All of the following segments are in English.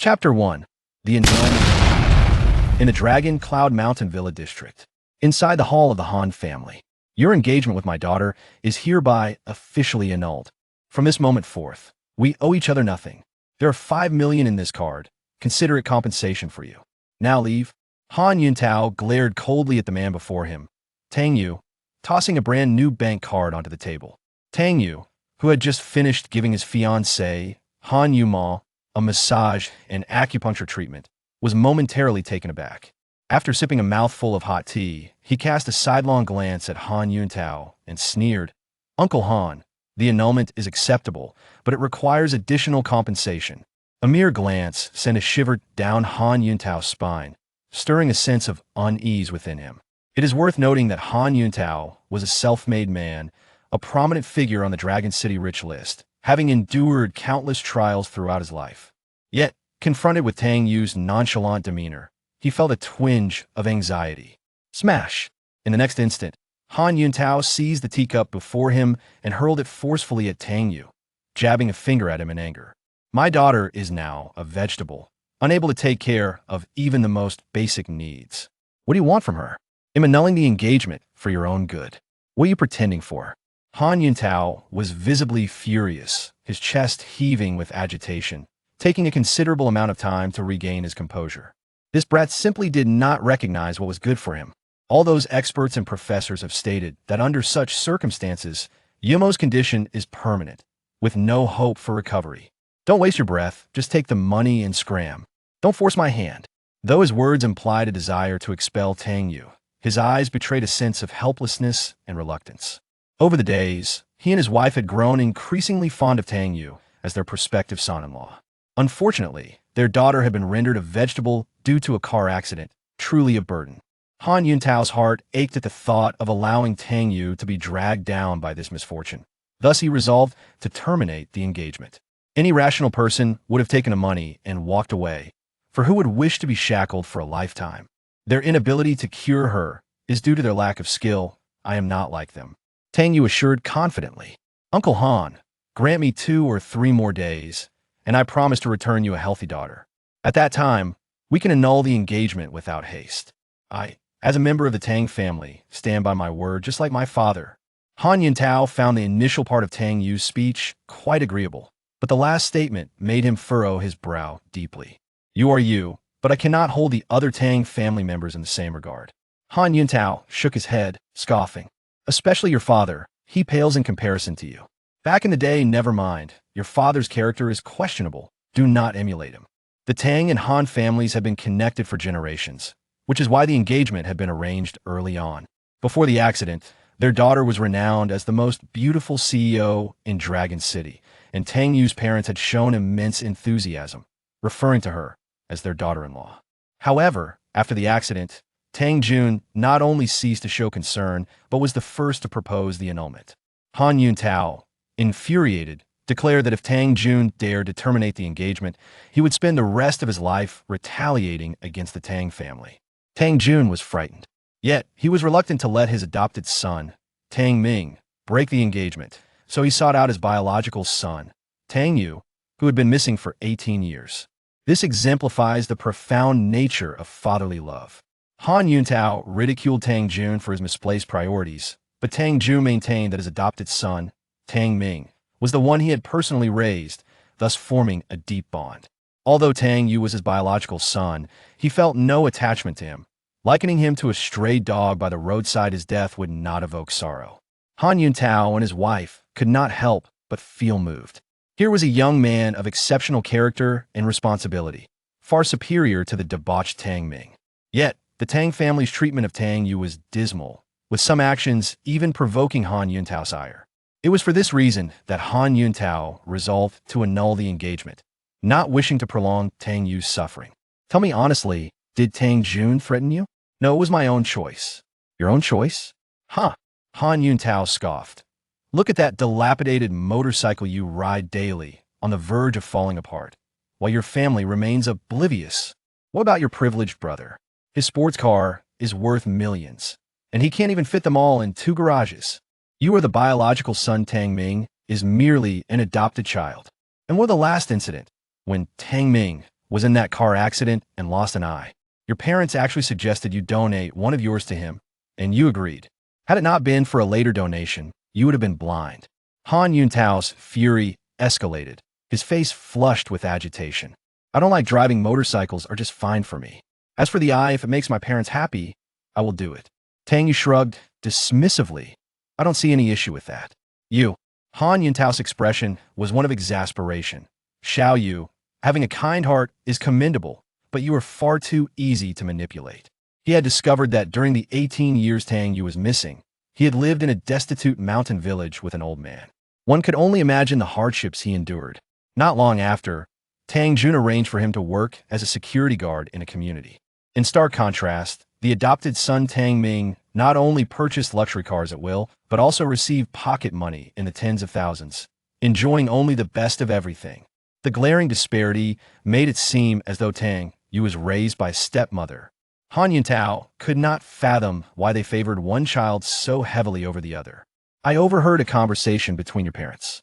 Chapter 1. The Annulment. In the Dragon Cloud Mountain Villa District, inside the hall of the Han family, your engagement with my daughter is hereby officially annulled. From this moment forth, we owe each other nothing. There are 5 million in this card. Consider it compensation for you. Now leave. Han Yuntao glared coldly at the man before him, Tang Yue, tossing a brand new bank card onto the table. Tang Yue, who had just finished giving his fiancée, Han Yuma, a massage and acupuncture treatment, was momentarily taken aback. After sipping a mouthful of hot tea, he cast a sidelong glance at Han Yuntao and sneered, "Uncle Han, the annulment is acceptable, but it requires additional compensation." A mere glance sent a shiver down Han Yuntao's spine, stirring a sense of unease within him. It is worth noting that Han Yuntao was a self-made man, a prominent figure on the Dragon City rich list, having endured countless trials throughout his life. Yet, confronted with Tang Yue's nonchalant demeanor, he felt a twinge of anxiety. Smash! In the next instant, Han Yuntao seized the teacup before him and hurled it forcefully at Tang Yue, jabbing a finger at him in anger. My daughter is now a vegetable, unable to take care of even the most basic needs. What do you want from her? I'm annulling the engagement for your own good. What are you pretending for? Han Yuntao was visibly furious, his chest heaving with agitation, taking a considerable amount of time to regain his composure. This brat simply did not recognize what was good for him. All those experts and professors have stated that under such circumstances, Yumo's condition is permanent, with no hope for recovery. Don't waste your breath, just take the money and scram. Don't force my hand. Though his words implied a desire to expel Tang Yue, his eyes betrayed a sense of helplessness and reluctance. Over the days, he and his wife had grown increasingly fond of Tang Yue as their prospective son-in-law. Unfortunately, their daughter had been rendered a vegetable due to a car accident, truly a burden. Han Yuntao's heart ached at the thought of allowing Tang Yue to be dragged down by this misfortune. Thus he resolved to terminate the engagement. Any rational person would have taken the money and walked away, for who would wish to be shackled for a lifetime? Their inability to cure her is due to their lack of skill. I am not like them. Tang Yue assured confidently, "Uncle Han, grant me 2 or 3 more days, and I promise to return you a healthy daughter. At that time, we can annul the engagement without haste. I, as a member of the Tang family, stand by my word just like my father." Han Yuntao found the initial part of Tang Yue's speech quite agreeable, but the last statement made him furrow his brow deeply. "You are you, but I cannot hold the other Tang family members in the same regard." Han Yuntao shook his head, scoffing. "Especially your father, he pales in comparison to you. Back in the day, never mind. Your father's character is questionable. Do not emulate him." The Tang and Han families had been connected for generations, which is why the engagement had been arranged early on. Before the accident, their daughter was renowned as the most beautiful CEO in Dragon City, and Tang Yue's parents had shown immense enthusiasm, referring to her as their daughter-in-law. However, after the accident, Tang Jun not only ceased to show concern, but was the first to propose the annulment. Han Yuntao, infuriated, declared that if Tang Jun dared to terminate the engagement, he would spend the rest of his life retaliating against the Tang family. Tang Jun was frightened. Yet, he was reluctant to let his adopted son, Tang Ming, break the engagement, so he sought out his biological son, Tang Yue, who had been missing for 18 years. This exemplifies the profound nature of fatherly love. Han Yuntao ridiculed Tang Jun for his misplaced priorities, but Tang Jun maintained that his adopted son, Tang Ming, was the one he had personally raised, thus forming a deep bond. Although Tang Yue was his biological son, he felt no attachment to him. Likening him to a stray dog by the roadside, his death would not evoke sorrow. Han Yuntao and his wife could not help but feel moved. Here was a young man of exceptional character and responsibility, far superior to the debauched Tang Ming. Yet, the Tang family's treatment of Tang Yue was dismal, with some actions even provoking Han Yuntao's ire. It was for this reason that Han Yuntao resolved to annul the engagement, not wishing to prolong Tang Yue's suffering. "Tell me honestly, did Tang Jun threaten you?" "No, it was my own choice." "Your own choice?" "Huh." Han Yuntao scoffed. "Look at that dilapidated motorcycle you ride daily, on the verge of falling apart, while your family remains oblivious. What about your privileged brother? His sports car is worth millions, and he can't even fit them all in 2 garages. You are the biological son. Tang Ming is merely an adopted child." And what of the last incident, when Tang Ming was in that car accident and lost an eye. Your parents actually suggested you donate one of yours to him, and you agreed. Had it not been for a later donation, you would have been blind. Han Yuntao's fury escalated, his face flushed with agitation. I don't like driving motorcycles are just fine for me. As for the eye, if it makes my parents happy, I will do it. Tang Yue shrugged dismissively. I don't see any issue with that. You. Han Yuntao's expression was one of exasperation. Xiao Yu, having a kind heart is commendable, but you are far too easy to manipulate. He had discovered that during the 18 years Tang Yue was missing, he had lived in a destitute mountain village with an old man. One could only imagine the hardships he endured. Not long after, Tang Jun arranged for him to work as a security guard in a community. In stark contrast, the adopted son Tang Ming not only purchased luxury cars at will, but also received pocket money in the tens of thousands, enjoying only the best of everything. The glaring disparity made it seem as though Tang Yue was raised by a stepmother. Han Yuntao could not fathom why they favored one child so heavily over the other. I overheard a conversation between your parents.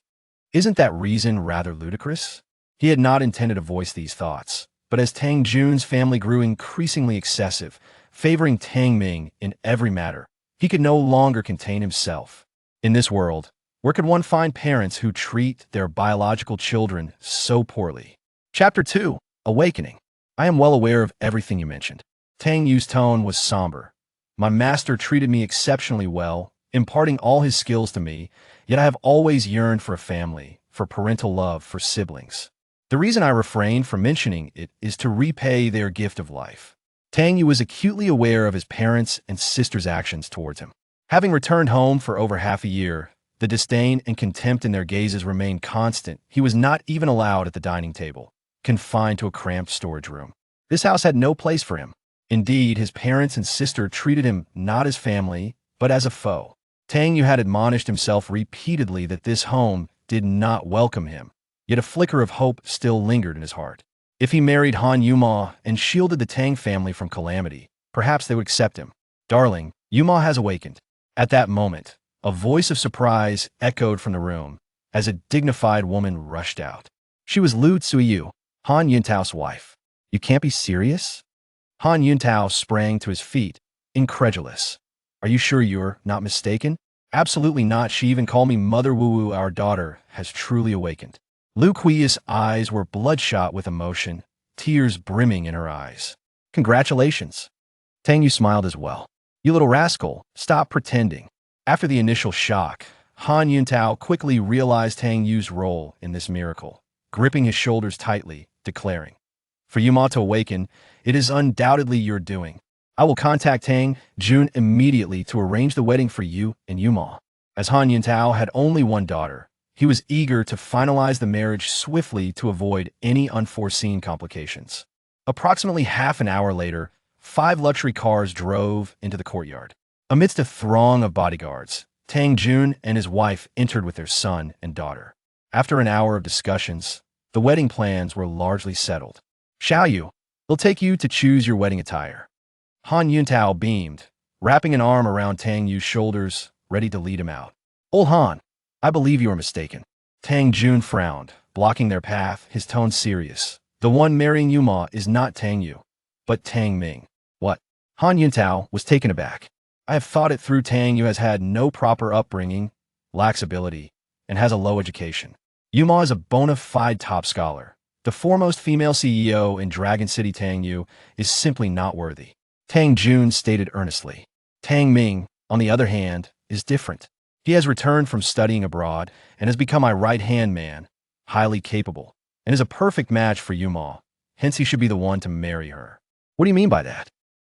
Isn't that reason rather ludicrous? He had not intended to voice these thoughts, but as Tang Jun's family grew increasingly excessive, favoring Tang Ming in every matter, he could no longer contain himself. In this world, where could one find parents who treat their biological children so poorly? Chapter 2. Awakening. I am well aware of everything you mentioned. Tang Yu's tone was somber. My master treated me exceptionally well, imparting all his skills to me, yet I have always yearned for a family, for parental love, for siblings. The reason I refrain from mentioning it is to repay their gift of life. Tang Yue was acutely aware of his parents' and sister's actions towards him. Having returned home for over half a year, the disdain and contempt in their gazes remained constant. He was not even allowed at the dining table, confined to a cramped storage room. This house had no place for him. Indeed, his parents and sister treated him not as family, but as a foe. Tang Yue had admonished himself repeatedly that this home did not welcome him, yet a flicker of hope still lingered in his heart. If he married Han Yuma and shielded the Tang family from calamity, perhaps they would accept him. Darling, Yuma has awakened. At that moment, a voice of surprise echoed from the room as a dignified woman rushed out. She was Lu Tsuyu, Han Yuntao's wife. You can't be serious? Han Yuntao sprang to his feet, incredulous. Are you sure you're not mistaken? Absolutely not. She even called me Mother Wu. Our daughter has truly awakened. Lu Kui's eyes were bloodshot with emotion, tears brimming in her eyes. Congratulations. Tang Yue smiled as well. You little rascal, stop pretending. After the initial shock, Han Yuntao quickly realized Tang Yu's role in this miracle, gripping his shoulders tightly, declaring, for Yuma to awaken, it is undoubtedly your doing. I will contact Tang Jun immediately to arrange the wedding for you and Yuma. As Han Yuntao had only one daughter, he was eager to finalize the marriage swiftly to avoid any unforeseen complications. Approximately half an hour later, 5 luxury cars drove into the courtyard. Amidst a throng of bodyguards, Tang Jun and his wife entered with their son and daughter. After an hour of discussions, the wedding plans were largely settled. Xiao Yu, they'll take you to choose your wedding attire. Han Yuntao beamed, wrapping an arm around Tang Yu's shoulders, ready to lead him out. Old Han, I believe you are mistaken. Tang Jun frowned, blocking their path, his tone serious. The one marrying Yuma is not Tang Yue, but Tang Ming. What? Han Yuntao was taken aback. I have thought it through. Tang Yue has had no proper upbringing, lacks ability, and has a low education. Yuma is a bona fide top scholar. The foremost female CEO in Dragon City. Tang Yue is simply not worthy. Tang Jun stated earnestly. Tang Ming, on the other hand, is different. He has returned from studying abroad and has become my right-hand man, highly capable, and is a perfect match for Yuma. Hence he should be the one to marry her. What do you mean by that?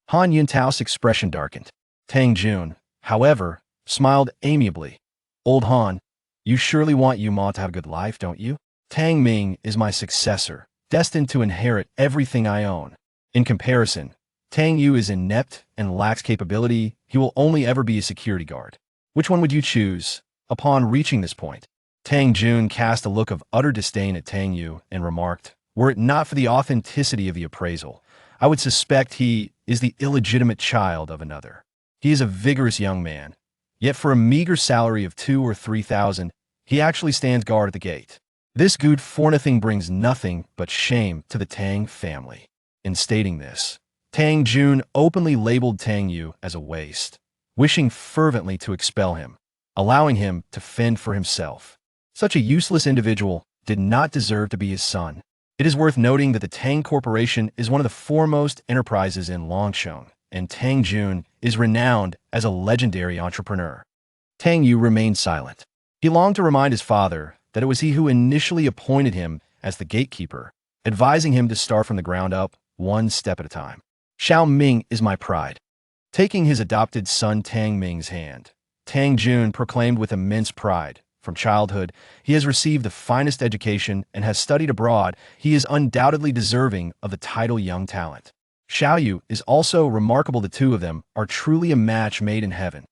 Han Yuntao's expression darkened. Tang Jun, however, smiled amiably. Old Han, you surely want Yuma to have a good life, don't you? Tang Ming is my successor, destined to inherit everything I own. In comparison, Tang Yue is inept and lacks capability. He will only ever be a security guard. Which one would you choose? Upon reaching this point, Tang Jun cast a look of utter disdain at Tang Yue and remarked, were it not for the authenticity of the appraisal, I would suspect he is the illegitimate child of another. He is a vigorous young man, yet for a meager salary of 2,000 or 3,000, he actually stands guard at the gate. This good for nothing brings nothing but shame to the Tang family. In stating this, Tang Jun openly labeled Tang Yue as a waste, wishing fervently to expel him, allowing him to fend for himself. Such a useless individual did not deserve to be his son. It is worth noting that the Tang Corporation is one of the foremost enterprises in Longsheng, and Tang Jun is renowned as a legendary entrepreneur. Tang Yue remained silent. He longed to remind his father that it was he who initially appointed him as the gatekeeper, advising him to start from the ground up, one step at a time. Xiao Ming is my pride. Taking his adopted son Tang Ming's hand, Tang Jun proclaimed with immense pride, from childhood, he has received the finest education and has studied abroad. He is undoubtedly deserving of the title young talent. Xiao Yu is also remarkable. The two of them are truly a match made in heaven.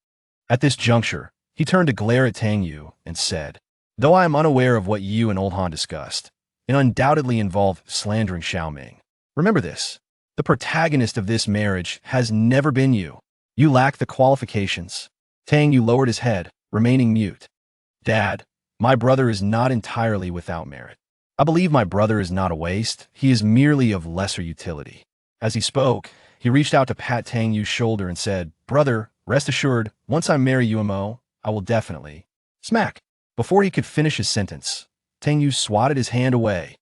At this juncture, he turned to glare at Tang Yue and said, "Though I am unaware of what you and Old Han discussed, it undoubtedly involved slandering Xiao Ming. Remember this, the protagonist of this marriage has never been you. You lack the qualifications." Tang Yue lowered his head, remaining mute. "Dad, my brother is not entirely without merit. I believe my brother is not a waste. He is merely of lesser utility." As he spoke, he reached out to pat Tang Yue's shoulder and said, "Brother, rest assured, once I marry Umo, I will definitely—" Smack! Before he could finish his sentence, Tang Yue swatted his hand away.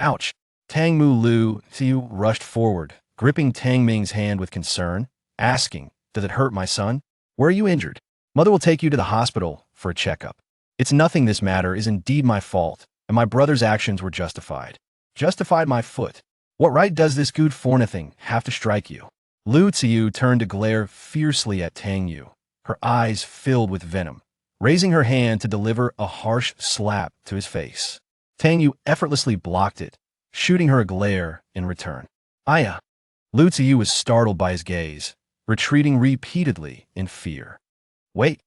Ouch! Tang Mu Lu Xiu rushed forward, gripping Tang Ming's hand with concern, asking, "Does it hurt, my son? Where are you injured? Mother will take you to the hospital for a checkup. It's nothing. This matter is indeed my fault, and my brother's actions were justified." "Justified my foot? What right does this good for nothing have to strike you?" Lu Xiu turned to glare fiercely at Tang Yue, her eyes filled with venom, raising her hand to deliver a harsh slap to his face. Tang Yue effortlessly blocked it, shooting her a glare in return. "Aya!" Lu Xiu was startled by his gaze, retreating repeatedly in fear. "Wait!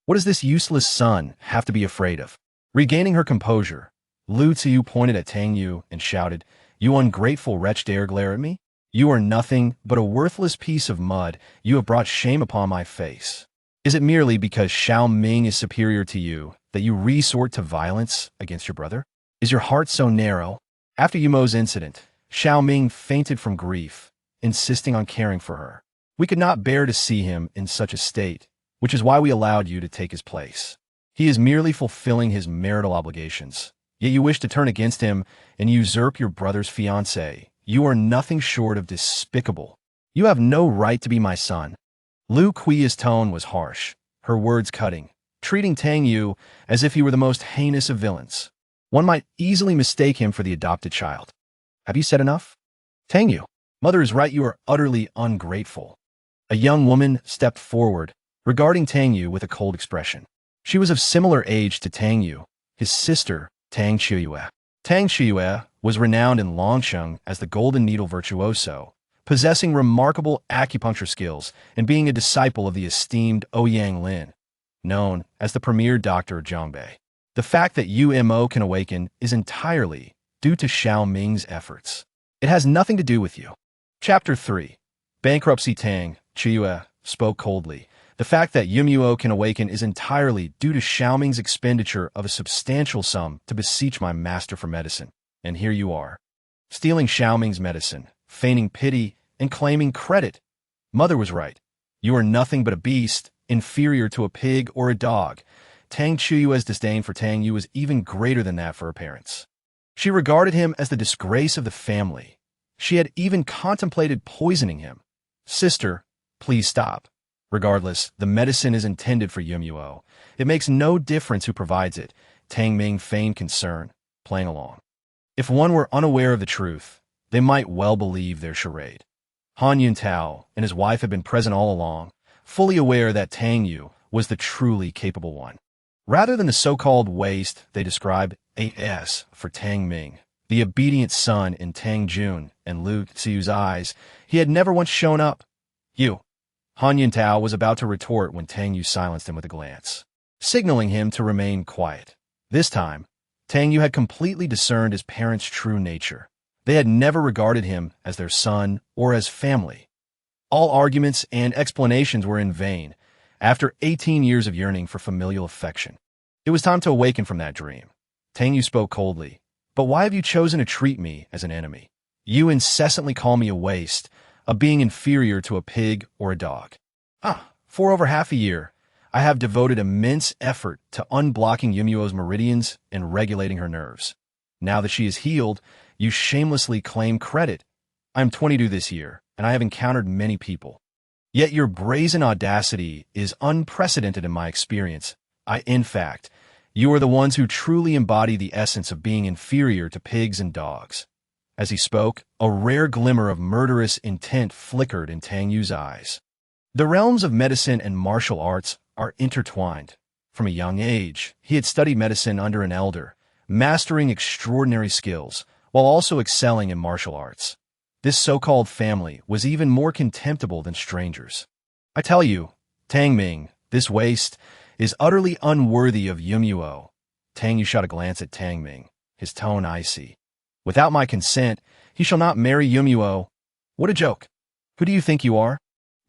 What does this useless son have to be afraid of?" Regaining her composure, Lu Xiu pointed at Tang Yue and shouted, "You ungrateful wretch, dare glare at me? You are nothing but a worthless piece of mud. You have brought shame upon my face. Is it merely because Xiao Ming is superior to you that you resort to violence against your brother? Is your heart so narrow?" After Yumo's incident, Xiao Ming fainted from grief, insisting on caring for her. "We could not bear to see him in such a state, which is why we allowed you to take his place. He is merely fulfilling his marital obligations, yet you wish to turn against him and usurp your brother's fiancée. You are nothing short of despicable. You have no right to be my son." Lu Qi's tone was harsh, her words cutting, treating Tang Yue as if he were the most heinous of villains. One might easily mistake him for the adopted child. "Have you said enough?" "Tang Yue, mother is right. You are utterly ungrateful." A young woman stepped forward, regarding Tang Yue with a cold expression. She was of similar age to Tang Yue, his sister, Tang Yue. Tang Yue was renowned in Longsheng as the Golden Needle virtuoso, possessing remarkable acupuncture skills and being a disciple of the esteemed Ouyang Lin, known as the premier doctor of Zhongbei. The fact that Umo can awaken is entirely due to Xiao Ming's efforts. It has nothing to do with you. Chapter 3. Bankruptcy. Tang Yue spoke coldly. "The fact that Yumuo can awaken is entirely due to Xiao Ming's expenditure of a substantial sum to beseech my master for medicine. And here you are, stealing Xiao Ming's medicine, feigning pity, and claiming credit. Mother was right. You are nothing but a beast, inferior to a pig or a dog." Tang Yue's disdain for Tang Yue was even greater than that for her parents. She regarded him as the disgrace of the family. She had even contemplated poisoning him. "Sister, please stop. Regardless, the medicine is intended for Yumuo. It makes no difference who provides it." Tang Ming feigned concern, playing along. If one were unaware of the truth, they might well believe their charade. Han Yuntao and his wife had been present all along, fully aware that Tang Yue was the truly capable one. Rather than the so-called waste they described as for Tang Ming, the obedient son in Tang Jun and Lu Xiu's eyes, he had never once shown up. "You." Han Yuntao was about to retort when Tang Yue silenced him with a glance, signaling him to remain quiet. This time, Tang Yue had completely discerned his parents' true nature. They had never regarded him as their son or as family. All arguments and explanations were in vain. After 18 years of yearning for familial affection, it was time to awaken from that dream. Tang Yue spoke coldly. But why have you chosen to treat me as an enemy? You incessantly call me a waste, a being inferior to a pig or a dog. For over half a year, I have devoted immense effort to unblocking Yumuo's meridians and regulating her nerves. Now that she is healed, you shamelessly claim credit. I am 22 this year, and I have encountered many people. Yet your brazen audacity is unprecedented in my experience. In fact, you are the ones who truly embody the essence of being inferior to pigs and dogs. As he spoke, a rare glimmer of murderous intent flickered in Tang Yue's eyes. The realms of medicine and martial arts are intertwined. From a young age, he had studied medicine under an elder, mastering extraordinary skills, while also excelling in martial arts. This so-called family was even more contemptible than strangers. I tell you, Tang Ming, this waste is utterly unworthy of Yumuo. Tang Yue shot a glance at Tang Ming, his tone icy. Without my consent, he shall not marry Yumuo. What a joke. Who do you think you are?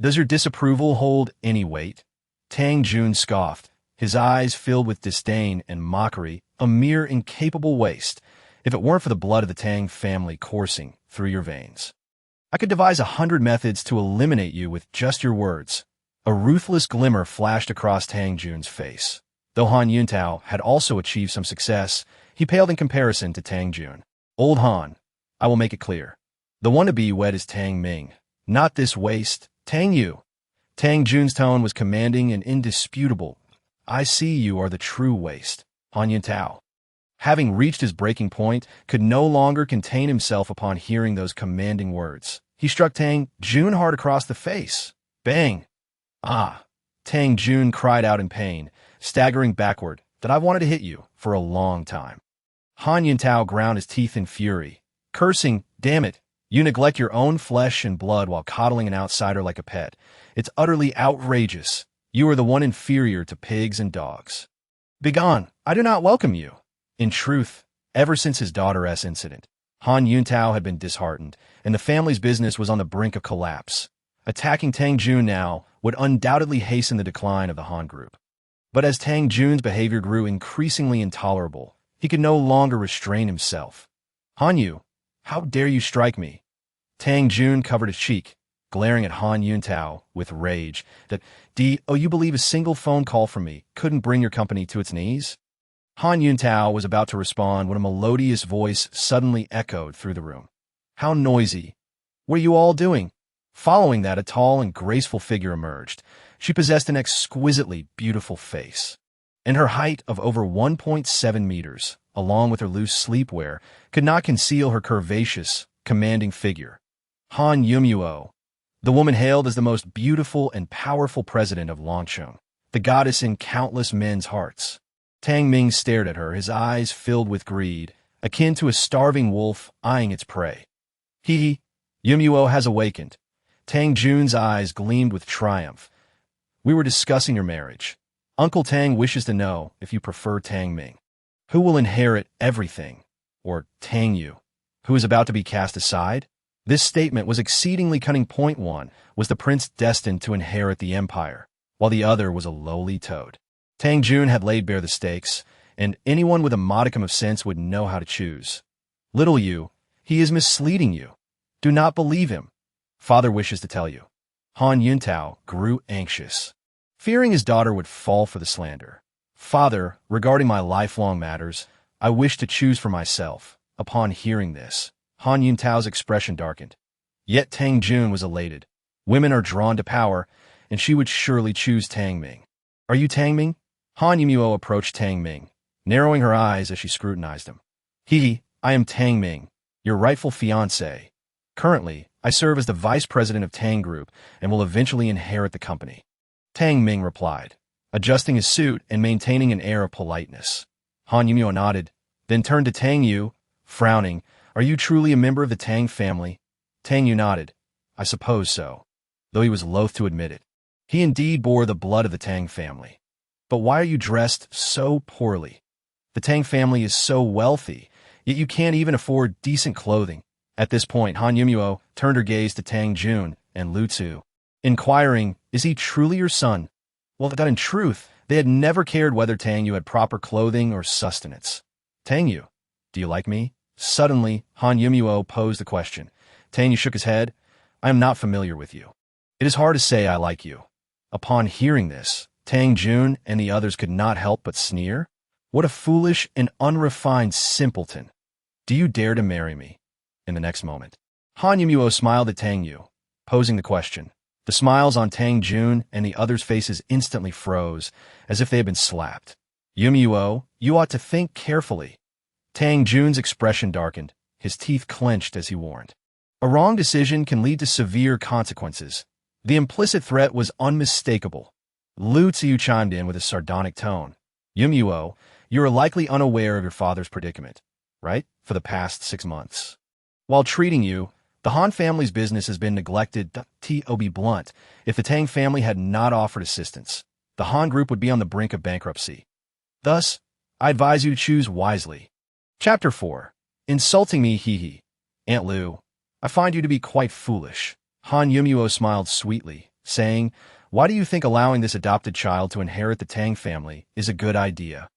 Does your disapproval hold any weight? Tang Jun scoffed, his eyes filled with disdain and mockery, a mere incapable waste, if it weren't for the blood of the Tang family coursing through your veins. I could devise 100 methods to eliminate you with just your words. A ruthless glimmer flashed across Tang Jun's face. Though Han Yuntao had also achieved some success, he paled in comparison to Tang Jun. Old Han, I will make it clear. The one to be wed is Tang Ming, not this waste, Tang Yue. Tang Jun's tone was commanding and indisputable. I see you are the true waste, Han Yuntao. Having reached his breaking point, could no longer contain himself upon hearing those commanding words. He struck Tang Jun hard across the face. Bang! Tang Jun cried out in pain, staggering backward, that I've wanted to hit you for a long time. Han Yuntao ground his teeth in fury, cursing, damn it, you neglect your own flesh and blood while coddling an outsider like a pet. It's utterly outrageous. You are the one inferior to pigs and dogs. Begone, I do not welcome you. In truth, ever since his daughter's incident, Han Yuntao had been disheartened, and the family's business was on the brink of collapse. Attacking Tang Jun now would undoubtedly hasten the decline of the Han group. But as Tang Jun's behavior grew increasingly intolerable, he could no longer restrain himself. Han Yu, how dare you strike me? Tang Jun covered his cheek, glaring at Han Yuntao with rage. You believe a single phone call from me couldn't bring your company to its knees? Han Yuntao was about to respond when a melodious voice suddenly echoed through the room. How noisy. What are you all doing? Following that, a tall and graceful figure emerged. She possessed an exquisitely beautiful face, and her height of over 1.7 meters, along with her loose sleepwear, could not conceal her curvaceous, commanding figure. Han Yumuo. The woman hailed as the most beautiful and powerful president of Longcheng, the goddess in countless men's hearts. Tang Ming stared at her, his eyes filled with greed, akin to a starving wolf eyeing its prey. Yumuo has awakened. Tang Jun's eyes gleamed with triumph. We were discussing your marriage. Uncle Tang wishes to know if you prefer Tang Ming, who will inherit everything, or Tang Yue, who is about to be cast aside? This statement was exceedingly cunning. Point one was the prince destined to inherit the empire, while the other was a lowly toad. Tang Jun had laid bare the stakes, and anyone with a modicum of sense would know how to choose. Little you, he is misleading you. Do not believe him. Father wishes to tell you. Han Yuntao grew anxious, fearing his daughter would fall for the slander. Father, regarding my lifelong matters, I wish to choose for myself. Upon hearing this, Han Yuntao's expression darkened. Yet Tang Jun was elated. Women are drawn to power, and she would surely choose Tang Ming. Are you Tang Ming? Han Yumuo approached Tang Ming, narrowing her eyes as she scrutinized him. I am Tang Ming, your rightful fiancé. Currently, I serve as the vice president of Tang Group and will eventually inherit the company. Tang Ming replied, adjusting his suit and maintaining an air of politeness. Han Yumuo nodded, then turned to Tang Yue, frowning. Are you truly a member of the Tang family? Tang Yue nodded. I suppose so, though he was loath to admit it. He indeed bore the blood of the Tang family. But why are you dressed so poorly? The Tang family is so wealthy, yet you can't even afford decent clothing. At this point, Han Yumuo turned her gaze to Tang Jun and Lu Tzu, inquiring, is he truly your son? Well, that in truth, they had never cared whether Tang Yue had proper clothing or sustenance. Tang Yue, do you like me? Suddenly, Han Yumuo posed the question. Tang Yue shook his head. I am not familiar with you. It is hard to say I like you. Upon hearing this, Tang Jun and the others could not help but sneer. What a foolish and unrefined simpleton. Do you dare to marry me? In the next moment, Han Yumuo smiled at Tang Yue, posing the question. The smiles on Tang Jun and the others' faces instantly froze, as if they had been slapped. Yumuo, you ought to think carefully. Tang Jun's expression darkened, his teeth clenched as he warned. A wrong decision can lead to severe consequences. The implicit threat was unmistakable. Lu Tsiu chimed in with a sardonic tone. Yumuo, you are likely unaware of your father's predicament, right? For the past 6 months. While treating you, the Han family's business has been neglected. To be blunt, if the Tang family had not offered assistance, the Han group would be on the brink of bankruptcy. Thus, I advise you to choose wisely. Chapter 4. Insulting me, hee. Aunt Lu, I find you to be quite foolish. Han Yumuo smiled sweetly, saying, why do you think allowing this adopted child to inherit the Tang family is a good idea?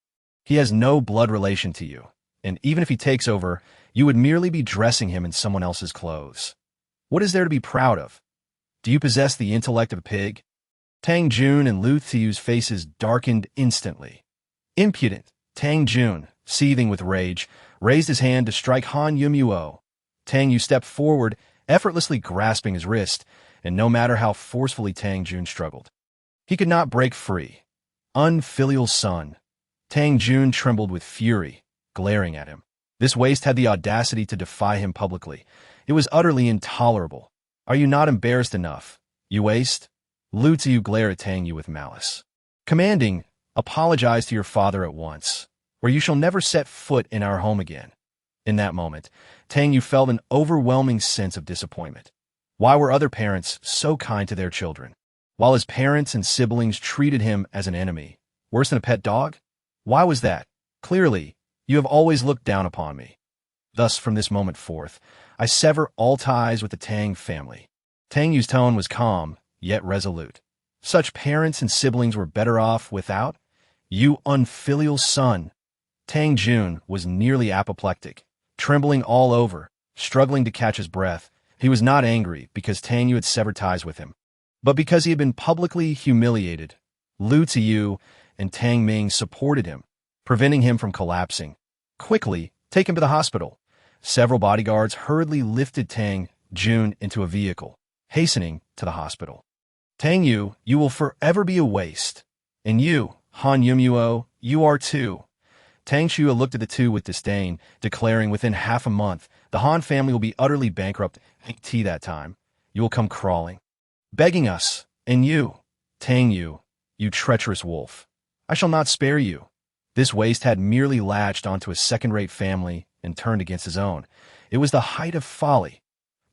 He has no blood relation to you, and even if he takes over, you would merely be dressing him in someone else's clothes. What is there to be proud of? Do you possess the intellect of a pig? Tang Jun and Lu Tsiu's faces darkened instantly. Impudent, Tang Jun, seething with rage, raised his hand to strike Han Yumuo. Tang Yue stepped forward, effortlessly grasping his wrist, and no matter how forcefully Tang Jun struggled, he could not break free. Unfilial son. Tang Jun trembled with fury, glaring at him. This waste had the audacity to defy him publicly. It was utterly intolerable. Are you not embarrassed enough, you waste? Lu Tsiu glared at Tang Yue with malice. Commanding, apologize to your father at once, or you shall never set foot in our home again. In that moment, Tang Yue felt an overwhelming sense of disappointment. Why were other parents so kind to their children, while his parents and siblings treated him as an enemy, worse than a pet dog? Why was that? Clearly, you have always looked down upon me. Thus, from this moment forth, I sever all ties with the Tang family. Tang Yue's tone was calm, yet resolute. Such parents and siblings were better off without? You unfilial son. Tang Jun was nearly apoplectic, trembling all over, struggling to catch his breath. He was not angry because Tang Yue had severed ties with him, but because he had been publicly humiliated. Lu Tsiu and Tang Ming supported him, preventing him from collapsing. Quickly, take him to the hospital. Several bodyguards hurriedly lifted Tang Jun into a vehicle, hastening to the hospital. Tang Yue, you will forever be a waste. And you, Han Yumuo, you are too. Tang Yue looked at the two with disdain, declaring within half a month, the Han family will be utterly bankrupt. That time, you will come crawling, begging us, and you, Tang Yue, you treacherous wolf. I shall not spare you. This waste had merely latched onto a second-rate family and turned against his own. It was the height of folly.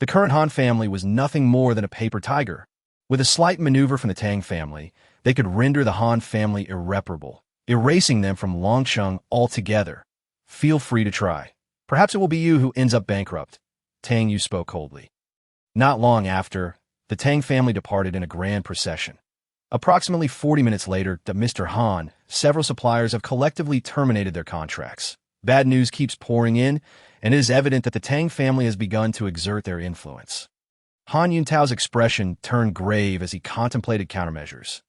The current Han family was nothing more than a paper tiger. With a slight maneuver from the Tang family, they could render the Han family irreparable, erasing them from Longcheng altogether. Feel free to try. Perhaps it will be you who ends up bankrupt. Tang Yue spoke coldly. Not long after, the Tang family departed in a grand procession. Approximately 40 minutes later, to Mr. Han, several suppliers have collectively terminated their contracts. Bad news keeps pouring in, and it is evident that the Tang family has begun to exert their influence. Han Yuntao's expression turned grave as he contemplated countermeasures.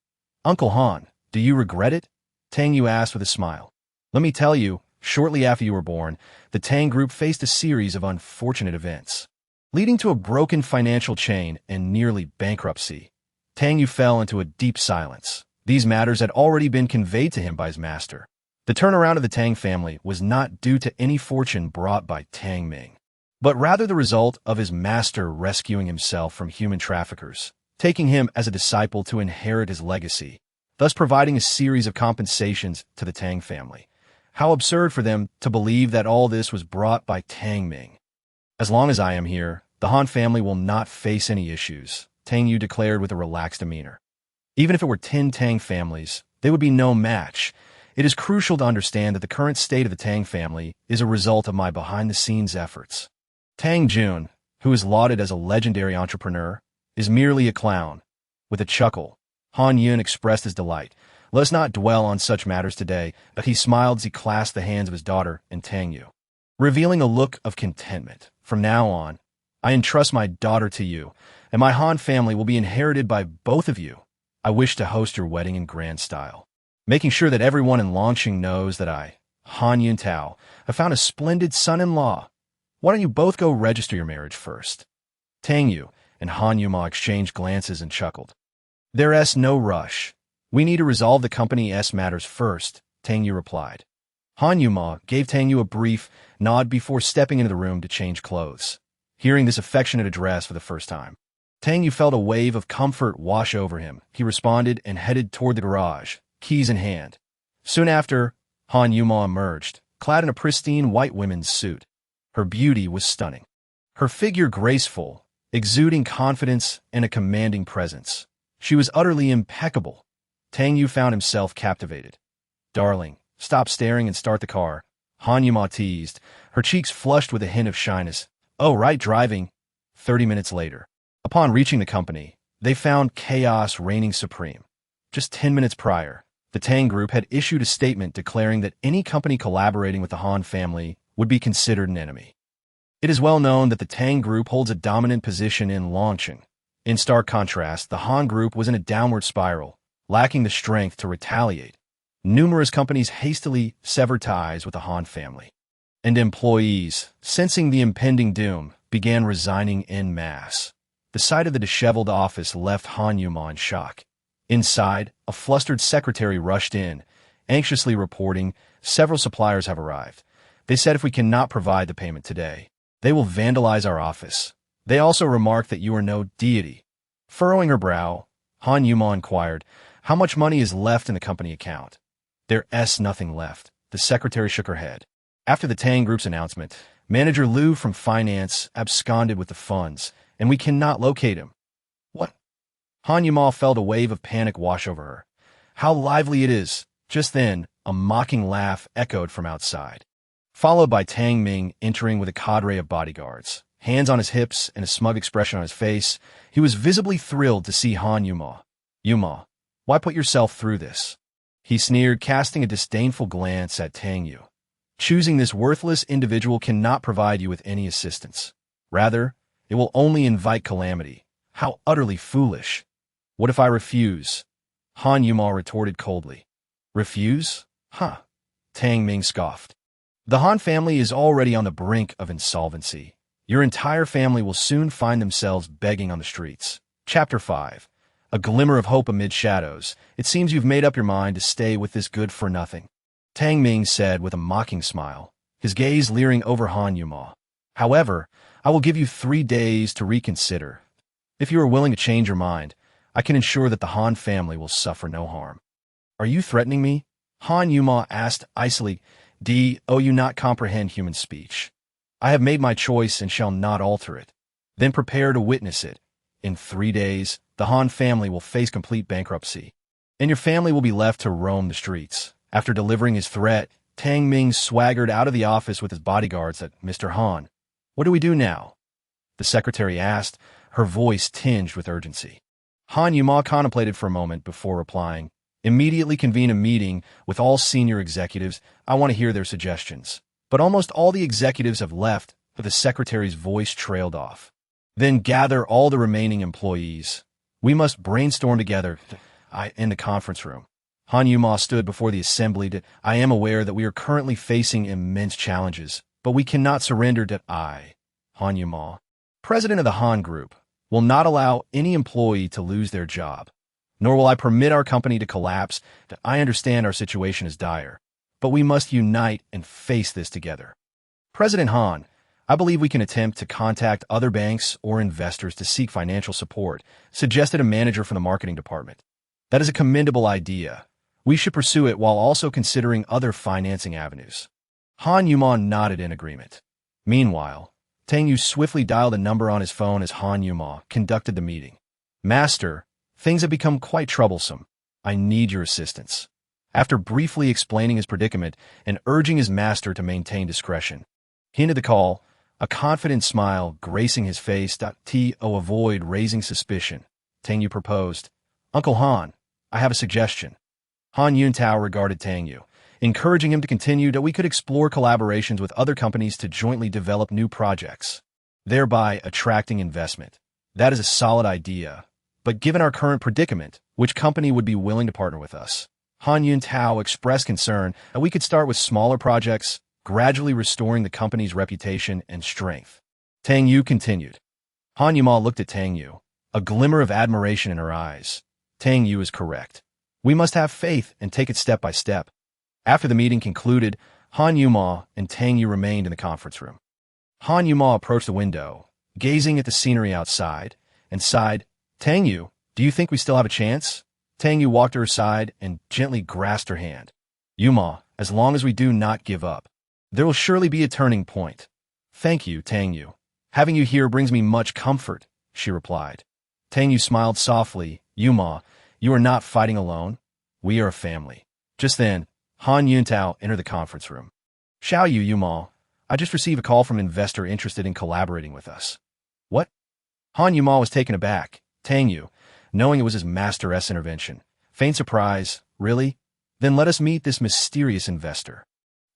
Uncle Han, do you regret it? Tang Yue asked with a smile. Let me tell you, shortly after you were born, the Tang group faced a series of unfortunate events, leading to a broken financial chain and nearly bankruptcy. Tang Yue fell into a deep silence. These matters had already been conveyed to him by his master. The turnaround of the Tang family was not due to any fortune brought by Tang Ming, but rather the result of his master rescuing himself from human traffickers, taking him as a disciple to inherit his legacy, thus providing a series of compensations to the Tang family. How absurd for them to believe that all this was brought by Tang Ming. As long as I am here, the Han family will not face any issues, Tang Yue declared with a relaxed demeanor. Even if it were 10 Tang families, they would be no match. It is crucial to understand that the current state of the Tang family is a result of my behind-the-scenes efforts. Tang Jun, who is lauded as a legendary entrepreneur, is merely a clown. With a chuckle, Han Yun expressed his delight. Let us not dwell on such matters today, but he smiled as he clasped the hands of his daughter and Tang Yue, revealing a look of contentment. From now on, I entrust my daughter to you, and my Han family will be inherited by both of you. I wish to host your wedding in grand style, making sure that everyone in Longqing knows that I, Han Yuntao, have found a splendid son-in-law. Why don't you both go register your marriage first? Tang Yue and Han Yuma exchanged glances and chuckled. There's no rush. We need to resolve the company's matters first, Tang Yue replied. Han Yuma gave Tang Yue a brief nod before stepping into the room to change clothes. Hearing this affectionate address for the first time, Tang Yue felt a wave of comfort wash over him. He responded and headed toward the garage, keys in hand. Soon after, Han Yuma emerged, clad in a pristine white women's suit. Her beauty was stunning, her figure graceful, exuding confidence and a commanding presence. She was utterly impeccable. Tang Yue found himself captivated. Darling, stop staring and start the car, Han Yuma teased, her cheeks flushed with a hint of shyness. Oh, right, driving. 30 minutes later, upon reaching the company, they found chaos reigning supreme. Just 10 minutes prior, the Tang Group had issued a statement declaring that any company collaborating with the Han family would be considered an enemy. It is well known that the Tang Group holds a dominant position in Longqing. In stark contrast, the Han Group was in a downward spiral, lacking the strength to retaliate. Numerous companies hastily severed ties with the Han family, and employees, sensing the impending doom, began resigning en masse. The sight of the disheveled office left Han Yuma in shock. Inside, a flustered secretary rushed in, anxiously reporting, "Several suppliers have arrived. They said if we cannot provide the payment today, they will vandalize our office. They also remarked that you are no deity." Furrowing her brow, Han Yuma inquired, "How much money is left in the company account?" "There's nothing left." The secretary shook her head. After the Tang Group's announcement, Manager Liu from finance absconded with the funds, and we cannot locate him. What? Han Yuma felt a wave of panic wash over her. How lively it is! Just then, a mocking laugh echoed from outside, followed by Tang Ming entering with a cadre of bodyguards. Hands on his hips and a smug expression on his face, he was visibly thrilled to see Han Yuma. "Yuma, why put yourself through this?" he sneered, casting a disdainful glance at Tang Yue. "Choosing this worthless individual cannot provide you with any assistance. Rather, it will only invite calamity. How utterly foolish. What if I refuse?" Han Yuma retorted coldly. "Refuse? Huh." Tang Ming scoffed. "The Han family is already on the brink of insolvency. Your entire family will soon find themselves begging on the streets." Chapter 5. A glimmer of hope amid shadows. "It seems you've made up your mind to stay with this good-for-nothing," Tang Ming said with a mocking smile, his gaze leering over Han Yuma. "However, I will give you 3 days to reconsider. If you are willing to change your mind, I can ensure that the Han family will suffer no harm." "Are you threatening me?" Han Yuma asked icily. "Do you not comprehend human speech? I have made my choice and shall not alter it." "Then prepare to witness it. In 3 days, the Han family will face complete bankruptcy, and your family will be left to roam the streets." After delivering his threat, Tang Ming swaggered out of the office with his bodyguards at Mr. Han. "What do we do now?" the secretary asked, her voice tinged with urgency. Han Yuma contemplated for a moment before replying, "Immediately convene a meeting with all senior executives. I want to hear their suggestions." But almost all the executives have left, but the secretary's voice trailed off. "Then gather all the remaining employees. We must brainstorm together in the conference room." Han Yuma stood before the assembly. "I am aware that we are currently facing immense challenges, but we cannot surrender to I, Han Yuma, president of the Han Group, will not allow any employee to lose their job, nor will I permit our company to collapse. I understand our situation is dire, but we must unite and face this together. President Han, I believe we can attempt to contact other banks or investors to seek financial support," suggested a manager from the marketing department. "That is a commendable idea. We should pursue it while also considering other financing avenues." Han Yuma nodded in agreement. Meanwhile, Tang Yue swiftly dialed a number on his phone as Han Yuma conducted the meeting. "Master, things have become quite troublesome. I need your assistance." After briefly explaining his predicament and urging his master to maintain discretion, he ended the call, a confident smile gracing his face. To avoid raising suspicion, Tang Yue proposed, "Uncle Han, I have a suggestion." Han Yuntao regarded Tang Yue, encouraging him to continue that we could explore collaborations with other companies to jointly develop new projects, thereby attracting investment. That is a solid idea, but given our current predicament, which company would be willing to partner with us? Han Yuntao expressed concern that we could start with smaller projects, gradually restoring the company's reputation and strength. Tang Yue continued. Han Yuma looked at Tang Yue, a glimmer of admiration in her eyes. Tang Yue is correct. We must have faith and take it step by step. After the meeting concluded, Han Yuma and Tang Yue remained in the conference room. Han Yuma approached the window, gazing at the scenery outside, and sighed, Tang Yue, do you think we still have a chance? Tang Yue walked to her side and gently grasped her hand. Yuma, as long as we do not give up, there will surely be a turning point. Thank you, Tang Yue. Having you here brings me much comfort, she replied. Tang Yue smiled softly. Yuma, you are not fighting alone. We are a family. Just then, Han Yuntao entered the conference room. Xiao Yu Yuma, I just received a call from an investor interested in collaborating with us. What? Han Yuma was taken aback. Tang Yue, knowing it was his master-S intervention. Faint surprise, really? Then let us meet this mysterious investor.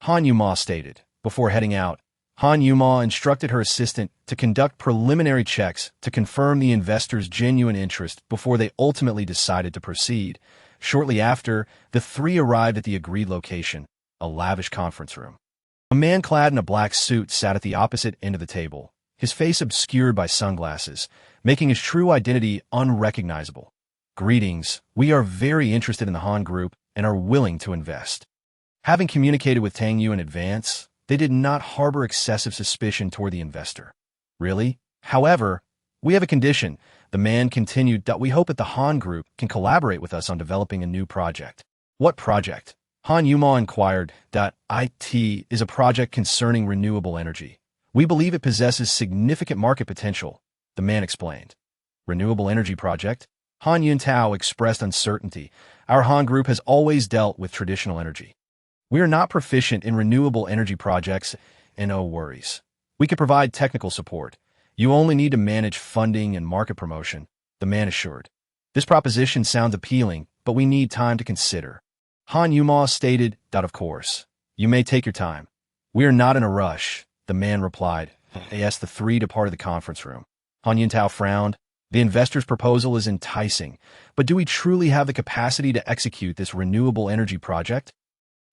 Han Yuma stated. Before heading out, Han Yuma instructed her assistant to conduct preliminary checks to confirm the investor's genuine interest before they ultimately decided to proceed. Shortly after, the three arrived at the agreed location, a lavish conference room. A man clad in a black suit sat at the opposite end of the table, his face obscured by sunglasses, making his true identity unrecognizable. Greetings, we are very interested in the Han Group and are willing to invest. Having communicated with Tang Yue in advance, they did not harbor excessive suspicion toward the investor. Really? However, we have a condition. The man continued that we hope that the Han Group can collaborate with us on developing a new project. What project? Han Yuma inquired. It is a project concerning renewable energy. We believe it possesses significant market potential, the man explained. Renewable energy project? Han Yuntao expressed uncertainty. Our Han Group has always dealt with traditional energy. We are not proficient in renewable energy projects, and no worries. We can provide technical support. You only need to manage funding and market promotion, the man assured. This proposition sounds appealing, but we need time to consider. Han Yuma stated that, of course, you may take your time. We are not in a rush, the man replied. As the three departed the conference room, Han Yuntao frowned. The investor's proposal is enticing, but do we truly have the capacity to execute this renewable energy project?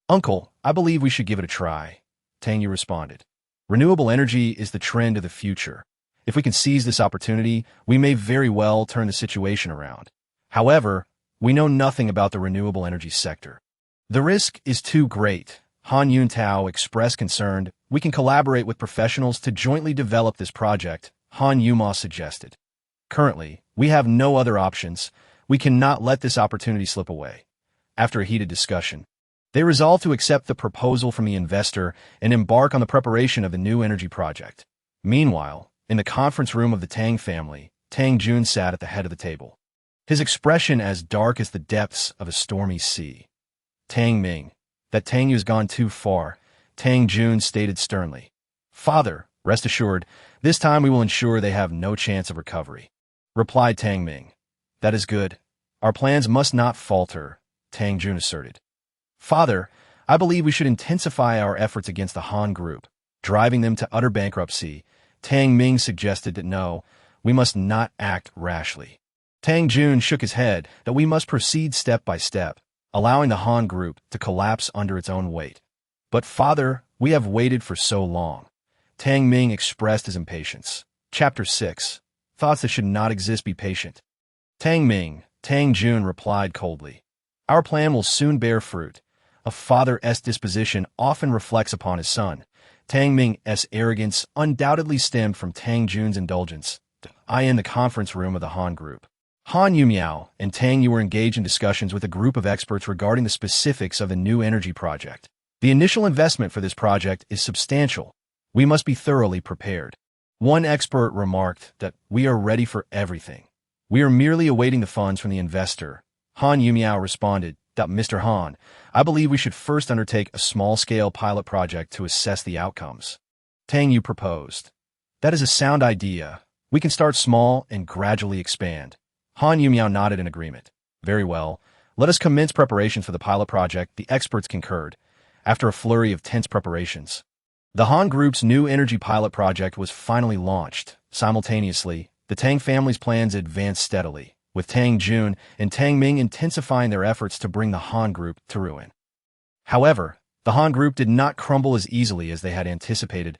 Uncle, I believe we should give it a try, Tang Yue responded. Renewable energy is the trend of the future. If we can seize this opportunity, we may very well turn the situation around. However, we know nothing about the renewable energy sector. The risk is too great. Han Yuntao expressed concern. We can collaborate with professionals to jointly develop this project, Han Yuma suggested. Currently, we have no other options. We cannot let this opportunity slip away. After a heated discussion, they resolved to accept the proposal from the investor and embark on the preparation of the new energy project. Meanwhile, in the conference room of the Tang family, Tang Jun sat at the head of the table, his expression as dark as the depths of a stormy sea. Tang Ming, that Tang Yue has gone too far, Tang Jun stated sternly. Father, rest assured, this time we will ensure they have no chance of recovery, replied Tang Ming. That is good. Our plans must not falter, Tang Jun asserted. Father, I believe we should intensify our efforts against the Han Group, driving them to utter bankruptcy. Tang Ming suggested that no, we must not act rashly. Tang Jun shook his head that we must proceed step by step, allowing the Han Group to collapse under its own weight. But father, we have waited for so long. Tang Ming expressed his impatience. Chapter 6. Thoughts that should not exist. Be patient. Tang Ming, Tang Jun replied coldly. Our plan will soon bear fruit. A father's disposition often reflects upon his son. Tang Ming's arrogance undoubtedly stemmed from Tang Jun's indulgence. In the conference room of the Han Group, Han Yumiao and Tang Yue were engaged in discussions with a group of experts regarding the specifics of the new energy project. The initial investment for this project is substantial. We must be thoroughly prepared. One expert remarked that we are ready for everything. We are merely awaiting the funds from the investor. Han Yumiao responded that Mr. Han, I believe we should first undertake a small-scale pilot project to assess the outcomes. Tang Yue proposed. That is a sound idea. We can start small and gradually expand. Han Yumiao nodded in agreement. Very well. Let us commence preparations for the pilot project, the experts concurred, after a flurry of tense preparations. The Han Group's new energy pilot project was finally launched. Simultaneously, the Tang family's plans advanced steadily, with Tang Jun and Tang Ming intensifying their efforts to bring the Han Group to ruin. However, the Han Group did not crumble as easily as they had anticipated.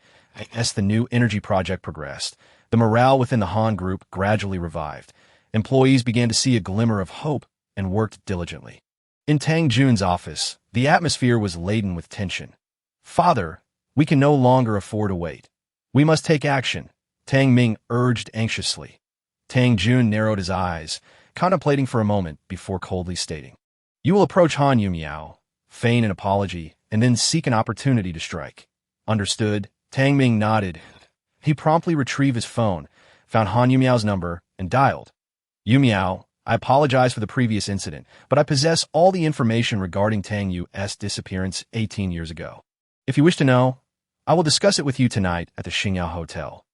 As the new energy project progressed, the morale within the Han Group gradually revived. Employees began to see a glimmer of hope and worked diligently. In Tang Jun's office, the atmosphere was laden with tension. "Father, we can no longer afford to wait. We must take action," Tang Ming urged anxiously. Tang Jun narrowed his eyes, contemplating for a moment before coldly stating, "You will approach Han Yumiao, feign an apology, and then seek an opportunity to strike." "Understood." Tang Ming nodded. He promptly retrieved his phone, found Han Yumiao's number, and dialed. "Yumiao, I apologize for the previous incident, but I possess all the information regarding Tang Yue's disappearance 18 years ago. If you wish to know, I will discuss it with you tonight at the Xingyao Hotel."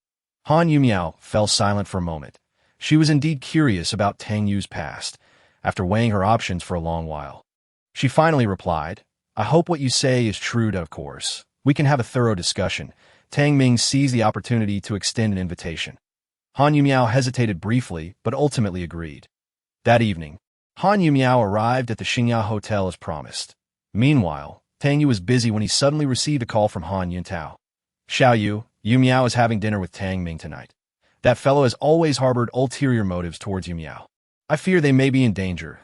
Han Yumiao fell silent for a moment. She was indeed curious about Tang Yu's past, after weighing her options for a long while. She finally replied, "I hope what you say is true, of course. We can have a thorough discussion." Tang Ming seized the opportunity to extend an invitation. Han Yumiao hesitated briefly, but ultimately agreed. That evening, Han Yumiao arrived at the Xingyao Hotel as promised. Meanwhile, Tang Yu was busy when he suddenly received a call from Han Yuntao. "Xiao Yu, Yumiao is having dinner with Tang Ming tonight. That fellow has always harbored ulterior motives towards Yumiao. I fear they may be in danger.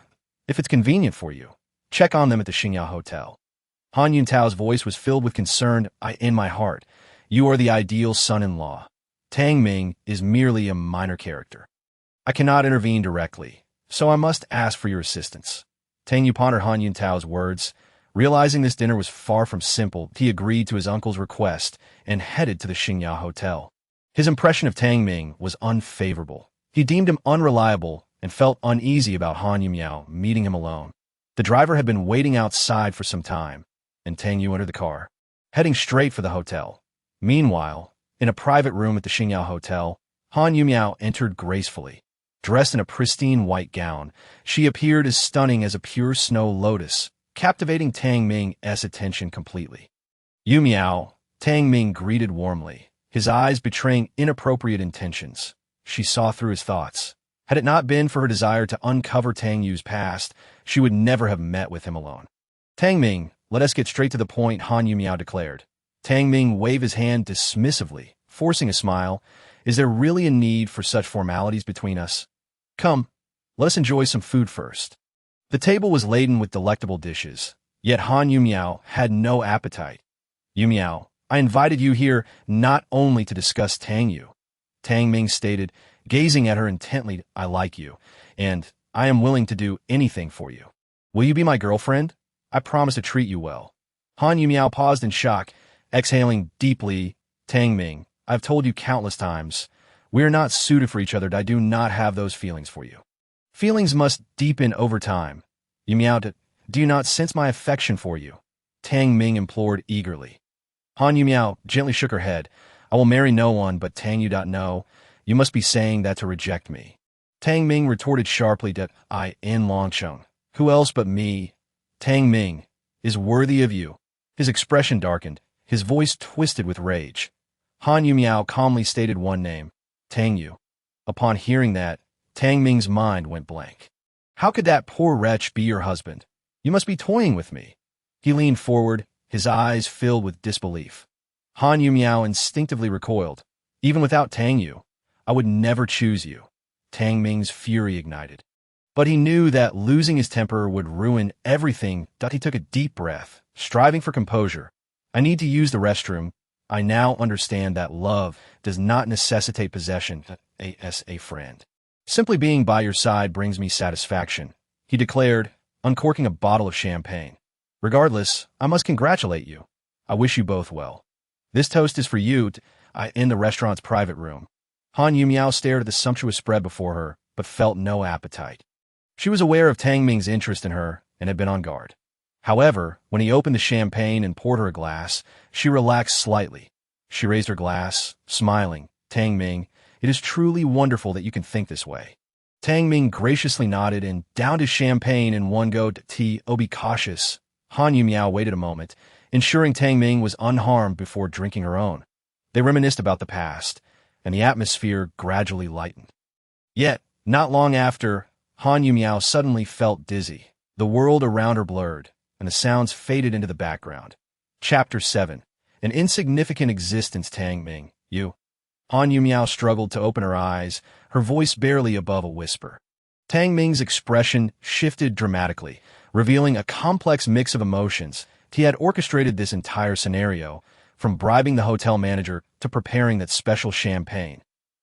If it's convenient for you, check on them at the Xingyao Hotel." Han Yuntao's voice was filled with concern. In my heart, you are the ideal son-in-law. Tang Ming is merely a minor character. I cannot intervene directly, so I must ask for your assistance." Tang Yu pondered Han Yuntao's words. Realizing this dinner was far from simple, he agreed to his uncle's request and headed to the Xingyao Hotel. His impression of Tang Ming was unfavorable. He deemed him unreliable and felt uneasy about Han Yumiao meeting him alone. The driver had been waiting outside for some time, and Tang Yu entered the car, heading straight for the hotel. Meanwhile, in a private room at the Xingyao Hotel, Han Yumiao entered gracefully. Dressed in a pristine white gown, she appeared as stunning as a pure snow lotus, captivating Tang Ming's attention completely. "Yumiao," Tang Ming greeted warmly, his eyes betraying inappropriate intentions. She saw through his thoughts. Had it not been for her desire to uncover Tang Yu's past, she would never have met with him alone. "Tang Ming, let us get straight to the point," Han Yumiao declared. Tang Ming waved his hand dismissively, forcing a smile. "Is there really a need for such formalities between us? Come, let us enjoy some food first." The table was laden with delectable dishes, yet Han Yumiao had no appetite. "Yumiao, I invited you here not only to discuss Tang Yu," Tang Ming stated, gazing at her intently. "I like you, and I am willing to do anything for you. Will you be my girlfriend? I promise to treat you well." Han Yumiao paused in shock, exhaling deeply. "Tang Ming, I've told you countless times, we are not suited for each other. I do not have those feelings for you. Feelings must deepen over time. Yumiao, do you not sense my affection for you?" Tang Ming implored eagerly. Han Yumiao gently shook her head. "I will marry no one but Tang Yu. No, you must be saying that to reject me." Tang Ming retorted sharply that in Longsheng, who else but me, Tang Ming, is worthy of you. His expression darkened, his voice twisted with rage. Han Yumiao calmly stated one name, Tang Yu. Upon hearing that, Tang Ming's mind went blank. "How could that poor wretch be your husband? You must be toying with me." He leaned forward, his eyes filled with disbelief. Han Yumiao instinctively recoiled. "Even without Tang Yu, I would never choose you." Tang Ming's fury ignited. But he knew that losing his temper would ruin everything. He took a deep breath, striving for composure. "I need to use the restroom. I now understand that love does not necessitate possession as a friend. Simply being by your side brings me satisfaction," he declared, uncorking a bottle of champagne. "Regardless, I must congratulate you. I wish you both well. This toast is for you in the restaurant's private room." Han Yumiao stared at the sumptuous spread before her, but felt no appetite. She was aware of Tang Ming's interest in her and had been on guard. However, when he opened the champagne and poured her a glass, she relaxed slightly. She raised her glass, smiling. "Tang Ming, it is truly wonderful that you can think this way." Tang Ming graciously nodded and downed his champagne in one go. Be cautious. Han Yumiao waited a moment, ensuring Tang Ming was unharmed before drinking her own. They reminisced about the past, and the atmosphere gradually lightened. Yet, not long after, Han Yumiao suddenly felt dizzy. The world around her blurred, and the sounds faded into the background. Chapter 7. An insignificant existence, Tang Ming. You. Han Yumiao struggled to open her eyes, her voice barely above a whisper. Tang Ming's expression shifted dramatically, revealing a complex mix of emotions. He had orchestrated this entire scenario, from bribing the hotel manager to preparing that special champagne.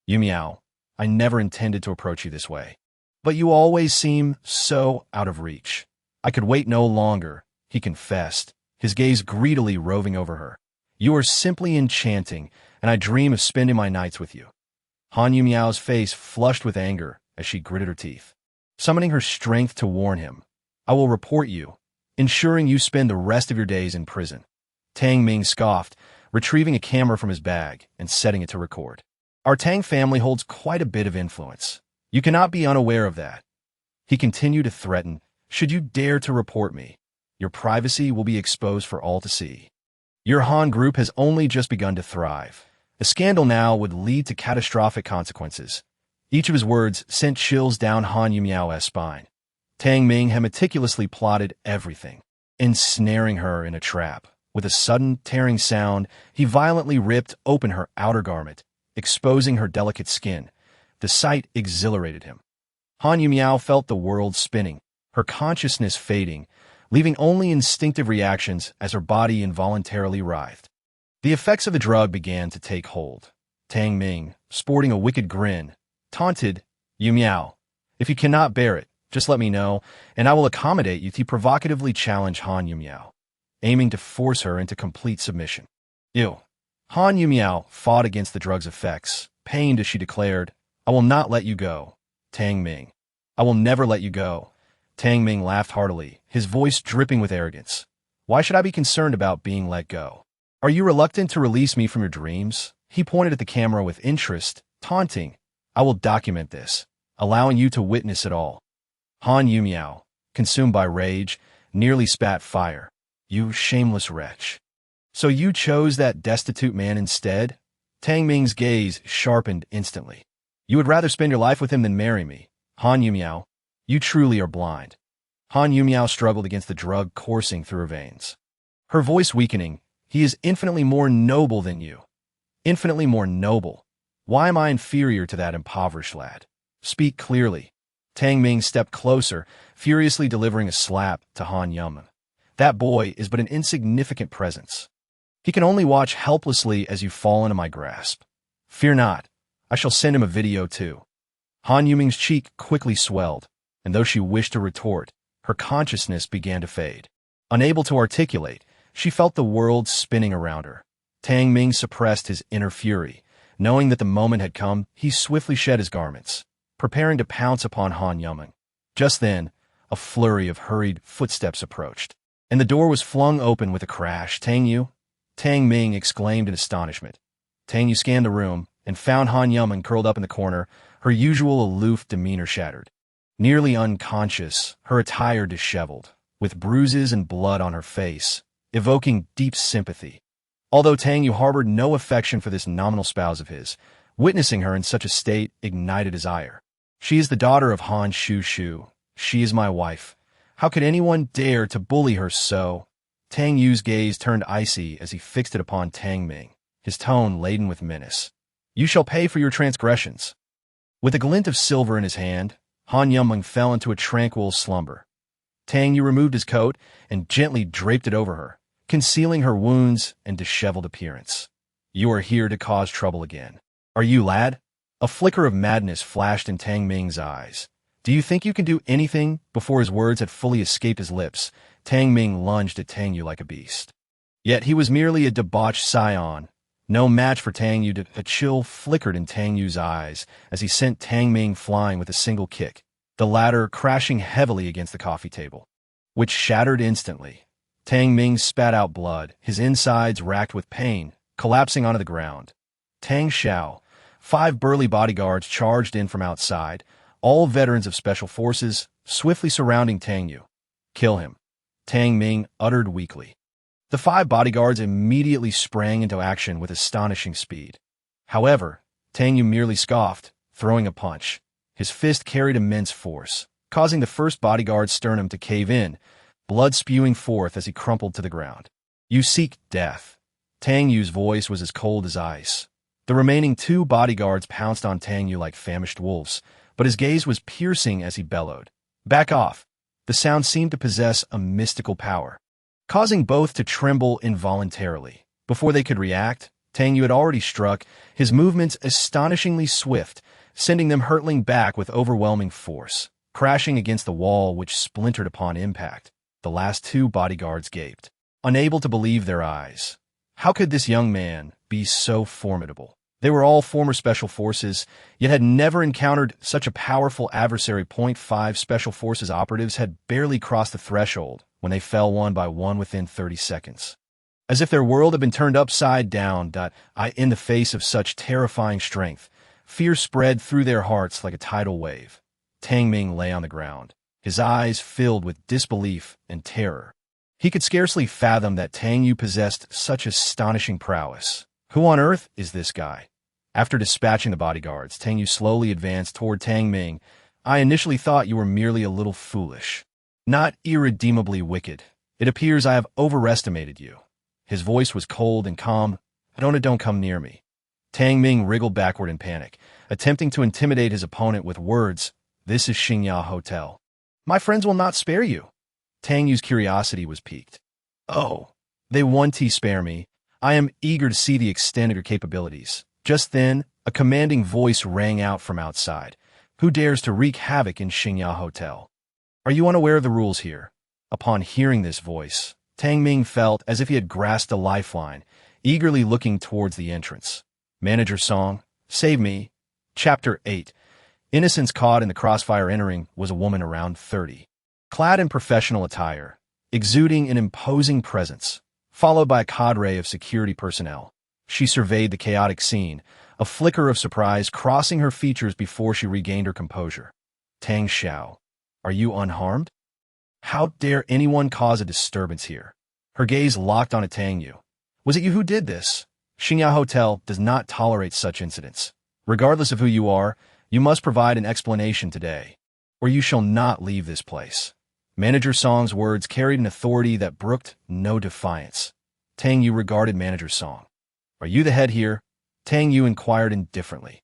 Yumiao, I never intended to approach you this way. But you always seem so out of reach. I could wait no longer, he confessed, his gaze greedily roving over her. You are simply enchanting, and I dream of spending my nights with you. Han Yumiao's face flushed with anger as she gritted her teeth. Summoning her strength to warn him, I will report you, ensuring you spend the rest of your days in prison. Tang Ming scoffed, retrieving a camera from his bag and setting it to record. Our Tang family holds quite a bit of influence. You cannot be unaware of that. He continued to threaten, should you dare to report me, your privacy will be exposed for all to see. Your Han group has only just begun to thrive. A scandal now would lead to catastrophic consequences. Each of his words sent chills down Han Yumiao's spine. Tang Ming had meticulously plotted everything, ensnaring her in a trap. With a sudden, tearing sound, he violently ripped open her outer garment, exposing her delicate skin. The sight exhilarated him. Han Yumiao felt the world spinning, her consciousness fading, leaving only instinctive reactions as her body involuntarily writhed. The effects of the drug began to take hold. Tang Ming, sporting a wicked grin, taunted, Yumiao, if you cannot bear it, just let me know, and I will accommodate you. He provocatively challenged Han Yumiao, aiming to force her into complete submission. Ew. Han Yumiao fought against the drug's effects, pained as she declared, I will not let you go, Tang Ming. I will never let you go. Tang Ming laughed heartily, his voice dripping with arrogance. Why should I be concerned about being let go? Are you reluctant to release me from your dreams? He pointed at the camera with interest, taunting. I will document this, allowing you to witness it all. Han Yumiao, consumed by rage, nearly spat fire. You shameless wretch. So you chose that destitute man instead? Tang Ming's gaze sharpened instantly. You would rather spend your life with him than marry me. Han Yumiao, you truly are blind. Han Yumiao struggled against the drug coursing through her veins. Her voice weakening, he is infinitely more noble than you. Infinitely more noble. Why am I inferior to that impoverished lad? Speak clearly. Tang Ming stepped closer, furiously delivering a slap to Han Yuman. That boy is but an insignificant presence. He can only watch helplessly as you fall into my grasp. Fear not, I shall send him a video too. Han Yuming's cheek quickly swelled, and though she wished to retort, her consciousness began to fade. Unable to articulate, she felt the world spinning around her. Tang Ming suppressed his inner fury. Knowing that the moment had come, he swiftly shed his garments, preparing to pounce upon Han Yuman. Just then, a flurry of hurried footsteps approached, and the door was flung open with a crash. Tang Yue? Tang Ming exclaimed in astonishment. Tang Yue scanned the room and found Han Yuman curled up in the corner, her usual aloof demeanor shattered. Nearly unconscious, her attire disheveled, with bruises and blood on her face, evoking deep sympathy. Although Tang Yue harbored no affection for this nominal spouse of his, witnessing her in such a state ignited his ire. She is the daughter of Han Shu. She is my wife. How could anyone dare to bully her so? Tang Yue's gaze turned icy as he fixed it upon Tang Ming, his tone laden with menace. You shall pay for your transgressions. With a glint of silver in his hand, Han Yuman fell into a tranquil slumber. Tang Yue removed his coat and gently draped it over her, concealing her wounds and disheveled appearance. You are here to cause trouble again. Are you, lad? A flicker of madness flashed in Tang Ming's eyes. Do you think you can do anything? Before his words had fully escaped his lips, Tang Ming lunged at Tang Yue like a beast. Yet he was merely a debauched scion, no match for Tang Yue. A chill flickered in Tang Yue's eyes as he sent Tang Ming flying with a single kick, the latter crashing heavily against the coffee table, which shattered instantly. Tang Ming spat out blood, his insides racked with pain, collapsing onto the ground. Tang Xiao, 5 burly bodyguards charged in from outside, all veterans of special forces, swiftly surrounding Tang Yue. "Kill him," Tang Ming uttered weakly. The 5 bodyguards immediately sprang into action with astonishing speed. However, Tang Yue merely scoffed, throwing a punch. His fist carried immense force, causing the first bodyguard's sternum to cave in, blood spewing forth as he crumpled to the ground. "You seek death." Tang Yue's voice was as cold as ice. The remaining 2 bodyguards pounced on Tang Yue like famished wolves, but his gaze was piercing as he bellowed, "Back off!" The sound seemed to possess a mystical power, causing both to tremble involuntarily. Before they could react, Tang Yue had already struck, his movements astonishingly swift, sending them hurtling back with overwhelming force, crashing against the wall which splintered upon impact. The last 2 bodyguards gaped, unable to believe their eyes. How could this young man be so formidable? They were all former Special Forces, yet had never encountered such a powerful adversary. 5 Special Forces operatives had barely crossed the threshold when they fell one by one within 30 seconds. As if their world had been turned upside down. In the face of such terrifying strength, fear spread through their hearts like a tidal wave. Tang Ming lay on the ground, his eyes filled with disbelief and terror. He could scarcely fathom that Tang Yue possessed such astonishing prowess. Who on earth is this guy? After dispatching the bodyguards, Tang Yue slowly advanced toward Tang Ming. "I initially thought you were merely a little foolish, not irredeemably wicked. It appears I have overestimated you." His voice was cold and calm. Don't come near me." Tang Ming wriggled backward in panic, attempting to intimidate his opponent with words. "This is Xingya Hotel. My friends will not spare you." Tang Yue's curiosity was piqued. "Oh, they want to spare me. I am eager to see the extent of your capabilities." Just then, a commanding voice rang out from outside. "Who dares to wreak havoc in Xingya Hotel? Are you unaware of the rules here?" Upon hearing this voice, Tang Ming felt as if he had grasped a lifeline, eagerly looking towards the entrance. Manager Song, save me. Chapter 8. Innocence caught in the crossfire. Entering was a woman around 30, clad in professional attire, exuding an imposing presence, followed by a cadre of security personnel. She surveyed the chaotic scene, a flicker of surprise crossing her features before she regained her composure. "Tang Xiao, are you unharmed? How dare anyone cause a disturbance here?" Her gaze locked on Tang Yue. "Was it you who did this? Xingya Hotel does not tolerate such incidents. Regardless of who you are, you must provide an explanation today, or you shall not leave this place." Manager Song's words carried an authority that brooked no defiance. Tang Yue regarded Manager Song. "Are you the head here?" Tang Yue inquired indifferently.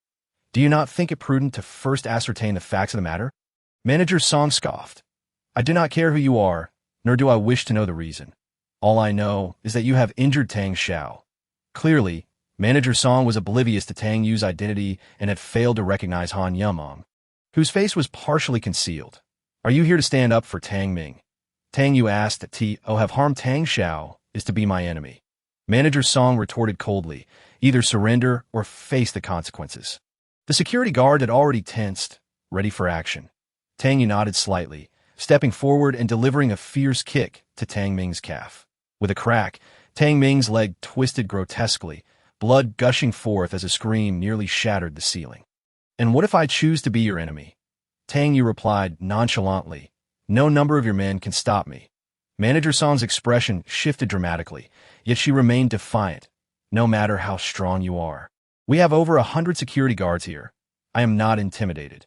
"Do you not think it prudent to first ascertain the facts of the matter?" Manager Song scoffed. "I do not care who you are, nor do I wish to know the reason. All I know is that you have injured Tang Xiao." Clearly, Manager Song was oblivious to Tang Yue's identity and had failed to recognize Han Yumong, whose face was partially concealed. "Are you here to stand up for Tang Ming?" Tang Yue asked. Have harmed Tang Xiao is to be my enemy." Manager Song retorted coldly, "Either surrender or face the consequences." The security guard had already tensed, ready for action. Tang Yue nodded slightly, stepping forward and delivering a fierce kick to Tang Ming's calf. With a crack, Tang Ming's leg twisted grotesquely, blood gushing forth as a scream nearly shattered the ceiling. "And what if I choose to be your enemy?" Tang Yue replied nonchalantly. "No number of your men can stop me." Manager Song's expression shifted dramatically, yet she remained defiant. "No matter how strong you are. We have over 100 security guards here. I am not intimidated."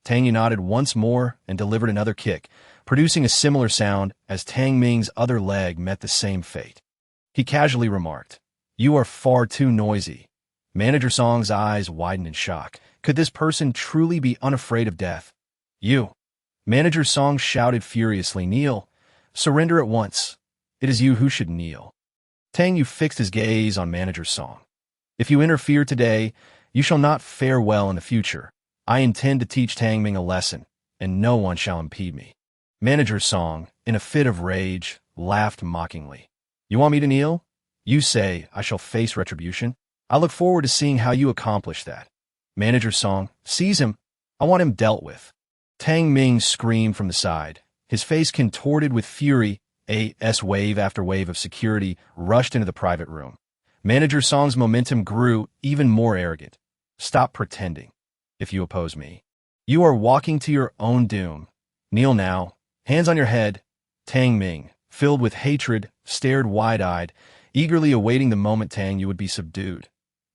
Tang Yue nodded once more and delivered another kick, producing a similar sound as Tang Ming's other leg met the same fate. He casually remarked, "You are far too noisy." Manager Song's eyes widened in shock. Could this person truly be unafraid of death? "You!" Manager Song shouted furiously. "Kneel! Surrender at once. It is you who should kneel." Tang Yue fixed his gaze on Manager Song. "If you interfere today, you shall not fare well in the future. I intend to teach Tang Ming a lesson, and no one shall impede me." Manager Song, in a fit of rage, laughed mockingly. "You want me to kneel? You say I shall face retribution? I look forward to seeing how you accomplish that." Manager Song, "Seize him. I want him dealt with." Tang Ming screamed from the side, his face contorted with fury. Wave after wave of security rushed into the private room. Manager Song's momentum grew even more arrogant. "Stop pretending. If you oppose me, You are walking to your own doom. Kneel now, hands on your head. Tang Ming, filled with hatred, stared wide-eyed, eagerly awaiting the moment Tang Yue would be subdued.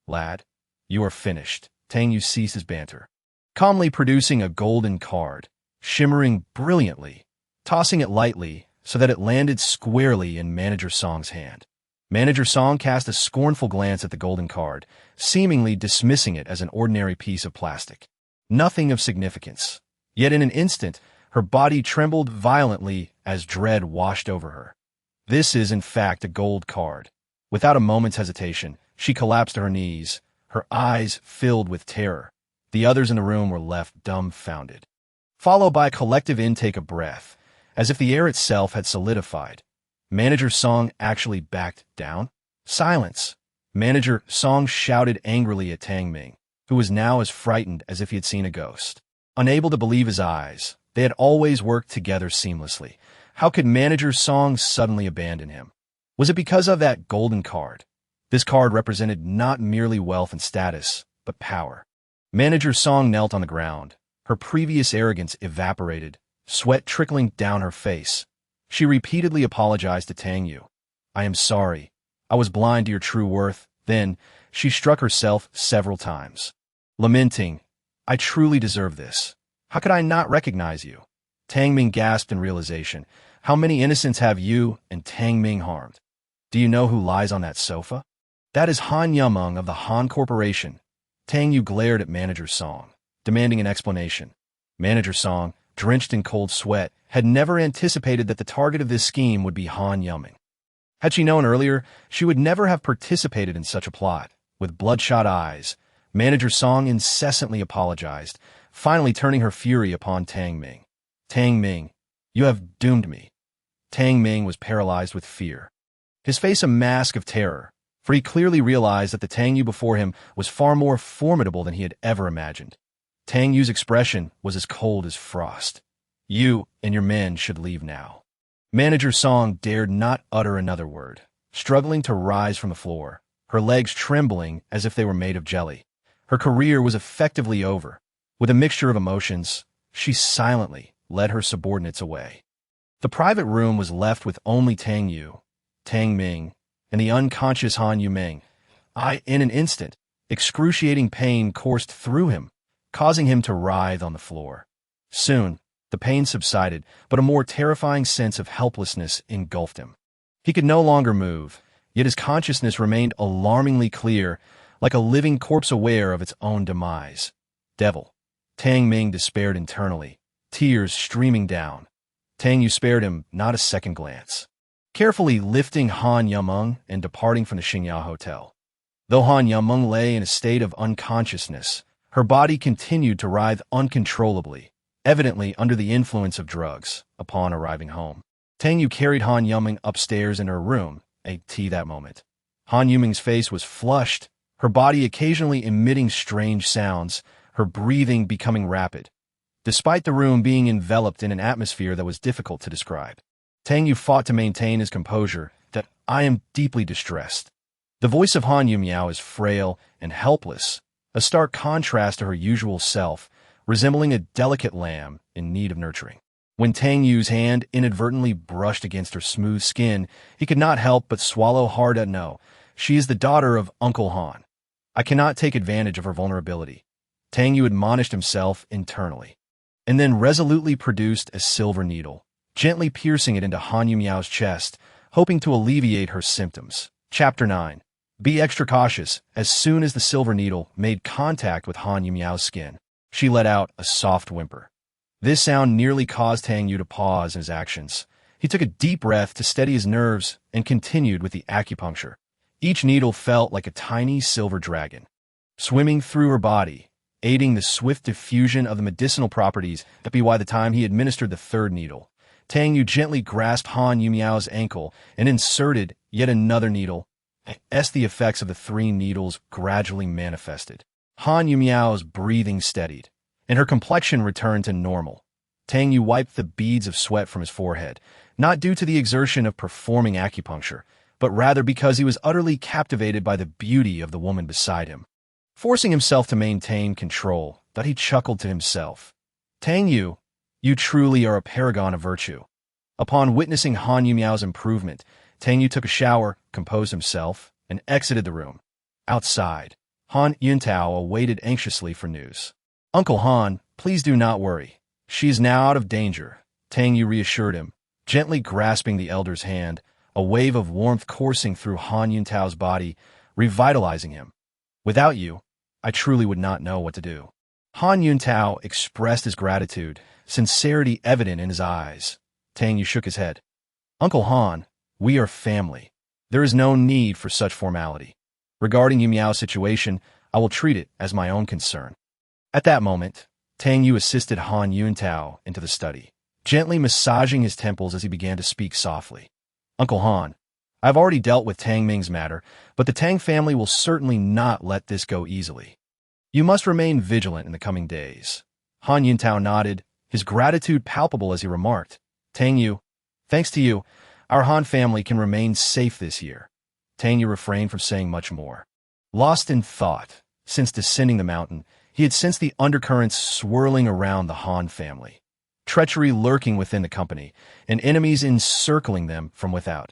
Lad, you are finished. Tang Yue ceased his banter, calmly producing a golden card, shimmering brilliantly, tossing it lightly so that it landed squarely in Manager Song's hand. Manager Song cast a scornful glance at the golden card, seemingly dismissing it as an ordinary piece of plastic. Nothing of significance. Yet in an instant, her body trembled violently as dread washed over her. This is, in fact, a gold card. Without a moment's hesitation, she collapsed to her knees, her eyes filled with terror. The others in the room were left dumbfounded, followed by a collective intake of breath, as if the air itself had solidified. Manager Song actually backed down? Silence! Manager Song shouted angrily at Tang Ming, who was now as frightened as if he had seen a ghost. Unable to believe his eyes, they had always worked together seamlessly. How could Manager Song suddenly abandon him? Was it because of that golden card? This card represented not merely wealth and status, but power. Manager Song knelt on the ground, her previous arrogance evaporated, sweat trickling down her face. She repeatedly apologized to Tang Yue. I am sorry. I was blind to your true worth. Then, she struck herself several times, lamenting, I truly deserve this. How could I not recognize you? Tang Ming gasped in realization. How many innocents have you and Tang Ming harmed? Do you know who lies on that sofa? That is Han Yumeng of the Han Corporation. Tang Yue glared at Manager Song, demanding an explanation. Manager Song, drenched in cold sweat, had never anticipated that the target of this scheme would be Han Yumeng. Had she known earlier, she would never have participated in such a plot. With bloodshot eyes, Manager Song incessantly apologized, finally turning her fury upon Tang Ming. Tang Ming, you have doomed me. Tang Ming was paralyzed with fear, his face a mask of terror, for he clearly realized that the Tang Yue before him was far more formidable than he had ever imagined. Tang Yue's expression was as cold as frost. You and your men should leave now. Manager Song dared not utter another word, struggling to rise from the floor, her legs trembling as if they were made of jelly. Her career was effectively over. With a mixture of emotions, she silently led her subordinates away. The private room was left with only Tang Yue, Tang Ming, and the unconscious Han Yumeng. In an instant, excruciating pain coursed through him, causing him to writhe on the floor. Soon, the pain subsided, but a more terrifying sense of helplessness engulfed him. He could no longer move, yet his consciousness remained alarmingly clear, like a living corpse aware of its own demise. Devil. Tang Ming despaired internally, tears streaming down. Tang Yue spared him not a second glance, carefully lifting Han Yumeng and departing from the Xingya Hotel. Though Han Yumeng lay in a state of unconsciousness, her body continued to writhe uncontrollably, evidently under the influence of drugs. Upon arriving home, Tang Yue carried Han Yumeng upstairs in her room, that moment. Han Yumeng's face was flushed, her body occasionally emitting strange sounds, her breathing becoming rapid, despite the room being enveloped in an atmosphere that was difficult to describe. Tang Yue fought to maintain his composure. That I am deeply distressed. The voice of Han Yumeng is frail and helpless, a stark contrast to her usual self, resembling a delicate lamb in need of nurturing. When Tang Yue's hand inadvertently brushed against her smooth skin, he could not help but swallow hard. No, she is the daughter of Uncle Han. I cannot take advantage of her vulnerability. Tang Yue admonished himself internally, and then resolutely produced a silver needle, gently piercing it into Han Yumeng's chest, hoping to alleviate her symptoms. Chapter 9. Be extra cautious. As soon as the silver needle made contact with Han Yumeng's skin, she let out a soft whimper. This sound nearly caused Tang Yue to pause in his actions. He took a deep breath to steady his nerves and continued with the acupuncture. Each needle felt like a tiny silver dragon, swimming through her body, aiding the swift diffusion of the medicinal properties. By the time he administered the third needle, Tang Yue gently grasped Han Yumeng's ankle and inserted yet another needle. As the effects of the three needles gradually manifested, Han Yumeng's breathing steadied, and her complexion returned to normal. Tang Yue wiped the beads of sweat from his forehead, not due to the exertion of performing acupuncture, but rather because he was utterly captivated by the beauty of the woman beside him. Forcing himself to maintain control, he chuckled to himself. Tang Yue, you truly are a paragon of virtue. Upon witnessing Han Yumiao's improvement, Tang Yue took a shower, composed himself, and exited the room. Outside, Han Yuntao awaited anxiously for news. Uncle Han, please do not worry. She is now out of danger, Tang Yue reassured him, gently grasping the elder's hand, a wave of warmth coursing through Han Yuntao's body, revitalizing him. Without you, I truly would not know what to do. Han Yuntao expressed his gratitude, sincerity evident in his eyes. Tang Yue shook his head. Uncle Han, we are family. There is no need for such formality. Regarding Yumiao's situation, I will treat it as my own concern. At that moment, Tang Yue assisted Han Yuntao into the study, gently massaging his temples as he began to speak softly. Uncle Han, I have already dealt with Tang Ming's matter, but the Tang family will certainly not let this go easily. You must remain vigilant in the coming days. Han Yuntao nodded, his gratitude palpable as he remarked, Tang Yue, thanks to you, our Han family can remain safe this year. Tang Yue refrained from saying much more. Lost in thought, since descending the mountain, he had sensed the undercurrents swirling around the Han family, treachery lurking within the company, and enemies encircling them from without.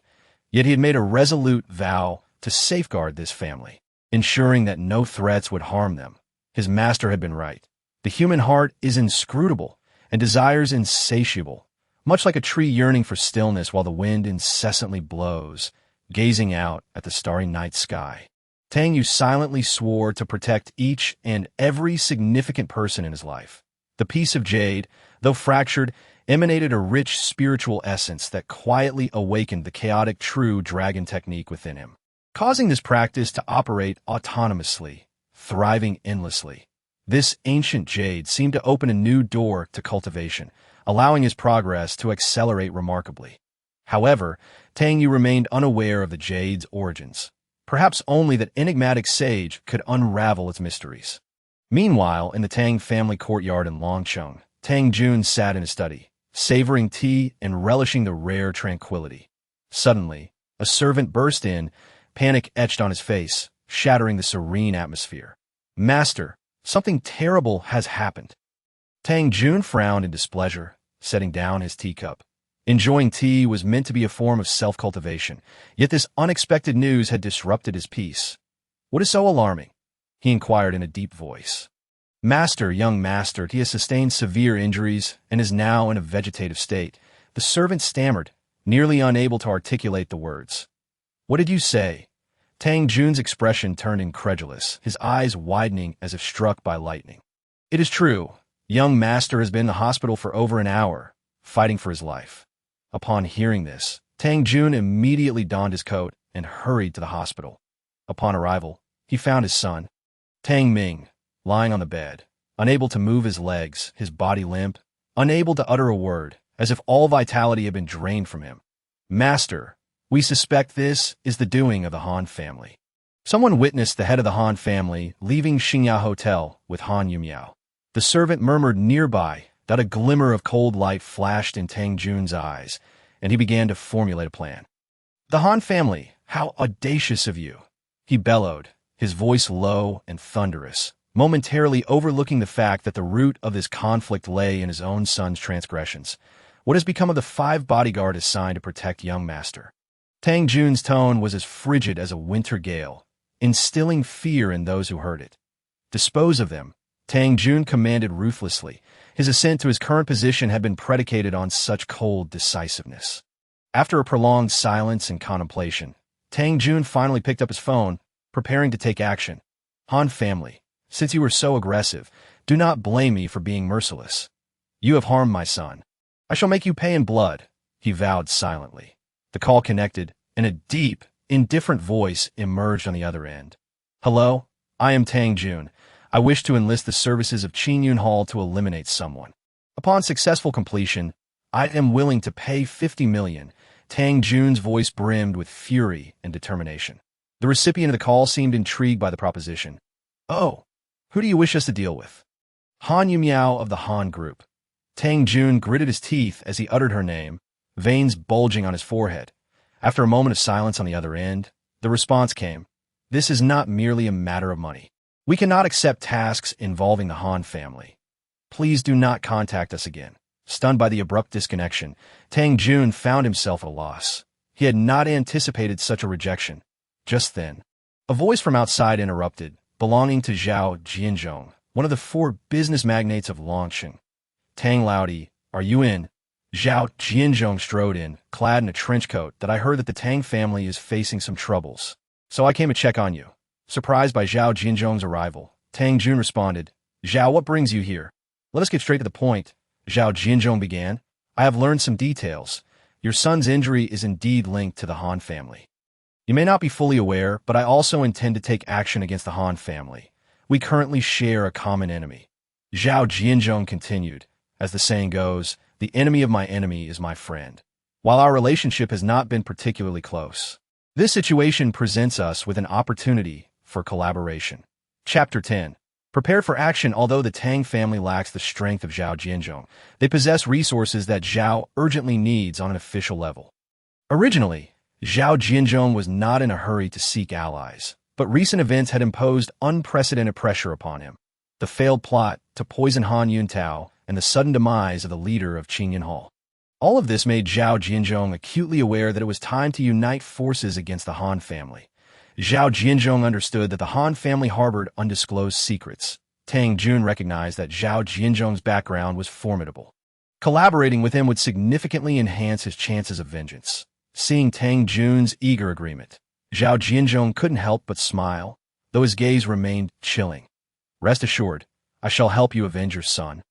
Yet he had made a resolute vow to safeguard this family, ensuring that no threats would harm them. His master had been right. The human heart is inscrutable, and desires insatiable, much like a tree yearning for stillness while the wind incessantly blows, gazing out at the starry night sky. Tang Yue silently swore to protect each and every significant person in his life. The piece of jade, though fractured, emanated a rich spiritual essence that quietly awakened the chaotic true dragon technique within him, causing this practice to operate autonomously, thriving endlessly. This ancient jade seemed to open a new door to cultivation, allowing his progress to accelerate remarkably. However, Tang Yue remained unaware of the jade's origins. Perhaps only that enigmatic sage could unravel its mysteries. Meanwhile, in the Tang family courtyard in Longcheng, Tang Jun sat in his study, savoring tea and relishing the rare tranquility. Suddenly, a servant burst in, panic etched on his face, shattering the serene atmosphere. Master, something terrible has happened. Tang Jun frowned in displeasure, setting down his teacup. Enjoying tea was meant to be a form of self-cultivation, yet this unexpected news had disrupted his peace. What is so alarming? He inquired in a deep voice. Master, young master, he has sustained severe injuries and is now in a vegetative state. The servant stammered, nearly unable to articulate the words. What did you say? Tang Jun's expression turned incredulous, his eyes widening as if struck by lightning. It is true. Young master has been in the hospital for over an hour, fighting for his life. Upon hearing this, Tang Jun immediately donned his coat and hurried to the hospital. Upon arrival, he found his son, Tang Ming, lying on the bed, unable to move his legs, his body limp, unable to utter a word, as if all vitality had been drained from him. Master, we suspect this is the doing of the Han family. Someone witnessed the head of the Han family leaving Xingya Hotel with Han Yumiao. The servant murmured nearby that a glimmer of cold light flashed in Tang Jun's eyes, and he began to formulate a plan. The Han family, how audacious of you! He bellowed, his voice low and thunderous, momentarily overlooking the fact that the root of this conflict lay in his own son's transgressions. What has become of the 5 bodyguards assigned to protect young master? Tang Jun's tone was as frigid as a winter gale, instilling fear in those who heard it. Dispose of them, Tang Jun commanded ruthlessly. His ascent to his current position had been predicated on such cold decisiveness. After a prolonged silence and contemplation, Tang Jun finally picked up his phone, preparing to take action. Han family, since you were so aggressive, do not blame me for being merciless. You have harmed my son. I shall make you pay in blood, he vowed silently. The call connected, and a deep, indifferent voice emerged on the other end. Hello, I am Tang Jun. I wish to enlist the services of Qingyun Hall to eliminate someone. Upon successful completion, I am willing to pay 50 million. Tang Jun's voice brimmed with fury and determination. The recipient of the call seemed intrigued by the proposition. Oh, who do you wish us to deal with? Han Yumiao of the Han Group. Tang Jun gritted his teeth as he uttered her name, veins bulging on his forehead. After a moment of silence on the other end, the response came. This is not merely a matter of money. We cannot accept tasks involving the Han family. Please do not contact us again. Stunned by the abrupt disconnection, Tang Yue found himself at a loss. He had not anticipated such a rejection. Just then, a voice from outside interrupted, belonging to Zhao Jianzhong, one of the 4 business magnates of Longqing. Tang Laodi, are you in? Zhao Jianzhong strode in, clad in a trench coat, that I heard that the Tang family is facing some troubles. So I came to check on you. Surprised by Zhao Jianzhong's arrival, Tang Yue responded, Zhao, what brings you here? Let us get straight to the point. Zhao Jianzhong began. I have learned some details. Your son's injury is indeed linked to the Han family. You may not be fully aware, but I also intend to take action against the Han family. We currently share a common enemy. Zhao Jianzhong continued. As the saying goes, the enemy of my enemy is my friend. While our relationship has not been particularly close, this situation presents us with an opportunity for collaboration. Chapter 10. Prepare for action. Although the Tang family lacks the strength of Zhao Jianzhong, they possess resources that Zhao urgently needs on an official level. Originally, Zhao Jianzhong was not in a hurry to seek allies, but recent events had imposed unprecedented pressure upon him. The failed plot to poison Han Yuntao and the sudden demise of the leader of Qingyun Hall. All of this made Zhao Jianzhong acutely aware that it was time to unite forces against the Han family. Zhao Jianzhong understood that the Han family harbored undisclosed secrets. Tang Yue recognized that Zhao Jianzhong's background was formidable. Collaborating with him would significantly enhance his chances of vengeance. Seeing Tang Yue's eager agreement, Zhao Jianzhong couldn't help but smile, though his gaze remained chilling. Rest assured, I shall help you avenge your son.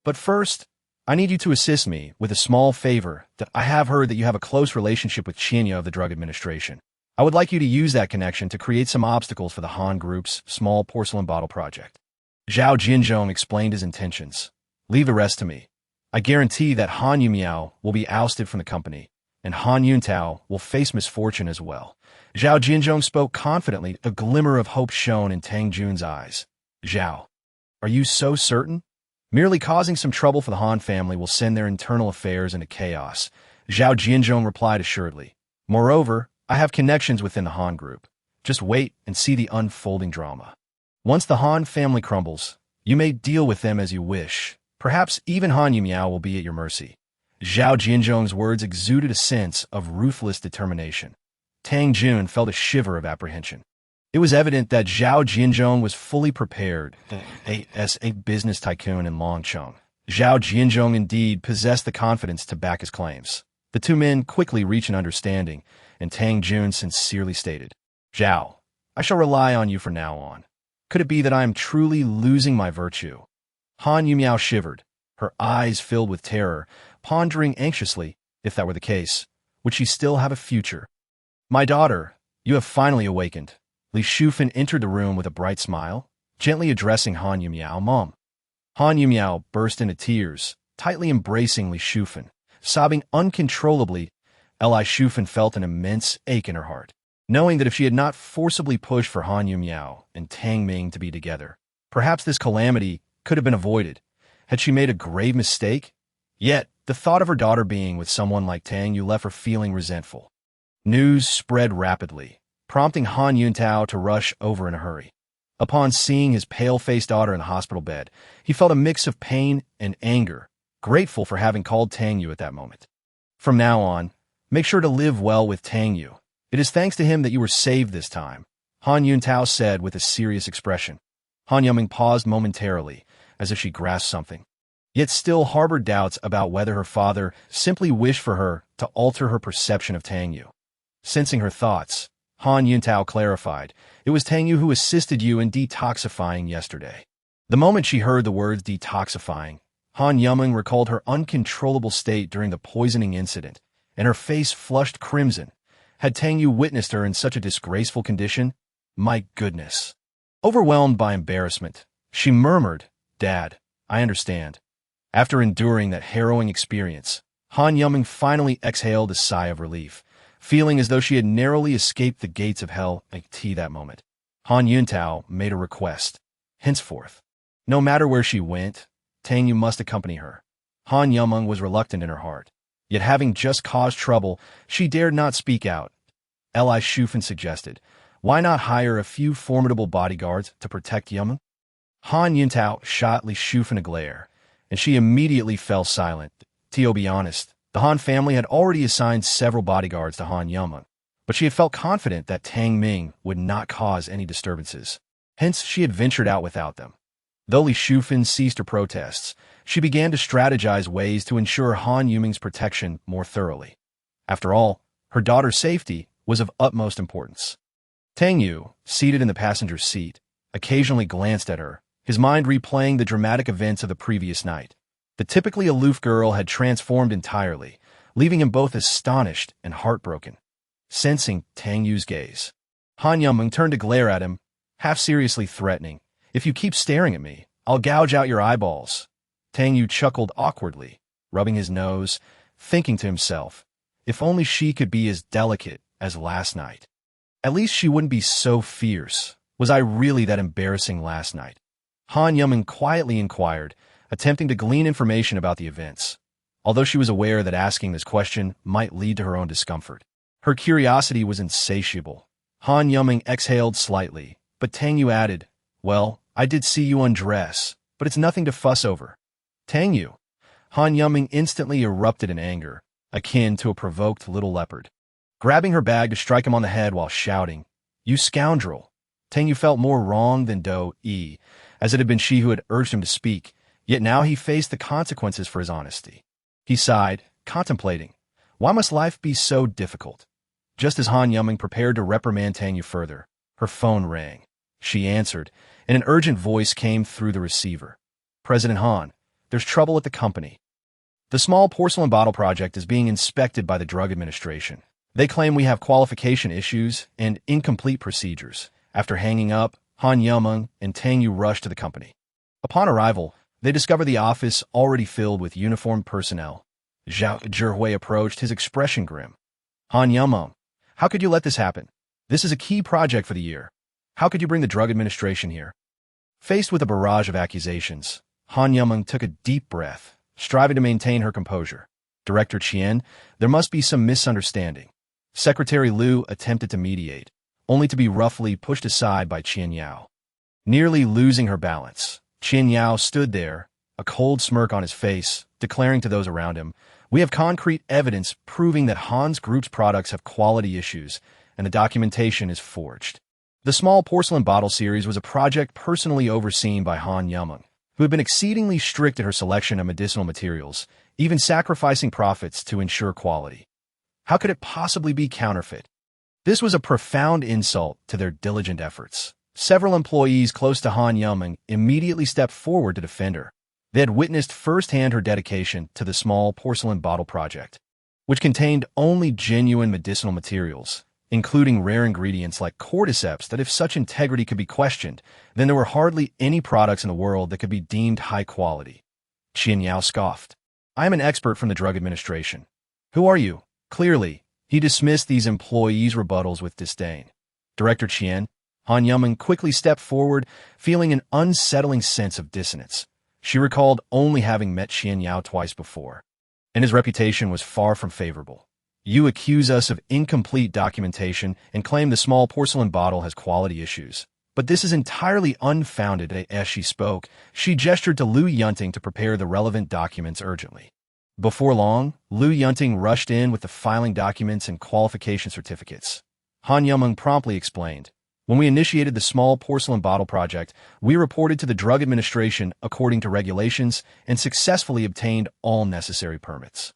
But first, I need you to assist me with a small favor. That I have heard that you have a close relationship with Qinya of the Drug Administration. I would like you to use that connection to create some obstacles for the Han Group's small porcelain bottle project. Zhao Jianzhong explained his intentions. Leave the rest to me. I guarantee that Han Yumiao will be ousted from the company, and Han Yuntao will face misfortune as well. Zhao Jianzhong spoke confidently, a glimmer of hope shone in Tang Yue's eyes. Zhao, are you so certain? Merely causing some trouble for the Han family will send their internal affairs into chaos. Zhao Jianzhong replied assuredly. Moreover, I have connections within the Han Group. Just wait and see the unfolding drama. Once the Han family crumbles, you may deal with them as you wish. Perhaps even Han Yumiao will be at your mercy. Zhao Jianzhong's words exuded a sense of ruthless determination. Tang Yue felt a shiver of apprehension. It was evident that Zhao Jianzhong was fully prepared as a business tycoon in Longqing. Zhao Jianzhong indeed possessed the confidence to back his claims. The two men quickly reached an understanding, and Tang Yue sincerely stated, Zhao, I shall rely on you from now on. Could it be that I am truly losing my virtue? Han Yumiao shivered, her eyes filled with terror, pondering anxiously, if that were the case, would she still have a future? My daughter, you have finally awakened. Li Shufan entered the room with a bright smile, gently addressing Han Yumiao, Mom. Han Yumiao burst into tears, tightly embracing Li Shufan, sobbing uncontrollably. Li Shufan felt an immense ache in her heart, knowing that if she had not forcibly pushed for Han Yumiao and Tang Ming to be together, perhaps this calamity could have been avoided. Had she made a grave mistake? Yet, the thought of her daughter being with someone like Tang Yue left her feeling resentful. News spread rapidly, prompting Han Yuntao to rush over in a hurry. Upon seeing his pale-faced daughter in the hospital bed, he felt a mix of pain and anger, grateful for having called Tang Yue at that moment. From now on, make sure to live well with Tang Yue. It is thanks to him that you were saved this time, Han Yuntao said with a serious expression. Han Yuming paused momentarily, as if she grasped something, yet still harbored doubts about whether her father simply wished for her to alter her perception of Tang Yue. Sensing her thoughts, Han Yuntao clarified, it was Tang Yue who assisted you in detoxifying yesterday. The moment she heard the words detoxifying, Han Yuming recalled her uncontrollable state during the poisoning incident, and her face flushed crimson. Had Tang Yue witnessed her in such a disgraceful condition? My goodness. Overwhelmed by embarrassment, she murmured, Dad, I understand. After enduring that harrowing experience, Han Yuming finally exhaled a sigh of relief, feeling as though she had narrowly escaped the gates of hell at that moment. Han Yuntao made a request. Henceforth, no matter where she went, Tang Yue must accompany her. Han Yuming was reluctant in her heart, yet having just caused trouble, she dared not speak out. Li Shufan suggested, why not hire a few formidable bodyguards to protect Yuming? Han Yuntao shot Li Shufan a glare, and she immediately fell silent. To be honest, the Han family had already assigned several bodyguards to Han Yumeng, but she had felt confident that Tang Ming would not cause any disturbances. Hence, she had ventured out without them. Though Li Shufan ceased her protests, she began to strategize ways to ensure Han Yuming's protection more thoroughly. After all, her daughter's safety was of utmost importance. Tang Yue, seated in the passenger's seat, occasionally glanced at her, his mind replaying the dramatic events of the previous night. The typically aloof girl had transformed entirely, leaving him both astonished and heartbroken. Sensing Tang Yue's gaze, Han Yumeng turned to glare at him, half-seriously threatening, "If you keep staring at me, I'll gouge out your eyeballs." Tang Yue chuckled awkwardly, rubbing his nose, thinking to himself, if only she could be as delicate as last night. At least she wouldn't be so fierce. Was I really that embarrassing last night? Han Yumeng quietly inquired, attempting to glean information about the events, although she was aware that asking this question might lead to her own discomfort. Her curiosity was insatiable. Han Yumeng exhaled slightly, but Tang Yue added, "Well, I did see you undress, but it's nothing to fuss over." Tang Yue. Han Yumeng instantly erupted in anger, akin to a provoked little leopard. Grabbing her bag to strike him on the head while shouting, "You scoundrel!" Tang Yue felt more wrong than Do-e, as it had been she who had urged him to speak, yet now he faced the consequences for his honesty. He sighed, contemplating, why must life be so difficult? Just as Han Yumeng prepared to reprimand Tang Yue further, her phone rang. She answered, and an urgent voice came through the receiver. "President Han, there's trouble at the company. The small porcelain bottle project is being inspected by the Drug Administration. They claim we have qualification issues and incomplete procedures." After hanging up, Han Yumeng and Tang Yue rushed to the company. Upon arrival, they discovered the office already filled with uniformed personnel. Zhao Zhihui approached, his expression grim. "Han Yumeng, how could you let this happen? This is a key project for the year. How could you bring the Drug Administration here?" Faced with a barrage of accusations, Han Yumeng took a deep breath, striving to maintain her composure. "Director Qian, there must be some misunderstanding." Secretary Liu attempted to mediate, only to be roughly pushed aside by Qian Yao. Nearly losing her balance, Qian Yao stood there, a cold smirk on his face, declaring to those around him, "We have concrete evidence proving that Han's group's products have quality issues, and the documentation is forged." The small porcelain bottle series was a project personally overseen by Han Yumeng, who had been exceedingly strict in her selection of medicinal materials, even sacrificing profits to ensure quality. How could it possibly be counterfeit? This was a profound insult to their diligent efforts. Several employees close to Han Yumeng immediately stepped forward to defend her. They had witnessed firsthand her dedication to the small porcelain bottle project, which contained only genuine medicinal materials, including rare ingredients like cordyceps that if such integrity could be questioned, then there were hardly any products in the world that could be deemed high quality. Qian Yao scoffed. "I am an expert from the Drug Administration. Who are you?" Clearly, he dismissed these employees' rebuttals with disdain. "Director Qian." Han Yumeng quickly stepped forward, feeling an unsettling sense of dissonance. She recalled only having met Qian Yao twice before, and his reputation was far from favorable. "You accuse us of incomplete documentation and claim the small porcelain bottle has quality issues. But this is entirely unfounded." As she spoke, she gestured to Liu Yunting to prepare the relevant documents urgently. Before long, Liu Yunting rushed in with the filing documents and qualification certificates. Han Yumeng promptly explained, "When we initiated the small porcelain bottle project, we reported to the Drug Administration according to regulations and successfully obtained all necessary permits."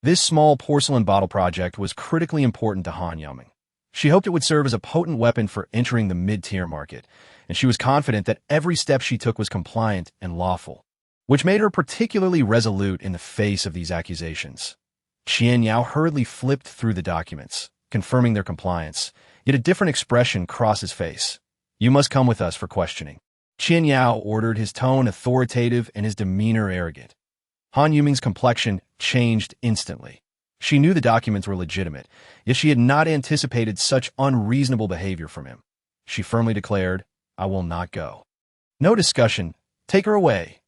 This small porcelain bottle project was critically important to Han Yumeng. She hoped it would serve as a potent weapon for entering the mid-tier market, and she was confident that every step she took was compliant and lawful, which made her particularly resolute in the face of these accusations. Qian Yao hurriedly flipped through the documents, confirming their compliance, yet a different expression crossed his face. "You must come with us for questioning." Qian Yao ordered, his tone authoritative and his demeanor arrogant. Han Yuming's complexion changed instantly. She knew the documents were legitimate, yet she had not anticipated such unreasonable behavior from him. She firmly declared, "I will not go." "No discussion. Take her away,"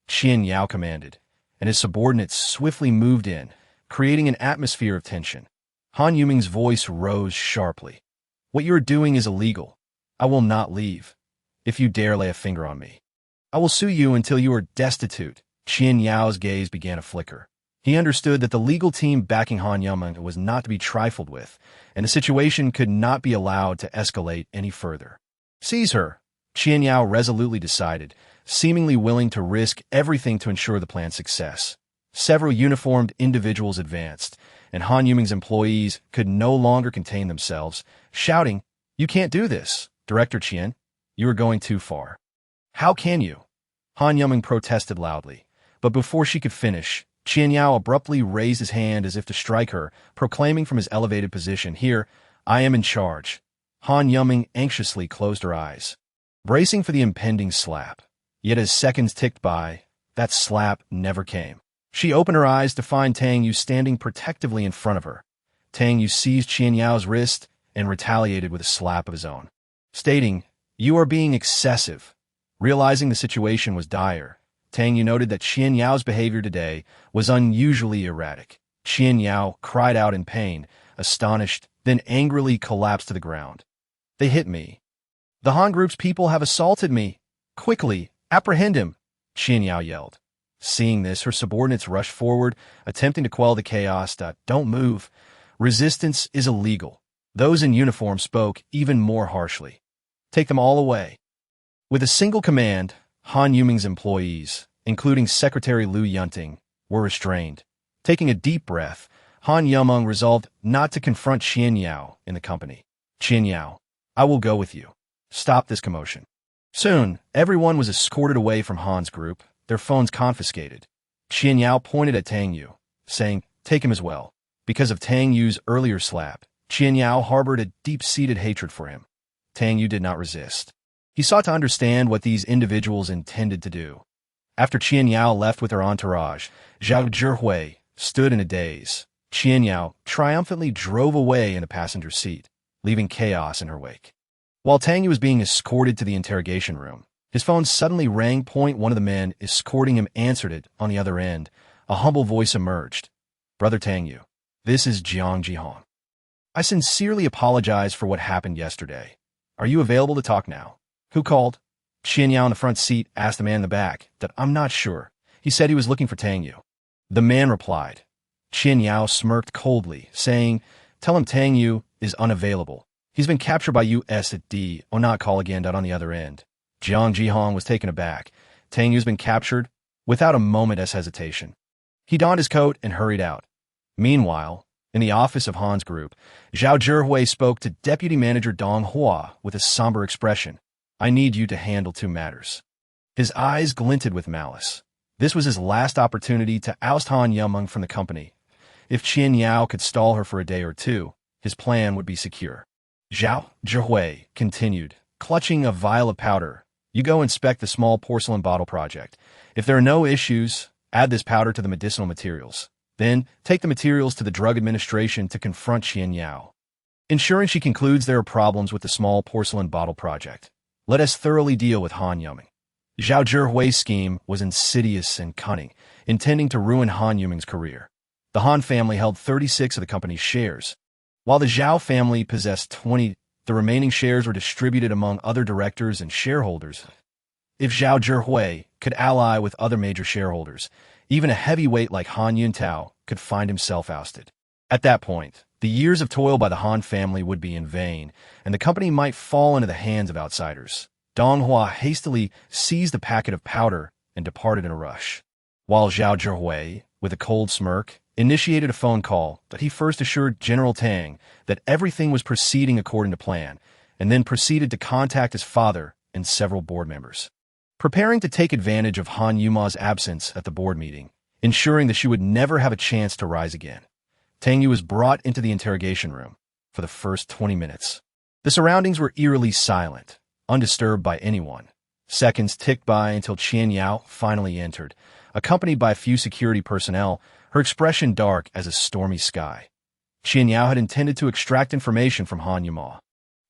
Qian Yao commanded, and his subordinates swiftly moved in, creating an atmosphere of tension. Han Yuming's voice rose sharply. "What you are doing is illegal. I will not leave. If you dare lay a finger on me, I will sue you until you are destitute." Qian Yao's gaze began to flicker. He understood that the legal team backing Han Yumeng was not to be trifled with, and the situation could not be allowed to escalate any further. Seize her, Qian Yao resolutely decided, seemingly willing to risk everything to ensure the plan's success. Several uniformed individuals advanced, and Han Yumeng's employees could no longer contain themselves, shouting, "You can't do this, Director Qian. You are going too far." "How can you?" Han Yumeng protested loudly, but before she could finish, Qian Yao abruptly raised his hand as if to strike her, proclaiming from his elevated position, "Here, I am in charge." Han Yumeng anxiously closed her eyes, bracing for the impending slap. Yet as seconds ticked by, that slap never came. She opened her eyes to find Tang Yue standing protectively in front of her. Tang Yue seized Qian Yao's wrist and retaliated with a slap of his own, stating, "You are being excessive." Realizing the situation was dire, Tang Yue noted that Qian Yao's behavior today was unusually erratic. Qian Yao cried out in pain, astonished, then angrily collapsed to the ground. "They hit me. The Han Group's people have assaulted me. Quickly, apprehend him," Qian Yao yelled. Seeing this, her subordinates rushed forward, attempting to quell the chaos. "Don't move. Resistance is illegal." Those in uniform spoke even more harshly. "Take them all away." With a single command, Han Yumeng's employees, including Secretary Liu Yunting, were restrained. Taking a deep breath, Han Yumeng resolved not to confront Qian Yao in the company. "Qian Yao, I will go with you. Stop this commotion." Soon, everyone was escorted away from Han's group, their phones confiscated. Qian Yao pointed at Tang Yue, saying, "Take him as well." Because of Tang Yue's earlier slap, Qian Yao harbored a deep-seated hatred for him. Tang Yue did not resist. He sought to understand what these individuals intended to do. After Qian Yao left with her entourage, Zhao Zhihui stood in a daze. Qian Yao triumphantly drove away in a passenger seat, leaving chaos in her wake. While Tang Yue was being escorted to the interrogation room, his phone suddenly rang. One of the men escorting him answered it. On the other end, a humble voice emerged. "Brother Tang Yue, this is Jiang Jihong. I sincerely apologize for what happened yesterday. Are you available to talk now?" "Who called?" Qian Yao in the front seat asked the man in the back. "I'm not sure. He said he was looking for Tang Yue." The man replied. Qian Yao smirked coldly, saying, "Tell him Tang Yue is unavailable. He's been captured by US at D. Oh, not call again." On the other end, Jiang Jihong was taken aback. Tang Yue's been captured? Without a moment's hesitation, he donned his coat and hurried out. Meanwhile, in the office of Han's group, Zhao Zhihui spoke to Deputy Manager Dong Hua with a somber expression. "I need you to handle two matters." His eyes glinted with malice. This was his last opportunity to oust Han Yumeng from the company. If Qian Yao could stall her for a day or two, his plan would be secure. Zhao Zhihui continued, clutching a vial of powder. "You go inspect the small porcelain bottle project. If there are no issues, add this powder to the medicinal materials. Then, take the materials to the Drug Administration to confront Qian Yao, ensuring she concludes there are problems with the small porcelain bottle project. Let us thoroughly deal with Han Yumeng." Zhao Zhihui's scheme was insidious and cunning, intending to ruin Han Yumeng's career. The Han family held 36 of the company's shares. While the Zhao family possessed 20, the remaining shares were distributed among other directors and shareholders. If Zhao Zhihui could ally with other major shareholders, even a heavyweight like Han Yuntao could find himself ousted. At that point, the years of toil by the Han family would be in vain, and the company might fall into the hands of outsiders. Dong Hua hastily seized a packet of powder and departed in a rush, while Zhao Zhihui, with a cold smirk, initiated a phone call that he first assured General Tang that everything was proceeding according to plan, and then proceeded to contact his father and several board members. Preparing to take advantage of Han Yuma's absence at the board meeting, ensuring that she would never have a chance to rise again, Tang Yue was brought into the interrogation room. For the first 20 minutes, the surroundings were eerily silent, undisturbed by anyone. Seconds ticked by until Qian Yao finally entered, accompanied by a few security personnel, her expression dark as a stormy sky. Qian Yao had intended to extract information from Han Yuma,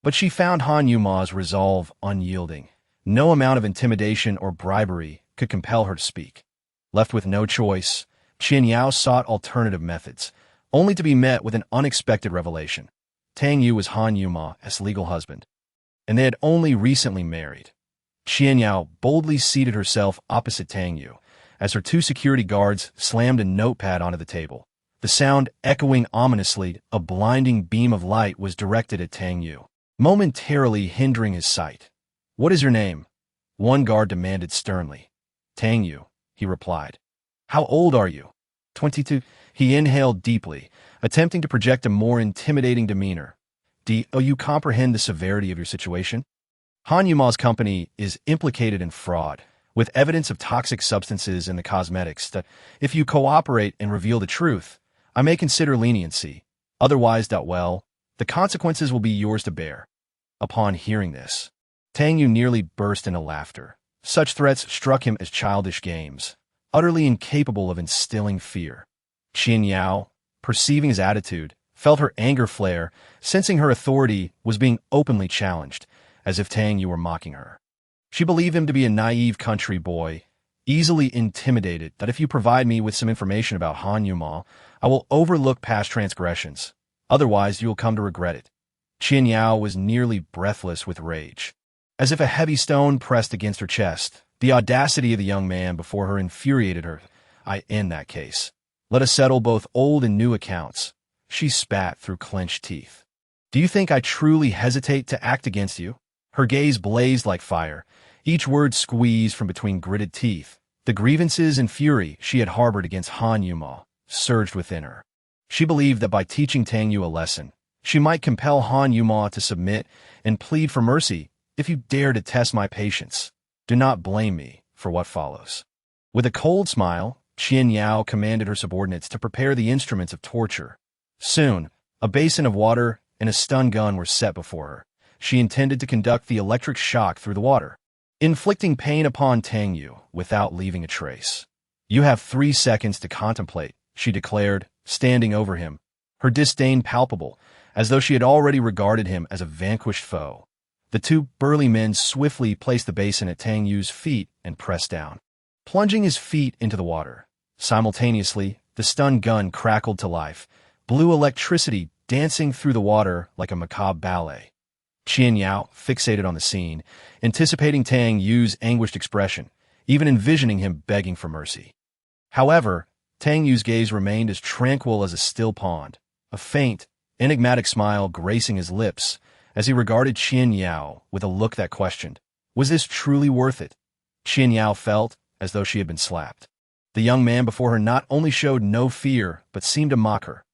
but she found Han Yuma's resolve unyielding. No amount of intimidation or bribery could compel her to speak. Left with no choice, Qian Yao sought alternative methods, only to be met with an unexpected revelation. Tang Yue was Han Yuma's legal husband, and they had only recently married. Qian Yao boldly seated herself opposite Tang Yue, as her two security guards slammed a notepad onto the table. The sound echoing ominously, a blinding beam of light was directed at Tang Yue, momentarily hindering his sight. "What is your name?" one guard demanded sternly. "Tang Yue," he replied. "How old are you?" 22. He inhaled deeply, attempting to project a more intimidating demeanor. "Do you comprehend the severity of your situation? Han Yuma's company is implicated in fraud, with evidence of toxic substances in the cosmetics that, if you cooperate and reveal the truth, I may consider leniency. Otherwise, well, the consequences will be yours to bear." Upon hearing this, Tang Yue nearly burst into laughter. Such threats struck him as childish games, utterly incapable of instilling fear. Qian Yao, perceiving his attitude, felt her anger flare, sensing her authority was being openly challenged, as if Tang Yue were mocking her. She believed him to be a naive country boy, easily intimidated that if you provide me with some information about Han Yuma, I will overlook past transgressions. Otherwise, you will come to regret it. Qian Yao was nearly breathless with rage. As if a heavy stone pressed against her chest, the audacity of the young man before her infuriated her. In that case, let us settle both old and new accounts." She spat through clenched teeth. "Do you think I truly hesitate to act against you?" Her gaze blazed like fire, each word squeezed from between gritted teeth. The grievances and fury she had harbored against Han Yuma surged within her. She believed that by teaching Tang Yue a lesson, she might compel Han Yuma to submit and plead for mercy. "If you dare to test my patience, do not blame me for what follows." With a cold smile, Qian Yao commanded her subordinates to prepare the instruments of torture. Soon, a basin of water and a stun gun were set before her. She intended to conduct the electric shock through the water, inflicting pain upon Tang Yue without leaving a trace. "You have 3 seconds to contemplate," she declared, standing over him, her disdain palpable, as though she had already regarded him as a vanquished foe. The two burly men swiftly placed the basin at Tang Yue's feet and pressed down, plunging his feet into the water. Simultaneously, the stun gun crackled to life, blue electricity dancing through the water like a macabre ballet. Qian Yao fixated on the scene, anticipating Tang Yue's anguished expression, even envisioning him begging for mercy. However, Tang Yue's gaze remained as tranquil as a still pond, a faint, enigmatic smile gracing his lips as he regarded Qian Yao with a look that questioned, was this truly worth it? Qian Yao felt as though she had been slapped. The young man before her not only showed no fear, but seemed to mock her.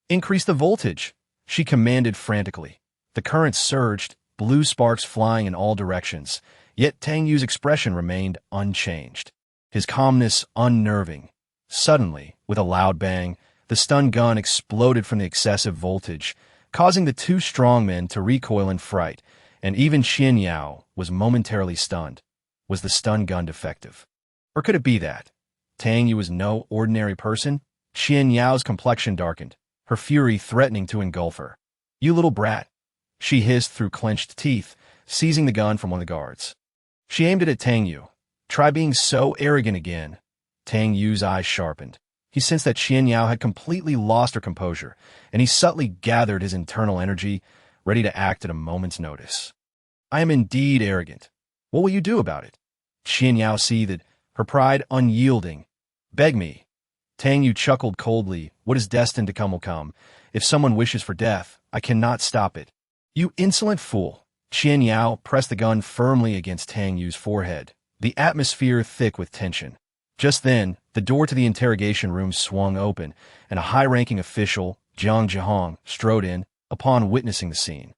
"Increase the voltage," she commanded frantically. The current surged, blue sparks flying in all directions, yet Tang Yue's expression remained unchanged, his calmness unnerving. Suddenly, with a loud bang, the stun gun exploded from the excessive voltage, causing the two strong men to recoil in fright, and even Qian Yao was momentarily stunned. Was the stun gun defective? Or could it be that Tang Yue was no ordinary person? Qian Yao's complexion darkened, her fury threatening to engulf her. "You little brat," she hissed through clenched teeth, seizing the gun from one of the guards. She aimed it at Tang Yue. "Try being so arrogant again." Tang Yue's eyes sharpened. He sensed that Qian Yao had completely lost her composure, and he subtly gathered his internal energy, ready to act at a moment's notice. "I am indeed arrogant. What will you do about it?" Qian Yao seethed, her pride unyielding. "Beg me." Tang Yue chuckled coldly. "What is destined to come will come. If someone wishes for death, I cannot stop it." "You insolent fool." Qian Yao pressed the gun firmly against Tang Yue's forehead, the atmosphere thick with tension. Just then, the door to the interrogation room swung open, and a high-ranking official, Jiang Jihong, strode in, upon witnessing the scene.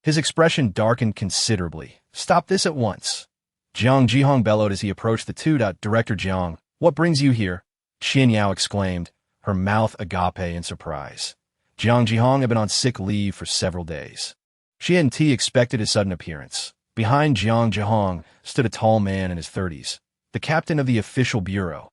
His expression darkened considerably. "Stop this at once." Jiang Jihong bellowed as he approached the two. "Director Jiang, what brings you here?" Qian Yao exclaimed, her mouth agape in surprise. Jiang Jihong had been on sick leave for several days. She hadn't expected his sudden appearance. Behind Jiang Jihong stood a tall man in his 30s, the captain of the official bureau.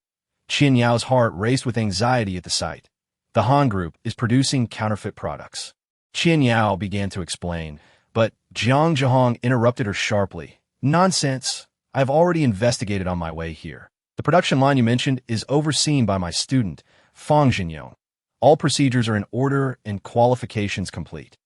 Qian Yao's heart raced with anxiety at the sight. "The Han Group is producing counterfeit products." Qian Yao began to explain, but Jiang Jihong interrupted her sharply. "Nonsense. I have already investigated on my way here. The production line you mentioned is overseen by my student, Fang Jinyong. All procedures are in order and qualifications complete.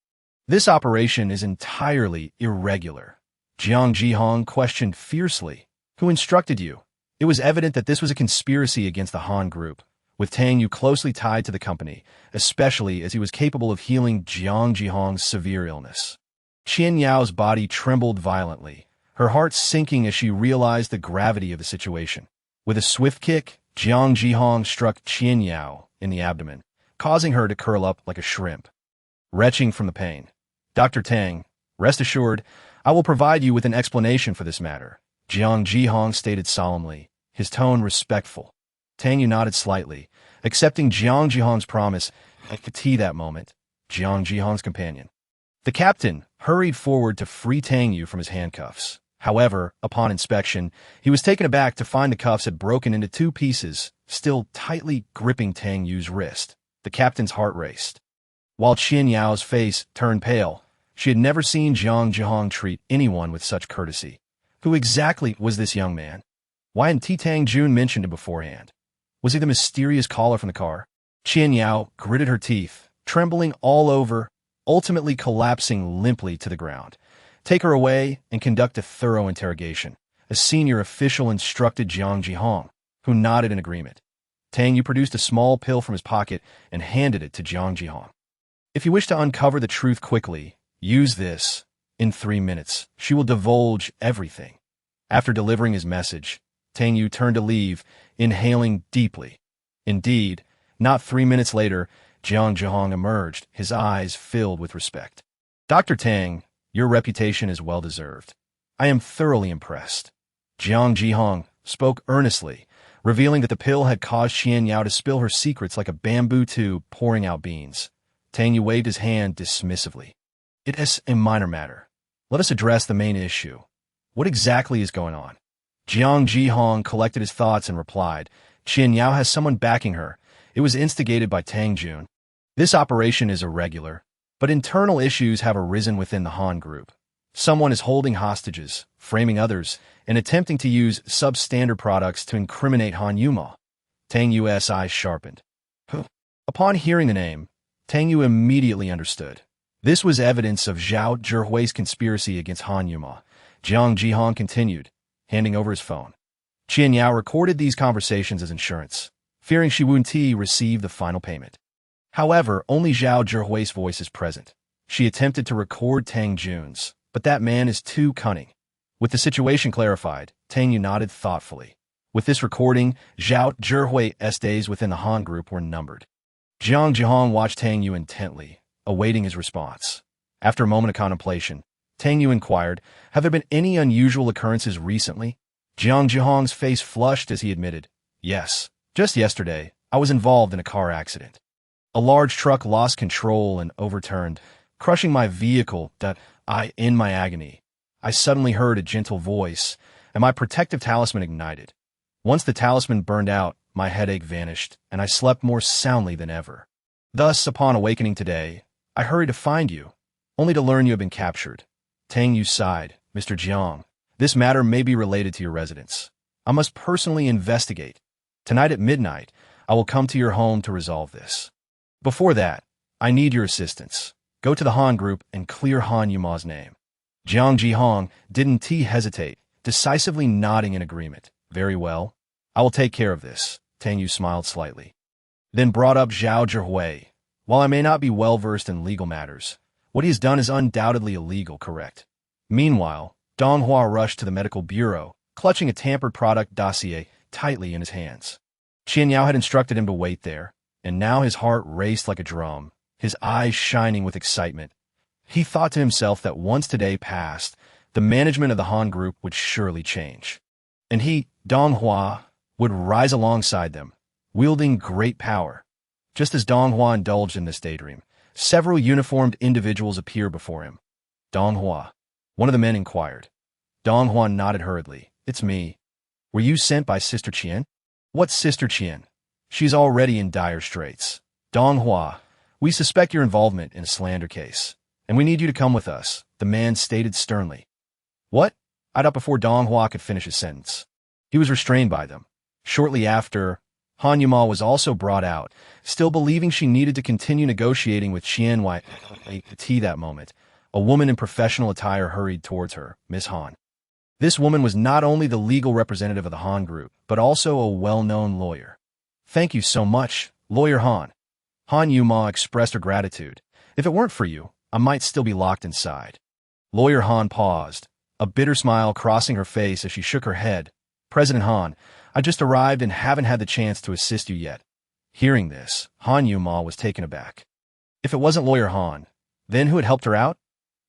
This operation is entirely irregular." Jiang Jihong questioned fiercely. "Who instructed you?" It was evident that this was a conspiracy against the Han group, with Tang Yue closely tied to the company, especially as he was capable of healing Jiang Jihong's severe illness. Qian Yao's body trembled violently, her heart sinking as she realized the gravity of the situation. With a swift kick, Jiang Jihong struck Qian Yao in the abdomen, causing her to curl up like a shrimp. Retching from the pain, "Dr. Tang, rest assured, I will provide you with an explanation for this matter," Jiang Jihong stated solemnly, his tone respectful. Tang Yue nodded slightly, accepting Jiang Jihong's promise. At that moment, Jiang Jihong's companion, the captain, hurried forward to free Tang Yue from his handcuffs. However, upon inspection, he was taken aback to find the cuffs had broken into two pieces, still tightly gripping Tang Yue's wrist. The captain's heart raced, while Qian Yao's face turned pale. She had never seen Jiang Jihong treat anyone with such courtesy. Who exactly was this young man? Why hadn't Tang Jun mentioned him beforehand? Was he the mysterious caller from the car? Qian Yao gritted her teeth, trembling all over, ultimately collapsing limply to the ground. "Take her away and conduct a thorough interrogation," a senior official instructed Jiang Jihong, who nodded in agreement. Tang Yue produced a small pill from his pocket and handed it to Jiang Jihong. "If you wish to uncover the truth quickly, use this. In 3 minutes, she will divulge everything." After delivering his message, Tang Yue turned to leave, inhaling deeply. Indeed, not 3 minutes later, Jiang Jihong emerged, his eyes filled with respect. "Dr. Tang, your reputation is well-deserved. I am thoroughly impressed." Jiang Jihong spoke earnestly, revealing that the pill had caused Qian Yao to spill her secrets like a bamboo tube pouring out beans. Tang Yue waved his hand dismissively. "It is a minor matter. Let us address the main issue. What exactly is going on?" Jiang Jihong collected his thoughts and replied, "Qian Yao has someone backing her. It was instigated by Tang Jun. This operation is irregular, but internal issues have arisen within the Han group. Someone is holding hostages, framing others, and attempting to use substandard products to incriminate Han Yuma." Tang Yue's eyes sharpened. Upon hearing the name, Tang Yue immediately understood. This was evidence of Zhao Zhihui's conspiracy against Han Yuma. Jiang Jihong continued, handing over his phone. Qian Yao recorded these conversations as insurance, fearing Shi Wunti received the final payment. However, only Zhao Zhihui's voice is present. She attempted to record Tang Jun's, but that man is too cunning. With the situation clarified, Tang Yue nodded thoughtfully. With this recording, Zhao Zhihui's days within the Han group were numbered. Jiang Jihong watched Tang Yue intently, awaiting his response. After a moment of contemplation, Tang Yue inquired, "Have there been any unusual occurrences recently?" Jiang Jihong's face flushed as he admitted, "Yes, just yesterday, I was involved in a car accident. A large truck lost control and overturned, crushing my vehicle. In my agony, I suddenly heard a gentle voice, and my protective talisman ignited. Once the talisman burned out, my headache vanished, and I slept more soundly than ever. Thus, upon awakening today, I hurried to find you, only to learn you have been captured." Tang Yue sighed. "Mr. Jiang, this matter may be related to your residence. I must personally investigate. Tonight at midnight, I will come to your home to resolve this. Before that, I need your assistance. Go to the Han group and clear Han Yuma's name." Jiang Jihong didn't hesitate, decisively nodding in agreement. "Very well. I will take care of this." Tang Yue smiled slightly, then brought up Zhao Zhihui. "While I may not be well-versed in legal matters, what he has done is undoubtedly illegal, correct?" Meanwhile, Dong Hua rushed to the medical bureau, clutching a tampered product dossier tightly in his hands. Qian Yao had instructed him to wait there, and now his heart raced like a drum, his eyes shining with excitement. He thought to himself that once today passed, the management of the Han group would surely change. And he, Dong Hua, would rise alongside them, wielding great power. Just as Dong Hua indulged in this daydream, several uniformed individuals appeared before him. "Dong Hua," one of the men inquired. Dong Hua nodded hurriedly. "It's me. Were you sent by Sister Qian?" "What Sister Qian? She's already in dire straits." "Dong Hua, we suspect your involvement in a slander case, and we need you to come with us," the man stated sternly. "What?" I thought before Dong Hua could finish his sentence. He was restrained by them. Shortly after, Han Yuma was also brought out, still believing she needed to continue negotiating with Qian Yue. That moment, a woman in professional attire hurried towards her. "Miss Han." This woman was not only the legal representative of the Han Group, but also a well-known lawyer. "Thank you so much, Lawyer Han." Han Yuma expressed her gratitude. "If it weren't for you, I might still be locked inside." Lawyer Han paused, a bitter smile crossing her face as she shook her head. "President Han, I just arrived and haven't had the chance to assist you yet." Hearing this, Han Yuma was taken aback. If it wasn't Lawyer Han, then who had helped her out?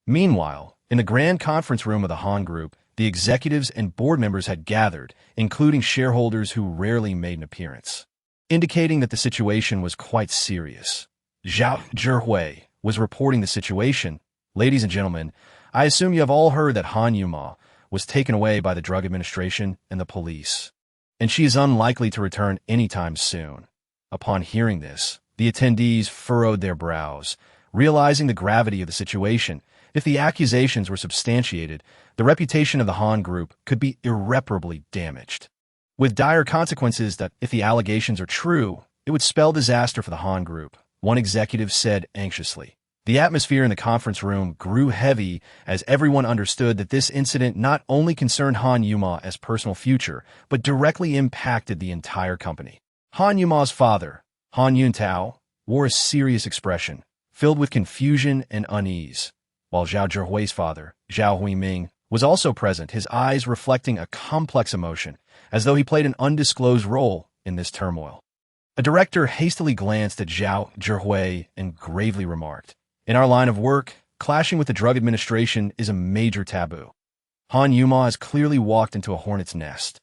Meanwhile, in the grand conference room of the Han Group, the executives and board members had gathered, including shareholders who rarely made an appearance, indicating that the situation was quite serious. Zhao Zhihui was reporting the situation. "Ladies and gentlemen, I assume you have all heard that Han Yuma was taken away by the Drug Administration and the police, and she is unlikely to return anytime soon." Upon hearing this, the attendees furrowed their brows, realizing the gravity of the situation. If the accusations were substantiated, the reputation of the Han Group could be irreparably damaged, with dire consequences that, if the allegations are true, it would spell disaster for the Han Group, one executive said anxiously. The atmosphere in the conference room grew heavy as everyone understood that this incident not only concerned Han Yuma's personal future, but directly impacted the entire company. Han Yuma's father, Han Yuntao, wore a serious expression, filled with confusion and unease, while Zhao Zhihui's father, Zhao Huiming, was also present, his eyes reflecting a complex emotion, as though he played an undisclosed role in this turmoil. A director hastily glanced at Zhao Zhihui and gravely remarked, "In our line of work, clashing with the Drug Administration is a major taboo. Han Yuma has clearly walked into a hornet's nest.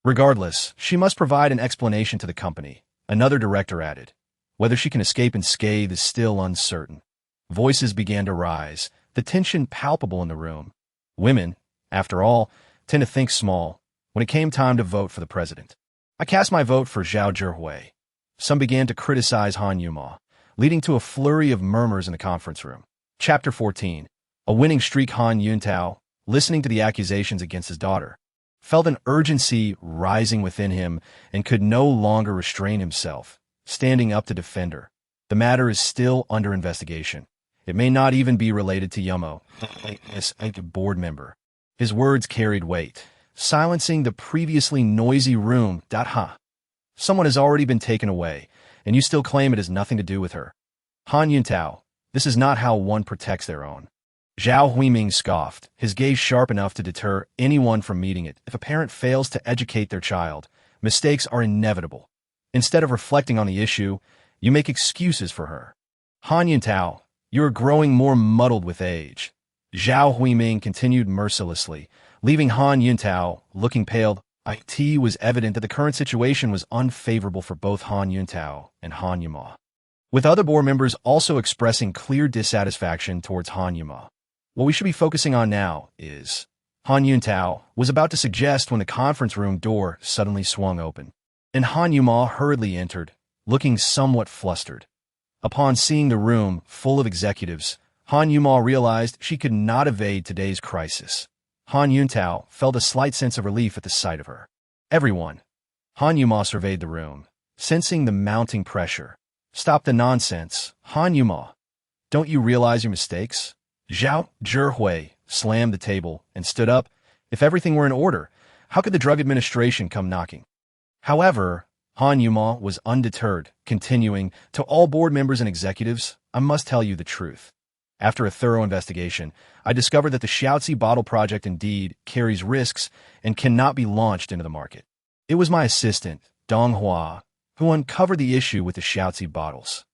Regardless, she must provide an explanation to the company," another director added. "Whether she can escape unscathed is still uncertain." Voices began to rise, the tension palpable in the room. Women, after all, tend to think small. When it came time to vote for the president, I cast my vote for Zhao Zhihui. Some began to criticize Han Yuma, leading to a flurry of murmurs in the conference room. Chapter 14. A winning streak. Han Yuntao, listening to the accusations against his daughter, felt an urgency rising within him and could no longer restrain himself, standing up to defend her. "The matter is still under investigation. It may not even be related to Yumo," a board member. His words carried weight, silencing the previously noisy room. "Ha! Someone has already been taken away, and you still claim it has nothing to do with her. Han Yuntao, this is not how one protects their own." Zhao Huiming scoffed, his gaze sharp enough to deter anyone from meeting it. If a parent fails to educate their child, mistakes are inevitable. Instead of reflecting on the issue, you make excuses for her. "Han Yuntao, you are growing more muddled with age." Zhao Huiming continued mercilessly, leaving Han Yuntao looking pale. It was evident that the current situation was unfavorable for both Han Yuntao and Han Yuma, with other board members also expressing clear dissatisfaction towards Han Yuma. What we should be focusing on now is... Han Yuntao was about to suggest when the conference room door suddenly swung open, and Han Yuma hurriedly entered, looking somewhat flustered. Upon seeing the room full of executives, Han Yuma realized she could not evade today's crisis. Han Yuntao felt a slight sense of relief at the sight of her. "Everyone." Han Yuma surveyed the room, sensing the mounting pressure. "Stop the nonsense, Han Yuma. Don't you realize your mistakes?" Zhao Zhihui slammed the table and stood up. If everything were in order, how could the Drug Administration come knocking? However, Han Yuma was undeterred, continuing, "To all board members and executives, I must tell you the truth. After a thorough investigation, I discovered that the Xiaozi bottle project indeed carries risks and cannot be launched into the market. It was my assistant, Dong Hua, who uncovered the issue with the Xiaozi bottles."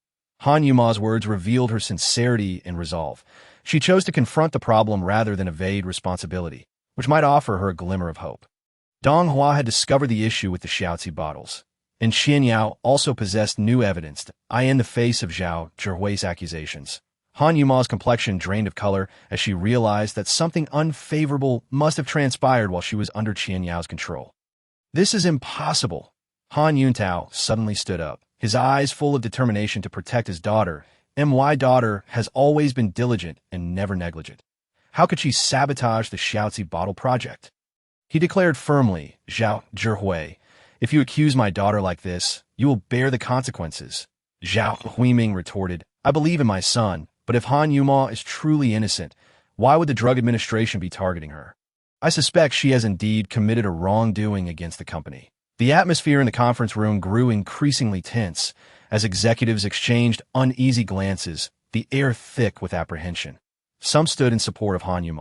Han Yuma's words revealed her sincerity and resolve. She chose to confront the problem rather than evade responsibility, which might offer her a glimmer of hope. Dong Hua had discovered the issue with the Xiaozi bottles, and Xian Yao also possessed new evidence in the face of Zhao Zhihui's accusations. Han Yuma's complexion drained of color as she realized that something unfavorable must have transpired while she was under Qian Yao's control. "This is impossible." Han Yuntao suddenly stood up, his eyes full of determination to protect his daughter. My daughter has always been diligent and never negligent. How could she sabotage the Xiaozi bottle project? He declared firmly, "Zhao Zhihui, if you accuse my daughter like this, you will bear the consequences." Zhao Huiming retorted, "I believe in my son, but if Han Yuma is truly innocent, why would the Drug Administration be targeting her?" I suspect she has indeed committed a wrongdoing against the company. The atmosphere in the conference room grew increasingly tense as executives exchanged uneasy glances, the air thick with apprehension. Some stood in support of Han Yue,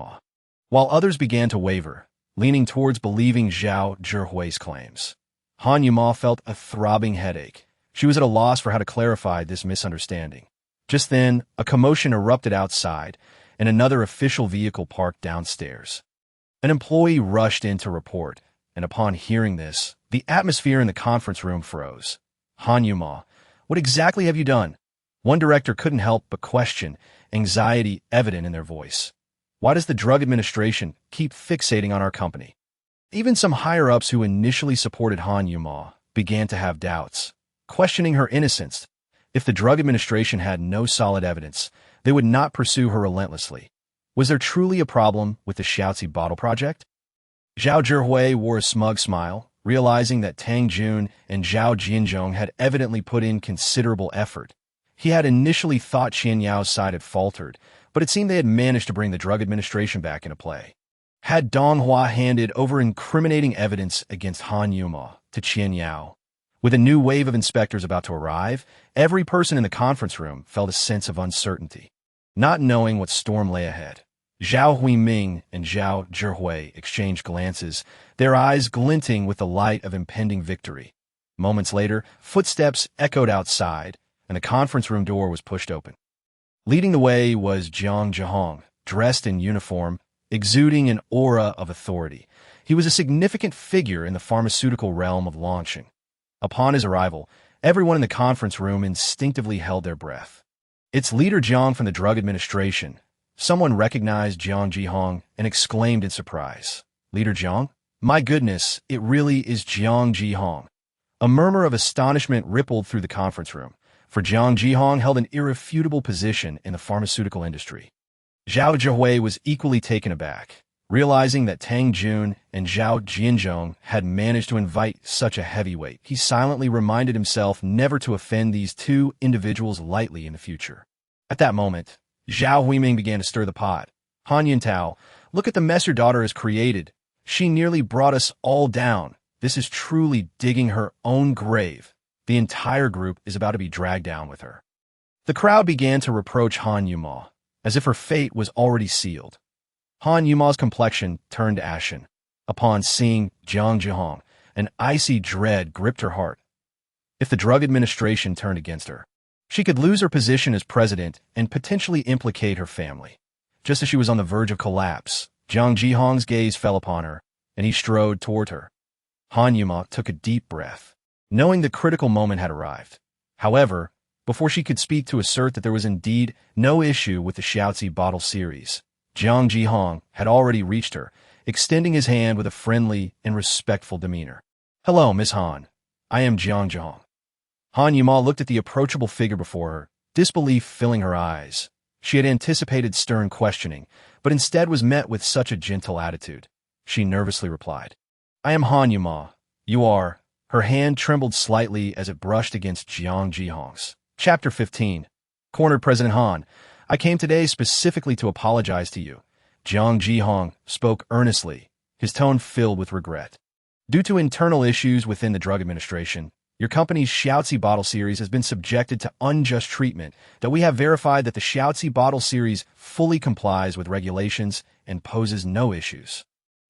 while others began to waver, leaning towards believing Zhao Zhihui's claims. Han Yue felt a throbbing headache. She was at a loss for how to clarify this misunderstanding. Just then, a commotion erupted outside, and another official vehicle parked downstairs. An employee rushed in to report, and upon hearing this, the atmosphere in the conference room froze. Han Yue, what exactly have you done? One director couldn't help but question, anxiety evident in their voice. Why does the Drug Administration keep fixating on our company? Even some higher-ups who initially supported Han Yue began to have doubts, questioning her innocence. If the Drug Administration had no solid evidence, they would not pursue her relentlessly. Was there truly a problem with the Xiaozi bottle project? Zhao Zhihui wore a smug smile, realizing that Tang Yue and Zhao Jianzhong had evidently put in considerable effort. He had initially thought Qian Yao's side had faltered, but it seemed they had managed to bring the Drug Administration back into play. Had Donghua handed over incriminating evidence against Han Yue to Qian Yao? With a new wave of inspectors about to arrive, every person in the conference room felt a sense of uncertainty, not knowing what storm lay ahead. Zhao Huiming and Zhao Zhihui exchanged glances, their eyes glinting with the light of impending victory. Moments later, footsteps echoed outside, and the conference room door was pushed open. Leading the way was Jiang Zhihong, dressed in uniform, exuding an aura of authority. He was a significant figure in the pharmaceutical realm of launching. Upon his arrival, everyone in the conference room instinctively held their breath. It's Leader Jiang from the Drug Administration. Someone recognized Jiang Zhihong and exclaimed in surprise. Leader Jiang? My goodness, it really is Jiang Zhihong. A murmur of astonishment rippled through the conference room, for Jiang Zhihong held an irrefutable position in the pharmaceutical industry. Zhao Zhihui was equally taken aback, realizing that Tang Yue and Zhao Jianzhong had managed to invite such a heavyweight. He silently reminded himself never to offend these two individuals lightly in the future. At that moment, Zhao Huiming began to stir the pot. Han Yuntao, look at the mess your daughter has created. She nearly brought us all down. This is truly digging her own grave. The entire group is about to be dragged down with her. The crowd began to reproach Han Yue, as if her fate was already sealed. Han Yuma's complexion turned ashen. Upon seeing Jiang Zhihong, an icy dread gripped her heart. If the Drug Administration turned against her, she could lose her position as president and potentially implicate her family. Just as she was on the verge of collapse, Jiang Zhihong's gaze fell upon her, and he strode toward her. Han Yue took a deep breath, knowing the critical moment had arrived. However, before she could speak to assert that there was indeed no issue with the Xiaozi bottle series, Jiang Zhihong had already reached her, extending his hand with a friendly and respectful demeanor. Hello, Miss Han. I am Jiang Zhihong. Han Yue looked at the approachable figure before her, disbelief filling her eyes. She had anticipated stern questioning, but instead was met with such a gentle attitude. She nervously replied, I am Han Yue. You are. Her hand trembled slightly as it brushed against Jiang Zhihong's. Chapter 15. Cornered President Han. I came today specifically to apologize to you. Jiang Zhihong spoke earnestly, his tone filled with regret. Due to internal issues within the Drug Administration, your company's Xiaozi bottle series has been subjected to unjust treatment, that we have verified that the Xiaozi bottle series fully complies with regulations and poses no issues.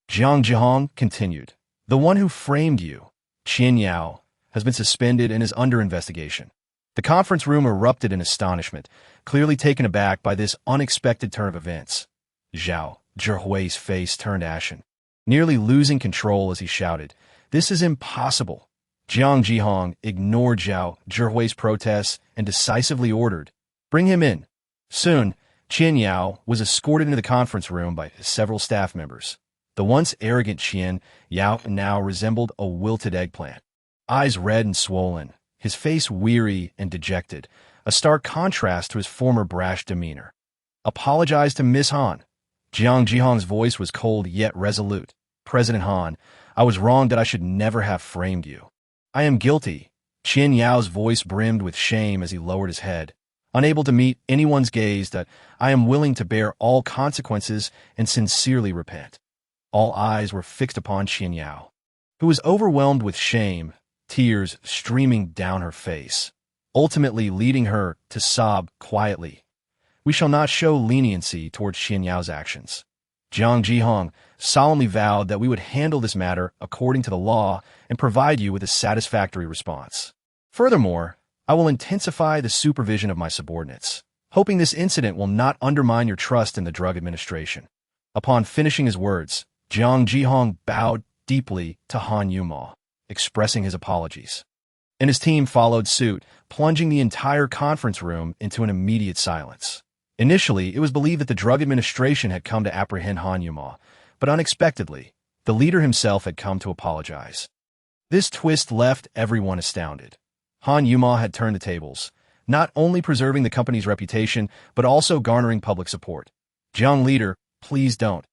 Jiang Zhihong continued, the one who framed you, Qian Yao, has been suspended and is under investigation. The conference room erupted in astonishment, clearly taken aback by this unexpected turn of events. Zhao Zhihui's face turned ashen, nearly losing control as he shouted, This is impossible. Jiang Zhihong ignored Zhao Zhihui's protests and decisively ordered, Bring him in. Soon, Qian Yao was escorted into the conference room by several staff members. The once arrogant Qian Yao now resembled a wilted eggplant, eyes red and swollen, his face weary and dejected, a stark contrast to his former brash demeanor. Apologize to Miss Han. Jiang Zhihong's voice was cold yet resolute. President Han, I was wrong that I should never have framed you. I am guilty. Qian Yao's voice brimmed with shame as he lowered his head. Unable to meet anyone's gaze, that I am willing to bear all consequences and sincerely repent. All eyes were fixed upon Qian Yao, who was overwhelmed with shame, tears streaming down her face, ultimately leading her to sob quietly. We shall not show leniency towards Qian Yao's actions. Jiang Jihong solemnly vowed that we would handle this matter according to the law and provide you with a satisfactory response. Furthermore, I will intensify the supervision of my subordinates, hoping this incident will not undermine your trust in the drug administration. Upon finishing his words, Jiang Jihong bowed deeply to Han Yuma, expressing his apologies. And his team followed suit, plunging the entire conference room into an immediate silence. Initially, it was believed that the drug administration had come to apprehend Han Yuma, but unexpectedly, the leader himself had come to apologize. This twist left everyone astounded. Han Yuma had turned the tables, not only preserving the company's reputation, but also garnering public support. Jiang leader, please don't.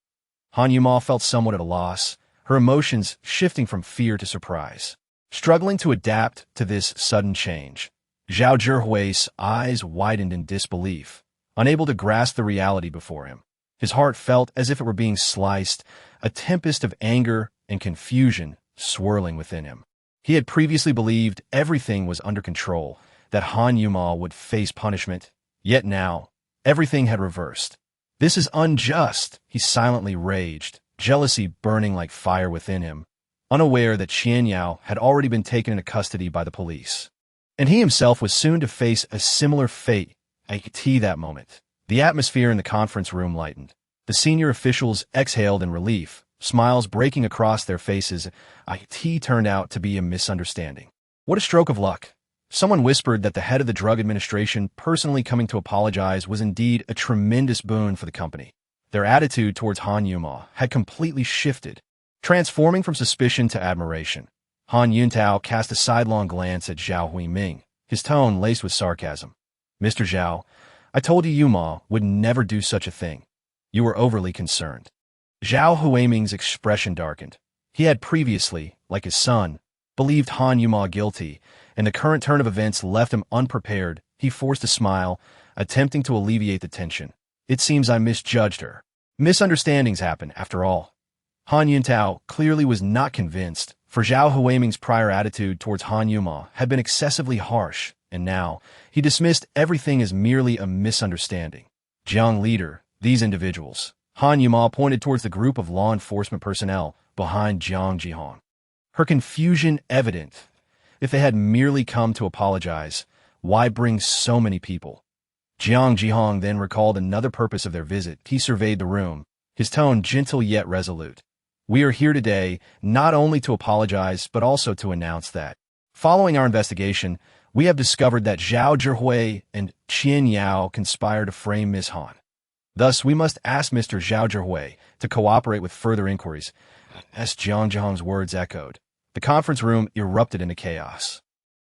Han Yuma felt somewhat at a loss, her emotions shifting from fear to surprise. Struggling to adapt to this sudden change, Zhao Zhihui's eyes widened in disbelief, unable to grasp the reality before him. His heart felt as if it were being sliced, a tempest of anger and confusion swirling within him. He had previously believed everything was under control, that Han Yuma would face punishment, yet now, everything had reversed. This is unjust, he silently raged, jealousy burning like fire within him, unaware that Qian Yao had already been taken into custody by the police. And he himself was soon to face a similar fate. At that moment, the atmosphere in the conference room lightened. The senior officials exhaled in relief, smiles breaking across their faces. It turned out to be a misunderstanding. What a stroke of luck. Someone whispered that the head of the drug administration personally coming to apologize was indeed a tremendous boon for the company. Their attitude towards Han Yuma had completely shifted, transforming from suspicion to admiration. Han Yuntao cast a sidelong glance at Zhao Huiming, his tone laced with sarcasm. Mr. Zhao, I told you Yuma would never do such a thing. You were overly concerned. Zhao Huiming's expression darkened. He had previously, like his son, believed Han Yuma guilty, and the current turn of events left him unprepared. He forced a smile, attempting to alleviate the tension. It seems I misjudged her. Misunderstandings happen, after all. Han Yuntao clearly was not convinced, for Zhao Huiming's prior attitude towards Han Yuma had been excessively harsh, and now, he dismissed everything as merely a misunderstanding. Jiang leader, these individuals. Han Yuma pointed towards the group of law enforcement personnel behind Jiang Jihong. Her confusion evident. If they had merely come to apologize, why bring so many people? Jiang Jihong then recalled another purpose of their visit. He surveyed the room, his tone gentle yet resolute. We are here today not only to apologize, but also to announce that, following our investigation, we have discovered that Zhao Zhihui and Qian Yao conspired to frame Ms. Han. Thus, we must ask Mr. Zhao Zhihui to cooperate with further inquiries. As Jiang Zhihong's words echoed, the conference room erupted into chaos.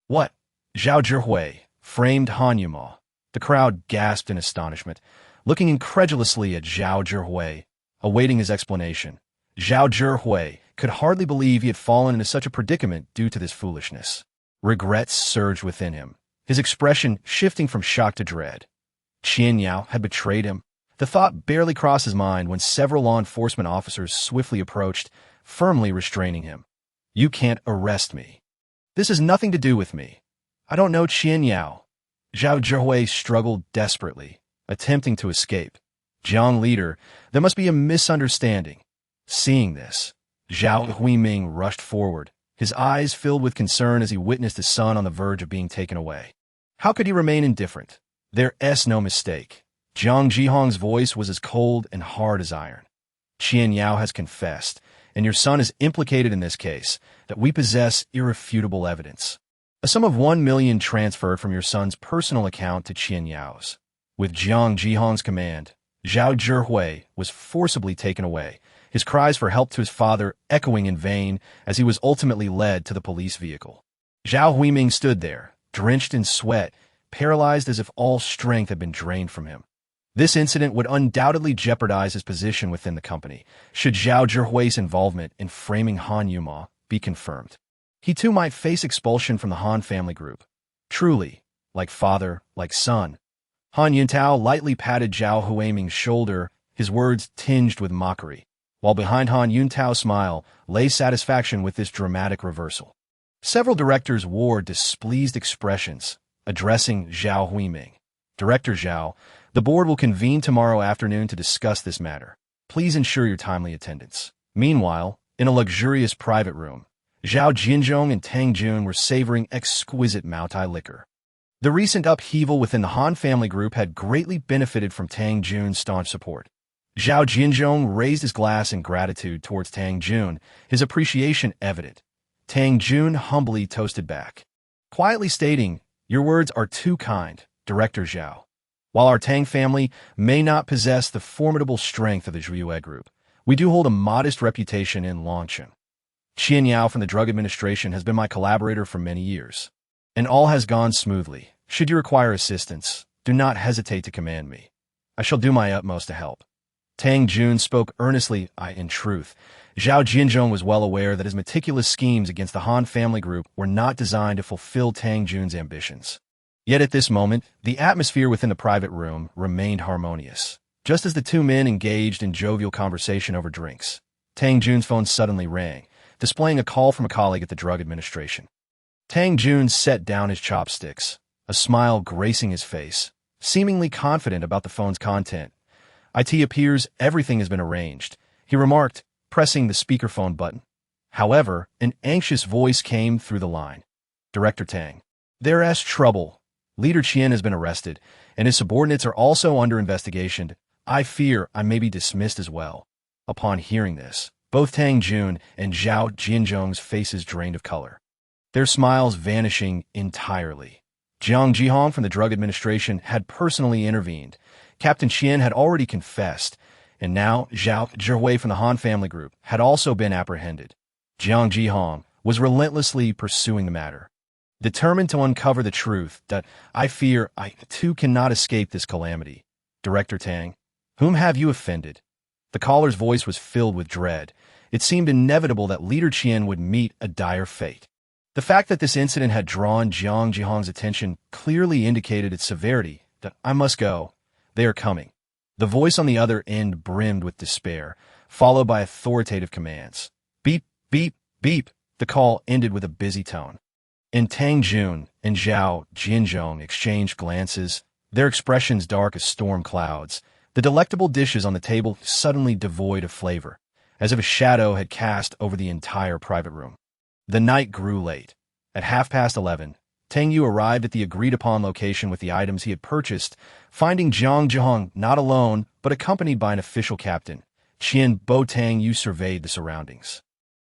What? Zhao Zhihui framed Han Yuma. The crowd gasped in astonishment, looking incredulously at Zhao Zhihui, awaiting his explanation. Zhao Zhihui could hardly believe he had fallen into such a predicament due to this foolishness. Regrets surged within him, his expression shifting from shock to dread. Qian Yao had betrayed him. The thought barely crossed his mind when several law enforcement officers swiftly approached, firmly restraining him. You can't arrest me. This has nothing to do with me. I don't know Qian Yao. Zhao Zhihui struggled desperately, attempting to escape. Jiang leader, there must be a misunderstanding. Seeing this, Zhao Huiming rushed forward, his eyes filled with concern as he witnessed his son on the verge of being taken away. How could he remain indifferent? There's no mistake. Jiang Jihong's voice was as cold and hard as iron. Qian Yao has confessed, and your son is implicated in this case, that we possess irrefutable evidence. A sum of 1 million transferred from your son's personal account to Qian Yao's. With Jiang Jihong's command, Zhao Zhihui was forcibly taken away, his cries for help to his father echoing in vain as he was ultimately led to the police vehicle. Zhao Huiming stood there, drenched in sweat, paralyzed as if all strength had been drained from him. This incident would undoubtedly jeopardize his position within the company, should Zhao Zhihui's involvement in framing Han Yuma be confirmed. He too might face expulsion from the Han family group. Truly, like father, like son. Han Yuntao lightly patted Zhao Huiming's shoulder, his words tinged with mockery. while behind Han Yuntao's smile lay satisfaction with this dramatic reversal. Several directors wore displeased expressions, addressing Zhao Huiming. Director Zhao, the board will convene tomorrow afternoon to discuss this matter. Please ensure your timely attendance. Meanwhile, in a luxurious private room, Zhao Jinzhong and Tang Jun were savoring exquisite Maotai liquor. The recent upheaval within the Han family group had greatly benefited from Tang Jun's staunch support. Zhao Jinzhong raised his glass in gratitude towards Tang Jun, his appreciation evident. Tang Jun humbly toasted back, quietly stating, "Your words are too kind, Director Zhao. While our Tang family may not possess the formidable strength of the Yue group, we do hold a modest reputation in Longchen. Qian Yao from the Drug Administration has been my collaborator for many years, and all has gone smoothly. Should you require assistance, do not hesitate to command me. I shall do my utmost to help." Tang Jun spoke earnestly. In truth, Zhao Jinzhong was well aware that his meticulous schemes against the Han family group were not designed to fulfill Tang Jun's ambitions. Yet at this moment, the atmosphere within the private room remained harmonious. Just as the two men engaged in jovial conversation over drinks, Tang Jun's phone suddenly rang, displaying a call from a colleague at the Drug Administration. Tang Jun set down his chopsticks, a smile gracing his face, seemingly confident about the phone's content. "It appears everything has been arranged," he remarked, pressing the speakerphone button. However, an anxious voice came through the line. "Director Tang, there's trouble. Leader Qian has been arrested, and his subordinates are also under investigation. I fear I may be dismissed as well." Upon hearing this, both Tang Jun and Zhao Jinzhong's faces drained of color, their smiles vanishing entirely. Jiang Jihong from the Drug Administration had personally intervened. Captain Qian had already confessed, and now Zhao Zhihui from the Han family group had also been apprehended. Jiang Jihong was relentlessly pursuing the matter, determined to uncover the truth that "I fear I too cannot escape this calamity. Director Tang, whom have you offended?" The caller's voice was filled with dread. It seemed inevitable that Leader Qian would meet a dire fate. The fact that this incident had drawn Jiang Jihong's attention clearly indicated its severity. That "I must go. They are coming." The voice on the other end brimmed with despair, followed by authoritative commands. Beep, beep, beep. The call ended with a busy tone. And Tang Jun and Zhao Jinzhong exchanged glances, their expressions dark as storm clouds, the delectable dishes on the table suddenly devoid of flavor, as if a shadow had cast over the entire private room. The night grew late. At 11:30, Tang Yue arrived at the agreed-upon location with the items he had purchased, finding Jiang Jihong not alone, but accompanied by an official captain. Qian Bo Tang Yue surveyed the surroundings,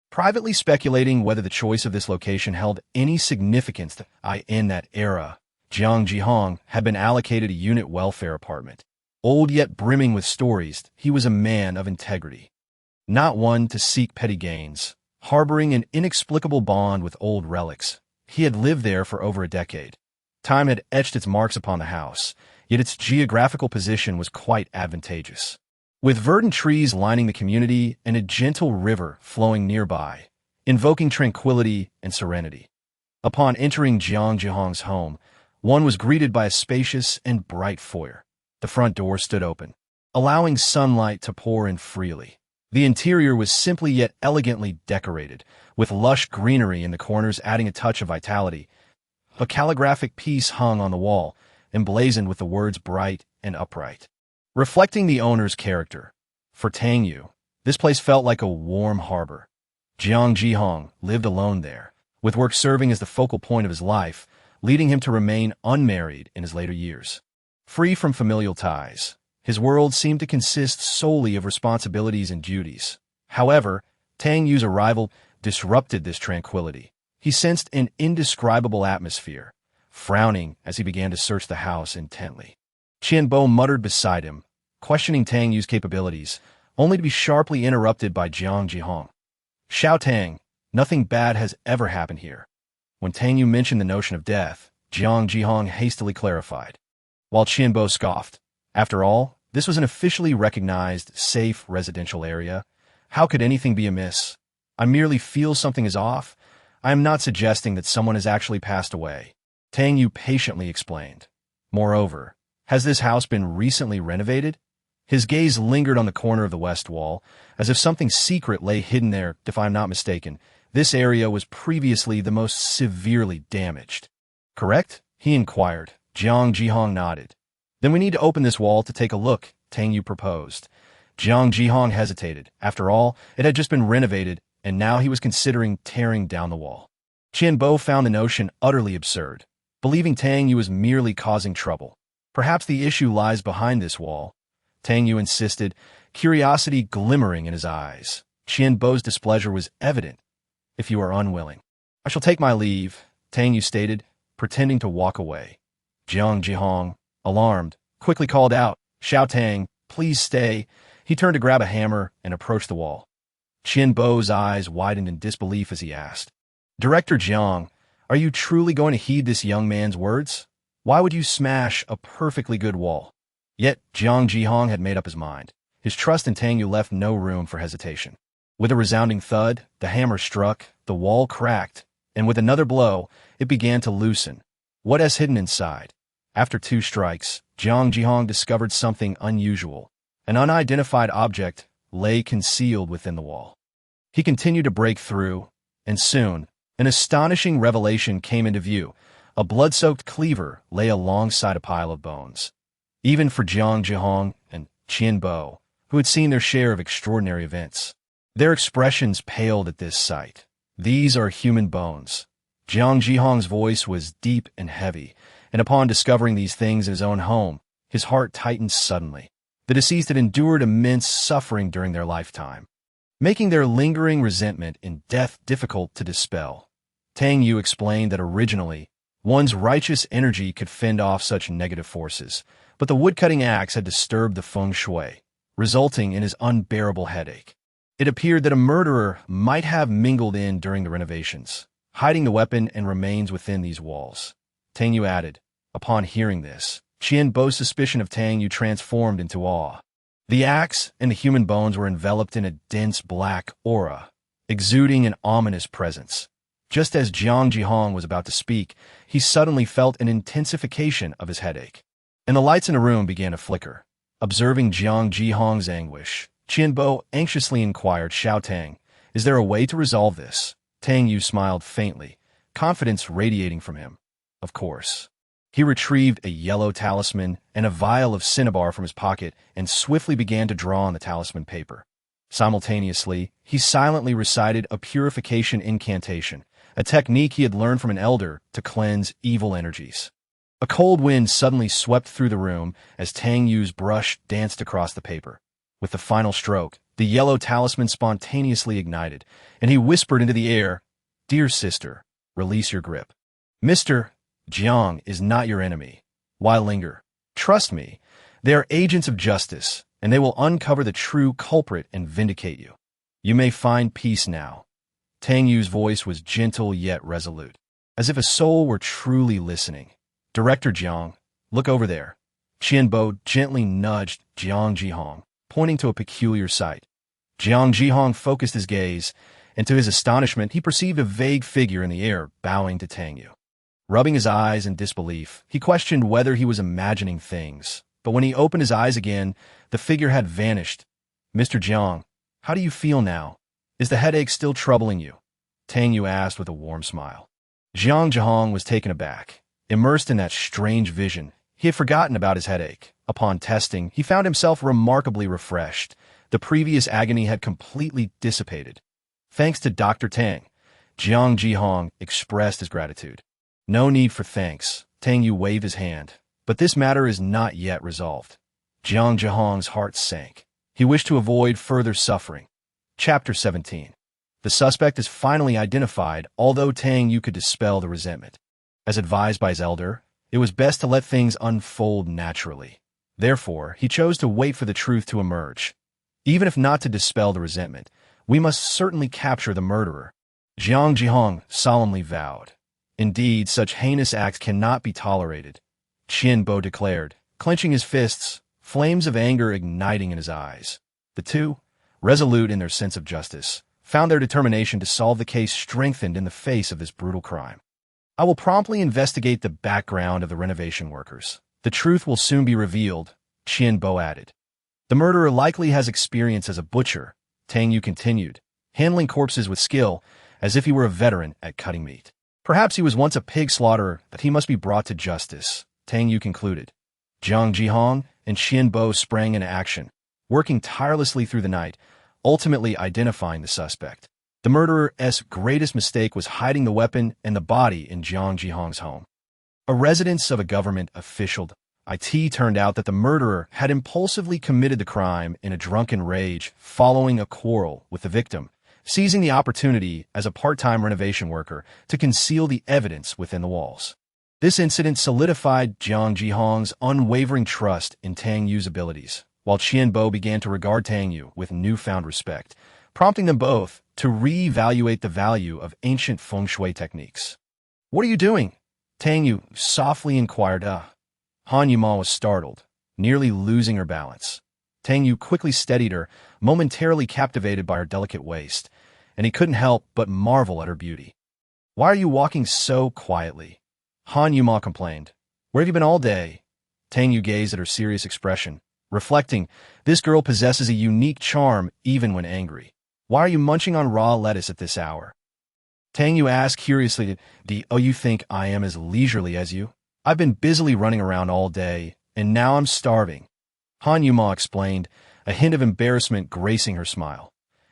privately speculating whether the choice of this location held any significance. In that era, Jiang Jihong had been allocated a unit welfare apartment. Old yet brimming with stories, he was a man of integrity, not one to seek petty gains, harboring an inexplicable bond with old relics. He had lived there for over a decade. Time had etched its marks upon the house, yet its geographical position was quite advantageous. With verdant trees lining the community and a gentle river flowing nearby, invoking tranquility and serenity. Upon entering Jiang Jihong's home, one was greeted by a spacious and bright foyer. The front door stood open, allowing sunlight to pour in freely. The interior was simply yet elegantly decorated, with lush greenery in the corners adding a touch of vitality. A calligraphic piece hung on the wall, emblazoned with the words "bright" and "upright," reflecting the owner's character. For Tang Yue, this place felt like a warm harbor. Jiang Jihong lived alone there, with work serving as the focal point of his life, leading him to remain unmarried in his later years. Free from familial ties, his world seemed to consist solely of responsibilities and duties. However, Tang Yue's arrival disrupted this tranquility. He sensed an indescribable atmosphere, frowning as he began to search the house intently. Qian Bo muttered beside him, questioning Tang Yue's capabilities, only to be sharply interrupted by Jiang Jihong. "Xiao Tang, nothing bad has ever happened here." When Tang Yue mentioned the notion of death, Jiang Jihong hastily clarified, while Qian Bo scoffed. After all, this was an officially recognized, safe residential area. How could anything be amiss? "I merely feel something is off. I am not suggesting that someone has actually passed away," Tang Yue patiently explained. "Moreover, has this house been recently renovated?" His gaze lingered on the corner of the west wall, as if something secret lay hidden there. If I'm not mistaken, this area was previously the most severely damaged. Correct? He inquired. Jiang Jihong nodded. Then we need to open this wall to take a look, Tang Yue proposed. Jiang Jihong hesitated. After all, it had just been renovated, and now he was considering tearing down the wall. Qianbo found the notion utterly absurd, believing Tang Yue was merely causing trouble. Perhaps the issue lies behind this wall, Tang Yue insisted, curiosity glimmering in his eyes. Qianbo's displeasure was evident. If you are unwilling, I shall take my leave, Tang Yue stated, pretending to walk away. Jiang Jihong, alarmed, quickly called out, Xiao Tang, please stay. He turned to grab a hammer and approached the wall. Qianbo's eyes widened in disbelief as he asked, Director Jiang, are you truly going to heed this young man's words? Why would you smash a perfectly good wall? Yet Jiang Jihong had made up his mind. His trust in Tang Yue left no room for hesitation. With a resounding thud, the hammer struck, the wall cracked, and with another blow, it began to loosen. What is hidden inside? After 2 strikes, Jiang Jihong discovered something unusual. An unidentified object lay concealed within the wall. He continued to break through, and soon, an astonishing revelation came into view. A blood-soaked cleaver lay alongside a pile of bones. Even for Jiang Jihong and Qianbo, who had seen their share of extraordinary events, their expressions paled at this sight. These are human bones. Jiang Jihong's voice was deep and heavy, and upon discovering these things in his own home, his heart tightened suddenly. The deceased had endured immense suffering during their lifetime, making their lingering resentment in death difficult to dispel. Tang Yue explained that originally, one's righteous energy could fend off such negative forces, but the woodcutting axe had disturbed the feng shui, resulting in his unbearable headache. It appeared that a murderer might have mingled in during the renovations, hiding the weapon and remains within these walls. Tang Yue added. Upon hearing this, Qianbo's suspicion of Tang Yue transformed into awe. The axe and the human bones were enveloped in a dense black aura, exuding an ominous presence. Just as Jiang Jihong was about to speak, he suddenly felt an intensification of his headache, and the lights in the room began to flicker. Observing Jiang Jihong's anguish, Qianbo anxiously inquired, Xiao Tang, is there a way to resolve this? Tang Yue smiled faintly, confidence radiating from him. Of course. He retrieved a yellow talisman and a vial of cinnabar from his pocket and swiftly began to draw on the talisman paper. Simultaneously, he silently recited a purification incantation, a technique he had learned from an elder to cleanse evil energies. A cold wind suddenly swept through the room as Tang Yue's brush danced across the paper. With the final stroke, the yellow talisman spontaneously ignited, and he whispered into the air, Dear sister, release your grip. Mr. Jiang is not your enemy. Why linger? Trust me, they are agents of justice, and they will uncover the true culprit and vindicate you. You may find peace now. Tang Yue's voice was gentle yet resolute, as if a soul were truly listening. Director Jiang, look over there. Qianbo gently nudged Jiang Jihong, pointing to a peculiar sight. Jiang Jihong focused his gaze, and to his astonishment, he perceived a vague figure in the air bowing to Tang Yue. Rubbing his eyes in disbelief, he questioned whether he was imagining things. But when he opened his eyes again, the figure had vanished. Mr. Jiang, how do you feel now? Is the headache still troubling you? Tang Yue asked with a warm smile. Jiang Jihong was taken aback. Immersed in that strange vision, he had forgotten about his headache. Upon testing, he found himself remarkably refreshed. The previous agony had completely dissipated. Thanks to Dr. Tang, Jiang Jihong expressed his gratitude. No need for thanks, Tang Yue waved his hand, but this matter is not yet resolved. Jiang Jihong's heart sank. He wished to avoid further suffering. Chapter 17. The suspect is finally identified, although Tang Yue could dispel the resentment. As advised by his elder, it was best to let things unfold naturally. Therefore, he chose to wait for the truth to emerge. Even if not to dispel the resentment, we must certainly capture the murderer. Jiang Jihong solemnly vowed. Indeed, such heinous acts cannot be tolerated, Qianbo declared, clenching his fists, flames of anger igniting in his eyes. The two, resolute in their sense of justice, found their determination to solve the case strengthened in the face of this brutal crime. I will promptly investigate the background of the renovation workers. The truth will soon be revealed, Qianbo added. The murderer likely has experience as a butcher, Tang Yue continued, handling corpses with skill, as if he were a veteran at cutting meat. Perhaps he was once a pig slaughterer, but he must be brought to justice, Tang Yue concluded. Jiang Jihong and Xian Bo sprang into action, working tirelessly through the night, ultimately identifying the suspect. The murderer's greatest mistake was hiding the weapon and the body in Jiang Jihong's home. A residence of a government official, it turned out that the murderer had impulsively committed the crime in a drunken rage following a quarrel with the victim, seizing the opportunity as a part-time renovation worker to conceal the evidence within the walls. This incident solidified Jiang Jihong's unwavering trust in Tang Yue's abilities, while Qian Bo began to regard Tang Yue with newfound respect, prompting them both to re-evaluate the value of ancient feng shui techniques. "What are you doing?" Tang Yue softly inquired. Han Yuma was startled, nearly losing her balance. Tang Yue quickly steadied her, momentarily captivated by her delicate waist, and he couldn't help but marvel at her beauty. "Why are you walking so quietly?" Han Yuma complained. "Where have you been all day?" Tang Yue gazed at her serious expression, reflecting, this girl possesses a unique charm even when angry. "Why are you munching on raw lettuce at this hour?" Tang Yue asked curiously, "Do you think I am as leisurely as you? I've been busily running around all day, and now I'm starving." Han Yuma explained, a hint of embarrassment gracing her smile.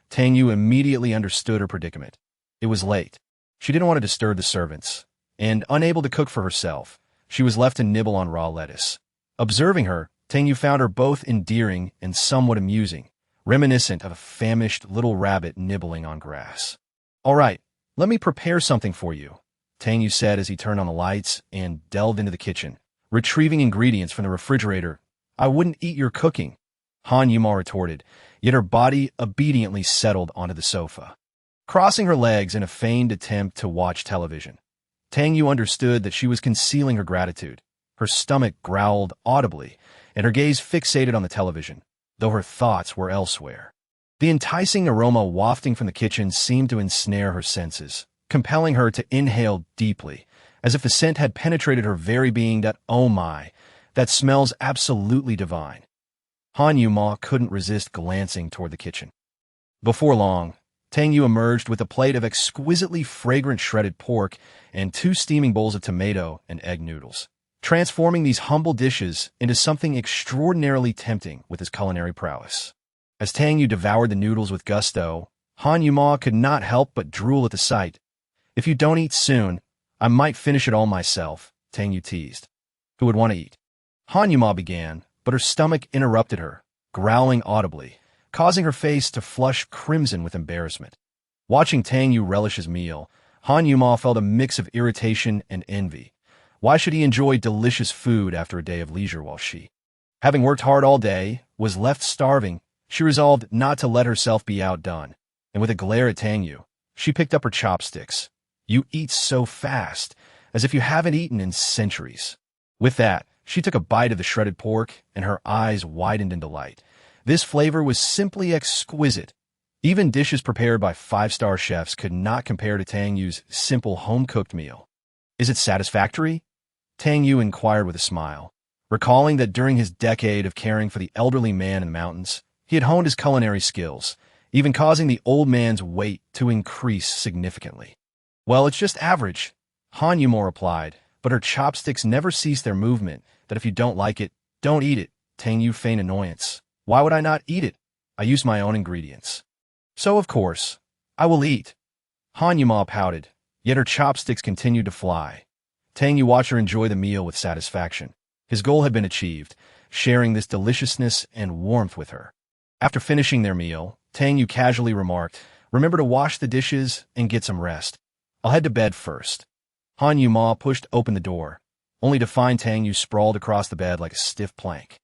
Tang Yue immediately understood her predicament. It was late. She didn't want to disturb the servants, and unable to cook for herself, she was left to nibble on raw lettuce. Observing her, Tang Yue found her both endearing and somewhat amusing, reminiscent of a famished little rabbit nibbling on grass. "All right, let me prepare something for you," Tang Yue said as he turned on the lights and delved into the kitchen, retrieving ingredients from the refrigerator. "I wouldn't eat your cooking," Han Yuma retorted, yet her body obediently settled onto the sofa. Crossing her legs in a feigned attempt to watch television, Tang Yue understood that she was concealing her gratitude. Her stomach growled audibly, and her gaze fixated on the television, though her thoughts were elsewhere. The enticing aroma wafting from the kitchen seemed to ensnare her senses, compelling her to inhale deeply, as if the scent had penetrated her very being. That, "Oh my, that smells absolutely divine." Han Yuma couldn't resist glancing toward the kitchen. Before long, Tang Yue emerged with a plate of exquisitely fragrant shredded pork and 2 steaming bowls of tomato and egg noodles, transforming these humble dishes into something extraordinarily tempting with his culinary prowess. As Tang Yue devoured the noodles with gusto, Han Yuma could not help but drool at the sight. "If you don't eat soon, I might finish it all myself," Tang Yue teased. "Who would want to eat?" Han Yuma began, but her stomach interrupted her, growling audibly, causing her face to flush crimson with embarrassment. Watching Tang Yue relish his meal, Han Yuma felt a mix of irritation and envy. Why should he enjoy delicious food after a day of leisure while she, having worked hard all day, was left starving? She resolved not to let herself be outdone, and with a glare at Tang Yue, she picked up her chopsticks. "You eat so fast, as if you haven't eaten in centuries." With that, she took a bite of the shredded pork, and her eyes widened in delight. This flavor was simply exquisite. Even dishes prepared by 5-star chefs could not compare to Tang Yue's simple home-cooked meal. "Is it satisfactory?" Tang Yue inquired with a smile, recalling that during his decade of caring for the elderly man in the mountains, he had honed his culinary skills, even causing the old man's weight to increase significantly. "Well, it's just average," Han Yuma replied, but her chopsticks never ceased their movement. "That if you don't like it, don't eat it," Tang Yue feigned annoyance. "Why would I not eat it? I use my own ingredients." "So, of course, I will eat." Han Yuma pouted, yet her chopsticks continued to fly. Tang Yue watched her enjoy the meal with satisfaction. His goal had been achieved, sharing this deliciousness and warmth with her. After finishing their meal, Tang Yue casually remarked, "Remember to wash the dishes and get some rest. I'll head to bed first." Han Yuma pushed open the door, only to find Tang Yue sprawled across the bed like a stiff plank.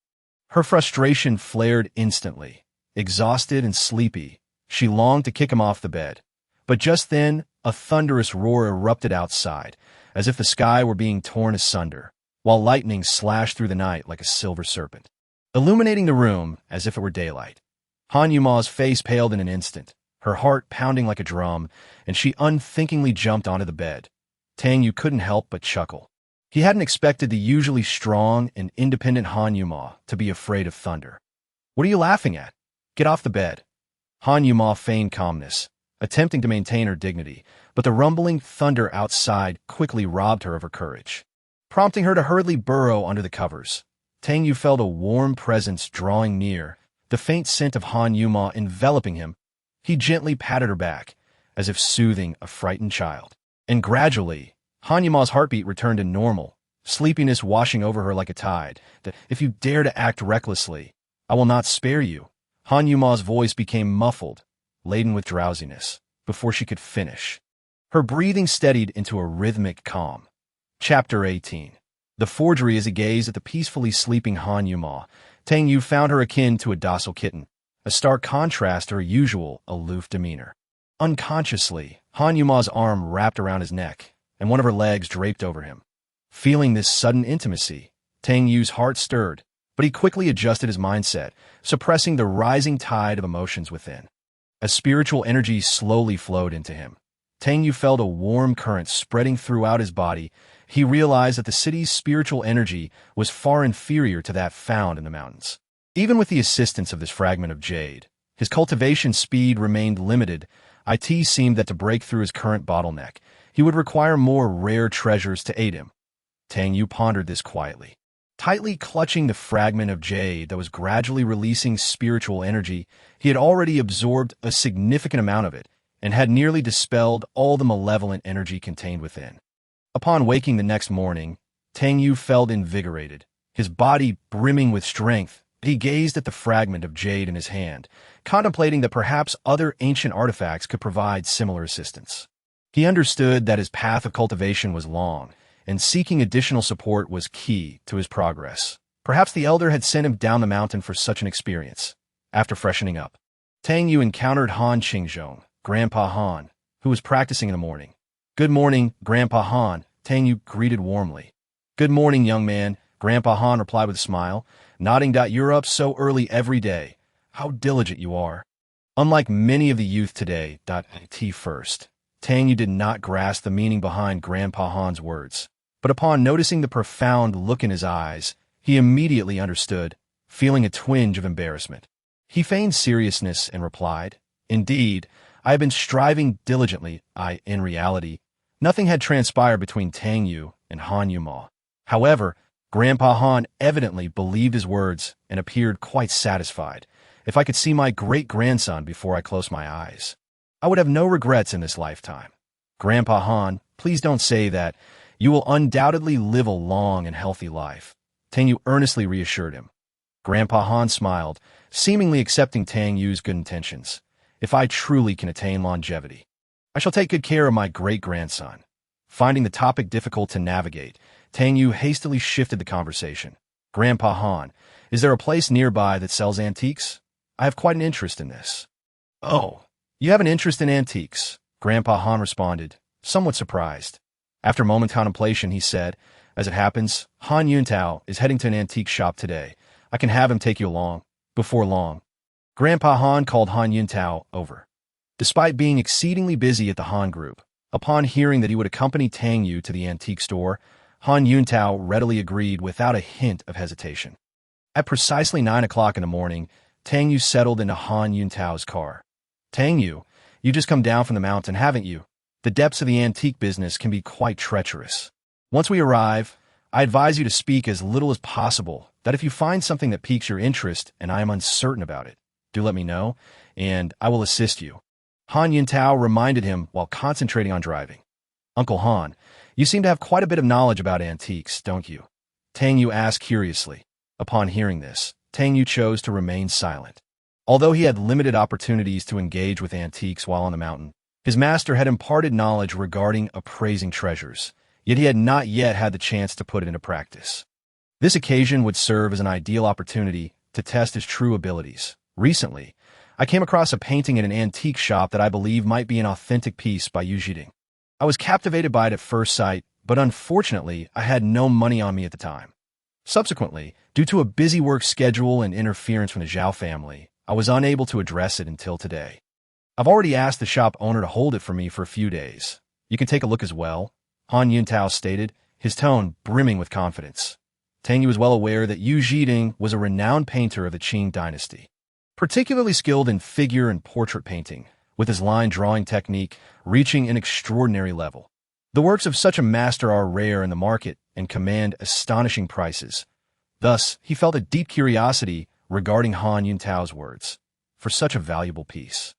Her frustration flared instantly. Exhausted and sleepy, she longed to kick him off the bed. But just then, a thunderous roar erupted outside, as if the sky were being torn asunder, while lightning slashed through the night like a silver serpent, illuminating the room as if it were daylight. Han Yuma's face paled in an instant, her heart pounding like a drum, and she unthinkingly jumped onto the bed. Tang Yue couldn't help but chuckle. He hadn't expected the usually strong and independent Han Yuma to be afraid of thunder. What are you laughing at? Get off the bed. Han Yuma feigned calmness, attempting to maintain her dignity, but the rumbling thunder outside quickly robbed her of her courage, prompting her to hurriedly burrow under the covers. Tang Yue felt a warm presence drawing near, the faint scent of Han Yuma enveloping him. He gently patted her back, as if soothing a frightened child. And gradually, Han Yuma's heartbeat returned to normal, sleepiness washing over her like a tide. That if you dare to act recklessly, I will not spare you. Han Yuma's voice became muffled, laden with drowsiness, before she could finish. Her breathing steadied into a rhythmic calm. Chapter 18. The forgery. As he gazed at the peacefully sleeping Han Yuma, Tang Yue found her akin to a docile kitten, a stark contrast to her usual aloof demeanor. Unconsciously, Han Yuma's arm wrapped around his neck, and one of her legs draped over him. Feeling this sudden intimacy, Tang Yue's heart stirred, but he quickly adjusted his mindset, suppressing the rising tide of emotions within. As spiritual energy slowly flowed into him, Tang Yue felt a warm current spreading throughout his body. He realized that the city's spiritual energy was far inferior to that found in the mountains. Even with the assistance of this fragment of jade, his cultivation speed remained limited. It seemed that to break through his current bottleneck, he would require more rare treasures to aid him. Tang Yue pondered this quietly. Tightly clutching the fragment of jade that was gradually releasing spiritual energy, he had already absorbed a significant amount of it and had nearly dispelled all the malevolent energy contained within. Upon waking the next morning, Tang Yue felt invigorated, his body brimming with strength. He gazed at the fragment of jade in his hand, contemplating that perhaps other ancient artifacts could provide similar assistance. He understood that his path of cultivation was long, and seeking additional support was key to his progress. Perhaps the elder had sent him down the mountain for such an experience. After freshening up, Tang Yue encountered Han Qingzhong, Grandpa Han, who was practicing in the morning. "Good morning, Grandpa Han," Tang Yue greeted warmly. "Good morning, young man," Grandpa Han replied with a smile, nodding. "You're up so early every day. How diligent you are." Unlike many of the youth today, T first, Tang Yue did not grasp the meaning behind Grandpa Han's words. But upon noticing the profound look in his eyes, he immediately understood, feeling a twinge of embarrassment. He feigned seriousness and replied, "Indeed, I have been striving diligently." In reality, nothing had transpired between Tang Yue and Han Yuma. However, Grandpa Han evidently believed his words and appeared quite satisfied. "If I could see my great-grandson before I close my eyes, I would have no regrets in this lifetime." "Grandpa Han, please don't say that. You will undoubtedly live a long and healthy life," Tang Yue earnestly reassured him. Grandpa Han smiled, seemingly accepting Tang Yue's good intentions. "If I truly can attain longevity, I shall take good care of my great-grandson." Finding the topic difficult to navigate, Tang Yue hastily shifted the conversation. "Grandpa Han, is there a place nearby that sells antiques? I have quite an interest in this." "Oh, you have an interest in antiques?" Grandpa Han responded, somewhat surprised. After a moment's contemplation, he said, "As it happens, Han Yuntao is heading to an antique shop today. I can have him take you along, before long." Grandpa Han called Han Yuntao over. Despite being exceedingly busy at the Han group, upon hearing that he would accompany Tang Yue to the antique store, Han Yuntao readily agreed without a hint of hesitation. At precisely 9 o'clock in the morning, Tang Yue settled into Han Yuntao's car. "Tang Yue, you just come down from the mountain, haven't you? The depths of the antique business can be quite treacherous. Once we arrive, I advise you to speak as little as possible, that if you find something that piques your interest and I am uncertain about it, do let me know, and I will assist you." Han Yuntao reminded him while concentrating on driving. "Uncle Han, you seem to have quite a bit of knowledge about antiques, don't you?" Tang Yue asked curiously. Upon hearing this, Tang Yue chose to remain silent. Although he had limited opportunities to engage with antiques while on the mountain, his master had imparted knowledge regarding appraising treasures, yet he had not yet had the chance to put it into practice. This occasion would serve as an ideal opportunity to test his true abilities. "Recently, I came across a painting in an antique shop that I believe might be an authentic piece by Yu Jiding. I was captivated by it at first sight, but unfortunately, I had no money on me at the time. Subsequently, due to a busy work schedule and interference from the Zhao family, I was unable to address it until today. I've already asked the shop owner to hold it for me for a few days. You can take a look as well," Han Yuntao stated, his tone brimming with confidence. Tang Yue was well aware that Yu Zhiding was a renowned painter of the Qing dynasty, particularly skilled in figure and portrait painting, with his line drawing technique reaching an extraordinary level. The works of such a master are rare in the market and command astonishing prices. Thus, he felt a deep curiosity regarding Han Yuntao's words. For such a valuable piece,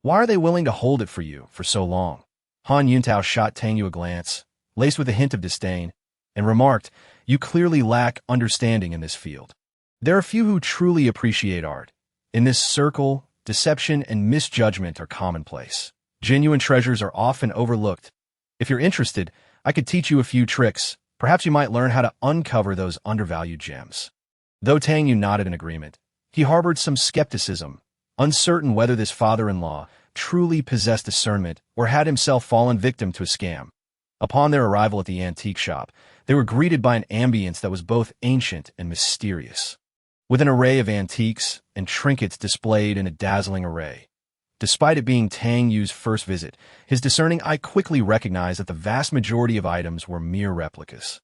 why are they willing to hold it for you for so long? Han Yuntao shot Tang Yue a glance, laced with a hint of disdain, and remarked, "You clearly lack understanding in this field. There are few who truly appreciate art. In this circle, deception and misjudgment are commonplace. Genuine treasures are often overlooked. If you're interested, I could teach you a few tricks. Perhaps you might learn how to uncover those undervalued gems." Though Tang Yue nodded in agreement, he harbored some skepticism, uncertain whether this father-in-law truly possessed discernment or had himself fallen victim to a scam. Upon their arrival at the antique shop, they were greeted by an ambience that was both ancient and mysterious, with an array of antiques and trinkets displayed in a dazzling array. Despite it being Tang Yue's first visit, his discerning eye quickly recognized that the vast majority of items were mere replicas.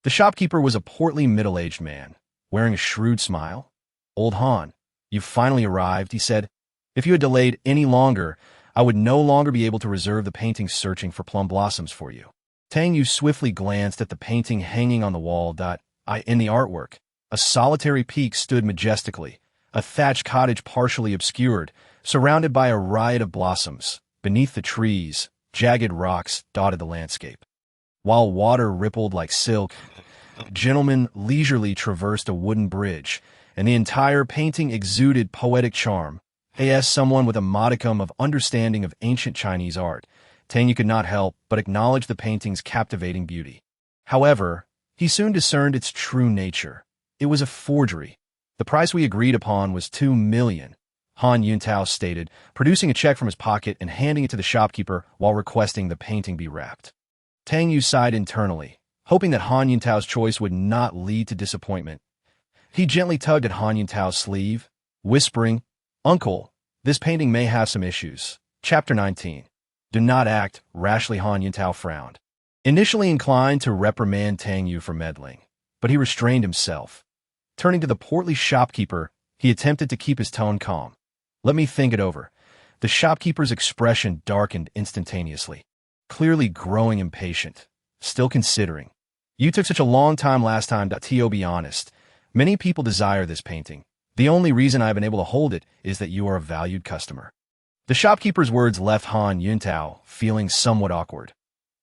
The shopkeeper was a portly middle-aged man, wearing a shrewd smile. "Old Han, you've finally arrived," he said. "If you had delayed any longer, I would no longer be able to reserve the painting searching for plum blossoms for you." Tang Yue swiftly glanced at the painting hanging on the wall. In the artwork, a solitary peak stood majestically, a thatched cottage partially obscured, surrounded by a riot of blossoms. Beneath the trees, jagged rocks dotted the landscape. While water rippled like silk, gentlemen leisurely traversed a wooden bridge, and the entire painting exuded poetic charm. As someone with a modicum of understanding of ancient Chinese art, Tang Yue could not help but acknowledge the painting's captivating beauty. However, he soon discerned its true nature. It was a forgery. "The price we agreed upon was 2 million, Han Yuntao stated, producing a check from his pocket and handing it to the shopkeeper while requesting the painting be wrapped. Tang Yue sighed internally, hoping that Han Yuntao's choice would not lead to disappointment. He gently tugged at Han Yuntao's sleeve, whispering, "Uncle, this painting may have some issues." Chapter 19. Do not act rashly. Han Yuntao frowned, initially inclined to reprimand Tang Yue for meddling, but he restrained himself. Turning to the portly shopkeeper, he attempted to keep his tone calm. "Let me think it over." The shopkeeper's expression darkened instantaneously, clearly growing impatient, still considering. "You took such a long time last time. To be honest, many people desire this painting. The only reason I have been able to hold it is that you are a valued customer." The shopkeeper's words left Han Yuntao feeling somewhat awkward.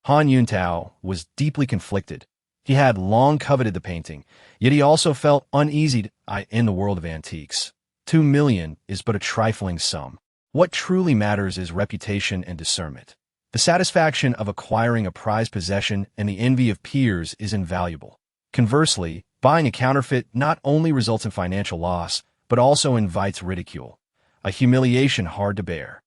Han Yuntao was deeply conflicted. He had long coveted the painting, yet he also felt uneasy in the world of antiques. 2 million is but a trifling sum. What truly matters is reputation and discernment. The satisfaction of acquiring a prized possession and the envy of peers is invaluable. Conversely, buying a counterfeit not only results in financial loss, but also invites ridicule, a humiliation hard to bear.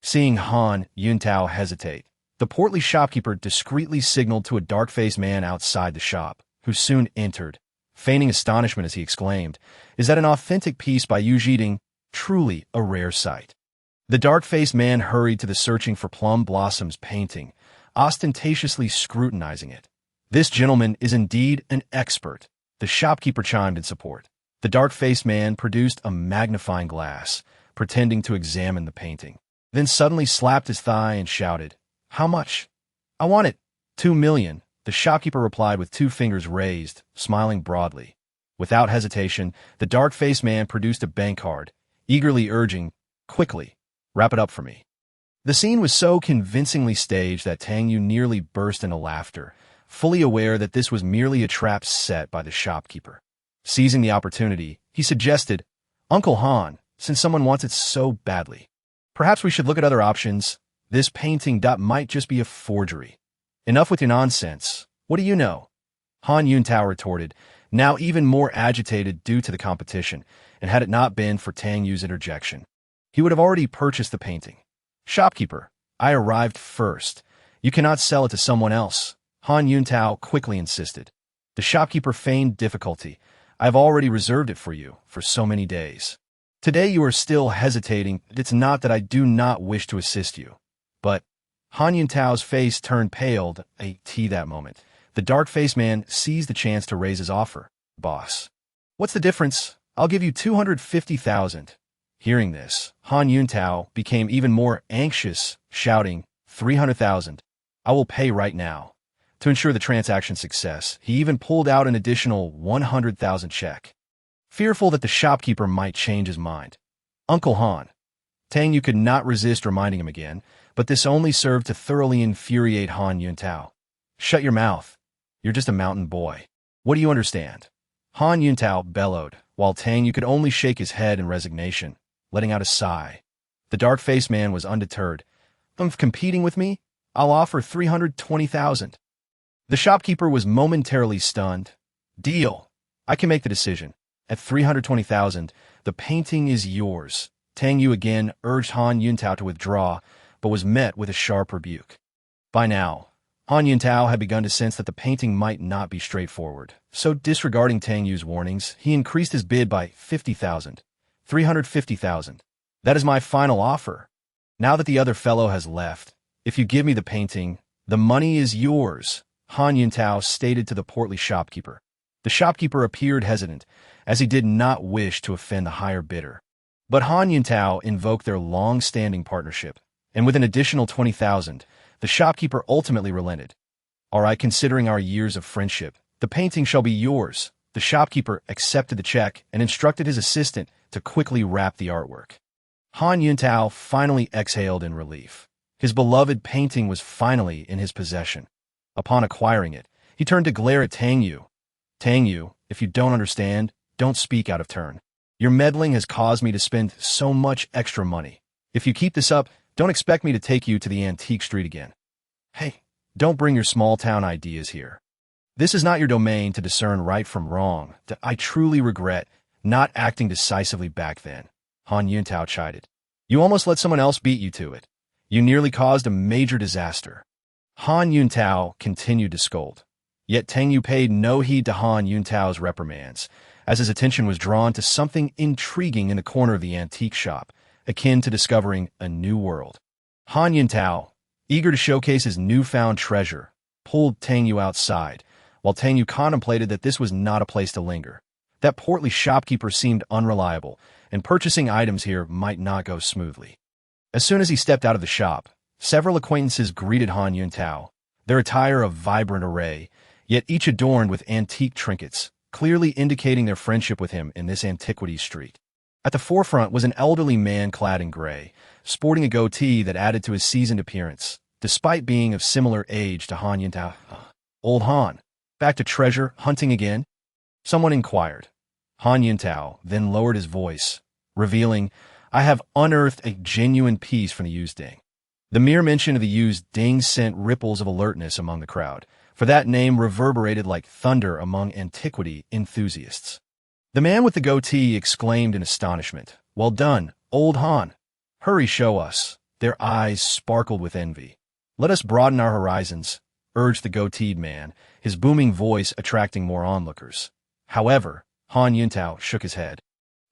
Seeing Han Yuntao hesitate, the portly shopkeeper discreetly signaled to a dark-faced man outside the shop, who soon entered, feigning astonishment as he exclaimed, "Is that an authentic piece by Yu Zhiding? Truly a rare sight." The dark-faced man hurried to the Searching for Plum Blossoms painting, ostentatiously scrutinizing it. "This gentleman is indeed an expert," the shopkeeper chimed in support. The dark-faced man produced a magnifying glass, pretending to examine the painting, then suddenly slapped his thigh and shouted, "How much?" "I want it. 2 million, the shopkeeper replied with 2 fingers raised, smiling broadly. Without hesitation, the dark-faced man produced a bank card, eagerly urging, "Quickly, wrap it up for me." The scene was so convincingly staged that Tang Yue nearly burst into laughter, fully aware that this was merely a trap set by the shopkeeper. Seizing the opportunity, he suggested, "Uncle Han, since someone wants it so badly, perhaps we should look at other options. This painting might just be a forgery." "Enough with your nonsense. What do you know?" Han Yuntao retorted, now even more agitated due to the competition, and had it not been for Tang Yue's interjection, he would have already purchased the painting. "Shopkeeper, I arrived first. You cannot sell it to someone else," Han Yuntao quickly insisted. The shopkeeper feigned difficulty. "I have already reserved it for you for so many days. Today you are still hesitating. It's not that I do not wish to assist you, but..." Han Yuntao's face turned pale that moment. The dark-faced man seized the chance to raise his offer. Boss. What's the difference? I'll give you 250,000. Hearing this, Han Yuntao became even more anxious, shouting, 300,000. I will pay right now. To ensure the transaction's success, he even pulled out an additional 100,000 check. Fearful that the shopkeeper might change his mind. Uncle Han. Tang Yue could not resist reminding him again, but this only served to thoroughly infuriate Han Yuntao. Shut your mouth. You're just a mountain boy. What do you understand? Han Yuntao bellowed, while Tang Yue could only shake his head in resignation, letting out a sigh. The dark-faced man was undeterred. Competing with me? I'll offer 320,000. The shopkeeper was momentarily stunned. Deal. I can make the decision. At 320,000, the painting is yours. Tang Yue again urged Han Yuntao to withdraw, but was met with a sharp rebuke. By now, Han Yuntao had begun to sense that the painting might not be straightforward, so disregarding Tang Yue's warnings, he increased his bid by 50,000. 350,000. That is my final offer. Now that the other fellow has left, if you give me the painting, the money is yours, Han Yuntao stated to the portly shopkeeper. The shopkeeper appeared hesitant, as he did not wish to offend the higher bidder. But Han Yuntao invoked their long-standing partnership, and with an additional 20,000, the shopkeeper ultimately relented. All right, considering our years of friendship, the painting shall be yours. The shopkeeper accepted the check and instructed his assistant to quickly wrap the artwork. Han Yuntao finally exhaled in relief. His beloved painting was finally in his possession. Upon acquiring it, he turned to glare at Tang Yue. Tang Yue, if you don't understand, don't speak out of turn. Your meddling has caused me to spend so much extra money. If you keep this up, don't expect me to take you to the antique street again. Hey, don't bring your small-town ideas here. This is not your domain to discern right from wrong. I truly regret not acting decisively back then, Han Yuntao chided. You almost let someone else beat you to it. You nearly caused a major disaster. Han Yuntao continued to scold. Yet Tang Yue paid no heed to Han Yuntao's reprimands, as his attention was drawn to something intriguing in the corner of the antique shop, akin to discovering a new world. Han Yuntao, eager to showcase his newfound treasure, pulled Tang Yue outside, while Tang Yue contemplated that this was not a place to linger. That portly shopkeeper seemed unreliable, and purchasing items here might not go smoothly. As soon as he stepped out of the shop, several acquaintances greeted Han Yuntao, their attire of vibrant array, yet each adorned with antique trinkets, clearly indicating their friendship with him in this antiquities street. At the forefront was an elderly man clad in gray, sporting a goatee that added to his seasoned appearance, despite being of similar age to Han Yuntao. Old Han, back to treasure hunting again? Someone inquired. Han Yuntao then lowered his voice, revealing, I have unearthed a genuine piece from the used ding. The mere mention of the used ding sent ripples of alertness among the crowd, for that name reverberated like thunder among antiquity enthusiasts. The man with the goatee exclaimed in astonishment, Well done, old Han. Hurry, show us. Their eyes sparkled with envy. Let us broaden our horizons, urged the goateed man, his booming voice attracting more onlookers. However, Han Yuntao shook his head,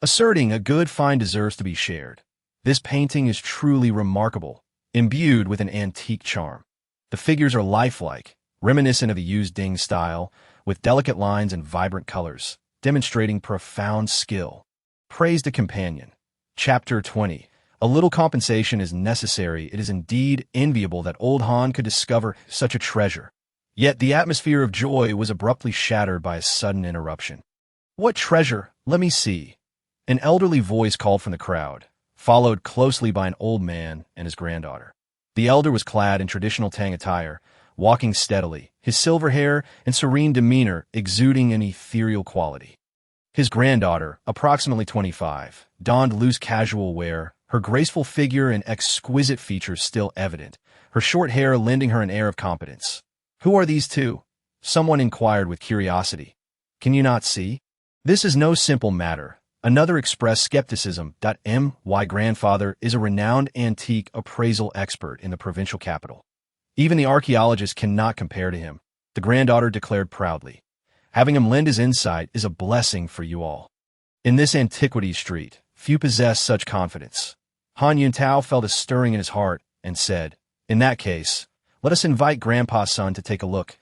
asserting a good find deserves to be shared. This painting is truly remarkable, imbued with an antique charm. The figures are lifelike, reminiscent of the used ding style, with delicate lines and vibrant colors, demonstrating profound skill. Praised a companion. Chapter 20. A little compensation is necessary. It is indeed enviable that old Han could discover such a treasure. Yet the atmosphere of joy was abruptly shattered by a sudden interruption. What treasure? Let me see. An elderly voice called from the crowd, followed closely by an old man and his granddaughter. The elder was clad in traditional Tang attire, walking steadily, his silver hair and serene demeanor exuding an ethereal quality. His granddaughter, approximately 25, donned loose casual wear, her graceful figure and exquisite features still evident, her short hair lending her an air of competence. Who are these two? Someone inquired with curiosity. Can you not see? This is no simple matter. Another expressed skepticism. My grandfather is a renowned antique appraisal expert in the provincial capital. Even the archaeologists cannot compare to him, the granddaughter declared proudly. Having him lend his insight is a blessing for you all. In this antiquities street, few possess such confidence. Han Yuntao felt a stirring in his heart and said, In that case, let us invite Grandpa's son to take a look.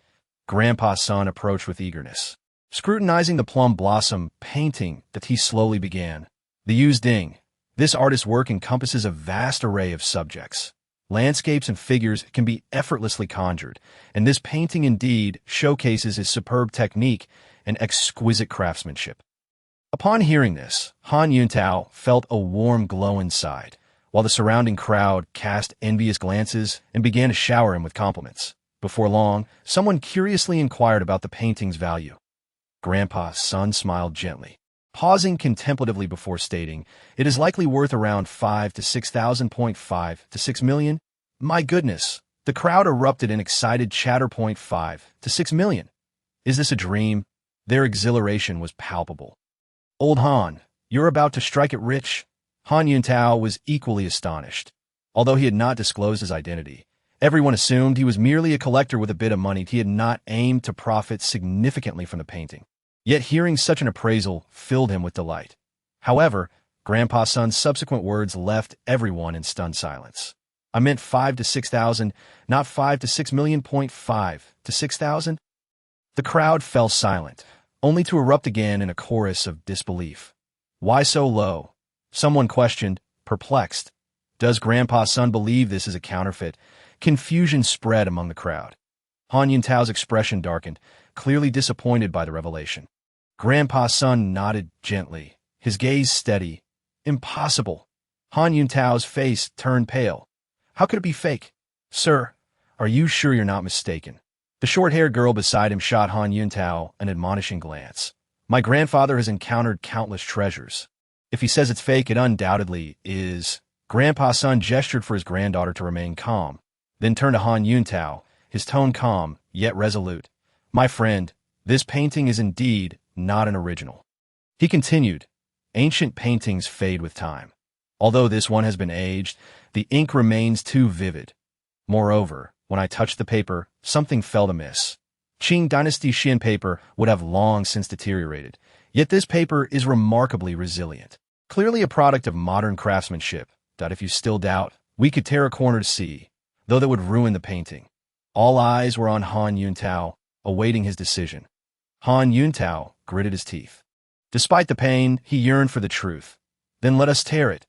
Grandpa's son approached with eagerness. Scrutinizing the plum blossom painting that he slowly began. The Yue's Ding. This artist's work encompasses a vast array of subjects. Landscapes and figures can be effortlessly conjured, and this painting indeed showcases his superb technique and exquisite craftsmanship. Upon hearing this, Han Yuntao felt a warm glow inside, while the surrounding crowd cast envious glances and began to shower him with compliments. Before long, someone curiously inquired about the painting's value. Grandpa's son smiled gently, pausing contemplatively before stating, "It is likely worth around 5 to 6,000.5 to 6 million. My goodness!" The crowd erupted in excited chatter. 5 to 6 million. Is this a dream? Their exhilaration was palpable. Old Han, you're about to strike it rich? Han Yuntao was equally astonished. Although he had not disclosed his identity, everyone assumed he was merely a collector with a bit of money. He had not aimed to profit significantly from the painting. Yet hearing such an appraisal filled him with delight. However, Grandpa's son's subsequent words left everyone in stunned silence. "I meant 5 to 6,000, not 5 to 6 million. 5 to 6,000? The crowd fell silent, only to erupt again in a chorus of disbelief. "Why so low?" Someone questioned, perplexed. "Does Grandpa's son believe this is a counterfeit?" Confusion spread among the crowd. Han Yuntao's expression darkened, clearly disappointed by the revelation. Grandpa's son nodded gently, his gaze steady. "Impossible." Han Yuntao's face turned pale. "How could it be fake?" "Sir, are you sure you're not mistaken?" The short-haired girl beside him shot Han Yuntao an admonishing glance. "My grandfather has encountered countless treasures. If he says it's fake, it undoubtedly is." Grandpa's son gestured for his granddaughter to remain calm, then turned to Han Yuntao, his tone calm, yet resolute. "My friend, this painting is indeed not an original." He continued, "Ancient paintings fade with time. Although this one has been aged, the ink remains too vivid. Moreover, when I touched the paper, something felt amiss. Qing Dynasty Xin paper would have long since deteriorated, yet this paper is remarkably resilient. Clearly a product of modern craftsmanship. If you still doubt, we could tear a corner to see, though that would ruin the painting." All eyes were on Han Yuntao, awaiting his decision. Han Yuntao gritted his teeth. Despite the pain, he yearned for the truth. "Then let us tear it.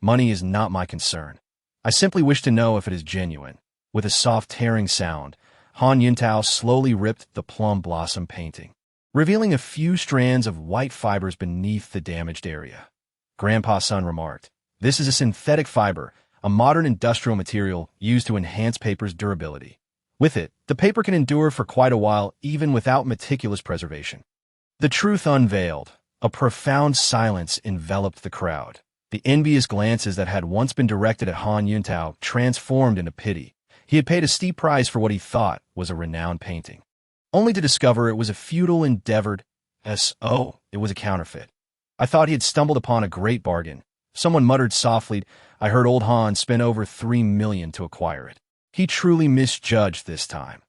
Money is not my concern. I simply wish to know if it is genuine." With a soft tearing sound, Han Yuntao slowly ripped the plum blossom painting, revealing a few strands of white fibers beneath the damaged area. Grandpa's son remarked, "This is a synthetic fiber, a modern industrial material used to enhance paper's durability. With it, the paper can endure for quite a while even without meticulous preservation." The truth unveiled. A profound silence enveloped the crowd. The envious glances that had once been directed at Han Yuntao transformed into pity. He had paid a steep price for what he thought was a renowned painting, only to discover it was a futile endeavor. It was a counterfeit. "I thought he had stumbled upon a great bargain." Someone muttered softly, "I heard old Han spent over 3 million to acquire it. He truly misjudged this time."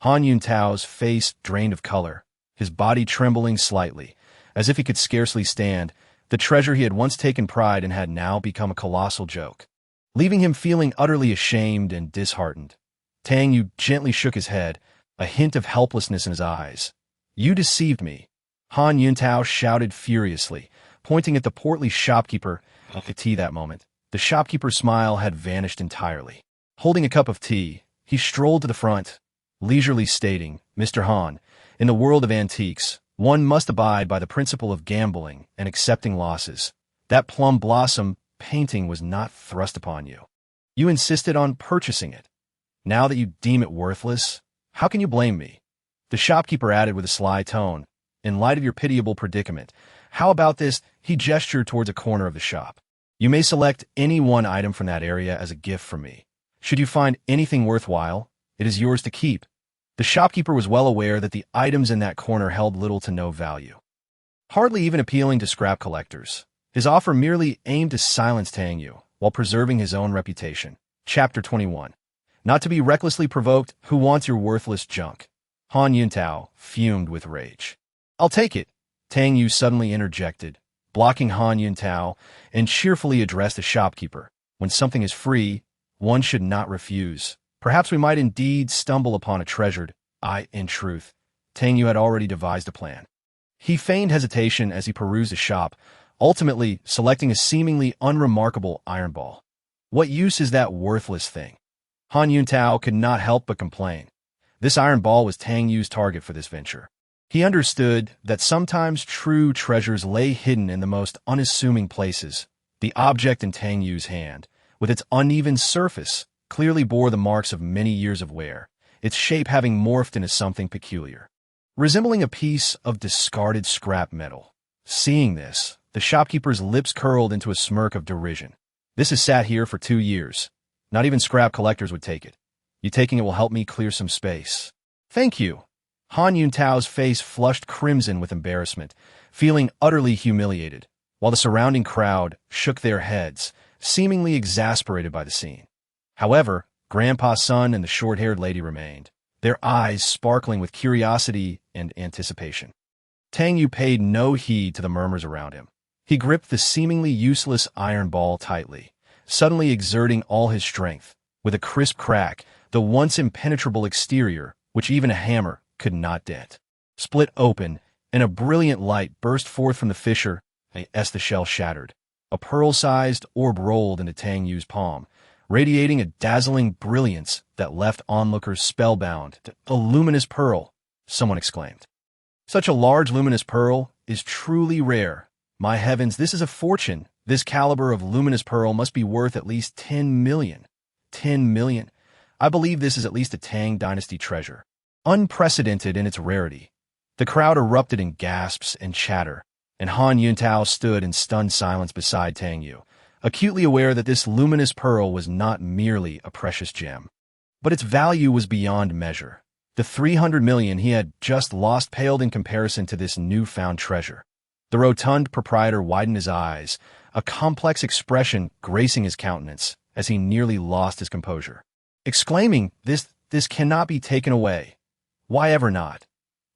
Han Yuntao's face drained of color, his body trembling slightly, as if he could scarcely stand. The treasure he had once taken pride in had now become a colossal joke, leaving him feeling utterly ashamed and disheartened. Tang Yue gently shook his head, a hint of helplessness in his eyes. "You deceived me," Han Yuntao shouted furiously, pointing at the portly shopkeeper at the tea that moment. The shopkeeper's smile had vanished entirely. Holding a cup of tea, he strolled to the front, leisurely stating, "Mr. Han, in the world of antiques, one must abide by the principle of gambling and accepting losses. That plum blossom painting was not thrust upon you. You insisted on purchasing it. Now that you deem it worthless, how can you blame me?" The shopkeeper added with a sly tone, "In light of your pitiable predicament, how about this?" He gestured towards a corner of the shop. "You may select any one item from that area as a gift from me. Should you find anything worthwhile, it is yours to keep." The shopkeeper was well aware that the items in that corner held little to no value, hardly even appealing to scrap collectors. His offer merely aimed to silence Tang Yue while preserving his own reputation. Chapter 21. Not to be recklessly provoked, who wants your worthless junk? Han Yuntao fumed with rage. "I'll take it," Tang Yue suddenly interjected, blocking Han Yuntao, and cheerfully addressed the shopkeeper. "When something is free, one should not refuse. Perhaps we might indeed stumble upon a treasured." In truth, Tang Yue had already devised a plan. He feigned hesitation as he perused the shop, ultimately selecting a seemingly unremarkable iron ball. What use is that worthless thing? Han Yuntao could not help but complain. This iron ball was Tang Yue's target for this venture. He understood that sometimes true treasures lay hidden in the most unassuming places. The object in Tang Yue's hand, with its uneven surface, clearly bore the marks of many years of wear, its shape having morphed into something peculiar, resembling a piece of discarded scrap metal. Seeing this, the shopkeeper's lips curled into a smirk of derision. This has sat here for 2 years. Not even scrap collectors would take it. You taking it will help me clear some space. Thank you. Han Yuntao's face flushed crimson with embarrassment, feeling utterly humiliated, while the surrounding crowd shook their heads, seemingly exasperated by the scene. However, Grandpa's son and the short-haired lady remained, their eyes sparkling with curiosity and anticipation. Tang Yue paid no heed to the murmurs around him. He gripped the seemingly useless iron ball tightly, suddenly exerting all his strength. With a crisp crack, the once impenetrable exterior, which even a hammer could not dent, split open, and a brilliant light burst forth from the fissure as the shell shattered. A pearl-sized orb rolled into Tang Yue's palm, radiating a dazzling brilliance that left onlookers spellbound. A luminous pearl, someone exclaimed. Such a large luminous pearl is truly rare. My heavens, this is a fortune. This caliber of luminous pearl must be worth at least 10 million. 10 million. I believe this is at least a Tang Dynasty treasure. Unprecedented in its rarity. The crowd erupted in gasps and chatter, and Han Yuntao stood in stunned silence beside Tang Yue, acutely aware that this luminous pearl was not merely a precious gem, but its value was beyond measure. The 300 million he had just lost paled in comparison to this newfound treasure. The rotund proprietor widened his eyes, a complex expression gracing his countenance as he nearly lost his composure, exclaiming, This cannot be taken away. Why ever not?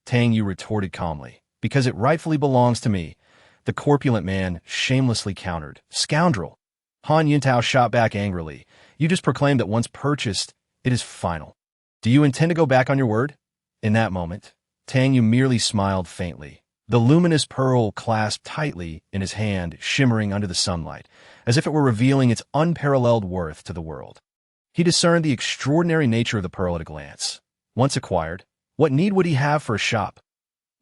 Tang Yue retorted calmly. Because it rightfully belongs to me, the corpulent man shamelessly countered. Scoundrel! Han Yuntao shot back angrily. You just proclaimed that once purchased, it is final. Do you intend to go back on your word? In that moment, Tang Yue merely smiled faintly, the luminous pearl clasped tightly in his hand, shimmering under the sunlight, as if it were revealing its unparalleled worth to the world. He discerned the extraordinary nature of the pearl at a glance. Once acquired, what need would he have for a shop?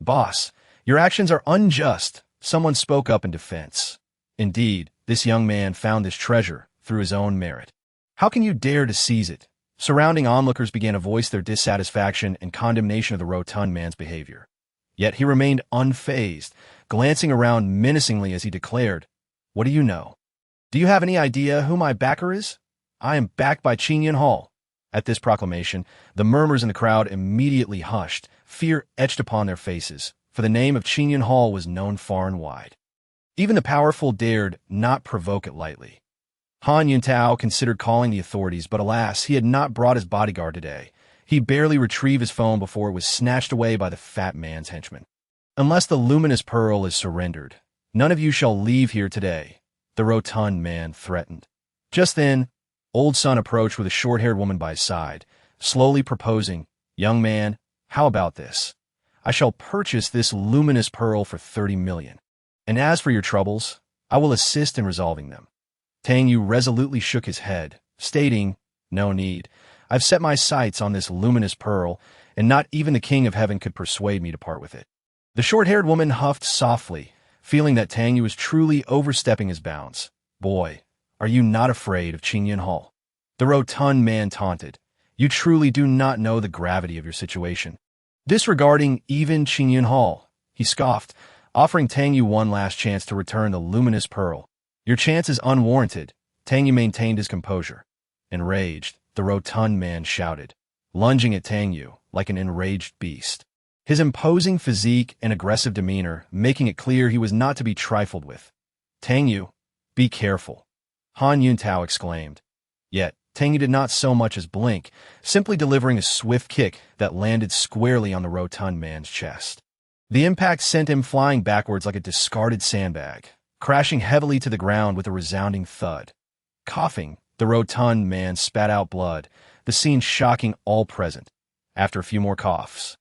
Boss, your actions are unjust, someone spoke up in defense. Indeed, this young man found this treasure through his own merit. How can you dare to seize it? Surrounding onlookers began to voice their dissatisfaction and condemnation of the rotund man's behavior. Yet he remained unfazed, glancing around menacingly as he declared, What do you know? Do you have any idea who my backer is? I am backed by Qinyan Hall. At this proclamation, the murmurs in the crowd immediately hushed, fear etched upon their faces, for the name of Qinyan Hall was known far and wide. Even the powerful dared not provoke it lightly. Han Yuntao considered calling the authorities, but alas, he had not brought his bodyguard today. He barely retrieved his phone before it was snatched away by the fat man's henchman. Unless the luminous pearl is surrendered, none of you shall leave here today, the rotund man threatened. Just then, Old Son approached with a short-haired woman by his side, slowly proposing, Young man, how about this? I shall purchase this luminous pearl for 30 million. And as for your troubles, I will assist in resolving them. Tang Yue resolutely shook his head, stating, No need. I've set my sights on this luminous pearl, and not even the King of Heaven could persuade me to part with it. The short-haired woman huffed softly, feeling that Tang Yue was truly overstepping his bounds. Boy, are you not afraid of Qinyan Hall? The rotund man taunted. You truly do not know the gravity of your situation. Disregarding even Qinyan Hall, he scoffed, offering Tang Yue one last chance to return the luminous pearl. Your chance is unwarranted. Tang Yue maintained his composure. Enraged, the rotund man shouted, lunging at Tang Yue like an enraged beast. His imposing physique and aggressive demeanor making it clear he was not to be trifled with. Tang Yue, be careful, Han Yuntao exclaimed. Yet, Tang Yue did not so much as blink, simply delivering a swift kick that landed squarely on the rotund man's chest. The impact sent him flying backwards like a discarded sandbag, crashing heavily to the ground with a resounding thud. Coughing, the rotund man spat out blood, the scene shocking all present. After a few more coughs,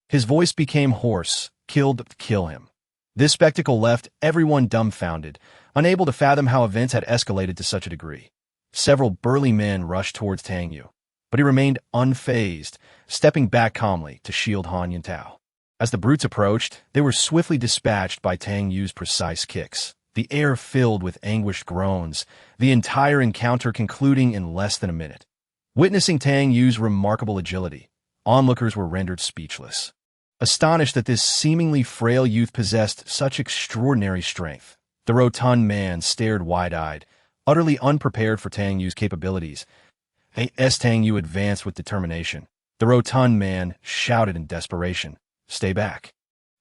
his voice became hoarse, killed to kill him. This spectacle left everyone dumbfounded, unable to fathom how events had escalated to such a degree. Several burly men rushed towards Tang Yue, but he remained unfazed, stepping back calmly to shield Han Yuntao. As the brutes approached, they were swiftly dispatched by Tang Yue's precise kicks, the air filled with anguished groans, the entire encounter concluding in less than a minute. Witnessing Tang Yue's remarkable agility, onlookers were rendered speechless. Astonished that this seemingly frail youth possessed such extraordinary strength, the rotund man stared wide-eyed, utterly unprepared for Tang Yue's capabilities. As Tang Yue advanced with determination, the rotund man shouted in desperation, "Stay back.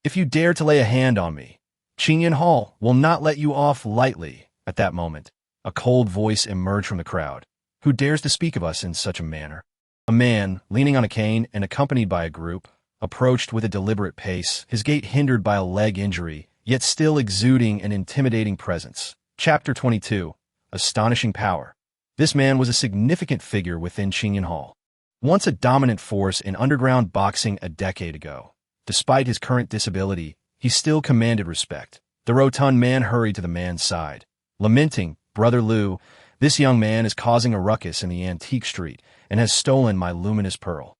If you dare to lay a hand on me, Qingyan Hall will not let you off lightly." At that moment, a cold voice emerged from the crowd. "Who dares to speak of us in such a manner?" A man, leaning on a cane and accompanied by a group, approached with a deliberate pace, his gait hindered by a leg injury, yet still exuding an intimidating presence. Chapter 22. Astonishing Power. This man was a significant figure within Qingyan Hall. Once a dominant force in underground boxing a decade ago, despite his current disability, he still commanded respect. The rotund man hurried to the man's side, lamenting, "Brother Liu, this young man is causing a ruckus in the antique street and has stolen my luminous pearl."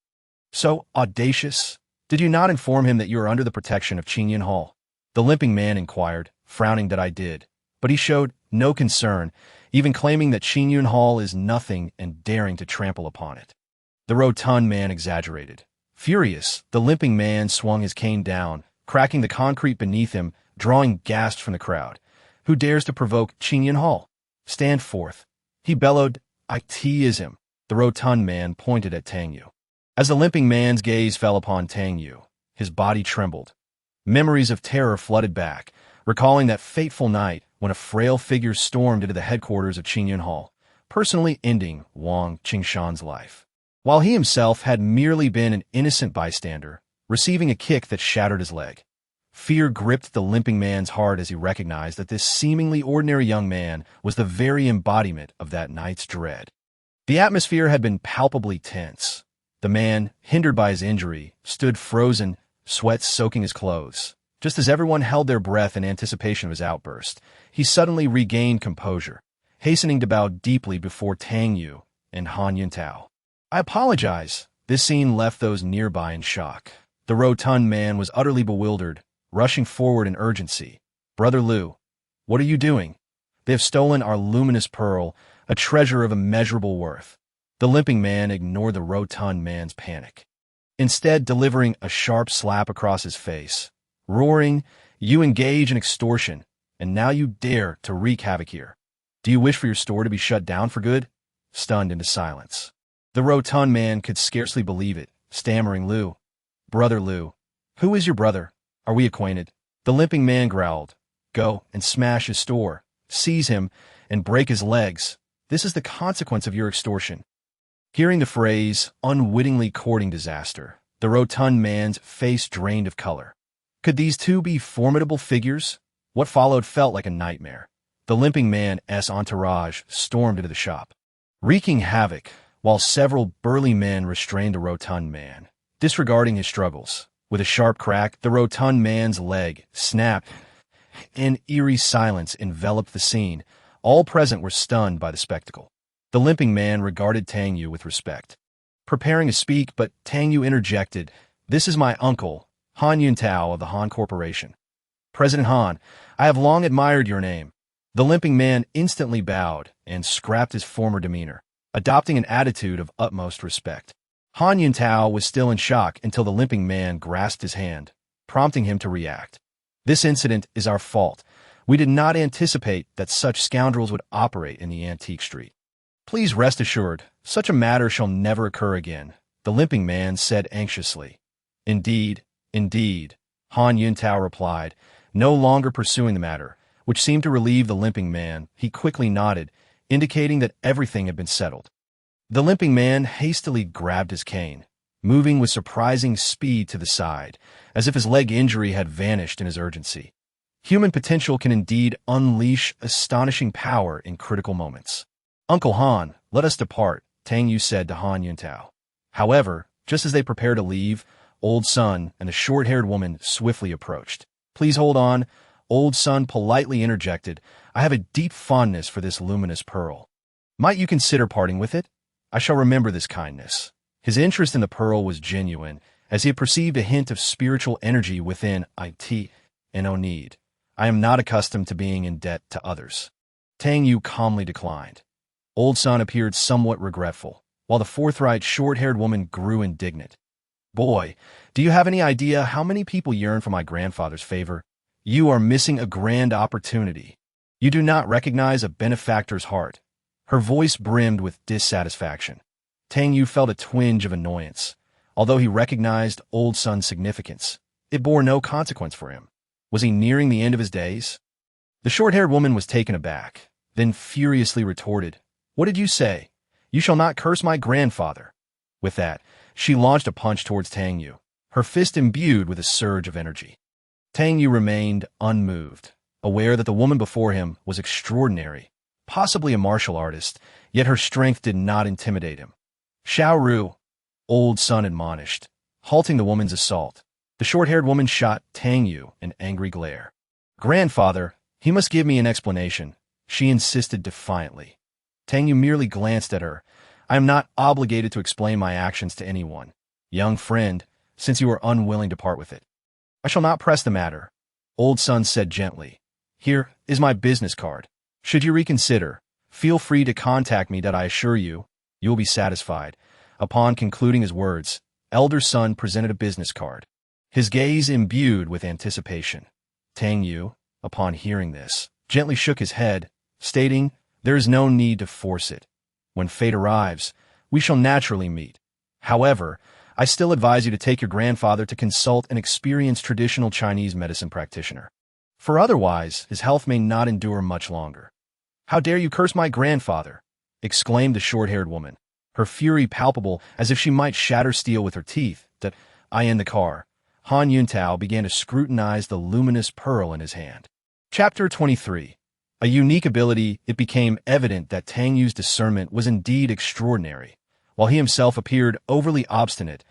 "So audacious? Did you not inform him that you are under the protection of Qingyan Hall?" The limping man inquired, frowning that I did, but he showed no concern, even claiming that Qingyan Hall is nothing and daring to trample upon it. The rotund man exaggerated. Furious, the limping man swung his cane down, cracking the concrete beneath him, drawing gasps from the crowd. "Who dares to provoke Qingyan Hall? Stand forth." He bellowed, "It is him." The rotund man pointed at Tang Yue. As the limping man's gaze fell upon Tang Yue, his body trembled. Memories of terror flooded back, recalling that fateful night when a frail figure stormed into the headquarters of Qingyan Hall, personally ending Wang Qingshan's life, while he himself had merely been an innocent bystander, receiving a kick that shattered his leg. Fear gripped the limping man's heart as he recognized that this seemingly ordinary young man was the very embodiment of that night's dread. The atmosphere had been palpably tense. The man, hindered by his injury, stood frozen, sweat soaking his clothes. Just as everyone held their breath in anticipation of his outburst, he suddenly regained composure, hastening to bow deeply before Tang Yue and Han Yuntao. "I apologize." This scene left those nearby in shock. The rotund man was utterly bewildered, rushing forward in urgency. "Brother Liu, what are you doing? They have stolen our luminous pearl, a treasure of immeasurable worth." The limping man ignored the rotund man's panic, instead delivering a sharp slap across his face, roaring, "You engage in extortion, and now you dare to wreak havoc here. Do you wish for your store to be shut down for good?" Stunned into silence, the rotund man could scarcely believe it, stammering, "Liu, Brother Liu, who is your brother? Are we acquainted?" The limping man growled, "Go and smash his store, seize him, and break his legs. This is the consequence of your extortion." Hearing the phrase, unwittingly courting disaster, the rotund man's face drained of color. Could these two be formidable figures? What followed felt like a nightmare. The limping man's entourage stormed into the shop, wreaking havoc, while several burly men restrained the rotund man. Disregarding his struggles, with a sharp crack, the rotund man's leg snapped. An eerie silence enveloped the scene. All present were stunned by the spectacle. The limping man regarded Tang Yue with respect, preparing to speak, but Tang Yue interjected, "This is my uncle, Han Yuntao of the Han Corporation. President Han, I have long admired your name." The limping man instantly bowed and scrapped his former demeanor, adopting an attitude of utmost respect. Han Yuntao was still in shock until the limping man grasped his hand, prompting him to react. "This incident is our fault. We did not anticipate that such scoundrels would operate in the antique street. Please rest assured, such a matter shall never occur again," the limping man said anxiously. Indeed, Han Yuntao replied, no longer pursuing the matter, which seemed to relieve the limping man. He quickly nodded, indicating that everything had been settled. The limping man hastily grabbed his cane, moving with surprising speed to the side, as if his leg injury had vanished in his urgency. Human potential can indeed unleash astonishing power in critical moments. "Uncle Han, let us depart," Tang Yue said to Han Yuntao. However, just as they prepared to leave, Old Sun and the short-haired woman swiftly approached. Please hold on, old son politely interjected. I have a deep fondness for this luminous pearl. Might you consider parting with it? I shall remember this kindness. His interest in the pearl was genuine, as he had perceived a hint of spiritual energy within it, and no need. I am not accustomed to being in debt to others. Tang Yue calmly declined. Old son appeared somewhat regretful, while the forthright, short-haired woman grew indignant. Boy, do you have any idea how many people yearn for my grandfather's favor? You are missing a grand opportunity. You do not recognize a benefactor's heart. Her voice brimmed with dissatisfaction. Tang Yue felt a twinge of annoyance. Although he recognized old son's significance, it bore no consequence for him. Was he nearing the end of his days? The short-haired woman was taken aback, then furiously retorted, "What did you say? You shall not curse my grandfather." With that, she launched a punch towards Tang Yue, her fist imbued with a surge of energy. Tang Yue remained unmoved, aware that the woman before him was extraordinary, possibly a martial artist, yet her strength did not intimidate him. "Xiao, old son admonished, halting the woman's assault. The short-haired woman shot Tang Yue an angry glare. "Grandfather, he must give me an explanation," she insisted defiantly. Tang Yue merely glanced at her. "I am not obligated to explain my actions to anyone, young friend, since you are unwilling to part with it." "I shall not press the matter," old son said gently. "Here is my business card. Should you reconsider, feel free to contact me that I assure you, you will be satisfied." Upon concluding his words, elder son presented a business card, his gaze imbued with anticipation. Tang Yue, upon hearing this, gently shook his head, stating, "There is no need to force it. When fate arrives, we shall naturally meet. However, I still advise you to take your grandfather to consult an experienced traditional Chinese medicine practitioner, for otherwise his health may not endure much longer." "How dare you curse my grandfather?" exclaimed the short-haired woman, her fury palpable as if she might shatter steel with her teeth. "That I in the car." Han Yuntao began to scrutinize the luminous pearl in his hand. Chapter 23. A unique ability. It became evident that Tang Yue's discernment was indeed extraordinary. While he himself appeared overly obstinate,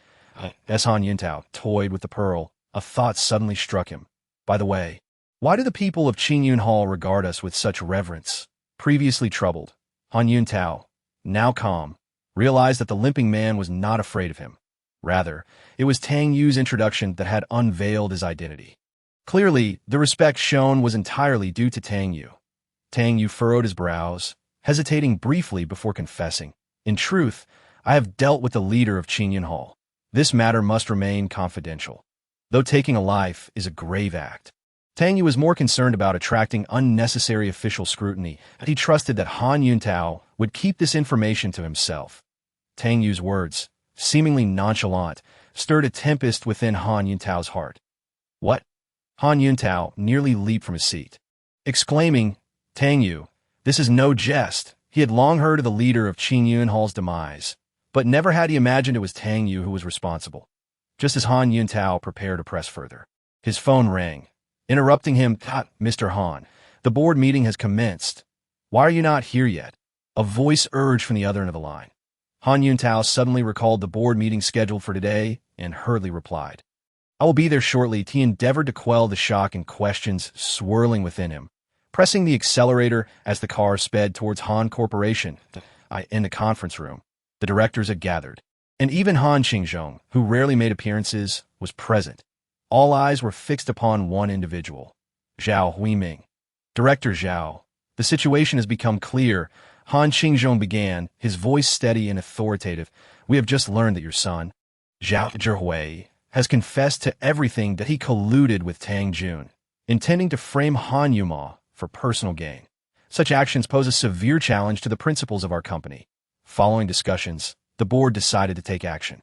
as Han Yuntao toyed with the pearl, a thought suddenly struck him. "By the way, why do the people of Qingyun Hall regard us with such reverence?" Previously troubled, Han Yuntao, now calm, realized that the limping man was not afraid of him. Rather, it was Tang Yue's introduction that had unveiled his identity. Clearly, the respect shown was entirely due to Tang Yue. Tang Yue furrowed his brows, hesitating briefly before confessing, "In truth, I have dealt with the leader of Qingyun Hall. This matter must remain confidential, though taking a life is a grave act." Tang Yue was more concerned about attracting unnecessary official scrutiny, and he trusted that Han Yuntao would keep this information to himself. Tang Yue's words, seemingly nonchalant, stirred a tempest within Han Yuntao's heart. "What?" Han Yuntao nearly leaped from his seat, exclaiming, "Tang Yue, this is no jest." He had long heard of the leader of Qingyun Hall's demise, but never had he imagined it was Tang Yue who was responsible. Just as Han Yuntao prepared to press further, his phone rang, interrupting him. "Mr. Han, the board meeting has commenced. Why are you not here yet?" A voice urged from the other end of the line. Han Yuntao suddenly recalled the board meeting scheduled for today and hurriedly replied, "I will be there shortly." He endeavored to quell the shock and questions swirling within him, pressing the accelerator as the car sped towards Han Corporation. In the conference room, the directors had gathered, and even Han Xingzhong, who rarely made appearances, was present. All eyes were fixed upon one individual, Zhao Huiming. "Director Zhao, the situation has become clear," Han Xingzhong began, his voice steady and authoritative. "We have just learned that your son, Zhao Zhihui, has confessed to everything, that he colluded with Tang Jun, intending to frame Han Yuma for personal gain. Such actions pose a severe challenge to the principles of our company. Following discussions, the board decided to take action.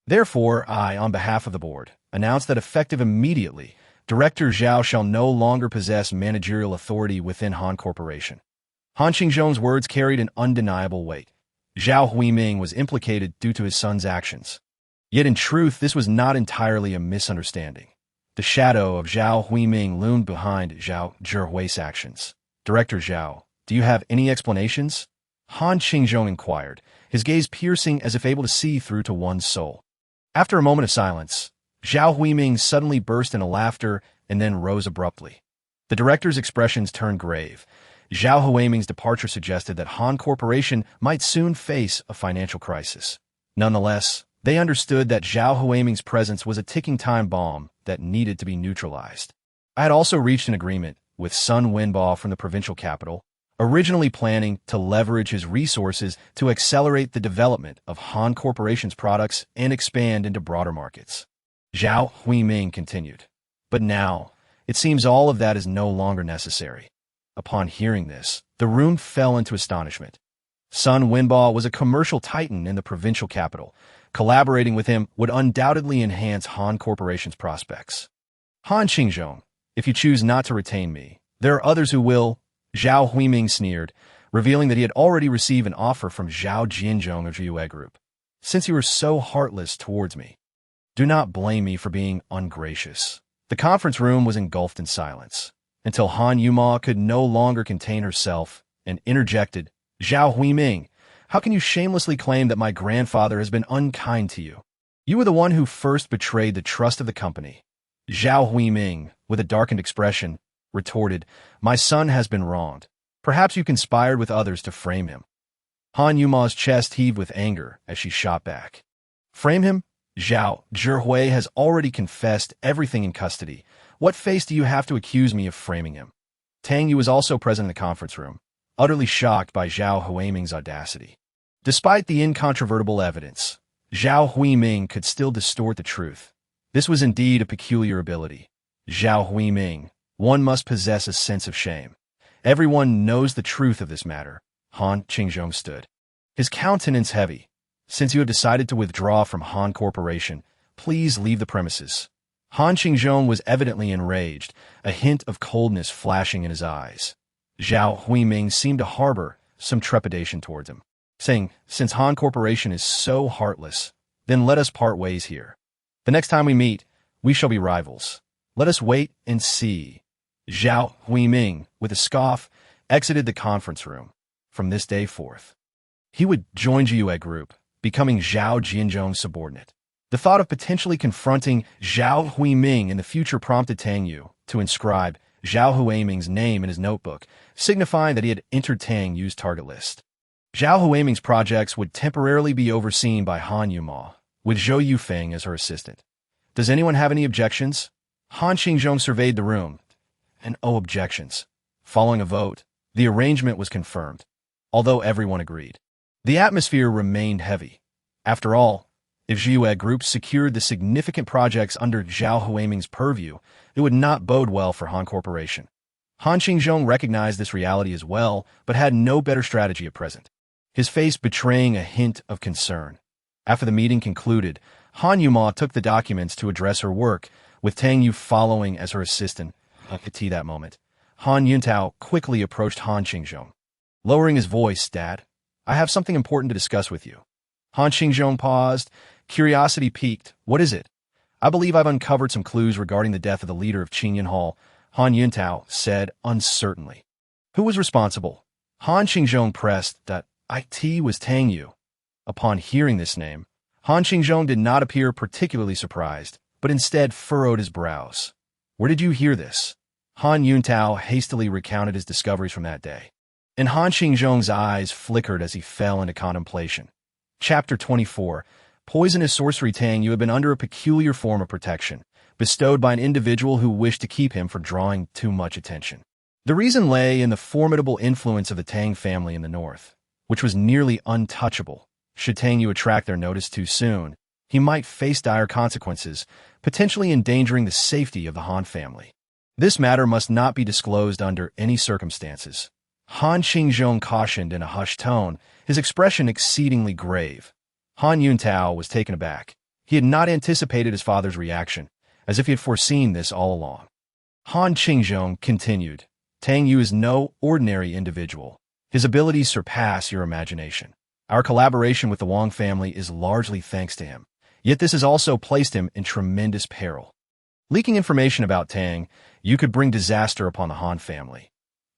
Therefore, I, on behalf of the board, announce that effective immediately, Director Zhao shall no longer possess managerial authority within Han Corporation." Han Xingzhong's words carried an undeniable weight. Zhao Huiming was implicated due to his son's actions. Yet in truth, this was not entirely a misunderstanding. The shadow of Zhao Huiming loomed behind Zhao Zhihui's actions. "Director Zhao, do you have any explanations?" Han Xingzhong inquired, his gaze piercing as if able to see through to one's soul. After a moment of silence, Zhao Huiming suddenly burst into laughter, and then rose abruptly. The director's expressions turned grave. Zhao Huiming's departure suggested that Han Corporation might soon face a financial crisis. Nonetheless, they understood that Zhao Huiming's presence was a ticking time bomb that needed to be neutralized. I had also reached an agreement with Sun Wenbo from the provincial capital, originally planning to leverage his resources to accelerate the development of Han Corporation's products and expand into broader markets. Zhao Huiming continued. But now, it seems all of that is no longer necessary. Upon hearing this, the room fell into astonishment. Sun Wenbo was a commercial titan in the provincial capital. Collaborating with him would undoubtedly enhance Han Corporation's prospects. Han Qingzhong, if you choose not to retain me, there are others who will. Zhao Huiming sneered, revealing that he had already received an offer from Zhao Jianzhong of Yue Group. Since you were so heartless towards me, do not blame me for being ungracious. The conference room was engulfed in silence, until Han Yuma could no longer contain herself and interjected, Zhao Huiming, how can you shamelessly claim that my grandfather has been unkind to you? You were the one who first betrayed the trust of the company. Zhao Huiming, with a darkened expression, retorted, my son has been wronged. Perhaps you conspired with others to frame him. Han Yuma's chest heaved with anger as she shot back. Frame him? Zhao Zhihui has already confessed everything in custody. What face do you have to accuse me of framing him? Tang Yue was also present in the conference room, utterly shocked by Zhao Huiming's audacity. Despite the incontrovertible evidence, Zhao Huiming could still distort the truth. This was indeed a peculiar ability. Zhao Huiming, one must possess a sense of shame. Everyone knows the truth of this matter. Han Qingzhong stood, his countenance heavy. Since you have decided to withdraw from Han Corporation, please leave the premises. Han Qingzhong was evidently enraged, a hint of coldness flashing in his eyes. Zhao Huiming seemed to harbor some trepidation towards him, saying, since Han Corporation is so heartless, then let us part ways here. The next time we meet, we shall be rivals. Let us wait and see. Zhao Huiming, with a scoff, exited the conference room. From this day forth, he would join Yue Group, becoming Zhao Jianzhong's subordinate. The thought of potentially confronting Zhao Huiming in the future prompted Tang Yue to inscribe Zhao Huiming's name in his notebook, signifying that he had entered Tang Yue's target list. Zhao Huiming's projects would temporarily be overseen by Han Yuma, with Zhou Yufeng as her assistant. Does anyone have any objections? Han Qingzhong surveyed the room, and no objections. Following a vote, the arrangement was confirmed, although everyone agreed. The atmosphere remained heavy. After all, if Yue Group secured the significant projects under Zhao Huiming's purview, it would not bode well for Han Corporation. Han Qingzhong recognized this reality as well, but had no better strategy at present, his face betraying a hint of concern. After the meeting concluded, Han Yuma took the documents to address her work, with Tang Yue following as her assistant. At that moment, Han Yuntao quickly approached Han Qingzhong. Lowering his voice, Dad, I have something important to discuss with you. Han Qingzhong paused, curiosity piqued. What is it? I believe I've uncovered some clues regarding the death of the leader of Qingyan Hall, Han Yuntao said uncertainly. Who was responsible? Han Qingzhong pressed that it was Tang Yue. Upon hearing this name, Han Qingzhong did not appear particularly surprised, but instead furrowed his brows. Where did you hear this? Han Yuntao hastily recounted his discoveries from that day, and Han Qingzhong's eyes flickered as he fell into contemplation. Chapter 24. Poisonous sorcery. Tang Yue had been under a peculiar form of protection, bestowed by an individual who wished to keep him from drawing too much attention. The reason lay in the formidable influence of the Tang family in the north, which was nearly untouchable. Should Tang Yue attract their notice too soon, he might face dire consequences, potentially endangering the safety of the Han family. This matter must not be disclosed under any circumstances. Han Qingzhong cautioned in a hushed tone, his expression exceedingly grave. Han Yuntao was taken aback. He had not anticipated his father's reaction, as if he had foreseen this all along. Han Qingzhong continued, Tang Yue is no ordinary individual. His abilities surpass your imagination. Our collaboration with the Wang family is largely thanks to him. Yet this has also placed him in tremendous peril. Leaking information about Tang Yue could bring disaster upon the Han family.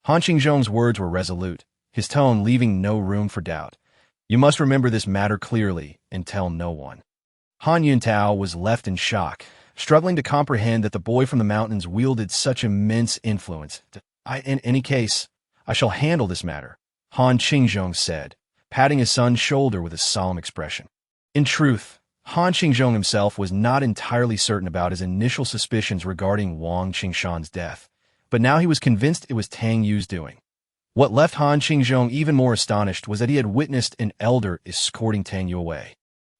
Han Qingzhong's words were resolute, his tone leaving no room for doubt. You must remember this matter clearly and tell no one. Han Yuntao was left in shock, struggling to comprehend that the boy from the mountains wielded such immense influence. In any case, I shall handle this matter, Han Qingzhong said, patting his son's shoulder with a solemn expression. In truth, Han Qingzhong himself was not entirely certain about his initial suspicions regarding Wang Qingshan's death, but now he was convinced it was Tang Yue's doing. What left Han Qingzhong even more astonished was that he had witnessed an elder escorting Tang Yue away.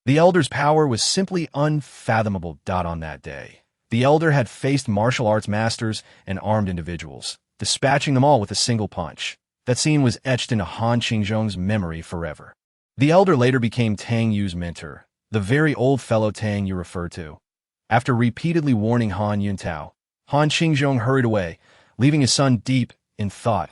The elder's power was simply unfathomable. On that day, the elder had faced martial arts masters and armed individuals, dispatching them all with a single punch. That scene was etched into Han Qingzhong's memory forever. The elder later became Tang Yue's mentor, the very old fellow Tang Yue referred to. After repeatedly warning Han Yuntao, Han Qingzhong hurried away, leaving his son deep in thought.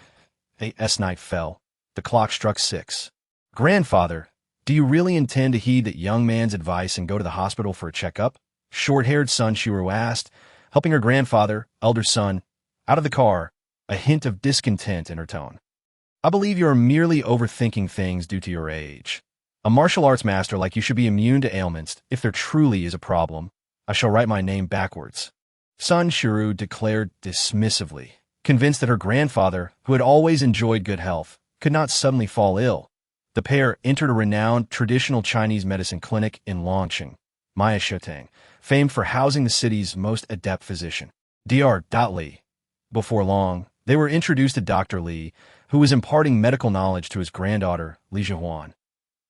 As night fell, the clock struck 6. Grandfather, do you really intend to heed that young man's advice and go to the hospital for a checkup? Short-haired son Shiru asked, helping her grandfather, elder son, out of the car, a hint of discontent in her tone. I believe you are merely overthinking things due to your age. A martial arts master like you should be immune to ailments. If there truly is a problem, I shall write my name backwards. Son Shiru declared dismissively, convinced that her grandfather, who had always enjoyed good health, could not suddenly fall ill. The pair entered a renowned traditional Chinese medicine clinic in Longqing, Maya Shotang, famed for housing the city's most adept physician, Dr. Li. Before long, they were introduced to Dr. Li, who was imparting medical knowledge to his granddaughter, Li Zhihuan.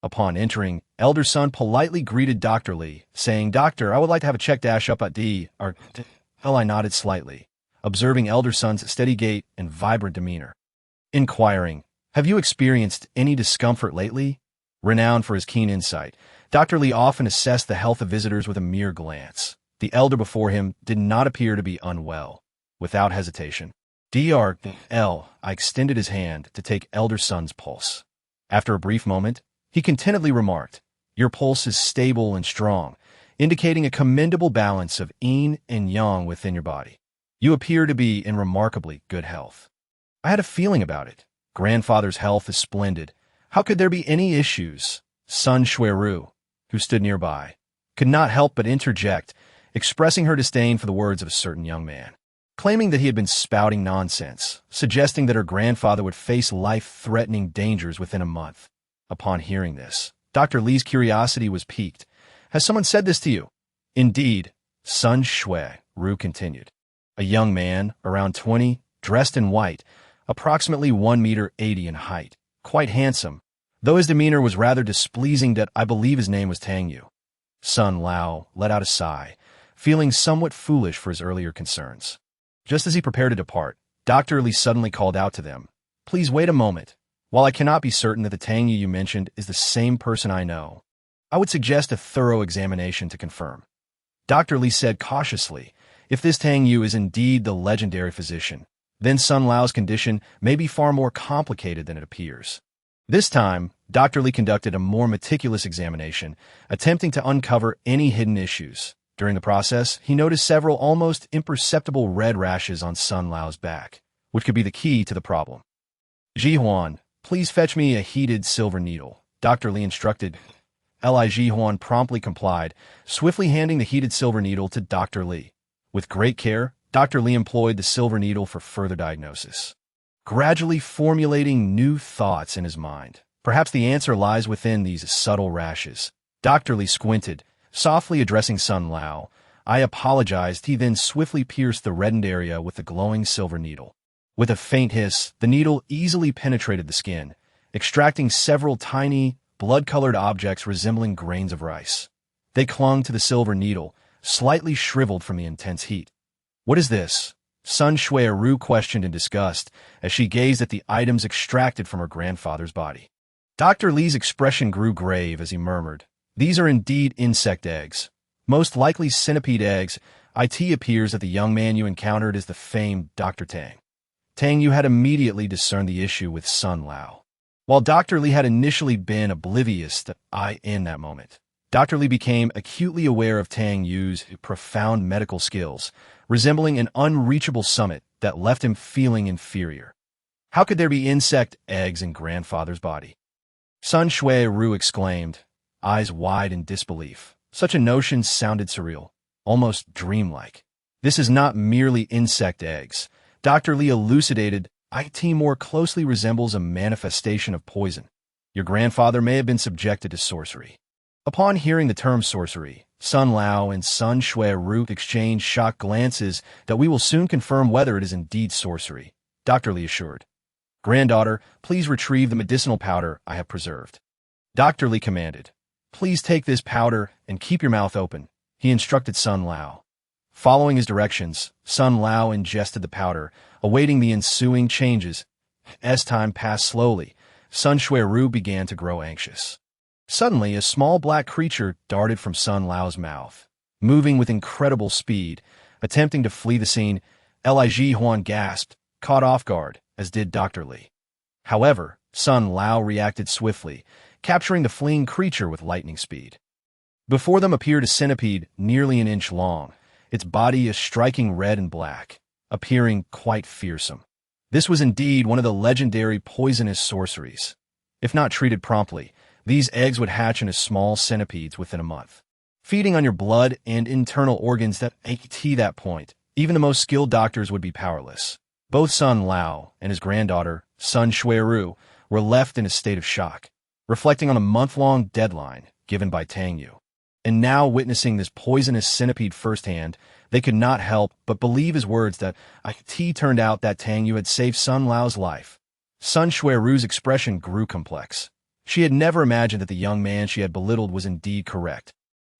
Upon entering, elder son politely greeted Dr. Li, saying, Doctor, I would like to have a check dash up at Dr. I nodded slightly, observing elder son's steady gait and vibrant demeanor. Inquiring, have you experienced any discomfort lately? Renowned for his keen insight, Dr. Li often assessed the health of visitors with a mere glance. The elder before him did not appear to be unwell. Without hesitation, Dr. I extended his hand to take elder son's pulse. After a brief moment, he contentedly remarked, Your pulse is stable and strong, indicating a commendable balance of yin and yang within your body. You appear to be in remarkably good health. I had a feeling about it. Grandfather's health is splendid. How could there be any issues? Son Shuiru, who stood nearby, could not help but interject, expressing her disdain for the words of a certain young man, claiming that he had been spouting nonsense, suggesting that her grandfather would face life-threatening dangers within a month. Upon hearing this, Dr. Li's curiosity was piqued. Has someone said this to you? Indeed, Sun Shuiru continued. A young man, around 20, dressed in white, approximately 1.80 in height, quite handsome, though his demeanor was rather displeasing. That I believe his name was Tang Yue. Sun Lao let out a sigh, feeling somewhat foolish for his earlier concerns. Just as he prepared to depart, Dr. Li suddenly called out to them, Please wait a moment. While I cannot be certain that the Tang Yue you mentioned is the same person I know, I would suggest a thorough examination to confirm. Dr. Li said cautiously, If this Tang Yue is indeed the legendary physician, then Sun Lao's condition may be far more complicated than it appears. This time, Dr. Li conducted a more meticulous examination, attempting to uncover any hidden issues. During the process, he noticed several almost imperceptible red rashes on Sun Lao's back, which could be the key to the problem. Jihuan, please fetch me a heated silver needle, Dr. Li instructed. Li Jihuan promptly complied, swiftly handing the heated silver needle to Dr. Li. With great care, Dr. Li employed the silver needle for further diagnosis, gradually formulating new thoughts in his mind. Perhaps the answer lies within these subtle rashes. Dr. Li squinted, softly addressing Sun Lao. I apologized. He then swiftly pierced the reddened area with the glowing silver needle. With a faint hiss, the needle easily penetrated the skin, extracting several tiny, blood-colored objects resembling grains of rice. They clung to the silver needle, slightly shriveled from the intense heat. What is this? Sun Shuiru questioned in disgust as she gazed at the items extracted from her grandfather's body. Dr. Li's expression grew grave as he murmured, These are indeed insect eggs. Most likely centipede eggs. It appears that the young man you encountered is the famed Dr. Tang. Tang Yue had immediately discerned the issue with Sun Lao. While Dr. Li had initially been oblivious to in that moment, Dr. Li became acutely aware of Tang Yue's profound medical skills, resembling an unreachable summit that left him feeling inferior. How could there be insect eggs in grandfather's body? Sun Shuiru exclaimed, eyes wide in disbelief. Such a notion sounded surreal. almost dreamlike. This is not merely insect eggs. Dr. Lee elucidated, it more closely resembles a manifestation of poison. Your grandfather may have been subjected to sorcery. Upon hearing the term sorcery, Sun Lao and Sun Shui-Ru exchanged shocked glances that we will soon confirm whether it is indeed sorcery, Dr. Lee assured. Granddaughter, please retrieve the medicinal powder I have preserved. Dr. Lee commanded. Please take this powder and keep your mouth open, he instructed Sun Lao. Following his directions, Sun Lao ingested the powder, awaiting the ensuing changes. As time passed slowly, Sun Shui-Ru began to grow anxious. Suddenly, a small black creature darted from Sun Lao's mouth. Moving with incredible speed, attempting to flee the scene, Lig Huan gasped, caught off guard, as did Dr. Lee. However, Sun Lao reacted swiftly, capturing the fleeing creature with lightning speed. Before them appeared a centipede nearly an inch long, its body a striking red and black, appearing quite fearsome. This was indeed one of the legendary poisonous sorceries. If not treated promptly, these eggs would hatch into small centipedes within a month, feeding on your blood and internal organs that at that point, even the most skilled doctors would be powerless. Both Sun Lao and his granddaughter, Sun Shui-Ru, were left in a state of shock, reflecting on a month-long deadline given by Tang Yue. And now, witnessing this poisonous centipede firsthand, they could not help but believe his words that it turned out that Tang Yue had saved Sun Lao's life. Sun Shui-Ru's expression grew complex. She had never imagined that the young man she had belittled was indeed correct.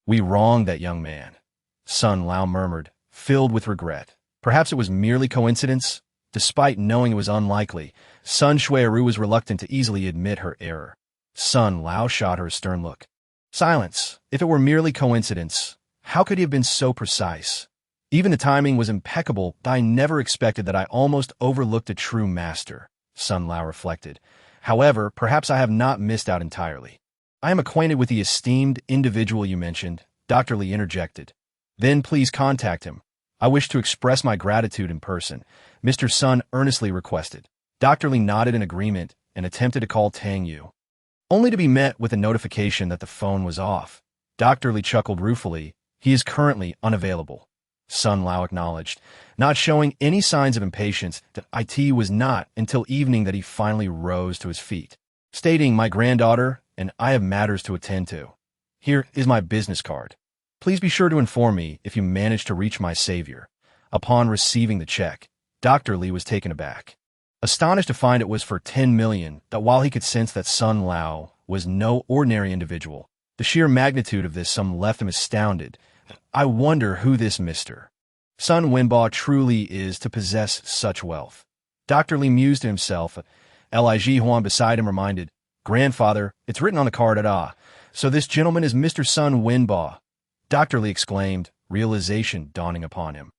We wronged that young man, Sun Lao murmured, filled with regret. Perhaps it was merely coincidence? Despite knowing it was unlikely, Sun Shui-Ru was reluctant to easily admit her error. Sun Lao shot her a stern look. Silence. If it were merely coincidence, how could he have been so precise? Even the timing was impeccable, but I never expected that I almost overlooked a true master, Sun Lao reflected. However, perhaps I have not missed out entirely. I am acquainted with the esteemed individual you mentioned, Dr. Lee interjected. Then please contact him. I wish to express my gratitude in person, Mr. Sun earnestly requested. Dr. Lee nodded in agreement and attempted to call Tang Yue, only to be met with a notification that the phone was off. Dr. Lee chuckled ruefully. He is currently unavailable, Sun Lao acknowledged, not showing any signs of impatience. That it was not until evening that he finally rose to his feet, stating, my granddaughter and I have matters to attend to. Here is my business card. Please be sure to inform me if you manage to reach my savior. Upon receiving the check, Dr. Lee was taken aback, astonished to find it was for 10 million, that while he could sense that Sun Lao was no ordinary individual, the sheer magnitude of this sum left him astounded. I wonder who this Mr. Sun Wenbo truly is to possess such wealth. Dr. Lee mused to himself. Lig Huan beside him reminded, Grandfather, it's written on the card so this gentleman is Mr. Sun Wenbo. Dr. Lee exclaimed, realization dawning upon him.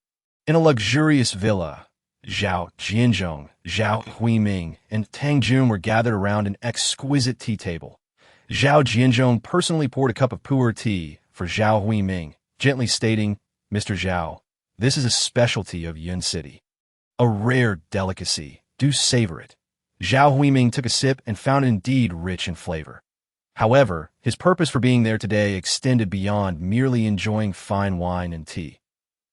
In a luxurious villa, Zhao Jianzhong, Zhao Huiming, and Tang Jun were gathered around an exquisite tea table. Zhao Jianzhong personally poured a cup of pu'er tea for Zhao Huiming, gently stating, Mr. Zhao, this is a specialty of Yun City. A rare delicacy. Do savor it. Zhao Huiming took a sip and found it indeed rich in flavor. However, his purpose for being there today extended beyond merely enjoying fine wine and tea.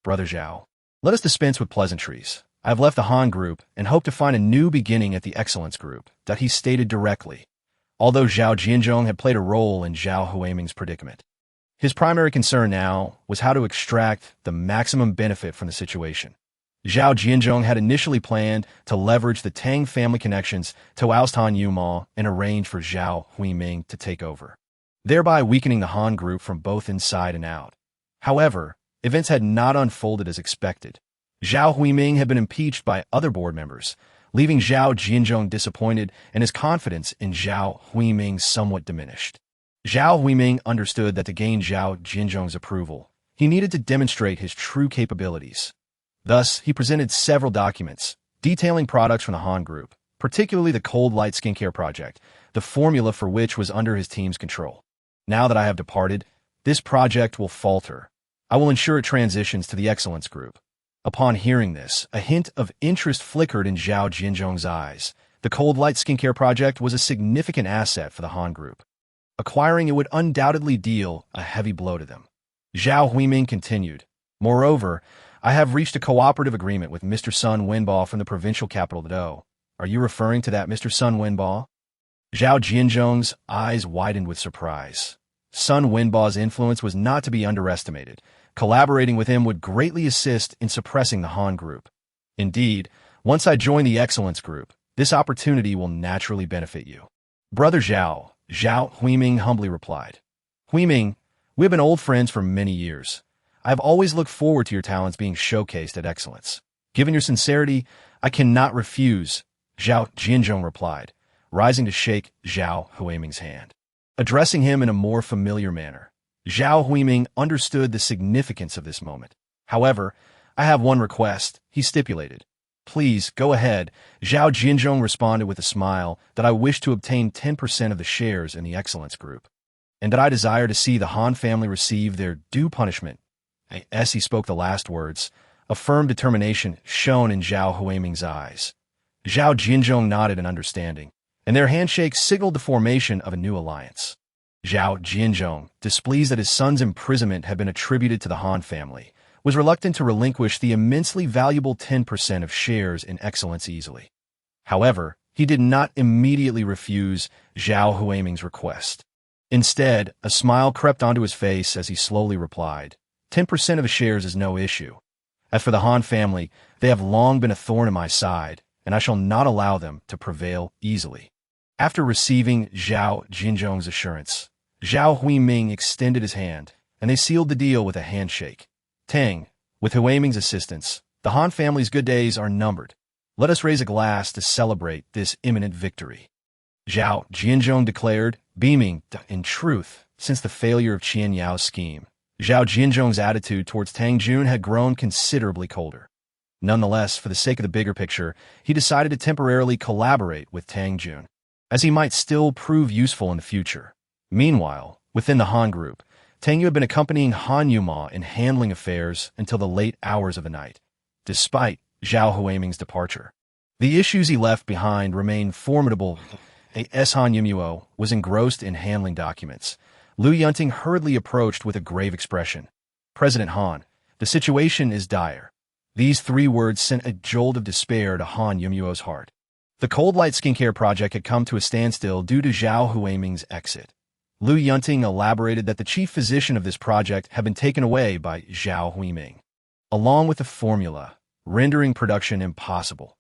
Brother Zhao, let us dispense with pleasantries. I have left the Han group and hope to find a new beginning at the Excellence group, that he stated directly, although Zhao Jianzhong had played a role in Zhao Huiming's predicament. His primary concern now was how to extract the maximum benefit from the situation. Zhao Jianzhong had initially planned to leverage the Tang family connections to oust Han Yuma and arrange for Zhao Huiming to take over, thereby weakening the Han group from both inside and out. However, events had not unfolded as expected. Zhao Huiming had been impeached by other board members, leaving Zhao Jianzhong disappointed and his confidence in Zhao Huiming somewhat diminished. Zhao Huiming understood that to gain Zhao Jianzhong's approval, he needed to demonstrate his true capabilities. Thus, he presented several documents detailing products from the Han group, particularly the Cold Light skincare project, the formula for which was under his team's control. Now that I have departed, this project will falter. I will ensure it transitions to the Excellence group. Upon hearing this, a hint of interest flickered in Zhao Jianzhong's eyes. The Cold Light skincare project was a significant asset for the Han group. Acquiring it would undoubtedly deal a heavy blow to them. Zhao Huiming continued, Moreover, I have reached a cooperative agreement with Mr. Sun Wenbao from the provincial capital Do. Are you referring to that Mr. Sun Wenbao? Zhao Jianzhong's eyes widened with surprise. Sun Wenbao's influence was not to be underestimated. Collaborating with him would greatly assist in suppressing the Han group. Indeed, once I join the Excellence group, this opportunity will naturally benefit you. Brother Zhao, Zhao Huiming humbly replied. Huiming, we have been old friends for many years. I have always looked forward to your talents being showcased at Excellence. Given your sincerity, I cannot refuse, Zhao Jianzhong replied, rising to shake Zhao Huiming's hand. Addressing him in a more familiar manner, Zhao Huiming understood the significance of this moment. However, I have one request, he stipulated. Please, go ahead, Zhao Jianzhong responded with a smile, that I wish to obtain 10% of the shares in the Excellence Group, and that I desire to see the Han family receive their due punishment. As he spoke the last words, a firm determination shone in Zhao Huiming's eyes. Zhao Jianzhong nodded in understanding, and their handshake signaled the formation of a new alliance. Zhao Jianzhong, displeased that his son's imprisonment had been attributed to the Han family, was reluctant to relinquish the immensely valuable 10% of shares in Excellence easily. However, he did not immediately refuse Zhao Huiming's request. Instead, a smile crept onto his face as he slowly replied, 10% of the shares is no issue. As for the Han family, they have long been a thorn in my side, and I shall not allow them to prevail easily. After receiving Zhao Jianzhong's assurance, Zhao Huiming extended his hand, and they sealed the deal with a handshake. Tang, with Huiming's assistance, the Han family's good days are numbered. Let us raise a glass to celebrate this imminent victory. Zhao Jianzhong declared, beaming. In truth, since the failure of Qian Yao's scheme, Zhao Jianzhong's attitude towards Tang Jun had grown considerably colder. Nonetheless, for the sake of the bigger picture, he decided to temporarily collaborate with Tang Jun, as he might still prove useful in the future. Meanwhile, within the Han group, Tang Yue had been accompanying Han Yuma in handling affairs until the late hours of the night, despite Zhao Huiming's departure. The issues he left behind remained formidable. Han Yumuo was engrossed in handling documents. Lu Yunting hurriedly approached with a grave expression. President Han, the situation is dire. These 3 words sent a jolt of despair to Han Yumuo's heart. The Cold Light skincare project had come to a standstill due to Zhao Huiming's exit. Lu Yunting elaborated that the chief physician of this project had been taken away by Zhao Huiming, along with the formula, rendering production impossible.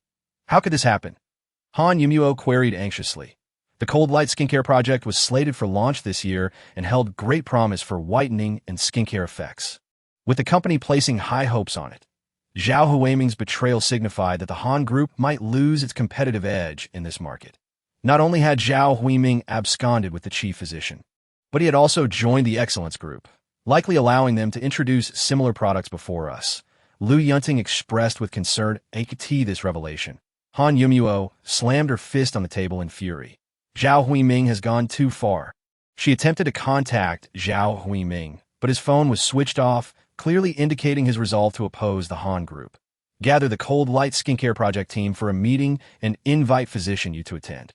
How could this happen? Han Yumuo queried anxiously. The Cold Light skincare project was slated for launch this year and held great promise for whitening and skincare effects, with the company placing high hopes on it. Zhao Huiming's betrayal signified that the Han group might lose its competitive edge in this market. Not only had Zhao Huiming absconded with the chief physician, but he had also joined the Excellence group, likely allowing them to introduce similar products before us. Lu Yunting expressed with concern this revelation. Han Yumuo slammed her fist on the table in fury. Zhao Huiming has gone too far. She attempted to contact Zhao Huiming, but his phone was switched off, clearly indicating his resolve to oppose the Han group. Gather the Cold Light skincare project team for a meeting and invite physician Yu to attend.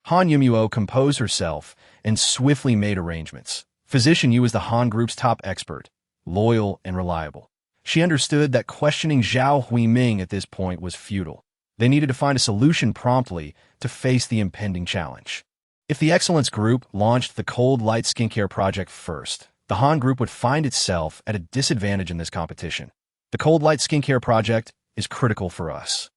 Han Yumuo composed herself and swiftly made arrangements. Physician Yu was the Han group's top expert, loyal and reliable. She understood that questioning Zhao Huiming at this point was futile. They needed to find a solution promptly to face the impending challenge. If the Excellence Group launched the Cold Light skincare project first, the Han Group would find itself at a disadvantage in this competition. The Cold Light skincare project is critical for us.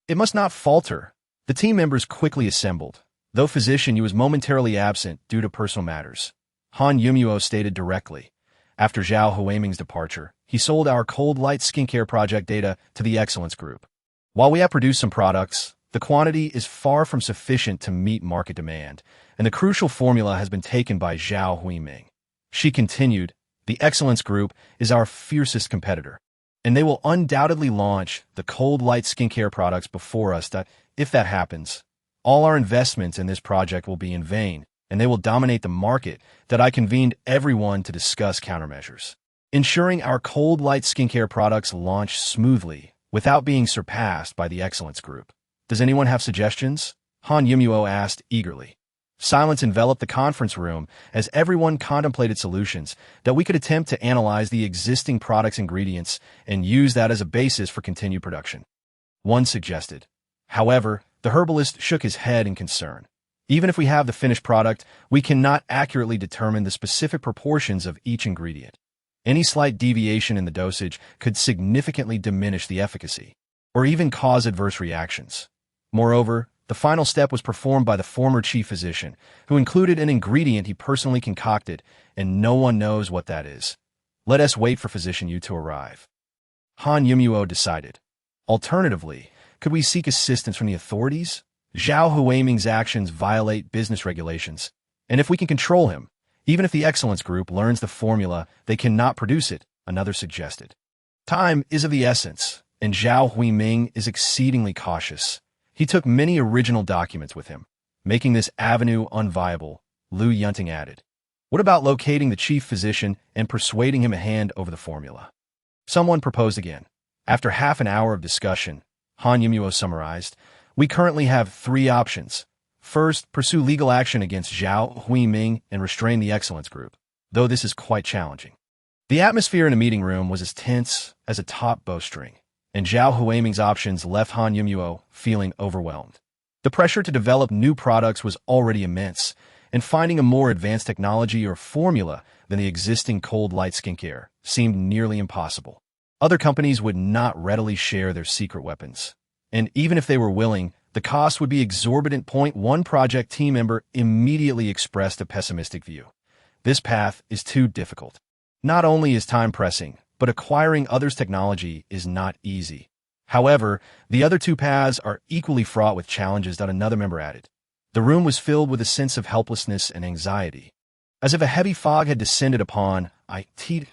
It must not falter. The team members quickly assembled, though physician Yu was momentarily absent due to personal matters. Han Yumuo stated directly, after Zhao Huiming's departure, he sold our Cold Light skincare project data to the Excellence Group. While we have produced some products, the quantity is far from sufficient to meet market demand, and the crucial formula has been taken by Zhao Huiming. She continued, the Excellence Group is our fiercest competitor, and they will undoubtedly launch the Cold Light skincare products before us. If that happens, all our investments in this project will be in vain, and they will dominate the market. That I convened everyone to discuss countermeasures, ensuring our Cold Light skincare products launch smoothly without being surpassed by the Excellence Group. Does anyone have suggestions? Han Yumuo asked eagerly. Silence enveloped the conference room as everyone contemplated solutions that we could attempt to analyze the existing product's ingredients and use that as a basis for continued production. One suggested. However, the herbalist shook his head in concern. Even if we have the finished product, we cannot accurately determine the specific proportions of each ingredient. Any slight deviation in the dosage could significantly diminish the efficacy, or even cause adverse reactions. Moreover, the final step was performed by the former chief physician, who included an ingredient he personally concocted, and no one knows what that is. Let us wait for Physician Yu to arrive. Han Yumuo decided. Alternatively, could we seek assistance from the authorities? Zhao Huiming's actions violate business regulations, and if we can control him, even if the Excellence Group learns the formula, they cannot produce it, another suggested. Time is of the essence, and Zhao Huiming is exceedingly cautious. He took many original documents with him, making this avenue unviable, Lu Yunting added. What about locating the chief physician and persuading him a hand over the formula? Someone proposed again. After half an hour of discussion, Han Yumuo summarized, we currently have 3 options. First, pursue legal action against Zhao Huiming and restrain the Excellence Group, though this is quite challenging. The atmosphere in the meeting room was as tense as a taut bowstring, and Zhao Huiming's options left Han Yumuo feeling overwhelmed. The pressure to develop new products was already immense, and finding a more advanced technology or formula than the existing cold light skincare seemed nearly impossible. Other companies would not readily share their secret weapons, and even if they were willing, the cost would be exorbitant. One project team member immediately expressed a pessimistic view. This path is too difficult. Not only is time pressing, but acquiring others' technology is not easy. However, the other 2 paths are equally fraught with challenges that another member added. The room was filled with a sense of helplessness and anxiety. As if a heavy fog had descended upon IT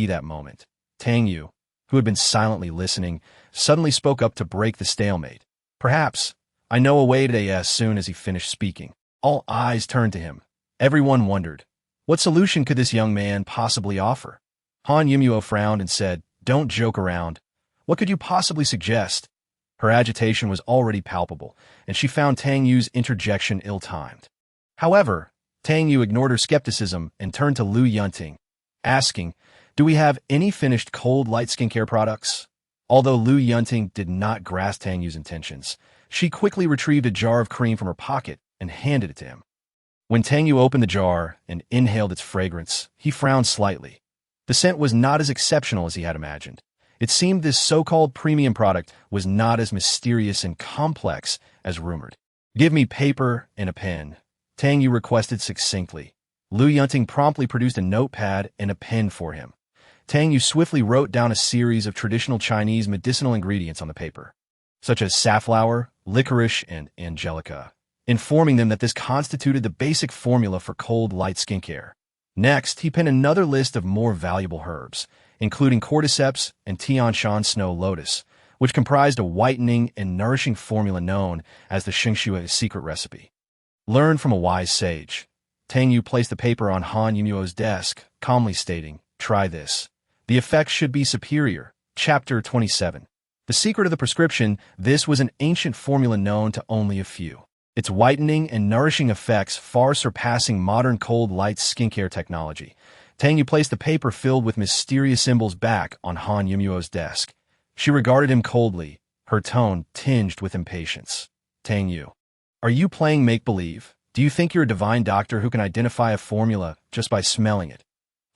that moment. Tang Yue, who had been silently listening, suddenly spoke up to break the stalemate. Perhaps, I know a way today. As soon as he finished speaking, all eyes turned to him. Everyone wondered, what solution could this young man possibly offer? Han Yumuo frowned and said, don't joke around. What could you possibly suggest? Her agitation was already palpable, and she found Tang Yue's interjection ill-timed. However, Tang Yue ignored her skepticism and turned to Lu Yunting, asking, do we have any finished cold light skincare products? Although Lu Yunting did not grasp Tang Yue's intentions, she quickly retrieved a jar of cream from her pocket and handed it to him. When Tang Yue opened the jar and inhaled its fragrance, he frowned slightly. The scent was not as exceptional as he had imagined. It seemed this so-called premium product was not as mysterious and complex as rumored. Give me paper and a pen, Tang Yue requested succinctly. Lu Yunting promptly produced a notepad and a pen for him. Tang Yue swiftly wrote down a series of traditional Chinese medicinal ingredients on the paper, such as safflower, licorice, and angelica, informing them that this constituted the basic formula for cold light skincare. Next, he penned another list of more valuable herbs, including cordyceps and Tianshan snow lotus, which comprised a whitening and nourishing formula known as the Xingxue secret recipe. Learn from a wise sage. Tang Yue placed the paper on Han Yumuo's desk, calmly stating, try this. The effects should be superior. Chapter 27. The secret of the prescription. This was an ancient formula known to only a few. Its whitening and nourishing effects far surpassing modern cold light skincare technology. Tang Yue placed the paper filled with mysterious symbols back on Han Yumuo's desk. She regarded him coldly, her tone tinged with impatience. Tang Yue, are you playing make-believe? Do you think you're a divine doctor who can identify a formula just by smelling it?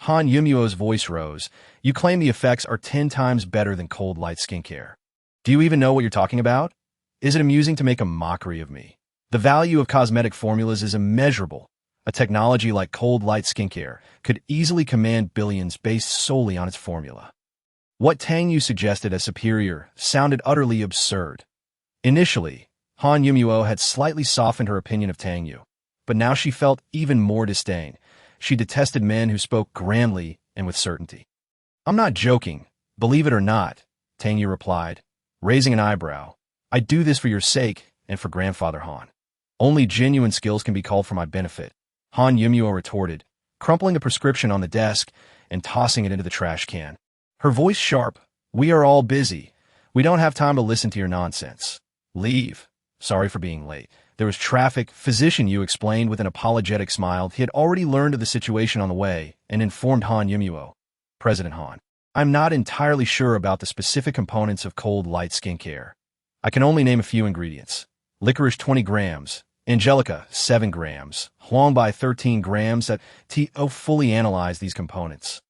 Han Yumuo's voice rose. You claim the effects are 10 times better than cold light skincare. Do you even know what you're talking about? Is it amusing to make a mockery of me? The value of cosmetic formulas is immeasurable. A technology like cold light skincare could easily command billions based solely on its formula. What Tang Yue suggested as superior sounded utterly absurd. Initially, Han Yumuo had slightly softened her opinion of Tang Yue, but now she felt even more disdain. She detested men who spoke grandly and with certainty. I'm not joking, believe it or not, Tang Yue replied, raising an eyebrow. I do this for your sake and for Grandfather Han. Only genuine skills can be called for my benefit, Han Yumuo retorted, crumpling a prescription on the desk and tossing it into the trash can. Her voice sharp. We are all busy. We don't have time to listen to your nonsense. Leave. Sorry for being late. There was traffic. Physician Yu explained with an apologetic smile. He had already learned of the situation on the way and informed Han Yumuo. President Han, I'm not entirely sure about the specific components of cold light skincare. I can only name a few ingredients. Licorice 20 grams, Angelica 7 grams, Huangbai 13 grams. That to fully analyze these components.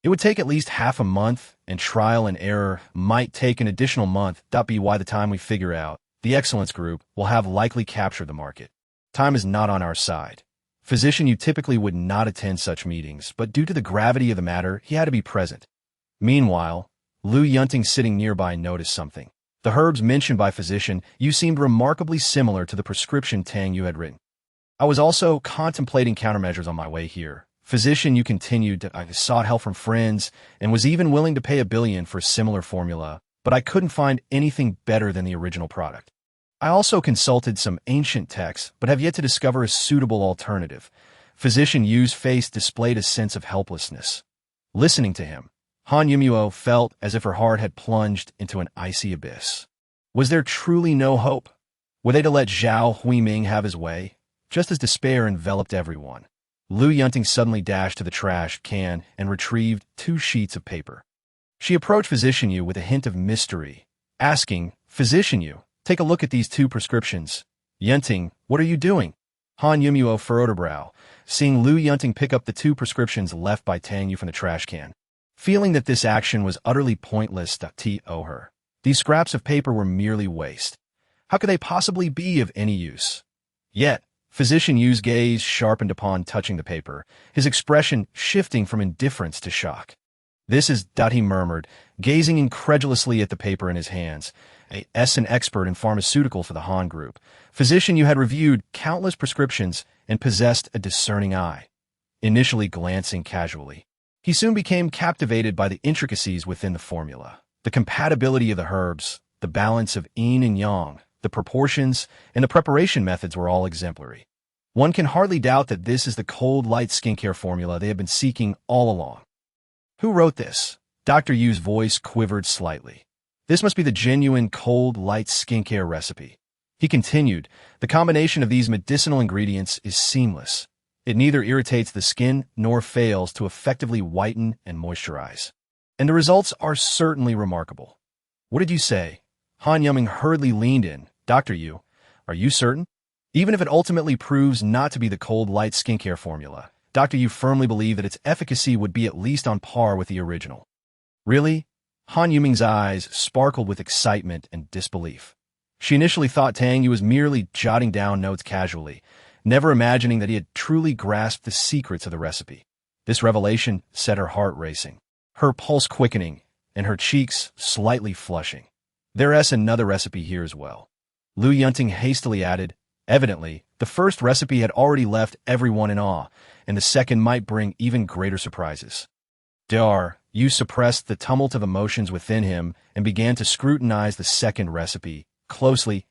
It would take at least half a month, and trial and error might take an additional month. By the time we figure out, the Excellence Group will have likely captured the market. Time is not on our side. Physician Yu typically would not attend such meetings, but due to the gravity of the matter, he had to be present. Meanwhile, Lu Yunting sitting nearby noticed something. The herbs mentioned by Physician Yu seemed remarkably similar to the prescription Tang Yue had written. I was also contemplating countermeasures on my way here. Physician Yu continued to I sought help from friends and was even willing to pay $1 billion for a similar formula, but I couldn't find anything better than the original product. I also consulted some ancient texts, but have yet to discover a suitable alternative. Physician Yu's face displayed a sense of helplessness. Listening to him, Han Yumuo felt as if her heart had plunged into an icy abyss. Was there truly no hope? Were they to let Zhao Huiming have his way? Just as despair enveloped everyone, Lu Yunting suddenly dashed to the trash can and retrieved 2 sheets of paper. She approached Physician Yu with a hint of mystery, asking, Physician Yu, take a look at these 2 prescriptions. Yunting, what are you doing? Han Yumuo furrowed her brow, seeing Lu Yunting pick up the 2 prescriptions left by Tang Yu from the trash can. Feeling that this action was utterly pointless to her, these scraps of paper were merely waste. How could they possibly be of any use? Yet, Physician Yu's gaze sharpened upon touching the paper, his expression shifting from indifference to shock. This is, he murmured, gazing incredulously at the paper in his hands. An expert in pharmaceutical for the Han Group, Physician Yu had reviewed countless prescriptions and possessed a discerning eye. Initially glancing casually, he soon became captivated by the intricacies within the formula, the compatibility of the herbs, the balance of yin and yang, the proportions, and the preparation methods were all exemplary. One can hardly doubt that this is the cold light skincare formula they have been seeking all along. Who wrote this? Dr. Yu's voice quivered slightly. This must be the genuine cold light skincare recipe. He continued, the combination of these medicinal ingredients is seamless. It neither irritates the skin nor fails to effectively whiten and moisturize. And the results are certainly remarkable. What did you say? Han Yuming hurriedly leaned in. Dr. Yu, are you certain? Even if it ultimately proves not to be the cold light skincare formula, Dr. Yu firmly believed that its efficacy would be at least on par with the original. Really? Han Yuming's eyes sparkled with excitement and disbelief. She initially thought Tang Yu was merely jotting down notes casually, never imagining that he had truly grasped the secrets of the recipe. This revelation set her heart racing, her pulse quickening, and her cheeks slightly flushing. There's another recipe here as well. Lu Yunting hastily added, evidently, the first recipe had already left everyone in awe, and the second might bring even greater surprises. Yu suppressed the tumult of emotions within him and began to scrutinize the second recipe closely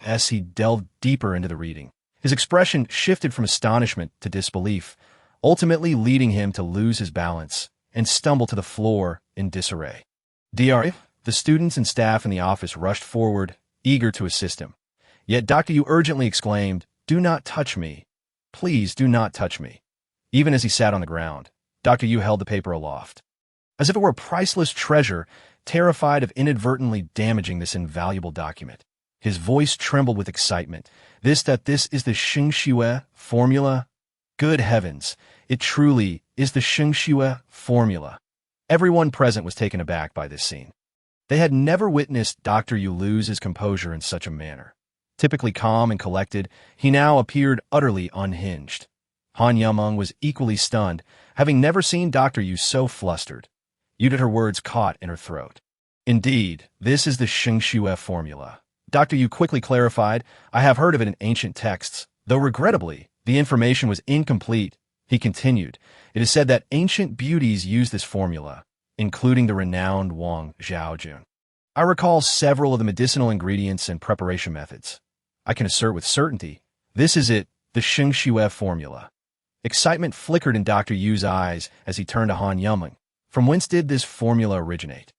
as he delved deeper into the reading. His expression shifted from astonishment to disbelief, ultimately leading him to lose his balance and stumble to the floor in disarray. The students and staff in the office rushed forward, eager to assist him. Yet Dr. Yu urgently exclaimed, do not touch me. Please do not touch me. Even as he sat on the ground, Dr. Yu held the paper aloft, as if it were a priceless treasure, terrified of inadvertently damaging this invaluable document. His voice trembled with excitement. This is the Xingxue formula? Good heavens, it truly is the Xingxue formula. Everyone present was taken aback by this scene. They had never witnessed Dr. Yu lose his composure in such a manner. Typically calm and collected, he now appeared utterly unhinged. Han Yumeng was equally stunned, having never seen Dr. Yu so flustered. Yet her words caught in her throat. Indeed, this is the Xingxue formula. Dr. Yu quickly clarified, I have heard of it in ancient texts, though regrettably, the information was incomplete. He continued, it is said that ancient beauties use this formula, including the renowned Wang Zhaojun. I recall several of the medicinal ingredients and preparation methods. I can assert with certainty, this is it, the Xingxue formula. Excitement flickered in Dr. Yu's eyes as he turned to Han Yumeng. From whence did this formula originate?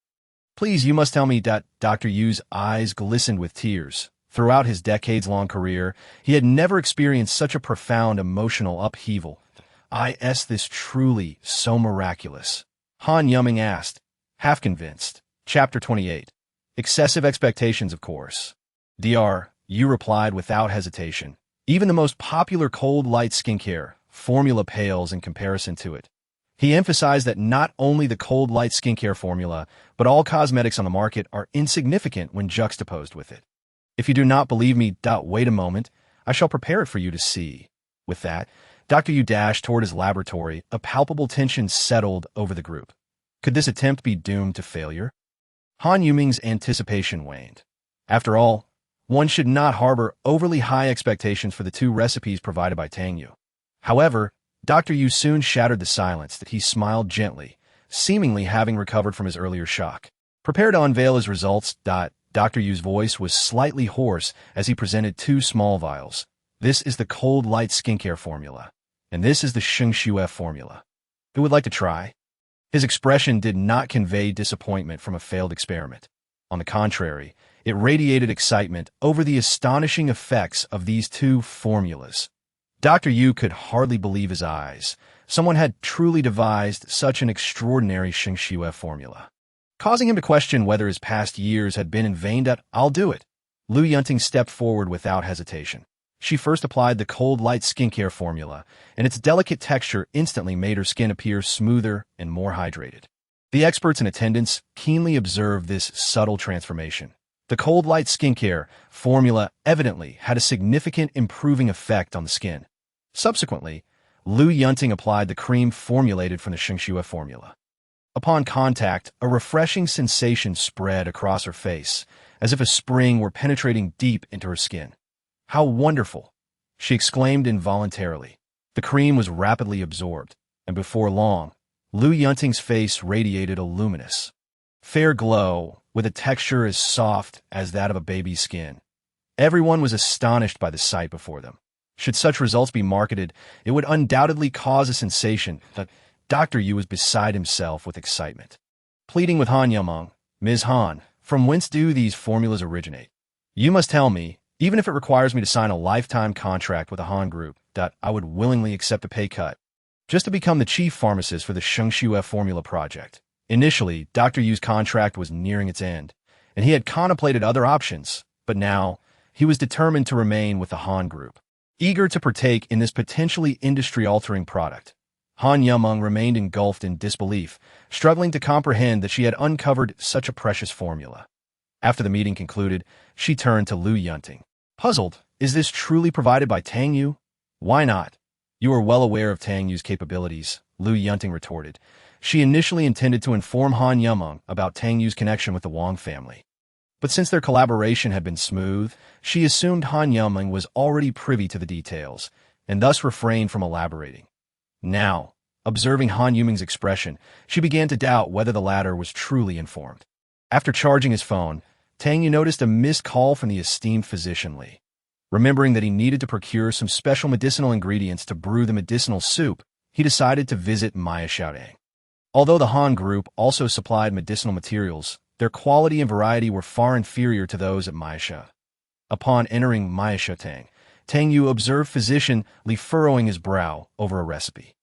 Please, you must tell me. Dr. Yu's eyes glistened with tears. Throughout his decades-long career, he had never experienced such a profound emotional upheaval. Is this truly so miraculous? Han Yuming asked, half convinced. Chapter 28. Excessive expectations, of course. Dr. Yu replied without hesitation. Even the most popular cold light skincare formula pales in comparison to it. He emphasized that not only the cold light skincare formula, but all cosmetics on the market are insignificant when juxtaposed with it. If you do not believe me, wait a moment. I shall prepare it for you to see. With that, Dr. Yu dashed toward his laboratory. A palpable tension settled over the group. Could this attempt be doomed to failure? Han Yuming's anticipation waned. After all, one should not harbor overly high expectations for the two recipes provided by Tang Yue. However, Dr. Yu soon shattered the silence that he smiled gently, seemingly having recovered from his earlier shock. Prepare to unveil his results. Dr. Yu's voice was slightly hoarse as he presented two small vials. This is the cold light skincare formula, and this is the Shengxue formula. Who would like to try? His expression did not convey disappointment from a failed experiment. On the contrary, it radiated excitement over the astonishing effects of these two formulas. Dr. Yu could hardly believe his eyes. Someone had truly devised such an extraordinary Shengxue formula, causing him to question whether his past years had been in vain. I'll do it. Lu Yunting stepped forward without hesitation. She first applied the cold light skincare formula, and its delicate texture instantly made her skin appear smoother and more hydrated. The experts in attendance keenly observed this subtle transformation. The cold light skincare formula evidently had a significant improving effect on the skin. Subsequently, Lu Yunting applied the cream formulated from the Shengxue formula. Upon contact, a refreshing sensation spread across her face, as if a spring were penetrating deep into her skin. How wonderful! She exclaimed involuntarily. The cream was rapidly absorbed, and before long, Lu Yunting's face radiated a luminous, fair glow with a texture as soft as that of a baby's skin. Everyone was astonished by the sight before them. Should such results be marketed, it would undoubtedly cause a sensation. Dr. Yu was beside himself with excitement. Pleading with Han Yuming, Ms. Han, from whence do these formulas originate? You must tell me, even if it requires me to sign a lifetime contract with a Han group, I would willingly accept a pay cut, just to become the chief pharmacist for the Shengxue formula project. Initially, Dr. Yu's contract was nearing its end, and he had contemplated other options, but now he was determined to remain with the Han group, eager to partake in this potentially industry-altering product. Han Yuming remained engulfed in disbelief, struggling to comprehend that she had uncovered such a precious formula. After the meeting concluded, she turned to Lu Yunting. Puzzled, is this truly provided by Tang Yue? Why not? You are well aware of Tang Yue's capabilities, Lu Yunting retorted. She initially intended to inform Han Yuming about Tang Yue's connection with the Wang family. But since their collaboration had been smooth, she assumed Han Yuming was already privy to the details, and thus refrained from elaborating. Now, observing Han Yuming's expression, she began to doubt whether the latter was truly informed. After charging his phone, Tang Yue noticed a missed call from the esteemed physician Li. Remembering that he needed to procure some special medicinal ingredients to brew the medicinal soup, he decided to visit Maya Xiaodang. Although the Han group also supplied medicinal materials, their quality and variety were far inferior to those at Maya Xiaodang. Upon entering Maya Xiaodang, Tang Yue observed physician Li furrowing his brow over a recipe.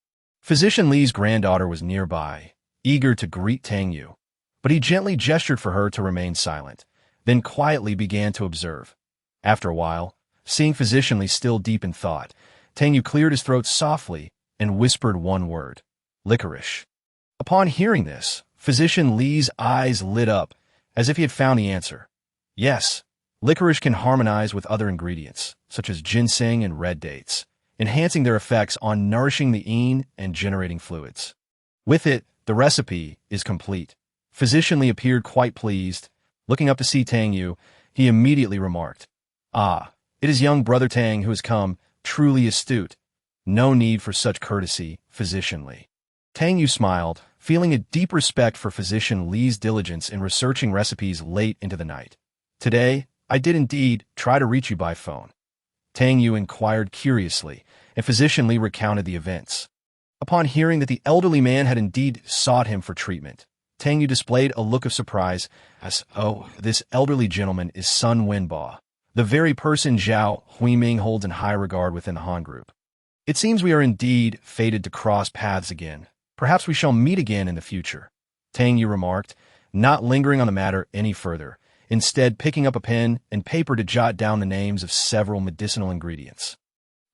Physician Li's granddaughter was nearby, eager to greet Tang Yue, but he gently gestured for her to remain silent, then quietly began to observe. After a while, seeing Physician Li still deep in thought, Tang Yue cleared his throat softly and whispered one word, licorice. Upon hearing this, Physician Li's eyes lit up, as if he had found the answer. Yes, licorice can harmonize with other ingredients, such as ginseng and red dates, enhancing their effects on nourishing the yin and generating fluids. With it, the recipe is complete. Physician Li appeared quite pleased. Looking up to see Tang Yue, he immediately remarked, "Ah, it is young brother Tang who has come, truly astute. No need for such courtesy, Physician Li." Tang Yue smiled, feeling a deep respect for Physician Li's diligence in researching recipes late into the night. "Today, I did indeed try to reach you by phone." Tang Yue inquired curiously, and Physician Li recounted the events. Upon hearing that the elderly man had indeed sought him for treatment, Tang Yue displayed a look of surprise as, "Oh, this elderly gentleman is Sun Wenba, the very person Zhao Huiming holds in high regard within the Han group. It seems we are indeed fated to cross paths again. Perhaps we shall meet again in the future, Tang Yue remarked, not lingering on the matter any further, instead picking up a pen and paper to jot down the names of several medicinal ingredients.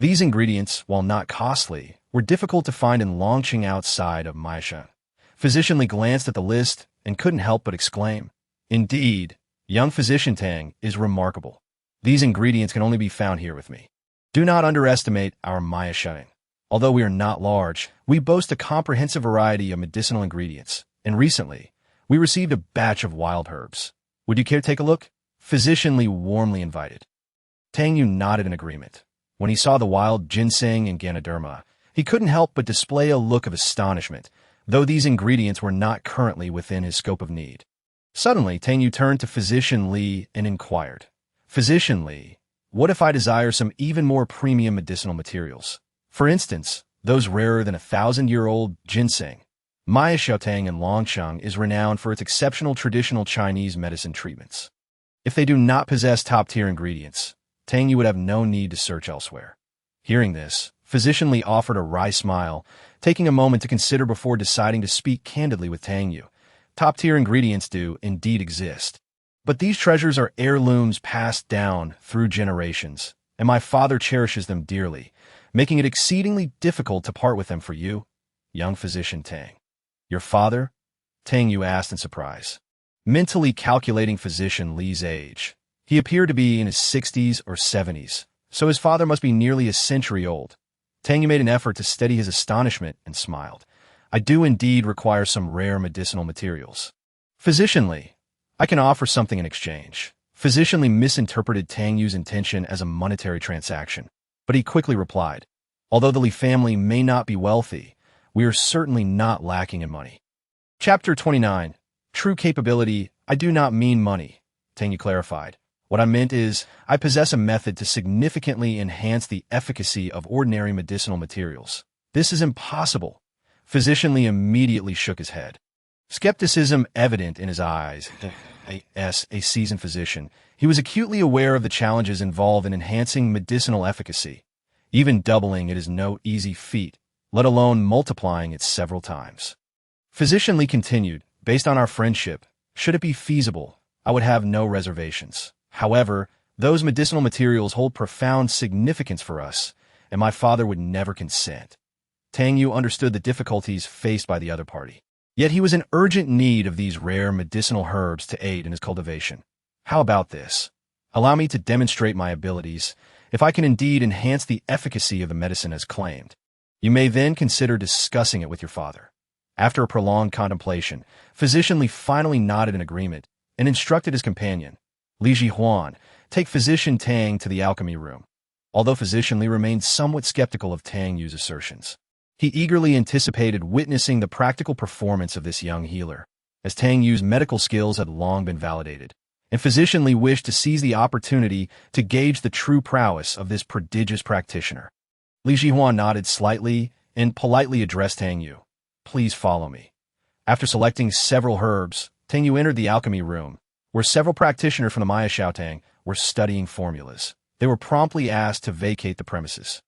These ingredients, while not costly, were difficult to find in Longqing outside of Maisha. Physician Li glanced at the list and couldn't help but exclaim, "Indeed, young physician Tang is remarkable. These ingredients can only be found here with me. Do not underestimate our Maya Sheng. Although we are not large, we boast a comprehensive variety of medicinal ingredients, and recently, we received a batch of wild herbs. Would you care to take a look?" Physician Li warmly invited. Tang Yue nodded in agreement. When he saw the wild ginseng and ganoderma, he couldn't help but display a look of astonishment, though these ingredients were not currently within his scope of need. Suddenly, Tang Yue turned to Physician Li and inquired, "Physician Li, what if I desire some even more premium medicinal materials? For instance, those rarer than 1,000-year-old ginseng." Maya Xiaotang in Longsheng is renowned for its exceptional traditional Chinese medicine treatments. If they do not possess top-tier ingredients, Tang Yue would have no need to search elsewhere. Hearing this, Physician Li offered a wry smile, taking a moment to consider before deciding to speak candidly with Tang Yue. Top-tier ingredients do indeed exist, but these treasures are heirlooms passed down through generations, and my father cherishes them dearly, making it exceedingly difficult to part with them for you, young physician Tang. Your father? Tang Yue asked in surprise. Mentally calculating Physician Li's age, he appeared to be in his 60s or 70s, so his father must be nearly a century old. Tang Yue made an effort to steady his astonishment and smiled. I do indeed require some rare medicinal materials. Physician Li, I can offer something in exchange. Physician Li misinterpreted Tang Yue's intention as a monetary transaction, but he quickly replied, although the Li family may not be wealthy, we are certainly not lacking in money. Chapter 29. True capability. I do not mean money, Tang Yue clarified. What I meant is, I possess a method to significantly enhance the efficacy of ordinary medicinal materials. This is impossible. Physician Li immediately shook his head. Skepticism evident in his eyes. As a seasoned physician, he was acutely aware of the challenges involved in enhancing medicinal efficacy. Even doubling it is no easy feat, let alone multiplying it several times. Physician Li continued, based on our friendship, should it be feasible, I would have no reservations. However, those medicinal materials hold profound significance for us, and my father would never consent. Tang Yue understood the difficulties faced by the other party. Yet he was in urgent need of these rare medicinal herbs to aid in his cultivation. How about this? Allow me to demonstrate my abilities, if I can indeed enhance the efficacy of the medicine as claimed. You may then consider discussing it with your father. After a prolonged contemplation, Physician Li finally nodded in agreement and instructed his companion, Li Jihuan, take Physician Tang to the alchemy room. Although Physician Li remained somewhat skeptical of Tang Yue's assertions, he eagerly anticipated witnessing the practical performance of this young healer, as Tang Yue's medical skills had long been validated, and Physician Li wished to seize the opportunity to gauge the true prowess of this prodigious practitioner. Li Jihuan nodded slightly and politely addressed Tang Yue. Please follow me. After selecting several herbs, Tang Yue entered the alchemy room, where several practitioners from the Maya Xiaotang were studying formulas. They were promptly asked to vacate the premises.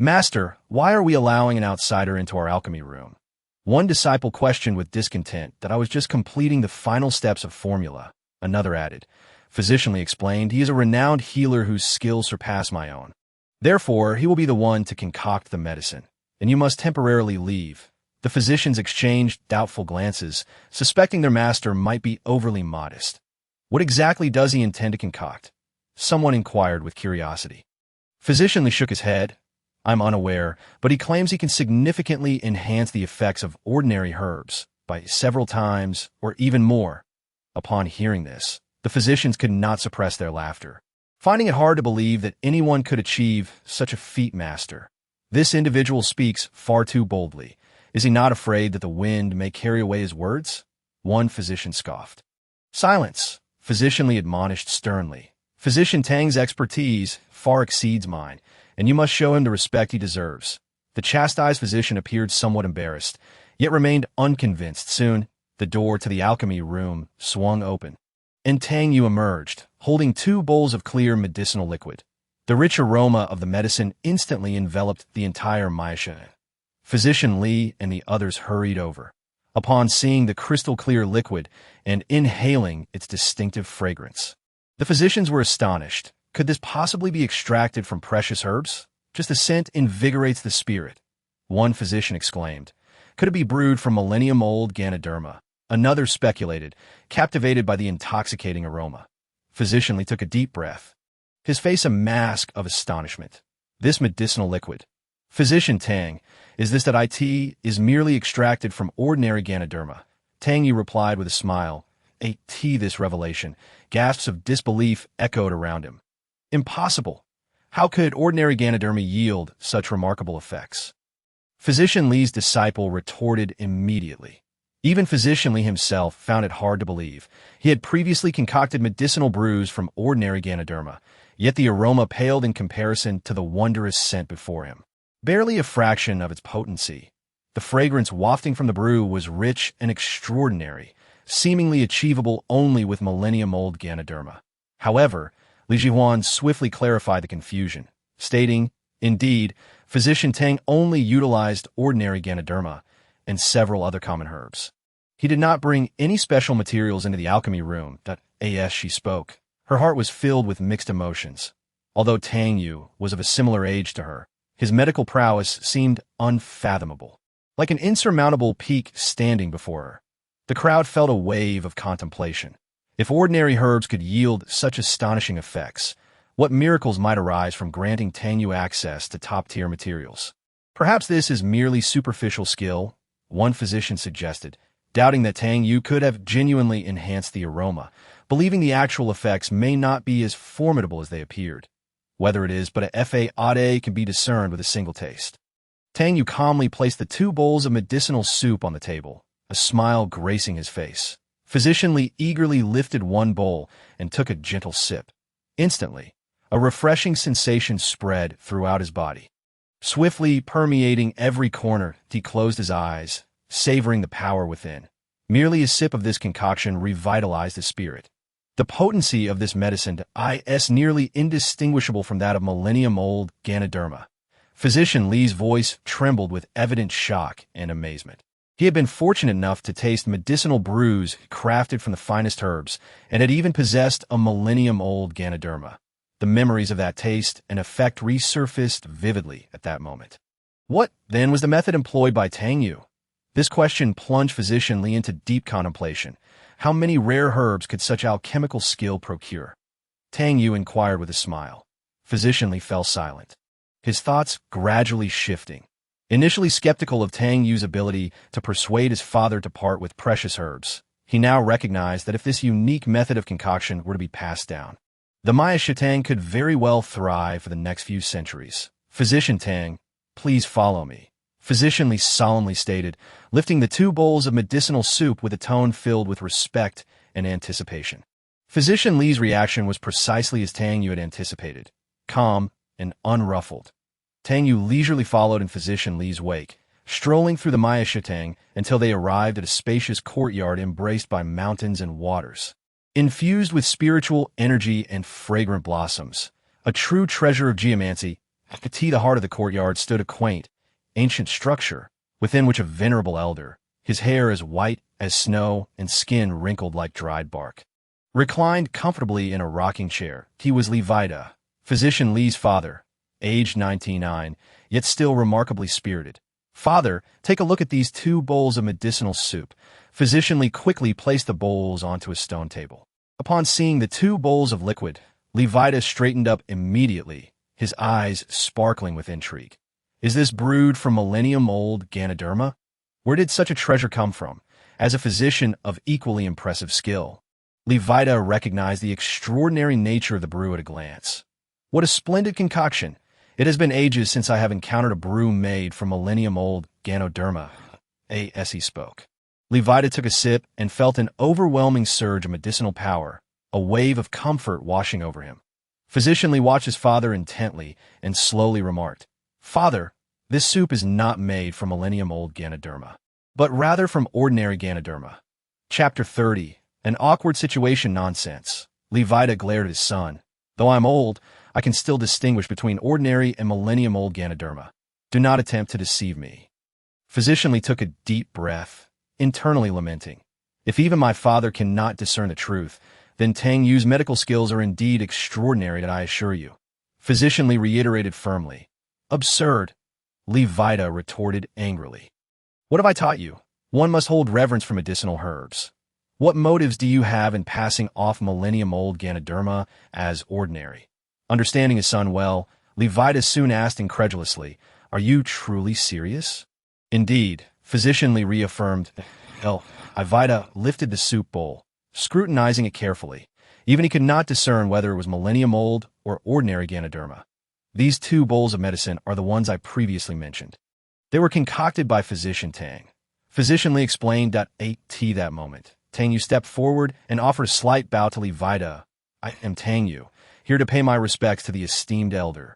Master, why are we allowing an outsider into our alchemy room? One disciple questioned with discontent that I was just completing the final steps of formula. Another added. Physician Li explained he is a renowned healer whose skills surpass my own. Therefore, he will be the one to concoct the medicine, and you must temporarily leave. The physicians exchanged doubtful glances, suspecting their master might be overly modest. What exactly does he intend to concoct? Someone inquired with curiosity. Physician Li shook his head. I'm unaware, but he claims he can significantly enhance the effects of ordinary herbs by several times or even more. Upon hearing this, the physicians could not suppress their laughter, finding it hard to believe that anyone could achieve such a feat, master. This individual speaks far too boldly. Is he not afraid that the wind may carry away his words? One physician scoffed. Silence, Physician Li admonished sternly. Physician Tang's expertise far exceeds mine, and you must show him the respect he deserves. The chastised physician appeared somewhat embarrassed, yet remained unconvinced. Soon, the door to the alchemy room swung open, and Tang Yue emerged, holding 2 bowls of clear medicinal liquid. The rich aroma of the medicine instantly enveloped the entire Maisha. Physician Li and the others hurried over. Upon seeing the crystal-clear liquid and inhaling its distinctive fragrance, the physicians were astonished. Could this possibly be extracted from precious herbs? Just the scent invigorates the spirit. One physician exclaimed. Could it be brewed from millennium-old Ganoderma? Another speculated, captivated by the intoxicating aroma. Physician Li took a deep breath, his face a mask of astonishment. This medicinal liquid. Physician Tang, is this that it is merely extracted from ordinary Ganoderma? Tang Yue replied with a smile. This revelation. Gasps of disbelief echoed around him. Impossible. How could ordinary Ganoderma yield such remarkable effects? Physician Li's disciple retorted immediately. Even Physician Li himself found it hard to believe. He had previously concocted medicinal brews from ordinary Ganoderma, yet the aroma paled in comparison to the wondrous scent before him. Barely a fraction of its potency. The fragrance wafting from the brew was rich and extraordinary, seemingly achievable only with millennium-old Ganoderma. However, Li Jihuan swiftly clarified the confusion, stating, indeed, Physician Tang only utilized ordinary Ganoderma and several other common herbs. He did not bring any special materials into the alchemy room. As she spoke, her heart was filled with mixed emotions. Although Tang Yue was of a similar age to her, his medical prowess seemed unfathomable, like an insurmountable peak standing before her. The crowd felt a wave of contemplation. If ordinary herbs could yield such astonishing effects, what miracles might arise from granting Tang Yue access to top-tier materials? Perhaps this is merely superficial skill, one physician suggested, doubting that Tang Yue could have genuinely enhanced the aroma, believing the actual effects may not be as formidable as they appeared. Whether it is but a fade can be discerned with a single taste. Tang Yue calmly placed the 2 bowls of medicinal soup on the table, a smile gracing his face. Physician Li eagerly lifted one bowl and took a gentle sip. Instantly, a refreshing sensation spread throughout his body. Swiftly permeating every corner, he closed his eyes, savoring the power within. Merely a sip of this concoction revitalized his spirit. The potency of this medicine is nearly indistinguishable from that of millennium-old Ganoderma. Physician Li's voice trembled with evident shock and amazement. He had been fortunate enough to taste medicinal brews crafted from the finest herbs, and had even possessed a millennium-old Ganoderma. The memories of that taste and effect resurfaced vividly at that moment. What, then, was the method employed by Tang Yue? This question plunged Physician Li into deep contemplation. How many rare herbs could such alchemical skill procure? Tang Yue inquired with a smile. Physician Li fell silent, his thoughts gradually shifting. Initially skeptical of Tang Yue's ability to persuade his father to part with precious herbs, he now recognized that if this unique method of concoction were to be passed down, the Maya Shitang could very well thrive for the next few centuries. Physician Tang, please follow me. Physician Li solemnly stated, lifting the 2 bowls of medicinal soup with a tone filled with respect and anticipation. Physician Li's reaction was precisely as Tang Yue had anticipated, calm and unruffled. Tang Yue leisurely followed in Physician Li's wake, strolling through the Maya Shitang until they arrived at a spacious courtyard embraced by mountains and waters. Infused with spiritual energy and fragrant blossoms, a true treasure of geomancy, at the heart of the courtyard stood a quaint, ancient structure, within which a venerable elder, his hair as white as snow and skin wrinkled like dried bark, reclined comfortably in a rocking chair. He was Li Vida, Physician Li's father, aged 99, yet still remarkably spirited. Father, take a look at these 2 bowls of medicinal soup. Physician Li quickly placed the bowls onto a stone table. Upon seeing the 2 bowls of liquid, Li Vida straightened up immediately, his eyes sparkling with intrigue. Is this brewed from millennium-old Ganoderma? Where did such a treasure come from? As a physician of equally impressive skill, Li Vida recognized the extraordinary nature of the brew at a glance. What a splendid concoction! It has been ages since I have encountered a brew made from millennium-old Ganoderma. As he spoke, Li Vida took a sip and felt an overwhelming surge of medicinal power, a wave of comfort washing over him. Physician Li watched his father intently and slowly remarked, Father, this soup is not made from millennium-old Ganoderma, but rather from ordinary Ganoderma. Chapter 30. An awkward situation nonsense. Levita glared at his son. Though I'm old, I can still distinguish between ordinary and millennium-old Ganoderma. Do not attempt to deceive me. Physician Li took a deep breath, internally lamenting. If even my father cannot discern the truth, then Tang Yue's medical skills are indeed extraordinary, that I assure you. Physician Li reiterated firmly. Absurd, Levita retorted angrily. What have I taught you? One must hold reverence for medicinal herbs. What motives do you have in passing off millennium-old Ganoderma as ordinary? Understanding his son well, Levita soon asked incredulously, Are you truly serious? Indeed, Physician Li reaffirmed. Levita lifted the soup bowl, scrutinizing it carefully. Even he could not discern whether it was millennium-old or ordinary Ganoderma. These two bowls of medicine are the ones I previously mentioned. They were concocted by Physician Tang. Physician Li explained at that moment. Tang Yue stepped forward and offered a slight bow to Levita. I am Tang Yue, here to pay my respects to the esteemed elder.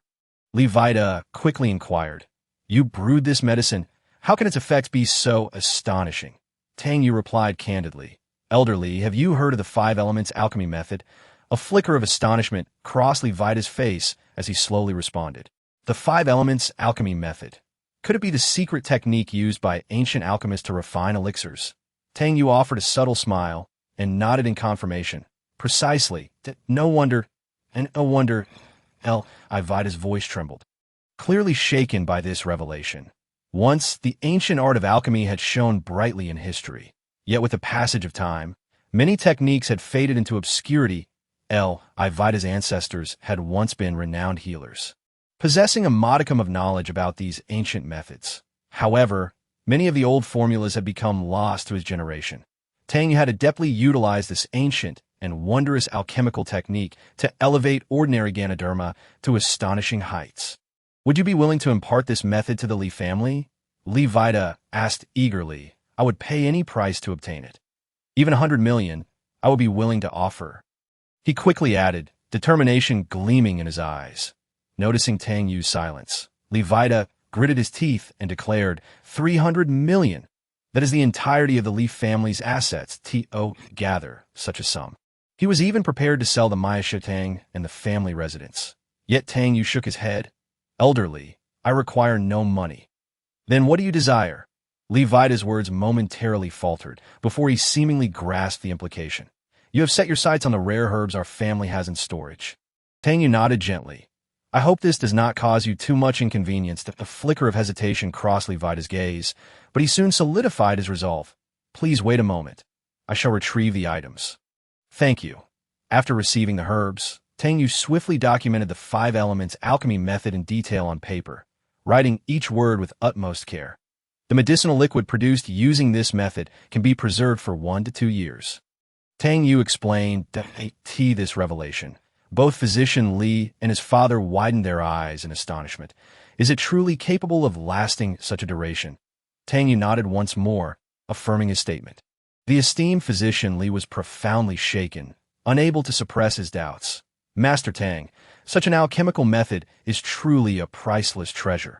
Levita quickly inquired. You brewed this medicine? How can its effects be so astonishing? Tang Yue replied candidly. Elder Li, have you heard of the 5 elements alchemy method? A flicker of astonishment crossed Levita's face as he slowly responded. The 5 elements alchemy method. Could it be the secret technique used by ancient alchemists to refine elixirs? Tang Yue offered a subtle smile and nodded in confirmation. Precisely. No wonder. Levita's voice trembled, clearly shaken by this revelation. Once, the ancient art of alchemy had shone brightly in history. Yet with the passage of time, many techniques had faded into obscurity. Levita's ancestors had once been renowned healers, possessing a modicum of knowledge about these ancient methods. However, many of the old formulas had become lost to his generation. Tang Yue had adeptly utilized this ancient and wondrous alchemical technique to elevate ordinary Ganoderma to astonishing heights. Would you be willing to impart this method to the Li family? Levita asked eagerly. I would pay any price to obtain it. Even 100 million, I would be willing to offer. He quickly added, determination gleaming in his eyes. Noticing Tang Yue's silence, Levita gritted his teeth and declared, 300 million. That is the entirety of the Li family's assets to gather such a sum. He was even prepared to sell the Maishotang and the family residence. Yet Tang Yue shook his head. Elder Li, I require no money. Then what do you desire? Levita's words momentarily faltered before he seemingly grasped the implication. You have set your sights on the rare herbs our family has in storage. Tang Yue nodded gently. I hope this does not cause you too much inconvenience. That a flicker of hesitation crossed Levita's gaze, but he soon solidified his resolve. Please wait a moment. I shall retrieve the items. Thank you. After receiving the herbs, Tang Yue swiftly documented the 5 elements alchemy method in detail on paper, writing each word with utmost care. The medicinal liquid produced using this method can be preserved for 1 to 2 years. Tang Yue explained this revelation. Both Physician Li and his father widened their eyes in astonishment. Is it truly capable of lasting such a duration? Tang Yue nodded once more, affirming his statement. The esteemed Physician Li was profoundly shaken, unable to suppress his doubts. Master Tang, such an alchemical method is truly a priceless treasure.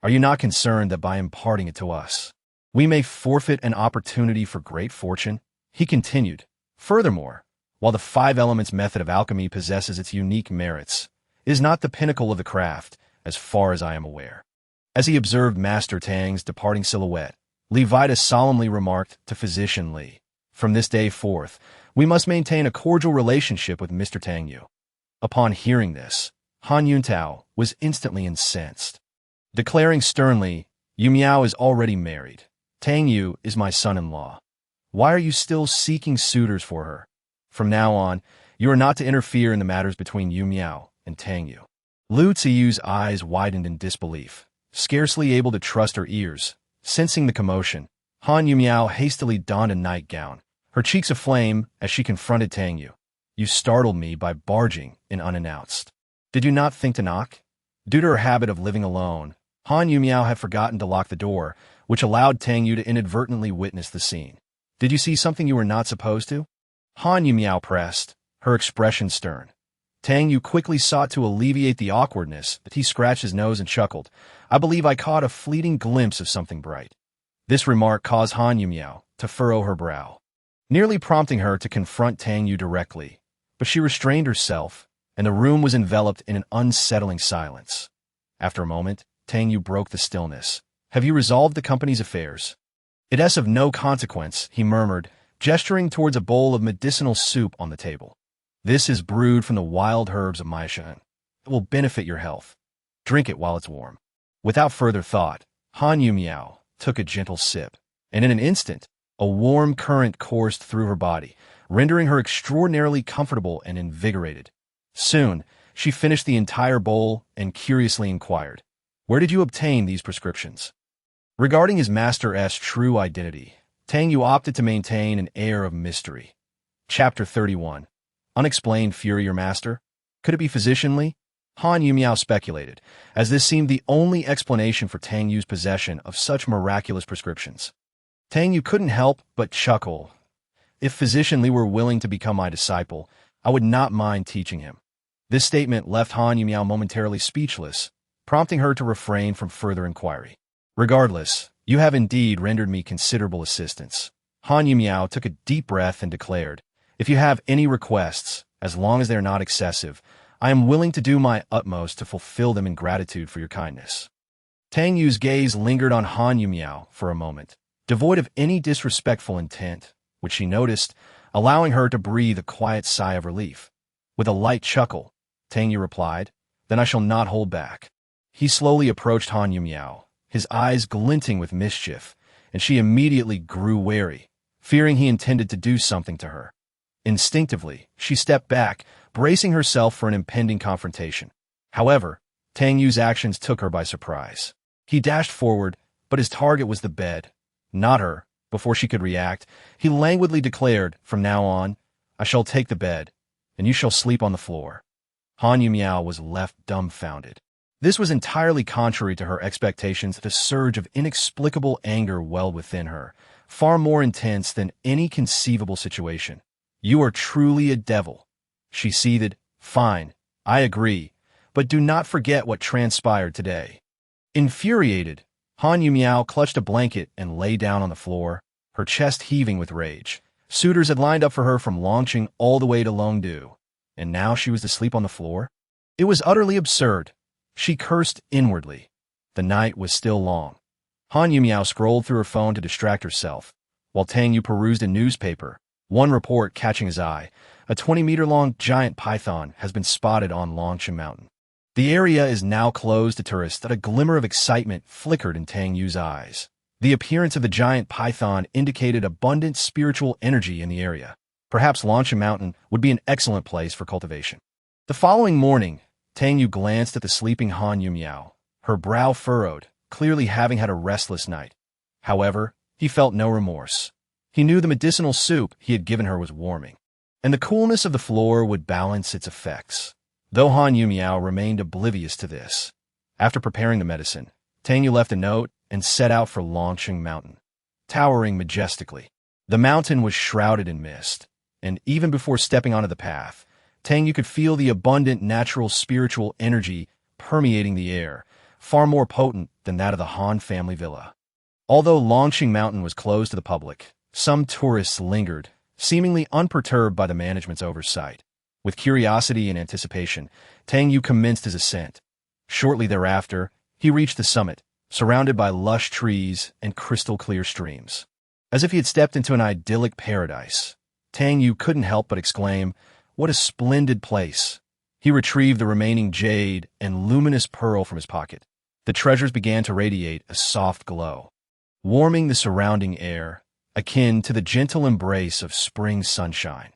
Are you not concerned that by imparting it to us, we may forfeit an opportunity for great fortune? He continued. Furthermore, while the 5 elements method of alchemy possesses its unique merits, it is not the pinnacle of the craft, as far as I am aware. As he observed Master Tang's departing silhouette, Levita solemnly remarked to Physician Li, From this day forth, we must maintain a cordial relationship with Mr. Tang Yue. Upon hearing this, Han Yuntao was instantly incensed, declaring sternly, Yu Miao is already married. Tang Yue is my son-in-law. Why are you still seeking suitors for her? From now on, you are not to interfere in the matters between Yu Miao and Tang Yue. Lu Ziyu's eyes widened in disbelief, scarcely able to trust her ears. Sensing the commotion, Han Yu Miao hastily donned a nightgown, her cheeks aflame as she confronted Tang Yue. You startled me by barging in unannounced. Did you not think to knock? Due to her habit of living alone, Han Yu Miao had forgotten to lock the door, which allowed Tang Yue to inadvertently witness the scene. Did you see something you were not supposed to? Han Yu Miao pressed, her expression stern. Tang Yue quickly sought to alleviate the awkwardness, but he scratched his nose and chuckled. I believe I caught a fleeting glimpse of something bright. This remark caused Han Yu Miao to furrow her brow, nearly prompting her to confront Tang Yue directly. But she restrained herself, and the room was enveloped in an unsettling silence. After a moment, Tang Yue broke the stillness. "Have you resolved the company's affairs?" "It is of no consequence," he murmured, gesturing towards a bowl of medicinal soup on the table. "This is brewed from the wild herbs of Maishan. It will benefit your health. Drink it while it's warm." Without further thought, Han Yu Miao took a gentle sip, and in an instant, a warm current coursed through her body, rendering her extraordinarily comfortable and invigorated. Soon, she finished the entire bowl and curiously inquired, "Where did you obtain these prescriptions?" Regarding his master's true identity, Tang Yue opted to maintain an air of mystery. Chapter 31. Unexplained Fury, your master? Could it be Physician Li? Han Yu Miao speculated, as this seemed the only explanation for Tang Yue's possession of such miraculous prescriptions. Tang Yue couldn't help but chuckle. "If Physician Li were willing to become my disciple, I would not mind teaching him." This statement left Han Yu Miao momentarily speechless, prompting her to refrain from further inquiry. "Regardless, you have indeed rendered me considerable assistance." Han Yu Miao took a deep breath and declared, "If you have any requests, as long as they are not excessive, I am willing to do my utmost to fulfill them in gratitude for your kindness." Tang Yue's gaze lingered on Han Yu Miao for a moment, devoid of any disrespectful intent, which she noticed, allowing her to breathe a quiet sigh of relief. With a light chuckle, Tang Yue replied, "Then I shall not hold back." He slowly approached Han Yu Miao, his eyes glinting with mischief, and she immediately grew wary, fearing he intended to do something to her. Instinctively, she stepped back, bracing herself for an impending confrontation. However, Tang Yue's actions took her by surprise. He dashed forward, but his target was the bed, not her. Before she could react, he languidly declared, "From now on, I shall take the bed, and you shall sleep on the floor." Han Yu Miao was left dumbfounded. This was entirely contrary to her expectations. A surge of inexplicable anger welled within her, far more intense than any conceivable situation. "You are truly a devil," she seethed. "Fine, I agree, but do not forget what transpired today." Infuriated, Han Yu Miao clutched a blanket and lay down on the floor, her chest heaving with rage. Suitors had lined up for her from Longqing all the way to Longdu, and now she was to sleep on the floor? It was utterly absurd. She cursed inwardly. The night was still long. Han Yu Miao scrolled through her phone to distract herself, while Tang Yue perused a newspaper, one report catching his eye. A 20-meter-long giant python has been spotted on Longqing Mountain. The area is now closed to tourists. That a glimmer of excitement flickered in Tang Yue's eyes. The appearance of the giant python indicated abundant spiritual energy in the area. Perhaps Longqing Mountain would be an excellent place for cultivation. The following morning, Tang Yue glanced at the sleeping Han Yu Miao, her brow furrowed, clearly having had a restless night. However, he felt no remorse. He knew the medicinal soup he had given her was warming, and the coolness of the floor would balance its effects. Though Han Yu Miao remained oblivious to this. After preparing the medicine, Tang Yue left a note and set out for Longqing Mountain. Towering majestically, the mountain was shrouded in mist, and even before stepping onto the path, Tang Yue could feel the abundant natural spiritual energy permeating the air, far more potent than that of the Han family villa. Although Longqing Mountain was closed to the public, some tourists lingered, seemingly unperturbed by the management's oversight. With curiosity and anticipation, Tang Yue commenced his ascent. Shortly thereafter, he reached the summit, surrounded by lush trees and crystal-clear streams. As if he had stepped into an idyllic paradise, Tang Yue couldn't help but exclaim, "What a splendid place!" He retrieved the remaining jade and luminous pearl from his pocket. The treasures began to radiate a soft glow, warming the surrounding air, akin to the gentle embrace of spring sunshine.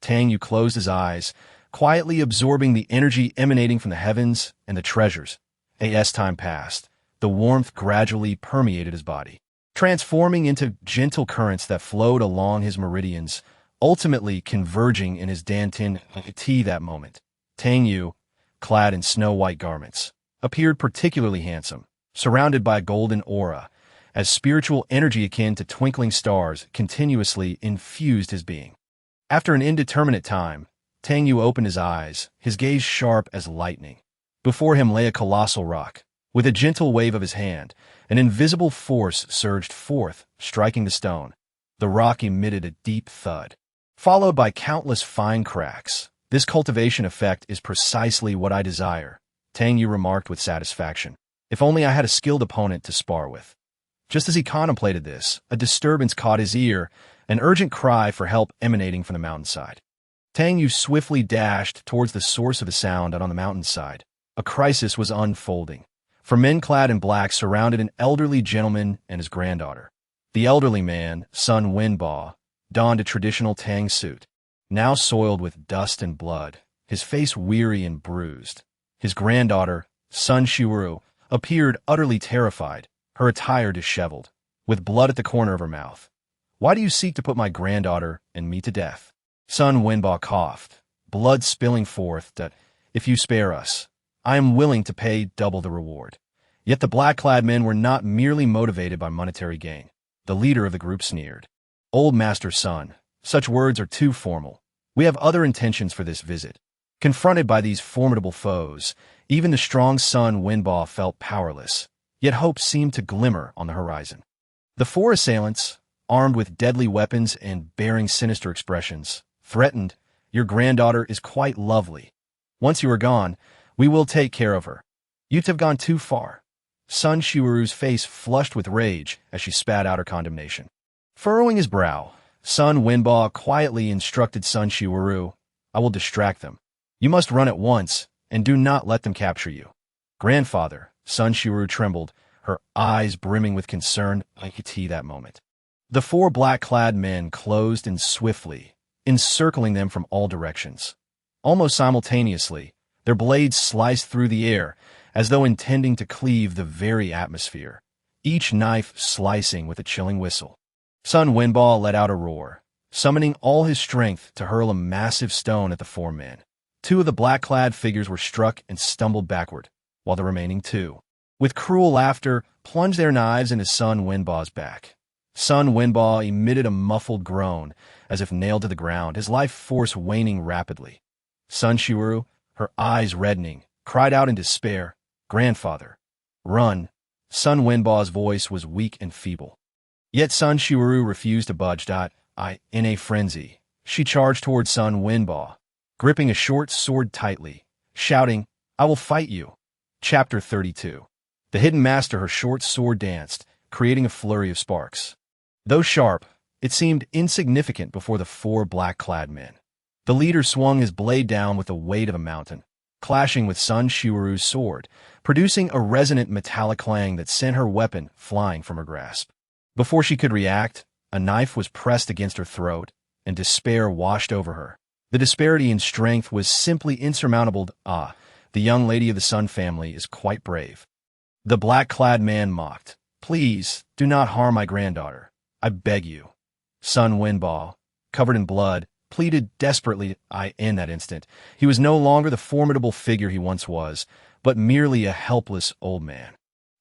Tang Yue closed his eyes, quietly absorbing the energy emanating from the heavens and the treasures. As time passed, the warmth gradually permeated his body, transforming into gentle currents that flowed along his meridians, ultimately converging in his dantian tea. That moment, Tang Yue, clad in snow-white garments, appeared particularly handsome, surrounded by a golden aura, as spiritual energy akin to twinkling stars continuously infused his being. After an indeterminate time, Tang Yue opened his eyes, his gaze sharp as lightning. Before him lay a colossal rock. With a gentle wave of his hand, an invisible force surged forth, striking the stone. The rock emitted a deep thud, followed by countless fine cracks, This cultivation effect is precisely what I desire, Tang Yue remarked with satisfaction. If only I had a skilled opponent to spar with. Just as he contemplated this, a disturbance caught his ear, an urgent cry for help emanating from the mountainside. Tang Yue swiftly dashed towards the source of the sound out on the mountainside. A crisis was unfolding. For men clad in black surrounded an elderly gentleman and his granddaughter. The elderly man, Sun Wenbo, donned a traditional Tang suit, now soiled with dust and blood, his face weary and bruised. His granddaughter, Sun Shiuru, appeared utterly terrified, her attire disheveled, with blood at the corner of her mouth. "Why do you seek to put my granddaughter and me to death?" Sun Wenbo coughed, blood spilling forth, that, "If you spare us, I am willing to pay double the reward." Yet the black-clad men were not merely motivated by monetary gain. The leader of the group sneered. "Old Master Sun, such words are too formal. We have other intentions for this visit." Confronted by these formidable foes, even the strong Sun Wenbo felt powerless, yet hope seemed to glimmer on the horizon. The four assailants, armed with deadly weapons and bearing sinister expressions, threatened, "Your granddaughter is quite lovely. Once you are gone, we will take care of her. You have gone too far." Sun Shiuru's face flushed with rage as she spat out her condemnation. Furrowing his brow, Sun Wenbo quietly instructed Sun Shiuru, "I will distract them. You must run at once, and do not let them capture you." "Grandfather," Sun Shiuru trembled, her eyes brimming with concern. I could see that moment. The four black-clad men closed in swiftly, encircling them from all directions. Almost simultaneously, their blades sliced through the air, as though intending to cleave the very atmosphere, each knife slicing with a chilling whistle. Sun Wenbo let out a roar, summoning all his strength to hurl a massive stone at the four men. Two of the black-clad figures were struck and stumbled backward, while the remaining two, with cruel laughter, plunged their knives into Sun Wenbo's back. Sun Wenbo emitted a muffled groan, as if nailed to the ground, his life force waning rapidly. Sun Shiuru, her eyes reddening, cried out in despair, "Grandfather, run!" Sun Wenbo's voice was weak and feeble. Yet Sun Shiuru refused to budge. In a frenzy, she charged toward Sun Wenbo, gripping a short sword tightly, shouting, "I will fight you." Chapter 32. The hidden master, her short sword danced, creating a flurry of sparks. Though sharp, it seemed insignificant before the four black-clad men. The leader swung his blade down with the weight of a mountain, clashing with Sun Shiuru's sword, producing a resonant metallic clang that sent her weapon flying from her grasp. Before she could react, a knife was pressed against her throat, and despair washed over her. The disparity in strength was simply insurmountable. The young lady of the Sun family is quite brave. The black-clad man mocked. "Please, do not harm my granddaughter. I beg you." Sun Wenbo, covered in blood, pleaded desperately. In that instant, he was no longer the formidable figure he once was, but merely a helpless old man.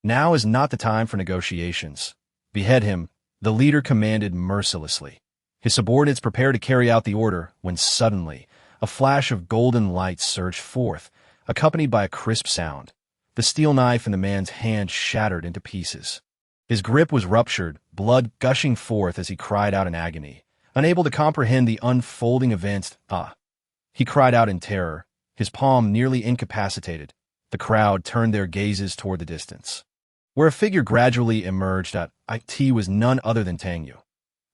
Now is not the time for negotiations. "Behead him," the leader commanded mercilessly. His subordinates prepared to carry out the order when suddenly a flash of golden light surged forth, accompanied by a crisp sound. The steel knife in the man's hand shattered into pieces. His grip was ruptured, blood gushing forth as he cried out in agony, unable to comprehend the unfolding events. He cried out in terror, his palm nearly incapacitated. The crowd turned their gazes toward the distance, where a figure gradually emerged. It was none other than Tang Yue.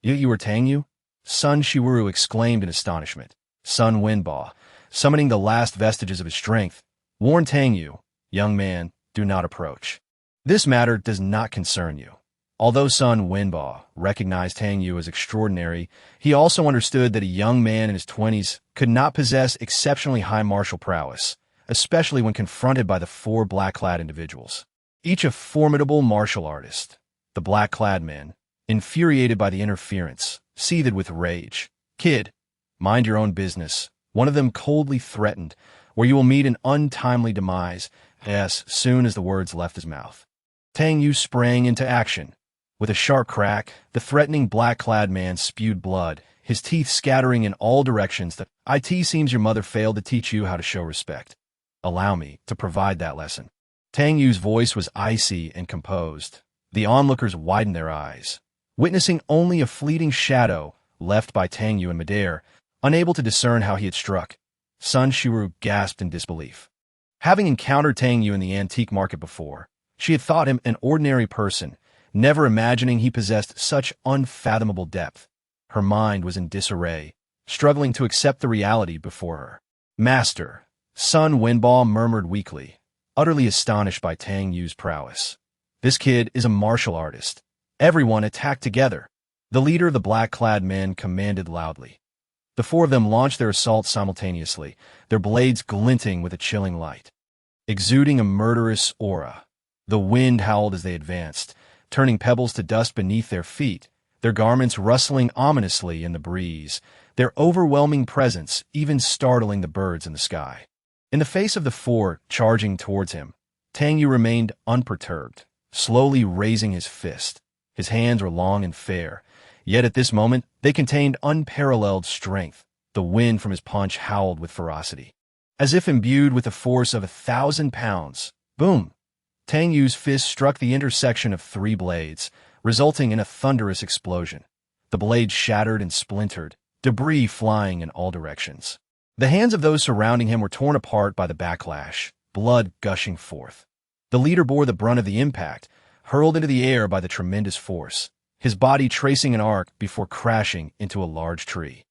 "You are Tang Yue?" Sun Shiuru exclaimed in astonishment. Sun Wenbo, summoning the last vestiges of his strength, warned Tang Yue, "Young man, do not approach. This matter does not concern you." Although Sun Wenbo recognized Tang Yue as extraordinary, he also understood that a young man in his 20s could not possess exceptionally high martial prowess, especially when confronted by the four black-clad individuals, each a formidable martial artist. The black-clad men, infuriated by the interference, seethed with rage. "Kid, mind your own business," one of them coldly threatened, "or you will meet an untimely demise," as soon as the words left his mouth. Tang Yue sprang into action. With a sharp crack, the threatening black-clad man spewed blood, his teeth scattering in all directions. "It seems your mother failed to teach you how to show respect. Allow me to provide that lesson." Tang Yue's voice was icy and composed. The onlookers widened their eyes, witnessing only a fleeting shadow left by Tang Yue in midair, unable to discern how he had struck. Sun Shiru gasped in disbelief. Having encountered Tang Yue in the antique market before, she had thought him an ordinary person, never imagining he possessed such unfathomable depth. Her mind was in disarray, struggling to accept the reality before her. Master, Sun Wenbao murmured weakly, utterly astonished by Tang Yue's prowess. This kid is a martial artist. Everyone attacked together. The leader of the black-clad men commanded loudly. The four of them launched their assault simultaneously, their blades glinting with a chilling light. Exuding a murderous aura, the wind howled as they advanced, turning pebbles to dust beneath their feet, their garments rustling ominously in the breeze, their overwhelming presence even startling the birds in the sky. In the face of the four charging towards him, Tang Yue remained unperturbed, slowly raising his fist. His hands were long and fair, yet at this moment they contained unparalleled strength. The wind from his punch howled with ferocity. As if imbued with the force of 1,000 pounds, boom! Tang Yue's fist struck the intersection of three blades, resulting in a thunderous explosion. The blades shattered and splintered, debris flying in all directions. The hands of those surrounding him were torn apart by the backlash, blood gushing forth. The leader bore the brunt of the impact, hurled into the air by the tremendous force, his body tracing an arc before crashing into a large tree.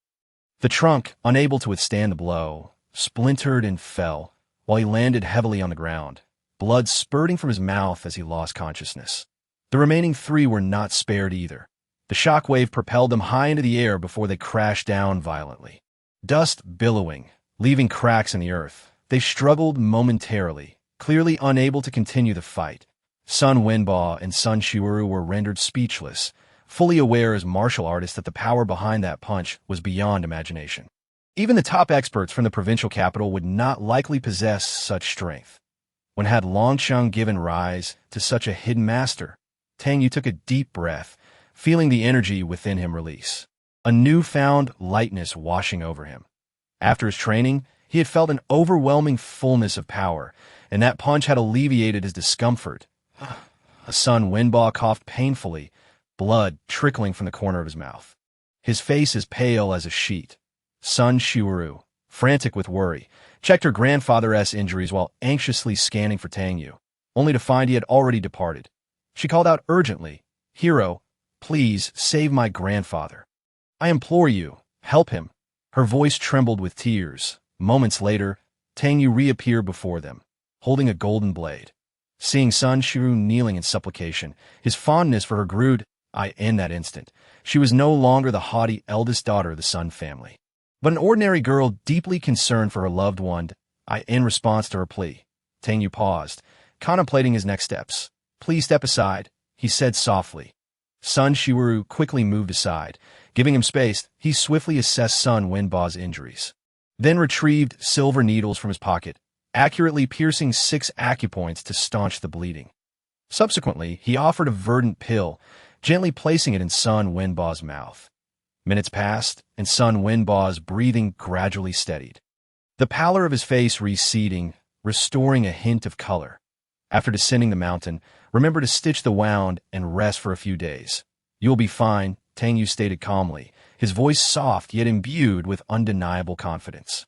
The trunk, unable to withstand the blow, splintered and fell, while he landed heavily on the ground, blood spurting from his mouth as he lost consciousness. The remaining three were not spared either. The shockwave propelled them high into the air before they crashed down violently. Dust billowing, leaving cracks in the earth, they struggled momentarily, clearly unable to continue the fight. Sun Wenbao and Sun Shiru were rendered speechless, fully aware as martial artists that the power behind that punch was beyond imagination. Even the top experts from the provincial capital would not likely possess such strength. When had Longsheng given rise to such a hidden master? Tang Yue took a deep breath, feeling the energy within him release. A newfound lightness washing over him. After his training, he had felt an overwhelming fullness of power, and that punch had alleviated his discomfort. Sun Wenbao coughed painfully, blood trickling from the corner of his mouth. His face as pale as a sheet. Sun Shiru, frantic with worry, checked her grandfather's injuries while anxiously scanning for Tang Yue, only to find he had already departed. She called out urgently, "Hero, please save my grandfather. I implore you, help him." Her voice trembled with tears. Moments later, Tang Yue reappeared before them, holding a golden blade. Seeing Sun Shiru kneeling in supplication, his fondness for her grew in that instant. She was no longer the haughty eldest daughter of the Sun family, but an ordinary girl deeply concerned for her loved one. In response to her plea, Tang Yue paused, contemplating his next steps. "Please step aside," he said softly. Sun Shiru quickly moved aside. Giving him space, he swiftly assessed Sun Wenbao's injuries, then retrieved silver needles from his pocket, accurately piercing 6 acupoints to staunch the bleeding. Subsequently, he offered a verdant pill, gently placing it in Sun Wenbao's mouth. Minutes passed, and Sun Wenbao's breathing gradually steadied. The pallor of his face receding, restoring a hint of color. After descending the mountain, remember to stitch the wound and rest for a few days. "You'll be fine," Tang Yue stated calmly, his voice soft yet imbued with undeniable confidence.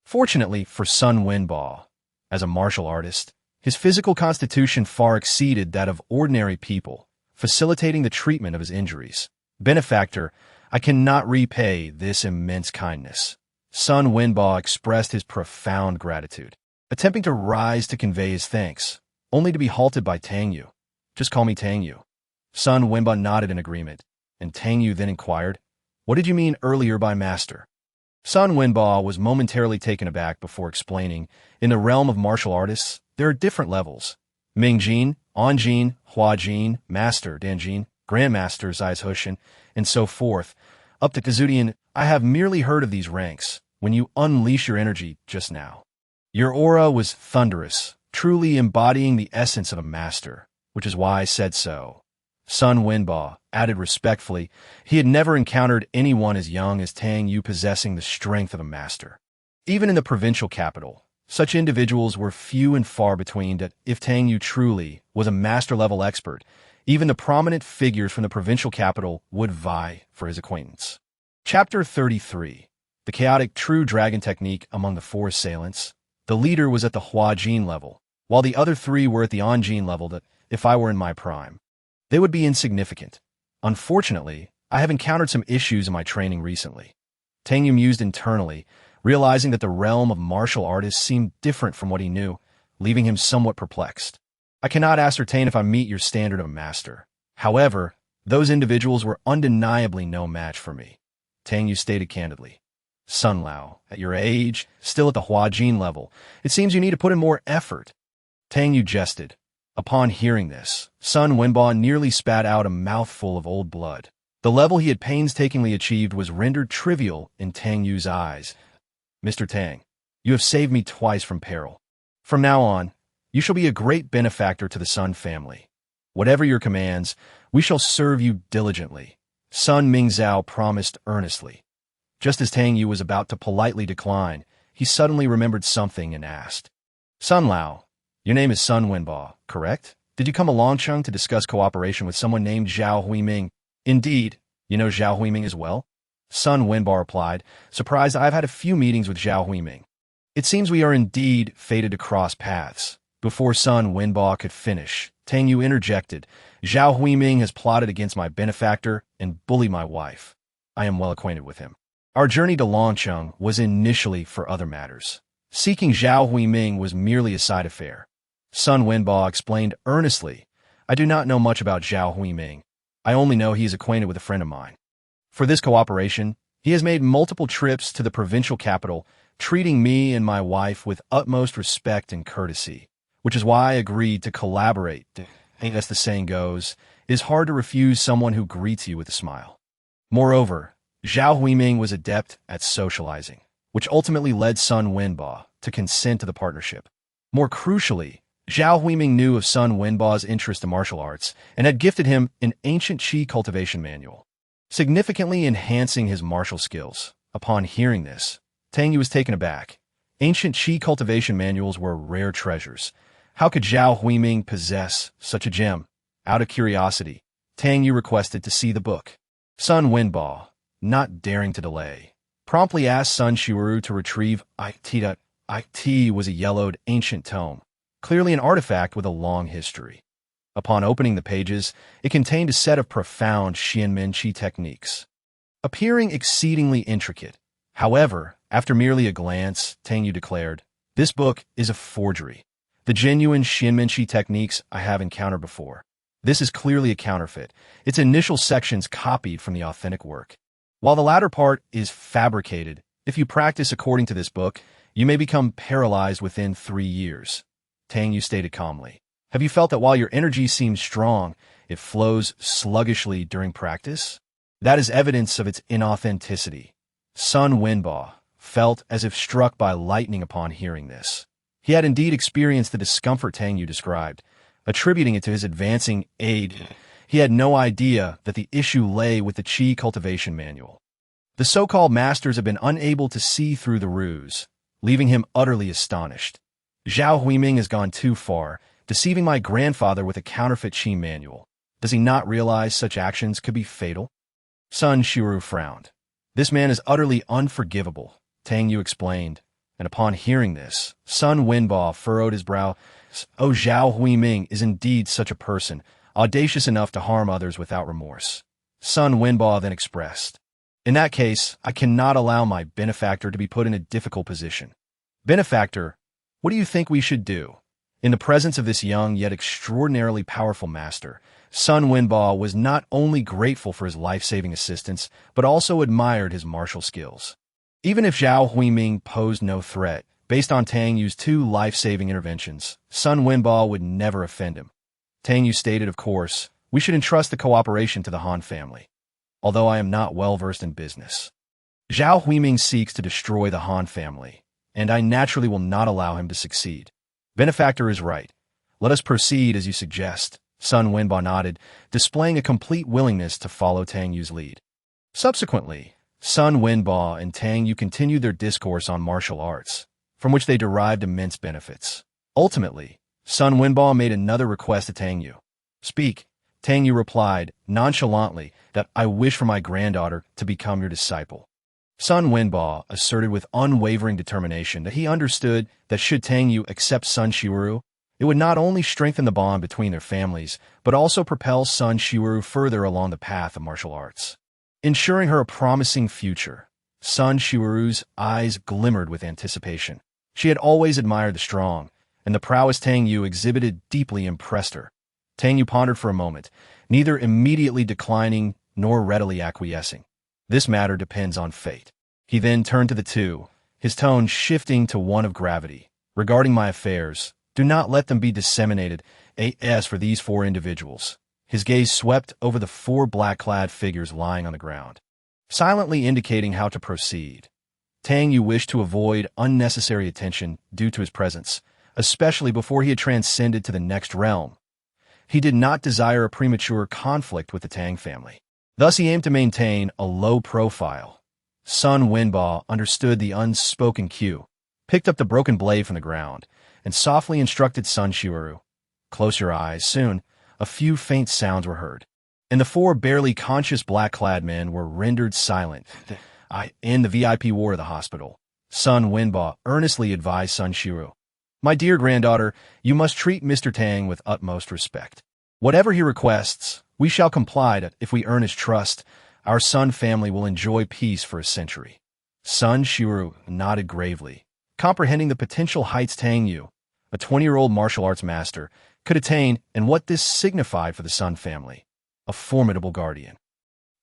Fortunately for Sun Wenbao, as a martial artist, his physical constitution far exceeded that of ordinary people, facilitating the treatment of his injuries. "Benefactor, I cannot repay this immense kindness." Sun Wenbao expressed his profound gratitude, attempting to rise to convey his thanks, only to be halted by Tang Yue. "Just call me Tang Yue." Sun Wenbao nodded in agreement, and Tang Yue then inquired, "What did you mean earlier by master?" Sun Wenbao was momentarily taken aback before explaining, "In the realm of martial artists, there are different levels. Mingjin, Onjin, Huajin, Master, Danjin, Grandmaster, Zaizhushin, and so forth, up to Kazudian. I have merely heard of these ranks when you unleash your energy just now. Your aura was thunderous, truly embodying the essence of a master, which is why I said so." Sun Wenbao added respectfully he had never encountered anyone as young as Tang Yue possessing the strength of a master. Even in the provincial capital, such individuals were few and far between that if Tang Yue truly was a master-level expert, even the prominent figures from the provincial capital would vie for his acquaintance. Chapter 33. the chaotic true dragon technique among the four assailants. The leader was at the Hua Jin level, while the other three were at the On Jin level that, if I were in my prime, they would be insignificant. Unfortunately, I have encountered some issues in my training recently. Tang Yue mused internally, realizing that the realm of martial artists seemed different from what he knew, leaving him somewhat perplexed. I cannot ascertain if I meet your standard of a master. However, those individuals were undeniably no match for me. Tang Yue stated candidly. Sun Lao, at your age, still at the Hua Jin level, it seems you need to put in more effort. Tang Yue jested. Upon hearing this, Sun Wenba nearly spat out a mouthful of old blood. The level he had painstakingly achieved was rendered trivial in Tang Yue's eyes. Mr. Tang, you have saved me twice from peril. From now on, you shall be a great benefactor to the Sun family. Whatever your commands, we shall serve you diligently, Sun Mingzhao promised earnestly. Just as Tang Yue was about to politely decline, he suddenly remembered something and asked, Sun Lao, your name is Sun Wenba, correct? Did you come along, Cheng, to discuss cooperation with someone named Zhao Huiming? Indeed, you know Zhao Huiming as well? Sun Wenba replied, surprised. I've had a few meetings with Zhao Huiming. It seems we are indeed fated to cross paths. Before Sun Wenba could finish, Tang Yue interjected, Zhao Huiming has plotted against my benefactor and bullied my wife. I am well acquainted with him. Our journey to Longcheng was initially for other matters. Seeking Zhao Huiming was merely a side affair. Sun Wenba explained earnestly, I do not know much about Zhao Huiming. I only know he is acquainted with a friend of mine. For this cooperation, he has made multiple trips to the provincial capital, treating me and my wife with utmost respect and courtesy, which is why I agreed to collaborate. As the saying goes, it is hard to refuse someone who greets you with a smile. Moreover, Zhao Huiming was adept at socializing, which ultimately led Sun Wenba to consent to the partnership. More crucially, Zhao Huiming knew of Sun Wenba's interest in martial arts and had gifted him an ancient qi cultivation manual, significantly enhancing his martial skills. Upon hearing this, Tang Yue was taken aback. Ancient qi cultivation manuals were rare treasures. How could Zhao Huiming possess such a gem? Out of curiosity, Tang Yue requested to see the book. Sun Wenba, not daring to delay, promptly asked Sun Xiuru to retrieve it. It was a yellowed ancient tome, clearly an artifact with a long history. Upon opening the pages, it contained a set of profound Xianmen Qi techniques, appearing exceedingly intricate. However, after merely a glance, Tang Yue declared, this book is a forgery. The genuine Xianmen Qi techniques I have encountered before. This is clearly a counterfeit, its initial sections copied from the authentic work. While the latter part is fabricated, if you practice according to this book, you may become paralyzed within 3 years. Tang Yue stated calmly. Have you felt that while your energy seems strong, it flows sluggishly during practice? That is evidence of its inauthenticity. Sun Wenba felt as if struck by lightning upon hearing this. He had indeed experienced the discomfort Tang Yue described, attributing it to his advancing age. He had no idea that the issue lay with the qi cultivation manual. The so-called masters have been unable to see through the ruse, leaving him utterly astonished. Zhao Huiming has gone too far, deceiving my grandfather with a counterfeit qi manual. Does he not realize such actions could be fatal? Sun Xiuru frowned. This man is utterly unforgivable, Tang Yue explained, and upon hearing this, Sun Wenba furrowed his brow. Oh, Zhao Huiming is indeed such a person, audacious enough to harm others without remorse. Sun Wenba then expressed, in that case, I cannot allow my benefactor to be put in a difficult position. Benefactor, what do you think we should do? In the presence of this young yet extraordinarily powerful master, Sun Wenba was not only grateful for his life-saving assistance, but also admired his martial skills. Even if Zhao Huiming posed no threat, based on Tang Yue's 2 life-saving interventions, Sun Wenba would never offend him. Tang Yue stated, of course, we should entrust the cooperation to the Han family, although I am not well-versed in business. Zhao Huiming seeks to destroy the Han family, and I naturally will not allow him to succeed. Benefactor is right. Let us proceed as you suggest. Sun Wenba nodded, displaying a complete willingness to follow Tang Yue's lead. Subsequently, Sun Wenba and Tang Yue continued their discourse on martial arts, from which they derived immense benefits. Ultimately, Sun Wenba made another request to Tang Yue. Speak. Tang Yue replied, nonchalantly, that I wish for my granddaughter to become your disciple. Sun Wenbo asserted with unwavering determination that he understood that should Tang Yue accept Sun Shiuru, it would not only strengthen the bond between their families, but also propel Sun Shiuru further along the path of martial arts, ensuring her a promising future. Sun Shiuru's eyes glimmered with anticipation. She had always admired the strong, and the prowess Tang Yue exhibited deeply impressed her. Tang Yue pondered for a moment, neither immediately declining nor readily acquiescing. This matter depends on fate. He then turned to the two, his tone shifting to one of gravity. Regarding my affairs, do not let them be disseminated. As for these four individuals, his gaze swept over the four black-clad figures lying on the ground, silently indicating how to proceed. Tang Yue wished to avoid unnecessary attention due to his presence, especially before he had transcended to the next realm. He did not desire a premature conflict with the Tang family. Thus he aimed to maintain a low profile. Sun Wenbo understood the unspoken cue, picked up the broken blade from the ground, and softly instructed Sun Shiuru. Close your eyes. Soon, a few faint sounds were heard, and the four barely conscious black-clad men were rendered silent. In the VIP ward of the hospital, Sun Wenbo earnestly advised Sun Shiuru, "My dear granddaughter, you must treat Mr. Tang with utmost respect. Whatever he requests, we shall comply. If we earn his trust, our Sun family will enjoy peace for a century." Sun Shiuru nodded gravely, comprehending the potential heights Tang Yue, a 20-year-old martial arts master, could attain and what this signified for the Sun family, a formidable guardian.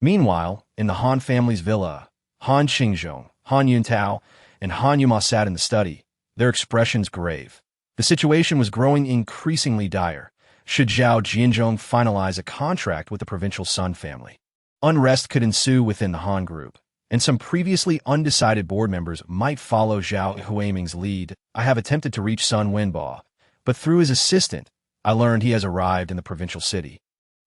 Meanwhile, in the Han family's villa, Han Xingzhong, Han Yuntao, and Han Yuma sat in the study, their expressions grave. The situation was growing increasingly dire. Should Zhao Jianzhong finalize a contract with the provincial Sun family, unrest could ensue within the Han group, and some previously undecided board members might follow Zhao Huiming's lead. I have attempted to reach Sun Wenbo, but through his assistant, I learned he has arrived in the provincial city,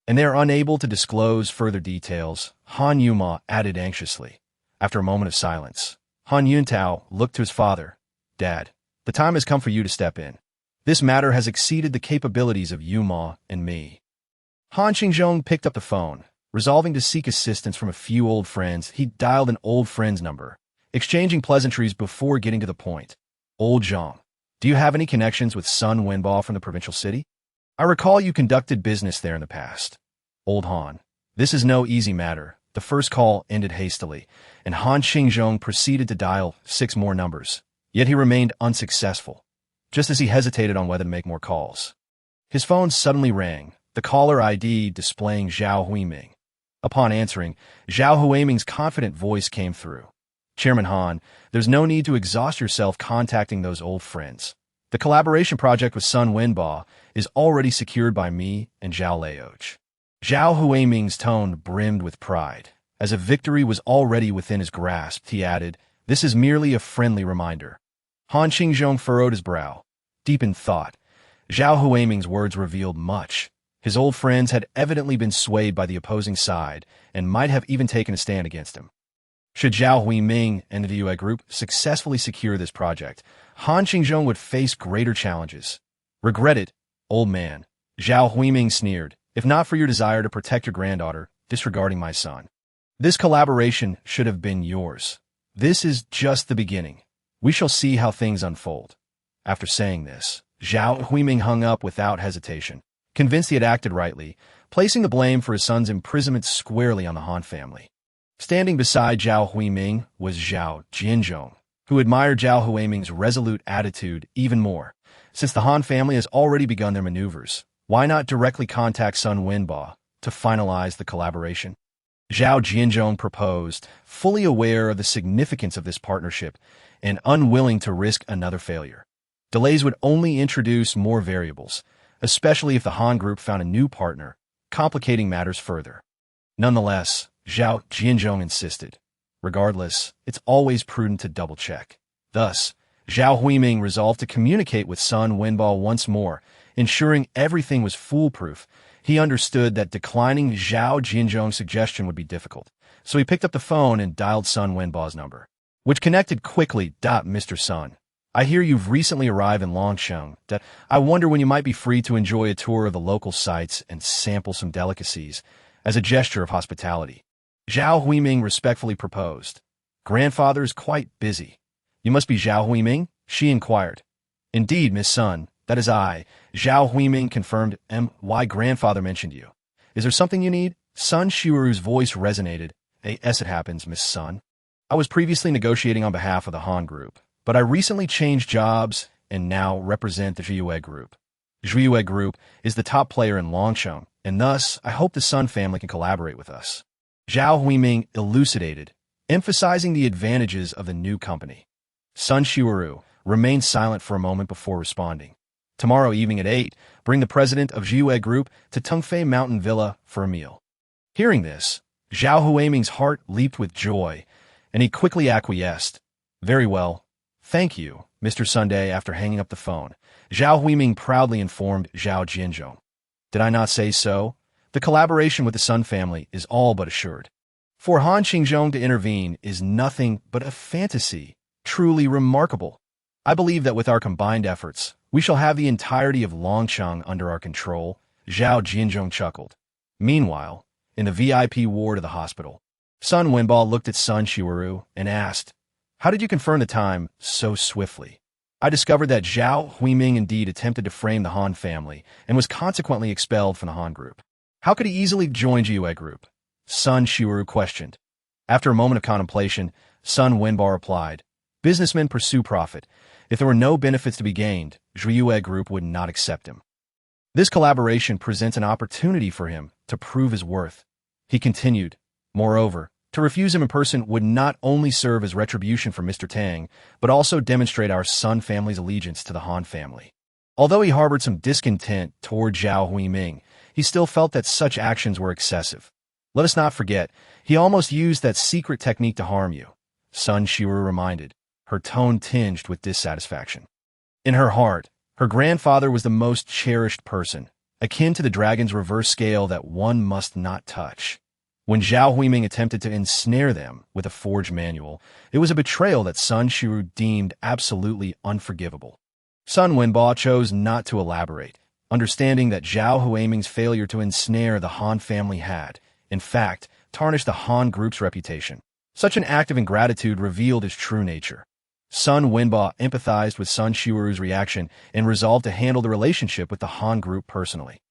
and they are unable to disclose further details, Han Yuma added anxiously. After a moment of silence, Han Yuntao looked to his father. "Dad, the time has come for you to step in. This matter has exceeded the capabilities of Yuma and me." Han Xingzhong picked up the phone. Resolving to seek assistance from a few old friends, he dialed an old friend's number, exchanging pleasantries before getting to the point. "Old Zhang, do you have any connections with Sun Wenbo from the provincial city? I recall you conducted business there in the past." Old Han, "This is no easy matter." The first call ended hastily, and Han Xingzhong proceeded to dial 6 more numbers. Yet he remained unsuccessful, just as he hesitated on whether to make more calls. His phone suddenly rang, the caller ID displaying Zhao Huiming. Upon answering, Zhao Huiming's confident voice came through. "Chairman Han, there's no need to exhaust yourself contacting those old friends. The collaboration project with Sun Wenbo is already secured by me and Zhao Leoj." Zhao Huiming's tone brimmed with pride. As if victory was already within his grasp, he added, "This is merely a friendly reminder." Han Xingzhong furrowed his brow. Deep in thought, Zhao Huiming's words revealed much. His old friends had evidently been swayed by the opposing side and might have even taken a stand against him. Should Zhao Huiming and the Yue group successfully secure this project, Han Xingzhong would face greater challenges. "Regret it, old man," Zhao Huiming sneered. "If not for your desire to protect your granddaughter, disregarding my son, this collaboration should have been yours. This is just the beginning. We shall see how things unfold." After saying this, Zhao Huiming hung up without hesitation, convinced he had acted rightly, placing the blame for his son's imprisonment squarely on the Han family. Standing beside Zhao Huiming was Zhao Jianzhong, who admired Zhao Huiming's resolute attitude even more. Since the Han family has already begun their maneuvers, why not directly contact Sun Wenbo to finalize the collaboration? Zhao Jianzhong proposed, fully aware of the significance of this partnership and unwilling to risk another failure. Delays would only introduce more variables, especially if the Han group found a new partner, complicating matters further. Nonetheless, Zhao Jianzhong insisted. Regardless, it's always prudent to double-check. Thus, Zhao Huiming resolved to communicate with Sun Wenbo once more, ensuring everything was foolproof. He understood that declining Zhao Jianzhong's suggestion would be difficult, so he picked up the phone and dialed Sun Wenbo's number, which connected quickly. "Mr. Sun, I hear you've recently arrived in Longsheng. I wonder when you might be free to enjoy a tour of the local sites and sample some delicacies as a gesture of hospitality." Zhao Huiming respectfully proposed. Grandfather's quite busy. You must be Zhao Huiming? She inquired. Indeed, Miss Sun, that is I. Zhao Huiming confirmed. Why grandfather mentioned you. Is there something you need? Sun Shiru's voice resonated. As it happens, Miss Sun. I was previously negotiating on behalf of the Han Group, but I recently changed jobs and now represent the Yue Group. Yue Group is the top player in Longsheng, and thus I hope the Sun family can collaborate with us. Zhao Huiming elucidated, emphasizing the advantages of the new company. Sun Shiru remained silent for a moment before responding. Tomorrow evening at 8, bring the president of Yue Group to Tungfei Mountain Villa for a meal. Hearing this, Zhao Huiming's heart leaped with joy, and he quickly acquiesced. Very well. Thank you, Mr. Sunday. After hanging up the phone, Zhao Huiming proudly informed Zhao Jianzhong. Did I not say so? The collaboration with the Sun family is all but assured. For Han Qingzhong to intervene is nothing but a fantasy, truly remarkable. I believe that with our combined efforts, we shall have the entirety of Longsheng under our control, Zhao Jianzhong chuckled. Meanwhile, in the VIP ward of the hospital, Sun Wenbao looked at Sun Shiru and asked, How did you confirm the time so swiftly? I discovered that Zhao Huiming indeed attempted to frame the Han family and was consequently expelled from the Han Group. How could he easily join Yue Group? Sun Shiru questioned. After a moment of contemplation, Sun Wenbao replied, Businessmen pursue profit. If there were no benefits to be gained, Yue Group would not accept him. This collaboration presents an opportunity for him to prove his worth. He continued, Moreover, to refuse him in person would not only serve as retribution for Mr. Tang, but also demonstrate our Sun family's allegiance to the Han family. Although he harbored some discontent toward Zhao Huiming, he still felt that such actions were excessive. Let us not forget, he almost used that secret technique to harm you, Sun Shiru reminded, her tone tinged with dissatisfaction. In her heart, her grandfather was the most cherished person, akin to the dragon's reverse scale that one must not touch. When Zhao Huiming attempted to ensnare them with a forged manual, it was a betrayal that Sun Shiru deemed absolutely unforgivable. Sun Wenbao chose not to elaborate, understanding that Zhao Huiming's failure to ensnare the Han family had, in fact, tarnished the Han Group's reputation. Such an act of ingratitude revealed his true nature. Sun Wenbao empathized with Sun Shiru's reaction and resolved to handle the relationship with the Han Group personally.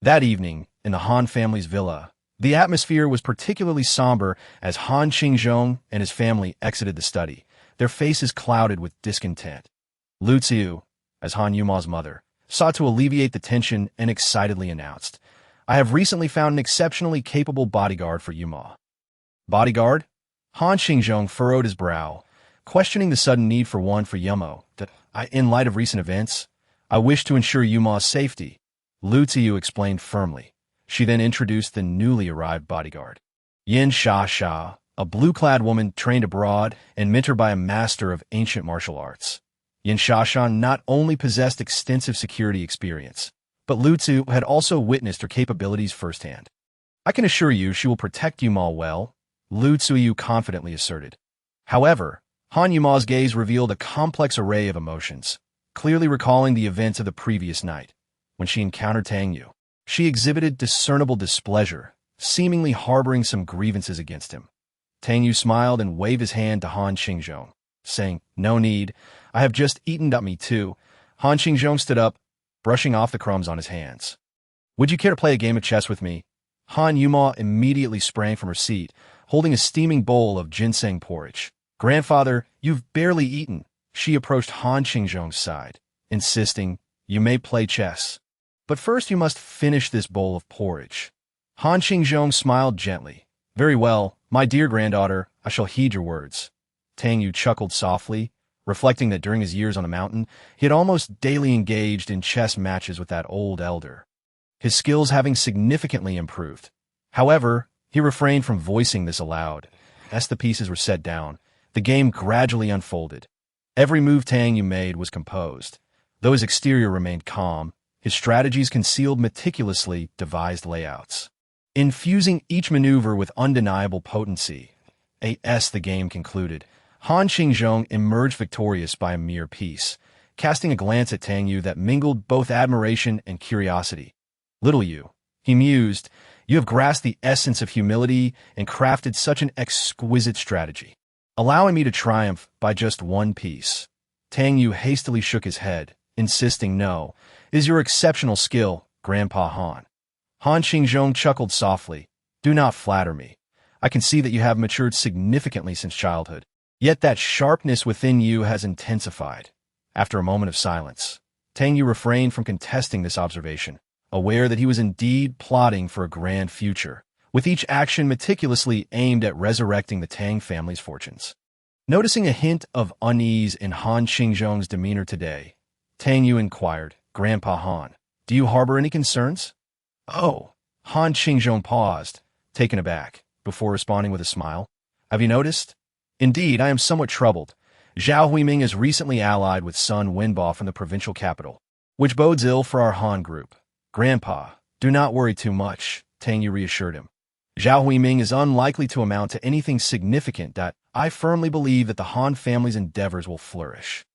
That evening, in the Han family's villa, the atmosphere was particularly somber as Han Qingzhong and his family exited the study, their faces clouded with discontent. Lu Xiu, as Han Yuma's mother, sought to alleviate the tension and excitedly announced, I have recently found an exceptionally capable bodyguard for Yuma. Bodyguard? Han Qingzhong furrowed his brow, questioning the sudden need for one for Yuma. In light of recent events, I wish to ensure Yuma's safety, Lu Xiu explained firmly. She then introduced the newly arrived bodyguard. Yin Sha Sha, a blue-clad woman trained abroad and mentored by a master of ancient martial arts. Yin Sha Sha not only possessed extensive security experience, but Lu Tzu had also witnessed her capabilities firsthand. I can assure you she will protect Yuma well, Lu Tzuyu confidently asserted. However, Han Yuma's gaze revealed a complex array of emotions, clearly recalling the events of the previous night, when she encountered Tang Yue. She exhibited discernible displeasure, seemingly harboring some grievances against him. Tang Yue smiled and waved his hand to Han Qingzhong, saying, No need, I have just eaten. Me too. Han Qingzhong stood up, brushing off the crumbs on his hands. Would you care to play a game of chess with me? Han Yuma immediately sprang from her seat, holding a steaming bowl of ginseng porridge. Grandfather, you've barely eaten. She approached Han Qingzhong's side, insisting, You may play chess. But first you must finish this bowl of porridge. Han Qingzhong smiled gently. Very well, my dear granddaughter, I shall heed your words. Tang Yue chuckled softly, reflecting that during his years on the mountain, he had almost daily engaged in chess matches with that old elder, his skills having significantly improved. However, he refrained from voicing this aloud. As the pieces were set down, the game gradually unfolded. Every move Tang Yue made was composed, though his exterior remained calm. His strategies concealed meticulously devised layouts, infusing each maneuver with undeniable potency. As the game concluded, Han Qingzhong emerged victorious by a mere piece, casting a glance at Tang Yue that mingled both admiration and curiosity. Little Yu, he mused, you have grasped the essence of humility and crafted such an exquisite strategy. allowing me to triumph by just one piece. Tang Yue hastily shook his head, insisting no. It is your exceptional skill, Grandpa Han. Han Xingzhong chuckled softly. Do not flatter me. I can see that you have matured significantly since childhood. Yet that sharpness within you has intensified. After a moment of silence, Tang Yue refrained from contesting this observation, aware that he was indeed plotting for a grand future, with each action meticulously aimed at resurrecting the Tang family's fortunes. Noticing a hint of unease in Han Xingzhong's demeanor today, Tang Yue inquired, Grandpa Han, do you harbor any concerns? Oh, Han Xingzhong paused, taken aback, before responding with a smile. Have you noticed? Indeed, I am somewhat troubled. Zhao Huiming is recently allied with Sun Wenbo from the provincial capital, which bodes ill for our Han group. Grandpa, do not worry too much, Tang Yue reassured him. Zhao Huiming is unlikely to amount to anything significant that I firmly believe that the Han family's endeavors will flourish.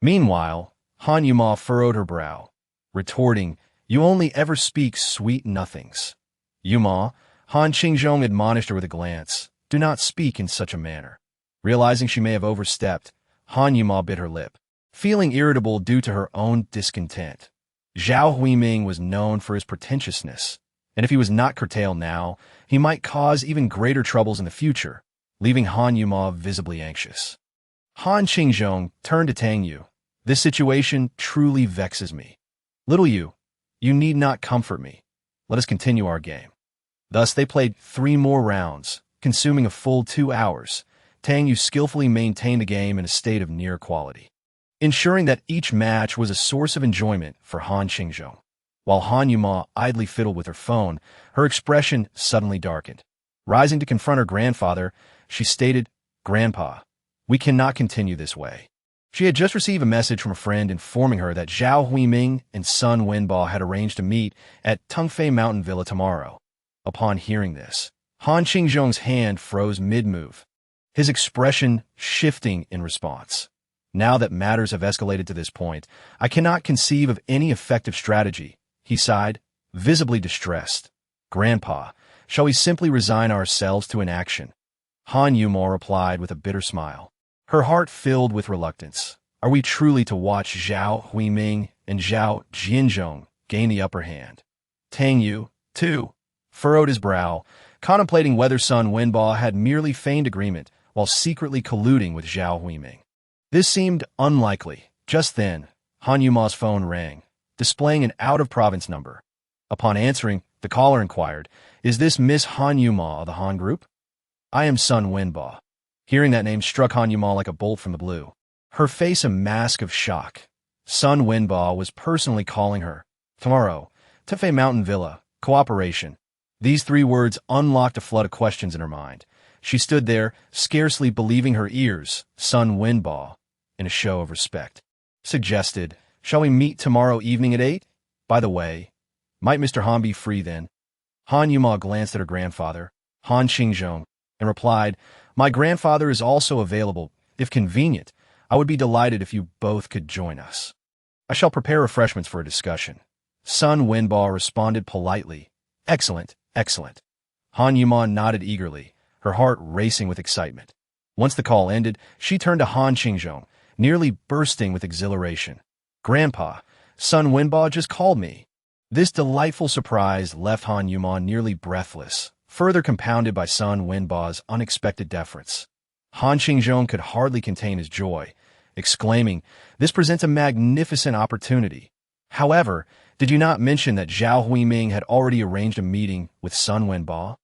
Meanwhile, Han Yuma furrowed her brow, retorting, You only ever speak sweet nothings. Yuma, Han Xingzhong admonished her with a glance, Do not speak in such a manner. Realizing she may have overstepped, Han Yuma bit her lip, feeling irritable due to her own discontent. Zhao Huiming was known for his pretentiousness, and if he was not curtailed now, he might cause even greater troubles in the future, leaving Han Yuma visibly anxious. Han Xingzhong turned to Tang Yue. This situation truly vexes me. Little you need not comfort me. Let us continue our game. Thus they played 3 more rounds, consuming a full 2 hours. Tang Yue skillfully maintained the game in a state of near quality, ensuring that each match was a source of enjoyment for Han Xingzhong. While Han Yuma idly fiddled with her phone, her expression suddenly darkened. Rising to confront her grandfather, she stated, Grandpa, we cannot continue this way. She had just received a message from a friend informing her that Zhao Huiming and Sun Wenbo had arranged to meet at Tungfei Mountain Villa tomorrow. Upon hearing this, Han Xingzhong's hand froze mid-move, his expression shifting in response. Now that matters have escalated to this point, I cannot conceive of any effective strategy, he sighed, visibly distressed. Grandpa, shall we simply resign ourselves to inaction? Han Yuma replied with a bitter smile, her heart filled with reluctance. Are we truly to watch Zhao Huiming and Zhao Jianzhong gain the upper hand? Tang Yue, too, furrowed his brow, contemplating whether Sun Wenbo had merely feigned agreement while secretly colluding with Zhao Huiming. This seemed unlikely. Just then, Han Yuma's phone rang, displaying an out-of-province number. Upon answering, the caller inquired, Is this Miss Han Yuma of the Han Group? I am Sun Wenbo. Hearing that name struck Han Yuma like a bolt from the blue, her face a mask of shock. Sun Wenbo was personally calling her. Tomorrow, Tungfei Mountain Villa, cooperation. These 3 words unlocked a flood of questions in her mind. She stood there, scarcely believing her ears. Sun Wenbo, in a show of respect, suggested, Shall we meet tomorrow evening at 8? By the way, might Mr. Han be free then? Han Yuma glanced at her grandfather, Han Xingzhong, and replied, My grandfather is also available. If convenient, I would be delighted if you both could join us. I shall prepare refreshments for a discussion. Sun Wenbo responded politely, Excellent, excellent. Han Yuma nodded eagerly, her heart racing with excitement. Once the call ended, she turned to Han Xingzhong, nearly bursting with exhilaration. Grandpa, Sun Wenbo just called me. This delightful surprise left Han Yuma nearly breathless, further compounded by Sun Wenbo's unexpected deference. Han Xingzhong could hardly contain his joy, exclaiming, This presents a magnificent opportunity. However, did you not mention that Zhao Huiming had already arranged a meeting with Sun Wenbo?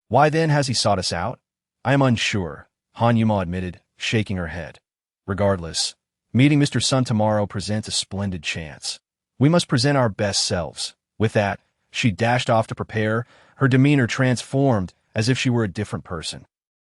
Why then has he sought us out? I am unsure, Han Yuma admitted, shaking her head. Regardless, meeting Mr. Sun tomorrow presents a splendid chance. We must present our best selves. With that, she dashed off to prepare, her demeanor transformed as if she were a different person.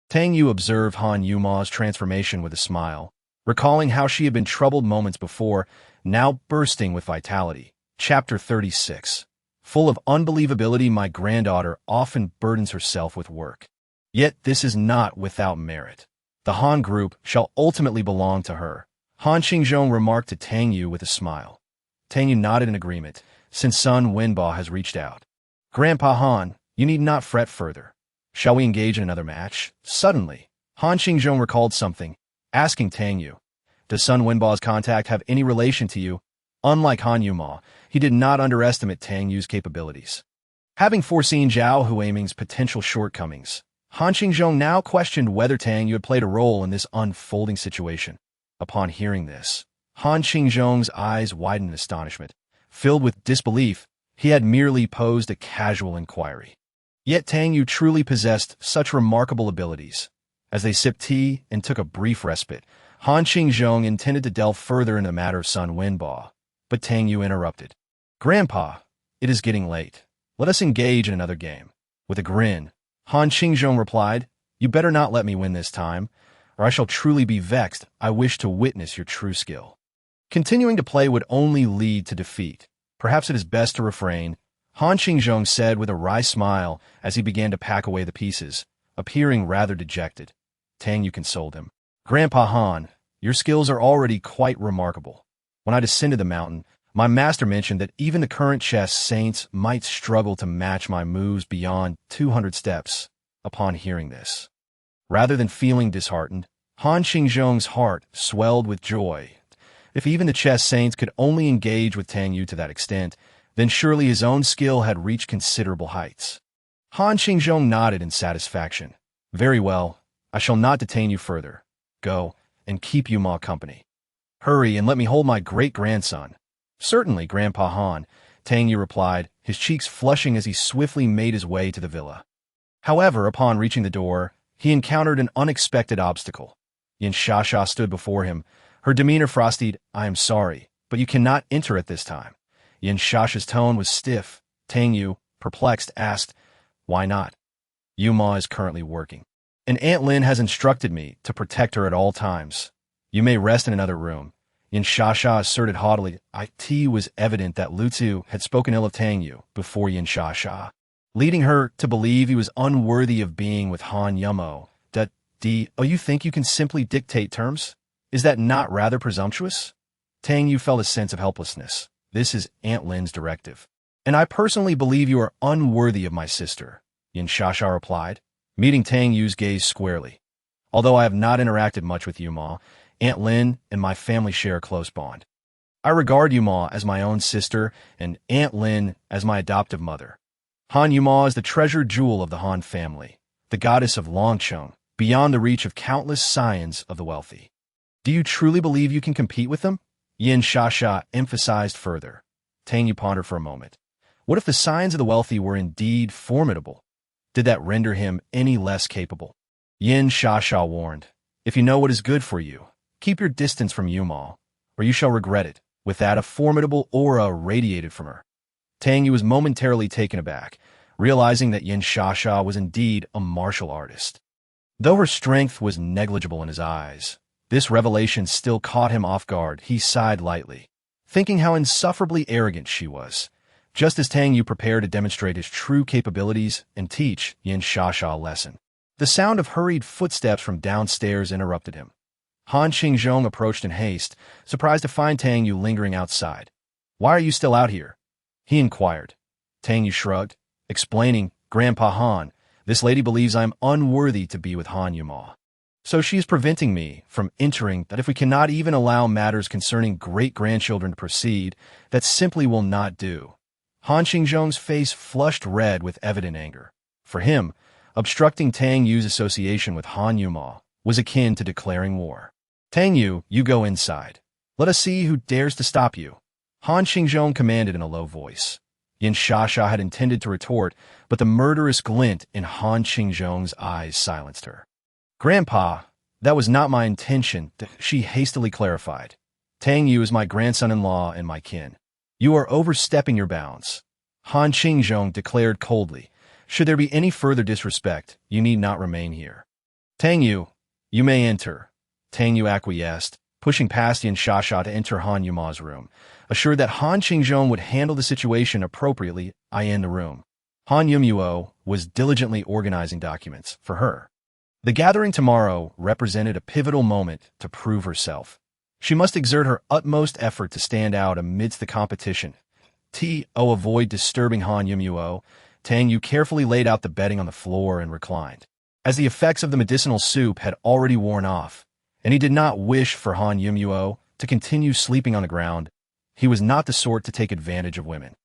Tang Yue observed Han Yuma's transformation with a smile, recalling how she had been troubled moments before, now bursting with vitality. Chapter 36. Full of unbelievability, my granddaughter often burdens herself with work. Yet this is not without merit. The Han Group shall ultimately belong to her, Han Xingzhong remarked to Tang Yue with a smile. Tang Yue nodded in agreement, since Sun Wenbo has reached out. Grandpa Han, you need not fret further. Shall we engage in another match? Suddenly, Han Xingzhong recalled something, asking Tang Yue, "Does Sun Wenba's contact have any relation to you?" Unlike Han Yuma, he did not underestimate Tang Yue's capabilities. Having foreseen Zhao Huiming's potential shortcomings, Han Xingzhong now questioned whether Tang Yue had played a role in this unfolding situation. Upon hearing this, Han Xingzhong's eyes widened in astonishment. Filled with disbelief, he had merely posed a casual inquiry. Yet Tang Yue truly possessed such remarkable abilities. As they sipped tea and took a brief respite, Han Xingzhong intended to delve further in the matter of Sun Wenba, but Tang Yue interrupted. "Grandpa, it is getting late. Let us engage in another game." With a grin, Han Xingzhong replied, "You better not let me win this time, or I shall truly be vexed. I wish to witness your true skill." Continuing to play would only lead to defeat. Perhaps it is best to refrain, Han Xingzhong said with a wry smile as he began to pack away the pieces, appearing rather dejected. Tang Yue consoled him. "Grandpa Han, your skills are already quite remarkable. When I descended the mountain, my master mentioned that even the current chess saints might struggle to match my moves beyond 200 steps." Upon hearing this, rather than feeling disheartened, Han Xingzhong's heart swelled with joy. If even the chess saints could only engage with Tang Yue to that extent, then surely his own skill had reached considerable heights. Han Xingzhong nodded in satisfaction. "Very well, I shall not detain you further. Go, and keep Yuma company. Hurry and let me hold my great-grandson." "Certainly, Grandpa Han," Tang Yue replied, his cheeks flushing as he swiftly made his way to the villa. However, upon reaching the door, he encountered an unexpected obstacle. Yin Shasha stood before him, her demeanor frosty. "I am sorry, but you cannot enter at this time." Yin Shasha's tone was stiff. Tang Yue, perplexed, asked, "Why not?" "Yuma is currently working, and Aunt Lin has instructed me to protect her at all times. You may rest in another room." Yin Shasha asserted haughtily. It was evident that Lu Tzu had spoken ill of Tang Yue before Yin Shasha, leading her to believe he was unworthy of being with Han Yumo. "Oh, you think you can simply dictate terms? Is that not rather presumptuous?" Tang Yue felt a sense of helplessness. "This is Aunt Lin's directive, and I personally believe you are unworthy of my sister," Yin Shasha replied, meeting Tang Yue's gaze squarely. "Although I have not interacted much with Yuma, Aunt Lin and my family share a close bond. I regard Yuma as my own sister and Aunt Lin as my adoptive mother. Han Yuma is the treasured jewel of the Han family, the goddess of Longcheng, beyond the reach of countless scions of the wealthy." "Do you truly believe you can compete with them?" Yin Shasha emphasized further. Tang Yue pondered for a moment. What if the scions of the wealthy were indeed formidable? Did that render him any less capable? Yin Shasha warned, "If you know what is good for you, keep your distance from Yuma, or you shall regret it." With that, a formidable aura radiated from her. Tang Yue was momentarily taken aback, realizing that Yin Shasha was indeed a martial artist. Though her strength was negligible in his eyes, this revelation still caught him off guard. He sighed lightly, thinking how insufferably arrogant she was. Just as Tang Yue prepared to demonstrate his true capabilities and teach Yin Shasha a lesson, the sound of hurried footsteps from downstairs interrupted him. Han Xingzhong approached in haste, surprised to find Tang Yue lingering outside. "Why are you still out here?" he inquired. Tang Yue shrugged, explaining, "Grandpa Han, this lady believes I am unworthy to be with Han Yuma. So she is preventing me from entering. That if we cannot even allow matters concerning great-grandchildren to proceed, that simply will not do." Han Xingzhong's face flushed red with evident anger. For him, obstructing Tang Yue's association with Han Yuma was akin to declaring war. "Tang Yue, you go inside. Let us see who dares to stop you," Han Xingzhong commanded in a low voice. Yin Shasha had intended to retort, but the murderous glint in Han Xingzhong's eyes silenced her. "Grandpa, that was not my intention," she hastily clarified. "Tang Yue is my grandson-in-law and my kin. You are overstepping your bounds," Han Xingzhong declared coldly. "Should there be any further disrespect, you need not remain here." "Tang Yue, you may enter," Tang Yue acquiesced, pushing past Yin Shasha to enter Han Yuma's room, assured that Han Xingzhong would handle the situation appropriately. In the room, Han Yumuo was diligently organizing documents for her. The gathering tomorrow represented a pivotal moment to prove herself. She must exert her utmost effort to stand out amidst the competition. To avoid disturbing Han Yumuo, Tang Yue carefully laid out the bedding on the floor and reclined. as the effects of the medicinal soup had already worn off, and he did not wish for Han Yumuo to continue sleeping on the ground. He was not the sort to take advantage of women,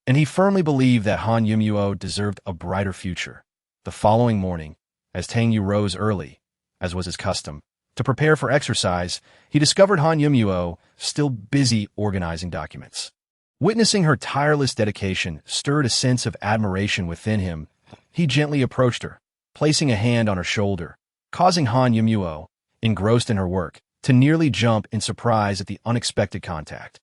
and he firmly believed that Han Yumuo deserved a brighter future. The following morning, as Tang Yue rose early, as was his custom, to prepare for exercise, he discovered Han Yumuo still busy organizing documents. Witnessing her tireless dedication stirred a sense of admiration within him. He gently approached her, placing a hand on her shoulder, causing Han Yumuo, engrossed in her work, to nearly jump in surprise at the unexpected contact.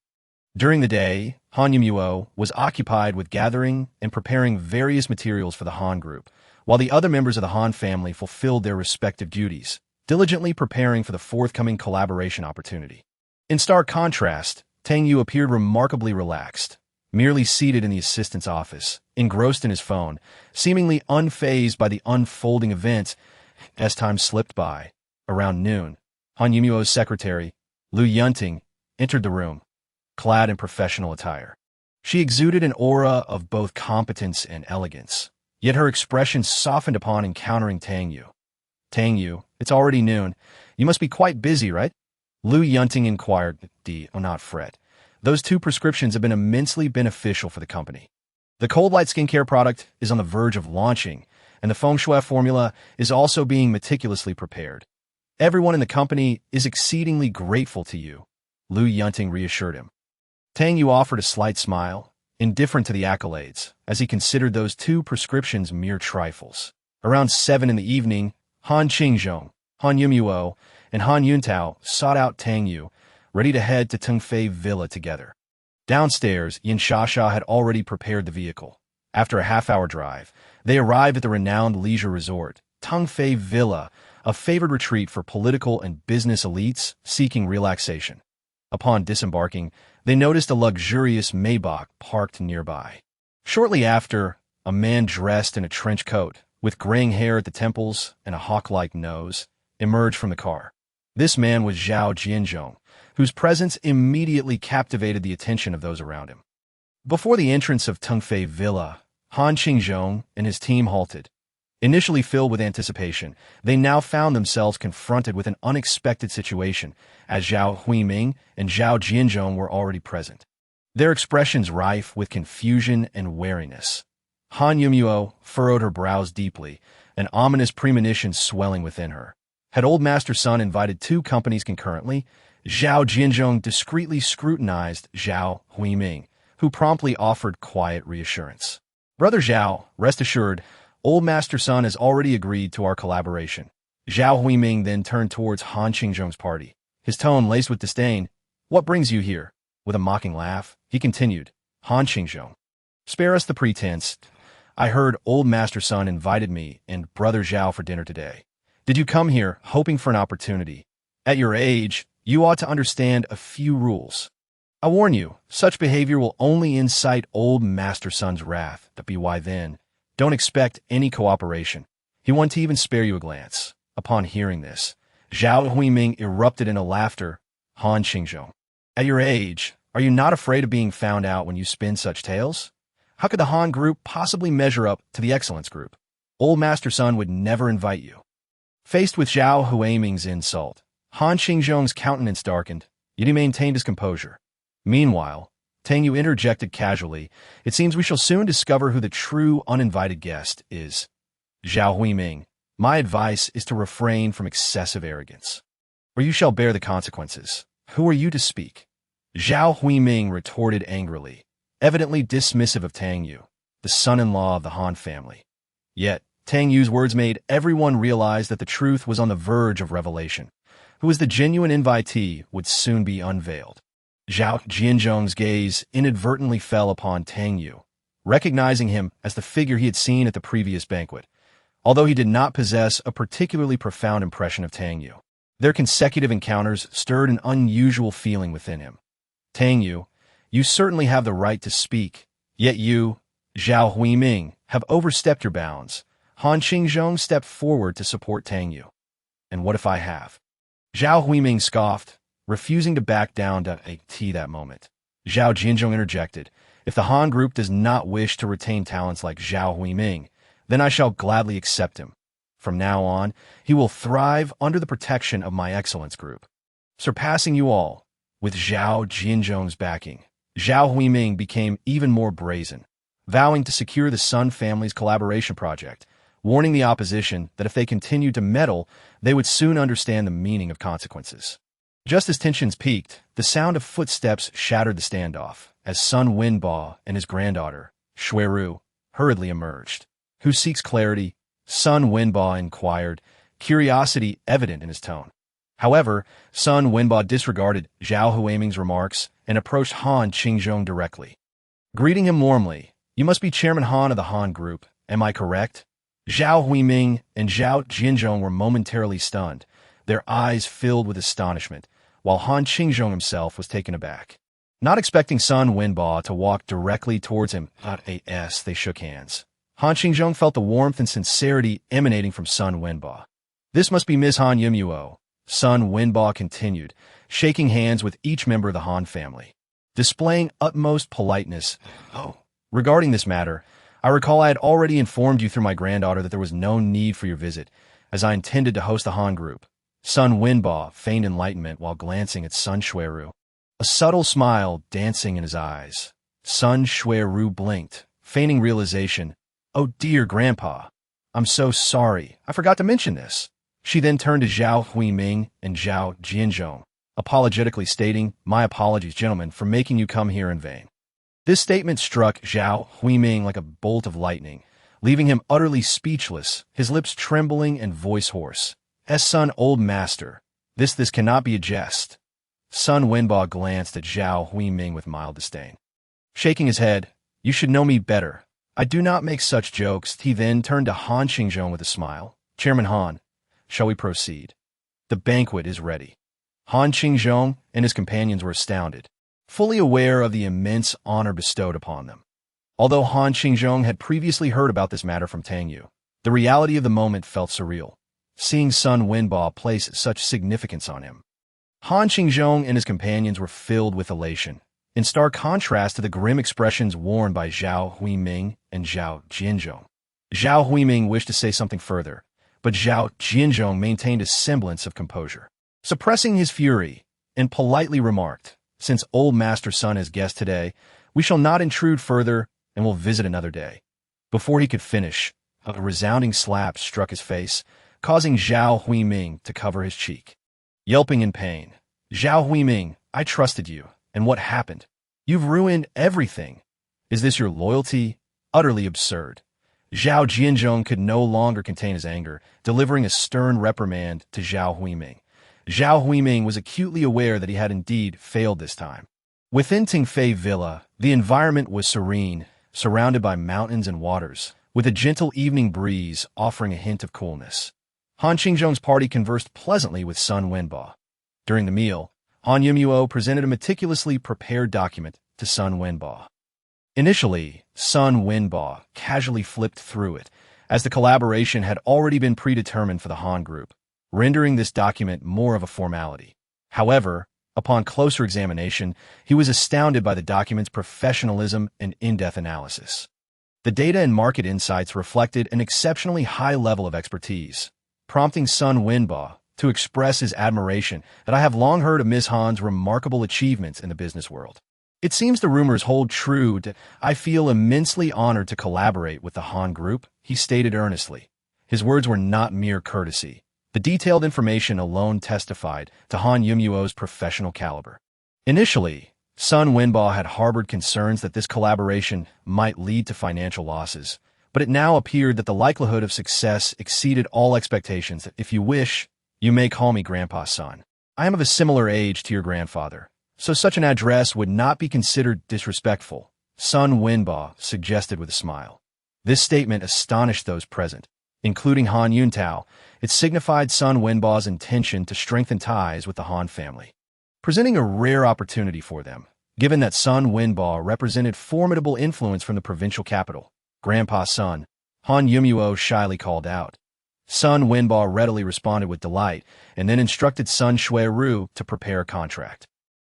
During the day, Han Yumuo was occupied with gathering and preparing various materials for the Han group, while the other members of the Han family fulfilled their respective duties, diligently preparing for the forthcoming collaboration opportunity. In stark contrast, Tang Yue appeared remarkably relaxed, merely seated in the assistant's office, engrossed in his phone, seemingly unfazed by the unfolding events. As time slipped by, around noon, Han Yumuo's secretary, Lu Yunting, entered the room, clad in professional attire. She exuded an aura of both competence and elegance, yet her expression softened upon encountering Tang Yue. Tang Yue, it's already noon. You must be quite busy, right? Lu Yunting inquired. Oh, not fret. Those 2 prescriptions have been immensely beneficial for the company. The Cold Light skincare product is on the verge of launching, and the Feng Shui formula is also being meticulously prepared. Everyone in the company is exceedingly grateful to you, Lu Yunting reassured him. Tang Yue offered a slight smile, indifferent to the accolades, as he considered those 2 prescriptions mere trifles. Around 7 in the evening, Han Qingzhong, Han Yumuo, and Han Yuntao sought out Tang Yue, ready to head to Tungfei Villa together. Downstairs, Yin Shasha had already prepared the vehicle. After a half-hour drive, they arrived at the renowned leisure resort, Tungfei Villa, a favored retreat for political and business elites seeking relaxation. Upon disembarking, they noticed a luxurious Maybach parked nearby. Shortly after, a man dressed in a trench coat, with graying hair at the temples and a hawk-like nose, emerged from the car. This man was Zhao Jianzhong, whose presence immediately captivated the attention of those around him. Before the entrance of Tungfei Villa, Han Qingzhong and his team halted. Initially filled with anticipation, they now found themselves confronted with an unexpected situation, as Zhao Huiming and Zhao Jianzhong were already present. Their expressions rife with confusion and wariness. Han Yumuo furrowed her brows deeply, an ominous premonition swelling within her. Had Old Master Sun invited 2 companies concurrently? Zhao Jianzhong discreetly scrutinized Zhao Huiming, who promptly offered quiet reassurance. Brother Zhao, rest assured, Old Master Sun has already agreed to our collaboration. Zhao Huiming then turned towards Han Qingzhong's party, his tone laced with disdain. What brings you here? With a mocking laugh, he continued. Han Qingzhong, spare us the pretense. I heard Old Master Sun invited me and Brother Zhao for dinner today. Did you come here hoping for an opportunity? At your age, you ought to understand a few rules. I warn you, such behavior will only incite Old Master Sun's wrath. But why then? Don't expect any cooperation. He won't even spare you a glance. Upon hearing this, Zhao Huiming erupted into laughter. Han Qingzhong, at your age, are you not afraid of being found out when you spin such tales? How could the Han group possibly measure up to the Excellence group? Old Master Sun would never invite you. Faced with Zhao Huiming's insult, Han Qingzhong's countenance darkened, yet he maintained his composure. Meanwhile, Tang Yue interjected casually, it seems we shall soon discover who the true uninvited guest is. Zhao Huiming, my advice is to refrain from excessive arrogance, or you shall bear the consequences. Who are you to speak? Zhao Huiming retorted angrily, evidently dismissive of Tang Yue, the son-in-law of the Han family. Yet, Tang Yue's words made everyone realize that the truth was on the verge of revelation. Who was the genuine invitee would soon be unveiled. Zhao Jianzhong's gaze inadvertently fell upon Tang Yue, recognizing him as the figure he had seen at the previous banquet, although he did not possess a particularly profound impression of Tang Yue. Their consecutive encounters stirred an unusual feeling within him. Tang Yue, you certainly have the right to speak, yet you, Zhao Huiming, have overstepped your bounds. Han Qingzhong stepped forward to support Tang Yue. And what if I have? Zhao Huiming scoffed, refusing to back down to a tea that moment. Zhao Jianzhong interjected, if the Han group does not wish to retain talents like Zhao Huiming, then I shall gladly accept him. From now on, he will thrive under the protection of my excellence group, surpassing you all. With Zhao Jinzhong's backing, Zhao Huiming became even more brazen, vowing to secure the Sun family's collaboration project, warning the opposition that if they continued to meddle, they would soon understand the meaning of consequences. Just as tensions peaked, the sound of footsteps shattered the standoff as Sun Wenbo and his granddaughter, Xueru, hurriedly emerged. Who seeks clarity? Sun Wenbo inquired, curiosity evident in his tone. However, Sun Wenbo disregarded Zhao Huiming's remarks and approached Han Qingzhong directly. Greeting him warmly, "You must be Chairman Han of the Han Group, am I correct?" Zhao Huiming and Zhao Jinzhong were momentarily stunned, their eyes filled with astonishment, while Han Qingzhong himself was taken aback. Not expecting Sun Wenbo to walk directly towards him, they shook hands. Han Qingzhong felt the warmth and sincerity emanating from Sun Wenbo. "This must be Ms. Han Yumuo," Sun Wenbo continued, shaking hands with each member of the Han family, displaying utmost politeness. Regarding this matter, I recall I had already informed you through my granddaughter that there was no need for your visit, as I intended to host the Han Group." Sun Wenbo feigned enlightenment while glancing at Sun Xueru, a subtle smile dancing in his eyes. Sun Xueru blinked, feigning realization. "Oh dear, Grandpa, I'm so sorry. I forgot to mention this." She then turned to Zhao Huiming and Zhao Jinzhong, apologetically stating, "My apologies, gentlemen, for making you come here in vain." This statement struck Zhao Huiming like a bolt of lightning, leaving him utterly speechless, his lips trembling and voice hoarse. "Son, old master, this cannot be a jest." Sun Wenbo glanced at Zhao Huiming with mild disdain. Shaking his head, "You should know me better. I do not make such jokes." He then turned to Han Qingzhong with a smile. "Chairman Han, shall we proceed? The banquet is ready." Han Qingzhong and his companions were astounded, fully aware of the immense honor bestowed upon them. Although Han Qingzhong had previously heard about this matter from Tang Yue, the reality of the moment felt surreal, seeing Sun Wenbo place such significance on him. Han Qingzhong and his companions were filled with elation, in stark contrast to the grim expressions worn by Zhao Huiming and Zhao Jinzhong. Zhao Huiming wished to say something further, but Zhao Jinzhong maintained a semblance of composure, suppressing his fury, and politely remarked, "Since old Master Sun is guest today, we shall not intrude further and will visit another day." Before he could finish, a resounding slap struck his face, causing Zhao Huiming to cover his cheek. Yelping in pain, "Zhao Huiming, I trusted you, and what happened? You've ruined everything. Is this your loyalty? Utterly absurd." Zhao Jinzhong could no longer contain his anger, delivering a stern reprimand to Zhao Huiming. Zhao Huiming was acutely aware that he had indeed failed this time. Within Tingfei Villa, the environment was serene, surrounded by mountains and waters, with a gentle evening breeze offering a hint of coolness. Han Qingzhong's party conversed pleasantly with Sun Wenbo. During the meal, Han Yumuo presented a meticulously prepared document to Sun Wenbo. Initially, Sun Wenbo casually flipped through it, as the collaboration had already been predetermined for the Han Group, rendering this document more of a formality. However, upon closer examination, he was astounded by the document's professionalism and in-depth analysis. The data and market insights reflected an exceptionally high level of expertise, prompting Sun Wenbo to express his admiration that "I have long heard of Ms. Han's remarkable achievements in the business world. It seems the rumors hold true. I feel immensely honored to collaborate with the Han Group," he stated earnestly. His words were not mere courtesy. The detailed information alone testified to Han Yumuo's professional caliber. Initially, Sun Wenbo had harbored concerns that this collaboration might lead to financial losses, but it now appeared that the likelihood of success exceeded all expectations. "If you wish, you may call me Grandpa Sun. I am of a similar age to your grandfather, so such an address would not be considered disrespectful," Sun Wenbo suggested with a smile. This statement astonished those present, including Han Yuntao. It signified Sun Wenbo's intention to strengthen ties with the Han family, presenting a rare opportunity for them, given that Sun Wenbo represented formidable influence from the provincial capital. "Grandpa Sun," Han Yumuo shyly called out. Sun Wenbo readily responded with delight, and then instructed Sun Xueru to prepare a contract.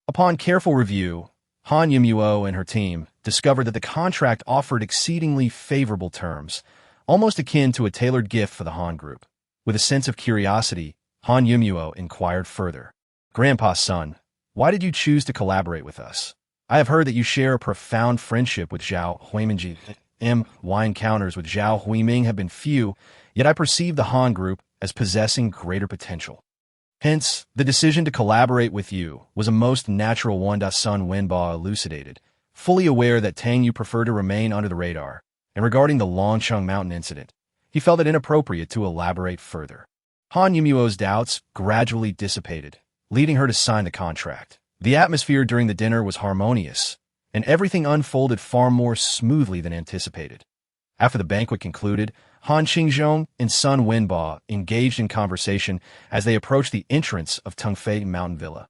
Upon careful review, Han Yumuo and her team discovered that the contract offered exceedingly favorable terms, almost akin to a tailored gift for the Han Group. With a sense of curiosity, Han Yumuo inquired further. Grandpa's son, why did you choose to collaborate with us? I have heard that you share a profound friendship with Zhao Huiming. My encounters with Zhao Huiming have been few, yet I perceive the Han group as possessing greater potential. Hence, the decision to collaborate with you was a most natural one. Sun Wenba elucidated, fully aware that Tang Yue preferred to remain under the radar, and regarding the Longcheng Mountain incident, he felt it inappropriate to elaborate further. Han Yumuo's doubts gradually dissipated, leading her to sign the contract. The atmosphere during the dinner was harmonious, and everything unfolded far more smoothly than anticipated. After the banquet concluded, Han Qingzhong and Sun Wenba engaged in conversation as they approached the entrance of Tungfei Mountain Villa.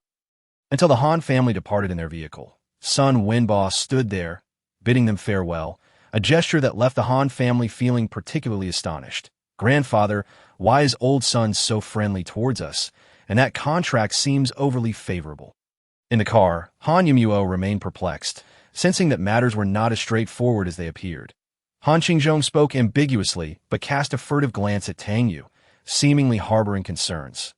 Until the Han family departed in their vehicle, Sun Wenba stood there, bidding them farewell, a gesture that left the Han family feeling particularly astonished. Grandfather, why is old son so friendly towards us? And that contract seems overly favorable. In the car, Han Yumuo remained perplexed, sensing that matters were not as straightforward as they appeared. Han Qingzhong spoke ambiguously, but cast a furtive glance at Tang Yue, seemingly harboring concerns.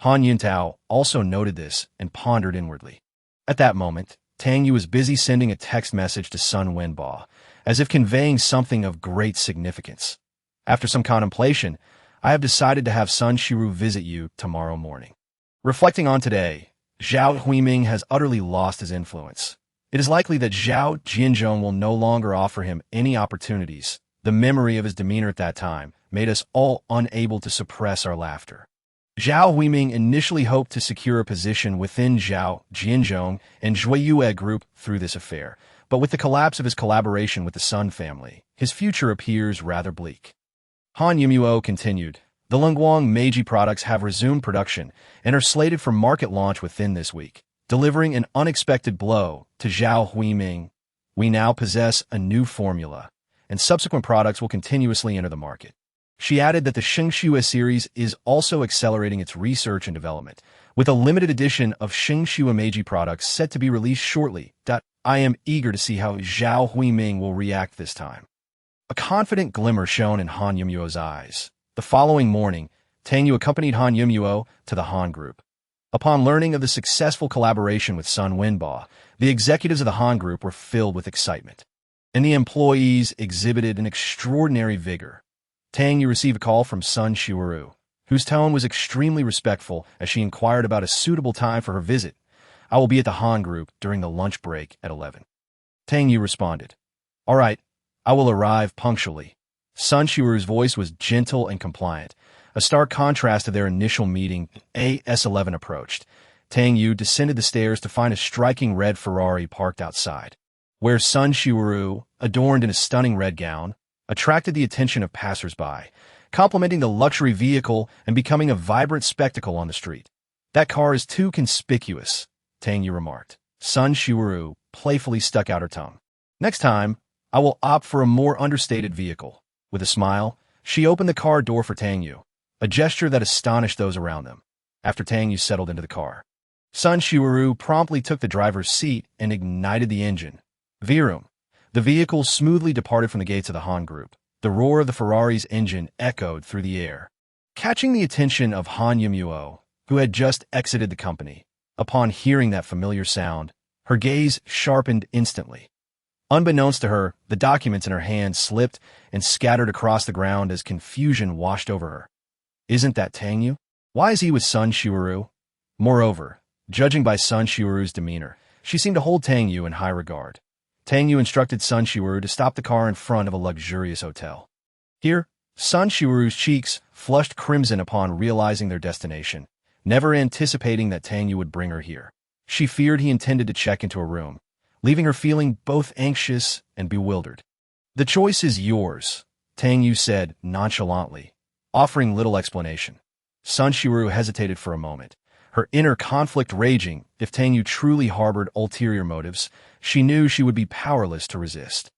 Han Yuntao also noted this and pondered inwardly. At that moment, Tang Yue was busy sending a text message to Sun Wenba, as if conveying something of great significance. After some contemplation, I have decided to have Sun Shiru visit you tomorrow morning. Reflecting on today, Zhao Huiming has utterly lost his influence. It is likely that Zhao Jianzhong will no longer offer him any opportunities. The memory of his demeanor at that time made us all unable to suppress our laughter. Zhao Huiming initially hoped to secure a position within Zhao Jianzhong and Zhuiyue group through this affair, but with the collapse of his collaboration with the Sun family, his future appears rather bleak. Han Yumuo continued, the Lungguang Meiji products have resumed production and are slated for market launch within this week, delivering an unexpected blow to Zhao Huiming. We now possess a new formula, and subsequent products will continuously enter the market. She added that the Shengxue series is also accelerating its research and development, with a limited edition of Shengxue Meiji products set to be released shortly. I am eager to see how Zhao Huiming will react this time. A confident glimmer shone in Han Yumuo's eyes. The following morning, Tang Yue accompanied Han Yumuo to the Han group. Upon learning of the successful collaboration with Sun Wenba, the executives of the Han group were filled with excitement, and the employees exhibited an extraordinary vigor. Tang Yue received a call from Sun Shiru, whose tone was extremely respectful as she inquired about a suitable time for her visit. I will be at the Han group during the lunch break at 11. Tang Yue responded, all right, I will arrive punctually. Sun Shiru's voice was gentle and compliant, a stark contrast to their initial meeting. AS-11 approached. Tang Yue descended the stairs to find a striking red Ferrari parked outside, where Sun Shiru, adorned in a stunning red gown, attracted the attention of passers-by, complementing the luxury vehicle and becoming a vibrant spectacle on the street. That car is too conspicuous, Tang Yue remarked. Sun Shiru playfully stuck out her tongue. Next time, I will opt for a more understated vehicle. With a smile, she opened the car door for Tang Yue, a gesture that astonished those around them. After Tang Yue settled into the car, Sun Shiru promptly took the driver's seat and ignited the engine. Virum. The vehicle smoothly departed from the gates of the Han group. The roar of the Ferrari's engine echoed through the air, catching the attention of Han Yumuo, who had just exited the company. Upon hearing that familiar sound, her gaze sharpened instantly. Unbeknownst to her, the documents in her hand slipped and scattered across the ground as confusion washed over her. Isn't that Tang Yue? Why is he with Sun Shiru? Moreover, judging by Sun Shiru's demeanor, she seemed to hold Tang Yue in high regard. Tang Yue instructed Sun Shiru to stop the car in front of a luxurious hotel. Here, Sun Shiru's cheeks flushed crimson upon realizing their destination, never anticipating that Tang Yue would bring her here. She feared he intended to check into a room, leaving her feeling both anxious and bewildered. The choice is yours, Tang Yue said nonchalantly, offering little explanation. Sun Shiru hesitated for a moment, her inner conflict raging. If Tang Yue truly harbored ulterior motives, she knew she would be powerless to resist.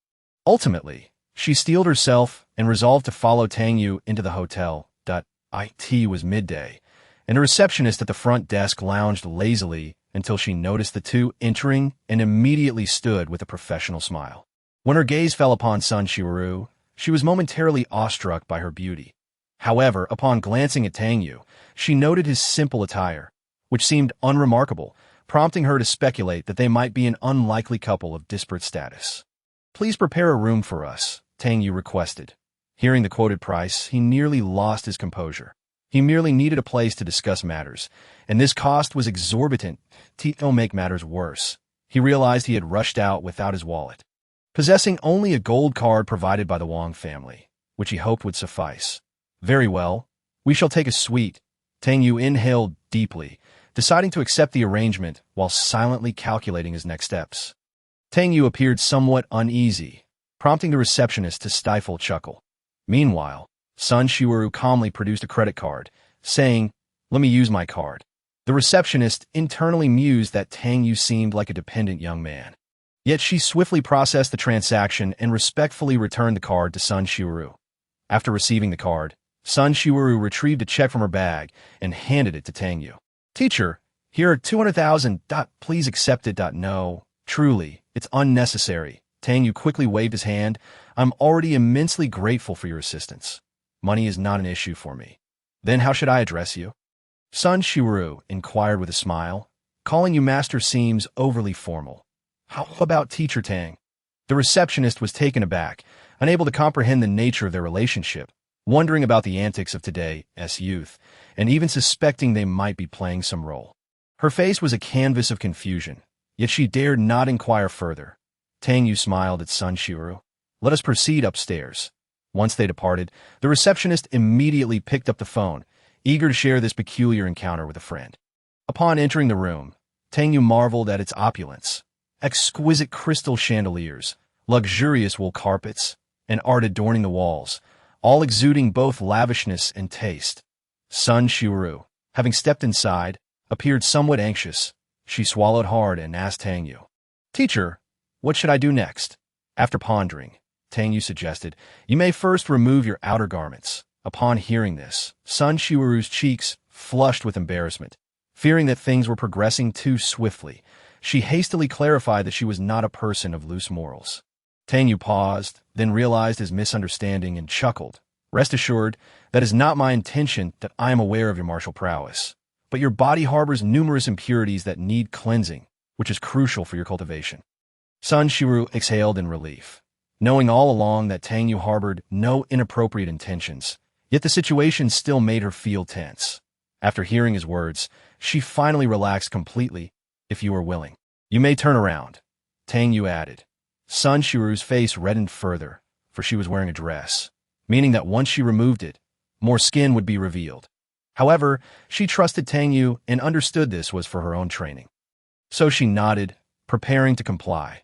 Ultimately, she steeled herself and resolved to follow Tang Yue into the hotel. It was midday, and a receptionist at the front desk lounged lazily until she noticed the two entering and immediately stood with a professional smile. When her gaze fell upon Sun Shiru, she was momentarily awestruck by her beauty. However, upon glancing at Tang Yue, she noted his simple attire, which seemed unremarkable, prompting her to speculate that they might be an unlikely couple of disparate status. "Please prepare a room for us," Tang Yue requested. Hearing the quoted price, he nearly lost his composure. He merely needed a place to discuss matters, and this cost was exorbitant. To make matters worse, he realized he had rushed out without his wallet, possessing only a gold card provided by the Wang family, which he hoped would suffice. "Very well. We shall take a suite." Tang Yue inhaled deeply, deciding to accept the arrangement while silently calculating his next steps. Tang Yue appeared somewhat uneasy, prompting the receptionist to stifle a chuckle. Meanwhile, Sun Shiweru calmly produced a credit card, saying, "Let me use my card." The receptionist internally mused that Tang Yue seemed like a dependent young man. Yet she swiftly processed the transaction and respectfully returned the card to Sun Shiweru. After receiving the card, Sun Shiweru retrieved a check from her bag and handed it to Tang Yue. "Teacher, here are 200,000. Please accept it. No, truly, it's unnecessary." Tang Yue quickly waved his hand. "I'm already immensely grateful for your assistance. Money is not an issue for me." "Then how should I address you?" Sun Shiweru inquired with a smile. "Calling you master seems overly formal. How about Teacher Tang?" The receptionist was taken aback, unable to comprehend the nature of their relationship, wondering about the antics of today's youth, and even suspecting they might be playing some role. Her face was a canvas of confusion, yet she dared not inquire further. Tang Yue smiled at Sun Shiweru. "Let us proceed upstairs." Once they departed, the receptionist immediately picked up the phone, eager to share this peculiar encounter with a friend. Upon entering the room, Tang Yue marveled at its opulence. Exquisite crystal chandeliers, luxurious wool carpets, and art adorning the walls, all exuding both lavishness and taste. Sun Shiweru, having stepped inside, appeared somewhat anxious. She swallowed hard and asked Tang Yue, "Teacher, what should I do next?" After pondering, Tang Yue suggested, "You may first remove your outer garments." Upon hearing this, Sun Shiweru's cheeks flushed with embarrassment. Fearing that things were progressing too swiftly, she hastily clarified that she was not a person of loose morals. Tang Yue paused, then realized his misunderstanding and chuckled. "Rest assured, that is not my intention. That I am aware of your martial prowess, but your body harbors numerous impurities that need cleansing, which is crucial for your cultivation." Sun Shiweru exhaled in relief, knowing all along that Tang Yue harbored no inappropriate intentions, yet the situation still made her feel tense. After hearing his words, she finally relaxed completely. "If you are willing, you may turn around," Tang Yue added. Sun Shiweru's face reddened further, for she was wearing a dress, meaning that once she removed it, more skin would be revealed. However, she trusted Tang Yue and understood this was for her own training. So she nodded, preparing to comply.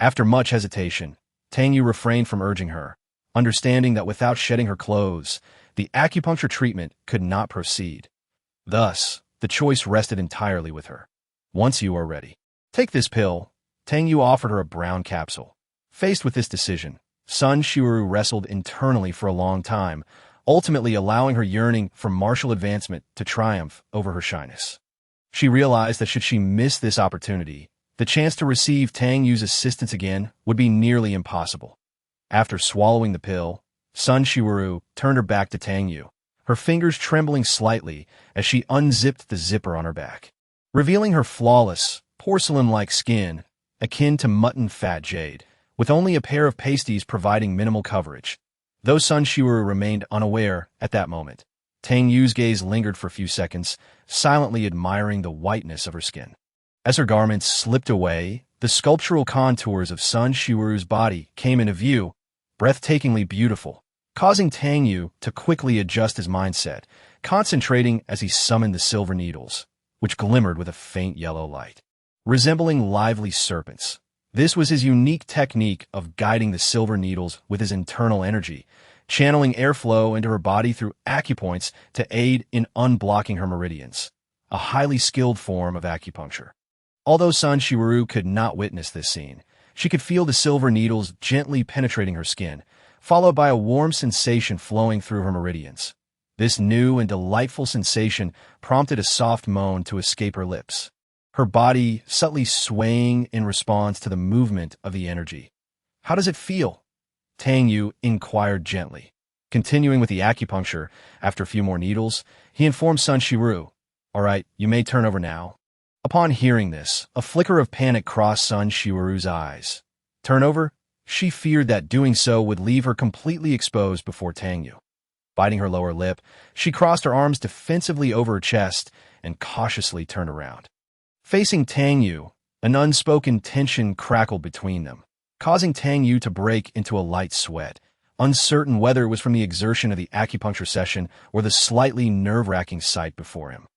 After much hesitation, Tang Yue refrained from urging her, understanding that without shedding her clothes, the acupuncture treatment could not proceed. Thus, the choice rested entirely with her. "Once you are ready, take this pill." Tang Yue offered her a brown capsule. Faced with this decision, Sun Shiweru wrestled internally for a long time, ultimately allowing her yearning for martial advancement to triumph over her shyness. She realized that should she miss this opportunity, the chance to receive Tang Yue's assistance again would be nearly impossible. After swallowing the pill, Sun Shiweru turned her back to Tang Yue, her fingers trembling slightly as she unzipped the zipper on her back, revealing her flawless, porcelain-like skin, akin to mutton fat jade, with only a pair of pasties providing minimal coverage. Though Sun Shiweru remained unaware at that moment, Tang Yue's gaze lingered for a few seconds, silently admiring the whiteness of her skin. As her garments slipped away, the sculptural contours of Sun Shiweru's body came into view, breathtakingly beautiful, causing Tang Yue to quickly adjust his mindset, concentrating as he summoned the silver needles, which glimmered with a faint yellow light, resembling lively serpents. This was his unique technique of guiding the silver needles with his internal energy, channeling airflow into her body through acupoints to aid in unblocking her meridians, a highly skilled form of acupuncture. Although Sun Shiweru could not witness this scene, she could feel the silver needles gently penetrating her skin, followed by a warm sensation flowing through her meridians. This new and delightful sensation prompted a soft moan to escape her lips, her body subtly swaying in response to the movement of the energy. "How does it feel?" Tang Yue inquired gently. Continuing with the acupuncture, after a few more needles, he informed Sun Shiru, "All right, you may turn over now." Upon hearing this, a flicker of panic crossed Sun Shiru's eyes. Turn over? She feared that doing so would leave her completely exposed before Tang Yue. Biting her lower lip, she crossed her arms defensively over her chest and cautiously turned around. Facing Tang Yue, an unspoken tension crackled between them, causing Tang Yue to break into a light sweat, uncertain whether it was from the exertion of the acupuncture session or the slightly nerve-wracking sight before him.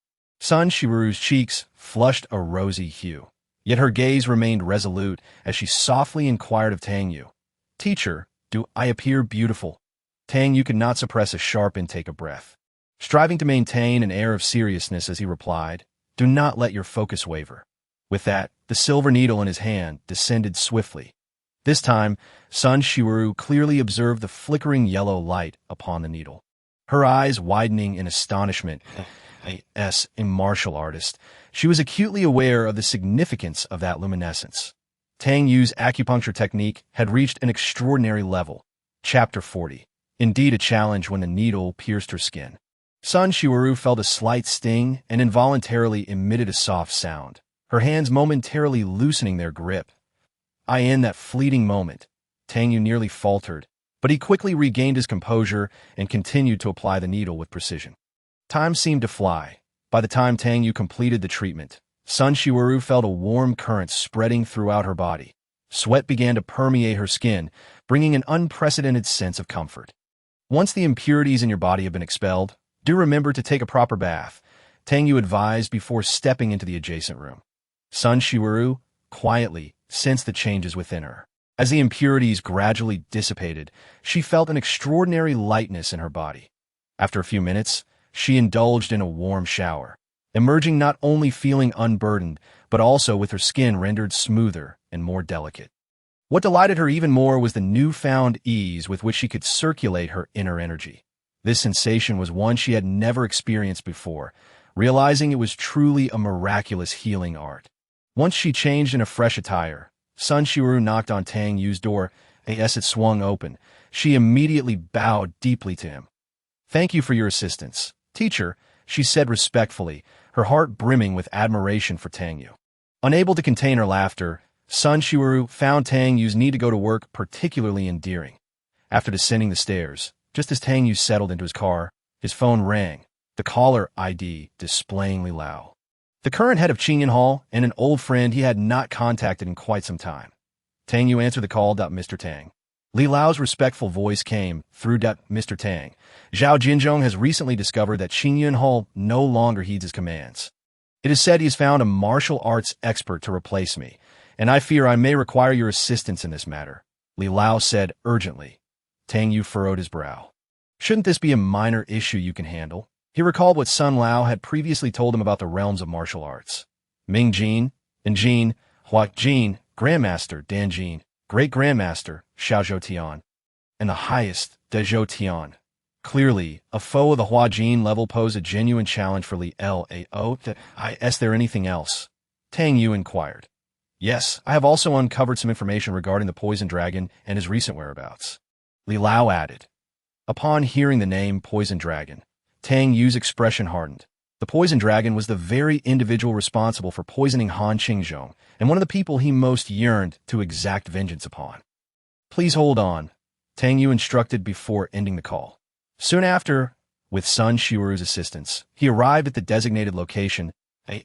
Sun Shiru's cheeks flushed a rosy hue, yet her gaze remained resolute as she softly inquired of Tang Yue, "Teacher, do I appear beautiful?" Tang Yue could not suppress a sharp intake of breath, striving to maintain an air of seriousness as he replied, "Do not let your focus waver." With that, the silver needle in his hand descended swiftly. This time, Sun Shiru clearly observed the flickering yellow light upon the needle. Her eyes widening in astonishment. As a martial artist, she was acutely aware of the significance of that luminescence. Tang Yue's acupuncture technique had reached an extraordinary level. Chapter 40. Indeed a challenge when the needle pierced her skin. Sun Shiru felt a slight sting and involuntarily emitted a soft sound, her hands momentarily loosening their grip. In that fleeting moment, Tang Yue nearly faltered, but he quickly regained his composure and continued to apply the needle with precision. Time seemed to fly. By the time Tang Yue completed the treatment, Sun Shiru felt a warm current spreading throughout her body. Sweat began to permeate her skin, bringing an unprecedented sense of comfort. Once the impurities in your body have been expelled, do remember to take a proper bath, Tang Yue advised before stepping into the adjacent room. Sun Shiru quietly sensed the changes within her. As the impurities gradually dissipated, she felt an extraordinary lightness in her body. After a few minutes, she indulged in a warm shower, emerging not only feeling unburdened, but also with her skin rendered smoother and more delicate. What delighted her even more was the newfound ease with which she could circulate her inner energy. This sensation was one she had never experienced before, realizing it was truly a miraculous healing art. Once she changed in a fresh attire, Sun Shiru knocked on Tang Yue's door. As it swung open, she immediately bowed deeply to him. "Thank you for your assistance, teacher," she said respectfully, her heart brimming with admiration for Tang Yue. Unable to contain her laughter, Sun Shiru found Tang Yue's need to go to work particularly endearing. After descending the stairs, just as Tang Yue settled into his car, his phone rang, the caller ID displaying Li Lao, the current head of Qingyun Hall and an old friend he had not contacted in quite some time. Tang Yue answered the call. "Mr. Tang." Li Lao's respectful voice came through. "Mr. Tang, Zhao Jinzhong has recently discovered that Qingyun Hall no longer heeds his commands. It is said he has found a martial arts expert to replace me, and I fear I may require your assistance in this matter," Li Lao said urgently. Tang Yue furrowed his brow. Shouldn't this be a minor issue you can handle? He recalled what Sun Lao had previously told him about the realms of martial arts. Ming Jin, and Jin, Hua Jin, Grandmaster Dan Jin, Great Grandmaster Xiao Zhou Tian, and the highest De Zhou Tian. Clearly, a foe of the Hua Jin level posed a genuine challenge for Li Lao. Is there anything else? Tang Yue inquired. "Yes, I have also uncovered some information regarding the poison dragon and his recent whereabouts," Li Lao added. Upon hearing the name Poison Dragon, Tang Yue's expression hardened. The poison dragon was the very individual responsible for poisoning Han Qingzhong, and one of the people he most yearned to exact vengeance upon. "Please hold on," Tang Yue instructed before ending the call. Soon after, with Sun Shiru's assistance, he arrived at the designated location.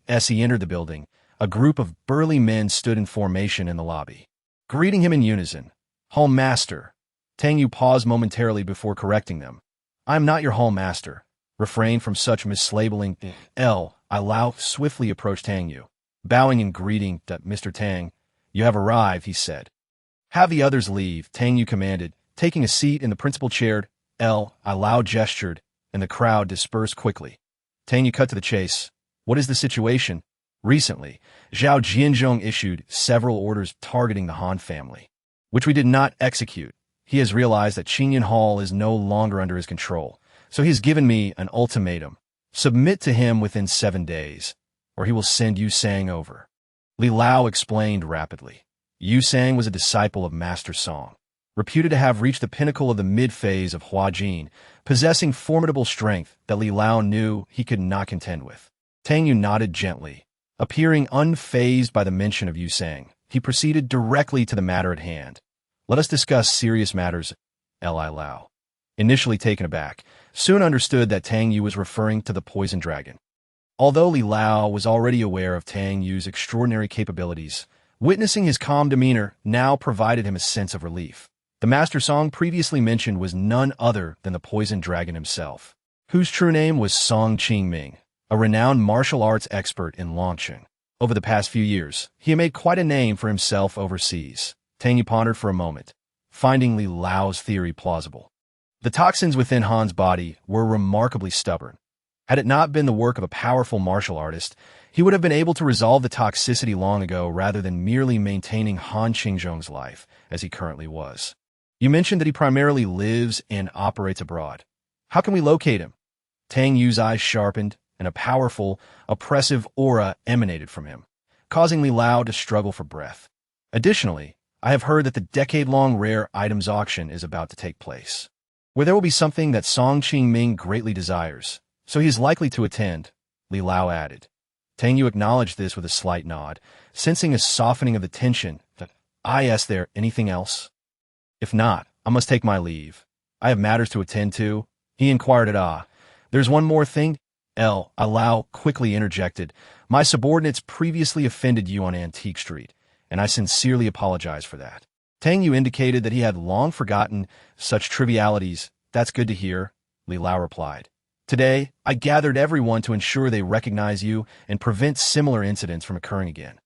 As he entered the building, a group of burly men stood in formation in the lobby, greeting him in unison. "Hall Master." Tang Yue paused momentarily before correcting them. "I am not your Hall Master. Refrain from such mislabeling." Li Lao swiftly approached Tang Yue, bowing in greeting. "Mr. Tang, you have arrived," he said. "Have the others leave," Tang Yue commanded, taking a seat in the principal chair. Li Lao gestured, and the crowd dispersed quickly. Tang Yue cut to the chase. "What is the situation?" "Recently, Zhao Jinzhong issued several orders targeting the Han family, which we did not execute. He has realized that Qingyun Hall is no longer under his control, so he has given me an ultimatum. Submit to him within 7 days, or he will send Yu Sang over." Li Lao explained rapidly. Yu Sang was a disciple of Master Song. reputed to have reached the pinnacle of the mid-phase of Huajin, possessing formidable strength that Li Lao knew he could not contend with. Tang Yue nodded gently. Appearing unfazed by the mention of Yu Sang, he proceeded directly to the matter at hand. Let us discuss serious matters, Li Lao. Initially taken aback, soon understood that Tang Yue was referring to the poison dragon. Although Li Lao was already aware of Tang Yue's extraordinary capabilities, witnessing his calm demeanor now provided him a sense of relief. The Master Song previously mentioned was none other than the poison dragon himself, whose true name was Song Qingming, a renowned martial arts expert in Longsheng. Over the past few years, he had made quite a name for himself overseas. Tang Yue pondered for a moment, finding Li Lao's theory plausible. The toxins within Han's body were remarkably stubborn. Had it not been the work of a powerful martial artist, he would have been able to resolve the toxicity long ago rather than merely maintaining Han Qingzhong's life as he currently was. You mentioned that he primarily lives and operates abroad. How can we locate him? Tang Yue's eyes sharpened, and a powerful, oppressive aura emanated from him, causing Li Lao to struggle for breath. Additionally, I have heard that the decade-long rare items auction is about to take place, where there will be something that Song Qingming greatly desires, so he is likely to attend, Li Lao added. Tang Yue acknowledged this with a slight nod, sensing a softening of the tension. Is there anything else? If not, I must take my leave. I have matters to attend to, he inquired at There's one more thing, Li Lao quickly interjected. My subordinates previously offended you on Antique Street, and I sincerely apologize for that. Tang Yue indicated that he had long forgotten such trivialities. That's good to hear, Li Lao replied. Today, I gathered everyone to ensure they recognize you and prevent similar incidents from occurring again.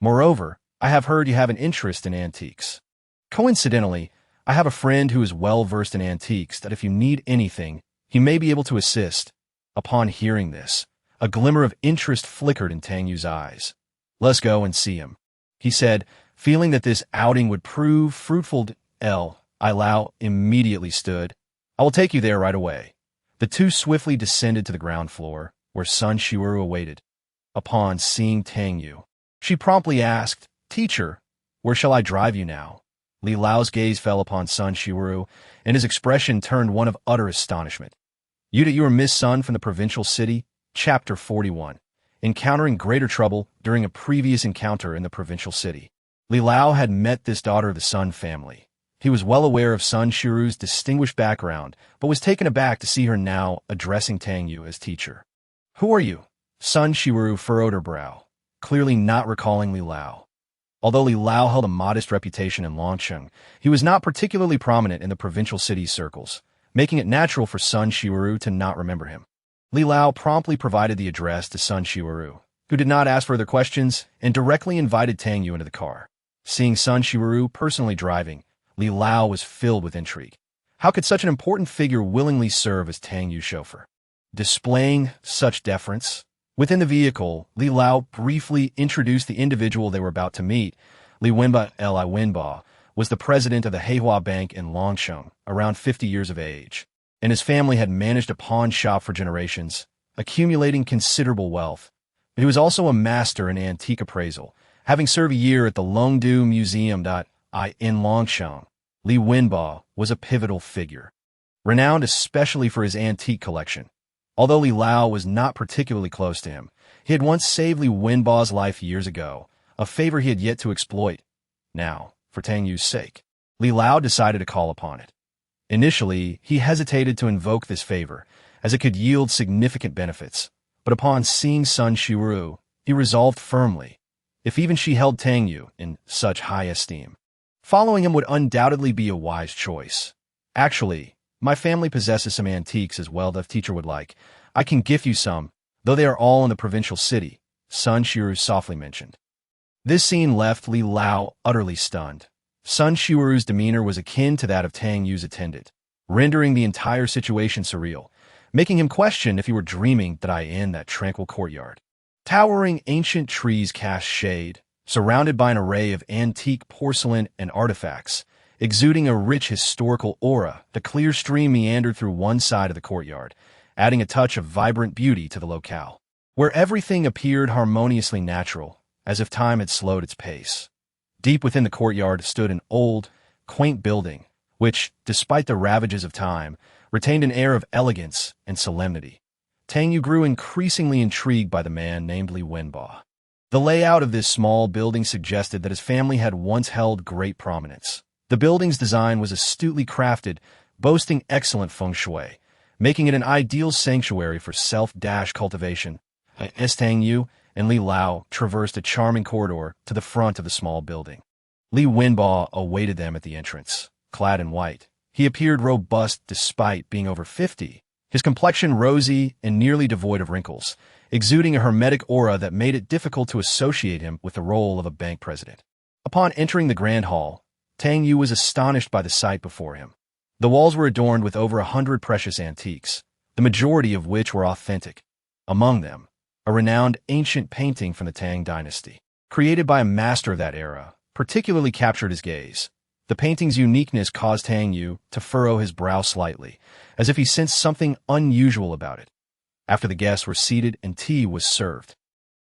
Moreover, I have heard you have an interest in antiques. Coincidentally, I have a friend who is well-versed in antiques that if you need anything, he may be able to assist. Upon hearing this, a glimmer of interest flickered in Tang Yue's eyes. Let's go and see him, he said, feeling that this outing would prove fruitful. Li Lao immediately stood. I will take you there right away. The two swiftly descended to the ground floor, where Sun Shiuru awaited. Upon seeing Tang Yue, she promptly asked, Teacher, where shall I drive you now? Li Lao's gaze fell upon Sun Shiuru, and his expression turned one of utter astonishment. You are Miss Sun from the provincial city? Chapter 41. Encountering greater trouble during a previous encounter in the provincial city. Li Lao had met this daughter of the Sun family. He was well aware of Sun Shiru's distinguished background, but was taken aback to see her now addressing Tang Yue as teacher. Who are you? Sun Shiru furrowed her brow, clearly not recalling Li Lao. Although Li Lao held a modest reputation in Longsheng, he was not particularly prominent in the provincial city circles, making it natural for Sun Shiru to not remember him. Li Lao promptly provided the address to Sun Shiru, who did not ask further questions and directly invited Tang Yue into the car. Seeing Sun Shiru personally driving, Li Lao was filled with intrigue. How could such an important figure willingly serve as Tang Yue's chauffeur? Displaying such deference? Within the vehicle, Li Lao briefly introduced the individual they were about to meet. Li Wenba was the president of the Heihua Bank in Longsheng, around 50 years of age, and his family had managed a pawn shop for generations, accumulating considerable wealth. But he was also a master in antique appraisal, having served a year at the Longdu Museum in Longsheng. Li Wenba was a pivotal figure, renowned especially for his antique collection. Although Li Lao was not particularly close to him, he had once saved Li Wenba's life years ago, a favor he had yet to exploit. Now, for Tang Yue's sake, Li Lao decided to call upon it. Initially, he hesitated to invoke this favor, as it could yield significant benefits, but upon seeing Sun Shiru, he resolved firmly, if even she held Tang Yue in such high esteem, following him would undoubtedly be a wise choice. Actually, my family possesses some antiques as well that teacher would like. I can gift you some, though they are all in the provincial city, Sun Shiru softly mentioned. This scene left Li Lao utterly stunned. Sun Shiru's demeanor was akin to that of Tang Yue's attendant, rendering the entire situation surreal, making him question if he were dreaming in that tranquil courtyard. Towering ancient trees cast shade, surrounded by an array of antique porcelain and artifacts, exuding a rich historical aura. The clear stream meandered through one side of the courtyard, adding a touch of vibrant beauty to the locale, where everything appeared harmoniously natural, as if time had slowed its pace. Deep within the courtyard stood an old, quaint building, which, despite the ravages of time, retained an air of elegance and solemnity. Tang Yue grew increasingly intrigued by the man named Li Wenbo. The layout of this small building suggested that his family had once held great prominence. The building's design was astutely crafted, boasting excellent feng shui, making it an ideal sanctuary for self-cultivation. As Tang Yue and Li Lao traversed a charming corridor to the front of the small building. Li Wenbo awaited them at the entrance, clad in white. He appeared robust despite being over 50, his complexion rosy and nearly devoid of wrinkles, exuding a hermetic aura that made it difficult to associate him with the role of a bank president. Upon entering the grand hall, Tang Yue was astonished by the sight before him. The walls were adorned with over 100 precious antiques, the majority of which were authentic. Among them, a renowned ancient painting from the Tang dynasty, created by a master of that era, particularly captured his gaze. The painting's uniqueness caused Tang Yue to furrow his brow slightly, as if he sensed something unusual about it. After the guests were seated and tea was served,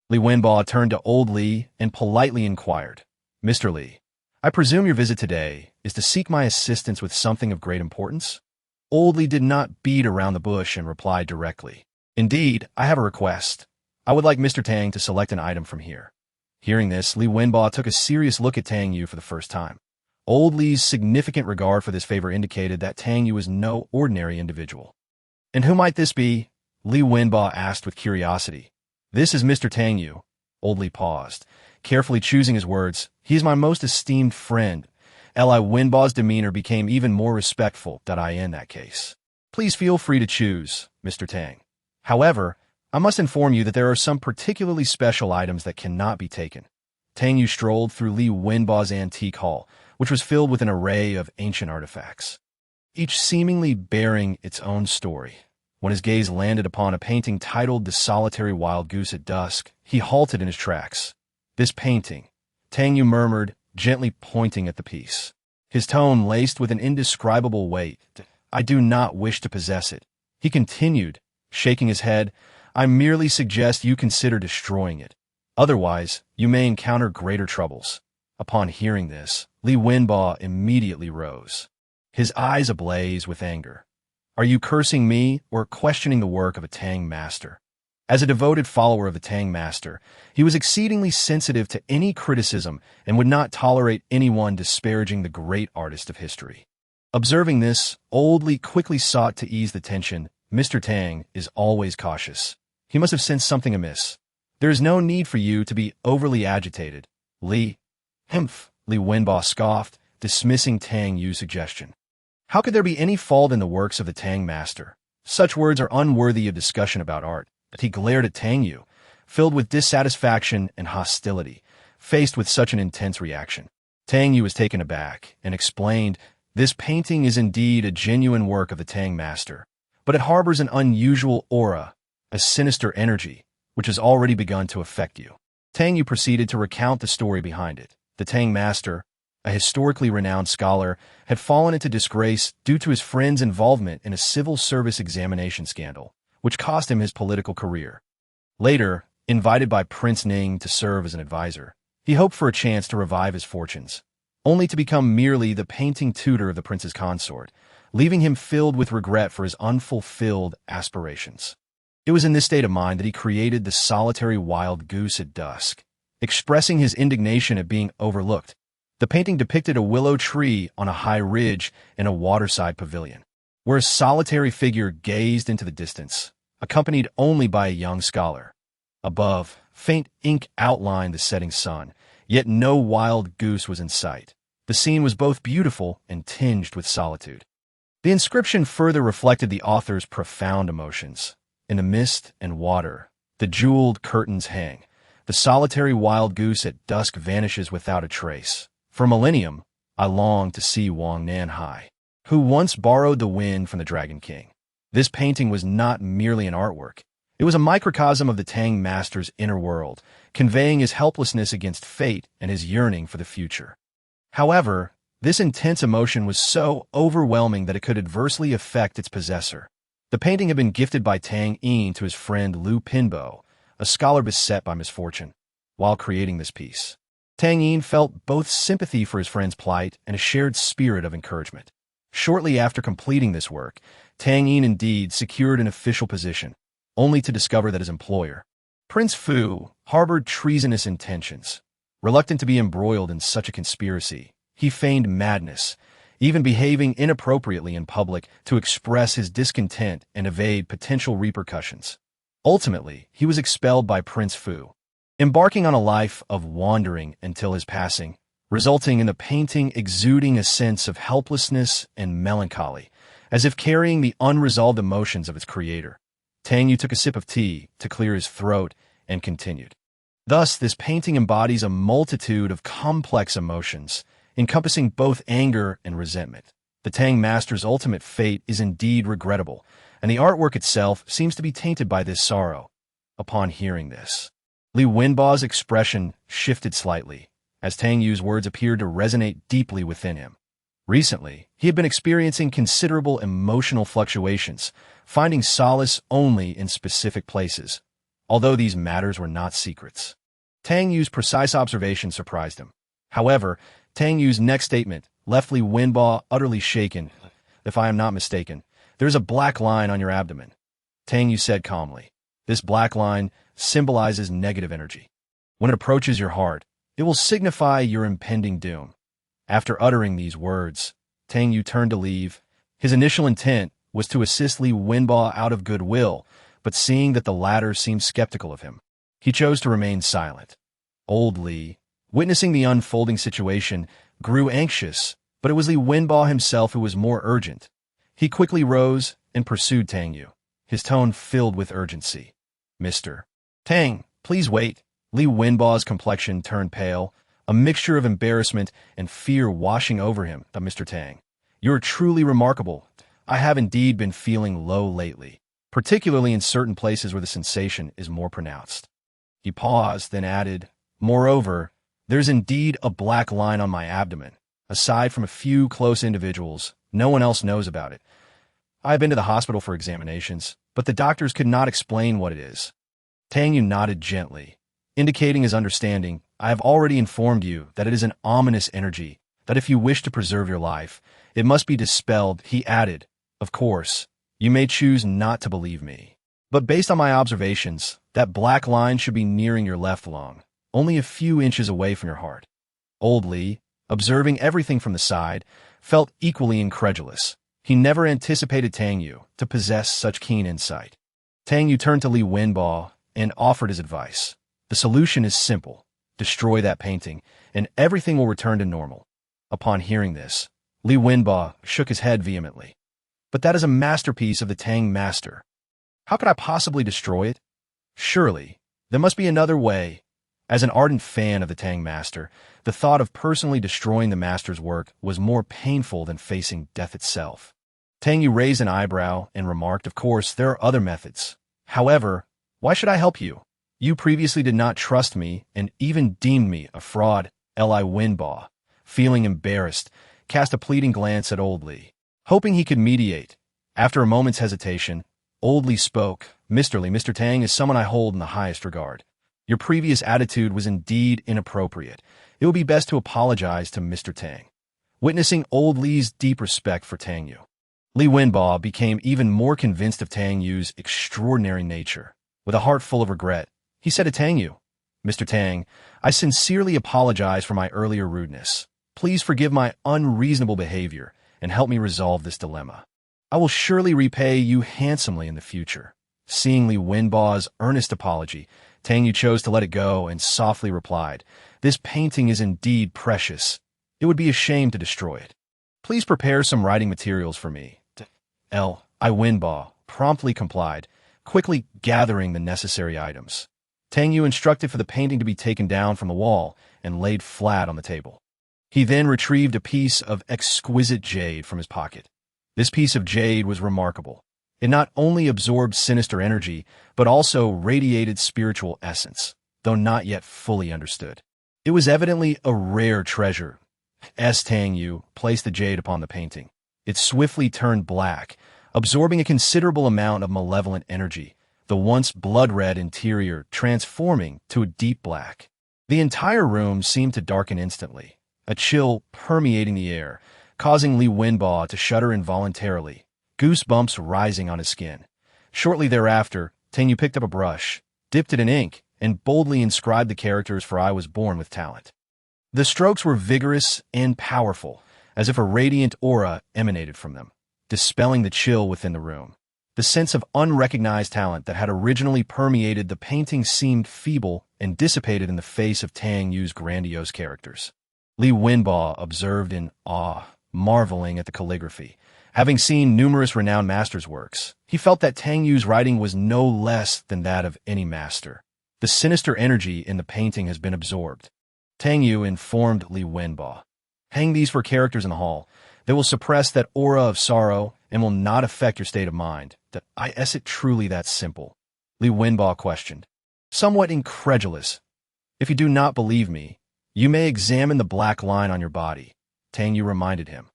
Li Wenbo turned to old Li and politely inquired, "Mr. Li, I presume your visit today is to seek my assistance with something of great importance?" Old Li did not beat around the bush and replied directly, "Indeed, I have a request. I would like Mr. Tang to select an item from here." Hearing this, Li Wenbo took a serious look at Tang Yue for the first time. Old Li's significant regard for this favor indicated that Tang Yue was no ordinary individual. "And who might this be?" Li Wenbo asked with curiosity. "This is Mr. Tang Yue." Old Li paused, carefully choosing his words. "He is my most esteemed friend." Li Wenbo's demeanor became even more respectful. In that case, please feel free to choose, Mr. Tang. However, I must inform you that there are some particularly special items that cannot be taken. Tang Yue strolled through Li Wenbo's antique hall, which was filled with an array of ancient artifacts, each seemingly bearing its own story. When his gaze landed upon a painting titled "The Solitary Wild Goose at Dusk," he halted in his tracks. "This painting," Tang Yue murmured, gently pointing at the piece, his tone laced with an indescribable weight. "I do not wish to possess it," he continued, shaking his head. "I merely suggest you consider destroying it. Otherwise, you may encounter greater troubles." Upon hearing this, Li Wenbo immediately rose, his eyes ablaze with anger. "Are you cursing me or questioning the work of a Tang master?" As a devoted follower of the Tang master, he was exceedingly sensitive to any criticism and would not tolerate anyone disparaging the great artist of history. Observing this, Old Li quickly sought to ease the tension. "Mr. Tang is always cautious. He must have sensed something amiss. There is no need for you to be overly agitated, Li." "Humph," Li Wenbo scoffed, dismissing Tang Yue's suggestion. "How could there be any fault in the works of the Tang master? Such words are unworthy of discussion about art." He glared at Tang Yue, filled with dissatisfaction and hostility, faced with such an intense reaction. Tang Yue was taken aback and explained, "This painting is indeed a genuine work of the Tang master, but it harbors an unusual aura, a sinister energy, which has already begun to affect you." Tang Yue proceeded to recount the story behind it. The Tang master, a historically renowned scholar, had fallen into disgrace due to his friend's involvement in a civil service examination scandal, which cost him his political career. Later, invited by Prince Ning to serve as an advisor, he hoped for a chance to revive his fortunes, only to become merely the painting tutor of the prince's consort, leaving him filled with regret for his unfulfilled aspirations. It was in this state of mind that he created The Solitary Wild Goose at Dusk, expressing his indignation at being overlooked. The painting depicted a willow tree on a high ridge in a waterside pavilion, where a solitary figure gazed into the distance, accompanied only by a young scholar. Above, faint ink outlined the setting sun, yet no wild goose was in sight. The scene was both beautiful and tinged with solitude. The inscription further reflected the author's profound emotions. "In the mist and water, the jeweled curtains hang. The solitary wild goose at dusk vanishes without a trace. For a millennium, I long to see Wang Nanhai, who once borrowed the wind from the Dragon King." This painting was not merely an artwork. It was a microcosm of the Tang master's inner world, conveying his helplessness against fate and his yearning for the future. However, this intense emotion was so overwhelming that it could adversely affect its possessor. The painting had been gifted by Tang Yin to his friend Lu Pinbo, a scholar beset by misfortune. While creating this piece, Tang Yin felt both sympathy for his friend's plight and a shared spirit of encouragement. Shortly after completing this work, Tang Yue indeed secured an official position, only to discover that his employer, Prince Fu, harbored treasonous intentions. Reluctant to be embroiled in such a conspiracy, he feigned madness, even behaving inappropriately in public to express his discontent and evade potential repercussions. Ultimately, he was expelled by Prince Fu, embarking on a life of wandering until his passing, resulting in the painting exuding a sense of helplessness and melancholy, as if carrying the unresolved emotions of its creator. Tang Yue took a sip of tea to clear his throat and continued. Thus, this painting embodies a multitude of complex emotions, encompassing both anger and resentment. The Tang Master's ultimate fate is indeed regrettable, and the artwork itself seems to be tainted by this sorrow. Upon hearing this, Li Wenba's expression shifted slightly, as Tang Yue's words appeared to resonate deeply within him. Recently, he had been experiencing considerable emotional fluctuations, finding solace only in specific places, although these matters were not secrets. Tang Yue's precise observation surprised him. However, Tang Yue's next statement left Li Wenba utterly shaken. If I am not mistaken, there is a black line on your abdomen. Tang Yue said calmly. This black line symbolizes negative energy. When it approaches your heart, it will signify your impending doom. After uttering these words, Tang Yue turned to leave. His initial intent was to assist Li Wenba out of goodwill, but seeing that the latter seemed skeptical of him, he chose to remain silent. Old Li, witnessing the unfolding situation, grew anxious, but it was Li Wenba himself who was more urgent. He quickly rose and pursued Tang Yue, his tone filled with urgency. Mr. Tang, please wait. Li Wenba's complexion turned pale, a mixture of embarrassment and fear washing over him. Mr. Tang, you're truly remarkable. I have indeed been feeling low lately, particularly in certain places where the sensation is more pronounced. He paused, then added, moreover, there's indeed a black line on my abdomen. Aside from a few close individuals, no one else knows about it. I have been to the hospital for examinations, but the doctors could not explain what it is. Tang Yue nodded gently, indicating his understanding. I have already informed you that it is an ominous energy, that if you wish to preserve your life, it must be dispelled. He added, of course, you may choose not to believe me, but based on my observations, that black line should be nearing your left lung, only a few inches away from your heart. Old Li, observing everything from the side, felt equally incredulous. He never anticipated Tang Yue to possess such keen insight. Tang Yue turned to Li Wenba and offered his advice. The solution is simple. Destroy that painting, and everything will return to normal. Upon hearing this, Li Wenba shook his head vehemently. But that is a masterpiece of the Tang Master. How could I possibly destroy it? Surely, there must be another way. As an ardent fan of the Tang Master, the thought of personally destroying the Master's work was more painful than facing death itself. Tang Yue raised an eyebrow and remarked, of course, there are other methods. However, why should I help you? You previously did not trust me and even deemed me a fraud. Li Wenba, feeling embarrassed, cast a pleading glance at Old Li, hoping he could mediate. After a moment's hesitation, Old Li spoke. Mr. Tang is someone I hold in the highest regard. Your previous attitude was indeed inappropriate. It would be best to apologize to Mr. Tang. Witnessing Old Li's deep respect for Tang Yue, Li Wenba became even more convinced of Tang Yue's extraordinary nature. With a heart full of regret, he said to Tang Yue, Mr. Tang, I sincerely apologize for my earlier rudeness. Please forgive my unreasonable behavior and help me resolve this dilemma. I will surely repay you handsomely in the future. Seeing Li Wenba's earnest apology, Tang Yue chose to let it go and softly replied, This painting is indeed precious. It would be a shame to destroy it. Please prepare some writing materials for me. Li Wenba promptly complied, quickly gathering the necessary items. Tang Yue instructed for the painting to be taken down from the wall and laid flat on the table. He then retrieved a piece of exquisite jade from his pocket. This piece of jade was remarkable. It not only absorbed sinister energy, but also radiated spiritual essence, though not yet fully understood. It was evidently a rare treasure. As Tang Yue placed the jade upon the painting, it swiftly turned black, absorbing a considerable amount of malevolent energy, the once blood-red interior transforming to a deep black. The entire room seemed to darken instantly, a chill permeating the air, causing Li Wenbo to shudder involuntarily, goosebumps rising on his skin. Shortly thereafter, Tang Yue picked up a brush, dipped it in ink, and boldly inscribed the characters "For I was born with talent." The strokes were vigorous and powerful, as if a radiant aura emanated from them, dispelling the chill within the room. The sense of unrecognized talent that had originally permeated the painting seemed feeble and dissipated in the face of Tang Yue's grandiose characters. Li Wenbo observed in awe, marveling at the calligraphy. Having seen numerous renowned masters' works, he felt that Tang Yue's writing was no less than that of any master. The sinister energy in the painting has been absorbed. Tang Yue informed Li Wenbo. Hang these for characters in the hall. They will suppress that aura of sorrow and will not affect your state of mind. Is it truly that simple? Li Wenbo questioned, somewhat incredulous. If you do not believe me, you may examine the black line on your body, Tang Yue reminded him.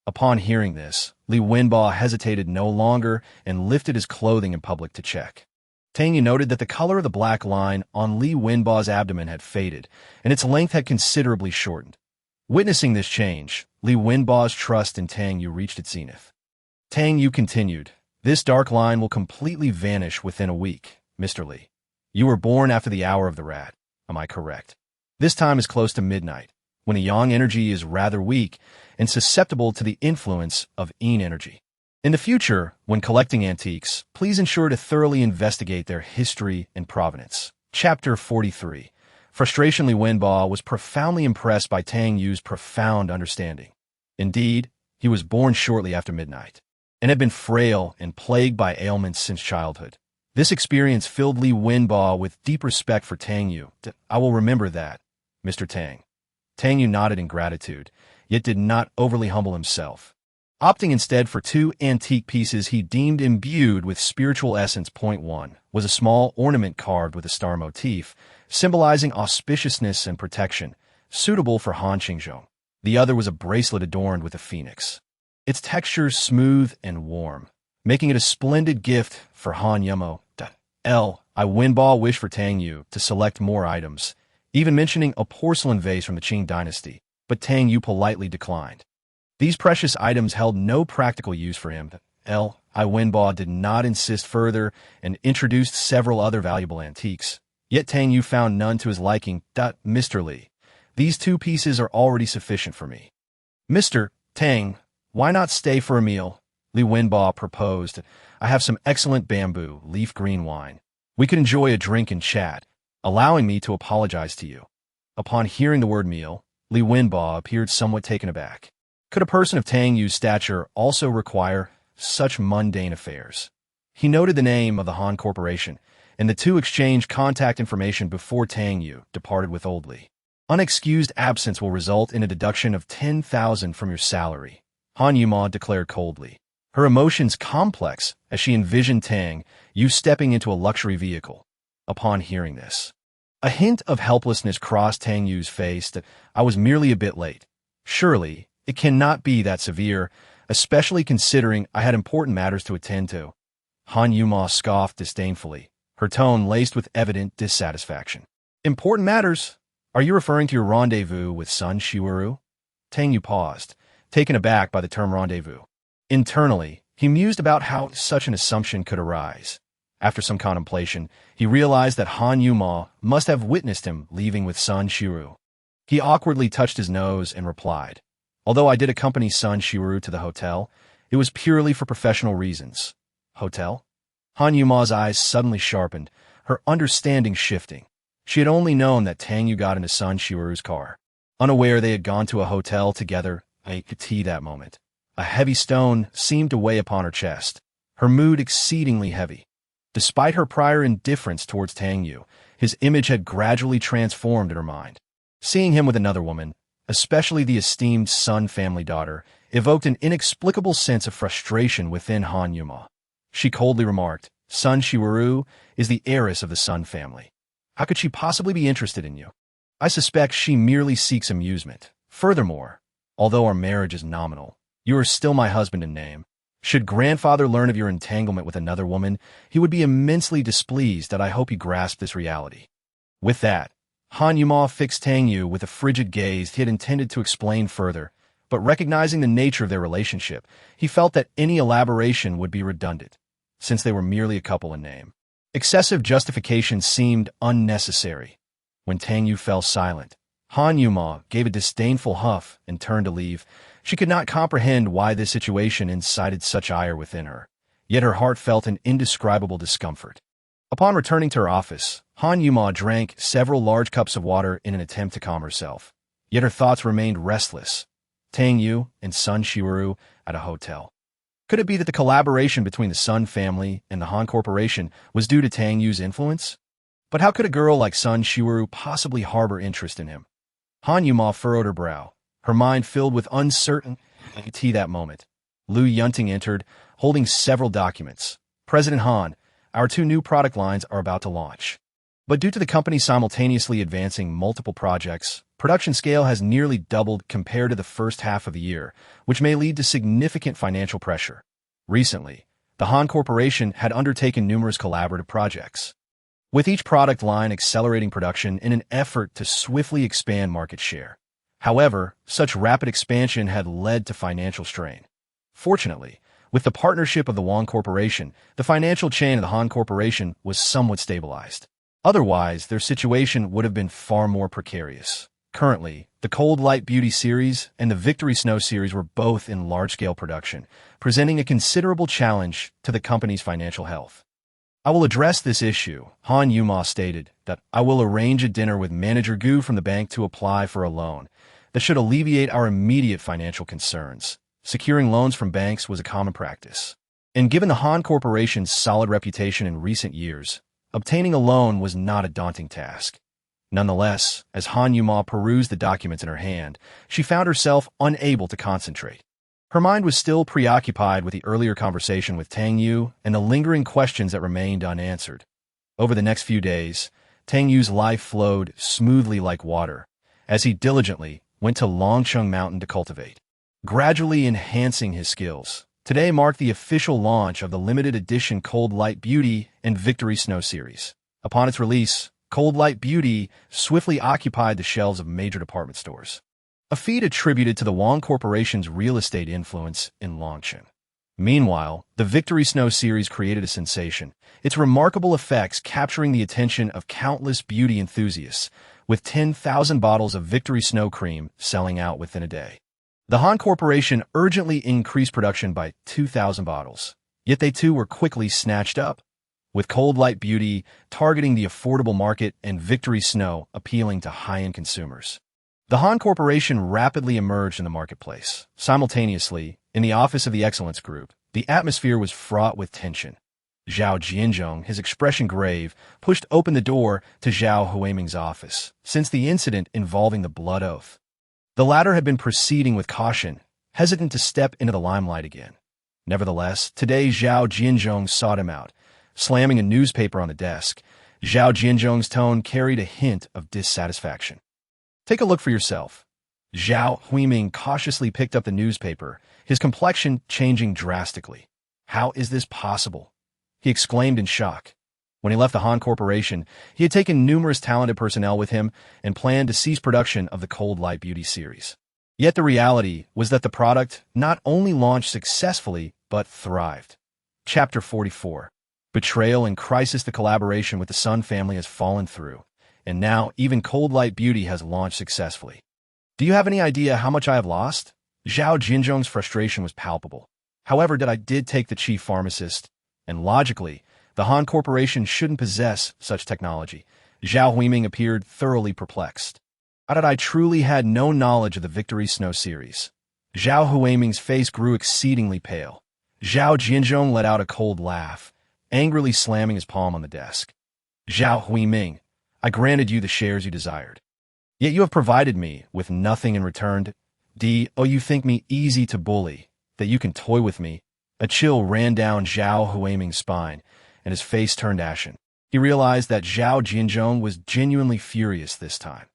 Upon hearing this, Li Wenbo hesitated no longer and lifted his clothing in public to check. Tang Yue noted that the color of the black line on Li Wenbo's abdomen had faded, and its length had considerably shortened. Witnessing this change, Li Wenbo's trust in Tang Yue reached its zenith. Tang Yue continued, "This dark line will completely vanish within a week, Mr. Li. You were born after the hour of the rat, am I correct? This time is close to midnight, when a yang energy is rather weak and susceptible to the influence of yin energy. In the future, when collecting antiques, please ensure to thoroughly investigate their history and provenance." Chapter 43. Frustration. Li Wenbo was profoundly impressed by Tang Yue's profound understanding. Indeed, he was born shortly after midnight, and had been frail and plagued by ailments since childhood. This experience filled Li Wenbo with deep respect for Tang Yue. "I will remember that, Mr. Tang." Tang Yue nodded in gratitude, yet did not overly humble himself. Opting instead for two antique pieces he deemed imbued with spiritual essence. Point 1 was a small ornament carved with a star motif, symbolizing auspiciousness and protection, suitable for Han Qingzhong. The other was a bracelet adorned with a phoenix, its texture smooth and warm, making it a splendid gift for Han Yumo. Li Wenbo wished for Tang Yue to select more items, even mentioning a porcelain vase from the Qing dynasty, but Tang Yue politely declined. These precious items held no practical use for him. Li Wenbo did not insist further and introduced several other valuable antiques. Yet Tang Yue found none to his liking. "Mr. Li, these two pieces are already sufficient for me." "Mr. Tang, why not stay for a meal?" Li Wenbo proposed. "I have some excellent bamboo, leaf green wine. We could enjoy a drink and chat, allowing me to apologize to you." Upon hearing the word meal, Li Wenbo appeared somewhat taken aback. Could a person of Tang Yue's stature also require such mundane affairs? He noted the name of the Han Corporation, and the two exchanged contact information before Tang Yue departed with Old Li. "Unexcused absence will result in a deduction of 10,000 from your salary," Han Yumo declared coldly, her emotions complex as she envisioned Tang Yue stepping into a luxury vehicle. Upon hearing this, a hint of helplessness crossed Tang Yue's face. "I was merely a bit late. Surely, it cannot be that severe, especially considering I had important matters to attend to." Han Yumo scoffed disdainfully, her tone laced with evident dissatisfaction. "Important matters? Are you referring to your rendezvous with Sun Shiweru?" Tang Yue paused, taken aback by the term rendezvous. Internally, he mused about how such an assumption could arise. After some contemplation, he realized that Han Yumo must have witnessed him leaving with Sun Shiweru. He awkwardly touched his nose and replied, "Although I did accompany Sun Shiweru to the hotel, it was purely for professional reasons." "Hotel?" Han Yumo's eyes suddenly sharpened, her understanding shifting. She had only known that Tang Yue got into Sun Shiweru's car. Unaware they had gone to a hotel together, I could see that moment. A heavy stone seemed to weigh upon her chest, her mood exceedingly heavy. Despite her prior indifference towards Tang Yue, his image had gradually transformed in her mind. Seeing him with another woman, especially the esteemed Sun family daughter, evoked an inexplicable sense of frustration within Han Yumo. She coldly remarked, "Sun Shiweru is the heiress of the Sun family. How could she possibly be interested in you? I suspect she merely seeks amusement. Furthermore, although our marriage is nominal, you are still my husband in name. Should grandfather learn of your entanglement with another woman, he would be immensely displeased. That I hope you grasp this reality." With that, Han Yumo fixed Tang Yue with a frigid gaze he had intended to explain further, But recognizing the nature of their relationship, he felt that any elaboration would be redundant, since they were merely a couple in name. Excessive justification seemed unnecessary. When Tang Yue fell silent, Han Yuma gave a disdainful huff and turned to leave. She could not comprehend why this situation incited such ire within her, yet her heart felt an indescribable discomfort. Upon returning to her office, Han Yuma drank several large cups of water in an attempt to calm herself, yet her thoughts remained restless. Tang Yue and Sun Shiwaru at a hotel. Could it be that the collaboration between the Sun family and the Han Corporation was due to Tang Yue's influence? But how could a girl like Sun Shiwaru possibly harbor interest in him? Han Yuma furrowed her brow, her mind filled with uncertainty that moment. Liu Yunting entered, holding several documents. President Han, our 2 new product lines are about to launch. But due to the company simultaneously advancing multiple projects, production scale has nearly doubled compared to the first half of the year, which may lead to significant financial pressure. Recently, the Han Corporation had undertaken numerous collaborative projects, with each product line accelerating production in an effort to swiftly expand market share. However, such rapid expansion had led to financial strain. Fortunately, with the partnership of the Han Corporation, the financial chain of the Han Corporation was somewhat stabilized. Otherwise, their situation would have been far more precarious. Currently, the Cold Light Beauty series and the Victory Snow series were both in large-scale production, presenting a considerable challenge to the company's financial health. I will address this issue. Han Yuma stated that I will arrange a dinner with Manager Gu from the bank to apply for a loan that should alleviate our immediate financial concerns. Securing loans from banks was a common practice, and given the Han Corporation's solid reputation in recent years, obtaining a loan was not a daunting task. Nonetheless, as Han Yuma perused the documents in her hand, she found herself unable to concentrate. Her mind was still preoccupied with the earlier conversation with Tang Yue and the lingering questions that remained unanswered. Over the next few days, Tang Yue's life flowed smoothly like water, as he diligently went to Longcheng Mountain to cultivate, gradually enhancing his skills. Today marked the official launch of the limited edition Cold Light Beauty and Victory Snow series. Upon its release, Cold Light Beauty swiftly occupied the shelves of major department stores, a feat attributed to the Wang Corporation's real estate influence in Longcheng. Meanwhile, the Victory Snow series created a sensation, its remarkable effects capturing the attention of countless beauty enthusiasts, with 10,000 bottles of Victory Snow cream selling out within a day. The Han Corporation urgently increased production by 2,000 bottles, yet they too were quickly snatched up, with Cold Light Beauty targeting the affordable market and Victory Snow appealing to high-end consumers. The Han Corporation rapidly emerged in the marketplace. Simultaneously, in the office of the Excellence Group, the atmosphere was fraught with tension. Zhao Jianzhong, his expression grave, pushed open the door to Zhao Huiming's office, since the incident involving the blood oath. The latter had been proceeding with caution, hesitant to step into the limelight again. Nevertheless, today Zhao Jianzhong sought him out, slamming a newspaper on the desk. Zhao Jianzhong's tone carried a hint of dissatisfaction. Take a look for yourself. Zhao Huiming cautiously picked up the newspaper, his complexion changing drastically. How is this possible? He exclaimed in shock. When he left the Han Corporation, he had taken numerous talented personnel with him and planned to cease production of the Cold Light Beauty series. Yet the reality was that the product not only launched successfully, but thrived. Chapter 44. Betrayal and crisis. The collaboration with the Sun family has fallen through, and now even Cold Light Beauty has launched successfully. Do you have any idea how much I have lost? Zhao Jinzhong's frustration was palpable. However, I did take the chief pharmacist, and logically, the Han Corporation shouldn't possess such technology. Zhao Huiming appeared thoroughly perplexed. I truly had no knowledge of the Victory Snow series. Zhao Huiming's face grew exceedingly pale. Zhao Jinzhong let out a cold laugh, angrily slamming his palm on the desk. Zhao Huiming, I granted you the shares you desired. Yet you have provided me with nothing in return. You think me easy to bully, that you can toy with me? A chill ran down Zhao Huiming's spine, and his face turned ashen. He realized that Zhao Jinzhong was genuinely furious this time.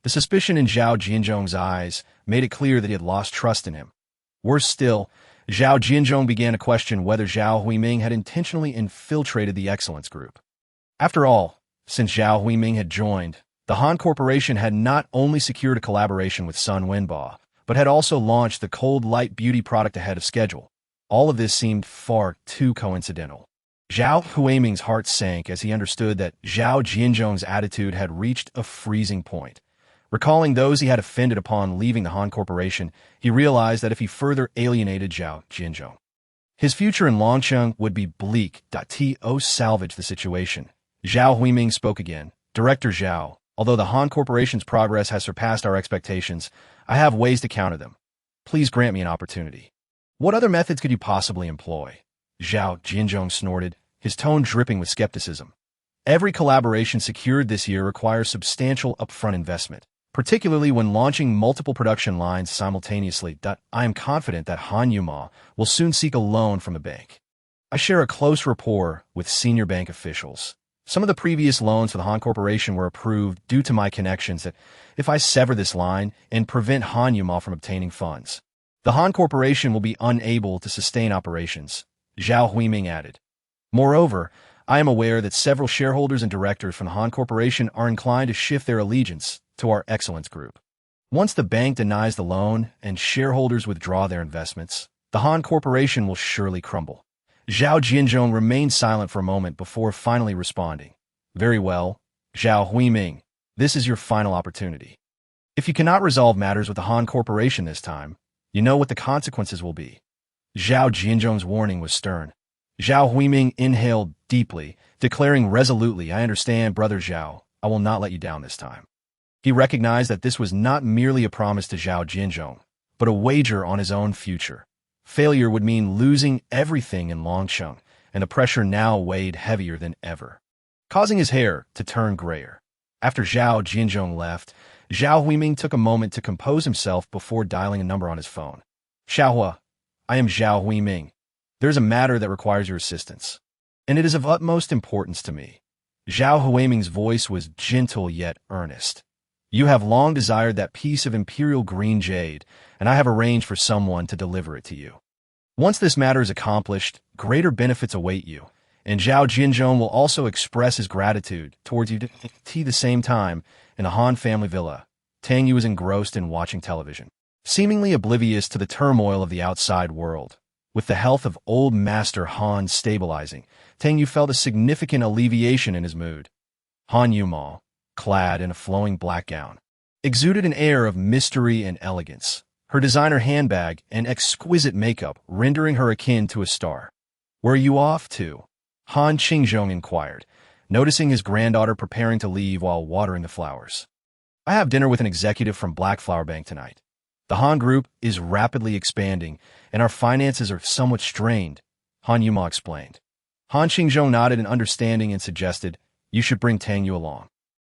The suspicion in Zhao Jinzhong's eyes made it clear that he had lost trust in him. Worse still, Zhao Jinzhong began to question whether Zhao Huiming had intentionally infiltrated the Excellence Group. After all, since Zhao Huiming had joined, the Han Corporation had not only secured a collaboration with Sun Wenba, but had also launched the cold light beauty product ahead of schedule. All of this seemed far too coincidental. Zhao Huiming's heart sank as he understood that Zhao Jianzhong's attitude had reached a freezing point. Recalling those he had offended upon leaving the Han Corporation, he realized that if he further alienated Zhao Jianzhong, his future in Longsheng would be bleak. To salvage the situation, Zhao Huiming spoke again. Director Zhao, although the Han Corporation's progress has surpassed our expectations, I have ways to counter them. Please grant me an opportunity. What other methods could you possibly employ? Zhao Jianzhong snorted, his tone dripping with skepticism. Every collaboration secured this year requires substantial upfront investment, particularly when launching multiple production lines simultaneously. I am confident that Han Yuma will soon seek a loan from a bank. I share a close rapport with senior bank officials. Some of the previous loans for the Han Corporation were approved due to my connections that if I sever this line and prevent Han Yuma from obtaining funds, the Han Corporation will be unable to sustain operations, Zhao Huiming added. Moreover, I am aware that several shareholders and directors from the Han Corporation are inclined to shift their allegiance to our Excellence Group. Once the bank denies the loan and shareholders withdraw their investments, the Han Corporation will surely crumble. Zhao Jianzhong remained silent for a moment before finally responding. Very well, Zhao Huiming, this is your final opportunity. If you cannot resolve matters with the Han Corporation this time, you know what the consequences will be. Zhao Jianzhong's warning was stern. Zhao Huiming inhaled deeply, declaring resolutely, I understand, Brother Zhao, I will not let you down this time. He recognized that this was not merely a promise to Zhao Jianzhong, but a wager on his own future. Failure would mean losing everything in Longsheng, and the pressure now weighed heavier than ever, causing his hair to turn grayer. After Zhao Jianzhong left, Zhao Huiming took a moment to compose himself before dialing a number on his phone. Xiaohua, I am Zhao Huiming. There is a matter that requires your assistance, and it is of utmost importance to me. Zhao Huiming's voice was gentle yet earnest. You have long desired that piece of imperial green jade, and I have arranged for someone to deliver it to you. Once this matter is accomplished, greater benefits await you, and Zhao Jianzhong will also express his gratitude towards you. At the same time, in the Han family villa, Tang Yue was engrossed in watching television, seemingly oblivious to the turmoil of the outside world. With the health of old Master Han stabilizing, Tang Yue felt a significant alleviation in his mood. Han Yuma, clad in a flowing black gown, exuded an air of mystery and elegance, her designer handbag and exquisite makeup rendering her akin to a star. Where are you off to? Han Qingzhong inquired, noticing his granddaughter preparing to leave while watering the flowers. I have dinner with an executive from Black Flower Bank tonight. The Han Group is rapidly expanding, and our finances are somewhat strained, Han Yuma explained. Han Qingzhong nodded in understanding and suggested, you should bring Tang Yue along.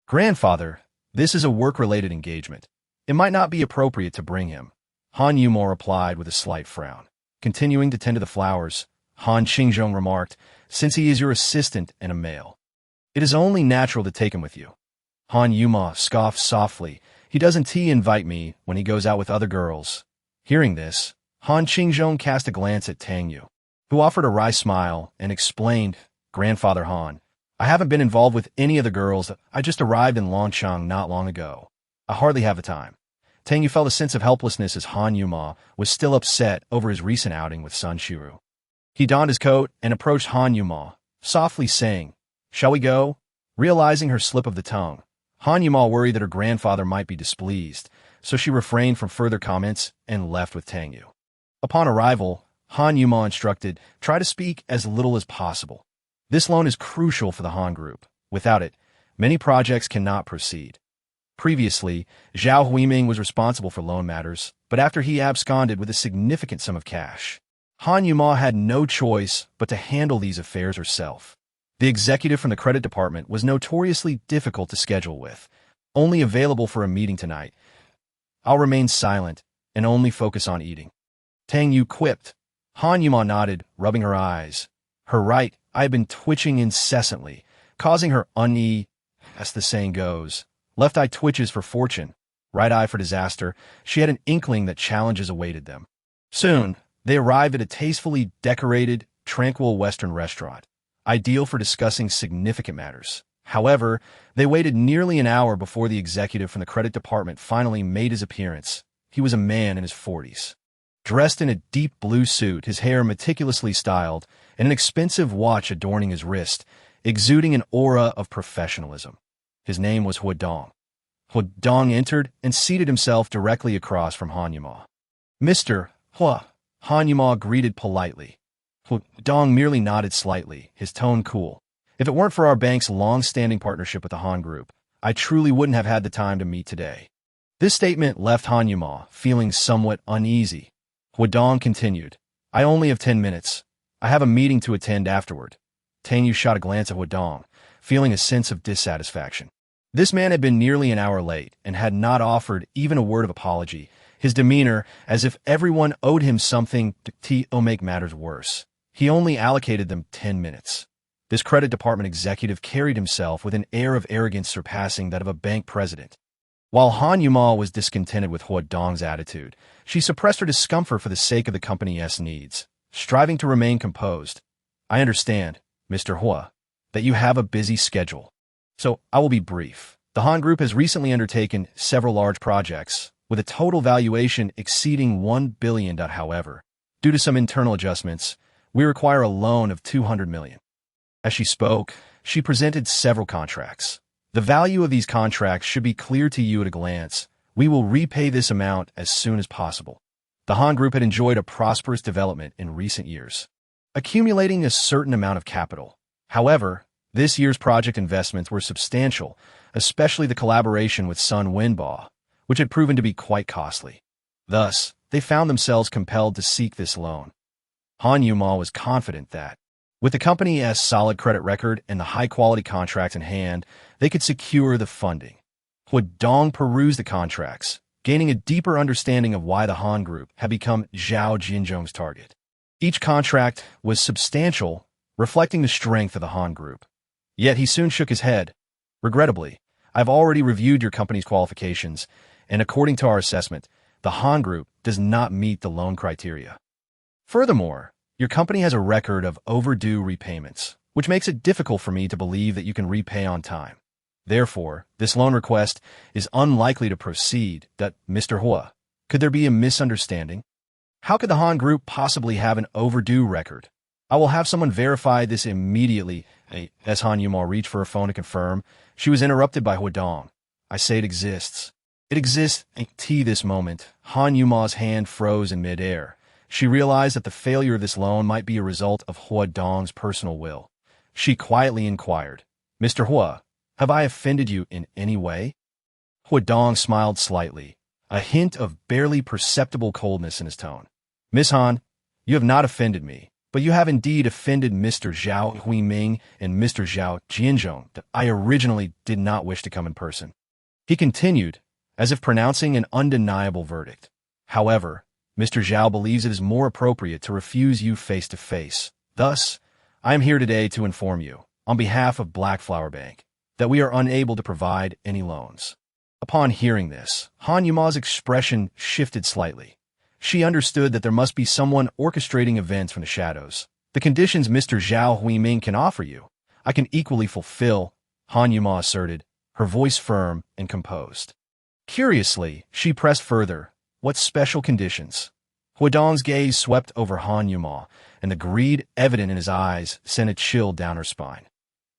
Grandfather, this is a work-related engagement. It might not be appropriate to bring him, Han Yuma replied with a slight frown. Continuing to tend to the flowers, Han Qingzhong remarked, since he is your assistant and a male, it is only natural to take him with you. Han Yuma scoffed softly. He doesn't invite me when he goes out with other girls. Hearing this, Han Qingzhong cast a glance at Tang Yue, who offered a wry smile and explained, Grandfather Han, I haven't been involved with any of the girls. I just arrived in Longsheng not long ago. I hardly have the time. Tang Yue felt a sense of helplessness as Han Yuma was still upset over his recent outing with Sun Shiru. He donned his coat and approached Han Yuma, softly saying, Shall we go? Realizing her slip of the tongue, Han Yuma worried that her grandfather might be displeased, so she refrained from further comments and left with Tang Yue. Upon arrival, Han Yuma instructed, try to speak as little as possible. This loan is crucial for the Han Group. Without it, many projects cannot proceed. Previously, Zhao Huiming was responsible for loan matters, but after he absconded with a significant sum of cash, Han Yuma had no choice but to handle these affairs herself. The executive from the credit department was notoriously difficult to schedule with, only available for a meeting tonight. I'll remain silent and only focus on eating, Tang Yue quipped. Han Yuma nodded, rubbing her eyes. Her right eye had been twitching incessantly, causing her unease, as the saying goes. Left eye twitches for fortune, right eye for disaster. She had an inkling that challenges awaited them. Soon, they arrived at a tastefully decorated, tranquil Western restaurant, ideal for discussing significant matters. However, they waited nearly an hour before the executive from the credit department finally made his appearance. he was a man in his 40s. Dressed in a deep blue suit, his hair meticulously styled, and an expensive watch adorning his wrist, exuding an aura of professionalism. His name was Huadong. Huadong entered and seated himself directly across from Han Yuma. "Mr. Hua," Han Yuma greeted politely. Huadong merely nodded slightly, his tone cool. "If it weren't for our bank's long-standing partnership with the Han Group, I truly wouldn't have had the time to meet today." This statement left Han Yuma feeling somewhat uneasy. Huadong continued, "I only have 10 minutes. I have a meeting to attend afterward." Tang Yue shot a glance at Huadong, feeling a sense of dissatisfaction. This man had been nearly an hour late and had not offered even a word of apology, his demeanor as if everyone owed him something to make matters worse. He only allocated them 10 minutes. This credit department executive carried himself with an air of arrogance surpassing that of a bank president. While Han Yuma was discontented with Huadong's attitude, she suppressed her discomfort for the sake of the company's needs, striving to remain composed. "I understand, Mr. Hua, that you have a busy schedule, so I will be brief. The Han Group has recently undertaken several large projects, with a total valuation exceeding $1 billion. However, due to some internal adjustments, we require a loan of $200 million. As she spoke, she presented several contracts. "The value of these contracts should be clear to you at a glance. We will repay this amount as soon as possible." The Han Group had enjoyed a prosperous development in recent years, accumulating a certain amount of capital. However, this year's project investments were substantial, especially the collaboration with Sun Wenba, which had proven to be quite costly. Thus, they found themselves compelled to seek this loan. Han Yuma was confident that, with the company's solid credit record and the high-quality contracts in hand, they could secure the funding. Huadong perused the contracts, gaining a deeper understanding of why the Han Group had become Zhao Jinzhong's target. Each contract was substantial, reflecting the strength of the Han Group. Yet he soon shook his head. "Regrettably, I've already reviewed your company's qualifications, and according to our assessment, the Han Group does not meet the loan criteria. Furthermore, your company has a record of overdue repayments, which makes it difficult for me to believe that you can repay on time. Therefore, this loan request is unlikely to proceed." Mr. Hua, could there be a misunderstanding? How could the Han Group possibly have an overdue record? I will have someone verify this immediately. As Han Yuma reached for her phone to confirm, she was interrupted by Huadong. "I say it exists." "It exists." This moment, Han Yuma's hand froze in midair. She realized that the failure of this loan might be a result of Huadong's personal will. She quietly inquired, "Mr. Hua, have I offended you in any way?" Huadong smiled slightly, a hint of barely perceptible coldness in his tone. "Miss Han, you have not offended me, but you have indeed offended Mr. Zhao Huiming and Mr. Zhao Jinzhong. I originally did not wish to come in person." He continued, as if pronouncing an undeniable verdict. "However, Mr. Zhao believes it is more appropriate to refuse you face to face. Thus, I am here today to inform you, on behalf of Black Flower Bank, that we are unable to provide any loans." Upon hearing this, Han Yuma's expression shifted slightly. She understood that there must be someone orchestrating events from the shadows. "The conditions Mr. Zhao Huiming can offer you, I can equally fulfill," Han Yuma asserted, her voice firm and composed. Curiously, she pressed further, "What special conditions?" Huadong's gaze swept over Han Yuma, and the greed evident in his eyes sent a chill down her spine.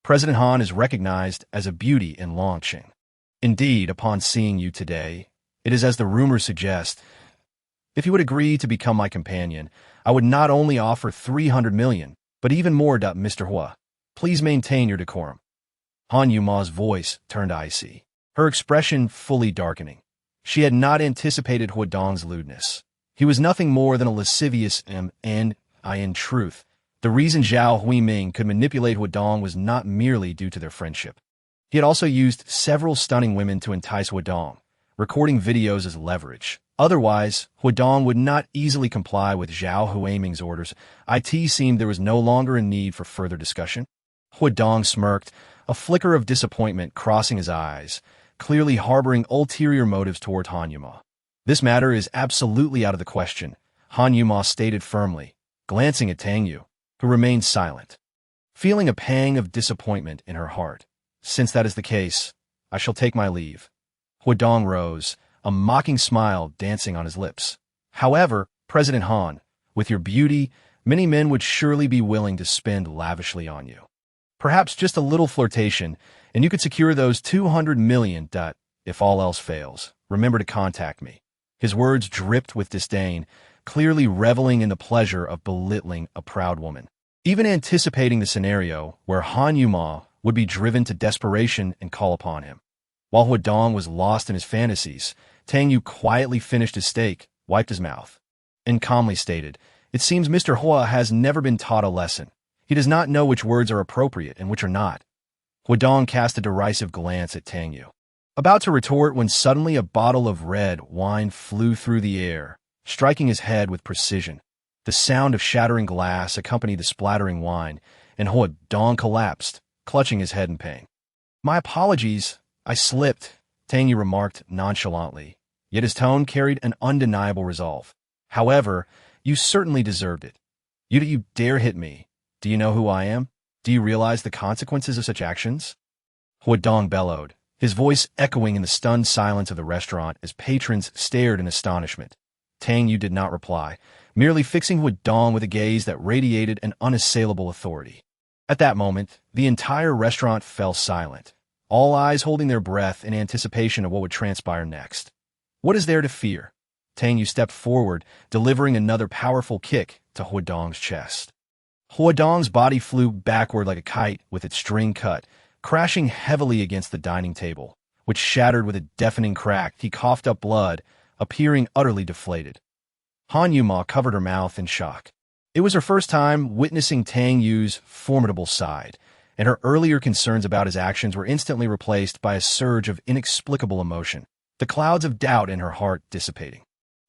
"President Han is recognized as a beauty in Longqing. Indeed, upon seeing you today, it is as the rumors suggest. If you would agree to become my companion, I would not only offer 300 million, but even more. Mr. Hua, please maintain your decorum." Han Yuma's voice turned icy, her expression fully darkening. She had not anticipated Huadong's lewdness. He was nothing more than a lascivious and, in truth, the reason Zhao Huiming could manipulate Huadong was not merely due to their friendship. He had also used several stunning women to entice Huadong, recording videos as leverage. Otherwise, Huadong would not easily comply with Zhao Huiming's orders. It seemed there was no longer a need for further discussion. Huadong smirked, a flicker of disappointment crossing his eyes, clearly harboring ulterior motives toward Han Yuma. "This matter is absolutely out of the question," Han Yuma stated firmly, glancing at Tang Yue, who remained silent, feeling a pang of disappointment in her heart. "Since that is the case, I shall take my leave." Huadong rose, a mocking smile dancing on his lips. However, President Han, with your beauty, many men would surely be willing to spend lavishly on you. Perhaps just a little flirtation, and you could secure those 200 million. If all else fails, remember to contact me. His words dripped with disdain, clearly reveling in the pleasure of belittling a proud woman. Even anticipating the scenario where Han Yuma would be driven to desperation and call upon him. While Huadong was lost in his fantasies, Tang Yue quietly finished his steak, wiped his mouth, and calmly stated, "It seems Mr. Hua has never been taught a lesson. He does not know which words are appropriate and which are not." Huadong cast a derisive glance at Tang Yue, about to retort when suddenly a bottle of red wine flew through the air, striking his head with precision. The sound of shattering glass accompanied the splattering wine, and Huadong collapsed, clutching his head in pain. "My apologies, I slipped," Tang Yue remarked nonchalantly, yet his tone carried an undeniable resolve. "However, you certainly deserved it. You dare hit me. Do you know who I am? Do you realize the consequences of such actions?" Huadong bellowed, his voice echoing in the stunned silence of the restaurant as patrons stared in astonishment. Tang Yue did not reply, merely fixing Huadong with a gaze that radiated an unassailable authority. At that moment, the entire restaurant fell silent, all eyes holding their breath in anticipation of what would transpire next. "What is there to fear?" Tang Yue stepped forward, delivering another powerful kick to Huadong's chest. Huadong's body flew backward like a kite with its string cut, crashing heavily against the dining table, which shattered with a deafening crack. He coughed up blood, appearing utterly deflated. Han Yuma covered her mouth in shock. It was her first time witnessing Tang Yue's formidable side, and her earlier concerns about his actions were instantly replaced by a surge of inexplicable emotion, the clouds of doubt in her heart dissipating.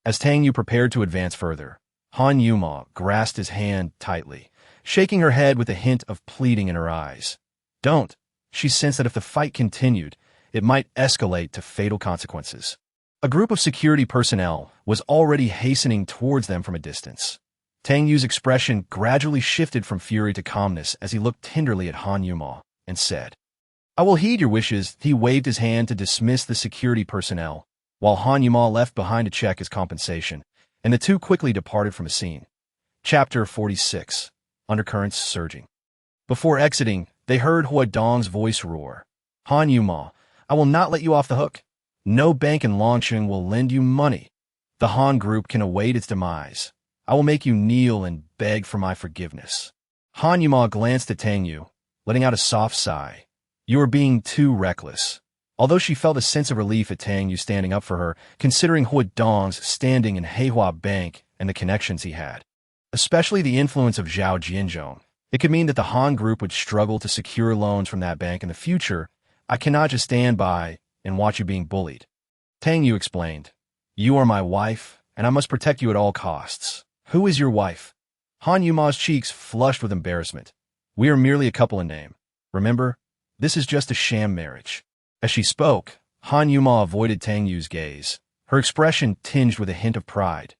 As Tang Yue prepared to advance further, Han Yuma grasped his hand tightly, shaking her head with a hint of pleading in her eyes. "Don't." She sensed that if the fight continued, it might escalate to fatal consequences. A group of security personnel was already hastening towards them from a distance. Tang Yue's expression gradually shifted from fury to calmness as he looked tenderly at Han Yuma and said, "I will heed your wishes." He waved his hand to dismiss the security personnel, while Han Yuma left behind to check his compensation, and the two quickly departed from the scene. Chapter 46. Undercurrents Surging. Before exiting, they heard Huadong's voice roar, "Han Yuma, I will not let you off the hook. No bank in Longsheng will lend you money. The Han Group can await its demise. I will make you kneel and beg for my forgiveness." Han Yuma glanced at Tang Yue, letting out a soft sigh. "You are being too reckless." Although she felt a sense of relief at Tang Yue standing up for her, considering Huadong's standing in Heihua Bank and the connections he had, especially the influence of Zhao Jianzhong, it could mean that the Han Group would struggle to secure loans from that bank in the future. "I cannot just stand by and watch you being bullied." Tang Yue explained, "You are my wife, and I must protect you at all costs." "Who is your wife?" Han Yuma's cheeks flushed with embarrassment. "We are merely a couple in name. Remember, this is just a sham marriage." As she spoke, Han Yuma avoided Tang Yue's gaze, her expression tinged with a hint of pride.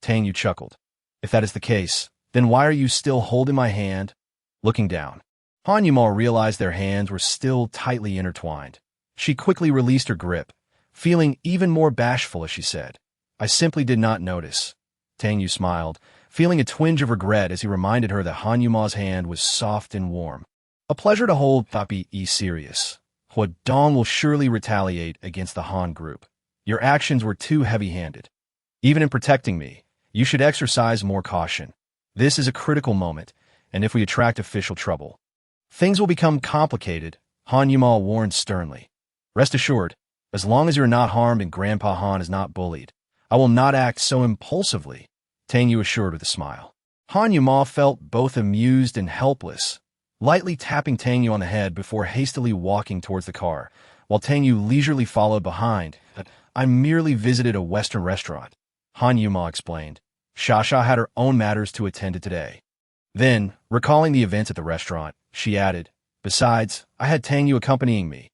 Tang Yue chuckled. "If that is the case, then why are you still holding my hand?" Looking down, Han Yuma realized their hands were still tightly intertwined. She quickly released her grip, feeling even more bashful as she said, "I simply did not notice." Tang Yue smiled, feeling a twinge of regret as he reminded her that Han Yuma's hand was soft and warm. "A pleasure to hold, Papi E. Serious. Huadong will surely retaliate against the Han Group. Your actions were too heavy-handed. Even in protecting me, you should exercise more caution. This is a critical moment, and if we attract official trouble, things will become complicated," Han Yuma warned sternly. "Rest assured, as long as you're not harmed and Grandpa Han is not bullied, I will not act so impulsively," Tang Yue assured with a smile. Han Yuma felt both amused and helpless, lightly tapping Tang Yue on the head before hastily walking towards the car, while Tang Yue leisurely followed behind. "I merely visited a Western restaurant," Han Yuma explained. "Shasha had her own matters to attend to today." Then, recalling the events at the restaurant, she added, "Besides, I had Tang Yue accompanying me."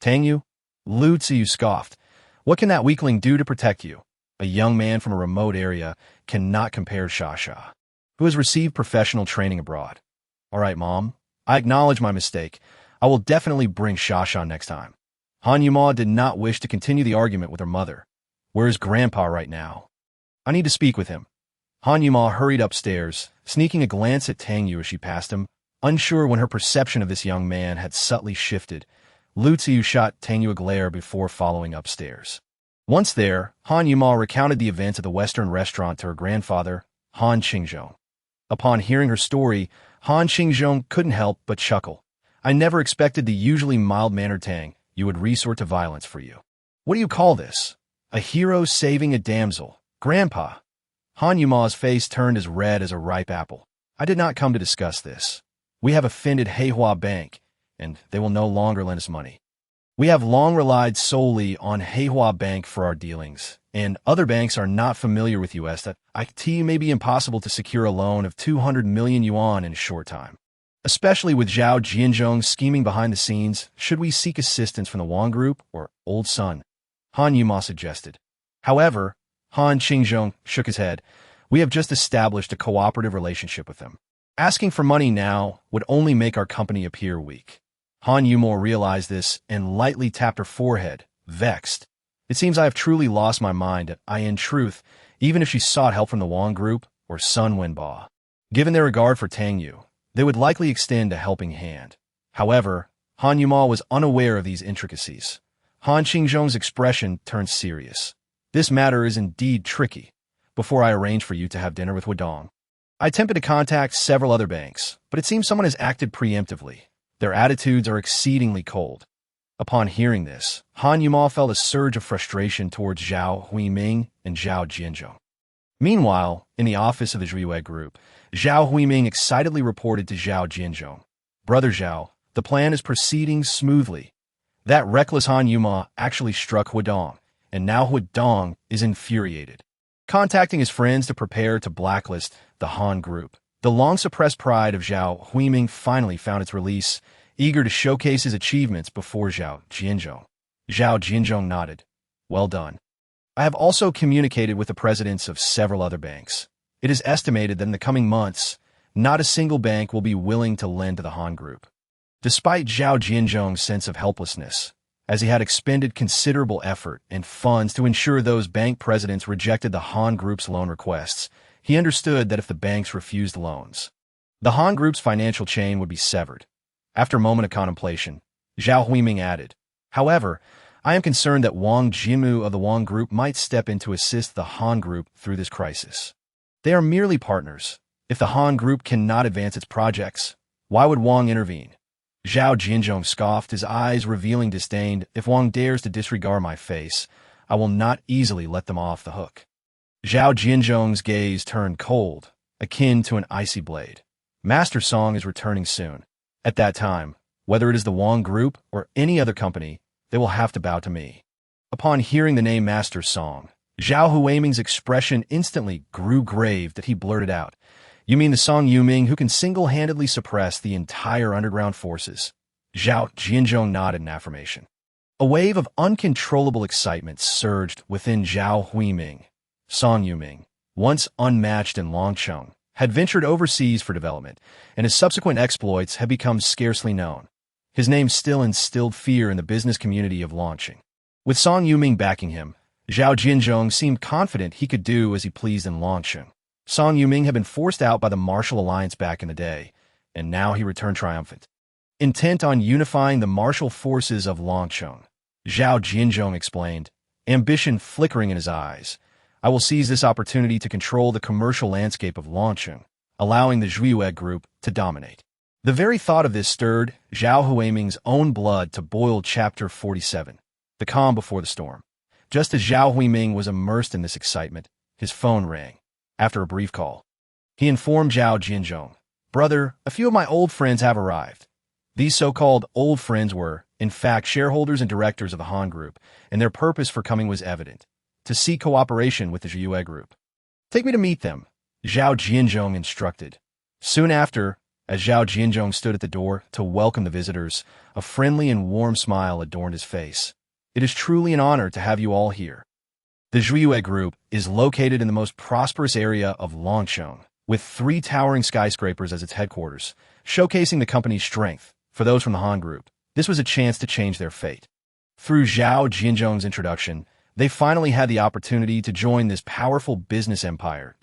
"Tang Yue?" Lu Tsiu scoffed. "What can that weakling do to protect you? A young man from a remote area cannot compare Shasha, who has received professional training abroad." "All right, Mom. I acknowledge my mistake. I will definitely bring Shasha next time." Han Yuma did not wish to continue the argument with her mother. Where's Grandpa right now? I need to speak with him. Han Yuma hurried upstairs, sneaking a glance at Tang Yue as she passed him. Unsure when her perception of this young man had subtly shifted, Lu Tsiu shot Tang Yue a glare before following upstairs. Once there, Han Yuma recounted the events at the Western restaurant to her grandfather, Han Qingzhong. Upon hearing her story, Han Qingzhong couldn't help but chuckle. I never expected the usually mild-mannered Tang Yue would resort to violence for you. What do you call this? A hero saving a damsel. Grandpa. Han Yuma's face turned as red as a ripe apple. I did not come to discuss this. We have offended Heihua Bank, and they will no longer lend us money. We have long relied solely on Heihua Bank for our dealings, and other banks are not familiar with US that it may be impossible to secure a loan of 200 million yuan in a short time. Especially with Zhao Jianzhong scheming behind the scenes, should we seek assistance from the Wang Group or Old Sun? Han Yuma suggested. However, Han Qingzhong shook his head. We have just established a cooperative relationship with them. Asking for money now would only make our company appear weak. Han Yuma realized this and lightly tapped her forehead, vexed. It seems I have truly lost my mind. In truth, even if she sought help from the Wang Group or Sun Wenba. Given their regard for Tang Yue, they would likely extend a helping hand. However, Han Yuma was unaware of these intricacies. Han Qingzhong's expression turned serious. This matter is indeed tricky. Before I arrange for you to have dinner with Wadong, I attempted to contact several other banks, but it seems someone has acted preemptively. Their attitudes are exceedingly cold. Upon hearing this, Han Yuma felt a surge of frustration towards Zhao Huiming and Zhao Jianzhong. Meanwhile, in the office of the Yue Group, Zhao Huiming excitedly reported to Zhao Jianzhong, Brother Zhao, the plan is proceeding smoothly. That reckless Han Yuma actually struck Huadong, and now Huadong is infuriated. Contacting his friends to prepare to blacklist the Han Group, the long-suppressed pride of Zhao Huiming finally found its release, eager to showcase his achievements before Zhao Jianzhong. Zhao Jianzhong nodded. Well done. I have also communicated with the presidents of several other banks. It is estimated that in the coming months, not a single bank will be willing to lend to the Han Group. Despite Zhao Jianzhong's sense of helplessness, as he had expended considerable effort and funds to ensure those bank presidents rejected the Han Group's loan requests, he understood that if the banks refused loans, the Han Group's financial chain would be severed. After a moment of contemplation, Zhao Huiming added, However, I am concerned that Wang Jimu of the Wang Group might step in to assist the Han Group through this crisis. They are merely partners. If the Han Group cannot advance its projects, why would Wang intervene? Zhao Jianzhong scoffed, his eyes revealing disdain. If Wang dares to disregard my face, I will not easily let them off the hook. Zhao Jianzhong's gaze turned cold, akin to an icy blade. Master Song is returning soon. At that time, whether it is the Wang Group or any other company, they will have to bow to me. Upon hearing the name Master Song, Zhao Huiming's expression instantly grew grave that he blurted out, You mean the Song Yuming who can single-handedly suppress the entire underground forces? Zhao Jianzhong nodded in affirmation. A wave of uncontrollable excitement surged within Zhao Huiming. Song Yuming, once unmatched in Longcheng, had ventured overseas for development, and his subsequent exploits had become scarcely known. His name still instilled fear in the business community of Longcheng. With Song Yuming backing him, Zhao Jianzhong seemed confident he could do as he pleased in Longcheng. Song Yuming had been forced out by the martial alliance back in the day, and now he returned triumphant. Intent on unifying the martial forces of Longcheng, Zhao Jianzhong explained, ambition flickering in his eyes. I will seize this opportunity to control the commercial landscape of Longcheng, allowing the Yue Group to dominate. The very thought of this stirred Zhao Huiming's own blood to boil. Chapter 47. The calm before the storm. Just as Zhao Huiming was immersed in this excitement, his phone rang. After a brief call, he informed Zhao Jianzhong, Brother, a few of my old friends have arrived. These so-called old friends were, in fact, shareholders and directors of the Han Group, and their purpose for coming was evident, to seek cooperation with the Yue Group. Take me to meet them, Zhao Jianzhong instructed. Soon after, as Zhao Jianzhong stood at the door to welcome the visitors, a friendly and warm smile adorned his face. It is truly an honor to have you all here. The Yue Group is located in the most prosperous area of Longcheng, with 3 towering skyscrapers as its headquarters, showcasing the company's strength. For those from the Han Group, this was a chance to change their fate. Through Zhao Jianzhong's introduction, They finally had the opportunity to join this powerful business empire.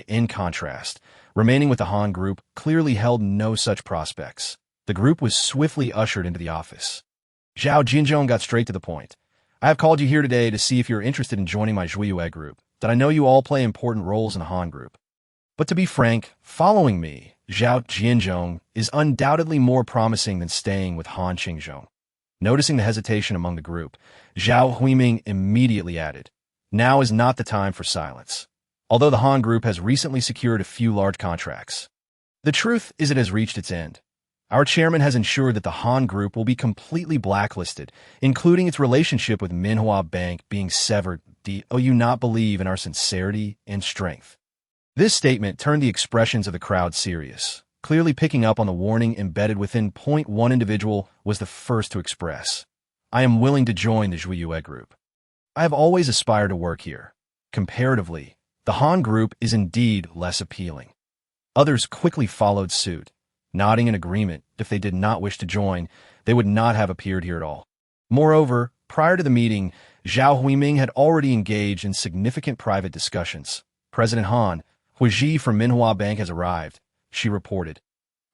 In contrast, remaining with the Han Group clearly held no such prospects. The group was swiftly ushered into the office. Zhao Jinzhong got straight to the point. I have called you here today to see if you're interested in joining my Tang Yue group, that I know you all play important roles in the Han Group. But to be frank, following me, Zhao Jinzhong, is undoubtedly more promising than staying with Han Qingzhong. Noticing the hesitation among the group, Zhao Huiming immediately added, now is not the time for silence. Although the Han Group has recently secured a few large contracts, the truth is it has reached its end. Our chairman has ensured that the Han Group will be completely blacklisted, including its relationship with Minhua Bank being severed. Do you not believe in our sincerity and strength? This statement turned the expressions of the crowd serious. Clearly picking up on the warning embedded within point, one individual was the first to express, I am willing to join the Tang Yue group. I have always aspired to work here. Comparatively, the Han Group is indeed less appealing. Others quickly followed suit, nodding in agreement. If they did not wish to join, they would not have appeared here at all. Moreover, prior to the meeting, Zhao Huiming had already engaged in significant private discussions. President Han, Huiji from Minhua Bank has arrived, she reported.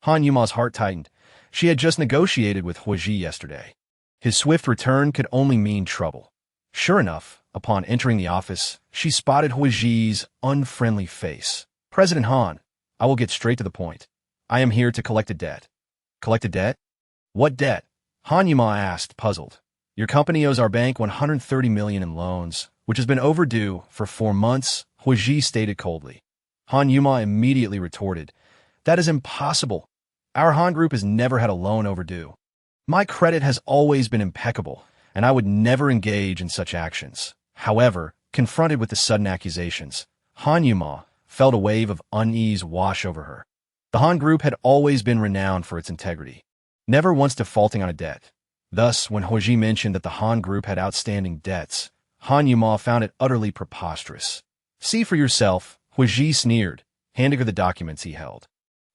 Han Yuma's heart tightened. She had just negotiated with Huiji yesterday. His swift return could only mean trouble. Sure enough, upon entering the office, she spotted Huiji's unfriendly face. President Han, I will get straight to the point. I am here to collect a debt. Collect a debt? What debt? Han Yuma asked, puzzled. Your company owes our bank 130 million in loans, which has been overdue for 4 months, Huiji stated coldly. Han Yuma immediately retorted, that is impossible. Our Han Group has never had a loan overdue. My credit has always been impeccable, and I would never engage in such actions. However, confronted with the sudden accusations, Han Yuma felt a wave of unease wash over her. The Han Group had always been renowned for its integrity, never once defaulting on a debt. Thus, when Huiji mentioned that the Han Group had outstanding debts, Han Yuma found it utterly preposterous. See for yourself, Huiji sneered, handing her the documents he held.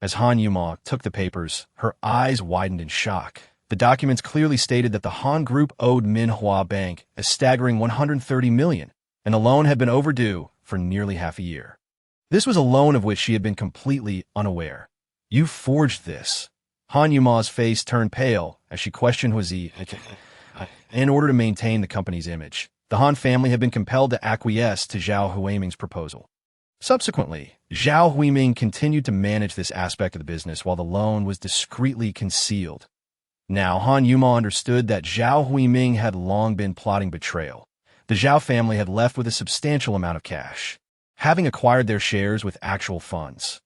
As Han Yuma took the papers, her eyes widened in shock. The documents clearly stated that the Han Group owed Minhua Bank a staggering 130 million, and the loan had been overdue for nearly half a year. This was a loan of which she had been completely unaware. You forged this. Han Yuma's face turned pale as she questioned Huiji. In order to maintain the company's image, the Han family had been compelled to acquiesce to Zhao Huiming's proposal. Subsequently, Zhao Huiming continued to manage this aspect of the business while the loan was discreetly concealed. Now, Han Yuma understood that Zhao Huiming had long been plotting betrayal. The Zhao family had left with a substantial amount of cash, having acquired their shares with actual funds.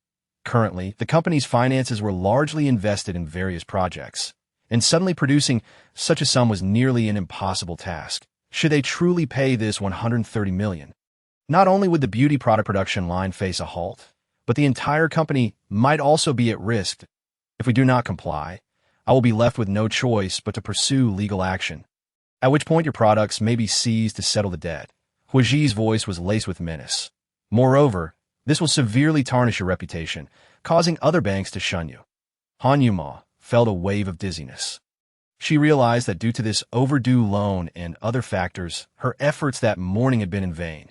Currently, the company's finances were largely invested in various projects, and suddenly producing such a sum was nearly an impossible task. Should they truly pay this 130 million? Not only would the beauty product production line face a halt, but the entire company might also be at risk. If we do not comply, I will be left with no choice but to pursue legal action, at which point your products may be seized to settle the debt. Huiji's voice was laced with menace. Moreover, this will severely tarnish your reputation, causing other banks to shun you. Han Yuma felt a wave of dizziness. She realized that due to this overdue loan and other factors, her efforts that morning had been in vain.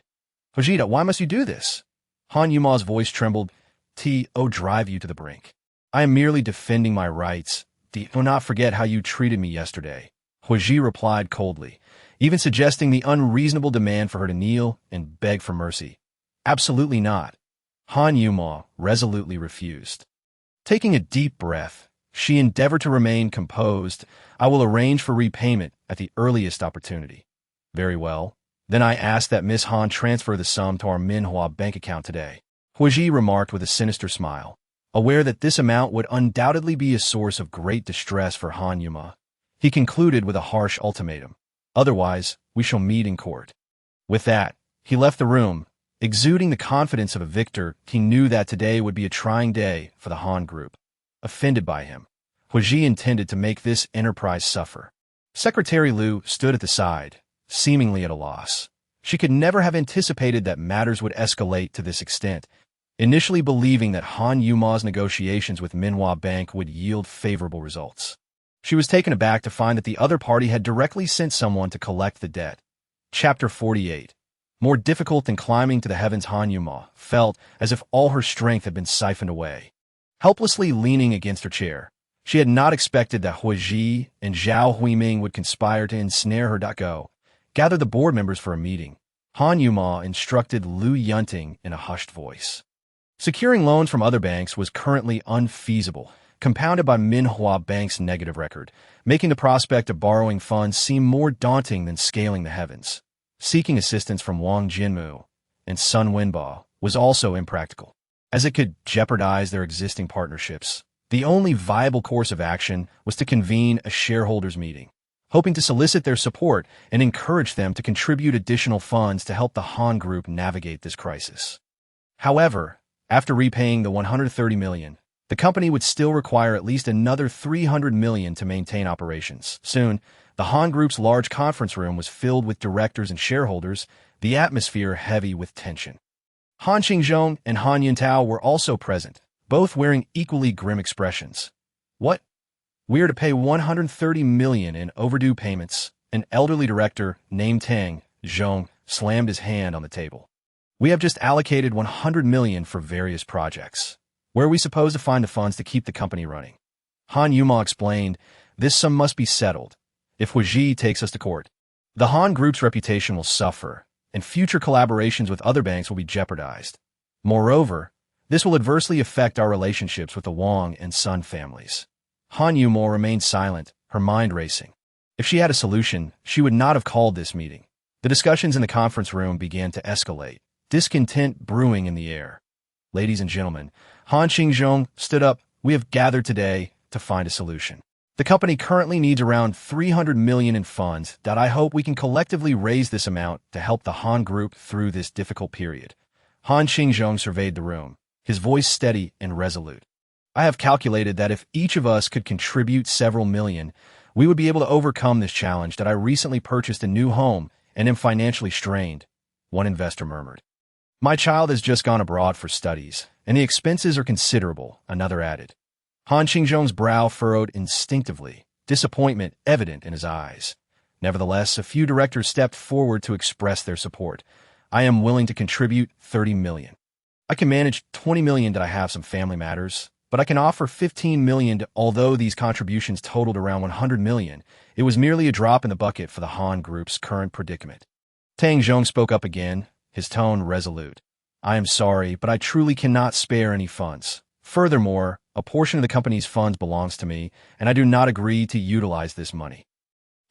Vegeta, why must you do this? Han Yuma's voice trembled. Drive you to the brink. I am merely defending my rights. Do not forget how you treated me yesterday. Huiji replied coldly, even suggesting the unreasonable demand for her to kneel and beg for mercy. Absolutely not. Han Yuma resolutely refused. Taking a deep breath, she endeavored to remain composed. I will arrange for repayment at the earliest opportunity. Very well. Then I ask that Miss Han transfer the sum to our Minhua bank account today. Huiji remarked with a sinister smile, aware that this amount would undoubtedly be a source of great distress for Han Yuma. He concluded with a harsh ultimatum. Otherwise, we shall meet in court. With that, he left the room, exuding the confidence of a victor. He knew that today would be a trying day for the Han Group. Offended by him, Huiji intended to make this enterprise suffer. Secretary Liu stood at the side, seemingly at a loss. She could never have anticipated that matters would escalate to this extent, initially believing that Han Yuma's negotiations with Minhua Bank would yield favorable results. She was taken aback to find that the other party had directly sent someone to collect the debt. Chapter 48. More difficult than climbing to the heavens, Han Yue felt as if all her strength had been siphoned away. Helplessly leaning against her chair, she had not expected that Huiji and Zhao Huiming would conspire to ensnare her. Go. Gather the board members for a meeting, Han Yue instructed Lu Yunting in a hushed voice. Securing loans from other banks was currently unfeasible, compounded by Minhua Bank's negative record, making the prospect of borrowing funds seem more daunting than scaling the heavens. Seeking assistance from Wang Jinmu and Sun Wenbo was also impractical, as it could jeopardize their existing partnerships. The only viable course of action was to convene a shareholders' meeting, hoping to solicit their support and encourage them to contribute additional funds to help the Han Group navigate this crisis. However, after repaying the $130 million, the company would still require at least another $300 million to maintain operations. Soon, the Han Group's large conference room was filled with directors and shareholders, the atmosphere heavy with tension. Han Qingzhong and Han Yuntao were also present, both wearing equally grim expressions. What? We are to pay $130 million in overdue payments. An elderly director named Tang Yue slammed his hand on the table. We have just allocated $100 million for various projects. Where are we supposed to find the funds to keep the company running? Han Yue explained, this sum must be settled. If Huiji takes us to court, the Han Group's reputation will suffer, and future collaborations with other banks will be jeopardized. Moreover, this will adversely affect our relationships with the Wang and Sun families. Han Yue remained silent, her mind racing. If she had a solution, she would not have called this meeting. The discussions in the conference room began to escalate, discontent brewing in the air. Ladies and gentlemen, Han Qingzhong stood up. We have gathered today to find a solution. The company currently needs around $300 million in funds that I hope we can collectively raise this amount to help the Han Group through this difficult period. Han Qingzhong surveyed the room, his voice steady and resolute. I have calculated that if each of us could contribute several million, we would be able to overcome this challenge. That I recently purchased a new home and am financially strained, one investor murmured. My child has just gone abroad for studies, and the expenses are considerable, another added. Han Qingzhong's brow furrowed instinctively, disappointment evident in his eyes. Nevertheless, a few directors stepped forward to express their support. I am willing to contribute $30 million. I can manage $20 million that I have some family matters, but I can offer $15 million. Although these contributions totaled around $100 million, it was merely a drop in the bucket for the Han Group's current predicament. Tang Yue spoke up again, his tone resolute. I am sorry, but I truly cannot spare any funds. Furthermore, a portion of the company's funds belongs to me, and I do not agree to utilize this money.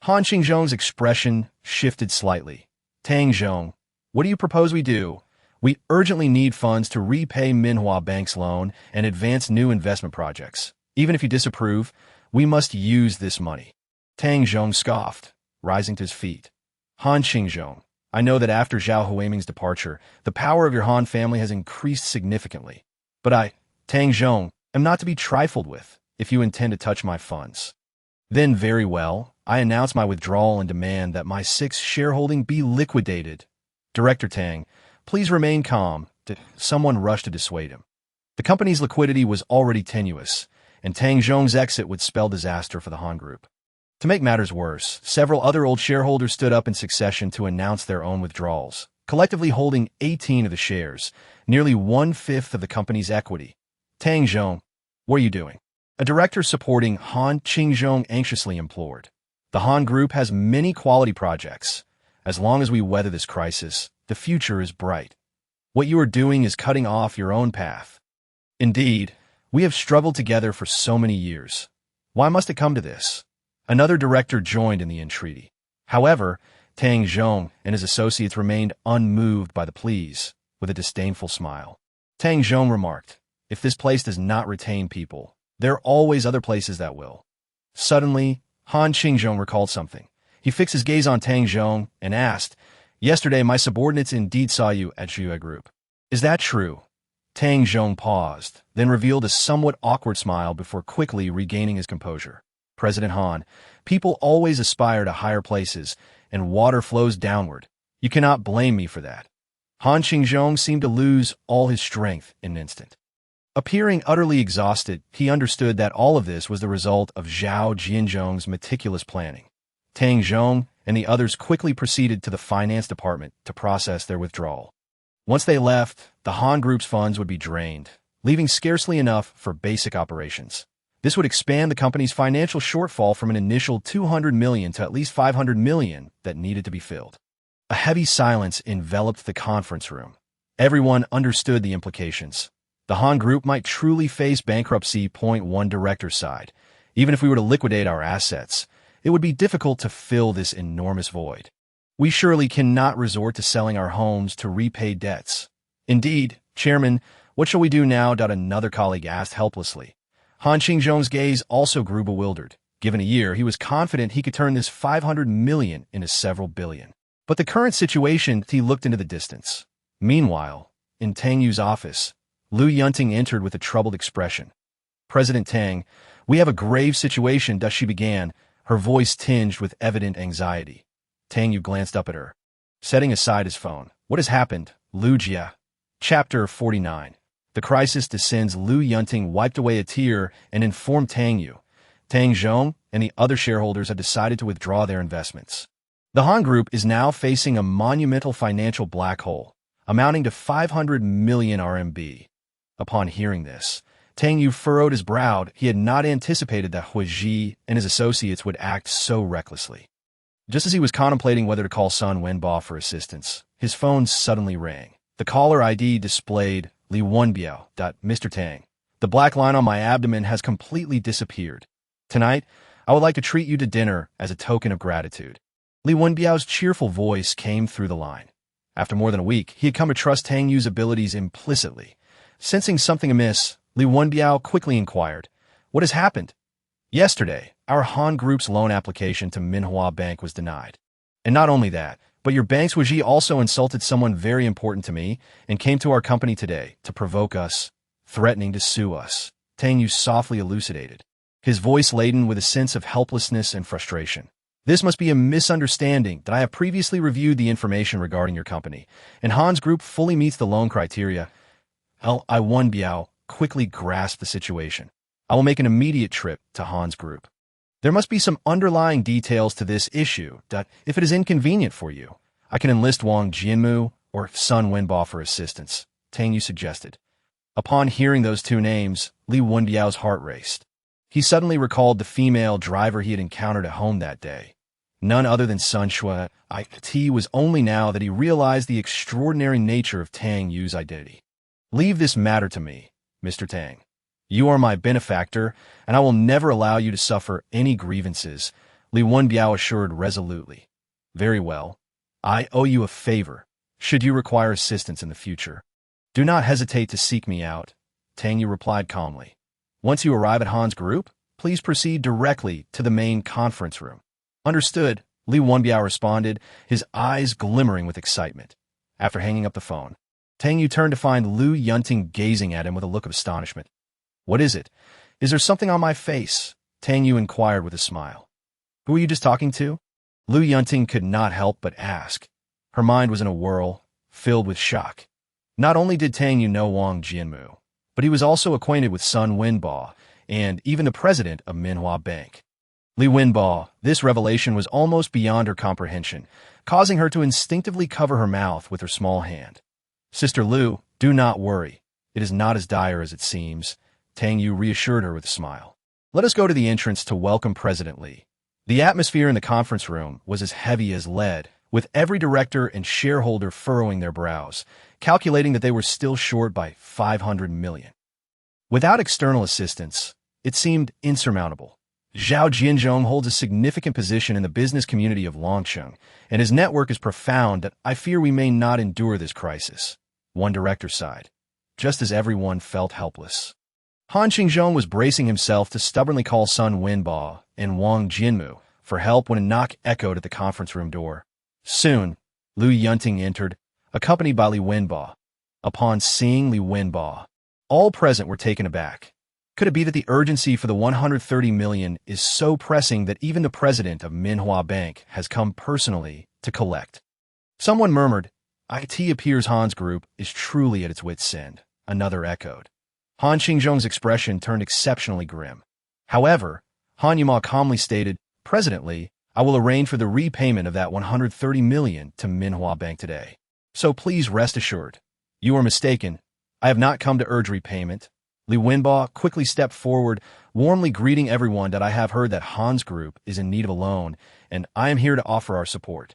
Han Qingzhong's expression shifted slightly. Tang Yue, what do you propose we do? We urgently need funds to repay Minhua Bank's loan and advance new investment projects. Even if you disapprove, we must use this money. Tang Yue scoffed, rising to his feet. Han Qingzhong, I know that after Zhao Huiming's departure, the power of your Han family has increased significantly. But I, Tang Yue, am not to be trifled with if you intend to touch my funds. Then very well, I announce my withdrawal and demand that my 6 shareholding be liquidated. Director Tang, please remain calm. Someone rushed to dissuade him. The company's liquidity was already tenuous, and Tang Yue's exit would spell disaster for the Han Group. To make matters worse, several other old shareholders stood up in succession to announce their own withdrawals, collectively holding 18 of the shares, nearly 1/5 of the company's equity. Tang Yue, what are you doing? A director supporting Han Qingzhong anxiously implored. The Han Group has many quality projects. As long as we weather this crisis, the future is bright. What you are doing is cutting off your own path. Indeed, we have struggled together for so many years. Why must it come to this? Another director joined in the entreaty. However, Tang Yue and his associates remained unmoved by the pleas, with a disdainful smile. Tang Yue remarked, if this place does not retain people, there are always other places that will. Suddenly, Han Qingzhong recalled something. He fixed his gaze on Tang Yue and asked, yesterday my subordinates indeed saw you at Yue Group. Is that true? Tang Yue paused, then revealed a somewhat awkward smile before quickly regaining his composure. President Han, people always aspire to higher places, and water flows downward. You cannot blame me for that. Han Qingzhong seemed to lose all his strength in an instant. Appearing utterly exhausted, he understood that all of this was the result of Zhao Jianzhong's meticulous planning. Tang Yue and the others quickly proceeded to the finance department to process their withdrawal. Once they left, the Han Group's funds would be drained, leaving scarcely enough for basic operations. This would expand the company's financial shortfall from an initial $200 million to at least $500 million that needed to be filled. A heavy silence enveloped the conference room. Everyone understood the implications. The Han Group might truly face bankruptcy. One director's side. Even if we were to liquidate our assets, it would be difficult to fill this enormous void. We surely cannot resort to selling our homes to repay debts. Indeed, Chairman, what shall we do now? Another colleague asked helplessly. Han Qingzhong's gaze also grew bewildered. Given a year, he was confident he could turn this $500 million into several billion. But the current situation, he looked into the distance. Meanwhile, in Tang Yue's office, Lu Yunting entered with a troubled expression. President Tang, we have a grave situation, she began, her voice tinged with evident anxiety. Tang Yue glanced up at her. Setting aside his phone. What has happened, Lu Jia? Chapter 49. The crisis descends. Lu Yunting wiped away a tear and informed Tang Yue. Tang Zhong and the other shareholders had decided to withdraw their investments. The Han Group is now facing a monumental financial black hole, amounting to 500 million RMB. Upon hearing this, Tang Yue furrowed his brow. He had not anticipated that Hu Ji and his associates would act so recklessly. Just as he was contemplating whether to call Sun Wenbo for assistance, his phone suddenly rang. The caller ID displayed Li Wenbiao. Mr. Tang, the black line on my abdomen has completely disappeared. Tonight, I would like to treat you to dinner as a token of gratitude. Li Wenbiao's cheerful voice came through the line. After more than a week, he had come to trust Tang Yue's abilities implicitly. Sensing something amiss, Li Wenbiao quickly inquired, what has happened? Yesterday, our Han Group's loan application to Minhua Bank was denied. And not only that, but your bank's Wu Ji also insulted someone very important to me and came to our company today to provoke us, threatening to sue us. Tang Yue softly elucidated, his voice laden with a sense of helplessness and frustration. This must be a misunderstanding that I have previously reviewed the information regarding your company, and Han's Group fully meets the loan criteria. Li Wenbiao quickly grasped the situation. I will make an immediate trip to Han's Group. There must be some underlying details to this issue. If it is inconvenient for you, I can enlist Wang Jianmu or Sun Wenbo for assistance, Tang Yue suggested. Upon hearing those two names, Li Wenbiao's heart raced. He suddenly recalled the female driver he had encountered at home that day. None other than Sun Shui. It was only now that he realized the extraordinary nature of Tang Yue's identity. Leave this matter to me, Mr. Tang. You are my benefactor, and I will never allow you to suffer any grievances, Li Wenbiao assured resolutely. Very well. I owe you a favor, should you require assistance in the future. Do not hesitate to seek me out, Tang Yue replied calmly. Once you arrive at Han's Group, please proceed directly to the main conference room. Understood, Li Wenbiao responded, his eyes glimmering with excitement. After hanging up the phone, Tang Yue turned to find Lu Yunting gazing at him with a look of astonishment. What is it? Is there something on my face? Tang Yue inquired with a smile. Who are you just talking to? Lu Yunting could not help but ask. Her mind was in a whirl, filled with shock. Not only did Tang Yue know Wang Jianmu, but he was also acquainted with Sun Wenbo and even the president of Minhua Bank. Li Wenbo, this revelation was almost beyond her comprehension, causing her to instinctively cover her mouth with her small hand. Sister Lu, do not worry. It is not as dire as it seems, Tang Yue reassured her with a smile. Let us go to the entrance to welcome President Li. The atmosphere in the conference room was as heavy as lead, with every director and shareholder furrowing their brows, calculating that they were still short by 500 million. Without external assistance, it seemed insurmountable. Zhao Jianzhong holds a significant position in the business community of Longcheng, and his network is profound that I fear we may not endure this crisis. One director sighed, just as everyone felt helpless. Han Qingzhong was bracing himself to stubbornly call Sun Wenbo and Wang Jianmu for help when a knock echoed at the conference room door. Soon, Lu Yunting entered, accompanied by Li Wenbo. Upon seeing Li Wenbo, all present were taken aback. Could it be that the urgency for the 130 million is so pressing that even the president of Minhua Bank has come personally to collect? Someone murmured, "It appears Han's Group is truly at its wit's end." Another echoed. Han Qingzhong's expression turned exceptionally grim. However, Han Yuma calmly stated, "President Li, I will arrange for the repayment of that 130 million to Minhua Bank today. So please rest assured. You are mistaken. I have not come to urge repayment. Li Wenbo quickly stepped forward, warmly greeting everyone that I have heard that Han's group is in need of a loan, and I am here to offer our support.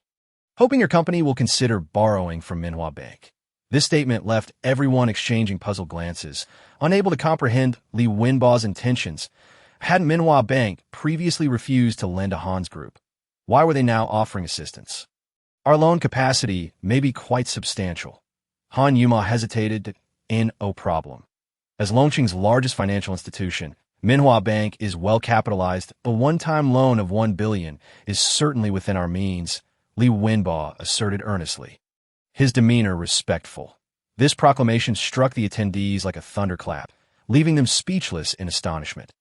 Hoping your company will consider borrowing from Minhua Bank. This statement left everyone exchanging puzzled glances, unable to comprehend Li Wenbo's intentions. Had Minhua Bank previously refused to lend to Han's group? Why were they now offering assistance? Our loan capacity may be quite substantial. Han Yuma hesitated, no problem. As Longqing's largest financial institution, Minhua Bank is well capitalized. A one-time loan of 1 billion is certainly within our means, Li Wenbo asserted earnestly, his demeanor respectful. This proclamation struck the attendees like a thunderclap, leaving them speechless in astonishment.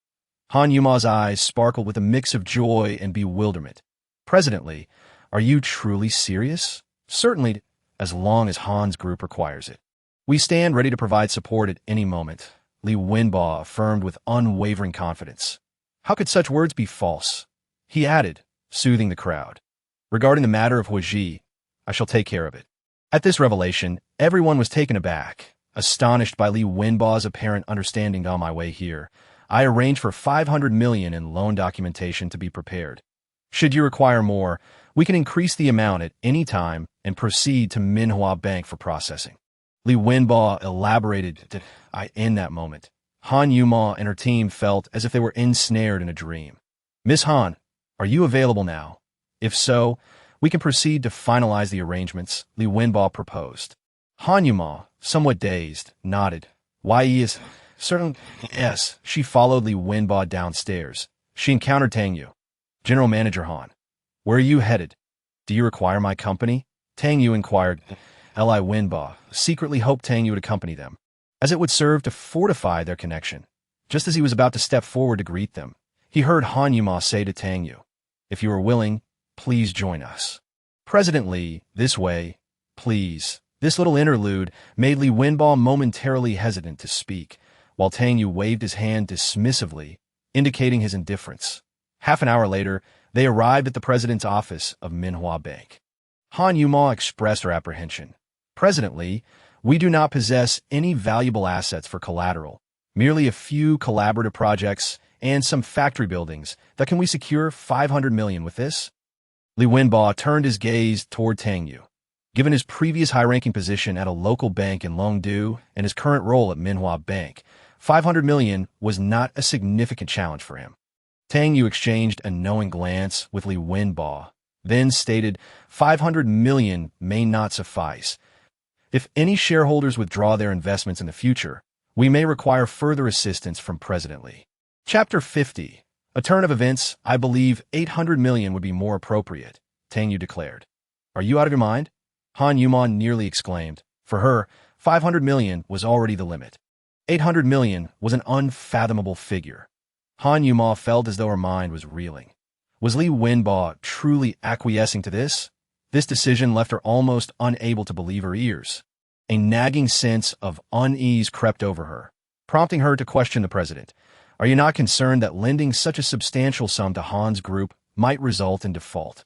Han Yuma's eyes sparkled with a mix of joy and bewilderment. President Li, are you truly serious? Certainly, as long as Han's group requires it. We stand ready to provide support at any moment, Li Wenbo affirmed with unwavering confidence. How could such words be false? He added, soothing the crowd. Regarding the matter of Huiji, I shall take care of it. At this revelation, everyone was taken aback, astonished by Li Wenbo's apparent understanding. On my way here, I arranged for 500 million in loan documentation to be prepared. Should you require more, we can increase the amount at any time and proceed to Minhua Bank for processing. Li Wenbo elaborated that in that moment, Han Yuma and her team felt as if they were ensnared in a dream. Miss Han, are you available now? If so, we can proceed to finalize the arrangements, Li Wenbo proposed. Han Yuma, somewhat dazed, nodded. Why is certain? Yes, she followed Li Wenbo downstairs. She encountered Tang Yue. General Manager Han, where are you headed? Do you require my company? Tang Yue inquired. Li Wenbo secretly hoped Tang Yue would accompany them, as it would serve to fortify their connection. Just as he was about to step forward to greet them, he heard Han Yuma say to Tang Yue, if you are willing, please join us. President Li, this way, please. This little interlude made Li Wenbo momentarily hesitant to speak, while Tang Yue waved his hand dismissively, indicating his indifference. Half an hour later, they arrived at the president's office of Minhua Bank. Han Yuma expressed her apprehension. President Li, we do not possess any valuable assets for collateral, merely a few collaborative projects and some factory buildings. That can we secure 500 million with this? Li Wenbo turned his gaze toward Tang Yue. Given his previous high-ranking position at a local bank in Longdu and his current role at Minhua Bank, 500 million was not a significant challenge for him. Tang Yue exchanged a knowing glance with Li Wenbo, then stated 500 million may not suffice. If any shareholders withdraw their investments in the future, we may require further assistance from President Li. Chapter 50. A turn of events. I believe 800 million would be more appropriate, Tang Yue declared. Are you out of your mind? Han Yuma nearly exclaimed. For her, 500 million was already the limit. 800 million was an unfathomable figure. Han Yuma felt as though her mind was reeling. Was Li Wenbo truly acquiescing to this? This decision left her almost unable to believe her ears. A nagging sense of unease crept over her, prompting her to question the president. Are you not concerned that lending such a substantial sum to Han's group might result in default?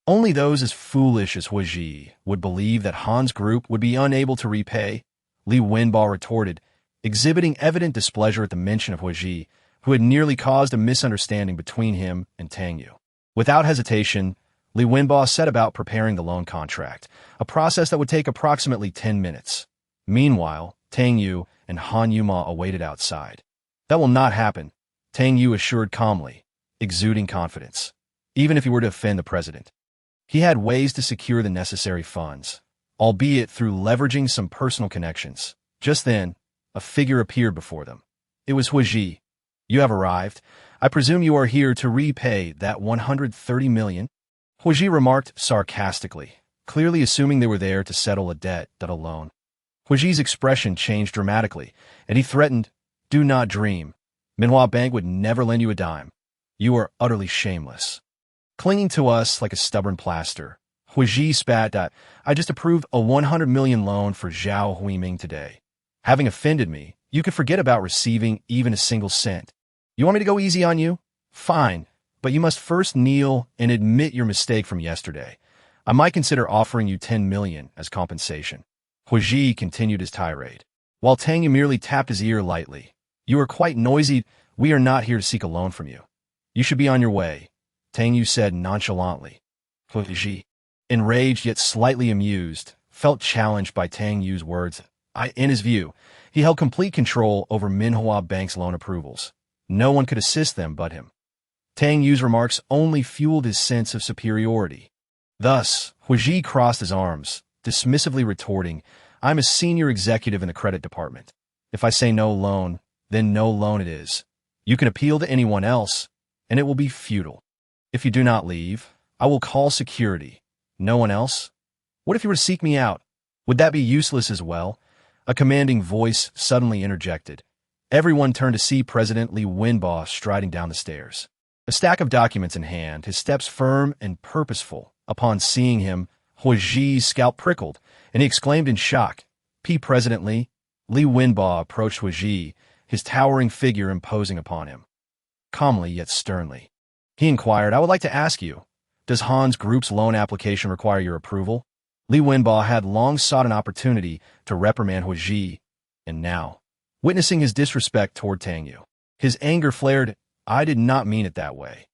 Only those as foolish as Huiji would believe that Han's group would be unable to repay, Li Wenbo retorted, exhibiting evident displeasure at the mention of Huiji, who had nearly caused a misunderstanding between him and Tang Yue. Without hesitation, Li Wenbo set about preparing the loan contract, a process that would take approximately 10 minutes. Meanwhile, Tang Yue and Han Yuma awaited outside. That will not happen, Tang Yue assured calmly, exuding confidence. Even if he were to offend the president, he had ways to secure the necessary funds, albeit through leveraging some personal connections. Just then, a figure appeared before them. It was Huiji. You have arrived. I presume you are here to repay that 130 million? Huiji remarked sarcastically, clearly assuming they were there to settle a debt, not a loan. Huiji's expression changed dramatically, and he threatened, do not dream. Minhua Bank would never lend you a dime. You are utterly shameless. Clinging to us like a stubborn plaster, Huiji spat out, I just approved a 100 million loan for Zhao Huiming today. Having offended me, you could forget about receiving even a single cent. You want me to go easy on you? Fine. But you must first kneel and admit your mistake from yesterday. I might consider offering you 10 million as compensation." Huiji continued his tirade, while Tang Yue merely tapped his ear lightly. "You are quite noisy. We are not here to seek a loan from you. You should be on your way," Tang Yue said nonchalantly. Huiji, enraged yet slightly amused, felt challenged by Tang Yue's words. In his view, he held complete control over Minhua Bank's loan approvals. No one could assist them but him. Tang Yue's remarks only fueled his sense of superiority. Thus, Huiji crossed his arms, dismissively retorting, "I'm a senior executive in the credit department. If I say no loan, then no loan it is. You can appeal to anyone else, and it will be futile. If you do not leave, I will call security. No one else? What if you were to seek me out? Would that be useless as well?" A commanding voice suddenly interjected. Everyone turned to see President Li Wenbo striding down the stairs, a stack of documents in hand, his steps firm and purposeful. Upon seeing him, Huiji's scalp prickled, and he exclaimed in shock. President Li Wenbo approached Huiji, his towering figure imposing upon him. Calmly yet sternly, he inquired, "I would like to ask you, does Han's Group's loan application require your approval?" Li Wenbo had long sought an opportunity to reprimand Huiji, and now, witnessing his disrespect toward Tang Yue, his anger flared. "I did not mean it that way."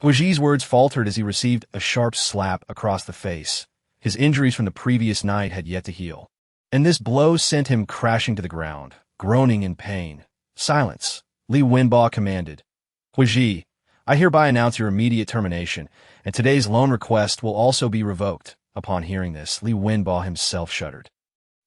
Huiji's words faltered as he received a sharp slap across the face. His injuries from the previous night had yet to heal, and this blow sent him crashing to the ground, groaning in pain. "Silence," Li Wenbo commanded. "Huiji, I hereby announce your immediate termination, and today's loan request will also be revoked." Upon hearing this, Li Wenbo himself shuddered.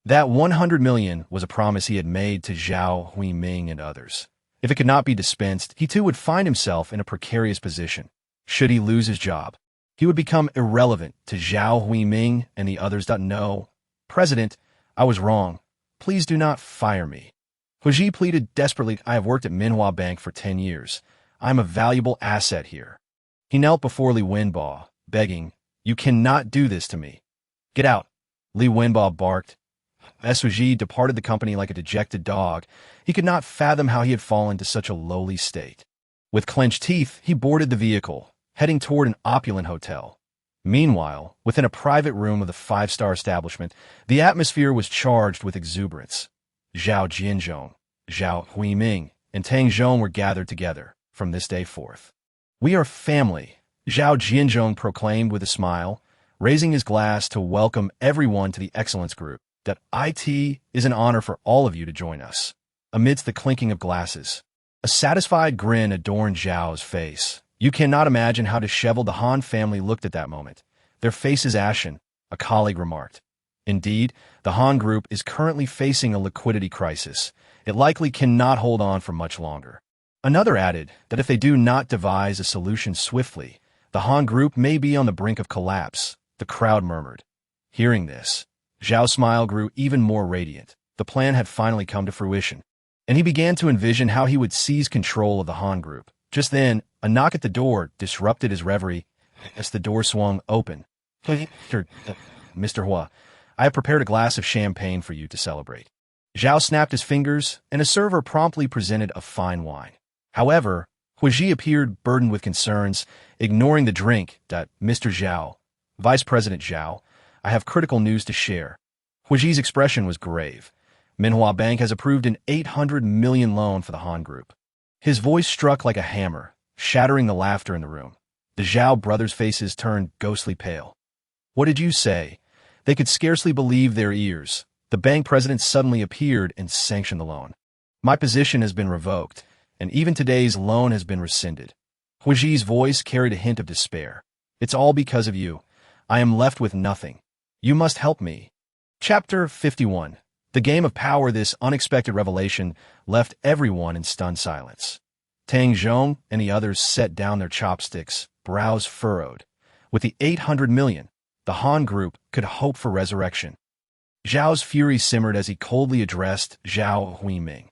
That 100 million was a promise he had made to Zhao Huiming and others. If it could not be dispensed, he too would find himself in a precarious position. Should he lose his job, he would become irrelevant to Zhao Huiming and the others. "No, President, I was wrong. Please do not fire me." Huiji pleaded desperately. "I have worked at Minhua Bank for 10 years. I am a valuable asset here." He knelt before Li Wenbo, begging, "You cannot do this to me. Get out." Li Wenbo barked. As Huiji departed the company like a dejected dog, he could not fathom how he had fallen to such a lowly state. With clenched teeth, he boarded the vehicle, heading toward an opulent hotel. Meanwhile, within a private room of the five-star establishment, the atmosphere was charged with exuberance. Zhao Jianzhong, Zhao Huiming, and Tang Zhong were gathered together from this day forth. "We are family," Zhao Jianzhong proclaimed with a smile, raising his glass to welcome everyone to the Excellence Group. "That it is an honor for all of you to join us." Amidst the clinking of glasses, a satisfied grin adorned Zhao's face. You cannot imagine how disheveled the Han family looked at that moment. "Their faces ashen," a colleague remarked. Indeed, the Han Group is currently facing a liquidity crisis. It likely cannot hold on for much longer. Another added that if they do not devise a solution swiftly, the Han Group may be on the brink of collapse. The crowd murmured. Hearing this, Zhao's smile grew even more radiant. The plan had finally come to fruition, and he began to envision how he would seize control of the Han Group. Just then, a knock at the door disrupted his reverie. As the door swung open, "Mr. Hua, I have prepared a glass of champagne for you to celebrate." Zhao snapped his fingers, and a server promptly presented a fine wine. However, Huiji appeared burdened with concerns, ignoring the drink. "Mr. Zhao, Vice President Zhao, I have critical news to share." Huiji's expression was grave. Minhua Bank has approved an 800 million loan for the Han Group. His voice struck like a hammer, shattering the laughter in the room. The Zhao brothers' faces turned ghostly pale. "What did you say?" They could scarcely believe their ears. The bank president suddenly appeared and sanctioned the loan. "My position has been revoked, and even today's loan has been rescinded." Huiji's voice carried a hint of despair. "It's all because of you. I am left with nothing. You must help me." Chapter 51. The Game of Power. This unexpected revelation left everyone in stunned silence. Tang Zhong and the others set down their chopsticks, brows furrowed. With the 800 million, the Han Group could hope for resurrection. Zhao's fury simmered as he coldly addressed Zhao Huiming.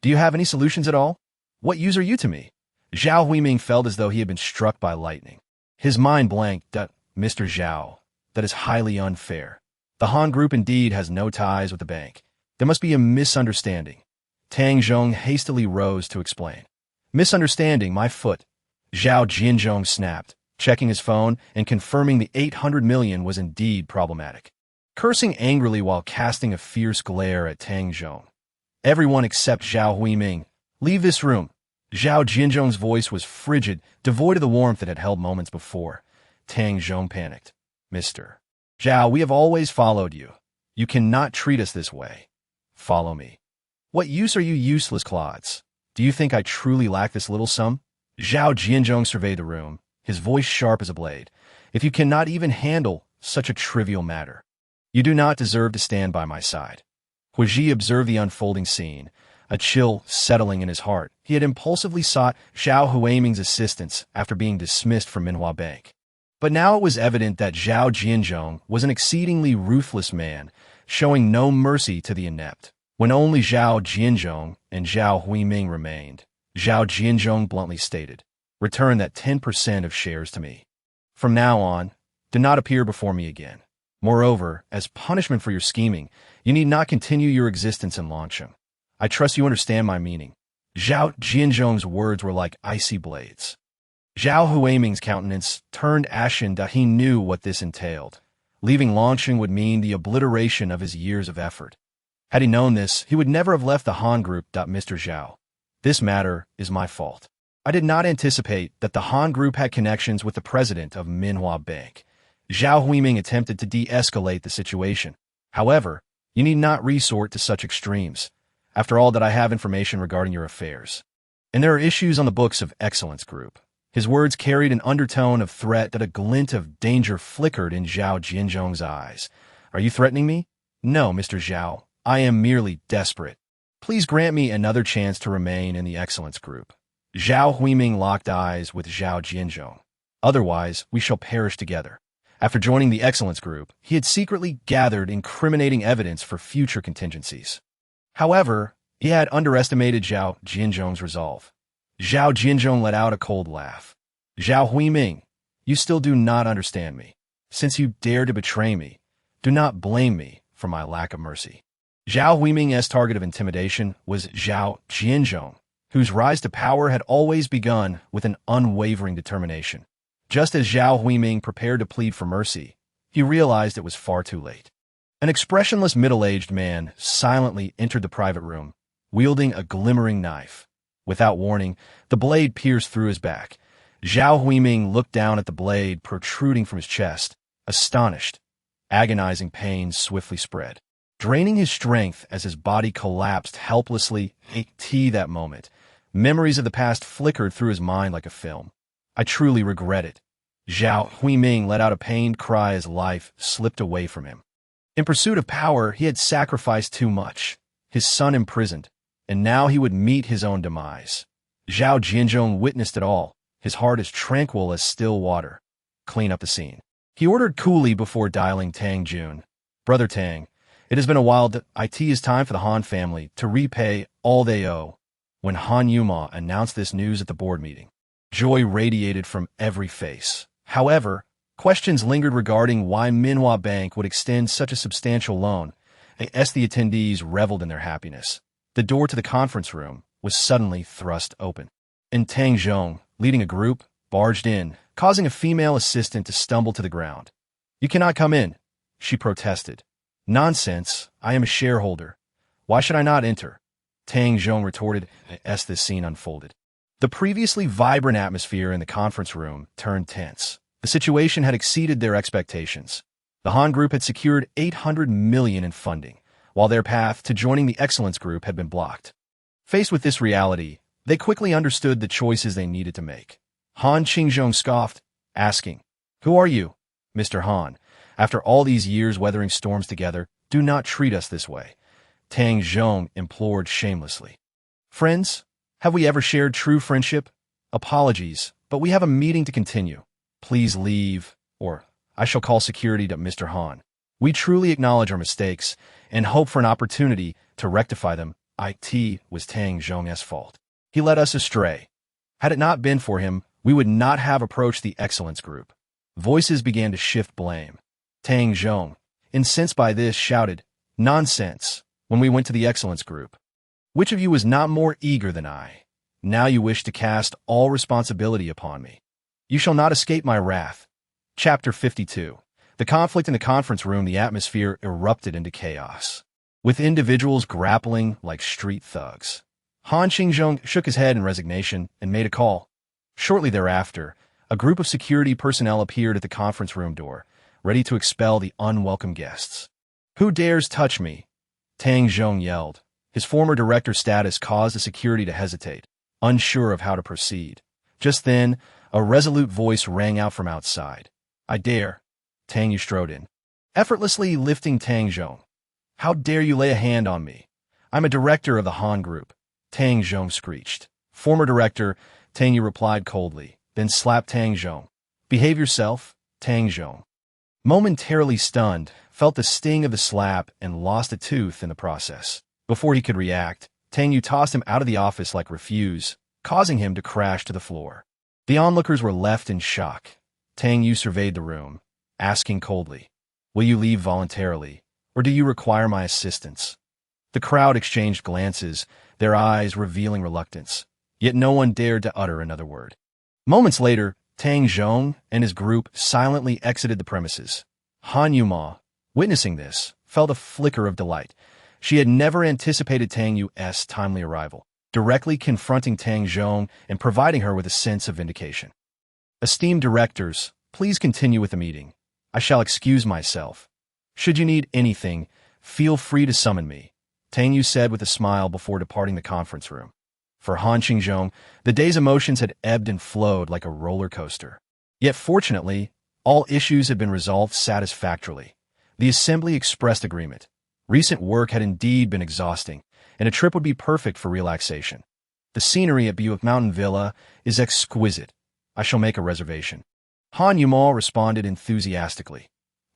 "Do you have any solutions at all? What use are you to me?" Zhao Huiming felt as though he had been struck by lightning. His mind blanked. "Mr. Zhao, that is highly unfair. The Han Group indeed has no ties with the bank. There must be a misunderstanding." Tang Zhong hastily rose to explain. "Misunderstanding, my foot. Zhao Jinzhong snapped, checking his phone and confirming the 800 million was indeed problematic. Cursing angrily while casting a fierce glare at Tang Zhong. Everyone except Zhao Huiming, leave this room. Zhao Jinzhong's voice was frigid, devoid of the warmth it had held moments before. Tang Zhong panicked. Mr. Zhao, we have always followed you. You cannot treat us this way. Follow me. What use are you useless clods? Do you think I truly lack this little sum? Zhao Jinzhong surveyed the room, his voice sharp as a blade. If you cannot even handle such a trivial matter, you do not deserve to stand by my side. Huiji observed the unfolding scene, a chill settling in his heart. He had impulsively sought Zhao Huiming's assistance after being dismissed from Minhua Bank. But now it was evident that Zhao Jinzhong was an exceedingly ruthless man, showing no mercy to the inept. When only Zhao Jinzhong and Zhao Huiming remained, Zhao Jinzhong bluntly stated, "Return that 10% of shares to me. From now on, do not appear before me again. Moreover, as punishment for your scheming, you need not continue your existence in Longsheng. I trust you understand my meaning." Zhao Jinzhong's words were like icy blades. Zhao Huiming's countenance turned ashen, that he knew what this entailed. Leaving Longsheng would mean the obliteration of his years of effort. Had he known this, he would never have left the Han Group. Mr. Zhao, this matter is my fault. I did not anticipate that the Han Group had connections with the president of Minhua Bank. Zhao Huiming attempted to de-escalate the situation. However, you need not resort to such extremes. After all, that I have information regarding your affairs. And there are issues on the books of Excellence Group. His words carried an undertone of threat, that a glint of danger flickered in Zhao Jinzhong's eyes. Are you threatening me? No, Mr. Zhao. I am merely desperate. Please grant me another chance to remain in the Excellence Group. Zhao Huiming locked eyes with Zhao Jinzhong. Otherwise, we shall perish together. After joining the Excellence Group, he had secretly gathered incriminating evidence for future contingencies. However, he had underestimated Zhao Jinzhong's resolve. Zhao Jinzhong let out a cold laugh. Zhao Huiming, you still do not understand me. Since you dare to betray me, do not blame me for my lack of mercy. Zhao Huiming's target of intimidation was Zhao Jinzhong, whose rise to power had always begun with an unwavering determination. Just as Zhao Huiming prepared to plead for mercy, he realized it was far too late. An expressionless middle-aged man silently entered the private room, wielding a glimmering knife. Without warning, the blade pierced through his back. Zhao Huiming looked down at the blade protruding from his chest, astonished. Agonizing pain swiftly spread, draining his strength as his body collapsed helplessly. That moment, memories of the past flickered through his mind like a film. I truly regret it. Zhao Huiming let out a pained cry as life slipped away from him. In pursuit of power, he had sacrificed too much. His son imprisoned, and now he would meet his own demise. Zhao Jinzhong witnessed it all, his heart as tranquil as still water. Clean up the scene. He ordered coolly before dialing Tang Jun. Brother Tang, it has been a while. It is time for the Han family to repay all they owe. When Han Yuma announced this news at the board meeting, joy radiated from every face. However, questions lingered regarding why Minhua Bank would extend such a substantial loan. As the attendees reveled in their happiness, the door to the conference room was suddenly thrust open, and Tang Zhong, leading a group, barged in, causing a female assistant to stumble to the ground. "You cannot come in," she protested. "Nonsense, I am a shareholder. Why should I not enter?" Tang Zhong retorted as this scene unfolded. The previously vibrant atmosphere in the conference room turned tense. The situation had exceeded their expectations. The Han Group had secured 800 million in funding, while their path to joining the Excellence Group had been blocked. Faced with this reality, they quickly understood the choices they needed to make. Han Qingzhong scoffed, asking, "Who are you, Mr. Han? After all these years weathering storms together, do not treat us this way." Tang Zhong implored shamelessly. "Friends, have we ever shared true friendship? Apologies, but we have a meeting to continue. Please leave, or I shall call security to Mr. Han. We truly acknowledge our mistakes and hope for an opportunity to rectify them." It was Tang Zhong's fault. He led us astray. Had it not been for him, we would not have approached the Excellence Group. Voices began to shift blame. Tang Zhong, incensed by this, shouted, "Nonsense!" When we went to the Excellence Group, which of you was not more eager than I? Now you wish to cast all responsibility upon me. You shall not escape my wrath. Chapter 52. The conflict in the conference room, the atmosphere erupted into chaos, with individuals grappling like street thugs. Han Qingzhong shook his head in resignation and made a call. Shortly thereafter, a group of security personnel appeared at the conference room door, ready to expel the unwelcome guests. "Who dares touch me?" Tang Zhong yelled. His former director's status caused the security to hesitate, unsure of how to proceed. Just then, a resolute voice rang out from outside. "I dare." Tang Yue strode in, effortlessly lifting Tang Zhong. "How dare you lay a hand on me? I'm a director of the Han Group," Tang Zhong screeched. "Former director," Tang Yue replied coldly, then slapped Tang Zhong. "Behave yourself," Tang Zhong, momentarily stunned, felt the sting of the slap and lost a tooth in the process. Before he could react, Tang Yue tossed him out of the office like refuse, causing him to crash to the floor. The onlookers were left in shock. Tang Yue surveyed the room, asking coldly, "Will you leave voluntarily, or do you require my assistance?" The crowd exchanged glances, their eyes revealing reluctance, yet no one dared to utter another word. Moments later, Tang Zhong and his group silently exited the premises. Han Yuma, witnessing this, felt a flicker of delight. She had never anticipated Tang Yue's timely arrival, directly confronting Tang Zhong and providing her with a sense of vindication. "Esteemed directors, please continue with the meeting. I shall excuse myself. Should you need anything, feel free to summon me," Tang Yue said with a smile before departing the conference room. For Han Qingzhong, the day's emotions had ebbed and flowed like a roller coaster. Yet fortunately, all issues had been resolved satisfactorily. The assembly expressed agreement. Recent work had indeed been exhausting, and a trip would be perfect for relaxation. "The scenery at Buick Mountain Villa is exquisite. I shall make a reservation," Han Yuma responded enthusiastically.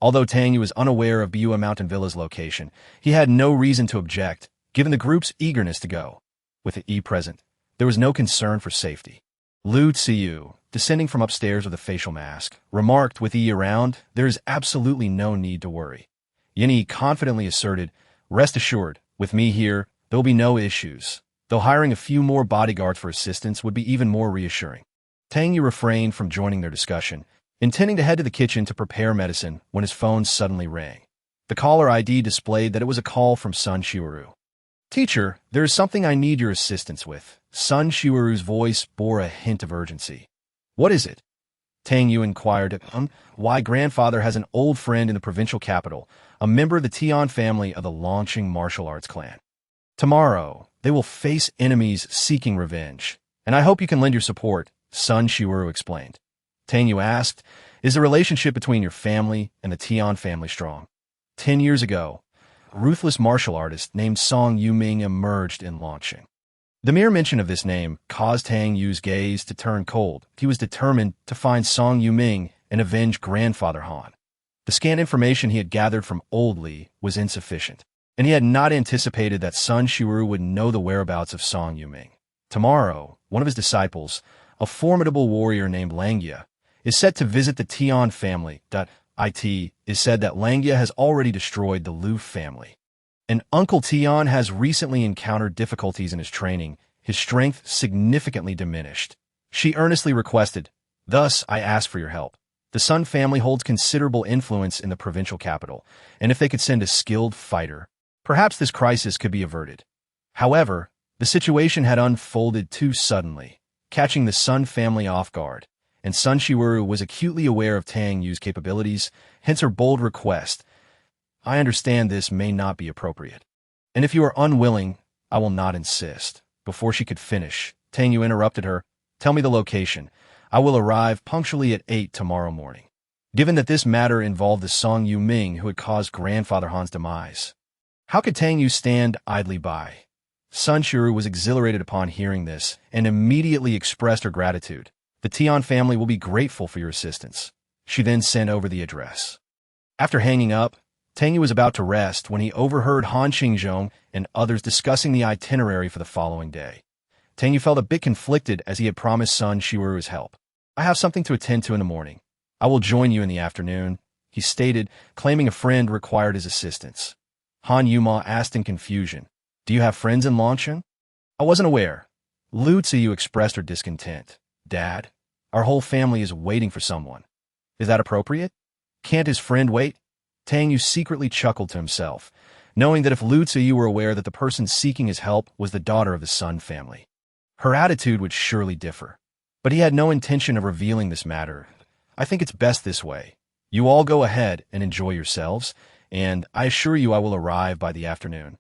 Although Tang Yue was unaware of Buick Mountain Villa's location, he had no reason to object, given the group's eagerness to go. With the E present, there was no concern for safety. Lu Tsiyu, descending from upstairs with a facial mask, remarked, with E around, "There is absolutely no need to worry." Yin Yi confidently asserted, "Rest assured, with me here, there will be no issues," though hiring a few more bodyguards for assistance would be even more reassuring. Tang Yue refrained from joining their discussion, intending to head to the kitchen to prepare medicine when his phone suddenly rang. The caller ID displayed that it was a call from Sun Shiwaru. "Teacher, there is something I need your assistance with." Sun Shiwaru's voice bore a hint of urgency. "What is it?" Tang Yue inquired. Why grandfather has an old friend in the provincial capital, a member of the Tian family of the launching martial arts clan. Tomorrow, they will face enemies seeking revenge, and I hope you can lend your support," Sun Shiwaru explained. Tang Yue asked, "Is the relationship between your family and the Tian family strong?" 10 years ago, a ruthless martial artist named Song Yuming emerged in launching. The mere mention of this name caused Tang Yue's gaze to turn cold. He was determined to find Song Yuming and avenge grandfather Han. The scant information he had gathered from Old Li was insufficient, and he had not anticipated that Sun Shiwaru would know the whereabouts of Song Yuming. Tomorrow, one of his disciples, a formidable warrior named Langya, is set to visit the Tian family. It is said that Langya has already destroyed the Lu family. And Uncle Tian has recently encountered difficulties in his training, his strength significantly diminished. She earnestly requested, "Thus, I ask for your help. The Sun family holds considerable influence in the provincial capital, and if they could send a skilled fighter, perhaps this crisis could be averted." However, the situation had unfolded too suddenly, catching the Sun family off guard, and Sun Shiwaru was acutely aware of Tang Yue's capabilities, hence her bold request. "I understand this may not be appropriate, and if you are unwilling, I will not insist." Before she could finish, Tang Yue interrupted her. "Tell me the location. I will arrive punctually at 8 tomorrow morning." Given that this matter involved the Song Yuming who had caused grandfather Han's demise, how could Tang Yue stand idly by? Sun Shiwaru was exhilarated upon hearing this and immediately expressed her gratitude. "The Tian family will be grateful for your assistance." She then sent over the address. After hanging up, Tang Yue was about to rest when he overheard Han Qingzhong and others discussing the itinerary for the following day. Tang Yue felt a bit conflicted as he had promised Sun Shiwaru his help. "I have something to attend to in the morning. I will join you in the afternoon," he stated, claiming a friend required his assistance. Han Yuma asked in confusion, "Do you have friends in Longchen?" "I wasn't aware," Lu Ziyu expressed her discontent. Dad, our whole family is waiting for someone. Is that appropriate? Can't his friend wait? Tang Yue secretly chuckled to himself, knowing that if Lu Ziyu were aware that the person seeking his help was the daughter of the Sun family, her attitude would surely differ. But he had no intention of revealing this matter. I think it's best this way. You all go ahead and enjoy yourselves, and I assure you I will arrive by the afternoon.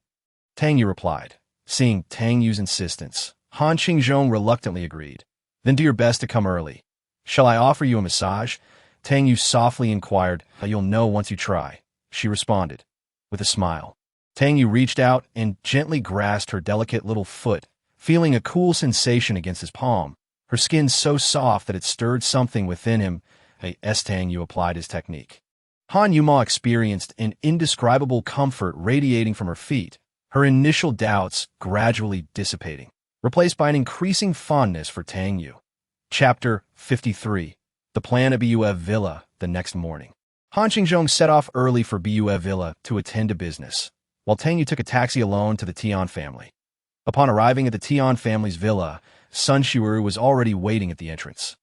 Tang Yue replied. Seeing Tang Yue's insistence, Han Qingzhong reluctantly agreed. Then do your best to come early. Shall I offer you a massage? Tang Yue softly inquired. You'll know once you try, she responded, with a smile. Tang Yue reached out and gently grasped her delicate little foot, feeling a cool sensation against his palm, her skin so soft that it stirred something within him. Tang Yue applied his technique. Han Yuma experienced an indescribable comfort radiating from her feet, her initial doubts gradually dissipating, replaced by an increasing fondness for Tang Yue. Chapter 53. The plan at Bue Villa the next morning. Han Qingzhong set off early for Bue Villa to attend to business, while Tang Yue took a taxi alone to the Tian family. Upon arriving at the Tian family's villa, Sun Shiuru was already waiting at the entrance.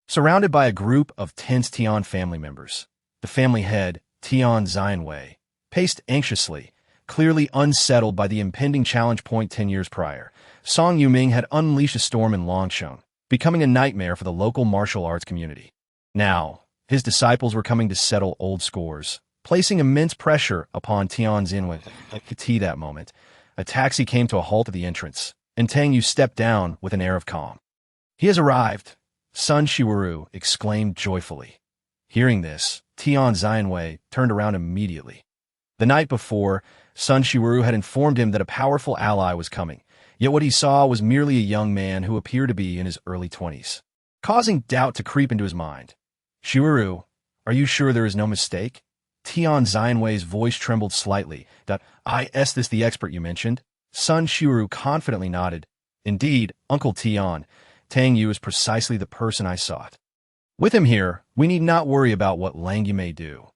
Surrounded by a group of tense Tian family members, the family head, Tian Yue, paced anxiously, clearly unsettled by the impending challenge point 10 years prior. Song Yuming had unleashed a storm in Longsheng, becoming a nightmare for the local martial arts community. Now, his disciples were coming to settle old scores, placing immense pressure upon Tian Yue. At that moment, a taxi came to a halt at the entrance, and Tang Yue stepped down with an air of calm. He has arrived, Sun Shiuru exclaimed joyfully. Hearing this, Tian Yue turned around immediately. The night before, Sun Shiuru had informed him that a powerful ally was coming, yet what he saw was merely a young man who appeared to be in his early 20s, causing doubt to creep into his mind. Shiuru, are you sure there is no mistake? Tian Yue's voice trembled slightly. Is this the expert you mentioned? Sun Shiuru confidently nodded. Indeed, Uncle Tian, Tang Yue is precisely the person I sought. With him here, we need not worry about what Lang Yu may do.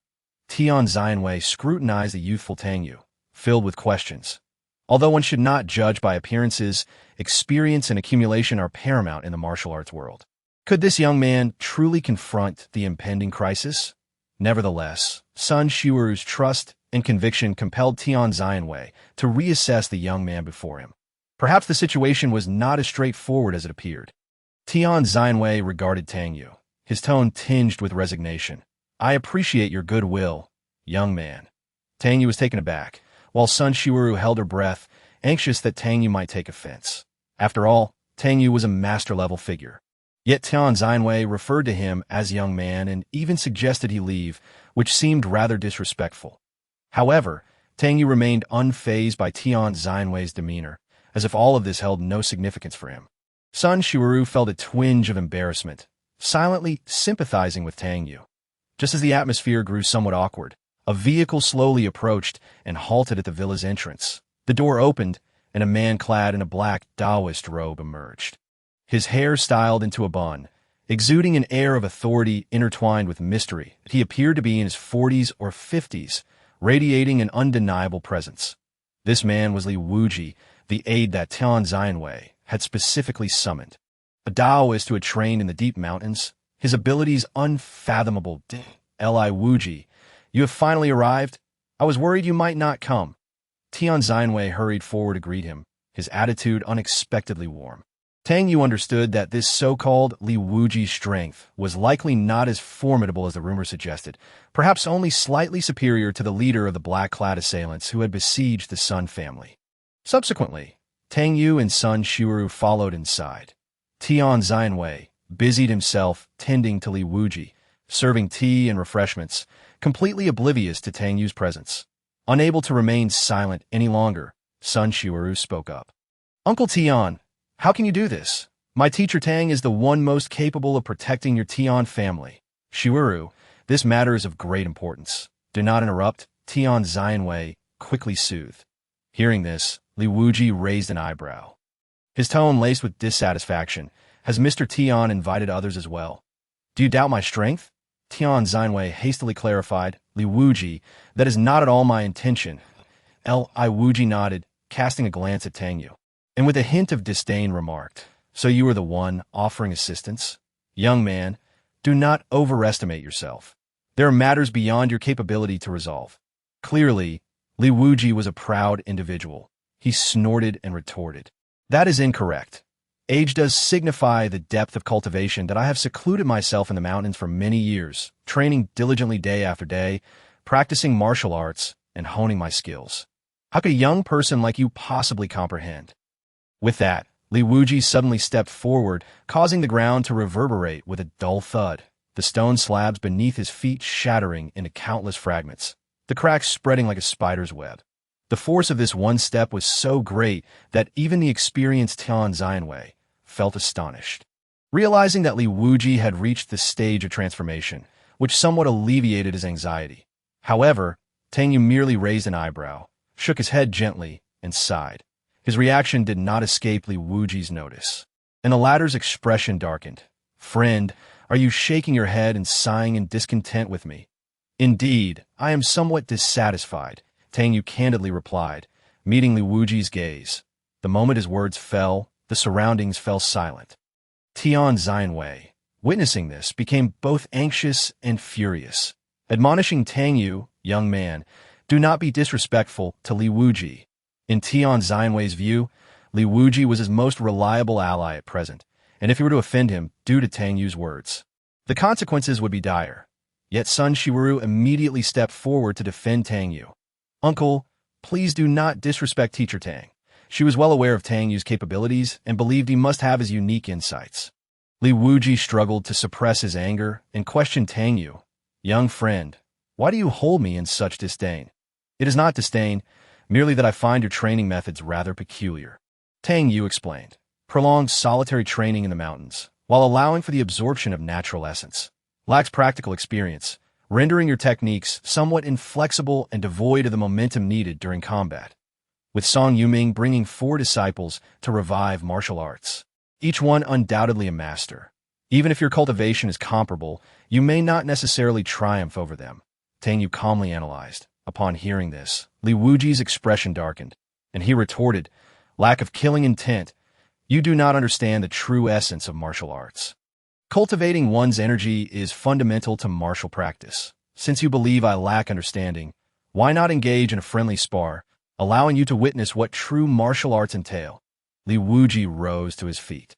Tian Yue scrutinized the youthful Tang Yue, filled with questions. Although one should not judge by appearances, experience and accumulation are paramount in the martial arts world. Could this young man truly confront the impending crisis? Nevertheless, Sun Shiuru's trust and conviction compelled Tian Yue to reassess the young man before him. Perhaps the situation was not as straightforward as it appeared. Tian Yue regarded Tang Yue, his tone tinged with resignation. I appreciate your goodwill, young man. Tang Yue was taken aback, while Sun Shiuru held her breath, anxious that Tang Yue might take offense. After all, Tang Yue was a master-level figure. Yet Tian Yue referred to him as young man and even suggested he leave, which seemed rather disrespectful. However, Tang Yue remained unfazed by Tian Yue's demeanor, as if all of this held no significance for him. Sun Shiuru felt a twinge of embarrassment, silently sympathizing with Tang Yue. Just as the atmosphere grew somewhat awkward, a vehicle slowly approached and halted at the villa's entrance. The door opened, and a man clad in a black Taoist robe emerged. His hair styled into a bun, exuding an air of authority intertwined with mystery. He appeared to be in his 40s or 50s, radiating an undeniable presence. This man was Li Wuji, the aide that Tian Yue had specifically summoned. A Taoist who had trained in the deep mountains, his abilities unfathomable. Li Wuji, you have finally arrived? I was worried you might not come. Tian Yue hurried forward to greet him, his attitude unexpectedly warm. Tang Yue understood that this so-called Li Wuji's strength was likely not as formidable as the rumor suggested, perhaps only slightly superior to the leader of the black-clad assailants who had besieged the Sun family. Subsequently, Tang Yue and Sun Shiuru followed inside. Tian Yue busied himself tending to Li Wuji, serving tea and refreshments, completely oblivious to Tang Yue's presence. Unable to remain silent any longer, Sun Shiuru spoke up. Uncle Tian, how can you do this? My teacher Tang is the one most capable of protecting your Tian family. Shiuru, this matter is of great importance. Do not interrupt, Tian Yue quickly soothed. Hearing this, Li Wuji raised an eyebrow. His tone laced with dissatisfaction. Has Mr. Tian invited others as well? Do you doubt my strength? Tian Yue hastily clarified. Li Wuji, that is not at all my intention. Li Wuji nodded, casting a glance at Tang Yue, and with a hint of disdain remarked, So you are the one offering assistance? Young man, do not overestimate yourself. There are matters beyond your capability to resolve. Clearly, Li Wuji was a proud individual. He snorted and retorted. That is incorrect. Age does signify the depth of cultivation that I have secluded myself in the mountains for many years, training diligently day after day, practicing martial arts, and honing my skills. How could a young person like you possibly comprehend? With that, Li Wuji suddenly stepped forward, causing the ground to reverberate with a dull thud, the stone slabs beneath his feet shattering into countless fragments, the cracks spreading like a spider's web. The force of this one step was so great that even the experienced Tang Yue felt astonished. Realizing that Li Wuji had reached this stage of transformation, which somewhat alleviated his anxiety. However, Tang Yue merely raised an eyebrow, shook his head gently, and sighed. His reaction did not escape Li Wuji's notice, and the latter's expression darkened. Friend, are you shaking your head and sighing in discontent with me? Indeed, I am somewhat dissatisfied, Tang Yue candidly replied, meeting Li Wuji's gaze. The moment his words fell, the surroundings fell silent. Tang Yue, witnessing this, became both anxious and furious. Admonishing Tang Yue, young man, do not be disrespectful to Li Wuji. In Tang Yue's view, Li Wuji was his most reliable ally at present, and if he were to offend him due to Tang Yue's words, the consequences would be dire. Yet Sun Shiwaru immediately stepped forward to defend Tang Yue. Uncle, please do not disrespect Teacher Tang. She was well aware of Tang Yue's capabilities and believed he must have his unique insights. Li Wuji struggled to suppress his anger and questioned Tang Yue. Young friend, why do you hold me in such disdain? It is not disdain, merely that I find your training methods rather peculiar. Tang Yue explained. Prolonged solitary training in the mountains, while allowing for the absorption of natural essence, lacks practical experience, rendering your techniques somewhat inflexible and devoid of the momentum needed during combat. With Song Yuming bringing 4 disciples to revive martial arts, each one undoubtedly a master. Even if your cultivation is comparable, you may not necessarily triumph over them, Tang Yue calmly analyzed. Upon hearing this, Li Wuji's expression darkened, and he retorted, lack of killing intent. You do not understand the true essence of martial arts. Cultivating one's energy is fundamental to martial practice. Since you believe I lack understanding, why not engage in a friendly spar, allowing you to witness what true martial arts entail? Li Wuji rose to his feet.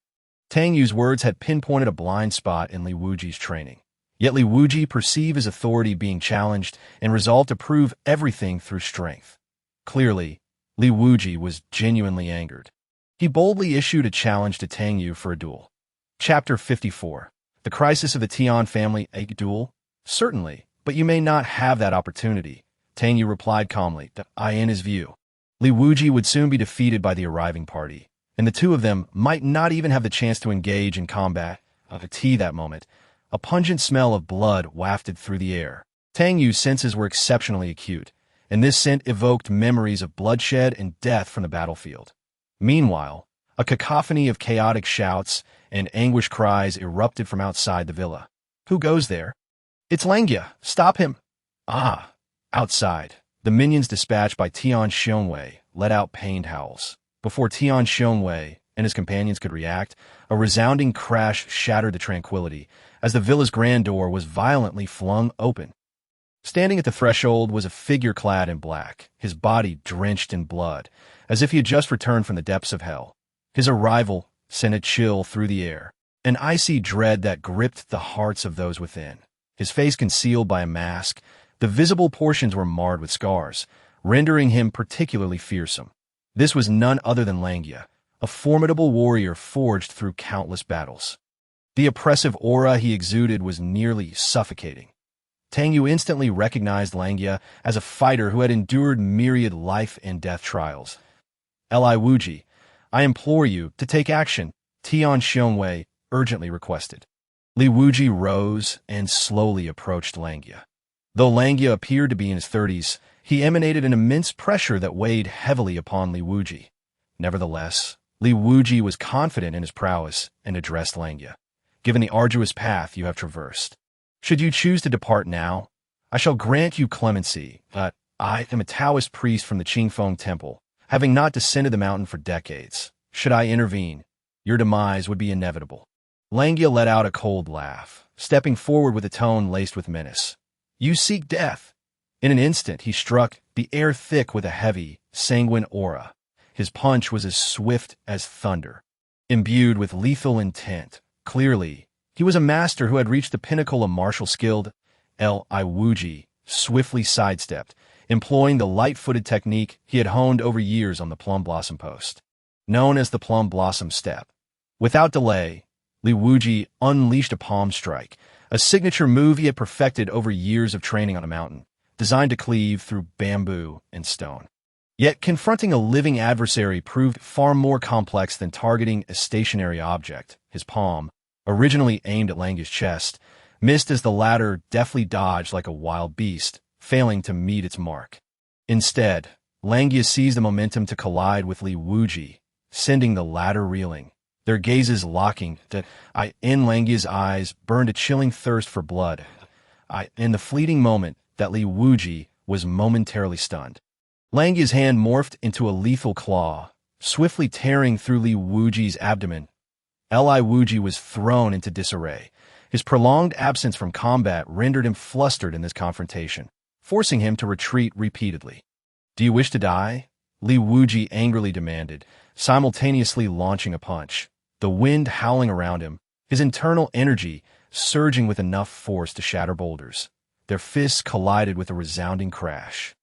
Tang Yue's words had pinpointed a blind spot in Li Wuji's training. Yet Li Wuji perceived his authority being challenged and resolved to prove everything through strength. Clearly, Li Wuji was genuinely angered. He boldly issued a challenge to Tang Yue for a duel. Chapter 54. The Crisis of the Tian Family. A duel? Certainly, but you may not have that opportunity, Tang Yue replied calmly. In his view, Li Wuji would soon be defeated by the arriving party, and the two of them might not even have the chance to engage in combat. That moment, a pungent smell of blood wafted through the air. Tang Yue's senses were exceptionally acute, and this scent evoked memories of bloodshed and death from the battlefield. Meanwhile, a cacophony of chaotic shouts and anguished cries erupted from outside the villa. Who goes there? It's Langia. Stop him. Outside, the minions dispatched by Tian Yue let out pained howls. Before Tian Yue and his companions could react, a resounding crash shattered the tranquility as the villa's grand door was violently flung open. Standing at the threshold was a figure clad in black, his body drenched in blood, as if he had just returned from the depths of hell. His arrival sent a chill through the air, an icy dread that gripped the hearts of those within. His face concealed by a mask, the visible portions were marred with scars, rendering him particularly fearsome. This was none other than Langia, a formidable warrior forged through countless battles. The oppressive aura he exuded was nearly suffocating. Tang Yue instantly recognized Langia as a fighter who had endured myriad life and death trials. Li Wuji, I implore you to take action, Tian Yue urgently requested. Li Wuji rose and slowly approached Langia. Though Langia appeared to be in his 30s, he emanated an immense pressure that weighed heavily upon Li Wuji. Nevertheless, Li Wuji was confident in his prowess and addressed Langia. Given the arduous path you have traversed, should you choose to depart now, I shall grant you clemency, but I am a Taoist priest from the Qingfeng Temple, having not descended the mountain for decades. Should I intervene, Your demise would be inevitable. Langia let out a cold laugh, stepping forward with a tone laced with menace. You seek death. In an instant, he struck, the air thick with a heavy, sanguine aura. His punch was as swift as thunder, imbued with lethal intent. Clearly, he was a master who had reached the pinnacle of martial skill. Li swiftly sidestepped, employing the light-footed technique he had honed over years on the plum blossom post, known as the plum blossom step. Without delay, Li Wuji unleashed a palm strike, a signature move he had perfected over years of training on a mountain, designed to cleave through bamboo and stone. Yet confronting a living adversary proved far more complex than targeting a stationary object. His palm, originally aimed at Langia's chest, missed as the latter deftly dodged like a wild beast, failing to meet its mark. Instead, Langia seized the momentum to collide with Li Wuji, sending the latter reeling, their gazes locking. In Langia's eyes burned a chilling thirst for blood. In the fleeting moment that Li Wuji was momentarily stunned, Langia's hand morphed into a lethal claw, swiftly tearing through Li Wuji's abdomen. Li Wuji was thrown into disarray. His prolonged absence from combat rendered him flustered in this confrontation, forcing him to retreat repeatedly. Do you wish to die? Li Wuji angrily demanded, simultaneously launching a punch, the wind howling around him, his internal energy surging with enough force to shatter boulders. Their fists collided with a resounding crash,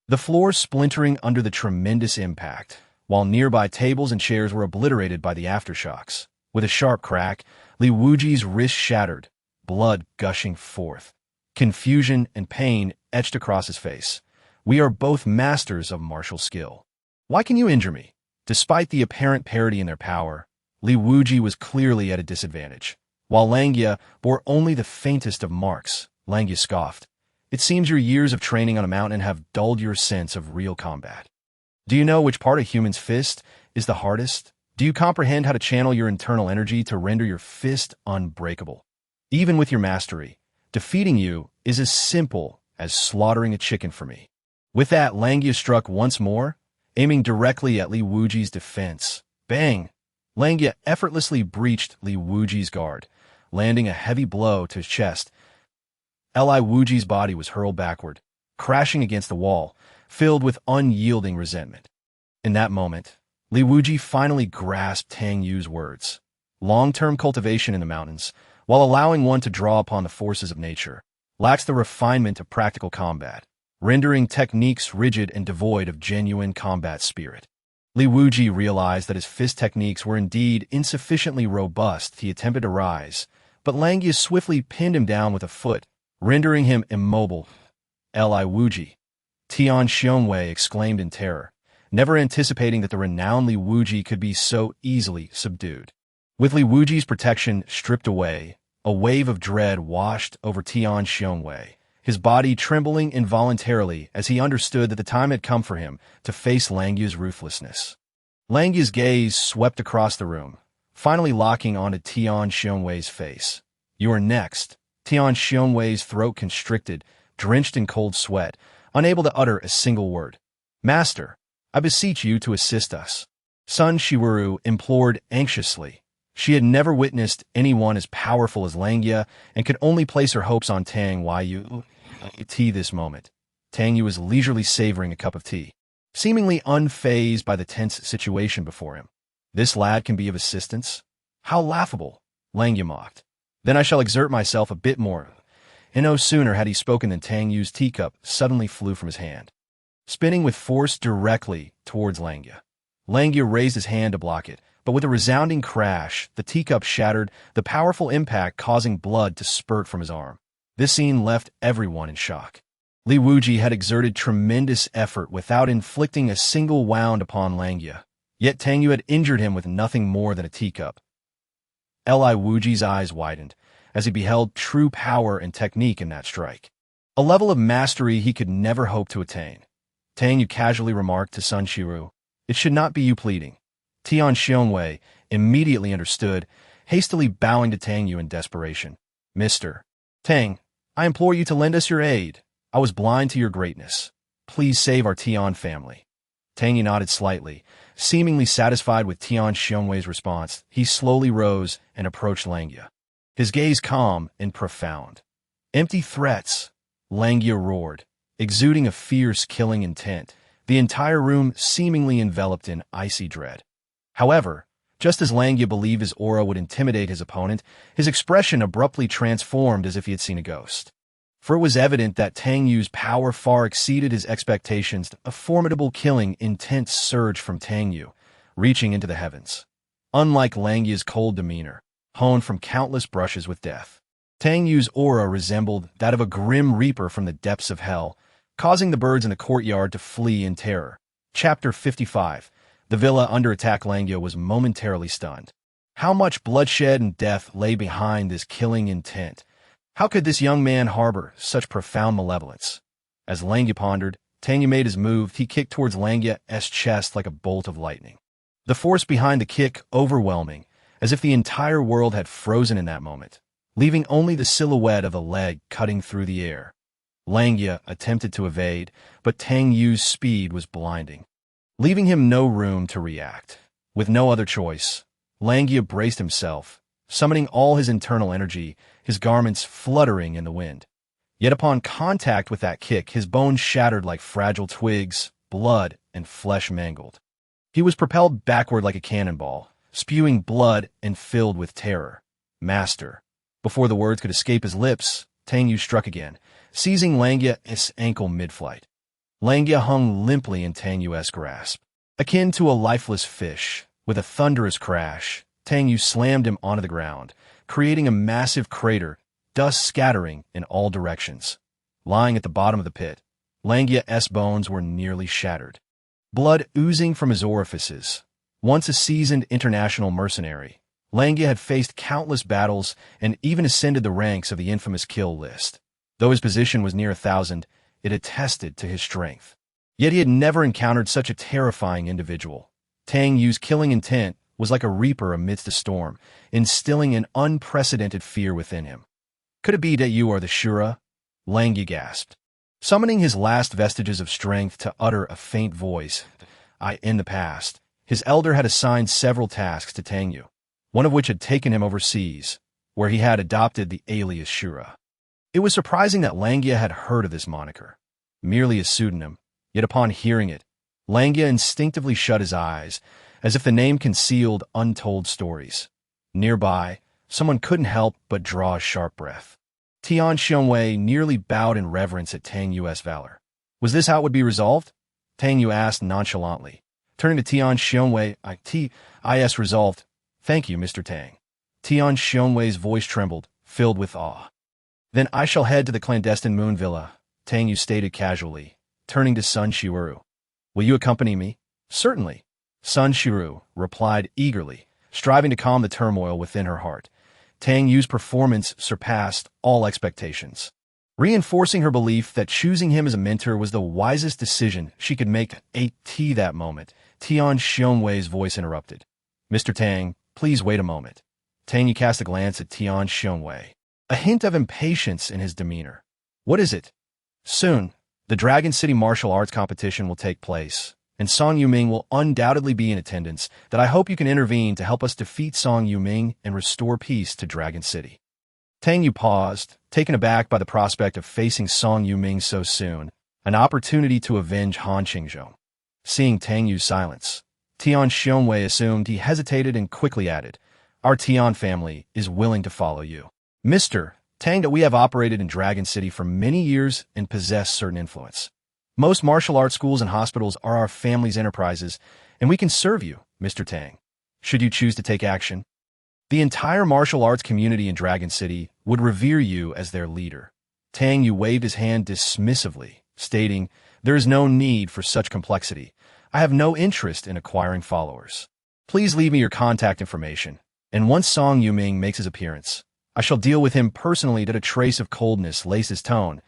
the floor splintering under the tremendous impact, while nearby tables and chairs were obliterated by the aftershocks. With a sharp crack, Li Wuji's wrist shattered, blood gushing forth. Confusion and pain etched across his face. We are both masters of martial skill. Why can you injure me? Despite the apparent parity in their power, Li Wuji was clearly at a disadvantage. While Langia bore only the faintest of marks, Langia scoffed. It seems your years of training on a mountain have dulled your sense of real combat. Do you know which part of human's fist is the hardest? Do you comprehend how to channel your internal energy to render your fist unbreakable? Even with your mastery, defeating you is as simple as slaughtering a chicken for me. With that, Langia struck once more, aiming directly at Li Wuji's defense. Bang! Langia effortlessly breached Li Wuji's guard, landing a heavy blow to his chest. Li Wuji's body was hurled backward, crashing against the wall, filled with unyielding resentment. In that moment, Li Wuji finally grasped Tang Yue's words. Long-term cultivation in the mountains, while allowing one to draw upon the forces of nature, lacks the refinement of practical combat, rendering techniques rigid and devoid of genuine combat spirit. Li Wuji realized that his fist techniques were indeed insufficiently robust. He attempted to rise, but Langia swiftly pinned him down with a foot, rendering him immobile. Li Wuji! Tian Xiongwei exclaimed in terror, never anticipating that the renowned Li Wuji could be so easily subdued. With Li Wuji's protection stripped away, a wave of dread washed over Tian Xiongwei, his body trembling involuntarily as he understood that the time had come for him to face Langia's ruthlessness. Langia's gaze swept across the room, finally locking onto Tian Xiongwei's face. You are next. Tian Xiongwei's throat constricted, drenched in cold sweat, unable to utter a single word. Master, I beseech you to assist us. Sun Shiwuru implored anxiously. She had never witnessed anyone as powerful as Langia and could only place her hopes on Tang Yue. This moment, Tang Yue was leisurely savoring a cup of tea, seemingly unfazed by the tense situation before him. This lad can be of assistance? How laughable, Langia mocked. Then I shall exert myself a bit more. And no sooner had he spoken than Tang Yue's teacup suddenly flew from his hand, spinning with force directly towards Langia. Langia raised his hand to block it, but with a resounding crash, the teacup shattered, the powerful impact causing blood to spurt from his arm. This scene left everyone in shock. Li Wuji had exerted tremendous effort without inflicting a single wound upon Langia, yet Tang Yue had injured him with nothing more than a teacup. Li Wuji's eyes widened as he beheld true power and technique in that strike, a level of mastery he could never hope to attain. Tang Yue casually remarked to Sun Shiru, "It should not be you pleading." Tian Xiongwei immediately understood, hastily bowing to Tang Yue in desperation. "Mr. Tang, I implore you to lend us your aid. I was blind to your greatness. Please save our Tian family." Tang Yue nodded slightly. Seemingly satisfied with Tian Xiongwei's response, he slowly rose and approached Lang Yue. His gaze calm and profound. Empty threats, Lang Yue roared, exuding a fierce killing intent, the entire room seemingly enveloped in icy dread. However, just as Lang Yue believed his aura would intimidate his opponent, his expression abruptly transformed as if he had seen a ghost. For it was evident that Tang Yue's power far exceeded his expectations. A formidable killing intent surged from Tang Yue, reaching into the heavens. Unlike Lang Yue's cold demeanor, honed from countless brushes with death, Tang Yue's aura resembled that of a grim reaper from the depths of hell, causing the birds in the courtyard to flee in terror. Chapter 55. The villa under attack. Lang Yue was momentarily stunned. How much bloodshed and death lay behind this killing intent? How could this young man harbor such profound malevolence? As Lang Yue pondered, Tang Yue made his move. He kicked towards Lang Yue's chest like a bolt of lightning. The force behind the kick overwhelming, as if the entire world had frozen in that moment, leaving only the silhouette of a leg cutting through the air. Lang Yue attempted to evade, but Tang Yue's speed was blinding, leaving him no room to react. With no other choice, Lang Yue braced himself, summoning all his internal energy, his garments fluttering in the wind. Yet upon contact with that kick, his bones shattered like fragile twigs, blood and flesh mangled. He was propelled backward like a cannonball, spewing blood and filled with terror. Master. Before the words could escape his lips, Tang Yue struck again, seizing Lang Yue's ankle mid-flight. Lang Yue hung limply in Tang Yue's grasp. Akin to a lifeless fish, with a thunderous crash, Tang Yue slammed him onto the ground, creating a massive crater, dust scattering in all directions. Lying at the bottom of the pit, Lang Yue's bones were nearly shattered, blood oozing from his orifices. Once a seasoned international mercenary, Lang Yue had faced countless battles and even ascended the ranks of the infamous kill list. Though his position was near 1,000, it attested to his strength. Yet he had never encountered such a terrifying individual. Tang Yue's killing intent was like a reaper amidst a storm, instilling an unprecedented fear within him. Could it be that you are the Shura? Lang Yue gasped, summoning his last vestiges of strength to utter a faint voice. In the past, his elder had assigned several tasks to Tang Yue, one of which had taken him overseas, where he had adopted the alias Shura. It was surprising that Lang Yue had heard of this moniker, merely a pseudonym, yet upon hearing it, Lang Yue instinctively shut his eyes, as if the name concealed untold stories. Nearby, someone couldn't help but draw a sharp breath. Tian Xiongwei nearly bowed in reverence at Tang Yue's valor. Was this how it would be resolved? Tang Yue asked nonchalantly. Turning to Tian Xiongwei, T.I.S. resolved. Thank you, Mr. Tang. Tian Xiongwei's voice trembled, filled with awe. Then I shall head to the clandestine moon villa, Tang Yue stated casually, turning to Sun Shiru. Will you accompany me? Certainly. Sun Shiru replied eagerly, striving to calm the turmoil within her heart. Tang Yue's performance surpassed all expectations, reinforcing her belief that choosing him as a mentor was the wisest decision she could make. That moment, Tian Xiongwei's voice interrupted. Mr. Tang, please wait a moment. Tang Yue cast a glance at Tian Xiongwei, a hint of impatience in his demeanor. What is it? Soon, the Dragon City martial arts competition will take place, and Song Yuming will undoubtedly be in attendance. That I hope you can intervene to help us defeat Song Yuming and restore peace to Dragon City. Tang Yue paused, taken aback by the prospect of facing Song Yuming so soon, an opportunity to avenge Han Qingzhong. Seeing Tang Yue's silence, Tian Xiongwei assumed he hesitated and quickly added, Our Tian family is willing to follow you. Mr. Tang, that we have operated in Dragon City for many years and possess certain influence. Most martial arts schools and hospitals are our family's enterprises, and we can serve you, Mr. Tang, should you choose to take action. The entire martial arts community in Dragon City would revere you as their leader. Tang Yue waved his hand dismissively, stating, There is no need for such complexity. I have no interest in acquiring followers. Please leave me your contact information, and once Song Yuming makes his appearance, I shall deal with him personally. That a trace of coldness laced his tone.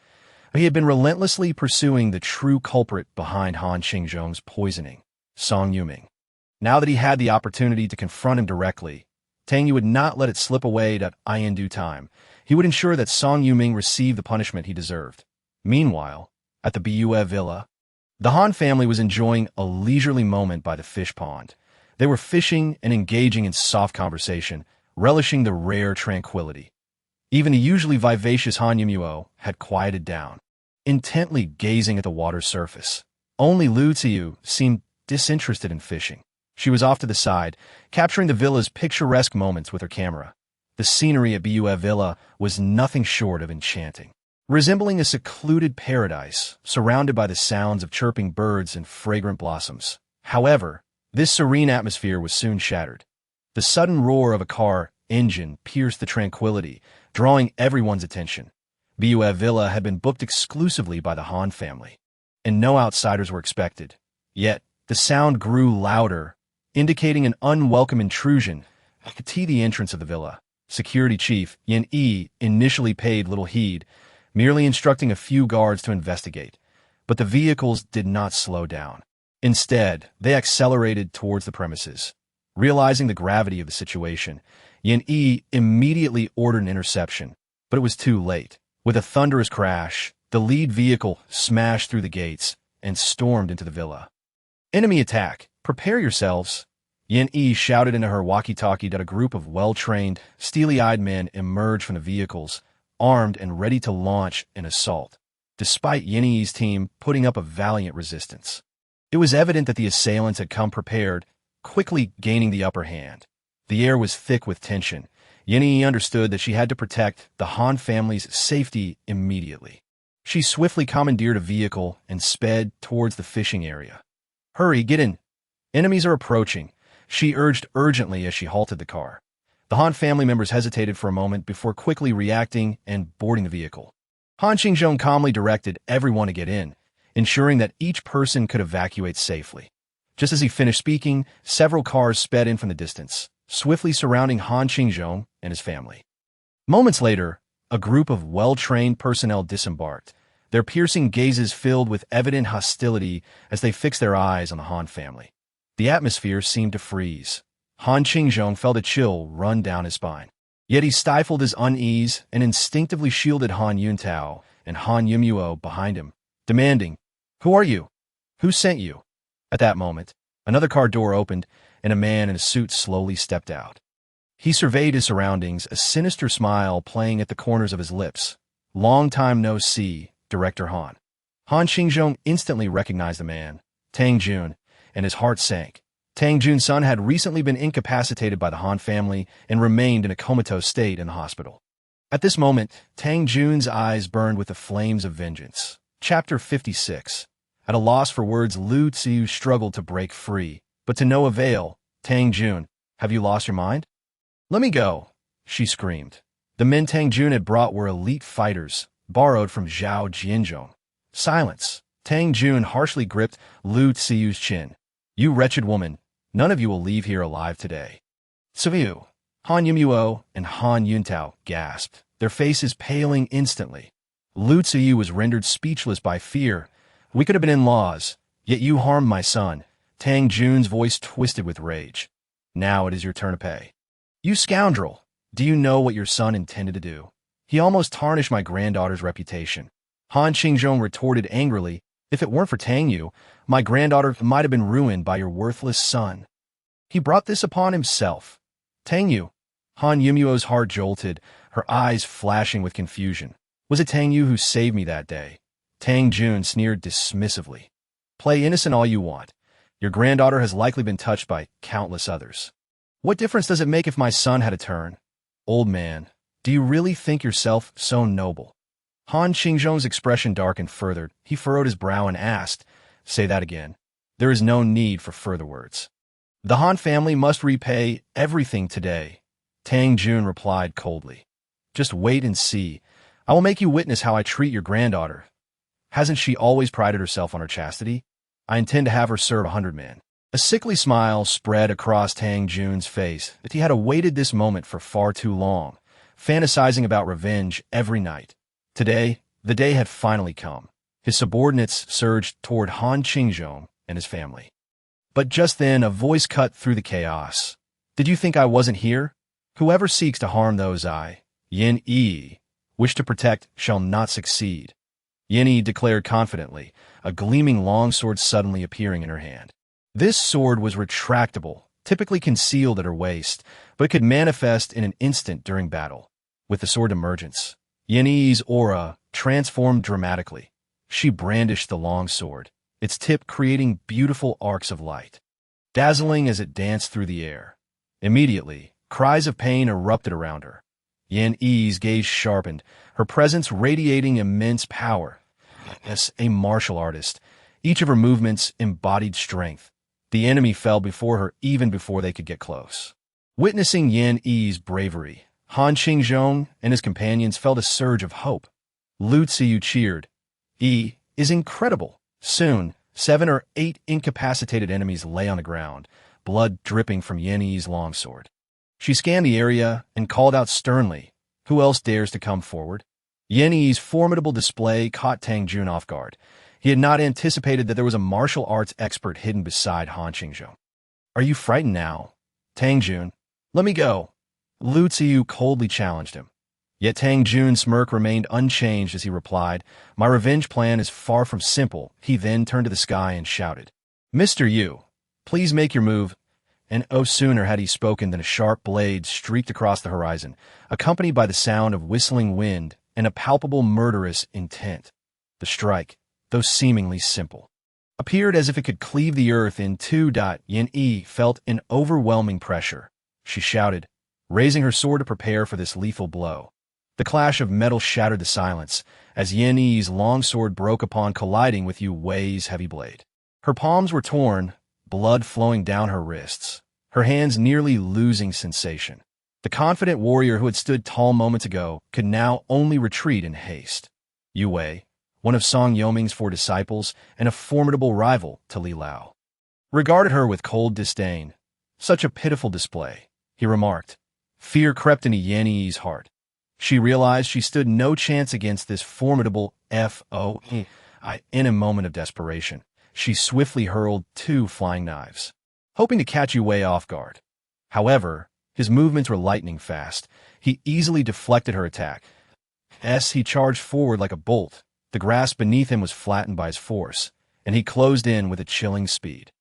He had been relentlessly pursuing the true culprit behind Han Qingzhong's poisoning, Song Yuming. Now that he had the opportunity to confront him directly, Tang Yue would not let it slip away. That in due time, he would ensure that Song Yuming received the punishment he deserved. Meanwhile, at the Bue Villa, The Han family was enjoying a leisurely moment by the fish pond. They were fishing and engaging in soft conversation, relishing the rare tranquility. Even the usually vivacious Han Yue had quieted down, intently gazing at the water's surface. Only Lu Xiu seemed disinterested in fishing. She was off to the side, capturing the villa's picturesque moments with her camera. The scenery at Bue Villa was nothing short of enchanting, resembling a secluded paradise surrounded by the sounds of chirping birds and fragrant blossoms. However, this serene atmosphere was soon shattered. The sudden roar of a car engine pierced the tranquility, drawing everyone's attention. Bue Villa had been booked exclusively by the Han family, and no outsiders were expected. Yet, the sound grew louder, indicating an unwelcome intrusion at the entrance of the villa. Security Chief Yin Yi initially paid little heed, merely instructing a few guards to investigate. But the vehicles did not slow down. Instead, they accelerated towards the premises. Realizing the gravity of the situation, Yin Yi immediately ordered an interception, but it was too late. With a thunderous crash, the lead vehicle smashed through the gates and stormed into the villa. "Enemy attack! Prepare yourselves!" Yin Yi shouted into her walkie-talkie that a group of well-trained, steely-eyed men emerged from the vehicles, armed and ready to launch an assault, despite Yin Yi's team putting up a valiant resistance. It was evident that the assailants had come prepared, quickly gaining the upper hand. The air was thick with tension. Yin Yi understood that she had to protect the Han family's safety immediately. She swiftly commandeered a vehicle and sped towards the fishing area. "Hurry, get in! Enemies are approaching," she urged urgently as she halted the car. The Han family members hesitated for a moment before quickly reacting and boarding the vehicle. Han Qingzhong calmly directed everyone to get in, ensuring that each person could evacuate safely. Just as he finished speaking, several cars sped in from the distance, swiftly surrounding Han Qingzhong and his family. Moments later, a group of well-trained personnel disembarked, their piercing gazes filled with evident hostility as they fixed their eyes on the Han family. The atmosphere seemed to freeze. Han Qingzhong felt a chill run down his spine. Yet he stifled his unease and instinctively shielded Han Yuntao and Han Yumuo behind him, demanding, "Who are you? Who sent you?" At that moment, another car door opened and a man in a suit slowly stepped out. He surveyed his surroundings, a sinister smile playing at the corners of his lips. "Long time no see, Director Han." Han Qingzhong instantly recognized the man, Tang Jun, and his heart sank. Tang Jun's son had recently been incapacitated by the Han family and remained in a comatose state in the hospital. At this moment, Tang Jun's eyes burned with the flames of vengeance. Chapter 56. At a loss for words, Lu Xiu struggled to break free, but to no avail. "Tang Jun, have you lost your mind?" "Let me go," she screamed. The men Tang Jun had brought were elite fighters, borrowed from Zhao Jianzhong. "Silence." Tang Jun harshly gripped Lu Xiu's chin. "You wretched woman, none of you will leave here alive today." "Sever." Han Yumuo and Han Yuntao gasped, their faces paling instantly. Lu Xiu was rendered speechless by fear. "We could have been in-laws, yet you harmed my son." Tang Jun's voice twisted with rage. "Now it is your turn to pay." "You scoundrel! Do you know what your son intended to do? He almost tarnished my granddaughter's reputation." Han Qingzhong retorted angrily, "If it weren't for Tang Yue, my granddaughter might have been ruined by your worthless son. He brought this upon himself." "Tang Yue." Han Yumuo's heart jolted, her eyes flashing with confusion. "Was it Tang Yue who saved me that day?" Tang Jun sneered dismissively. "Play innocent all you want. Your granddaughter has likely been touched by countless others. What difference does it make if my son had a turn? Old man, do you really think yourself so noble?" Han Qingzhong's expression darkened further. He furrowed his brow and asked, "Say that again." "There is no need for further words. The Han family must repay everything today," Tang Jun replied coldly. "Just wait and see. I will make you witness how I treat your granddaughter. Hasn't she always prided herself on her chastity? I intend to have her serve 100 men." A sickly smile spread across Tang Jun's face that he had awaited this moment for far too long, fantasizing about revenge every night. Today, the day had finally come. His subordinates surged toward Han Qingzhong and his family. But just then, a voice cut through the chaos. "Did you think I wasn't here? Whoever seeks to harm those I, Yin Yi, wish to protect shall not succeed." Yi declared confidently, a gleaming longsword suddenly appearing in her hand. This sword was retractable, typically concealed at her waist, but could manifest in an instant during battle. With the sword emergence, Yi's aura transformed dramatically. She brandished the long sword, its tip creating beautiful arcs of light, dazzling as it danced through the air. Immediately, cries of pain erupted around her. Yi's gaze sharpened, her presence radiating immense power. As a martial artist, each of her movements embodied strength. The enemy fell before her even before they could get close. Witnessing Yi's bravery, Han Qingzhong and his companions felt a surge of hope. Lu Xiyu cheered. "Yi is incredible." Soon, 7 or 8 incapacitated enemies lay on the ground, blood dripping from Yi's longsword. She scanned the area and called out sternly, "Who else dares to come forward?" Yi's formidable display caught Tang Yue off guard. He had not anticipated that there was a martial arts expert hidden beside Han Qingzhong. "Are you frightened now?" "Tang Yue, let me go." Lu Xiyu coldly challenged him. Yet Tang Yue's smirk remained unchanged as he replied, "My revenge plan is far from simple." He then turned to the sky and shouted, "Mr. Yu, please make your move." And oh, sooner had he spoken than a sharp blade streaked across the horizon, accompanied by the sound of whistling wind and a palpable murderous intent. The strike, though seemingly simple, appeared as if it could cleave the earth in two. Yi felt an overwhelming pressure. She shouted, raising her sword to prepare for this lethal blow. The clash of metal shattered the silence, as Yi's longsword broke upon colliding with Yu's heavy blade. Her palms were torn, blood flowing down her wrists, her hands nearly losing sensation. The confident warrior who had stood tall moments ago could now only retreat in haste. Yue, one of Song Yoming's 4 disciples and a formidable rival to Li Lao, regarded her with cold disdain. "Such a pitiful display," he remarked. Fear crept into Yi's heart. She realized she stood no chance against this formidable foe. In a moment of desperation, she swiftly hurled 2 flying knives, hoping to catch Yue off guard. However, his movements were lightning fast. He easily deflected her attack. As he charged forward like a bolt, the grass beneath him was flattened by his force, and he closed in with a chilling speed.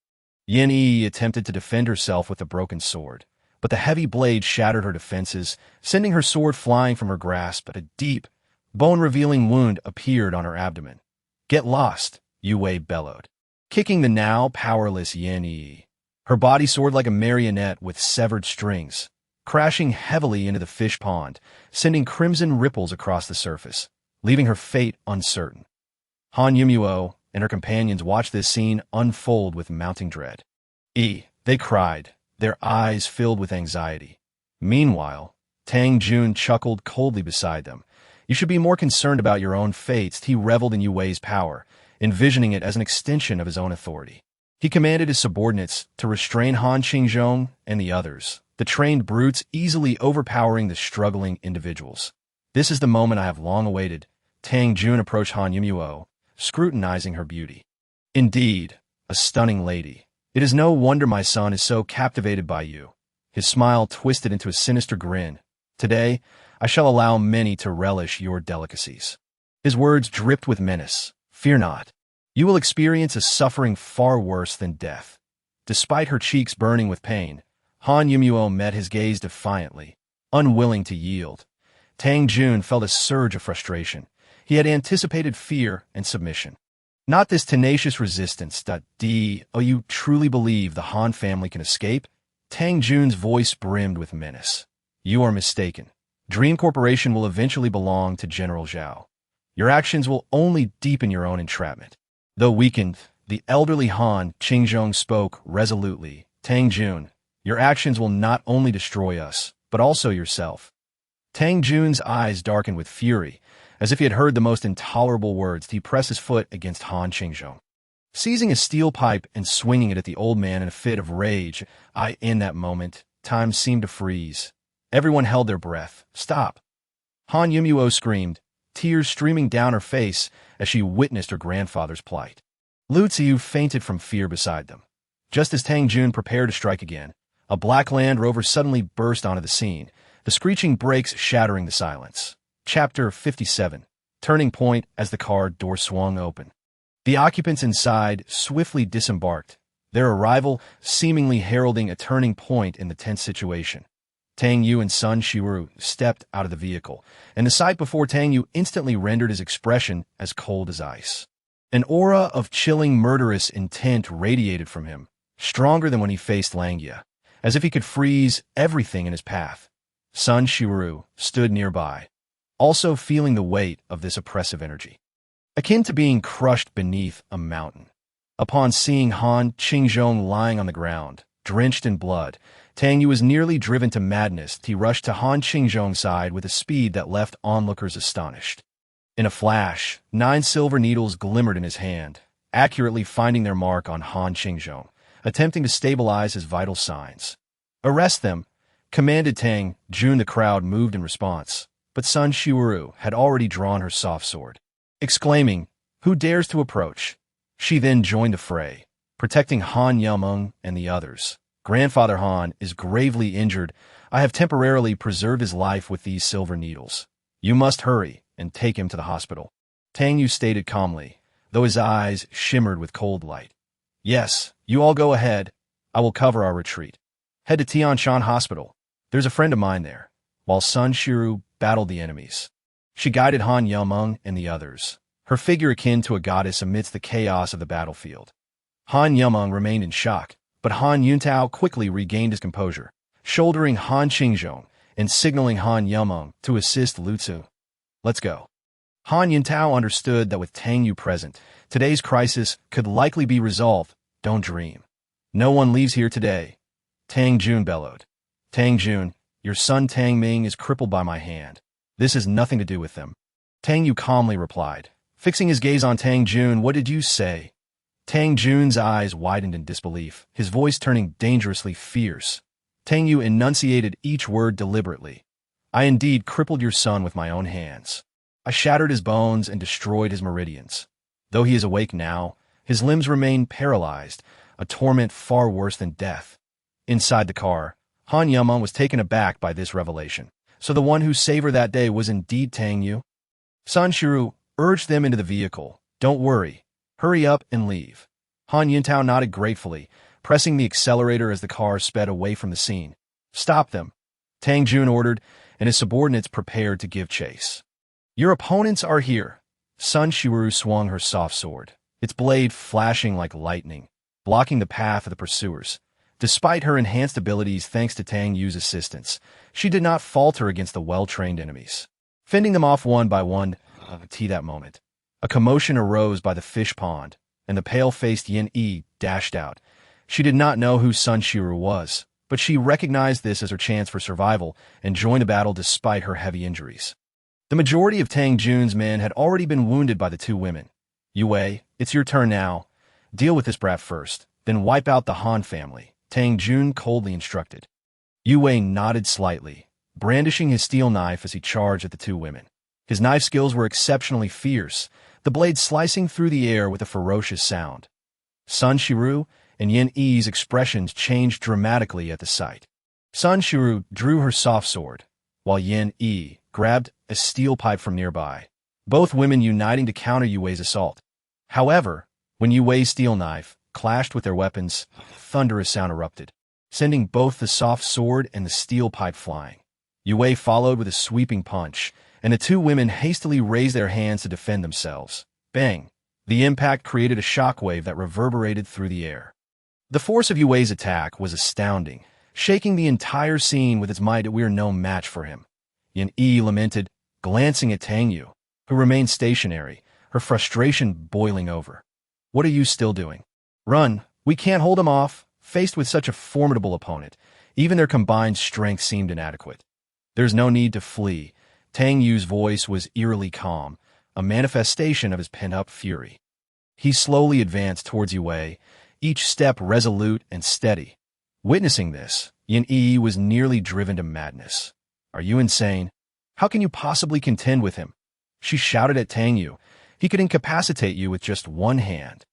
Yi attempted to defend herself with the broken sword, but the heavy blade shattered her defenses, sending her sword flying from her grasp. A deep, bone-revealing wound appeared on her abdomen. "Get lost," Yue bellowed, kicking the now powerless Yi. Her body soared like a marionette with severed strings, crashing heavily into the fish pond, sending crimson ripples across the surface, leaving her fate uncertain. Han Yue and her companions watched this scene unfold with mounting dread. They cried, their eyes filled with anxiety. Meanwhile, Tang Yue chuckled coldly beside them. "You should be more concerned about your own fates." He reveled in Yue's power, envisioning it as an extension of his own authority. He commanded his subordinates to restrain Han Qingzhong and the others, the trained brutes easily overpowering the struggling individuals. "This is the moment I have long awaited." Tang Yue approached Han Yue, scrutinizing her beauty. "Indeed, a stunning lady. It is no wonder my son is so captivated by you." His smile twisted into a sinister grin. "Today, I shall allow many to relish your delicacies." His words dripped with menace. "Fear not. You will experience a suffering far worse than death." Despite her cheeks burning with pain, Han Yue met his gaze defiantly, unwilling to yield. Tang Yue felt a surge of frustration. He had anticipated fear and submission, not this tenacious resistance. "Oh, you truly believe the Han family can escape?" Tang Yue's voice brimmed with menace. "You are mistaken. Dream Corporation will eventually belong to General Zhao. Your actions will only deepen your own entrapment." Though weakened, the elderly Han Qingzhong spoke resolutely. "Tang Yue, your actions will not only destroy us, but also yourself." Tang Yue's eyes darkened with fury. As if he had heard the most intolerable words, he pressed his foot against Han Qingzhong, seizing a steel pipe and swinging it at the old man in a fit of rage. In that moment, time seemed to freeze. Everyone held their breath. "Stop!" Han Yue screamed, tears streaming down her face as she witnessed her grandfather's plight. Lu Xiyu fainted from fear beside them. Just as Tang Yue prepared to strike again, a black Land Rover suddenly burst onto the scene, the screeching brakes shattering the silence. Chapter 57. turning point as the car door swung open. The occupants inside swiftly disembarked, their arrival seemingly heralding a turning point in the tense situation. Tang Yue and Sun Shiru stepped out of the vehicle, and the sight before Tang Yue instantly rendered his expression as cold as ice. An aura of chilling murderous intent radiated from him, stronger than when he faced Langia, as if he could freeze everything in his path. Sun Shiru stood nearby, also feeling the weight of this oppressive energy, akin to being crushed beneath a mountain. Upon seeing Han Qingzhong lying on the ground, drenched in blood, Tang Yue was nearly driven to madness. He rushed to Han Qingzhong's side with a speed that left onlookers astonished. In a flash, 9 silver needles glimmered in his hand, accurately finding their mark on Han Qingzhong, attempting to stabilize his vital signs. "Arrest them," commanded Tang Jun. The crowd moved in response, but Sun Shiru had already drawn her soft sword. Exclaiming, "Who dares to approach?" She then joined the fray, protecting Han Yameng and the others. "Grandfather Han is gravely injured. I have temporarily preserved his life with these silver needles. You must hurry and take him to the hospital," Tang Yue stated calmly, though his eyes shimmered with cold light. "Yes, you all go ahead. I will cover our retreat. Head to Tianshan Hospital. There's a friend of mine there," while Sun Shiru battled the enemies. She guided Han Yameng and the others, her figure akin to a goddess amidst the chaos of the battlefield. Han Yameng remained in shock, but Han Yuntao quickly regained his composure, shouldering Han Qingzhong and signaling Han Yameng to assist Lutzu. "Let's go." Han Yuntao understood that with Tang Yue present, today's crisis could likely be resolved. "Don't dream. No one leaves here today," Tang Jun bellowed. "Tang Jun, your son Tang Ming is crippled by my hand. This has nothing to do with them," Tang Yue calmly replied, fixing his gaze on Tang Jun. "What did you say?" Tang Jun's eyes widened in disbelief, his voice turning dangerously fierce. Tang Yue enunciated each word deliberately. "I indeed crippled your son with my own hands. I shattered his bones and destroyed his meridians. Though he is awake now, his limbs remain paralyzed, a torment far worse than death." Inside the car, Han Yameng was taken aback by this revelation. So the one whose saver that day was indeed Tang Yue? Sun Shiru urged them into the vehicle. "Don't worry. Hurry up and leave." Han Yuntao nodded gratefully, pressing the accelerator as the car sped away from the scene. "Stop them," Tang Jun ordered, and his subordinates prepared to give chase. "Your opponents are here." Sun Shiru swung her soft sword, its blade flashing like lightning, blocking the path of the pursuers. Despite her enhanced abilities thanks to Tang Yue's assistance, she did not falter against the well-trained enemies, fending them off one by one. That moment, a commotion arose by the fish pond, and the pale-faced Yin Yi dashed out. She did not know who Sun Shiru was, but she recognized this as her chance for survival and joined the battle despite her heavy injuries. The majority of Tang Jun's men had already been wounded by the 2 women. "Yue, it's your turn now. Deal with this brat first, then wipe out the Han family," Tang Jun coldly instructed. Yue nodded slightly, brandishing his steel knife as he charged at the 2 women. His knife skills were exceptionally fierce, the blade slicing through the air with a ferocious sound. Sun Shiru and Yin Yi's expressions changed dramatically at the sight. Sun Shiru drew her soft sword, while Yin Yi grabbed a steel pipe from nearby, both women uniting to counter Yue's assault. However, when Yue's steel knife clashed with their weapons, a thunderous sound erupted, sending both the soft sword and the steel pipe flying. Yue followed with a sweeping punch, and the 2 women hastily raised their hands to defend themselves. Bang! The impact created a shockwave that reverberated through the air. The force of Yue's attack was astounding, shaking the entire scene with its might. "We are no match for him," Yin Yi lamented, glancing at Tang Yue, who remained stationary, her frustration boiling over. "What are you still doing? Run! We can't hold him off." Faced with such a formidable opponent, even their combined strength seemed inadequate. "There's no need to flee." Tang Yue's voice was eerily calm, a manifestation of his pent-up fury. He slowly advanced towards Yue, each step resolute and steady. Witnessing this, Yin Yi was nearly driven to madness. "Are you insane? How can you possibly contend with him?" She shouted at Tang Yue. "He could incapacitate you with just one hand."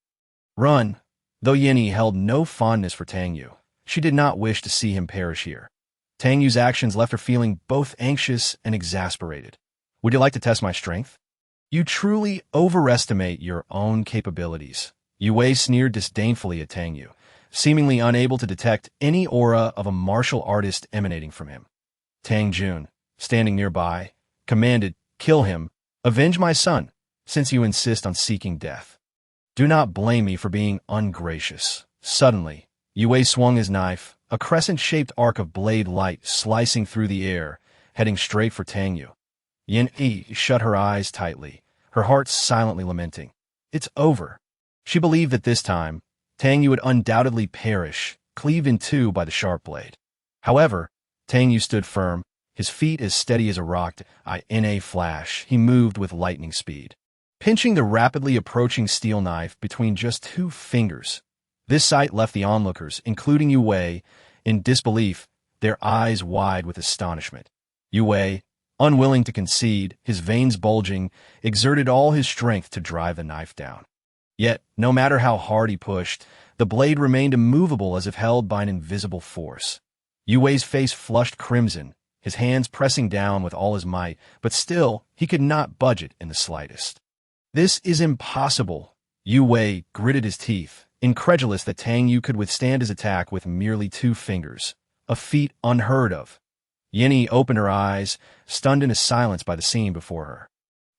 "Run!" Though Yin Yi held no fondness for Tang Yue, she did not wish to see him perish here. Tang Yue's actions left her feeling both anxious and exasperated. "Would you like to test my strength?" You truly overestimate your own capabilities. Yue sneered disdainfully at Tang Yue, seemingly unable to detect any aura of a martial artist emanating from him. Tang Jun, standing nearby, commanded, "Kill him. Avenge my son, since you insist on seeking death. Do not blame me for being ungracious." Suddenly, Yue swung his knife, a crescent-shaped arc of blade light slicing through the air, heading straight for Tang Yue. Yin Yi shut her eyes tightly, her heart silently lamenting. It's over. She believed that this time, Tang Yue would undoubtedly perish, cleaved in two by the sharp blade. However, Tang Yue stood firm, his feet as steady as a rock. In a flash, he moved with lightning speed, pinching the rapidly approaching steel knife between just 2 fingers. This sight left the onlookers, including Yue, in disbelief, their eyes wide with astonishment. Yue, unwilling to concede, his veins bulging, exerted all his strength to drive the knife down. Yet, no matter how hard he pushed, the blade remained immovable as if held by an invisible force. Yue's face flushed crimson, his hands pressing down with all his might, but still, he could not budge it in the slightest. "This is impossible." Yue gritted his teeth, incredulous that Tang Yue could withstand his attack with merely 2 fingers, a feat unheard of. Yinny opened her eyes, stunned into silence by the scene before her.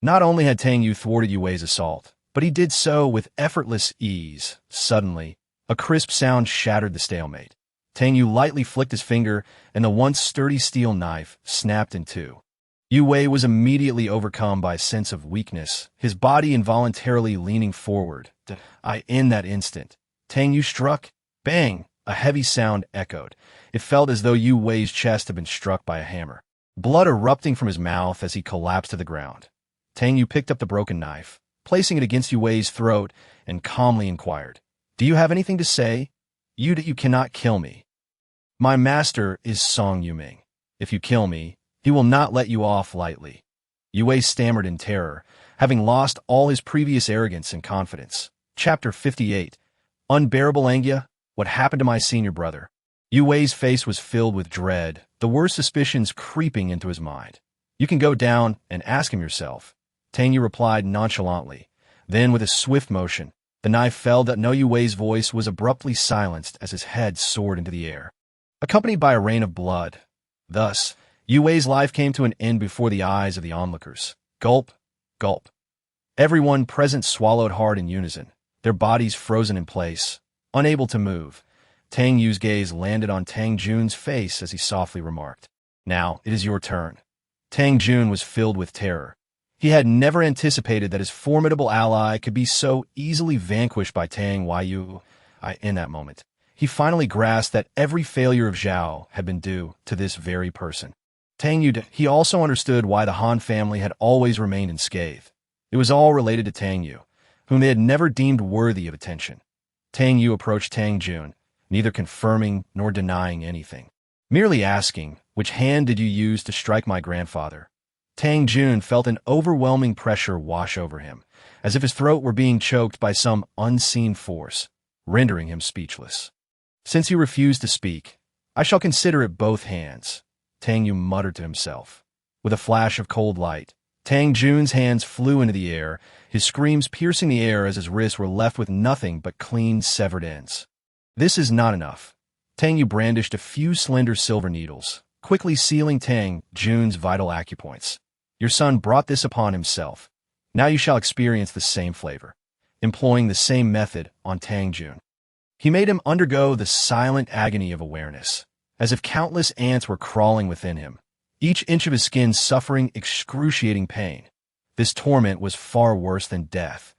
Not only had Tang Yue thwarted Yue's assault, but he did so with effortless ease. Suddenly, a crisp sound shattered the stalemate. Tang Yue lightly flicked his finger, and the once sturdy steel knife snapped in two. Yue was immediately overcome by a sense of weakness, his body involuntarily leaning forward. In that instant, Tang Yue struck. Bang! A heavy sound echoed. It felt as though Yue's chest had been struck by a hammer, blood erupting from his mouth as he collapsed to the ground. Tang Yue picked up the broken knife, placing it against Yue's throat, and calmly inquired, "Do you have anything to say? You cannot kill me. My master is Song Yuming. If you kill me, he will not let you off lightly." Yue stammered in terror, having lost all his previous arrogance and confidence. Chapter 58. Unbearable anger. What happened to my senior brother? Yue's face was filled with dread, the worst suspicions creeping into his mind. "You can go down and ask him yourself," Tang Yue replied nonchalantly. Then, with a swift motion, the knife fell. No Yue's voice was abruptly silenced as his head soared into the air, accompanied by a rain of blood. Thus, Yue's life came to an end before the eyes of the onlookers. Gulp, gulp. Everyone present swallowed hard in unison, their bodies frozen in place, unable to move. Tang Yue's gaze landed on Tang Jun's face as he softly remarked, "Now, it is your turn." Tang Jun was filled with terror. He had never anticipated that his formidable ally could be so easily vanquished by Tang Yue. In that moment, he finally grasped that every failure of Zhao had been due to this very person. Tang Yue. He also understood why the Han family had always remained unscathed. It was all related to Tang Yue, whom they had never deemed worthy of attention. Tang Yue approached Tang Jun, neither confirming nor denying anything, merely asking, "Which hand did you use to strike my grandfather?" Tang Jun felt an overwhelming pressure wash over him, as if his throat were being choked by some unseen force, rendering him speechless. "Since you refuse to speak, I shall consider it both hands," Tang Yue muttered to himself. With a flash of cold light, Tang Jun's hands flew into the air, his screams piercing the air as his wrists were left with nothing but clean, severed ends. "This is not enough." Tang Yue brandished a few slender silver needles, quickly sealing Tang Jun's vital acupoints. "Your son brought this upon himself. Now you shall experience the same flavor," employing the same method on Tang Jun. He made him undergo the silent agony of awareness, as if countless ants were crawling within him, each inch of his skin suffering excruciating pain. This torment was far worse than death.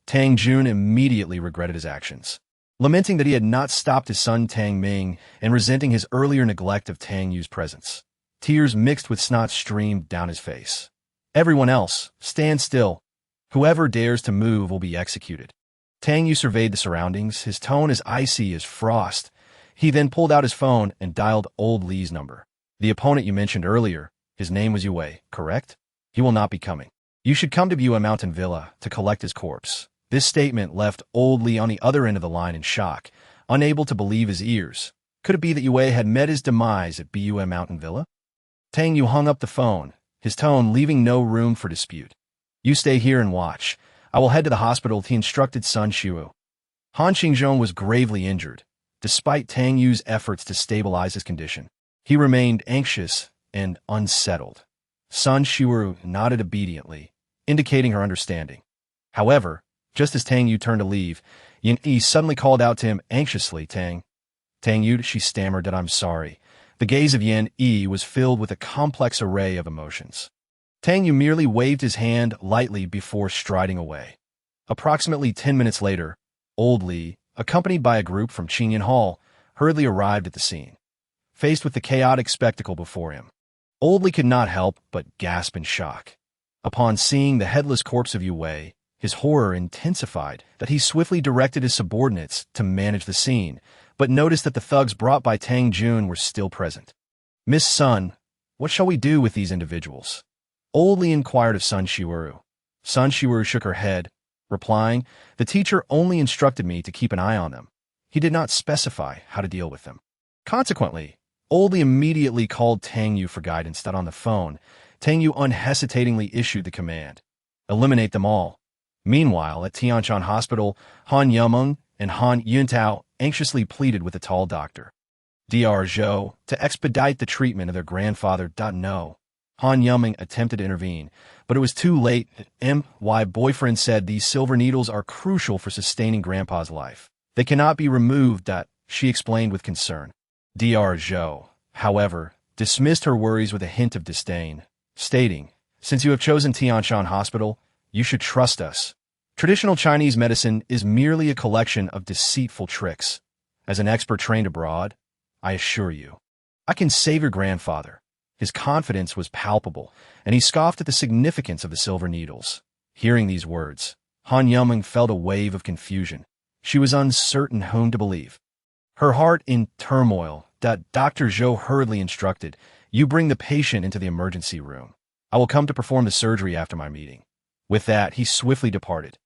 Tang Jun immediately regretted his actions, lamenting that he had not stopped his son Tang Ming and resenting his earlier neglect of Tang Yue's presence. Tears mixed with snot streamed down his face. "Everyone else, stand still. Whoever dares to move will be executed." Tang Yue surveyed the surroundings, his tone as icy as frost. He then pulled out his phone and dialed old Li's number. "The opponent you mentioned earlier, his name was Yue, correct? He will not be coming. You should come to Yue Mountain Villa to collect his corpse." This statement left old Li on the other end of the line in shock, unable to believe his ears. Could it be that Yue had met his demise at Yue Mountain Villa? Tang Yue hung up the phone, his tone leaving no room for dispute. You stay here and watch. I will head to the hospital, he instructed Sun Xiu. Han Qingzhong was gravely injured, despite Tang Yue's efforts to stabilize his condition. He remained anxious and unsettled. Sun Xiu nodded obediently, indicating her understanding. However, just as Tang Yue turned to leave, Yin Yi suddenly called out to him anxiously, Tang Yue, she stammered that I'm sorry. The gaze of Yin Yi was filled with a complex array of emotions. Tang Yue merely waved his hand lightly before striding away. Approximately 10 minutes later, Old Li, accompanied by a group from Qingyan Hall, hurriedly arrived at the scene. Faced with the chaotic spectacle before him, Old Li could not help but gasp in shock. Upon seeing the headless corpse of Yue, his horror intensified that he swiftly directed his subordinates to manage the scene, but noticed that the thugs brought by Tang Jun were still present. Miss Sun, what shall we do with these individuals? Old Li inquired of Sun Xiu. Sun Xiu shook her head, replying, the teacher only instructed me to keep an eye on them. He did not specify how to deal with them. Consequently, Old Li immediately called Tang Yue for guidance that on the phone, Tang Yue unhesitatingly issued the command. Eliminate them all. Meanwhile, at Tianshan Hospital, Han Yumeng and Han Yuntao anxiously pleaded with the tall doctor, Dr. Zhou, to expedite the treatment of their grandfather. No. Han Yumeng attempted to intervene, but it was too late. My boyfriend said these silver needles are crucial for sustaining Grandpa's life. They cannot be removed. She explained with concern. Dr. Zhou, however, dismissed her worries with a hint of disdain, stating, since you have chosen Tianshan Hospital, you should trust us. Traditional Chinese medicine is merely a collection of deceitful tricks. As an expert trained abroad, I assure you, I can save your grandfather. His confidence was palpable, and he scoffed at the significance of the silver needles. Hearing these words, Han Yumeng felt a wave of confusion. She was uncertain whom to believe. Her heart in turmoil, Dr. Zhou hurriedly instructed, you bring the patient into the emergency room. I will come to perform the surgery after my meeting. With that, he swiftly departed.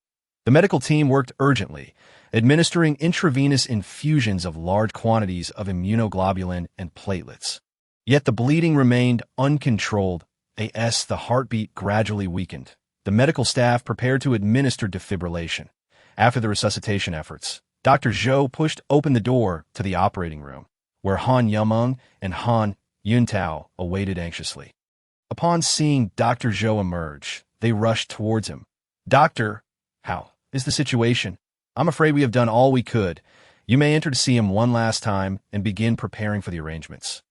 The medical team worked urgently, administering intravenous infusions of large quantities of immunoglobulin and platelets. Yet the bleeding remained uncontrolled. The heartbeat gradually weakened. The medical staff prepared to administer defibrillation. After the resuscitation efforts, Dr. Zhou pushed open the door to the operating room, where Han Yumeng and Han Yuntao awaited anxiously. Upon seeing Dr. Zhou emerge, they rushed towards him. Doctor, how is the situation? I'm afraid we have done all we could. You may enter to see him one last time and begin preparing for the arrangements.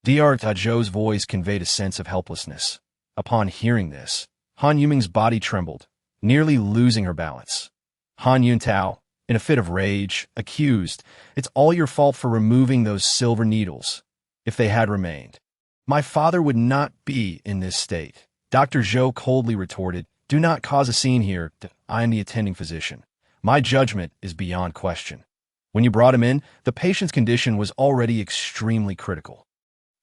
Dr. Zhou's voice conveyed a sense of helplessness. Upon hearing this, Han Yumeng's body trembled, nearly losing her balance. Han Yuntao, in a fit of rage, accused, it's all your fault for removing those silver needles. If they had remained, my father would not be in this state. Dr. Zhou coldly retorted, do not cause a scene here. I am the attending physician. My judgment is beyond question. When you brought him in, the patient's condition was already extremely critical.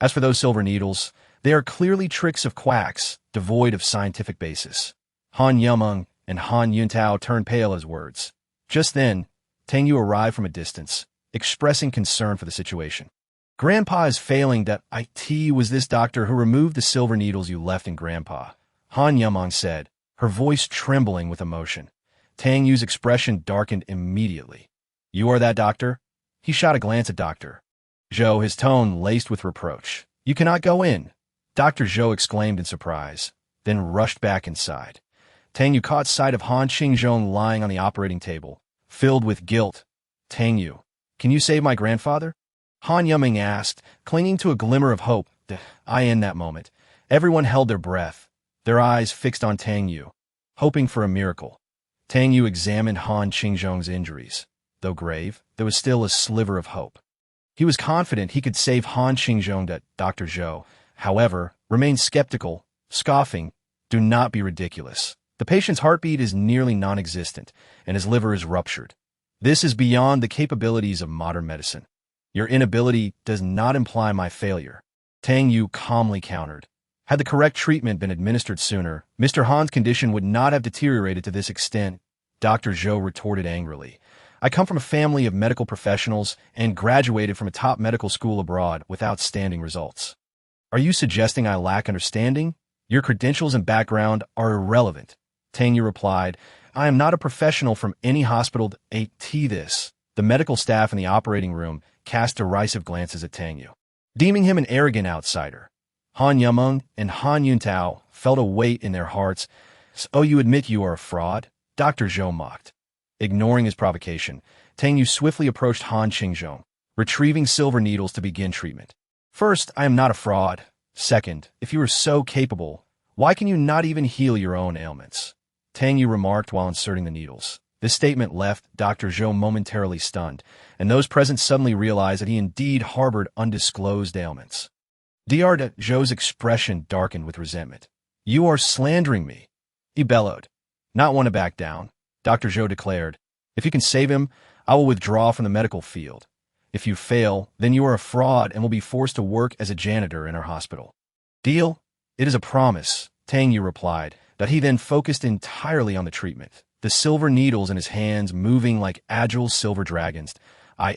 As for those silver needles, they are clearly tricks of quacks, devoid of scientific basis. Han Yumeng and Han Yuntao turned pale at his words. Just then, Tang Yue arrived from a distance, expressing concern for the situation. Grandpa is failing. It was this doctor who removed the silver needles you left in Grandpa, Han Yumeng said, her voice trembling with emotion. Tang Yue's expression darkened immediately. You are that doctor? He shot a glance at Dr. Zhou, his tone laced with reproach. You cannot go in, Dr. Zhou exclaimed in surprise, then rushed back inside. Tang Yue caught sight of Han Qingzhong lying on the operating table, filled with guilt. Tang Yue, can you save my grandfather? Han Yumeng asked, clinging to a glimmer of hope. In that moment, everyone held their breath, their eyes fixed on Tang Yue, hoping for a miracle. Tang Yue examined Han Qingzhong's injuries. Though grave, there was still a sliver of hope. He was confident he could save Han Qingzhong. Dr. Zhou, however, remained skeptical, scoffing, do not be ridiculous. The patient's heartbeat is nearly non-existent, and his liver is ruptured. This is beyond the capabilities of modern medicine. Your inability does not imply my failure. Tang Yue calmly countered. Had the correct treatment been administered sooner, Mr. Han's condition would not have deteriorated to this extent. Dr. Zhou retorted angrily. I come from a family of medical professionals and graduated from a top medical school abroad with outstanding results. Are you suggesting I lack understanding? Your credentials and background are irrelevant. Tang Yue replied, I am not a professional from any hospital. This. The medical staff in the operating room cast derisive glances at Tang Yue, deeming him an arrogant outsider. Han Yumeng and Han Yuntao felt a weight in their hearts. So you admit you are a fraud? Dr. Zhou mocked. Ignoring his provocation, Tang Yue swiftly approached Han Qingzhong, retrieving silver needles to begin treatment. First, I am not a fraud. Second, if you are so capable, why can you not even heal your own ailments? Tang Yue remarked while inserting the needles. This statement left Dr. Zhou momentarily stunned, and those present suddenly realized that he indeed harbored undisclosed ailments. Dr. Zhou's expression darkened with resentment. You are slandering me, he bellowed. Not one to back down, Dr. Zhou declared. If you can save him, I will withdraw from the medical field. If you fail, then you are a fraud and will be forced to work as a janitor in our hospital. Deal? It is a promise, Tang Yue replied, that he then focused entirely on the treatment, the silver needles in his hands moving like agile silver dragons.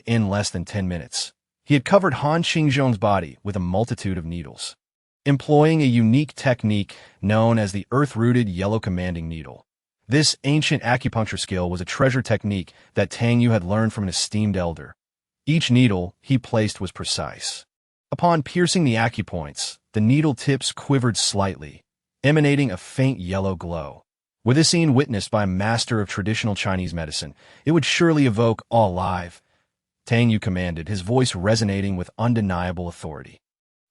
In less than 10 minutes. He had covered Han Qingzhong's body with a multitude of needles, employing a unique technique known as the earth-rooted yellow commanding needle. This ancient acupuncture skill was a treasure technique that Tang Yue had learned from an esteemed elder. Each needle he placed was precise. Upon piercing the acupoints, the needle tips quivered slightly, emanating a faint yellow glow. Were this scene witnessed by a master of traditional Chinese medicine, it would surely evoke awe alive. Tang Yue commanded, his voice resonating with undeniable authority.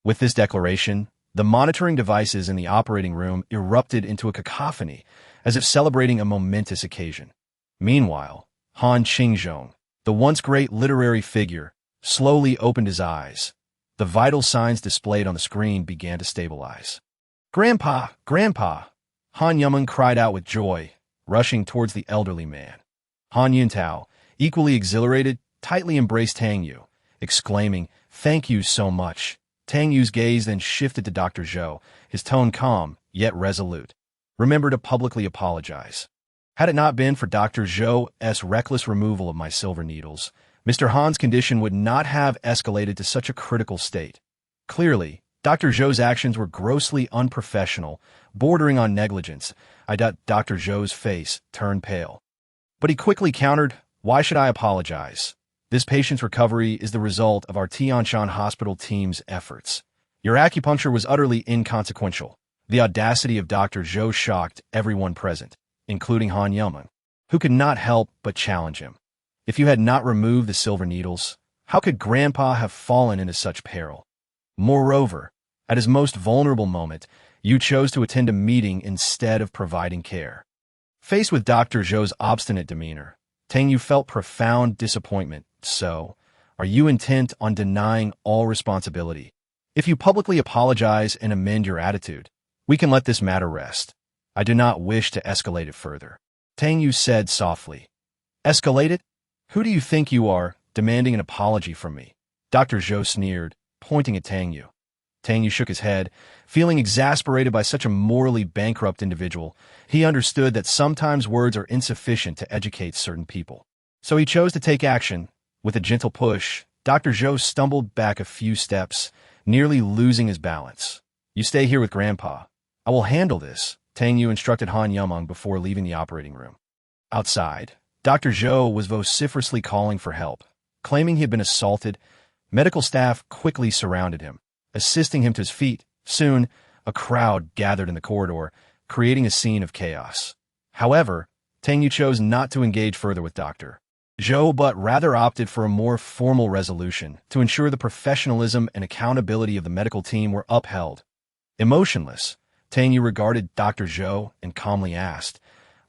With this declaration, the monitoring devices in the operating room erupted into a cacophony, as if celebrating a momentous occasion. Meanwhile, Han Qingzhong, the once great literary figure, slowly opened his eyes. The vital signs displayed on the screen began to stabilize. Grandpa! Grandpa! Han Yumeng cried out with joy, rushing towards the elderly man. Han Yuntao, equally exhilarated, tightly embraced Tang Yue, exclaiming, Thank you so much. Tang Yue's gaze then shifted to Dr. Zhou, his tone calm, yet resolute. Remember to publicly apologize. Had it not been for Dr. Zhou's reckless removal of my silver needles, Mr. Han's condition would not have escalated to such a critical state. Clearly, Dr. Zhou's actions were grossly unprofessional, bordering on negligence. Dr. Zhou's face turned pale. But he quickly countered, Why should I apologize? This patient's recovery is the result of our Tianshan Hospital team's efforts. Your acupuncture was utterly inconsequential. The audacity of Dr. Zhou shocked everyone present, including Han Yumeng, who could not help but challenge him. If you had not removed the silver needles, how could Grandpa have fallen into such peril? Moreover, at his most vulnerable moment, you chose to attend a meeting instead of providing care. Faced with Dr. Zhou's obstinate demeanor, Tang Yue felt profound disappointment. So, are you intent on denying all responsibility? If you publicly apologize and amend your attitude, we can let this matter rest. I do not wish to escalate it further. Tang Yue said softly. Escalate it? Who do you think you are, demanding an apology from me? Dr. Zhou sneered, pointing at Tang Yue. Tang Yue shook his head, feeling exasperated by such a morally bankrupt individual. He understood that sometimes words are insufficient to educate certain people. So he chose to take action. With a gentle push, Dr. Zhou stumbled back a few steps, nearly losing his balance. You stay here with Grandpa. I will handle this, Tang Yue instructed Han Yumeng before leaving the operating room. Outside, Dr. Zhou was vociferously calling for help, claiming he had been assaulted. Medical staff quickly surrounded him, assisting him to his feet. Soon, a crowd gathered in the corridor, creating a scene of chaos. However, Tang Yue chose not to engage further with Dr. Zhou but rather opted for a more formal resolution to ensure the professionalism and accountability of the medical team were upheld. Emotionless, Tang Yue regarded Dr. Zhou and calmly asked,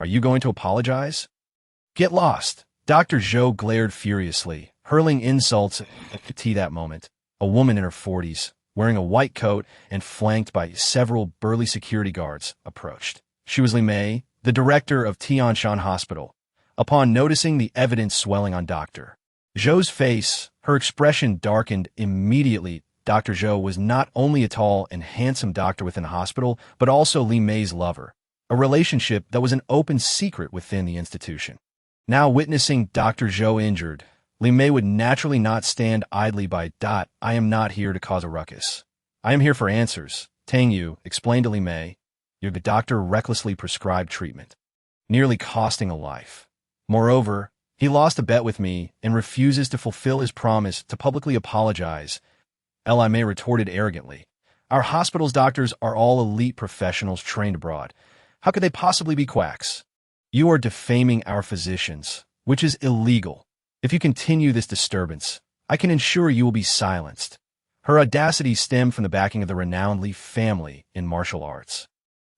Are you going to apologize? Get lost. Dr. Zhou glared furiously, hurling insults at that moment. A woman in her 40s, wearing a white coat and flanked by several burly security guards, approached. She was Li Mei, the director of Tianshan Hospital. Upon noticing the evidence swelling on Dr. Zhou's face, her expression darkened immediately. Dr. Zhou was not only a tall and handsome doctor within the hospital, but also Li Mei's lover, a relationship that was an open secret within the institution. Now witnessing Dr. Zhou injured, Li Mei would naturally not stand idly by. I am not here to cause a ruckus. I am here for answers, Tang Yue explained to Li Mei. The doctor recklessly prescribed treatment. nearly costing a life. Moreover, he lost a bet with me and refuses to fulfill his promise to publicly apologize. Li retorted arrogantly. Our hospital's doctors are all elite professionals trained abroad. How could they possibly be quacks? You are defaming our physicians, which is illegal. If you continue this disturbance, I can ensure you will be silenced. Her audacity stemmed from the backing of the renowned Li family in martial arts.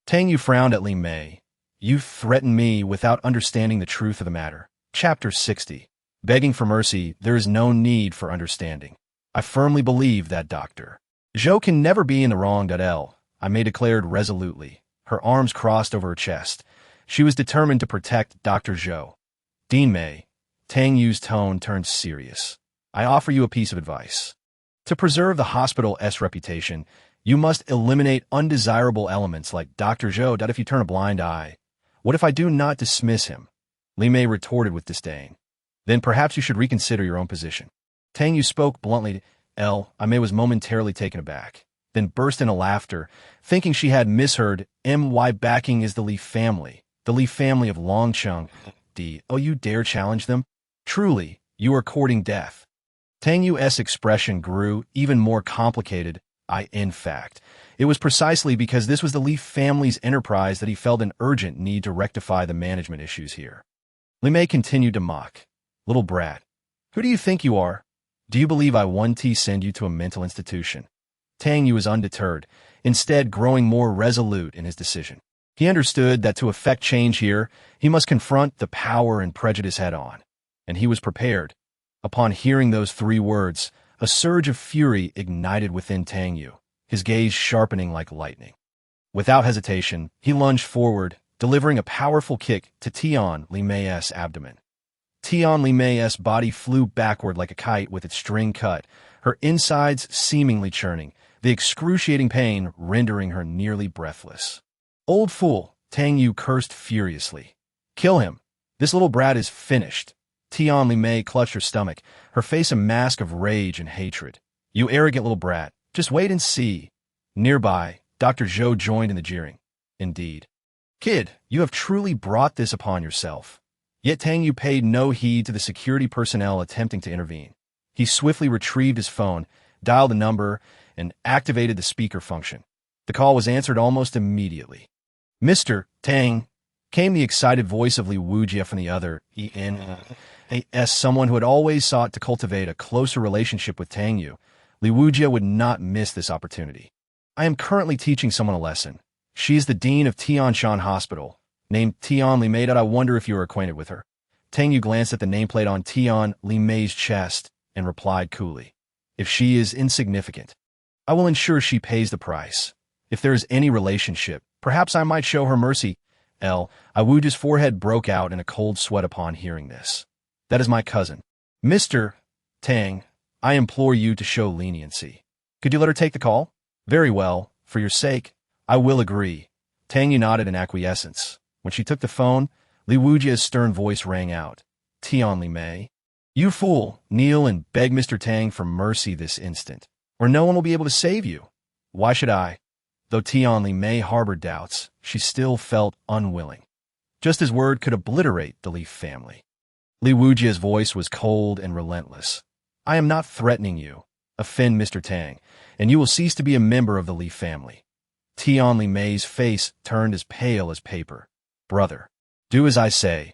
Tang Yue frowned at Li Mei. You threaten me without understanding the truth of the matter. Chapter 60. Begging for mercy, there is no need for understanding. I firmly believe that Dr. Zhou can never be in the wrong. I Mei declared resolutely, her arms crossed over her chest. She was determined to protect Dr. Zhou. Dean Mei, Tang Yue's tone turned serious. I offer you a piece of advice. To preserve the hospital's reputation, you must eliminate undesirable elements like Dr. Zhou. If you turn a blind eye, what if I do not dismiss him? Li Mei retorted with disdain. Then perhaps you should reconsider your own position. Tang Yue spoke bluntly. I Mei was momentarily taken aback, then burst into laughter, thinking she had misheard. My backing is the Li family of Longcheng. Oh, you dare challenge them? Truly, you are courting death. Tang Yue's expression grew even more complicated. In fact, it was precisely because this was the Li family's enterprise that he felt an urgent need to rectify the management issues here. Li Mei continued to mock. Little brat, who do you think you are? Do you believe I want to send you to a mental institution? Tang Yue was undeterred, instead growing more resolute in his decision. He understood that to effect change here, he must confront the power and prejudice head-on. And he was prepared. Upon hearing those 3 words, a surge of fury ignited within Tang Yue, his gaze sharpening like lightning. Without hesitation, he lunged forward, delivering a powerful kick to Tian Li Mei's abdomen. Tian Li Mei's body flew backward like a kite with its string cut, her insides seemingly churning, the excruciating pain rendering her nearly breathless. Old fool, Tang Yue cursed furiously. Kill him. This little brat is finished. Tian Li Mei clutched her stomach, her face a mask of rage and hatred. You arrogant little brat, just wait and see. Nearby, Dr. Zhou joined in the jeering. Indeed. Kid, you have truly brought this upon yourself. Yet Tang Yue paid no heed to the security personnel attempting to intervene. He swiftly retrieved his phone, dialed the number, and activated the speaker function. The call was answered almost immediately. Mr. Tang, came the excited voice of Li Wujie from the other as someone who had always sought to cultivate a closer relationship with Tang Yue. Li Wujie would not miss this opportunity. I am currently teaching someone a lesson. She is the dean of Tianshan Hospital, named Tian Li Mei. I wonder if you are acquainted with her. Tang Yue glanced at the nameplate on Tian Li Mei's chest and replied coolly, if she is insignificant, I will ensure she pays the price. If there is any relationship, perhaps I might show her mercy. Awuji's forehead broke out in a cold sweat upon hearing this. That is my cousin. Mr. Tang, I implore you to show leniency. Could you let her take the call? Very well, for your sake, I will agree. Tang Yue nodded in acquiescence. When she took the phone, Li Wujie's stern voice rang out. Tian Li Mei, you fool, kneel and beg Mr. Tang for mercy this instant, or no one will be able to save you. Why should I? Though Tian Li Mei harbored doubts, she still felt unwilling. Just his word could obliterate the Li family. Li Wujie's voice was cold and relentless. I am not threatening you. Offend Mr. Tang, and you will cease to be a member of the Li family. Tian Li Mei's face turned as pale as paper. Brother, do as I say.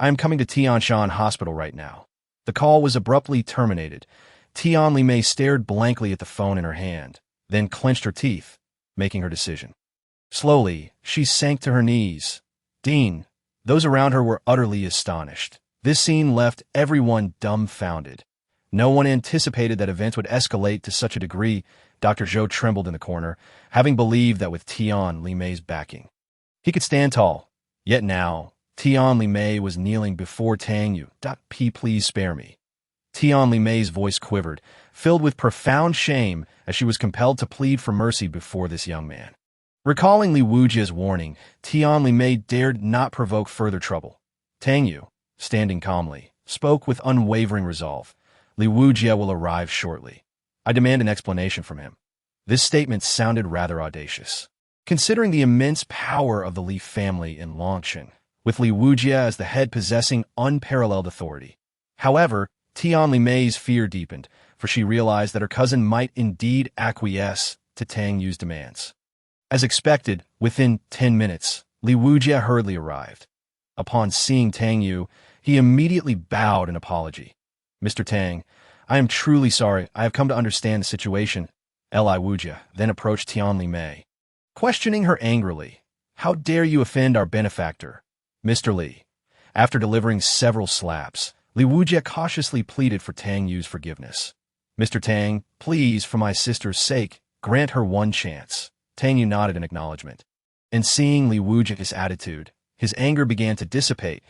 I am coming to Tianshan Hospital right now. The call was abruptly terminated. Tian Li Mei stared blankly at the phone in her hand, then clenched her teeth, making her decision. Slowly, she sank to her knees. Dean, those around her were utterly astonished. This scene left everyone dumbfounded. No one anticipated that events would escalate to such a degree. Dr. Zhou trembled in the corner, having believed that with Tian Li Mei's backing, he could stand tall. Yet now, Tian Li Mei was kneeling before Tang Yue. Please spare me. Tian Li Mei's voice quivered, filled with profound shame as she was compelled to plead for mercy before this young man. Recalling Li Wujie's warning, Tian Li Mei dared not provoke further trouble. Tang Yue, standing calmly, spoke with unwavering resolve. Li Wujie will arrive shortly. I demand an explanation from him. This statement sounded rather audacious. Considering the immense power of the Li family in Longcheng, with Li Wujie as the head possessing unparalleled authority. However, Tian Li Mei's fear deepened, for she realized that her cousin might indeed acquiesce to Tang Yue's demands. As expected, within 10 minutes, Li Wujie hurriedly arrived. Upon seeing Tang Yue, he immediately bowed in apology. "Mr. Tang, I am truly sorry. I have come to understand the situation." Li Wujie then approached Tian Li Mei, questioning her angrily. "How dare you offend our benefactor, Mr. Li?" After delivering several slaps, Li Wujie cautiously pleaded for Tang Yue's forgiveness. "Mr. Tang, please, for my sister's sake, grant her one chance." Tang Yue nodded in acknowledgement. And seeing Li Wujie's attitude, his anger began to dissipate.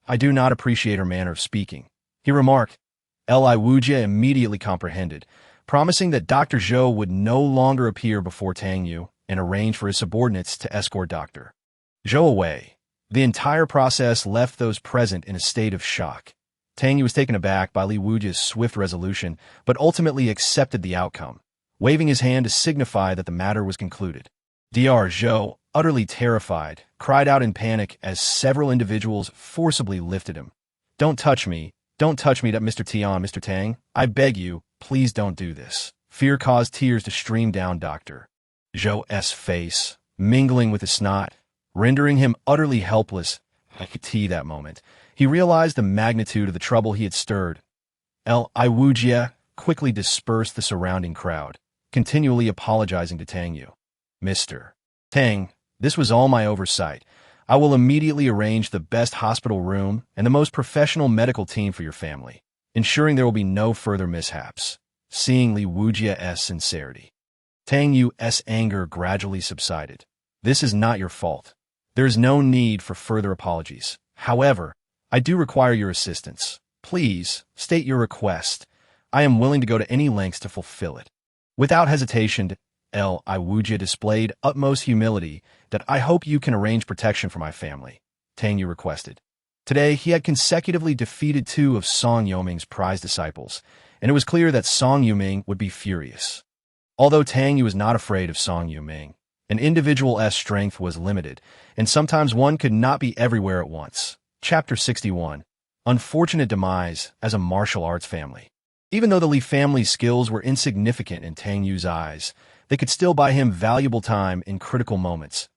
"I do not appreciate her manner of speaking," he remarked. Li Wujie immediately comprehended, promising that Dr. Zhou would no longer appear before Tang Yue and arrange for his subordinates to escort Dr. Zhou away. The entire process left those present in a state of shock. Tang Yue was taken aback by Li Wujie's swift resolution, but ultimately accepted the outcome, waving his hand to signify that the matter was concluded. Dr. Zhou, utterly terrified, cried out in panic as several individuals forcibly lifted him. Don't touch me, Mr. Tian, Mr. Tang. I beg you, please don't do this." Fear caused tears to stream down Dr. Zhou's face, mingling with his snot, rendering him utterly helpless. I could see that moment. He realized the magnitude of the trouble he had stirred. Li Wujie quickly dispersed the surrounding crowd, continually apologizing to Tang Yue. "Mr. Tang, this was all my oversight. I will immediately arrange the best hospital room and the most professional medical team for your family, ensuring there will be no further mishaps." Seeing Li Wujie's sincerity, Tang Yue's anger gradually subsided. "This is not your fault. There is no need for further apologies. However, I do require your assistance. Please, state your request. I am willing to go to any lengths to fulfill it." Without hesitation, Li Wujie displayed utmost humility. "That I hope you can arrange protection for my family," Tang Yue requested. Today, he had consecutively defeated 2 of Song Yuming's prized disciples, and it was clear that Song Yuming would be furious. Although Tang Yue was not afraid of Song Yuming, an individual's strength was limited, and sometimes one could not be everywhere at once. Chapter 61. Unfortunate Demise as a Martial Arts Family. Even though the Li family's skills were insignificant in Tang Yue's eyes, they could still buy him valuable time in critical moments.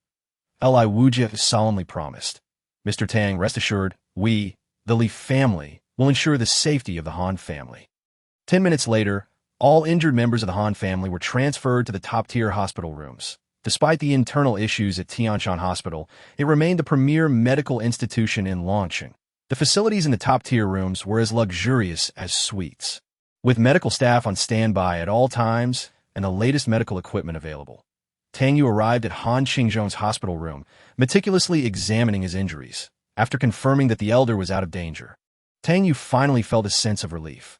Li Wujie solemnly promised, "Mr. Tang, rest assured, we, the Li family, will ensure the safety of the Han family." 10 minutes later, all injured members of the Han family were transferred to the top-tier hospital rooms. Despite the internal issues at Tianshan Hospital, it remained the premier medical institution in Longqing. The facilities in the top-tier rooms were as luxurious as suites, with medical staff on standby at all times and the latest medical equipment available. Tang Yue arrived at Han Qingzhong's hospital room, meticulously examining his injuries. After confirming that the elder was out of danger, Tang Yue finally felt a sense of relief.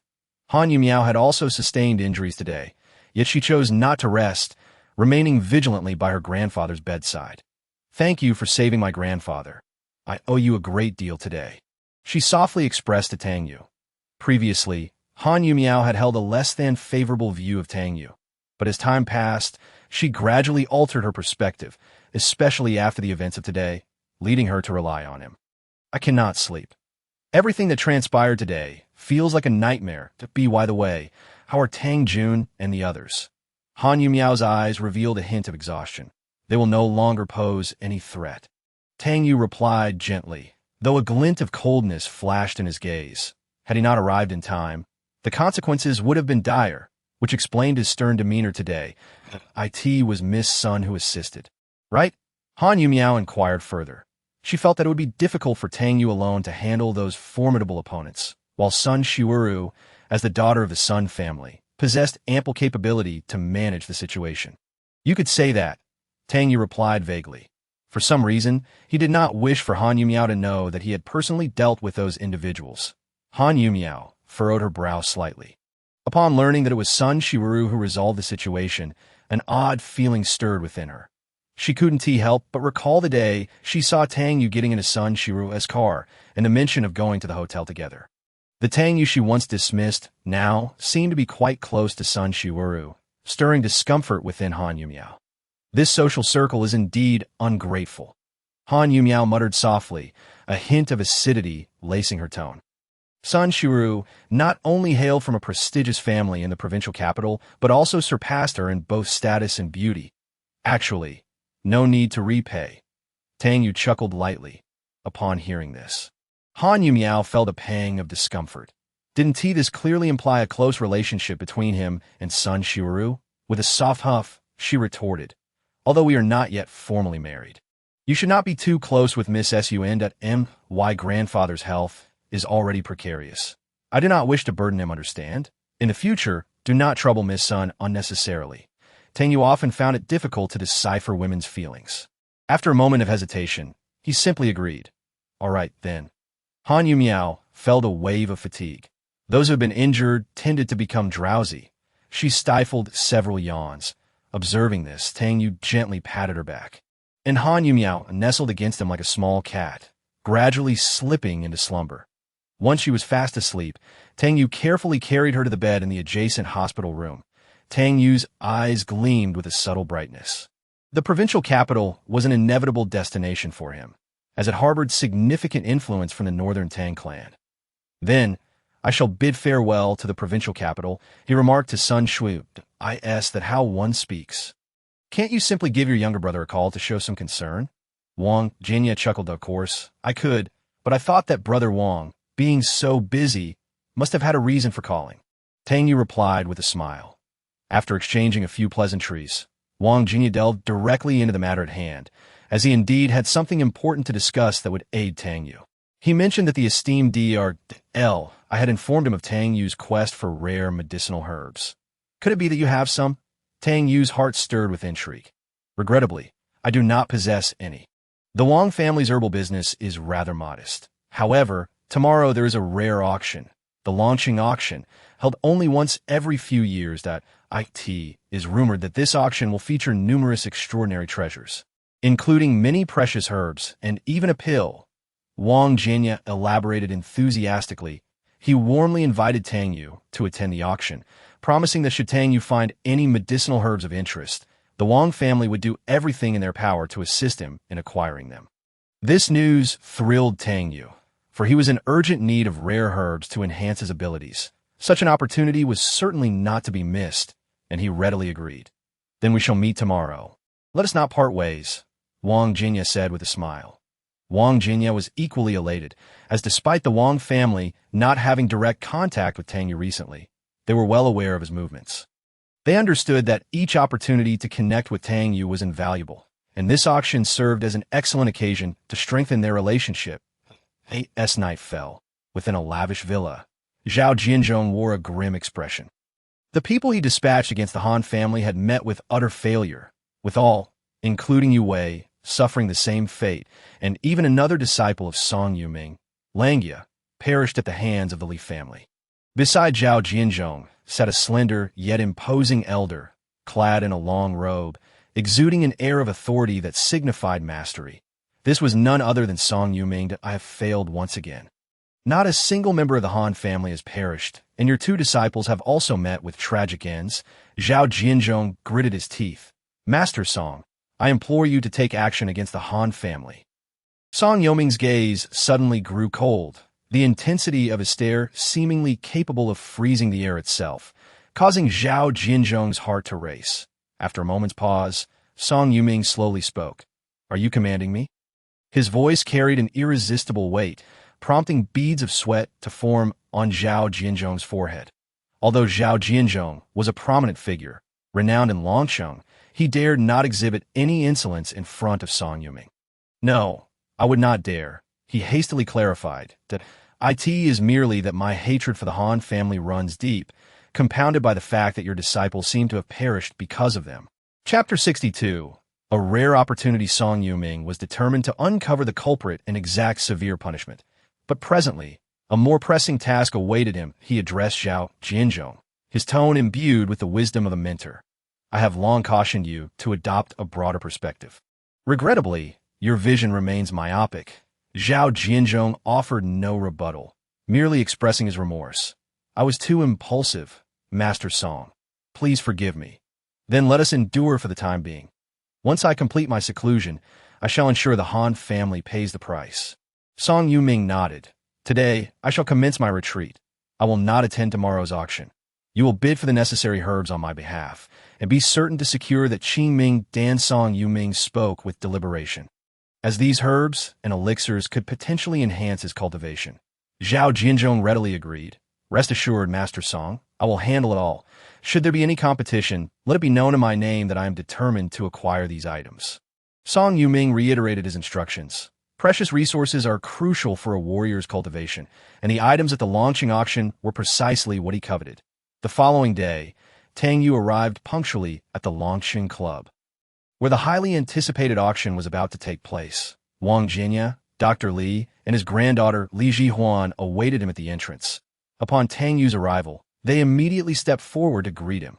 Han Yumiao had also sustained injuries today, yet she chose not to rest, remaining vigilantly by her grandfather's bedside. "Thank you for saving my grandfather. I owe you a great deal today," she softly expressed to Tang Yue. Previously, Han Yumiao had held a less than favorable view of Tang Yue, but as time passed, she gradually altered her perspective, especially after the events of today, leading her to rely on him. "I cannot sleep. Everything that transpired today feels like a nightmare. By the way, how are Tang Jun and the others?" Han Yumiao's eyes revealed a hint of exhaustion. "They will no longer pose any threat," Tang Yue replied gently, though a glint of coldness flashed in his gaze. Had he not arrived in time, the consequences would have been dire, which explained his stern demeanor today. "It was Miss Sun who assisted, right?" Han Yumiao inquired further. She felt that it would be difficult for Tang Yue alone to handle those formidable opponents, while Sun Shiuru, as the daughter of the Sun family, possessed ample capability to manage the situation. "You could say that," Tang Yue replied vaguely. For some reason, he did not wish for Han Yumiao to know that he had personally dealt with those individuals. Han Yumiao furrowed her brow slightly. Upon learning that it was Sun Shiuru who resolved the situation, an odd feeling stirred within her. She couldn't help but recall the day she saw Tang Yue getting into Sun Shiru's car and the mention of going to the hotel together. The Tang Yue she once dismissed now seemed to be quite close to Sun Shiuru, stirring discomfort within Han Yumiao. This social circle is indeed ungrateful. Han Yumiao muttered softly, a hint of acidity lacing her tone. Sun Shiru not only hailed from a prestigious family in the provincial capital, but also surpassed her in both status and beauty. Actually, no need to repay. Tang Yue chuckled lightly upon hearing this. Han Yumiao felt a pang of discomfort. Didn't this clearly imply a close relationship between him and Sun Shiru? With a soft huff, she retorted, although we are not yet formally married. You should not be too close with Miss Sun. My grandfather's health is already precarious. I do not wish to burden him, understand? In the future, do not trouble Miss Sun unnecessarily. Tang Yue often found it difficult to decipher women's feelings. After a moment of hesitation, he simply agreed. All right, then. Han Yumiao felt a wave of fatigue. Those who have been injured tended to become drowsy. She stifled several yawns. Observing this, Tang Yue gently patted her back. And Han Yumiao nestled against him like a small cat, gradually slipping into slumber. Once she was fast asleep, Tang Yue carefully carried her to the bed in the adjacent hospital room. Tang Yue's eyes gleamed with a subtle brightness. The provincial capital was an inevitable destination for him, as it harbored significant influence from the northern Tang clan. Then, I shall bid farewell to the provincial capital, he remarked to Sun Shui. That how one speaks. Can't you simply give your younger brother a call to show some concern? Wang Jinya chuckled. Of course, I could, but I thought that Brother Wang, being so busy, must have had a reason for calling. Tang Yue replied with a smile. After exchanging a few pleasantries, Wang Jinya delved directly into the matter at hand, as he indeed had something important to discuss that would aid Tang Yue. He mentioned that the esteemed Dr. I had informed him of Tang Yue's quest for rare medicinal herbs. Could it be that you have some? Tang Yue's heart stirred with intrigue. Regrettably, I do not possess any. The Wang family's herbal business is rather modest. However, tomorrow there is a rare auction, the launching auction, held only once every few years. It is rumored that this auction will feature numerous extraordinary treasures, including many precious herbs and even a pill. Wang Jinya elaborated enthusiastically. He warmly invited Tang Yue to attend the auction, promising that should Tang Yue find any medicinal herbs of interest, the Wang family would do everything in their power to assist him in acquiring them. This news thrilled Tang Yue, for he was in urgent need of rare herbs to enhance his abilities. Such an opportunity was certainly not to be missed, and he readily agreed. Then we shall meet tomorrow. Let us not part ways, Wang Jinya said with a smile. Wang Jinya was equally elated, as despite the Wang family not having direct contact with Tang Yue recently, they were well aware of his movements. They understood that each opportunity to connect with Tang Yue was invaluable, and this auction served as an excellent occasion to strengthen their relationship. Night fell. Within a lavish villa, Zhao Jianzhong wore a grim expression. The people he dispatched against the Han family had met with utter failure, with all, including Yue, suffering the same fate, and even another disciple of Song Yuming, Langia, perished at the hands of the Li family. Beside Zhao Jianzhong sat a slender yet imposing elder, clad in a long robe, exuding an air of authority that signified mastery. This was none other than Song Yuming. I have failed once again. Not a single member of the Han family has perished, and your two disciples have also met with tragic ends. Zhao Jianzhong gritted his teeth. Master Song, I implore you to take action against the Han family. Song Yoming's gaze suddenly grew cold, the intensity of his stare seemingly capable of freezing the air itself, causing Zhao Jianzhong's heart to race. After a moment's pause, Song Yuming slowly spoke. Are you commanding me? His voice carried an irresistible weight, prompting beads of sweat to form on Zhao Jianzhong's forehead. Although Zhao Jianzhong was a prominent figure, renowned in Longsheng, he dared not exhibit any insolence in front of Song Yuming. No, I would not dare, he hastily clarified. That it is merely that my hatred for the Han family runs deep, compounded by the fact that your disciples seem to have perished because of them. Chapter 62. A rare opportunity. Song Yuming was determined to uncover the culprit and exact severe punishment. But presently, a more pressing task awaited him. He addressed Zhao Jianzhong, his tone imbued with the wisdom of a mentor. I have long cautioned you to adopt a broader perspective. Regrettably, your vision remains myopic. Zhao Jianzhong offered no rebuttal, merely expressing his remorse. I was too impulsive, Master Song. Please forgive me. Then let us endure for the time being. Once I complete my seclusion, I shall ensure the Han family pays the price. Song Yuming nodded. Today, I shall commence my retreat. I will not attend tomorrow's auction. You will bid for the necessary herbs on my behalf, and be certain to secure that Qingming Dan Song Yuming spoke with deliberation, as these herbs and elixirs could potentially enhance his cultivation. Zhao Jinzhong readily agreed. Rest assured, Master Song, I will handle it all. Should there be any competition, let it be known in my name that I am determined to acquire these items. Song Yuming reiterated his instructions. Precious resources are crucial for a warrior's cultivation, and the items at the launching auction were precisely what he coveted. The following day, Tang Yue arrived punctually at the Longqing Club, where the highly anticipated auction was about to take place. Wang Jinya, Dr. Li, and his granddaughter Li Jihuan awaited him at the entrance. Upon Tang Yue's arrival, they immediately stepped forward to greet him.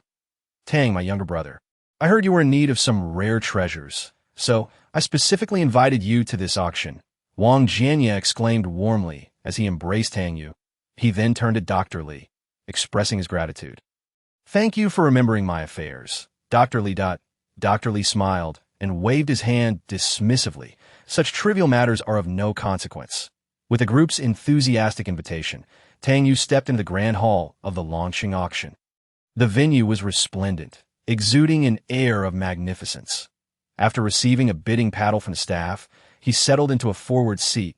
Tang, my younger brother, I heard you were in need of some rare treasures, so I specifically invited you to this auction. Wang Jianya exclaimed warmly as he embraced Tang Yue. He then turned to Dr. Li, expressing his gratitude. Thank you for remembering my affairs. Dr. Li smiled and waved his hand dismissively. Such trivial matters are of no consequence. With the group's enthusiastic invitation, Tang Yue stepped into the grand hall of the Longqing auction. The venue was resplendent, exuding an air of magnificence. After receiving a bidding paddle from the staff, he settled into a forward seat.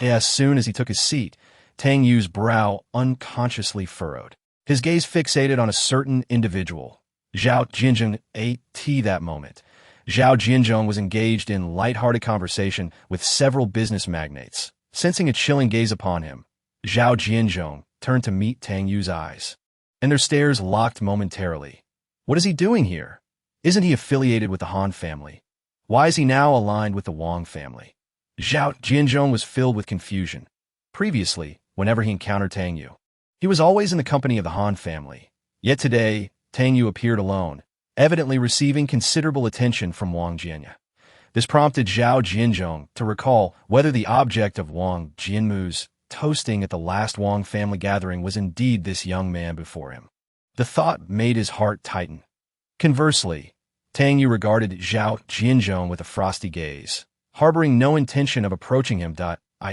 As soon as he took his seat, Tang Yue's brow unconsciously furrowed. His gaze fixated on a certain individual. Zhao Jinzhong ate tea that moment. Zhao Jinzhong was engaged in light-hearted conversation with several business magnates. Sensing a chilling gaze upon him, Zhao Jinzhong turned to meet Tang Yue's eyes, and their stares locked momentarily. What is he doing here? Isn't he affiliated with the Han family? Why is he now aligned with the Wang family? Zhao Jinzhong was filled with confusion. Previously, whenever he encountered Tang Yue, he was always in the company of the Han family. Yet today, Tang Yue appeared alone, evidently receiving considerable attention from Wang Jianya. This prompted Zhao Jinzhong to recall whether the object of Wang Jianmu's toasting at the last Wang family gathering was indeed this young man before him. The thought made his heart tighten. Conversely, Tang Yue regarded Zhao Jinzhong with a frosty gaze, harboring no intention of approaching him.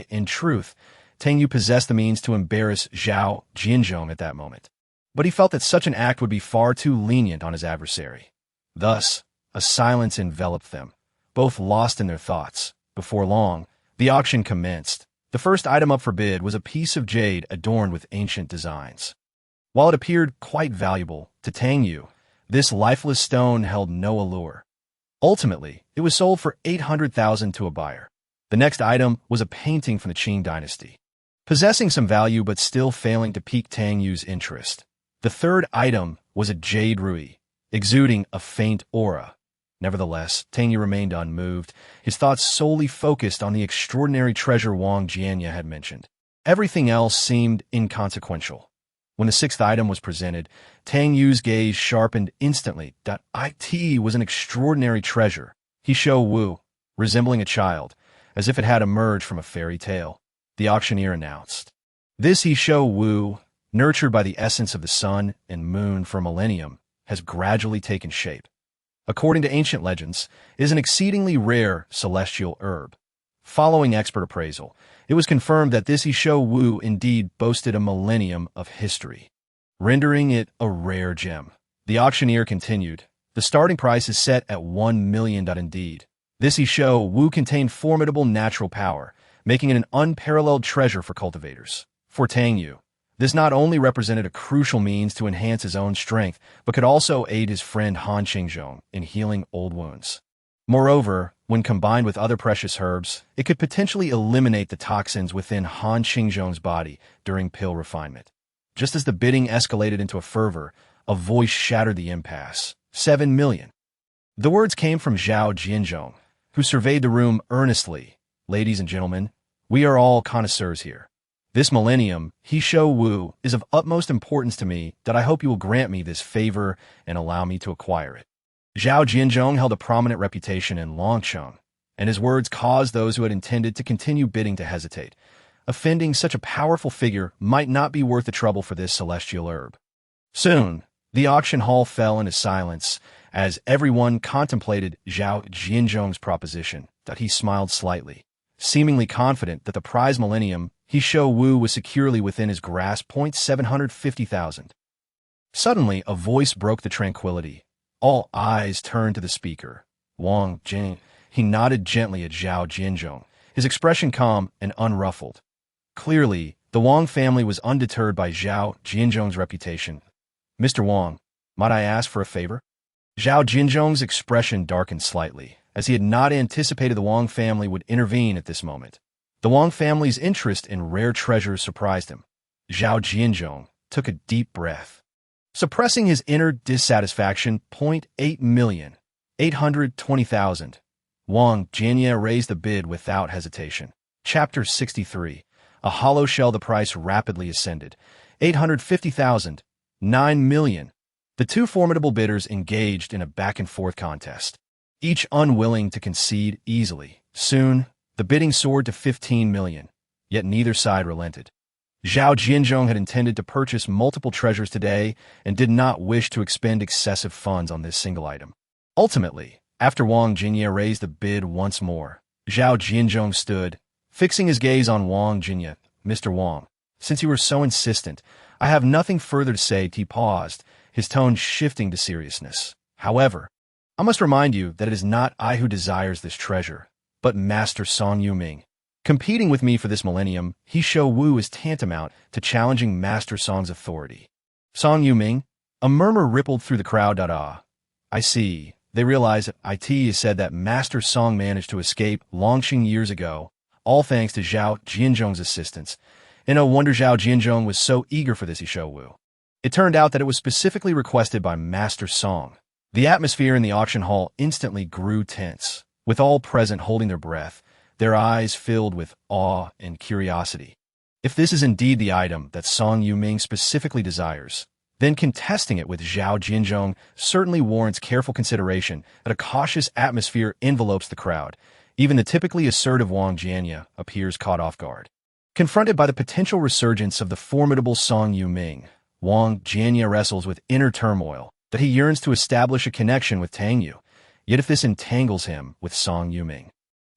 In truth, Tang Yue possessed the means to embarrass Zhao Jinzhong at that moment, but he felt that such an act would be far too lenient on his adversary. Thus, a silence enveloped them, both lost in their thoughts. Before long, the auction commenced. The first item up for bid was a piece of jade adorned with ancient designs. While it appeared quite valuable to Tang Yue, this lifeless stone held no allure. Ultimately, it was sold for 800,000 to a buyer. The next item was a painting from the Qing dynasty, possessing some value but still failing to pique Tang Yue's interest. The third item was a jade ruby, exuding a faint aura. Nevertheless, Tang Yue remained unmoved, his thoughts solely focused on the extraordinary treasure Wang Jianya had mentioned. Everything else seemed inconsequential. When the sixth item was presented, Tang Yue's gaze sharpened instantly. It was an extraordinary treasure. He Shou Wu, resembling a child, as if it had emerged from a fairy tale. The auctioneer announced. This He Shou Wu, nurtured by the essence of the sun and moon for a millennium, has gradually taken shape. According to ancient legends, it is an exceedingly rare celestial herb. Following expert appraisal, it was confirmed that this He Shou Wu indeed boasted a millennium of history, rendering it a rare gem. The auctioneer continued. The starting price is set at 1 million. Indeed, this He Shou Wu contained formidable natural power, making it an unparalleled treasure for cultivators. For Tang Yue, this not only represented a crucial means to enhance his own strength, but could also aid his friend Han Qingzhong in healing old wounds. Moreover, when combined with other precious herbs, it could potentially eliminate the toxins within Han Qingzhong's body during pill refinement. Just as the bidding escalated into a fervor, a voice shattered the impasse. 7 million. The words came from Zhao Jinzhong, who surveyed the room earnestly. Ladies and gentlemen, we are all connoisseurs here. This millennium, He Shou Wu, is of utmost importance to me that I hope you will grant me this favor and allow me to acquire it. Zhao Jinzhong held a prominent reputation in Longqing, and his words caused those who had intended to continue bidding to hesitate. Offending such a powerful figure might not be worth the trouble for this celestial herb. Soon, the auction hall fell into silence as everyone contemplated Zhao Jinzhong's proposition. He smiled slightly, seemingly confident that the prize millennium he Shou Wu was securely within his grasp. 750,000. Suddenly, a voice broke the tranquility. All eyes turned to the speaker. Wang Jing. He nodded gently at Zhao Jianzhong, his expression calm and unruffled. Clearly, the Wang family was undeterred by Zhao Jianzhong's reputation. Mr. Wang, might I ask for a favor? Zhao Jianzhong's expression darkened slightly, as he had not anticipated the Wang family would intervene at this moment. The Wang family's interest in rare treasures surprised him. Zhao Jianzhong took a deep breath. Suppressing his inner dissatisfaction, 820,000. Wang Jianye raised the bid without hesitation. Chapter 63. A hollow shell. The price rapidly ascended. 850,000. 9 million. The two formidable bidders engaged in a back-and-forth contest, each unwilling to concede easily. Soon, the bidding soared to 15 million, yet neither side relented. Zhao Jianzhong had intended to purchase multiple treasures today and did not wish to expend excessive funds on this single item. Ultimately, after Wang Jianye raised the bid once more, Zhao Jianzhong stood, fixing his gaze on Wang Jianye. Mr. Wang, since you were so insistent, I have nothing further to say. He paused, his tone shifting to seriousness. However, I must remind you that it is not I who desires this treasure, but Master Song Yuming. Competing with me for this millennium, he Shou Wu is tantamount to challenging Master Song's authority. Song Yuming? A murmur rippled through the crowd. I see. They realized that it is said that Master Song managed to escape Longxing years ago, all thanks to Zhao Jianzhong's assistance. And no wonder Zhao Jianzhong was so eager for this Shou Wu. It turned out that it was specifically requested by Master Song. The atmosphere in the auction hall instantly grew tense, with all present holding their breath, their eyes filled with awe and curiosity. If this is indeed the item that Song Yuming specifically desires, then contesting it with Zhao Jianzhong certainly warrants careful consideration. That a cautious atmosphere envelopes the crowd. Even the typically assertive Wang Jianye appears caught off guard. Confronted by the potential resurgence of the formidable Song Yuming, Wang Jianye wrestles with inner turmoil, that he yearns to establish a connection with Tang Yue. Yet if this entangles him with Song Yuming,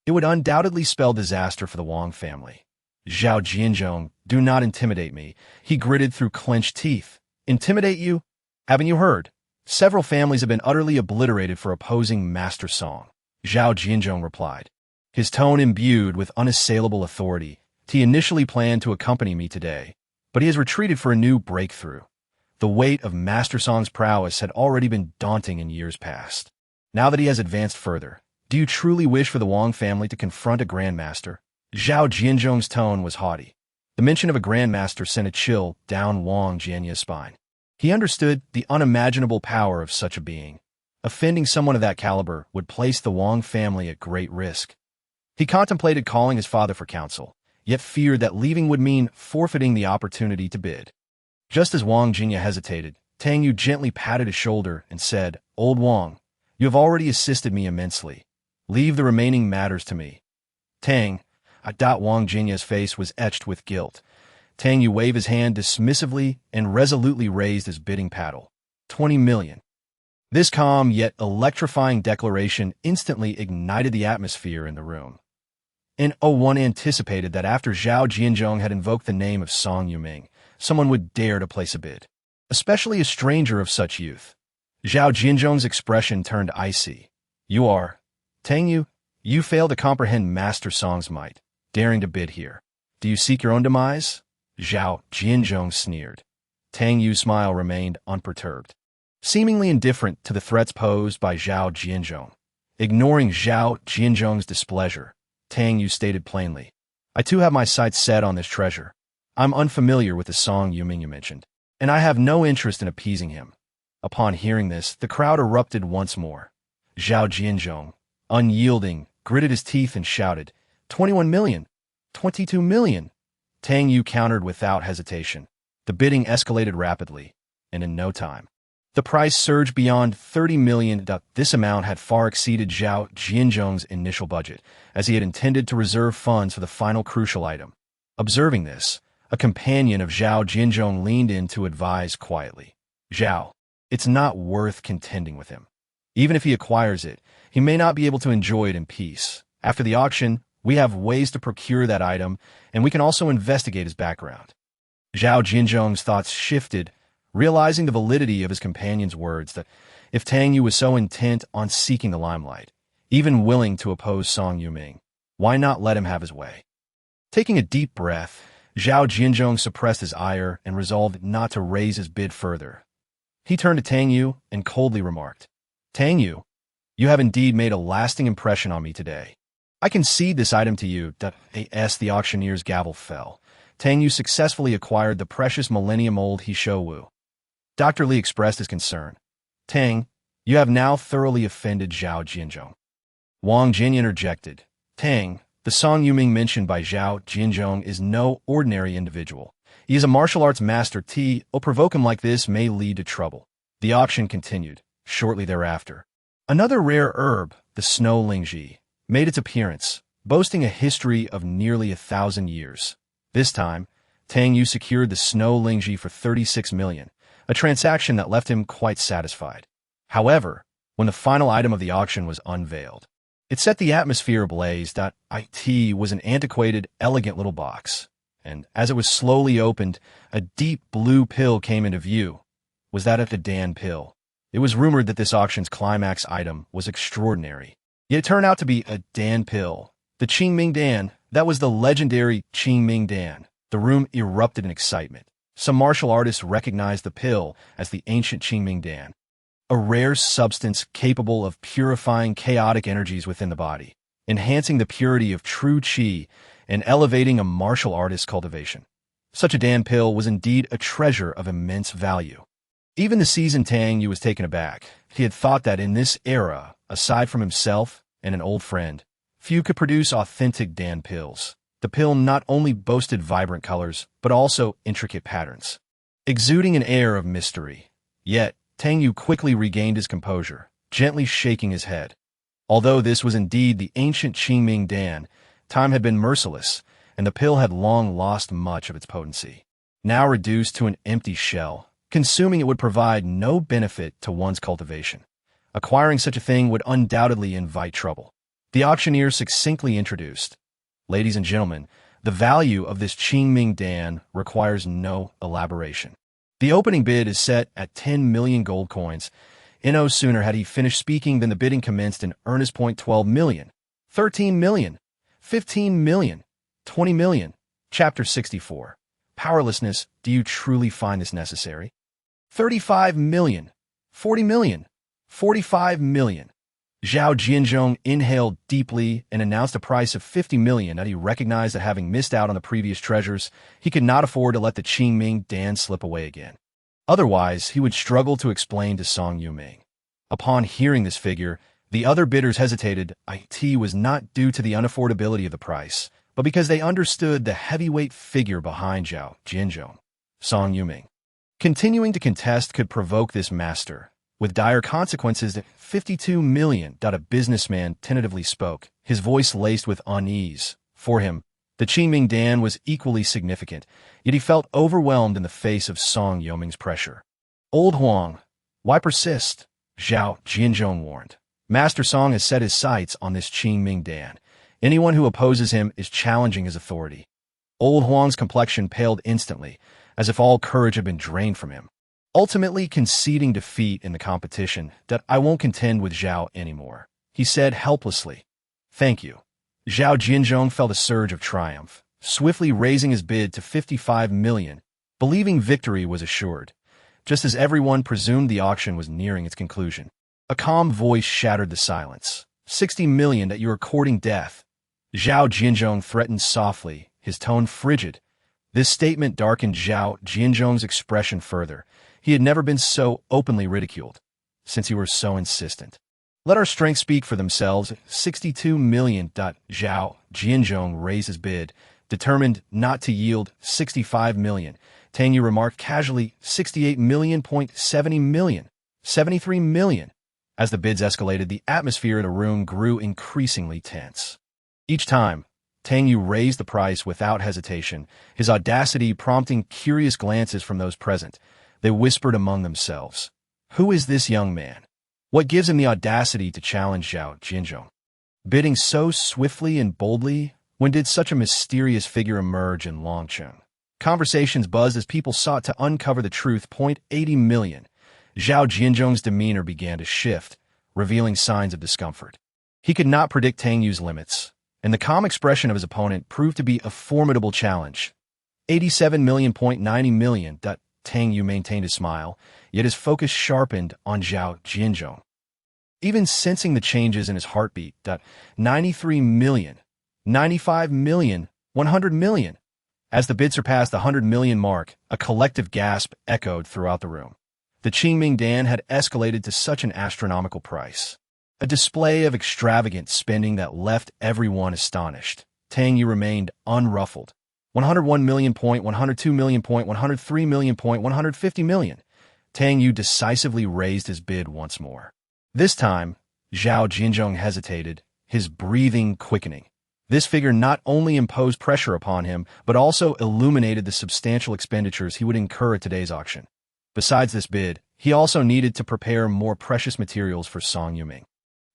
it would undoubtedly spell disaster for the Wang family. Zhao Jianzhong, do not intimidate me, he gritted through clenched teeth. Intimidate you? Haven't you heard? Several families have been utterly obliterated for opposing Master Song. Zhao Jianzhong replied, his tone imbued with unassailable authority. He initially planned to accompany me today, but he has retreated for a new breakthrough. The weight of Master Song's prowess had already been daunting in years past. Now that he has advanced further, do you truly wish for the Wang family to confront a grandmaster? Zhao Jianzhong's tone was haughty. The mention of a grandmaster sent a chill down Wang Jianye's spine. He understood the unimaginable power of such a being. Offending someone of that caliber would place the Wang family at great risk. He contemplated calling his father for counsel, yet feared that leaving would mean forfeiting the opportunity to bid. Just as Wang Jianye hesitated, Tang Yue gently patted his shoulder and said, Old Wang, you have already assisted me immensely. Leave the remaining matters to me. Tang, Wang Jinye's face was etched with guilt. Tang Yue waved his hand dismissively and resolutely raised his bidding paddle. 20 million. This calm yet electrifying declaration instantly ignited the atmosphere in the room. And one anticipated that after Zhao Jianzhong had invoked the name of Song Yuming, someone would dare to place a bid, especially a stranger of such youth. Zhao Jianzhong's expression turned icy. You are, Tang Yue, you fail to comprehend Master Song's might, daring to bid here. Do you seek your own demise? Zhao Jianzhong sneered. Tang Yue's smile remained unperturbed, seemingly indifferent to the threats posed by Zhao Jianzhong. Ignoring Zhao Jianzhong's displeasure, Tang Yue stated plainly, I too have my sights set on this treasure. I'm unfamiliar with the Song Yuming you mentioned, and I have no interest in appeasing him. Upon hearing this, the crowd erupted once more. Zhao Jianzhong, unyielding, gritted his teeth and shouted, 21 million, 22 million. Tang Yue countered without hesitation. The bidding escalated rapidly, and in no time, the price surged beyond 30 million. This amount had far exceeded Zhao Jianzhong's initial budget, as he had intended to reserve funds for the final crucial item. Observing this, a companion of Zhao Jianzhong leaned in to advise quietly. Zhao, it's not worth contending with him. Even if he acquires it, he may not be able to enjoy it in peace. After the auction, we have ways to procure that item, and we can also investigate his background. Zhao Jinzhong's thoughts shifted, realizing the validity of his companion's words that if Tang Yue was so intent on seeking the limelight, even willing to oppose Song Yuming, why not let him have his way? Taking a deep breath, Zhao Jinzhong suppressed his ire and resolved not to raise his bid further. He turned to Tang Yue and coldly remarked, "Tang Yue, you have indeed made a lasting impression on me today. I concede this item to you." As the auctioneer's gavel fell, Tang Yue successfully acquired the precious millennium-old Hisho Wu. Dr. Li expressed his concern. "Tang, you have now thoroughly offended Zhao Jinzhong." Wang Jin interjected. "Tang, the Song Yuming mentioned by Zhao Jinzhong is no ordinary individual. He is a martial arts master. Provoke him like this may lead to trouble." The auction continued. Shortly thereafter, another rare herb, the snow lingji, made its appearance, boasting a history of nearly 1,000 years. This time, Tang Yue secured the snow lingji for 36 million, a transaction that left him quite satisfied. However, when the final item of the auction was unveiled, it set the atmosphere ablaze. It was an antiquated, elegant little box, and as it was slowly opened, a deep blue pill came into view. Was that the Dan pill? It was rumored that this auction's climax item was extraordinary. Yet it turned out to be a Dan pill. The Qingming Dan, that was the legendary Qingming Dan. The room erupted in excitement. Some martial artists recognized the pill as the ancient Qingming Dan, a rare substance capable of purifying chaotic energies within the body, enhancing the purity of true qi, and elevating a martial artist's cultivation. Such a Dan pill was indeed a treasure of immense value. Even the seasoned Tang Yue was taken aback. He had thought that in this era, aside from himself and an old friend, few could produce authentic Dan pills. The pill not only boasted vibrant colors, but also intricate patterns, exuding an air of mystery. Yet, Tang Yue quickly regained his composure, gently shaking his head. Although this was indeed the ancient Qingming Dan, time had been merciless, and the pill had long lost much of its potency. Now reduced to an empty shell, consuming it would provide no benefit to one's cultivation. Acquiring such a thing would undoubtedly invite trouble. The auctioneer succinctly introduced, "Ladies and gentlemen, the value of this Qingming Dan requires no elaboration. The opening bid is set at 10 million gold coins. No sooner had he finished speaking than the bidding commenced in earnest. 12 million, 13 million, 15 million, 20 million. Chapter 64. Powerlessness, do you truly find this necessary? 35 million, 40 million, 45 million. Zhao Jinzhong inhaled deeply and announced a price of 50 million that he recognized that having missed out on the previous treasures, he could not afford to let the Qingming Dan slip away again. Otherwise, he would struggle to explain to Song Yuming. Upon hearing this figure, the other bidders hesitated. It was not due to the unaffordability of the price, but because they understood the heavyweight figure behind Zhao Jinzhong, Song Yuming. Continuing to contest could provoke this master, with dire consequences. 52 million. A businessman tentatively spoke, his voice laced with unease. For him, the Qingming Dan was equally significant, yet he felt overwhelmed in the face of Song Yuming's pressure. "Old Huang, why persist?" Zhao Jinzhong warned. "Master Song has set his sights on this Qingming Dan. Anyone who opposes him is challenging his authority." Old Huang's complexion paled instantly, as if all courage had been drained from him. Ultimately conceding defeat in the competition, "I won't contend with Zhao anymore," he said helplessly. "Thank you." Zhao Jinzhong felt a surge of triumph, swiftly raising his bid to 55 million, believing victory was assured. Just as everyone presumed the auction was nearing its conclusion, a calm voice shattered the silence. 60 million that you are courting death." Zhao Jinzhong threatened softly, his tone frigid. This statement darkened Zhao Jinzhong's expression further. He had never been so openly ridiculed, since you were so insistent. "Let our strengths speak for themselves." 62 million. Zhao Jinzhong raised his bid, determined not to yield. 65 million. Tang Yue remarked casually. 68 million. 70 million. 73 million. As the bids escalated, the atmosphere in the room grew increasingly tense. Each time, Tang Yue raised the price without hesitation, his audacity prompting curious glances from those present. They whispered among themselves, "Who is this young man? What gives him the audacity to challenge Zhao Jinzhong?" Bidding so swiftly and boldly, when did such a mysterious figure emerge in Longcheng? Conversations buzzed as people sought to uncover the truth. 80 million. Zhao Jianzhong's demeanor began to shift, revealing signs of discomfort. He could not predict Tang Yue's limits, and the calm expression of his opponent proved to be a formidable challenge. 87 million. 90 million. Tang Yue maintained his smile, yet his focus sharpened on Zhao Jianzhong. Even sensing the changes in his heartbeat, 93 million, 95 million, 100 million. As the bid surpassed the 100 million mark, a collective gasp echoed throughout the room. The Qingming Dan had escalated to such an astronomical price. A display of extravagant spending that left everyone astonished. Tang Yue remained unruffled. 101 million. 102 million. 103 million. 150 million. Tang Yue decisively raised his bid once more. This time, Zhao Jianzhong hesitated, his breathing quickening. This figure not only imposed pressure upon him, but also illuminated the substantial expenditures he would incur at today's auction. Besides this bid, he also needed to prepare more precious materials for Song Yuming,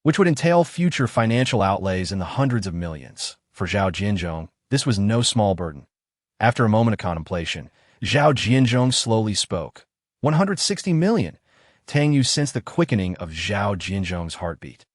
which would entail future financial outlays in the hundreds of millions. For Zhao Jianzhong, this was no small burden. After a moment of contemplation, Zhao Jianzhong slowly spoke. 160 million. Tang Yue sensed the quickening of Zhao Jianzhong's heartbeat.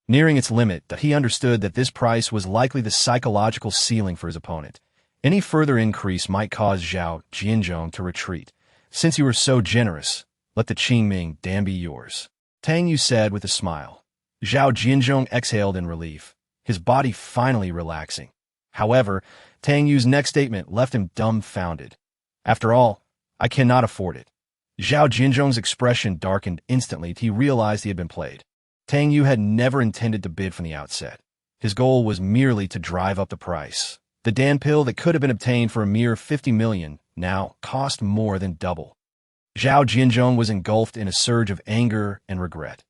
Nearing its limit, he understood that this price was likely the psychological ceiling for his opponent. Any further increase might cause Zhao Jianzhong to retreat. Since you were so generous, let the Qingming Dan be yours, Tang Yue said with a smile. Zhao Jianzhong exhaled in relief, his body finally relaxing. However, Tang Yue's next statement left him dumbfounded. After all, I cannot afford it. Zhao Jianzhong's expression darkened instantly. He realized he had been played. Tang Yue had never intended to bid from the outset. His goal was merely to drive up the price. The Dan pill that could have been obtained for a mere 50 million now cost more than double. Zhao Jianzhong was engulfed in a surge of anger and regret.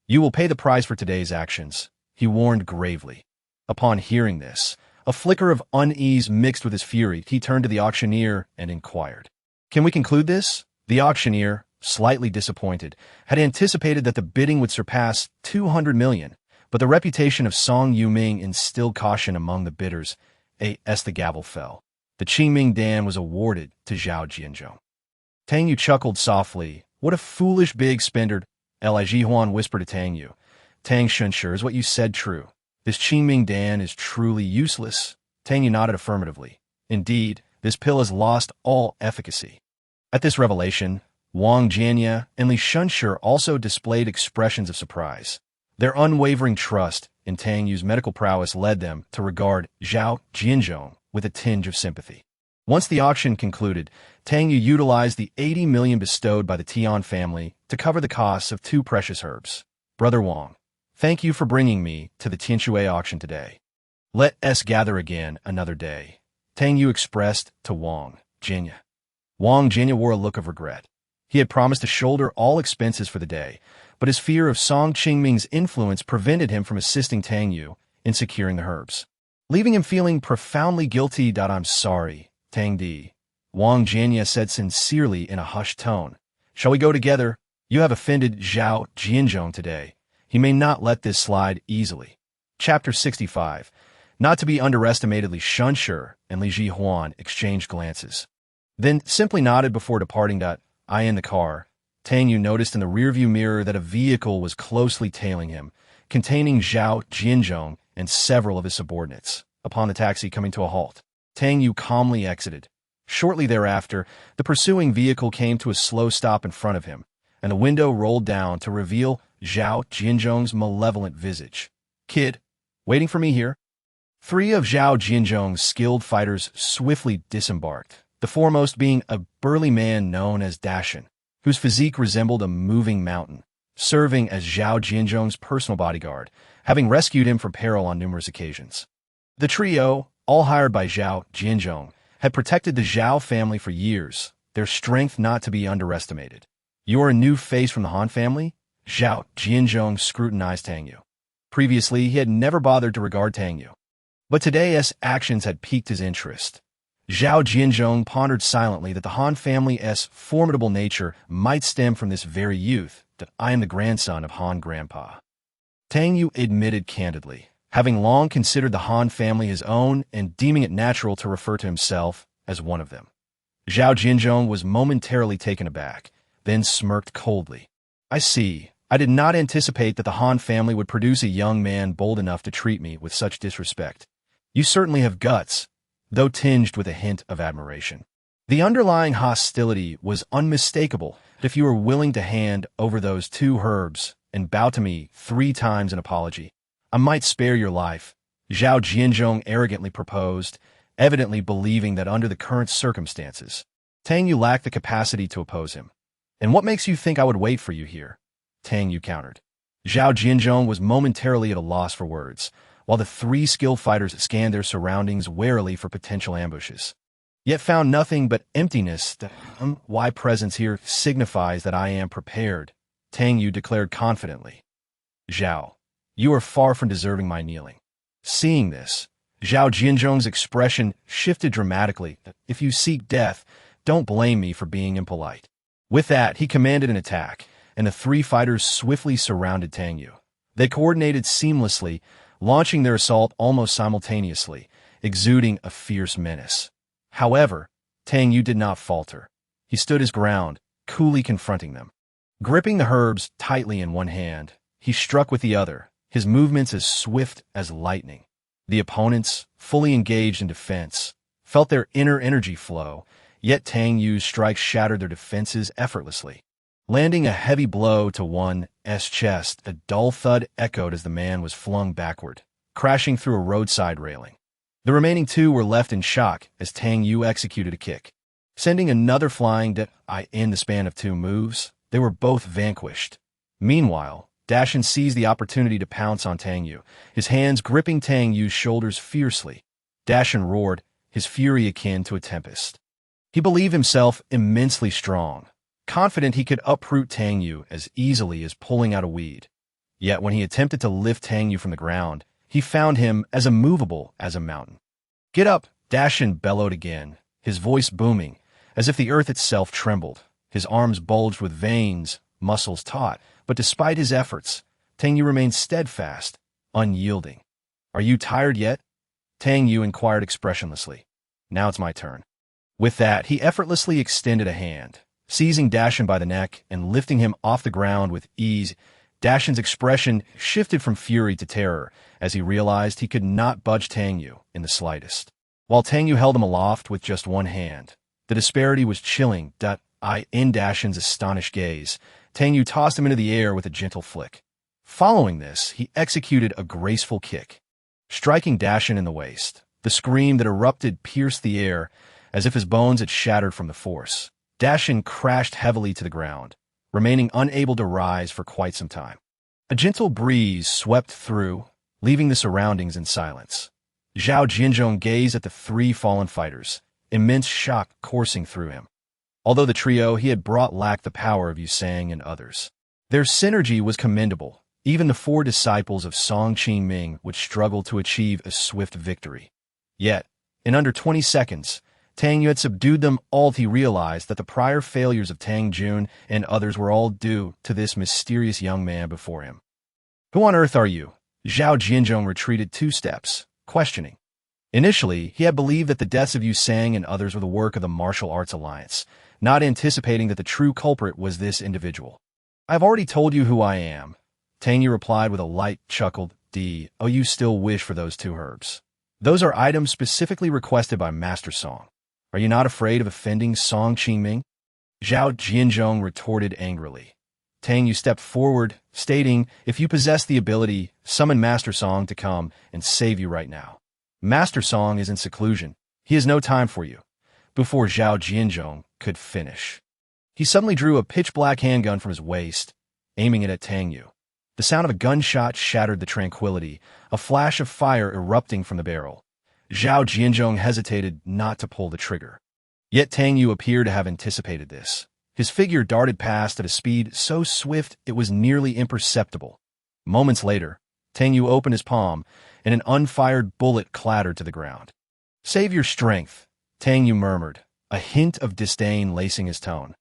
You will pay the price for today's actions, he warned gravely. Upon hearing this, a flicker of unease mixed with his fury. He turned to the auctioneer and inquired, "Can we conclude this?" The auctioneer, slightly disappointed, had anticipated that the bidding would surpass 200 million, but the reputation of Song Yuming instilled caution among the bidders. As the gavel fell, the Qingming Dan was awarded to Zhao Jianzhong. Tang Yue chuckled softly. What a foolish big spender. Li Huan whispered to Tang Yue. Tang Shunsure, is what you said true? This Qingming Dan is truly useless. Tang Yue nodded affirmatively. Indeed, this pill has lost all efficacy. At this revelation, Wang Jianye and Li Shunsure also displayed expressions of surprise. Their unwavering trust in Tang Yue's medical prowess led them to regard Zhao Jianzhong with a tinge of sympathy. Once the auction concluded, Tang Yue utilized the 80 million bestowed by the Tian family to cover the costs of 2 precious herbs. Brother Wang, thank you for bringing me to the Tianshui auction today. Let us gather again another day, Tang Yue expressed to Wang Jianye. Wang Jianye wore a look of regret. He had promised to shoulder all expenses for the day, but his fear of Song Qingming's influence prevented him from assisting Tang Yue in securing the herbs, leaving him feeling profoundly guilty. I'm sorry, Tang Di, Wang Jianye said sincerely in a hushed tone. Shall we go together? You have offended Zhao Jianzhong today. He may not let this slide easily. Chapter 65. Not to be underestimated, Li Shunsure and Li Huan exchanged glances, then simply nodded before departing. I in the car, Tang Yue noticed in the rearview mirror that a vehicle was closely tailing him, containing Zhao Jianzhong and several of his subordinates. Upon the taxi coming to a halt, Tang Yue calmly exited. Shortly thereafter, the pursuing vehicle came to a slow stop in front of him, and the window rolled down to reveal Zhao Jianzhong's malevolent visage. Kid, waiting for me here? 3 of Zhao Jianzhong's skilled fighters swiftly disembarked, the foremost being a burly man known as Dashan, whose physique resembled a moving mountain, serving as Zhao Jianzhong's personal bodyguard, having rescued him from peril on numerous occasions. The trio, all hired by Zhao Jianzhong, had protected the Zhao family for years, their strength not to be underestimated. You're a new face from the Han family? Zhao Jianzhong scrutinized Tang Yue. Previously, he had never bothered to regard Tang Yue, but today's actions had piqued his interest. Zhao Jianzhong pondered silently that the Han family's formidable nature might stem from this very youth, that I am the grandson of Han Grandpa. Tang Yue admitted candidly, having long considered the Han family his own and deeming it natural to refer to himself as one of them. Zhao Jinzhong was momentarily taken aback, then smirked coldly. I see. I did not anticipate that the Han family would produce a young man bold enough to treat me with such disrespect. You certainly have guts, though tinged with a hint of admiration. The underlying hostility was unmistakable. If you were willing to hand over those 2 herbs and bow to me 3 times in apology, I might spare your life, Zhao Jinzhong arrogantly proposed, evidently believing that under the current circumstances, Tang Yue lacked the capacity to oppose him. And what makes you think I would wait for you here? Tang Yue countered. Zhao Jinzhong was momentarily at a loss for words, while the 3 skilled fighters scanned their surroundings warily for potential ambushes, yet found nothing but emptiness. Why presence here signifies that I am prepared, Tang Yue declared confidently. Zhao, you are far from deserving my kneeling. Seeing this, Zhao Jinzhong's expression shifted dramatically. If you seek death, don't blame me for being impolite. With that, he commanded an attack, and the 3 fighters swiftly surrounded Tang Yue. They coordinated seamlessly, launching their assault almost simultaneously, exuding a fierce menace. However, Tang Yue did not falter. He stood his ground, coolly confronting them. Gripping the herbs tightly in one hand, he struck with the other, his movements as swift as lightning. The opponents, fully engaged in defense, felt their inner energy flow, yet Tang Yue's strikes shattered their defenses effortlessly. Landing a heavy blow to one's chest, a dull thud echoed as the man was flung backward, crashing through a roadside railing. The remaining 2 were left in shock as Tang Yue executed a kick. Sending another flying in the span of 2 moves, they were both vanquished. Meanwhile, Dashin seized the opportunity to pounce on Tang Yue, his hands gripping Tang Yue's shoulders fiercely. Dashin roared, his fury akin to a tempest. He believed himself immensely strong, confident he could uproot Tang Yue as easily as pulling out a weed. Yet when he attempted to lift Tang Yue from the ground, he found him as immovable as a mountain. Get up, Dashin bellowed again, his voice booming, as if the earth itself trembled. His arms bulged with veins, muscles taut, but despite his efforts, Tang Yue remained steadfast, unyielding. Are you tired yet? Tang Yue inquired expressionlessly. Now it's my turn. With that, he effortlessly extended a hand, seizing Dashin by the neck and lifting him off the ground with ease. Dashin's expression shifted from fury to terror as he realized he could not budge Tang Yue in the slightest. While Tang Yue held him aloft with just one hand, the disparity was chilling. In Dashin's astonished gaze, Tang Yue tossed him into the air with a gentle flick. Following this, he executed a graceful kick, striking Dashin in the waist. The scream that erupted pierced the air as if his bones had shattered from the force. Dashin crashed heavily to the ground, remaining unable to rise for quite some time. A gentle breeze swept through, leaving the surroundings in silence. Zhao Jinzhong gazed at the 3 fallen fighters, immense shock coursing through him. Although the trio he had brought lacked the power of Yu Sang and others, their synergy was commendable. Even the 4 disciples of Song Qingming would struggle to achieve a swift victory. Yet, in under 20 seconds, Tang Yue had subdued them all. He realized that the prior failures of Tang Jun and others were all due to this mysterious young man before him. Who on earth are you? Zhao Jinzhong retreated 2 steps, questioning. Initially, he had believed that the deaths of Yu Sang and others were the work of the Martial Arts Alliance, not anticipating that the true culprit was this individual. I've already told you who I am, Tang Yue replied with a light chuckle. Oh, you still wish for those 2 herbs? Those are items specifically requested by Master Song. Are you not afraid of offending Song Qingming? Zhao Jinzhong retorted angrily. Tang Yue stepped forward, stating, if you possess the ability, summon Master Song to come and save you right now. Master Song is in seclusion. He has no time for you. Before Zhao Jinzhong could finish, he suddenly drew a pitch-black handgun from his waist, aiming it at Tang Yue. The sound of a gunshot shattered the tranquility, a flash of fire erupting from the barrel. Zhao Jinzhong hesitated not to pull the trigger. Yet Tang Yue appeared to have anticipated this. His figure darted past at a speed so swift it was nearly imperceptible. Moments later, Tang Yue opened his palm, and an unfired bullet clattered to the ground. Save your strength, Tang Yue murmured, a hint of disdain lacing his tone.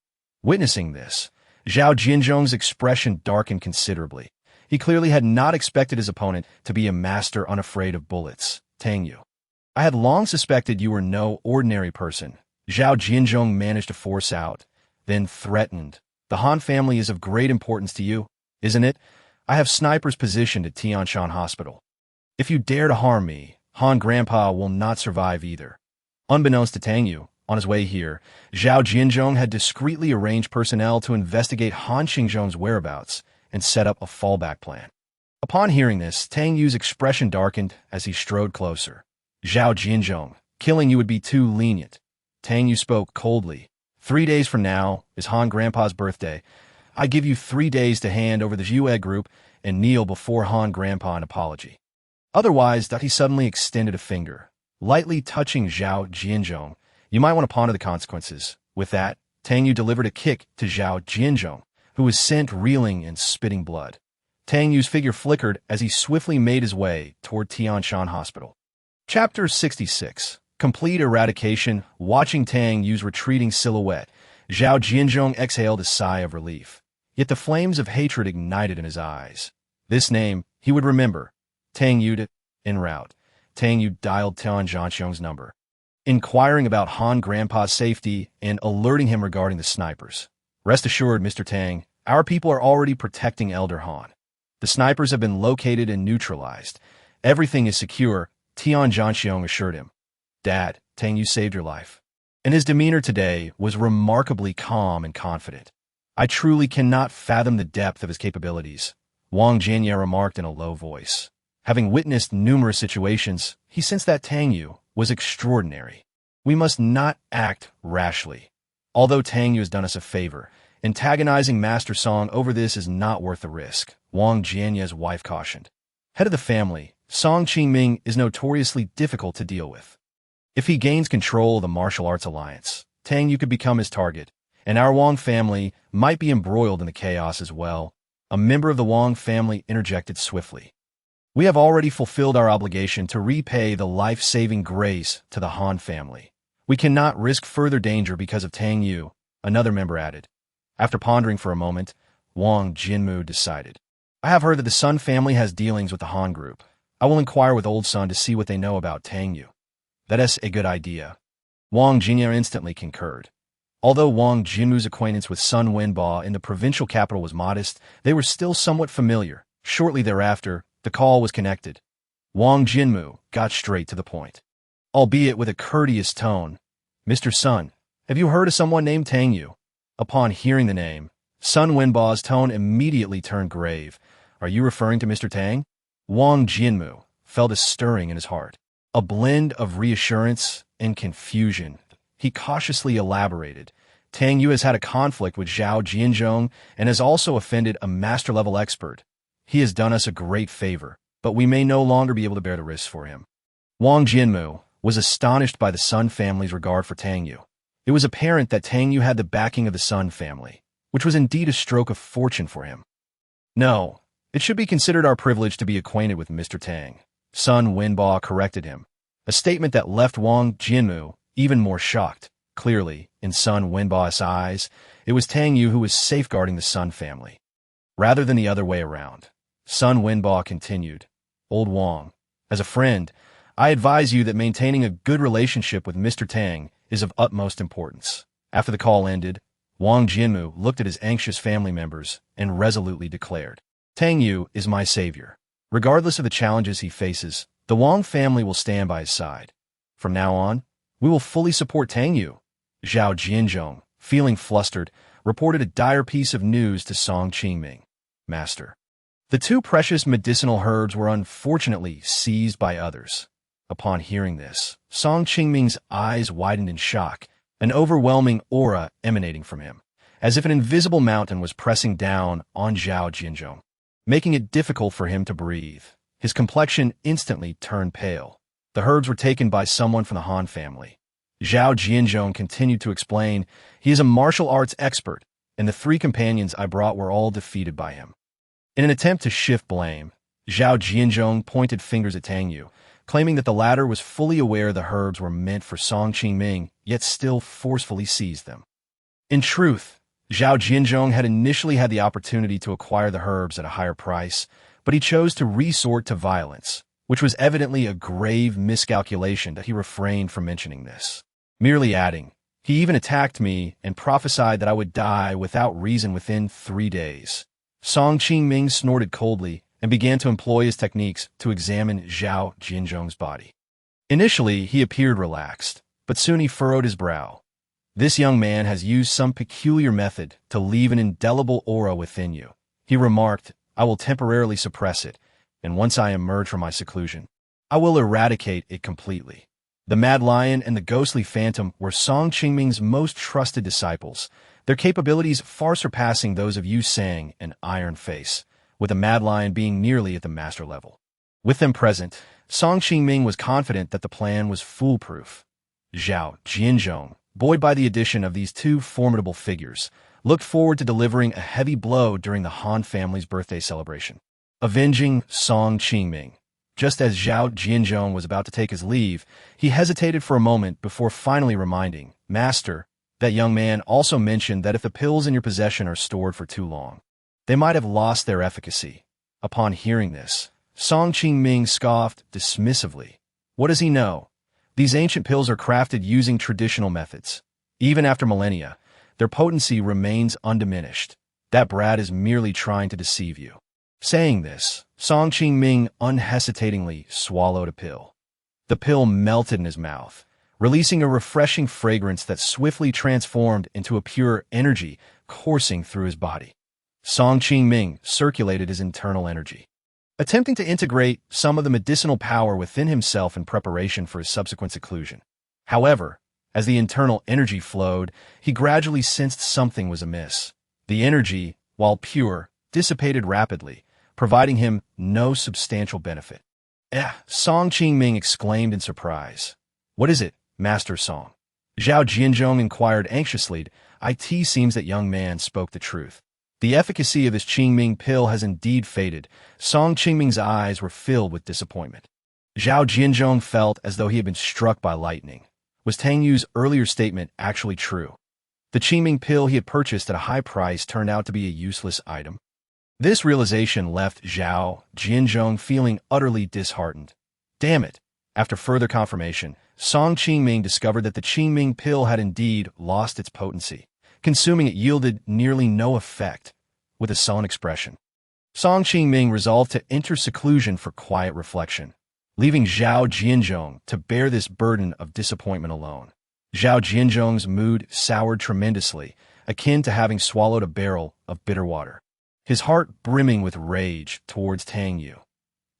Witnessing this, Zhao Jinzhong's expression darkened considerably. He clearly had not expected his opponent to be a master unafraid of bullets. Tang Yue, I had long suspected you were no ordinary person. Zhao Jianzhong managed to force out, then threatened. The Han family is of great importance to you, isn't it? I have snipers positioned at Tianshan Hospital. If you dare to harm me, Han Grandpa will not survive either. Unbeknownst to Tang Yue, on his way here, Zhao Jianzhong had discreetly arranged personnel to investigate Han Xingzhong's whereabouts and set up a fallback plan. Upon hearing this, Tang Yue's expression darkened as he strode closer. Zhao Jianzhong, killing you would be too lenient. Tang Yue spoke coldly. 3 days from now is Han Grandpa's birthday. I give you 3 days to hand over the Yue group and kneel before Han Grandpa in apology. Otherwise, he suddenly extended a finger, lightly touching Zhao Jianzhong. You might want to ponder the consequences. With that, Tang Yue delivered a kick to Zhao Jianzhong, who was sent reeling and spitting blood. Tang Yue's figure flickered as he swiftly made his way toward Tianshan Hospital. Chapter 66. Complete eradication. Watching Tang Yue's retreating silhouette, Zhao Jianzhong exhaled a sigh of relief. Yet the flames of hatred ignited in his eyes. This name he would remember. Tang Yue. En route, Tang Yue dialed Tian Zhanxiong's number, inquiring about Han Grandpa's safety and alerting him regarding the snipers. Rest assured, Mr. Tang, our people are already protecting Elder Han. The snipers have been located and neutralized. Everything is secure, Tian Zhanxiong assured him. Dad, Tang Yue saved your life. And his demeanor today was remarkably calm and confident. I truly cannot fathom the depth of his capabilities, Wang Jianye remarked in a low voice. Having witnessed numerous situations, he sensed that Tang Yue was extraordinary. We must not act rashly. Although Tang Yue has done us a favor, antagonizing Master Song over this is not worth the risk, Wang Jianye's wife cautioned. Head of the family, Song Qingming is notoriously difficult to deal with. If he gains control of the martial arts alliance, Tang Yue could become his target, and our Wang family might be embroiled in the chaos as well. A member of the Wang family interjected swiftly. We have already fulfilled our obligation to repay the life-saving grace to the Han family. We cannot risk further danger because of Tang Yue, another member added. After pondering for a moment, Wang Jinmu decided. I have heard that the Sun family has dealings with the Han group. I will inquire with Old Sun to see what they know about Tang Yue. That is a good idea. Wang Jinye instantly concurred. Although Wang Jinmu's acquaintance with Sun Wenba in the provincial capital was modest, they were still somewhat familiar. Shortly thereafter, the call was connected. Wang Jinmu got straight to the point, albeit with a courteous tone. Mr. Sun, have you heard of someone named Tang Yue? Upon hearing the name, Sun Wenba's tone immediately turned grave. Are you referring to Mr. Tang? Wang Jinmu felt a stirring in his heart, a blend of reassurance and confusion. He cautiously elaborated. Tang Yue has had a conflict with Zhao Jianzhong and has also offended a master-level expert. He has done us a great favor, but we may no longer be able to bear the risks for him. Wang Jinmu was astonished by the Sun family's regard for Tang Yue. It was apparent that Tang Yue had the backing of the Sun family, which was indeed a stroke of fortune for him. No, it should be considered our privilege to be acquainted with Mr. Tang, Sun Wenba corrected him, a statement that left Wang Jinmu even more shocked. Clearly, in Sun Wenba's eyes, it was Tang Yue who was safeguarding the Sun family, rather than the other way around. Sun Wenba continued, Old Wang, as a friend, I advise you that maintaining a good relationship with Mr. Tang is of utmost importance. After the call ended, Wang Jinmu looked at his anxious family members and resolutely declared, Tang Yue is my savior. Regardless of the challenges he faces, the Wang family will stand by his side. From now on, we will fully support Tang Yue. Zhao Jianzhong, feeling flustered, reported a dire piece of news to Song Qingming. Master. The 2 precious medicinal herbs were unfortunately seized by others. Upon hearing this, Song Qingming's eyes widened in shock, an overwhelming aura emanating from him, as if an invisible mountain was pressing down on Zhao Jianzhong, making it difficult for him to breathe. His complexion instantly turned pale. The herbs were taken by someone from the Han family. Zhao Jianzhong continued to explain, he is a martial arts expert, and the 3 companions I brought were all defeated by him. In an attempt to shift blame, Zhao Jianzhong pointed fingers at Tang Yue, claiming that the latter was fully aware the herbs were meant for Song Qingming, yet still forcefully seized them. In truth, Zhao Jinzhong had initially had the opportunity to acquire the herbs at a higher price, but he chose to resort to violence, which was evidently a grave miscalculation that he refrained from mentioning this, merely adding, "He even attacked me and prophesied that I would die without reason within 3 days." Song Qingming snorted coldly and began to employ his techniques to examine Zhao Jinzhong's body. Initially, he appeared relaxed, but soon he furrowed his brow. "This young man has used some peculiar method to leave an indelible aura within you," he remarked. "I will temporarily suppress it, and once I emerge from my seclusion, I will eradicate it completely." The Mad Lion and the Ghostly Phantom were Song Qingming's most trusted disciples, their capabilities far surpassing those of Yu Sang and Iron Face, with the Mad Lion being nearly at the master level. With them present, Song Qingming was confident that the plan was foolproof. Zhao Jinzhong, buoyed by the addition of these two formidable figures, looked forward to delivering a heavy blow during the Han family's birthday celebration. Avenging Song Qingming. Just as Zhao Jinzhong was about to take his leave, he hesitated for a moment before finally reminding, "Master, that young man also mentioned that if the pills in your possession are stored for too long, they might have lost their efficacy." Upon hearing this, Song Qingming scoffed dismissively. What does he know? These ancient pills are crafted using traditional methods. Even after millennia, their potency remains undiminished. That brat is merely trying to deceive you. Saying this, Song Qingming unhesitatingly swallowed a pill. The pill melted in his mouth, releasing a refreshing fragrance that swiftly transformed into a pure energy coursing through his body. Song Qingming circulated his internal energy, attempting to integrate some of the medicinal power within himself in preparation for his subsequent seclusion. However, as the internal energy flowed, he gradually sensed something was amiss. The energy, while pure, dissipated rapidly, providing him no substantial benefit. Song Qingming exclaimed in surprise. "What is it, Master Song?" Zhao Jinzhong inquired anxiously. "It seems that young man spoke the truth. The efficacy of this Qingming pill has indeed faded." Song Qingming's eyes were filled with disappointment. Zhao Jinzhong felt as though he had been struck by lightning. Was Tang Yue's earlier statement actually true? The Qingming pill he had purchased at a high price turned out to be a useless item. This realization left Zhao Jinzhong feeling utterly disheartened. Damn it! After further confirmation, Song Qingming discovered that the Qingming pill had indeed lost its potency. Consuming it yielded nearly no effect. With a sullen expression, Song Qingming resolved to enter seclusion for quiet reflection, leaving Zhao Jinzhong to bear this burden of disappointment alone. Zhao Jinzhong's mood soured tremendously, akin to having swallowed a barrel of bitter water, his heart brimming with rage towards Tang Yue.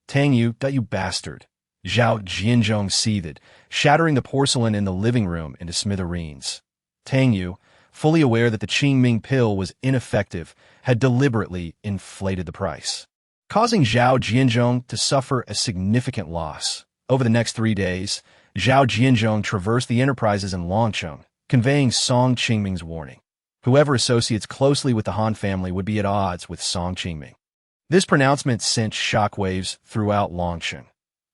"Tang Yue, that you bastard!" Zhao Jinzhong seethed, shattering the porcelain in the living room into smithereens. Tang Yue, fully aware that the Qingming pill was ineffective, had deliberately inflated the price, causing Zhao Jinzhong to suffer a significant loss. Over the next 3 days, Zhao Jinzhong traversed the enterprises in Longcheng, conveying Song Qingming's warning. Whoever associates closely with the Han family would be at odds with Song Qingming. This pronouncement sent shockwaves throughout Longcheng.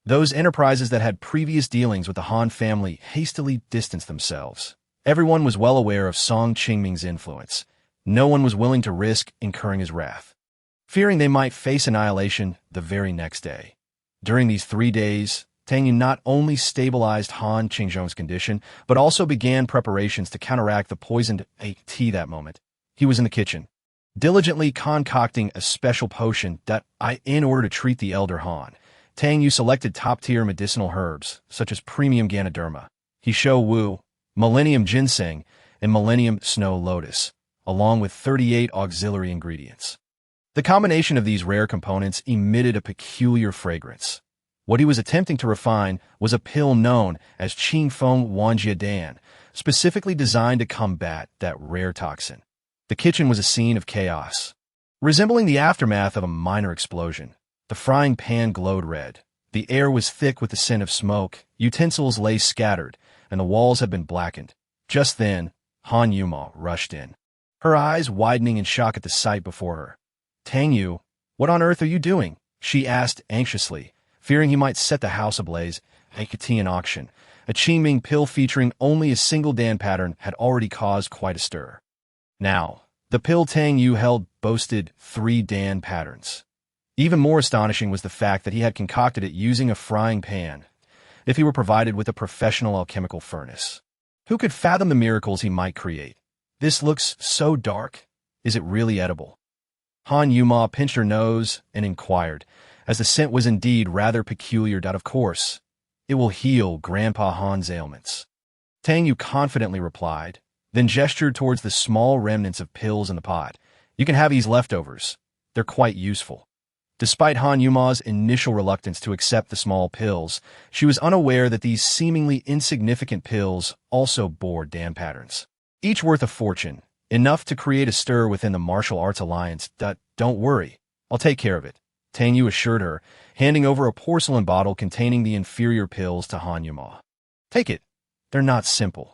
Those enterprises that had previous dealings with the Han family hastily distanced themselves. Everyone was well aware of Song Qingming's influence. No one was willing to risk incurring his wrath, fearing they might face annihilation the very next day. During these 3 days, Tang Yue not only stabilized Han Qingzhong's condition, but also began preparations to counteract the poisoned tea that moment. He was in the kitchen, diligently concocting a special potion in order to treat the elder Han. Tang Yue selected top-tier medicinal herbs, such as premium Ganoderma, Hisho Wu, Millennium Ginseng, and Millennium Snow Lotus, along with 38 auxiliary ingredients. The combination of these rare components emitted a peculiar fragrance. What he was attempting to refine was a pill known as Qingfeng Wanjiedan, specifically designed to combat that rare toxin. The kitchen was a scene of chaos, resembling the aftermath of a minor explosion. The frying pan glowed red. The air was thick with the scent of smoke, utensils lay scattered, and the walls had been blackened. Just then, Han Yuma rushed in, her eyes widening in shock at the sight before her. "Tang Yue, what on earth are you doing?" she asked anxiously, fearing he might set the house ablaze. A Katian auction, a Qingming pill featuring only a single Dan pattern, had already caused quite a stir. Now, The pill Tang Yue held boasted 3 Dan patterns. Even more astonishing was the fact that he had concocted it using a frying pan, if he were provided with a professional alchemical furnace. Who could fathom the miracles he might create? This looks so dark. Is it really edible? Han Yuma pinched her nose and inquired, as the scent was indeed rather peculiar. Of course, it will heal Grandpa Han's ailments. Tang Yue confidently replied, then gestured towards the small remnants of pills in the pot. You can have these leftovers. They're quite useful. Despite Han Yuma's initial reluctance to accept the small pills, she was unaware that these seemingly insignificant pills also bore Dan patterns. Each worth a fortune, enough to create a stir within the martial arts alliance. Don't worry, I'll take care of it, Tang Yue assured her, handing over a porcelain bottle containing the inferior pills to Han Yuma. Take it. They're not simple.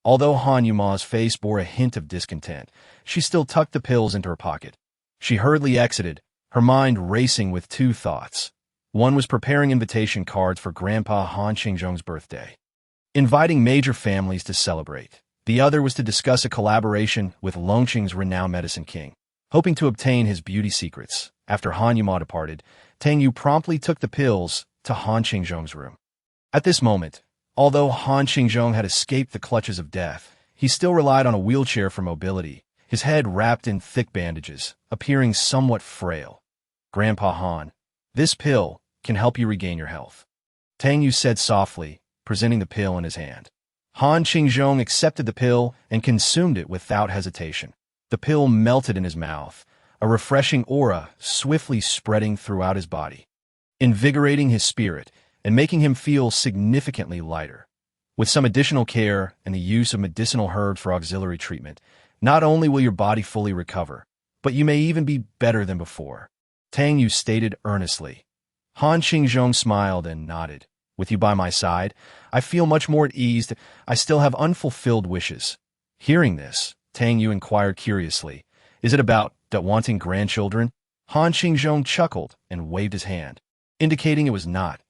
Although Han Yuma's face bore a hint of discontent, she still tucked the pills into her pocket. She hurriedly exited, her mind racing with 2 thoughts. One was preparing invitation cards for Grandpa Han Qingzhong's birthday, inviting major families to celebrate. The other was to discuss a collaboration with Longqing's renowned medicine king, hoping to obtain his beauty secrets. After Han Yuma departed, Tang Yue promptly took the pills to Han Qingzhong's room. At this moment, although Han Qingzhong had escaped the clutches of death, he still relied on a wheelchair for mobility, his head wrapped in thick bandages, appearing somewhat frail. Grandpa Han, this pill can help you regain your health, Tang Yue said softly, presenting the pill in his hand. Han Qingzhong accepted the pill and consumed it without hesitation. The pill melted in his mouth, a refreshing aura swiftly spreading throughout his body, invigorating his spirit and making him feel significantly lighter. With some additional care and the use of medicinal herbs for auxiliary treatment, not only will your body fully recover, but you may even be better than before, Tang Yue stated earnestly. Han Qingzhong smiled and nodded. With you by my side, I feel much more at ease. I still have unfulfilled wishes. Hearing this, Tang Yue inquired curiously, is it about wanting grandchildren? Han Qingzhong chuckled and waved his hand, indicating it was not.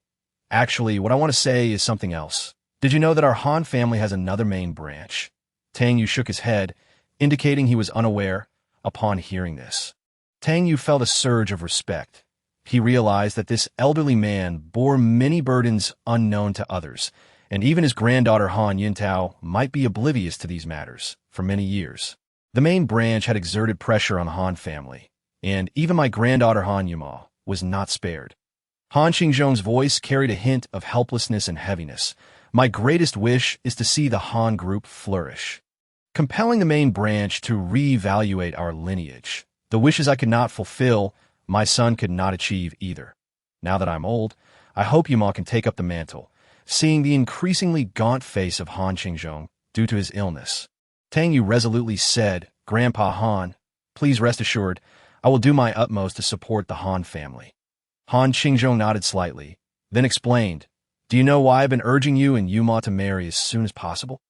Actually, what I want to say is something else. Did you know that our Han family has another main branch? Tang Yue shook his head, indicating he was unaware. Upon hearing this, Tang Yue felt a surge of respect. He realized that this elderly man bore many burdens unknown to others, and even his granddaughter Han Yintao might be oblivious to these matters for many years. The main branch had exerted pressure on the Han family, and even my granddaughter Han Yuma was not spared. Han Qingzhong's voice carried a hint of helplessness and heaviness. My greatest wish is to see the Han group flourish, compelling the main branch to reevaluate our lineage. The wishes I could not fulfill, my son could not achieve either. Now that I'm old, I hope Yuma can take up the mantle. Seeing the increasingly gaunt face of Han Qingzhong due to his illness, Tang Yue resolutely said, Grandpa Han, please rest assured, I will do my utmost to support the Han family. Han Qingzhong nodded slightly, then explained, do you know why I've been urging you and Yuma to marry as soon as possible?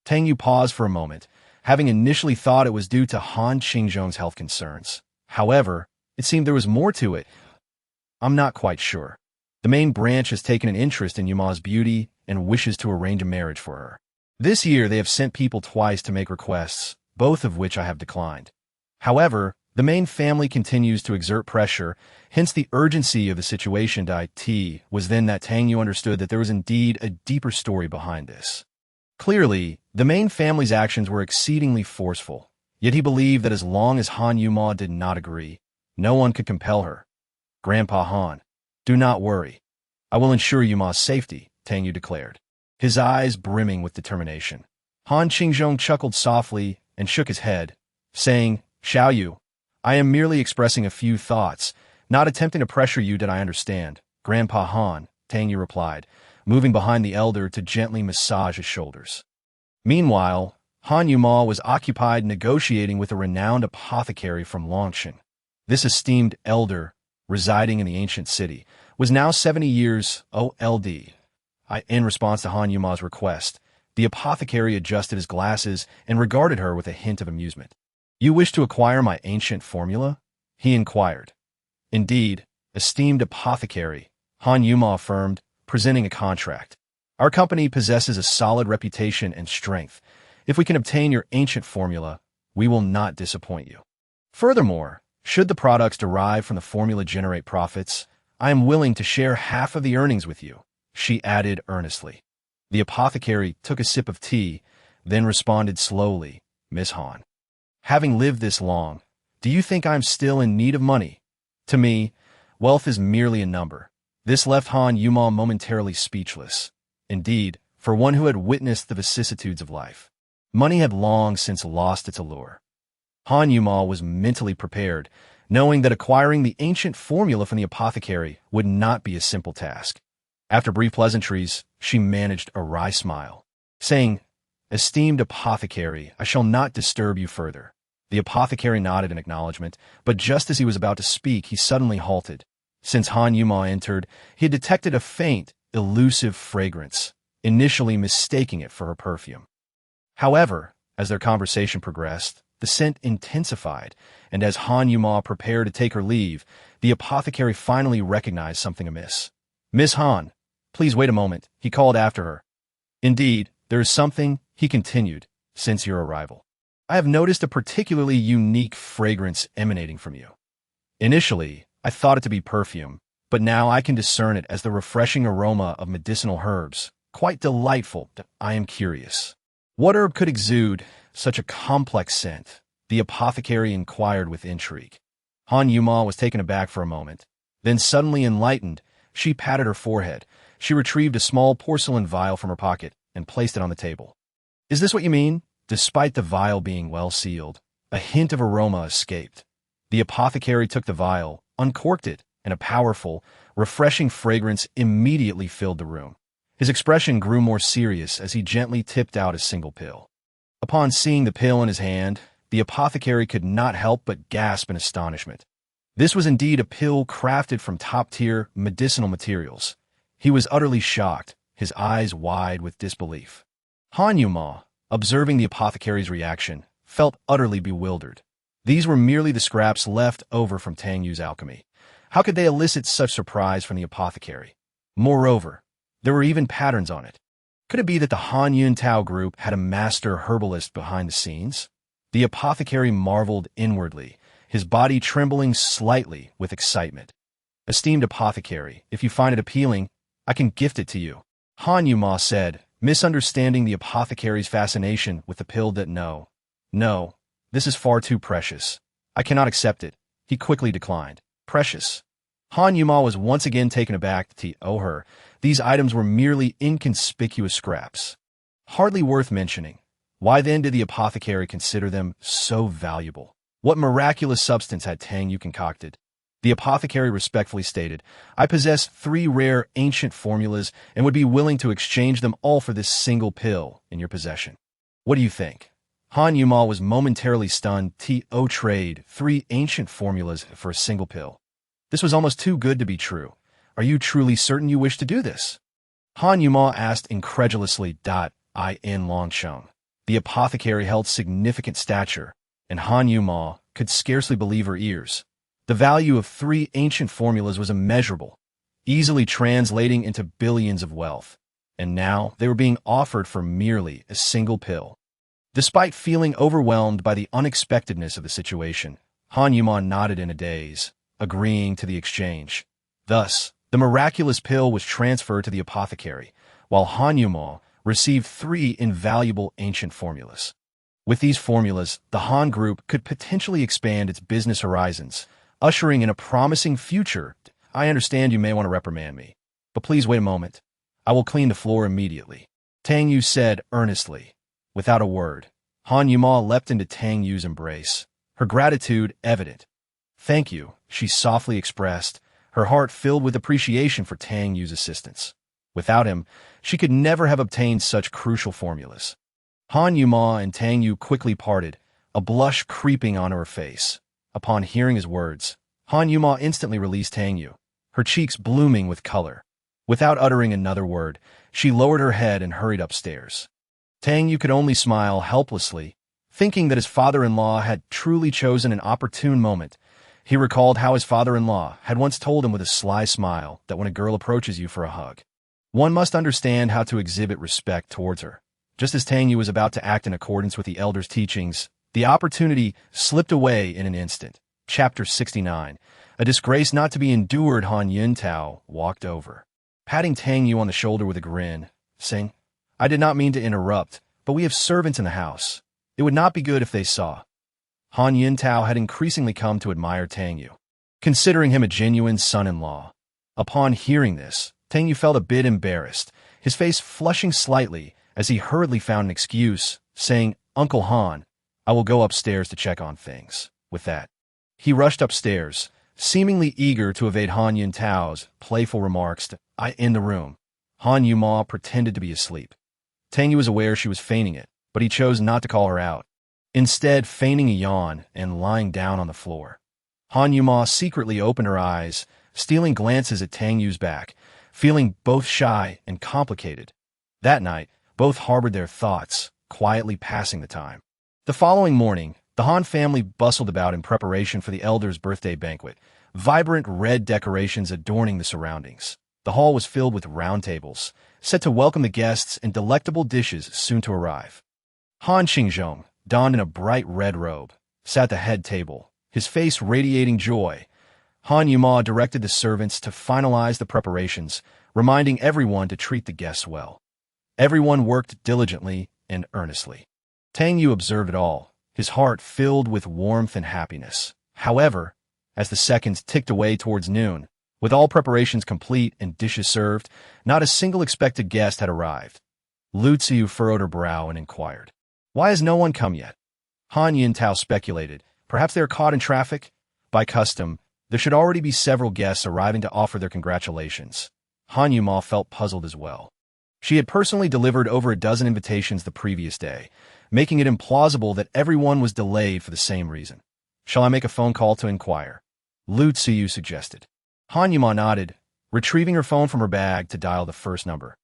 Tang Yue paused for a moment, having initially thought it was due to Han Qingzhong's health concerns. However, it seemed there was more to it. I'm not quite sure. The main branch has taken an interest in Yuma's beauty and wishes to arrange a marriage for her. This year they have sent people twice to make requests, both of which I have declined. However, the main family continues to exert pressure, hence the urgency of the situation. It was then that Tang Yue understood that there was indeed a deeper story behind this. Clearly, the main family's actions were exceedingly forceful, yet he believed that as long as Han Yuma did not agree, no one could compel her. Grandpa Han, do not worry. I will ensure Yuma's safety, Tang Yue declared, his eyes brimming with determination. Han Qingzhong chuckled softly and shook his head, saying, Xiao Yu, I am merely expressing a few thoughts, not attempting to pressure you. Did I understand? Grandpa Han, Tang Yue replied, moving behind the elder to gently massage his shoulders. Meanwhile, Han Yuma was occupied negotiating with a renowned apothecary from Longqing. This esteemed elder, residing in the ancient city, was now 70 years old. In response to Han Yuma's request, the apothecary adjusted his glasses and regarded her with a hint of amusement. You wish to acquire my ancient formula? He inquired. Indeed, esteemed apothecary, Han Yuma affirmed, presenting a contract. Our company possesses a solid reputation and strength. If we can obtain your ancient formula, we will not disappoint you. Furthermore, should the products derived from the formula generate profits, I am willing to share half of the earnings with you, she added earnestly. The apothecary took a sip of tea, then responded slowly, Miss Han. Having lived this long, do you think I'm still in need of money? To me, wealth is merely a number. This left Han Yue momentarily speechless. Indeed, for one who had witnessed the vicissitudes of life, money had long since lost its allure. Han Yue was mentally prepared, knowing that acquiring the ancient formula from the apothecary would not be a simple task. After brief pleasantries, she managed a wry smile, saying, Esteemed apothecary, I shall not disturb you further. The apothecary nodded in acknowledgement, but just as he was about to speak, he suddenly halted. Since Han Yue entered, he had detected a faint, elusive fragrance, initially mistaking it for her perfume. However, as their conversation progressed, the scent intensified, and as Han Yue prepared to take her leave, the apothecary finally recognized something amiss. Miss Han, please wait a moment, he called after her. Indeed, there is something, he continued, since your arrival. I have noticed a particularly unique fragrance emanating from you. Initially, I thought it to be perfume, but now I can discern it as the refreshing aroma of medicinal herbs. Quite delightful. I am curious. What herb could exude such a complex scent? The apothecary inquired with intrigue. Han Yue was taken aback for a moment. Then suddenly enlightened, she patted her forehead. She retrieved a small porcelain vial from her pocket and placed it on the table. Is this what you mean? Despite the vial being well sealed, a hint of aroma escaped. The apothecary took the vial, uncorked it, and a powerful, refreshing fragrance immediately filled the room. His expression grew more serious as he gently tipped out a single pill. Upon seeing the pill in his hand, the apothecary could not help but gasp in astonishment. This was indeed a pill crafted from top-tier medicinal materials. He was utterly shocked, his eyes wide with disbelief. Han Yue, observing the apothecary's reaction, felt utterly bewildered. These were merely the scraps left over from Tang Yue's alchemy. How could they elicit such surprise from the apothecary? Moreover, there were even patterns on it. Could it be that the Han Yun Tao group had a master herbalist behind the scenes? The apothecary marveled inwardly, his body trembling slightly with excitement. Esteemed apothecary, if you find it appealing, I can gift it to you. Han Yue said, misunderstanding the apothecary's fascination with the pill that no, this is far too precious. I cannot accept it. He quickly declined. Precious. Han Yue was once again taken aback to her. These items were merely inconspicuous scraps. Hardly worth mentioning. Why then did the apothecary consider them so valuable? What miraculous substance had Tang Yue concocted? The apothecary respectfully stated, I possess 3 rare ancient formulas and would be willing to exchange them all for this single pill in your possession. What do you think? Han Yue was momentarily stunned. Trade 3 ancient formulas for a single pill. This was almost too good to be true. Are you truly certain you wish to do this? Han Yue asked incredulously. I in Longsheng. The apothecary held significant stature, and Han Yue could scarcely believe her ears. The value of 3 ancient formulas was immeasurable, easily translating into billions of wealth, and now they were being offered for merely a single pill. Despite feeling overwhelmed by the unexpectedness of the situation, Han Yue nodded in a daze, agreeing to the exchange. Thus, the miraculous pill was transferred to the apothecary, while Han Yue received 3 invaluable ancient formulas. With these formulas, the Han Group could potentially expand its business horizons, ushering in a promising future. I understand you may want to reprimand me, but please wait a moment. I will clean the floor immediately. Tang Yue said earnestly. Without a word, Han Yue leapt into Tang Yue's embrace, her gratitude evident. Thank you, she softly expressed, her heart filled with appreciation for Tang Yue's assistance. Without him, she could never have obtained such crucial formulas. Han Yue and Tang Yue quickly parted, a blush creeping onto her face. Upon hearing his words, Han Yue instantly released Tang Yue, her cheeks blooming with color. Without uttering another word, she lowered her head and hurried upstairs. Tang Yue could only smile helplessly, thinking that his father-in-law had truly chosen an opportune moment. He recalled how his father-in-law had once told him with a sly smile that when a girl approaches you for a hug, one must understand how to exhibit respect towards her. Just as Tang Yue was about to act in accordance with the elder's teachings, The opportunity slipped away in an instant. Chapter 69. A disgrace not to be endured. Han Yuntao walked over, patting Tang Yue on the shoulder with a grin, saying, "I did not mean to interrupt, but we have servants in the house. It would not be good if they saw." Han Yuntao had increasingly come to admire Tang Yue, considering him a genuine son-in-law. Upon hearing this, Tang Yue felt a bit embarrassed, his face flushing slightly as he hurriedly found an excuse, saying, "Uncle Han, I will go upstairs to check on things." With that, he rushed upstairs, seemingly eager to evade Han Yuntao's playful remarks in the room. Han Yuma pretended to be asleep. Tang Yue was aware she was feigning it, but he chose not to call her out, instead feigning a yawn and lying down on the floor. Han Yuma secretly opened her eyes, stealing glances at Tang Yu's back, feeling both shy and complicated. That night, both harbored their thoughts, quietly passing the time. The following morning, the Han family bustled about in preparation for the elder's birthday banquet, vibrant red decorations adorning the surroundings. The hall was filled with round tables, set to welcome the guests and delectable dishes soon to arrive. Han Qingzhong, donned in a bright red robe, sat at the head table, his face radiating joy. Han Yuma directed the servants to finalize the preparations, reminding everyone to treat the guests well. Everyone worked diligently and earnestly. Tang Yue observed it all, his heart filled with warmth and happiness. However, as the seconds ticked away towards noon, with all preparations complete and dishes served, not a single expected guest had arrived. Lu Xiu furrowed her brow and inquired, "Why has no one come yet?" Han Yuntao speculated, "Perhaps they are caught in traffic?" By custom, there should already be several guests arriving to offer their congratulations. Han Yuma felt puzzled as well. She had personally delivered over a dozen invitations the previous day, making it implausible that everyone was delayed for the same reason. "Shall I make a phone call to inquire?" Lu Xiu suggested. Han Yuma nodded, retrieving her phone from her bag to dial the first number.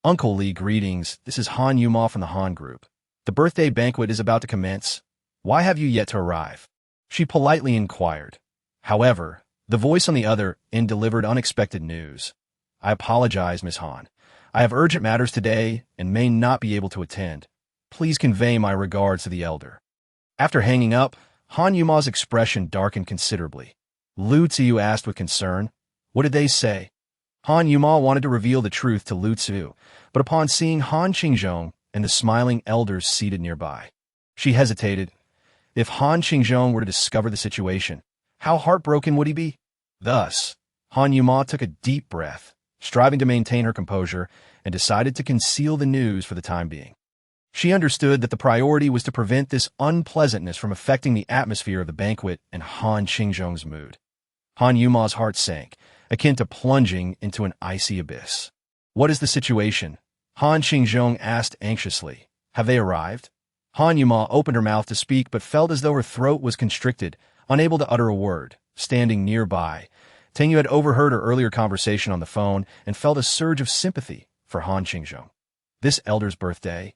"Uncle Li, greetings. This is Han Yuma from the Han Group. The birthday banquet is about to commence. Why have you yet to arrive?" She politely inquired. However, the voice on the other end delivered unexpected news. "I apologize, Miss Han. I have urgent matters today and may not be able to attend. Please convey my regards to the elder." After hanging up, Han Yuma's expression darkened considerably. Lu Xiu asked with concern, "What did they say?" Han Yuma wanted to reveal the truth to Lu Xiu, but upon seeing Han Qingzhong and the smiling elders seated nearby, she hesitated. If Han Qingzhong were to discover the situation, how heartbroken would he be? Thus, Han Yuma took a deep breath, striving to maintain her composure, and decided to conceal the news for the time being. She understood that the priority was to prevent this unpleasantness from affecting the atmosphere of the banquet and Han Qingzhong's mood. Han Yuma's heart sank, akin to plunging into an icy abyss. "What is the situation?" Han Qingzhong asked anxiously. "Have they arrived?" Han Yuma opened her mouth to speak but felt as though her throat was constricted, unable to utter a word. Standing nearby, Tang Yue had overheard her earlier conversation on the phone and felt a surge of sympathy for Han Qingzhong. This elder's birthday,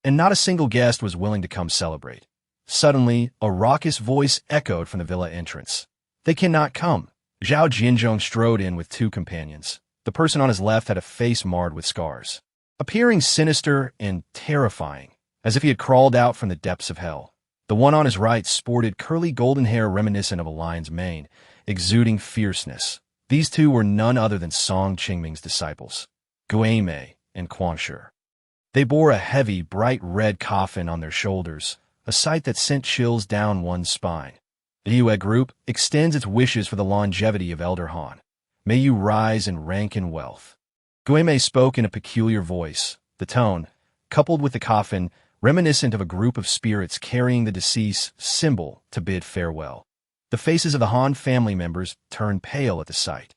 and not a single guest was willing to come celebrate. Suddenly, a raucous voice echoed from the villa entrance. "They cannot come." Zhao Jianzhong strode in with two companions. The person on his left had a face marred with scars, appearing sinister and terrifying, as if he had crawled out from the depths of hell. The one on his right sported curly golden hair reminiscent of a lion's mane, exuding fierceness. These two were none other than Song Qingming's disciples, Guimei and Quan Shi. They bore a heavy, bright red coffin on their shoulders, a sight that sent chills down one's spine. The Yue Group extends its wishes for the longevity of Elder Han. May you rise in rank and wealth. Guimei spoke in a peculiar voice, the tone, coupled with the coffin, reminiscent of a group of spirits carrying the deceased's symbol to bid farewell. The faces of the Han family members turned pale at the sight.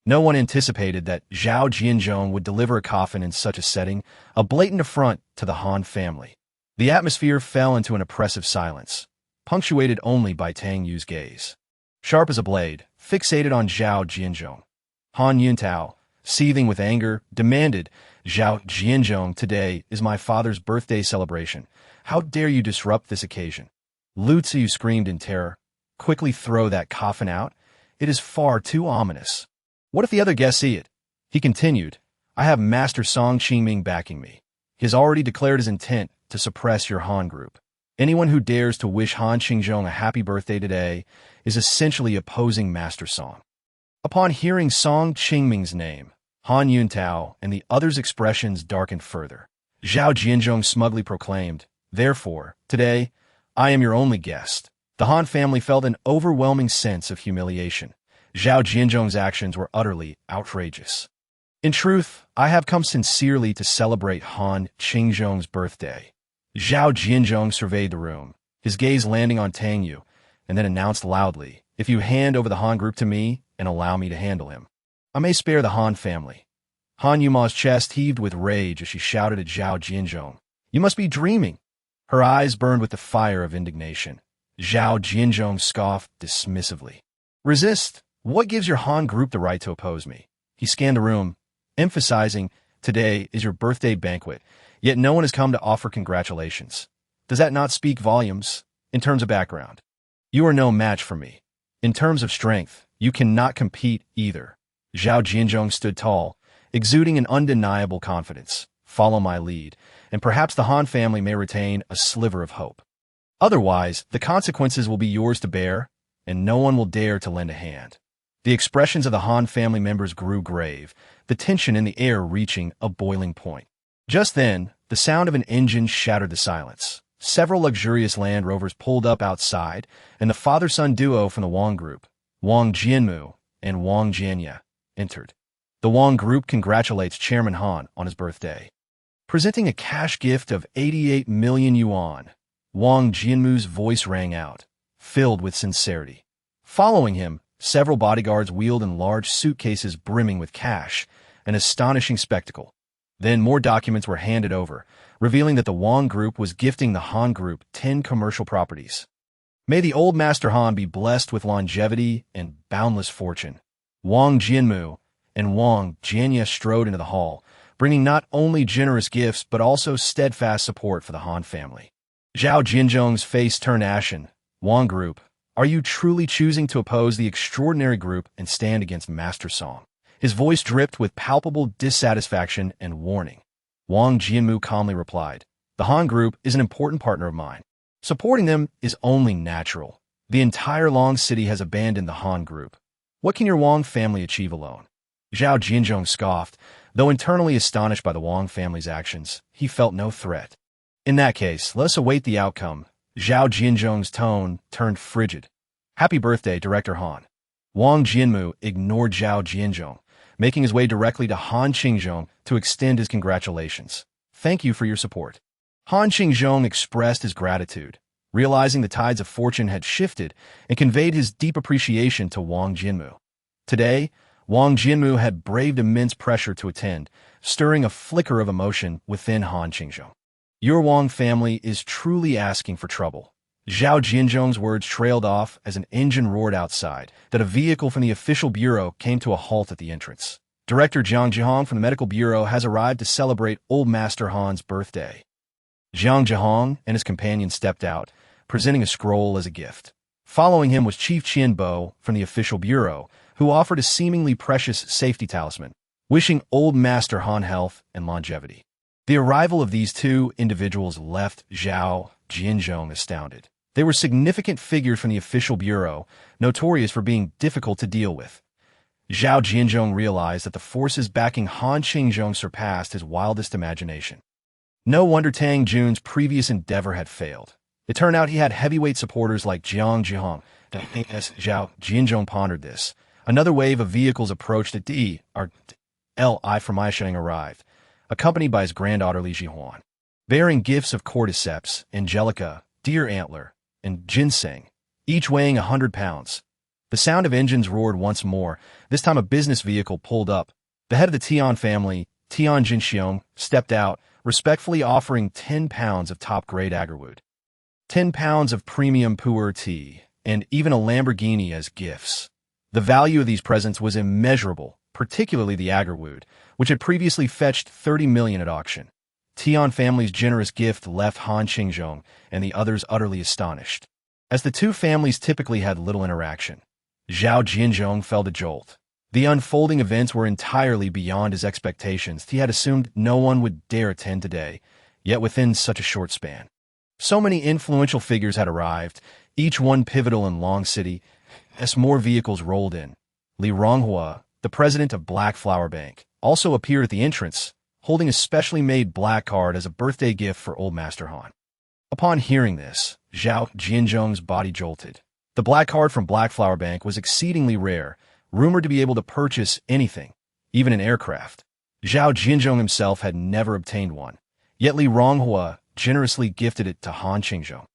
No one anticipated that Zhao Jianzhong would deliver a coffin in such a setting, a blatant affront to the Han family. The atmosphere fell into an oppressive silence, punctuated only by Tang Yu's gaze. Sharp as a blade, fixated on Zhao Jianzhong. Han Yuntao, seething with anger, demanded, "Zhao Jianzhong, today is my father's birthday celebration. How dare you disrupt this occasion?" Lu Xiu screamed in terror. "Quickly throw that coffin out. It is far too ominous. What if the other guests see it?" He continued, "I have Master Song Qingming backing me. He has already declared his intent to suppress your Han group. Anyone who dares to wish Han Qingzhong a happy birthday today is essentially opposing Master Song. Upon hearing Song Qingming's name, Han Yuntao and the others' expressions darkened further. Zhao Jianzhong smugly proclaimed, "Therefore, today, I am your only guest." The Han family felt an overwhelming sense of humiliation. Zhao Jianzhong's actions were utterly outrageous. "In truth, I have come sincerely to celebrate Han Qingzhong's birthday." Zhao Jianzhong surveyed the room, his gaze landing on Tang Yue, and then announced loudly, "If you hand over the Han group to me and allow me to handle him, I may spare the Han family." Han Yuma's chest heaved with rage as she shouted at Zhao Jianzhong, "You must be dreaming." Her eyes burned with the fire of indignation. Zhao Jianzhong scoffed dismissively. "Resist? What gives your Han group the right to oppose me?" He scanned the room, emphasizing, "Today is your birthday banquet, yet no one has come to offer congratulations. Does that not speak volumes? In terms of background, you are no match for me. In terms of strength, you cannot compete either." Zhao Jianzhong stood tall, exuding an undeniable confidence. "Follow my lead, and perhaps the Han family may retain a sliver of hope. Otherwise, the consequences will be yours to bear, and no one will dare to lend a hand." The expressions of the Han family members grew grave, the tension in the air reaching a boiling point. Just then, the sound of an engine shattered the silence. Several luxurious Land Rovers pulled up outside, and the father-son duo from the Wang group, Wang Jianmu and Wang Jianye, entered. The Wang group congratulates Chairman Han on his birthday, presenting a cash gift of 88 million yuan. Wang Jianmu's voice rang out, filled with sincerity. Following him, several bodyguards wheeled in large suitcases brimming with cash, an astonishing spectacle. Then more documents were handed over, revealing that the Wang group was gifting the Han group 10 commercial properties. "May the old Master Han be blessed with longevity and boundless fortune." Wang Jianmu and Wang Jianye strode into the hall, bringing not only generous gifts but also steadfast support for the Han family. Zhao Jianzhong's face turned ashen. "Wang group, are you truly choosing to oppose the extraordinary group and stand against Master Song?" His voice dripped with palpable dissatisfaction and warning. Wang Jianmu calmly replied, "The Han group is an important partner of mine. Supporting them is only natural. The entire Long City has abandoned the Han group. What can your Wang family achieve alone?" Zhao Jianzhong scoffed. Though internally astonished by the Wang family's actions, he felt no threat. "In that case, let us await the outcome." Zhao Jianzhong's tone turned frigid. "Happy birthday, Director Han." Wang Jianmu ignored Zhao Jianzhong, making his way directly to Han Qingzhong to extend his congratulations. "Thank you for your support." Han Qingzhong expressed his gratitude, realizing the tides of fortune had shifted, and conveyed his deep appreciation to Wang Jianmu. Today, Wang Jianmu had braved immense pressure to attend, stirring a flicker of emotion within Han Qingzhong. "Your Wang family is truly asking for trouble." Zhao Jianzhong's words trailed off as an engine roared outside, that a vehicle from the official bureau came to a halt at the entrance. Director Jiang Jihong from the medical bureau has arrived to celebrate Old Master Han's birthday. Jiang Jihong and his companion stepped out, presenting a scroll as a gift. Following him was Chief Qian Bo from the official bureau, who offered a seemingly precious safety talisman, wishing Old Master Han health and longevity. The arrival of these two individuals left Zhao Jianzhong astounded. They were significant figures from the official bureau, notorious for being difficult to deal with. Zhao Jianzhong realized that the forces backing Han Qingzhong surpassed his wildest imagination. No wonder Tang Jun's previous endeavor had failed. It turned out he had heavyweight supporters like Jiang Jihong. As Zhao Jianzhong pondered this, another wave of vehicles approached at Li from Aisheng arrived, accompanied by his granddaughter Li Jihuan, bearing gifts of cordyceps, angelica, deer antler, and ginseng, each weighing 100 pounds. The sound of engines roared once more. This time a business vehicle pulled up. The head of the Tian family, Tian Jinxiong, stepped out, respectfully offering 10 pounds of top-grade agarwood, 10 pounds of premium pu'er tea, and even a Lamborghini as gifts. The value of these presents was immeasurable, particularly the agarwood, which had previously fetched 30 million at auction. Tian family's generous gift left Han Qingzhong and the others utterly astonished. As the two families typically had little interaction, Zhao Jianzhong felt a jolt. The unfolding events were entirely beyond his expectations. He had assumed no one would dare attend today, yet within such a short span, So many influential figures had arrived, each one pivotal in Long City, as more vehicles rolled in. Li Ronghua, the president of Black Flower Bank, also appeared at the entrance, holding a specially made black card as a birthday gift for Old Master Han. Upon hearing this, Zhao Jianzhong's body jolted. The black card from Black Flower Bank was exceedingly rare, rumored to be able to purchase anything, even an aircraft. Zhao Jianzhong himself had never obtained one, yet Li Ronghua generously gifted it to Han Qingzhong.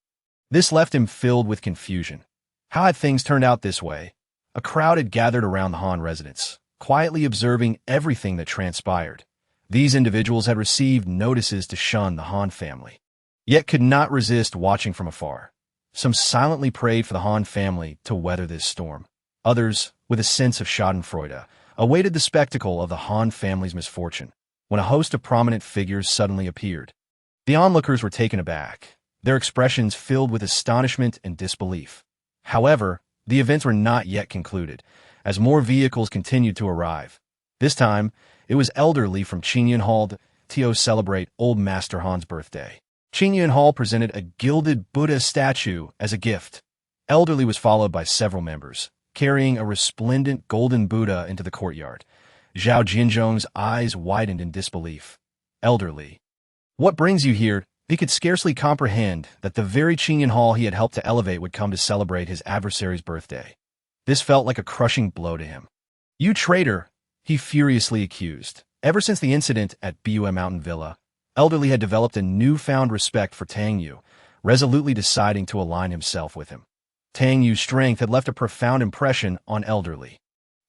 This left him filled with confusion. How had things turned out this way? A crowd had gathered around the Han residence, quietly observing everything that transpired. These individuals had received notices to shun the Han family, yet could not resist watching from afar. Some silently prayed for the Han family to weather this storm. Others, with a sense of schadenfreude, awaited the spectacle of the Han family's misfortune, when a host of prominent figures suddenly appeared. The onlookers were taken aback, their expressions filled with astonishment and disbelief. However, the events were not yet concluded, as more vehicles continued to arrive. This time, it was elderly from Qingyun Hall to celebrate Old Master Han's birthday. Qingyun Hall presented a gilded Buddha statue as a gift. Elderly was followed by several members, carrying a resplendent golden Buddha into the courtyard. Zhao Jianzhong's eyes widened in disbelief. Elderly. What brings you here? He could scarcely comprehend that the very Qingyun Hall he had helped to elevate would come to celebrate his adversary's birthday. This felt like a crushing blow to him. You traitor, he furiously accused. Ever since the incident at Bua Mountain Villa, Elderly had developed a newfound respect for Tang Yue, resolutely deciding to align himself with him. Tang Yue's strength had left a profound impression on Elderly.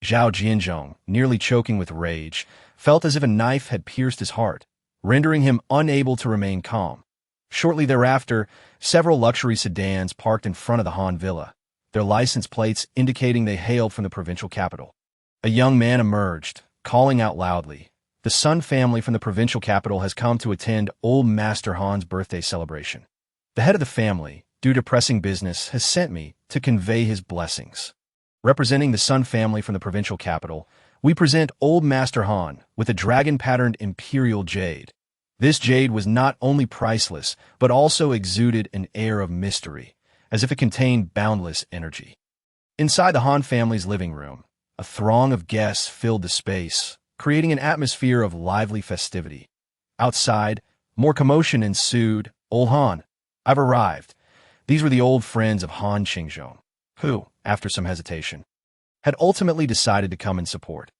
Zhao Jianzhong, nearly choking with rage, felt as if a knife had pierced his heart, rendering him unable to remain calm. Shortly thereafter, several luxury sedans parked in front of the Han Villa, their license plates indicating they hailed from the provincial capital. A young man emerged, calling out loudly, "The Sun family from the provincial capital has come to attend Old Master Han's birthday celebration. The head of the family, due to pressing business, has sent me to convey his blessings." Representing the Sun family from the provincial capital, we present Old Master Han with a dragon-patterned imperial jade. This jade was not only priceless, but also exuded an air of mystery, as if it contained boundless energy. Inside the Han family's living room, a throng of guests filled the space, creating an atmosphere of lively festivity. Outside, more commotion ensued. "Old Han, I've arrived." These were the old friends of Han Qingzhong, who, after some hesitation, had ultimately decided to come in support.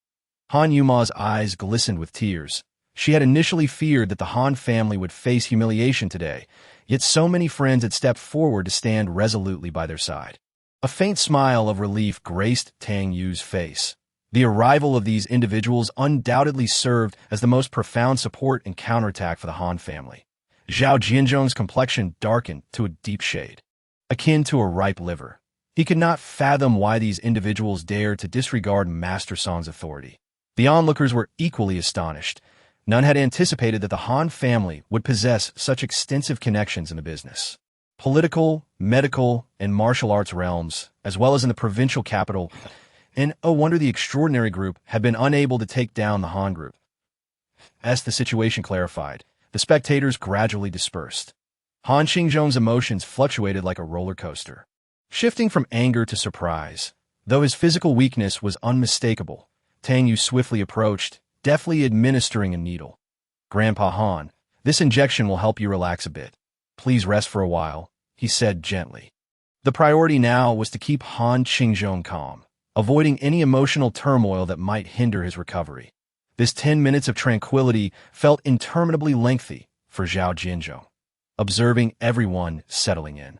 Han Yuma's eyes glistened with tears. She had initially feared that the Han family would face humiliation today, yet so many friends had stepped forward to stand resolutely by their side. A faint smile of relief graced Tang Yue's face. The arrival of these individuals undoubtedly served as the most profound support and counterattack for the Han family. Zhao Jianzhong's complexion darkened to a deep shade, akin to a ripe liver. He could not fathom why these individuals dared to disregard Master Song's authority. The onlookers were equally astonished. None had anticipated that the Han family would possess such extensive connections in the business, political, medical, and martial arts realms, as well as in the provincial capital. And oh wonder the extraordinary group had been unable to take down the Han group. As the situation clarified, the spectators gradually dispersed. Han Qingzhong's emotions fluctuated like a roller coaster, shifting from anger to surprise. Though his physical weakness was unmistakable, Tang Yue swiftly approached, deftly administering a needle. "Grandpa Han, this injection will help you relax a bit. Please rest for a while," he said gently. The priority now was to keep Han Qingzhong calm, avoiding any emotional turmoil that might hinder his recovery. This 10 minutes of tranquility felt interminably lengthy for Zhao Jianzhong, observing everyone settling in.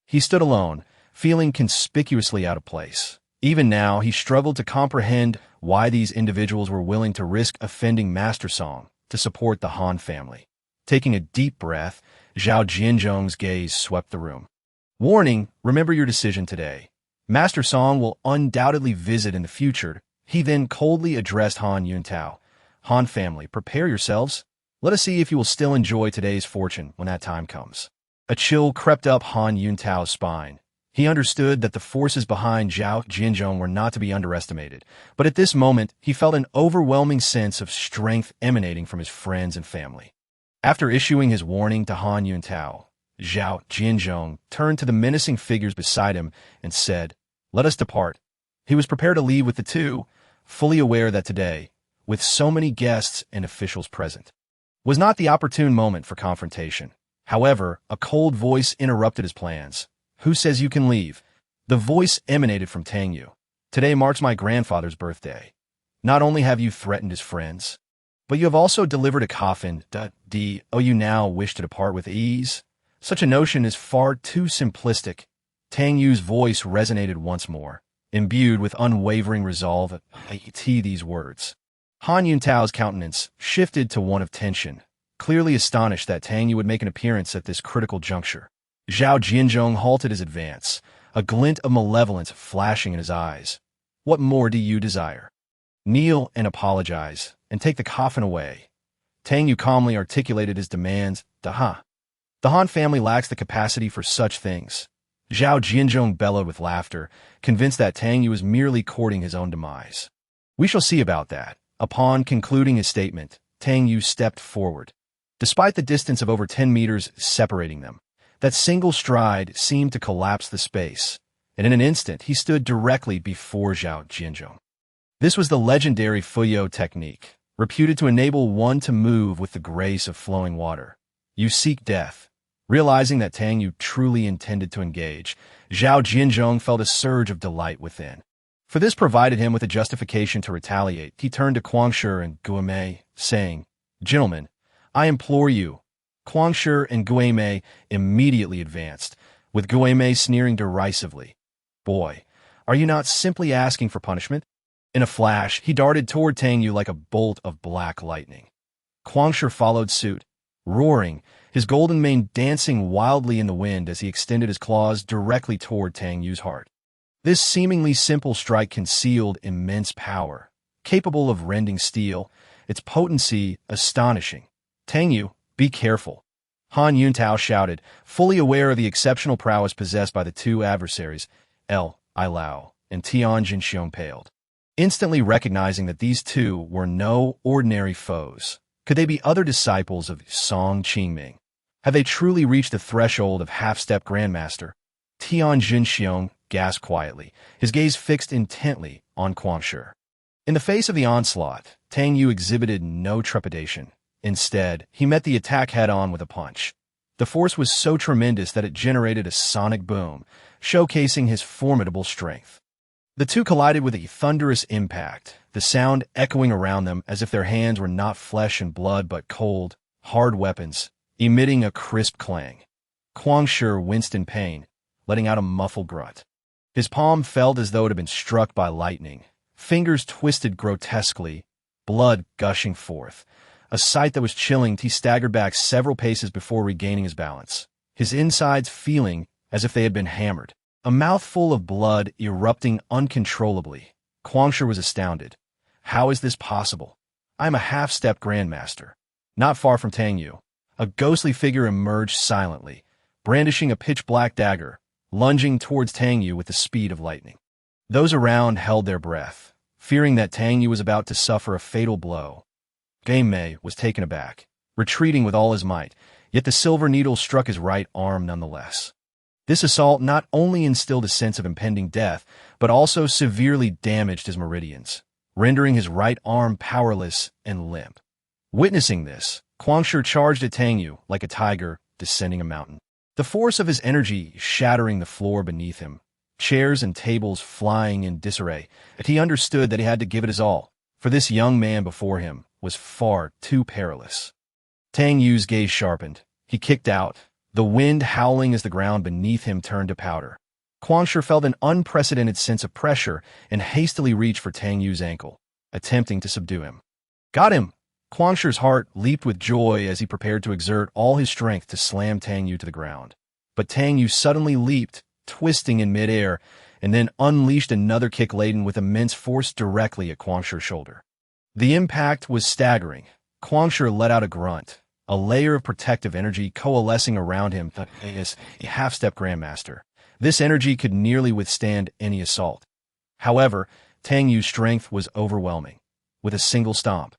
He stood alone, feeling conspicuously out of place. Even now, he struggled to comprehend why these individuals were willing to risk offending Master Song to support the Han family. Taking a deep breath, Zhao Jianzhong's gaze swept the room. "Warning, remember your decision today. Master Song will undoubtedly visit in the future." He then coldly addressed Han Yuntao. "Han family, prepare yourselves. Let us see if you will still enjoy today's fortune when that time comes." A chill crept up Han Yuntao's spine. He understood that the forces behind Zhao Jianzhong were not to be underestimated, but at this moment he felt an overwhelming sense of strength emanating from his friends and family. After issuing his warning to Han Yuntao, Zhao Jianzhong turned to the menacing figures beside him and said, "Let us depart." He was prepared to leave with the two, fully aware that today, with so many guests and officials present, was not the opportune moment for confrontation. However, a cold voice interrupted his plans. "Who says you can leave?" The voice emanated from Tang Yue. "Today marks my grandfather's birthday. Not only have you threatened his friends, but you have also delivered a coffin. Do you now wish to depart with ease? Such a notion is far too simplistic." Tang Yue's voice resonated once more, imbued with unwavering resolve. These words. Han Yuntao's countenance shifted to one of tension, clearly astonished that Tang Yue would make an appearance at this critical juncture. Zhao Jianzhong halted his advance, a glint of malevolence flashing in his eyes. "What more do you desire? Kneel and apologize, and take the coffin away." Tang Yue calmly articulated his demands. The Han family lacks the capacity for such things. Zhao Jianzhong bellowed with laughter, convinced that Tang Yue was merely courting his own demise. "We shall see about that." Upon concluding his statement, Tang Yue stepped forward. Despite the distance of over 10 meters separating them, that single stride seemed to collapse the space, and in an instant he stood directly before Zhao Jianzhong. This was the legendary Fuyo technique, reputed to enable one to move with the grace of flowing water. "You seek death." Realizing that Tang Yue truly intended to engage, Zhao Jianzhong felt a surge of delight within. For this provided him with a justification to retaliate. He turned to Guangshi and Guimei, saying, "Gentlemen, I implore you." Guangshi and Guimei immediately advanced, with Guimei sneering derisively. "Boy, are you not simply asking for punishment?" In a flash, he darted toward Tang Yue like a bolt of black lightning. Guangshi followed suit, roaring, his golden mane dancing wildly in the wind as he extended his claws directly toward Tang Yue's heart. This seemingly simple strike concealed immense power, capable of rending steel, its potency astonishing. "Tang Yue, be careful," Han Yuntao shouted, fully aware of the exceptional prowess possessed by the two adversaries. Ilao and Tian Jinxiong paled, instantly recognizing that these two were no ordinary foes. Could they be other disciples of Song Qingming? Had they truly reached the threshold of half-step grandmaster? Tian Jinxiong gasped quietly, his gaze fixed intently on Guangshi. In the face of the onslaught, Tang Yue exhibited no trepidation. Instead, he met the attack head-on with a punch. The force was so tremendous that it generated a sonic boom, showcasing his formidable strength. The two collided with a thunderous impact, the sound echoing around them as if their hands were not flesh and blood but cold, hard weapons, emitting a crisp clang. Guangshi winced in pain, letting out a muffled grunt. His palm felt as though it had been struck by lightning, fingers twisted grotesquely, blood gushing forth. A sight that was chilling. He staggered back several paces before regaining his balance, his insides feeling as if they had been hammered. A mouthful of blood erupting uncontrollably. Guangshi was astounded. "How is this possible? I am a half-step grandmaster." Not far from Tang Yue, a ghostly figure emerged silently, brandishing a pitch-black dagger, lunging towards Tang Yue with the speed of lightning. Those around held their breath, fearing that Tang Yue was about to suffer a fatal blow. Guimei was taken aback, retreating with all his might, yet the silver needle struck his right arm nonetheless. This assault not only instilled a sense of impending death, but also severely damaged his meridians, rendering his right arm powerless and limp. Witnessing this, Guangshi charged at Tang Yue like a tiger descending a mountain, the force of his energy shattering the floor beneath him, chairs and tables flying in disarray. But he understood that he had to give it his all, for this young man before him was far too perilous. Tang Yue's gaze sharpened. He kicked out, the wind howling as the ground beneath him turned to powder. Guangshi felt an unprecedented sense of pressure and hastily reached for Tang Yue's ankle, attempting to subdue him. "Got him!" Guangshi's heart leaped with joy as he prepared to exert all his strength to slam Tang Yue to the ground. But Tang Yue suddenly leaped, twisting in midair, and then unleashed another kick laden with immense force directly at Guangshi's shoulder. The impact was staggering. Guangshi let out a grunt, a layer of protective energy coalescing around him as a half-step grandmaster. This energy could nearly withstand any assault. However, Tang Yue's strength was overwhelming. With a single stomp,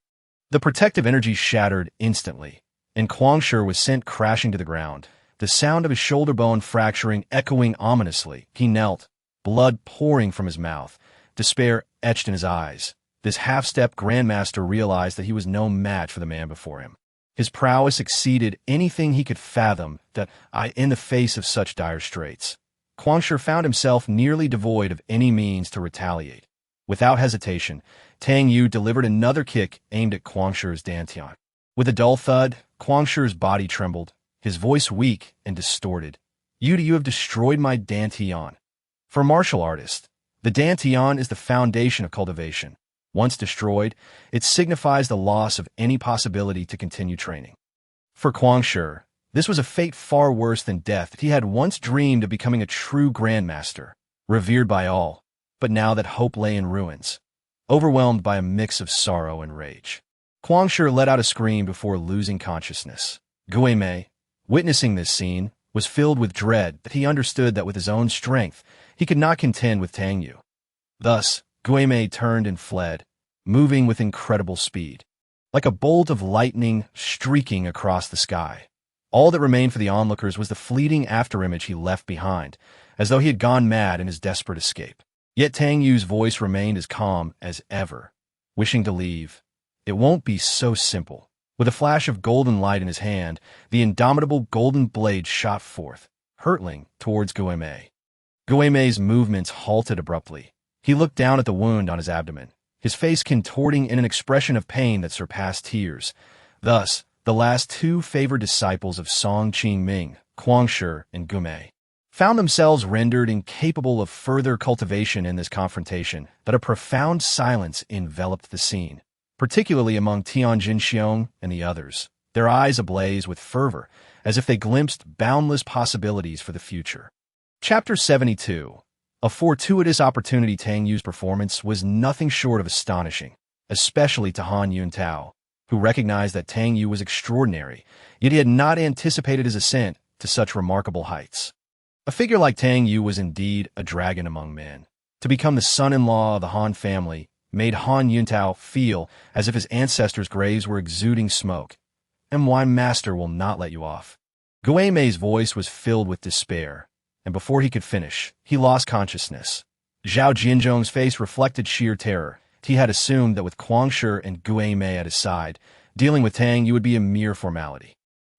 the protective energy shattered instantly, and Guangshi was sent crashing to the ground, the sound of his shoulder bone fracturing echoing ominously. He knelt, blood pouring from his mouth, despair etched in his eyes. This half-step grandmaster realized that he was no match for the man before him. His prowess exceeded anything he could fathom in the face of such dire straits. Guangshi found himself nearly devoid of any means to retaliate. Without hesitation, Tang Yue delivered another kick aimed at Guangshi's dantian. With a dull thud, Guangshi's body trembled, his voice weak and distorted. You have destroyed my dantian. For a martial artist, the dantian is the foundation of cultivation. Once destroyed, it signifies the loss of any possibility to continue training. For Guangshi, this was a fate far worse than death. He had once dreamed of becoming a true grandmaster, revered by all, but now that hope lay in ruins, overwhelmed by a mix of sorrow and rage. Guangshi let out a scream before losing consciousness. Guimei, witnessing this scene, was filled with dread that he understood that with his own strength, he could not contend with Tang Yue. Thus, Guimei turned and fled, moving with incredible speed, like a bolt of lightning streaking across the sky. All that remained for the onlookers was the fleeting afterimage he left behind, as though he had gone mad in his desperate escape. Yet Tang Yue's voice remained as calm as ever, wishing to leave. It won't be so simple. With a flash of golden light in his hand, the indomitable golden blade shot forth, hurtling towards Guimei. Guimei's movements halted abruptly. He looked down at the wound on his abdomen, his face contorting in an expression of pain that surpassed tears. Thus, the last two favored disciples of Song Qingming, Guangshi and Guimei, found themselves rendered incapable of further cultivation in this confrontation. That a profound silence enveloped the scene, particularly among Tianjin Xiong and the others, their eyes ablaze with fervor, as if they glimpsed boundless possibilities for the future. Chapter 72. A fortuitous opportunity. Tang Yue's performance was nothing short of astonishing, especially to Han Yuntao, who recognized that Tang Yue was extraordinary, yet he had not anticipated his ascent to such remarkable heights. A figure like Tang Yue was indeed a dragon among men. To become the son-in-law of the Han family made Han Yuntao feel as if his ancestors' graves were exuding smoke. And why master will not let you off? Guimei's voice was filled with despair, and before he could finish, he lost consciousness. Zhao Jinzhong's face reflected sheer terror. He had assumed that with Guangshi and Guimei at his side, dealing with Tang Yue would be a mere formality.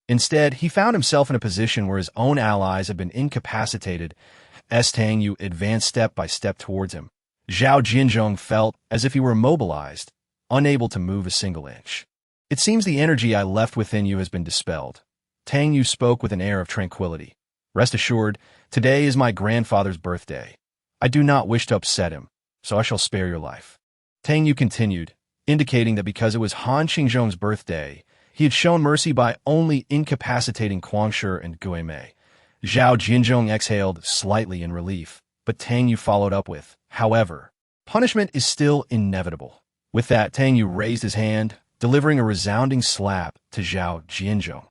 Instead, he found himself in a position where his own allies had been incapacitated as Tang Yue advanced step by step towards him. Zhao Jinzhong felt as if he were immobilized, unable to move a single inch. It seems the energy I left within you has been dispelled. Tang Yue spoke with an air of tranquility. Rest assured, today is my grandfather's birthday. I do not wish to upset him, so I shall spare your life. Tang Yue continued, indicating that because it was Han Xingzhong's birthday, he had shown mercy by only incapacitating Guangshi and Guimei. Zhao Jinzhong exhaled slightly in relief, but Tang Yue followed up with, however, punishment is still inevitable. With that, Tang Yue raised his hand, delivering a resounding slap to Zhao Jinzhong.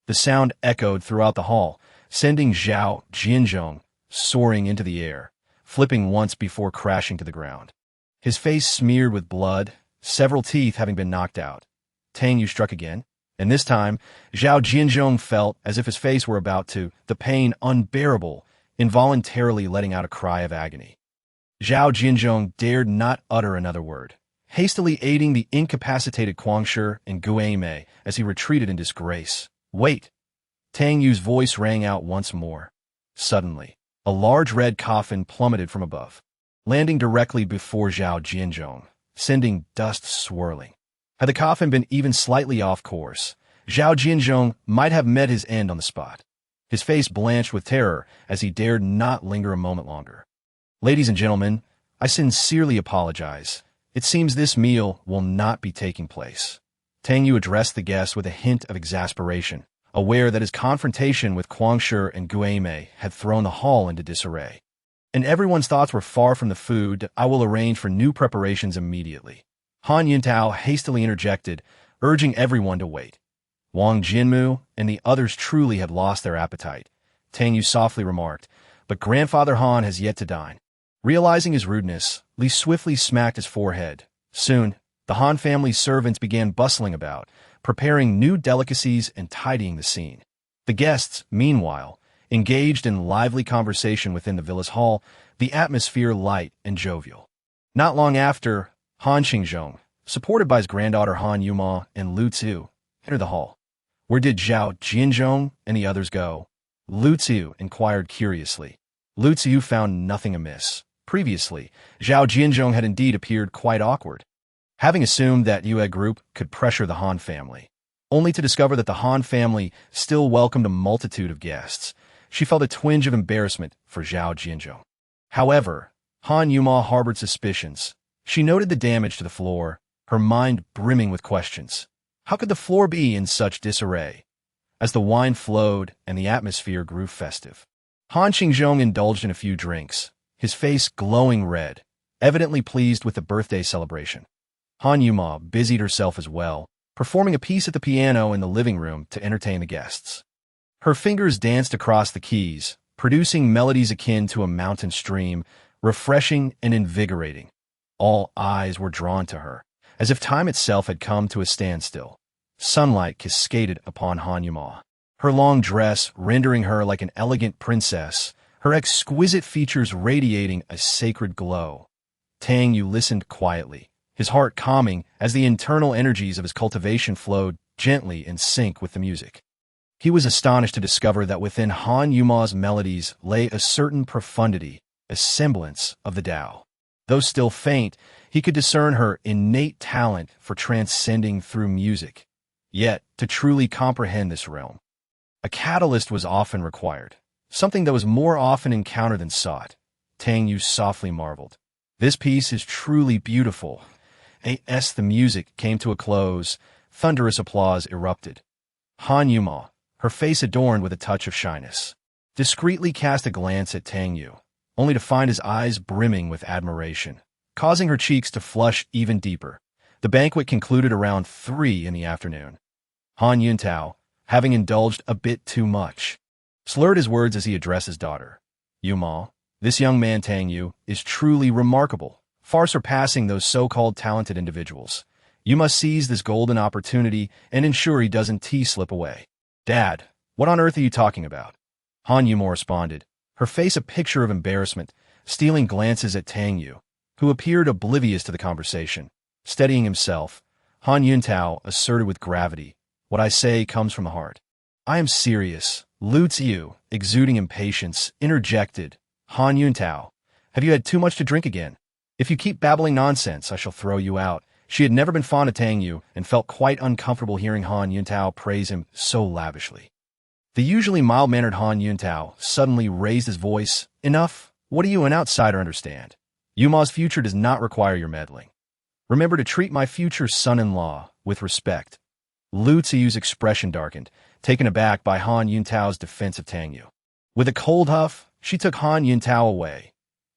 The sound echoed throughout the hall, sending Zhao Jinzhong soaring into the air, flipping once before crashing to the ground. His face smeared with blood, several teeth having been knocked out. Tang Yue struck again, and this time, Zhao Jinzhong felt as if his face were about to, the pain unbearable, involuntarily letting out a cry of agony. Zhao Jinzhong dared not utter another word, hastily aiding the incapacitated Guangshi and Guimei as he retreated in disgrace. Wait! Tang Yue's voice rang out once more. Suddenly, a large red coffin plummeted from above, landing directly before Zhao Jinzhong, sending dust swirling. Had the coffin been even slightly off course, Zhao Jinzhong might have met his end on the spot. His face blanched with terror as he dared not linger a moment longer. Ladies and gentlemen, I sincerely apologize. It seems this meal will not be taking place. Tang Yue addressed the guests with a hint of exasperation, aware that his confrontation with Guangshi and Guimei had thrown the hall into disarray. And everyone's thoughts were far from the food. I will arrange for new preparations immediately. Han Yuntao hastily interjected, urging everyone to wait. Wang Jinmu and the others truly had lost their appetite. Tang Yue softly remarked, but Grandfather Han has yet to dine. Realizing his rudeness, Li swiftly smacked his forehead. Soon, the Han family's servants began bustling about, preparing new delicacies and tidying the scene. The guests, meanwhile, engaged in lively conversation within the villa's hall, the atmosphere light and jovial. Not long after, Han Xingzhong, supported by his granddaughter Han Yuma and Lu Zi, entered the hall. Where did Zhao Jianzhong and the others go? Lu Zi inquired curiously. Lu Zi found nothing amiss. Previously, Zhao Jianzhong had indeed appeared quite awkward, having assumed that Yue group could pressure the Han family, only to discover that the Han family still welcomed a multitude of guests. She felt a twinge of embarrassment for Zhao Jianzhong. However, Han Yuma harbored suspicions. She noted the damage to the floor, her mind brimming with questions. How could the floor be in such disarray? As the wine flowed and the atmosphere grew festive, Han Xingzhong indulged in a few drinks, his face glowing red, evidently pleased with the birthday celebration. Han Yuma busied herself as well, performing a piece at the piano in the living room to entertain the guests. Her fingers danced across the keys, producing melodies akin to a mountain stream, refreshing and invigorating. All eyes were drawn to her, as if time itself had come to a standstill. Sunlight cascaded upon Han Yuma, her long dress rendering her like an elegant princess, her exquisite features radiating a sacred glow. Tang Yue listened quietly, his heart calming as the internal energies of his cultivation flowed gently in sync with the music. He was astonished to discover that within Han Yuma's melodies lay a certain profundity, a semblance of the Tao. Though still faint, he could discern her innate talent for transcending through music. Yet, to truly comprehend this realm, a catalyst was often required, something that was more often encountered than sought. Tang Yue softly marveled. This piece is truly beautiful. As the music came to a close, thunderous applause erupted. Han Yuma, her face adorned with a touch of shyness, discreetly cast a glance at Tang Yue, only to find his eyes brimming with admiration, causing her cheeks to flush even deeper. The banquet concluded around 3 in the afternoon. Han Yuntao, having indulged a bit too much, slurred his words as he addressed his daughter. Yuma, this young man Tang Yue is truly remarkable, far surpassing those so-called talented individuals. You must seize this golden opportunity and ensure he doesn't slip away. Dad, what on earth are you talking about? Han Yuma responded, her face a picture of embarrassment, stealing glances at Tang Yue, who appeared oblivious to the conversation. Steadying himself, Han Yuntao asserted with gravity, what I say comes from the heart. I am serious. Lu Zi, exuding impatience, interjected, Han Yuntao, have you had too much to drink again? If you keep babbling nonsense, I shall throw you out. She had never been fond of Tang Yue and felt quite uncomfortable hearing Han Yuntao praise him so lavishly. The usually mild-mannered Han Yuntao suddenly raised his voice. Enough. What do you, an outsider, understand? Yuma's future does not require your meddling. Remember to treat my future son-in-law with respect. Lu Zi's expression darkened, taken aback by Han Yuntao's defense of Tang Yue. With a cold huff, she took Han Yuntao away.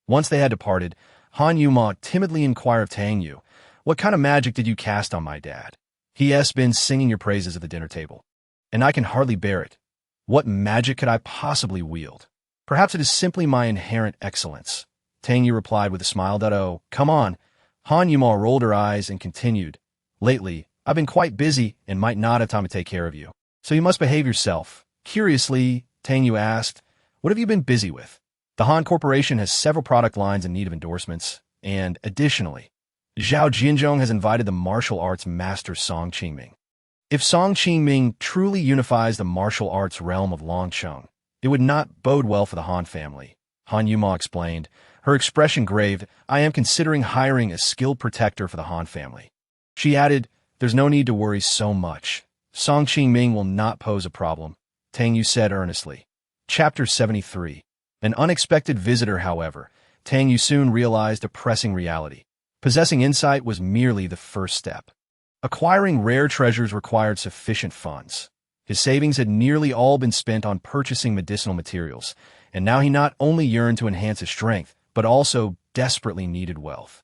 Once they had departed, Han Yuma timidly inquired of Tang Yue, what kind of magic did you cast on my dad? He has been singing your praises at the dinner table, and I can hardly bear it. What magic could I possibly wield? Perhaps it is simply my inherent excellence. Tang Yue replied with a smile. Oh, come on. Han Yuma rolled her eyes and continued, lately, I've been quite busy and might not have time to take care of you, so you must behave yourself. Curiously, Tang Yue asked, what have you been busy with? The Han Corporation has several product lines in need of endorsements, and additionally, Zhao Jianzhong has invited the martial arts master Song Qingming. If Song Qingming truly unifies the martial arts realm of Longcheng, it would not bode well for the Han family. Han Yuma explained, her expression grave, I am considering hiring a skilled protector for the Han family. She added, there's no need to worry so much. Song Qingming will not pose a problem, Tang Yue said earnestly. Chapter 73. An unexpected visitor, however, Tang Yue soon realized a pressing reality. Possessing insight was merely the first step. Acquiring rare treasures required sufficient funds. His savings had nearly all been spent on purchasing medicinal materials, and now he not only yearned to enhance his strength, but also desperately needed wealth.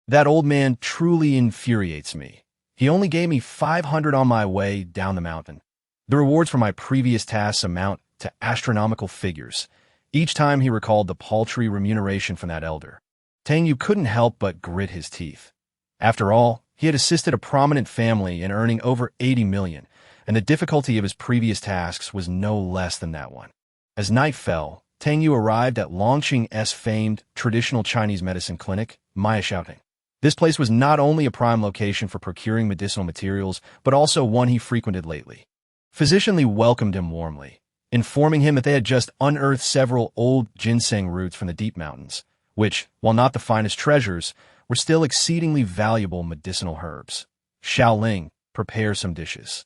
That old man truly infuriates me. He only gave me 500 on my way down the mountain. The rewards for my previous tasks amount to astronomical figures. Each time he recalled the paltry remuneration from that elder, Tang Yue couldn't help but grit his teeth. After all, he had assisted a prominent family in earning over 80 million, and the difficulty of his previous tasks was no less than that one. As night fell, Tang Yue arrived at Longqing's famed traditional Chinese medicine clinic, Maya Shouting. This place was not only a prime location for procuring medicinal materials, but also one he frequented lately. Physician Li welcomed him warmly, informing him that they had just unearthed several old ginseng roots from the deep mountains, which, while not the finest treasures, were still exceedingly valuable medicinal herbs. Xiaoling, prepare some dishes.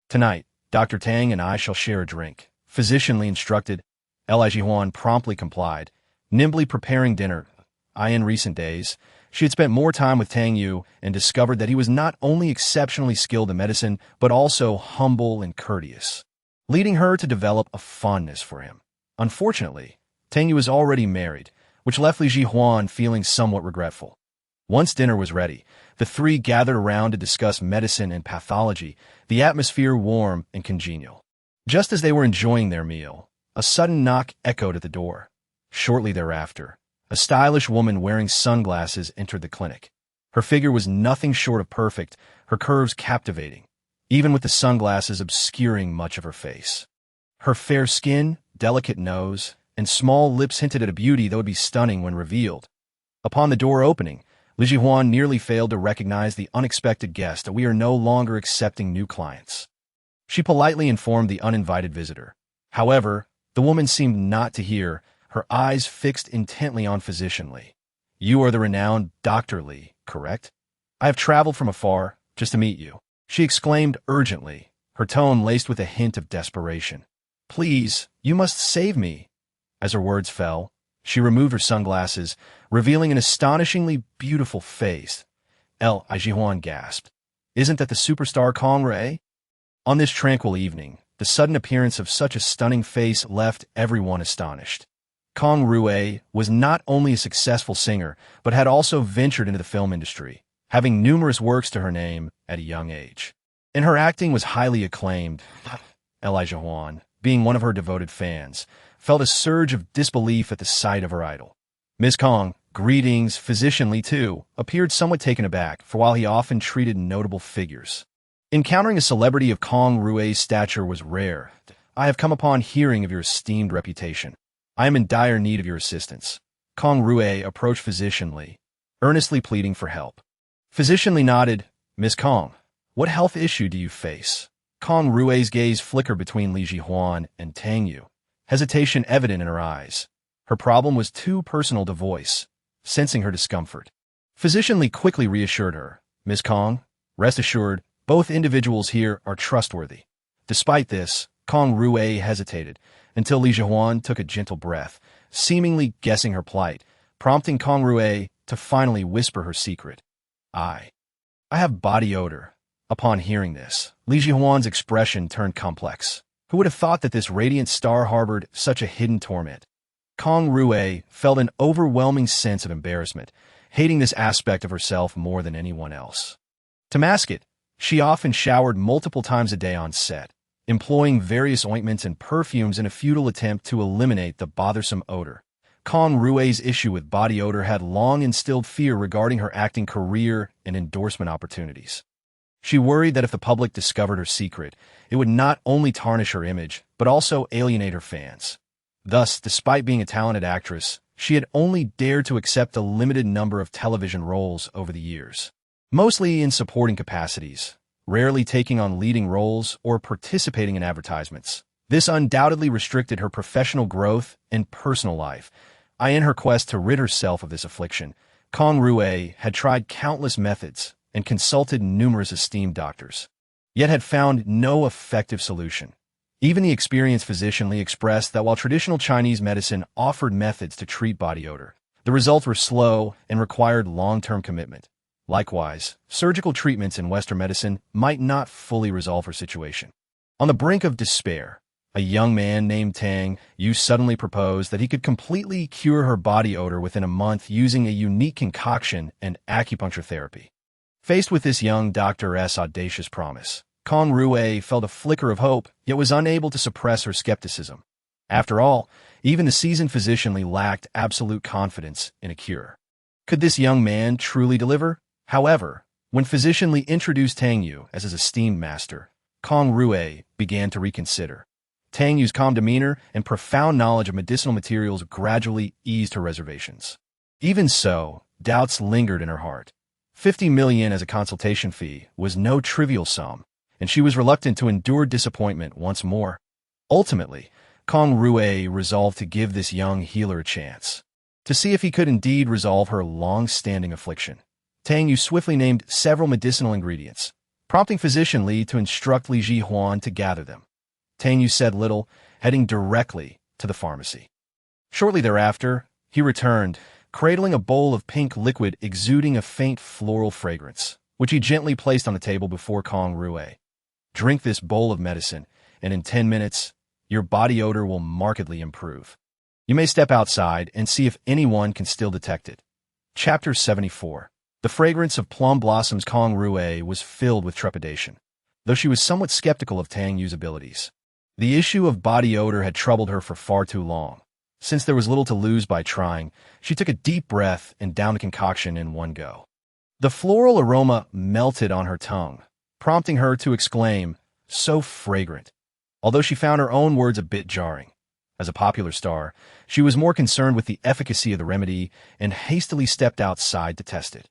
Tonight, Dr. Tang and I shall share a drink. Physician Li instructed. Li Jihuan promptly complied, nimbly preparing dinner. In recent days, she had spent more time with Tang Yue and discovered that he was not only exceptionally skilled in medicine, but also humble and courteous, leading her to develop a fondness for him. Unfortunately, Tang Yue was already married, which left Li Jihuan feeling somewhat regretful. Once dinner was ready, the three gathered around to discuss medicine and pathology, the atmosphere warm and congenial. Just as they were enjoying their meal, a sudden knock echoed at the door. Shortly thereafter, a stylish woman wearing sunglasses entered the clinic. Her figure was nothing short of perfect, her curves captivating, even with the sunglasses obscuring much of her face. Her fair skin, delicate nose, and small lips hinted at a beauty that would be stunning when revealed. Upon the door opening, Li Jihuan nearly failed to recognize the unexpected guest that we are no longer accepting new clients. She politely informed the uninvited visitor. However, the woman seemed not to hear, her eyes fixed intently on Physician Li. You are the renowned Dr. Li, correct? I have traveled from afar just to meet you, she exclaimed urgently, her tone laced with a hint of desperation. Please, you must save me. As her words fell, she removed her sunglasses, revealing an astonishingly beautiful face. Li Jihuan gasped. Isn't that the superstar Kong Rui? On this tranquil evening, the sudden appearance of such a stunning face left everyone astonished. Kong Rui was not only a successful singer, but had also ventured into the film industry, having numerous works to her name at a young age. And her acting was highly acclaimed. Li Jihuan, being one of her devoted fans, felt a surge of disbelief at the sight of her idol. Ms. Kong, greetings. Physician Li, too, appeared somewhat taken aback, for while he often treated notable figures, encountering a celebrity of Kong Rui's stature was rare. I have come upon hearing of your esteemed reputation. I am in dire need of your assistance. Kong Rui approached Physician Li, earnestly pleading for help. Physician Li nodded. Ms. Kong, what health issue do you face? Kong Rui's gaze flickered between Li Jihuan and Tang Yue, hesitation evident in her eyes. Her problem was too personal to voice, sensing her discomfort. Physician Li quickly reassured her. Ms. Kong, rest assured, both individuals here are trustworthy. Despite this, Kong Rui hesitated, until Li Jihuan took a gentle breath, seemingly guessing her plight, prompting Kong Rui to finally whisper her secret. I have body odor. Upon hearing this, Li Jihuan's expression turned complex. Who would have thought that this radiant star harbored such a hidden torment? Kong Rui felt an overwhelming sense of embarrassment, hating this aspect of herself more than anyone else. To mask it, she often showered multiple times a day on set, employing various ointments and perfumes in a futile attempt to eliminate the bothersome odor. Kong Rui's issue with body odor had long instilled fear regarding her acting career and endorsement opportunities. She worried that if the public discovered her secret, it would not only tarnish her image, but also alienate her fans. Thus, despite being a talented actress, she had only dared to accept a limited number of television roles over the years, mostly in supporting capacities, rarely taking on leading roles or participating in advertisements. This undoubtedly restricted her professional growth and personal life. In her quest to rid herself of this affliction, Kong Rui had tried countless methods and consulted numerous esteemed doctors, yet had found no effective solution. Even the experienced physician Li expressed that while traditional Chinese medicine offered methods to treat body odor, the results were slow and required long-term commitment. Likewise, surgical treatments in Western medicine might not fully resolve her situation. On the brink of despair, a young man named Tang Yue suddenly proposed that he could completely cure her body odor within a month using a unique concoction and acupuncture therapy. Faced with this young doctor's audacious promise, Kong Rui felt a flicker of hope, yet was unable to suppress her skepticism. After all, even the seasoned physician Li lacked absolute confidence in a cure. Could this young man truly deliver? However, when physician Li introduced Tang Yue as his esteemed master, Kong Rue began to reconsider. Tang Yue's calm demeanor and profound knowledge of medicinal materials gradually eased her reservations. Even so, doubts lingered in her heart. 50 million as a consultation fee was no trivial sum, and she was reluctant to endure disappointment once more. Ultimately, Kong Rue resolved to give this young healer a chance, to see if he could indeed resolve her long-standing affliction. Tang Yue swiftly named several medicinal ingredients, prompting physician Li to instruct Li Jihuan to gather them. Tang Yue said little, heading directly to the pharmacy. Shortly thereafter, he returned, cradling a bowl of pink liquid exuding a faint floral fragrance, which he gently placed on the table before Kong Rue. Drink this bowl of medicine, and in 10 minutes, your body odor will markedly improve. You may step outside and see if anyone can still detect it. Chapter 74. The fragrance of plum blossoms. Kong Rue was filled with trepidation, though she was somewhat skeptical of Tang Yue's abilities. The issue of body odor had troubled her for far too long. Since there was little to lose by trying, she took a deep breath and downed a concoction in one go. The floral aroma melted on her tongue, prompting her to exclaim, "So fragrant," although she found her own words a bit jarring. As a popular star, she was more concerned with the efficacy of the remedy and hastily stepped outside to test it.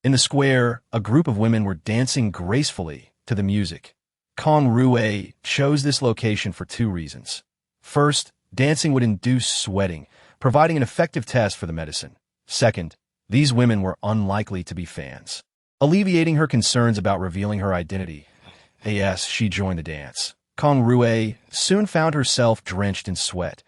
In the square, a group of women were dancing gracefully to the music. Kong Rue chose this location for two reasons. First, dancing would induce sweating, providing an effective test for the medicine. Second, these women were unlikely to be fans. Alleviating her concerns about revealing her identity, as she joined the dance, Kong Rue soon found herself drenched in sweat.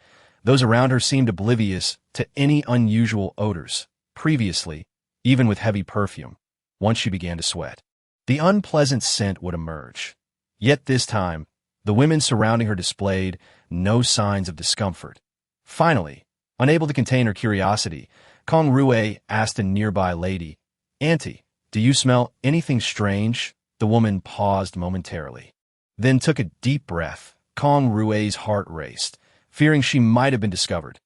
Those around her seemed oblivious to any unusual odors. Previously, even with heavy perfume, once she began to sweat, the unpleasant scent would emerge. Yet this time, the women surrounding her displayed no signs of discomfort. Finally, unable to contain her curiosity, Kong Rue asked a nearby lady, "Auntie, do you smell anything strange?" The woman paused momentarily, then took a deep breath. Kong Rue's heart raced, fearing she might have been discovered.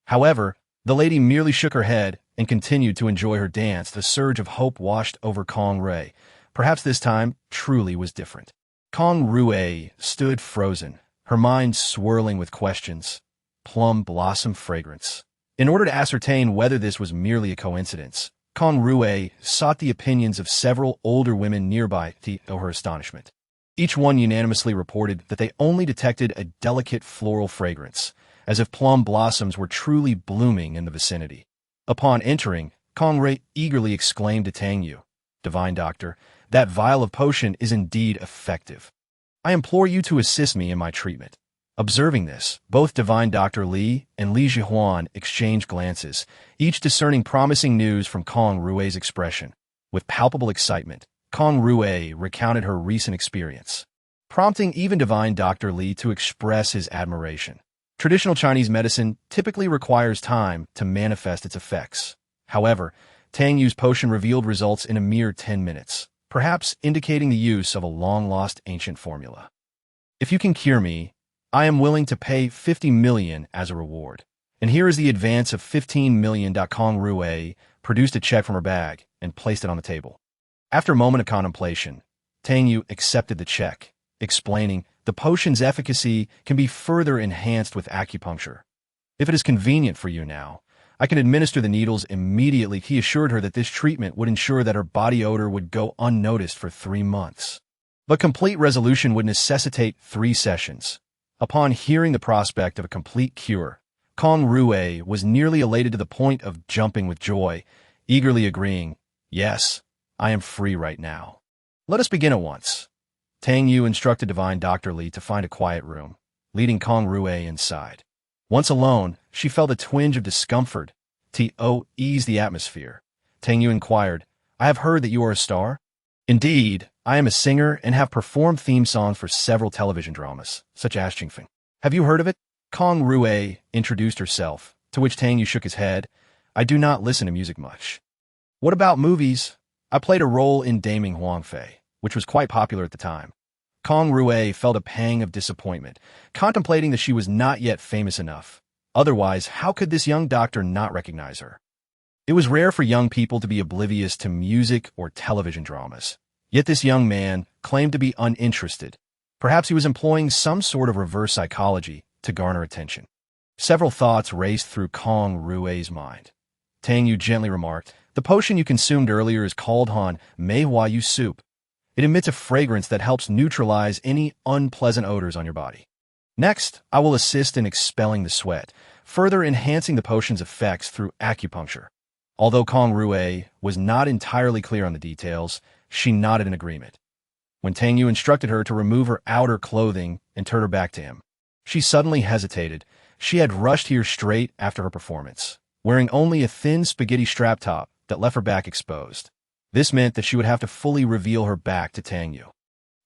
However, the lady merely shook her head and continued to enjoy her dance. The surge of hope washed over Kong Rue. Perhaps this time truly was different. Kong Rue stood frozen, her mind swirling with questions. Plum blossom fragrance. In order to ascertain whether this was merely a coincidence, Kong Rue sought the opinions of several older women nearby to her astonishment. Each one unanimously reported that they only detected a delicate floral fragrance, as if plum blossoms were truly blooming in the vicinity. Upon entering, Kong Rue eagerly exclaimed to Tang Yue, "Divine Doctor, that vial of potion is indeed effective. I implore you to assist me in my treatment." Observing this, both Divine Dr. Li and Li Jihuan exchanged glances, each discerning promising news from Kong Rue's expression. With palpable excitement, Kong Rue recounted her recent experience, prompting even Divine Dr. Li to express his admiration. Traditional Chinese medicine typically requires time to manifest its effects. However, Tang Yue's potion revealed results in a mere 10 minutes, perhaps indicating the use of a long-lost ancient formula. "If you can cure me, I am willing to pay 50 million as a reward. And here is the advance of 15 million." Kong Rue produced a check from her bag and placed it on the table. After a moment of contemplation, Tang Yue accepted the check, explaining, "The potion's efficacy can be further enhanced with acupuncture. If it is convenient for you now, I can administer the needles immediately." He assured her that this treatment would ensure that her body odor would go unnoticed for 3 months. But complete resolution would necessitate 3 sessions. Upon hearing the prospect of a complete cure, Kong Rue was nearly elated to the point of jumping with joy, eagerly agreeing, "Yes, I am free right now. Let us begin at once." Tang Yue instructed Divine Dr. Li to find a quiet room, leading Kong Rue inside. Once alone, she felt a twinge of discomfort. To ease the atmosphere, Tang Yue inquired, "I have heard that you are a star?" "Indeed, I am a singer and have performed theme songs for several television dramas, such as Jingfeng. Have you heard of it?" Kong Rue introduced herself, to which Tang Yue shook his head. "I do not listen to music much." "What about movies?" "I played a role in Daming Huangfei, which was quite popular at the time." Kong Rue felt a pang of disappointment, contemplating that she was not yet famous enough. Otherwise, how could this young doctor not recognize her? It was rare for young people to be oblivious to music or television dramas. Yet this young man claimed to be uninterested. Perhaps he was employing some sort of reverse psychology to garner attention. Several thoughts raced through Kong Rue's mind. Tang Yue gently remarked, "The potion you consumed earlier is called Han Mei Hua Yu Soup. It emits a fragrance that helps neutralize any unpleasant odors on your body. Next, I will assist in expelling the sweat, further enhancing the potion's effects through acupuncture." Although Kong Rue was not entirely clear on the details, she nodded in agreement. When Tang Yue instructed her to remove her outer clothing and turn her back to him, she suddenly hesitated. She had rushed here straight after her performance, wearing only a thin spaghetti strap top that left her back exposed. This meant that she would have to fully reveal her back to Tang Yue.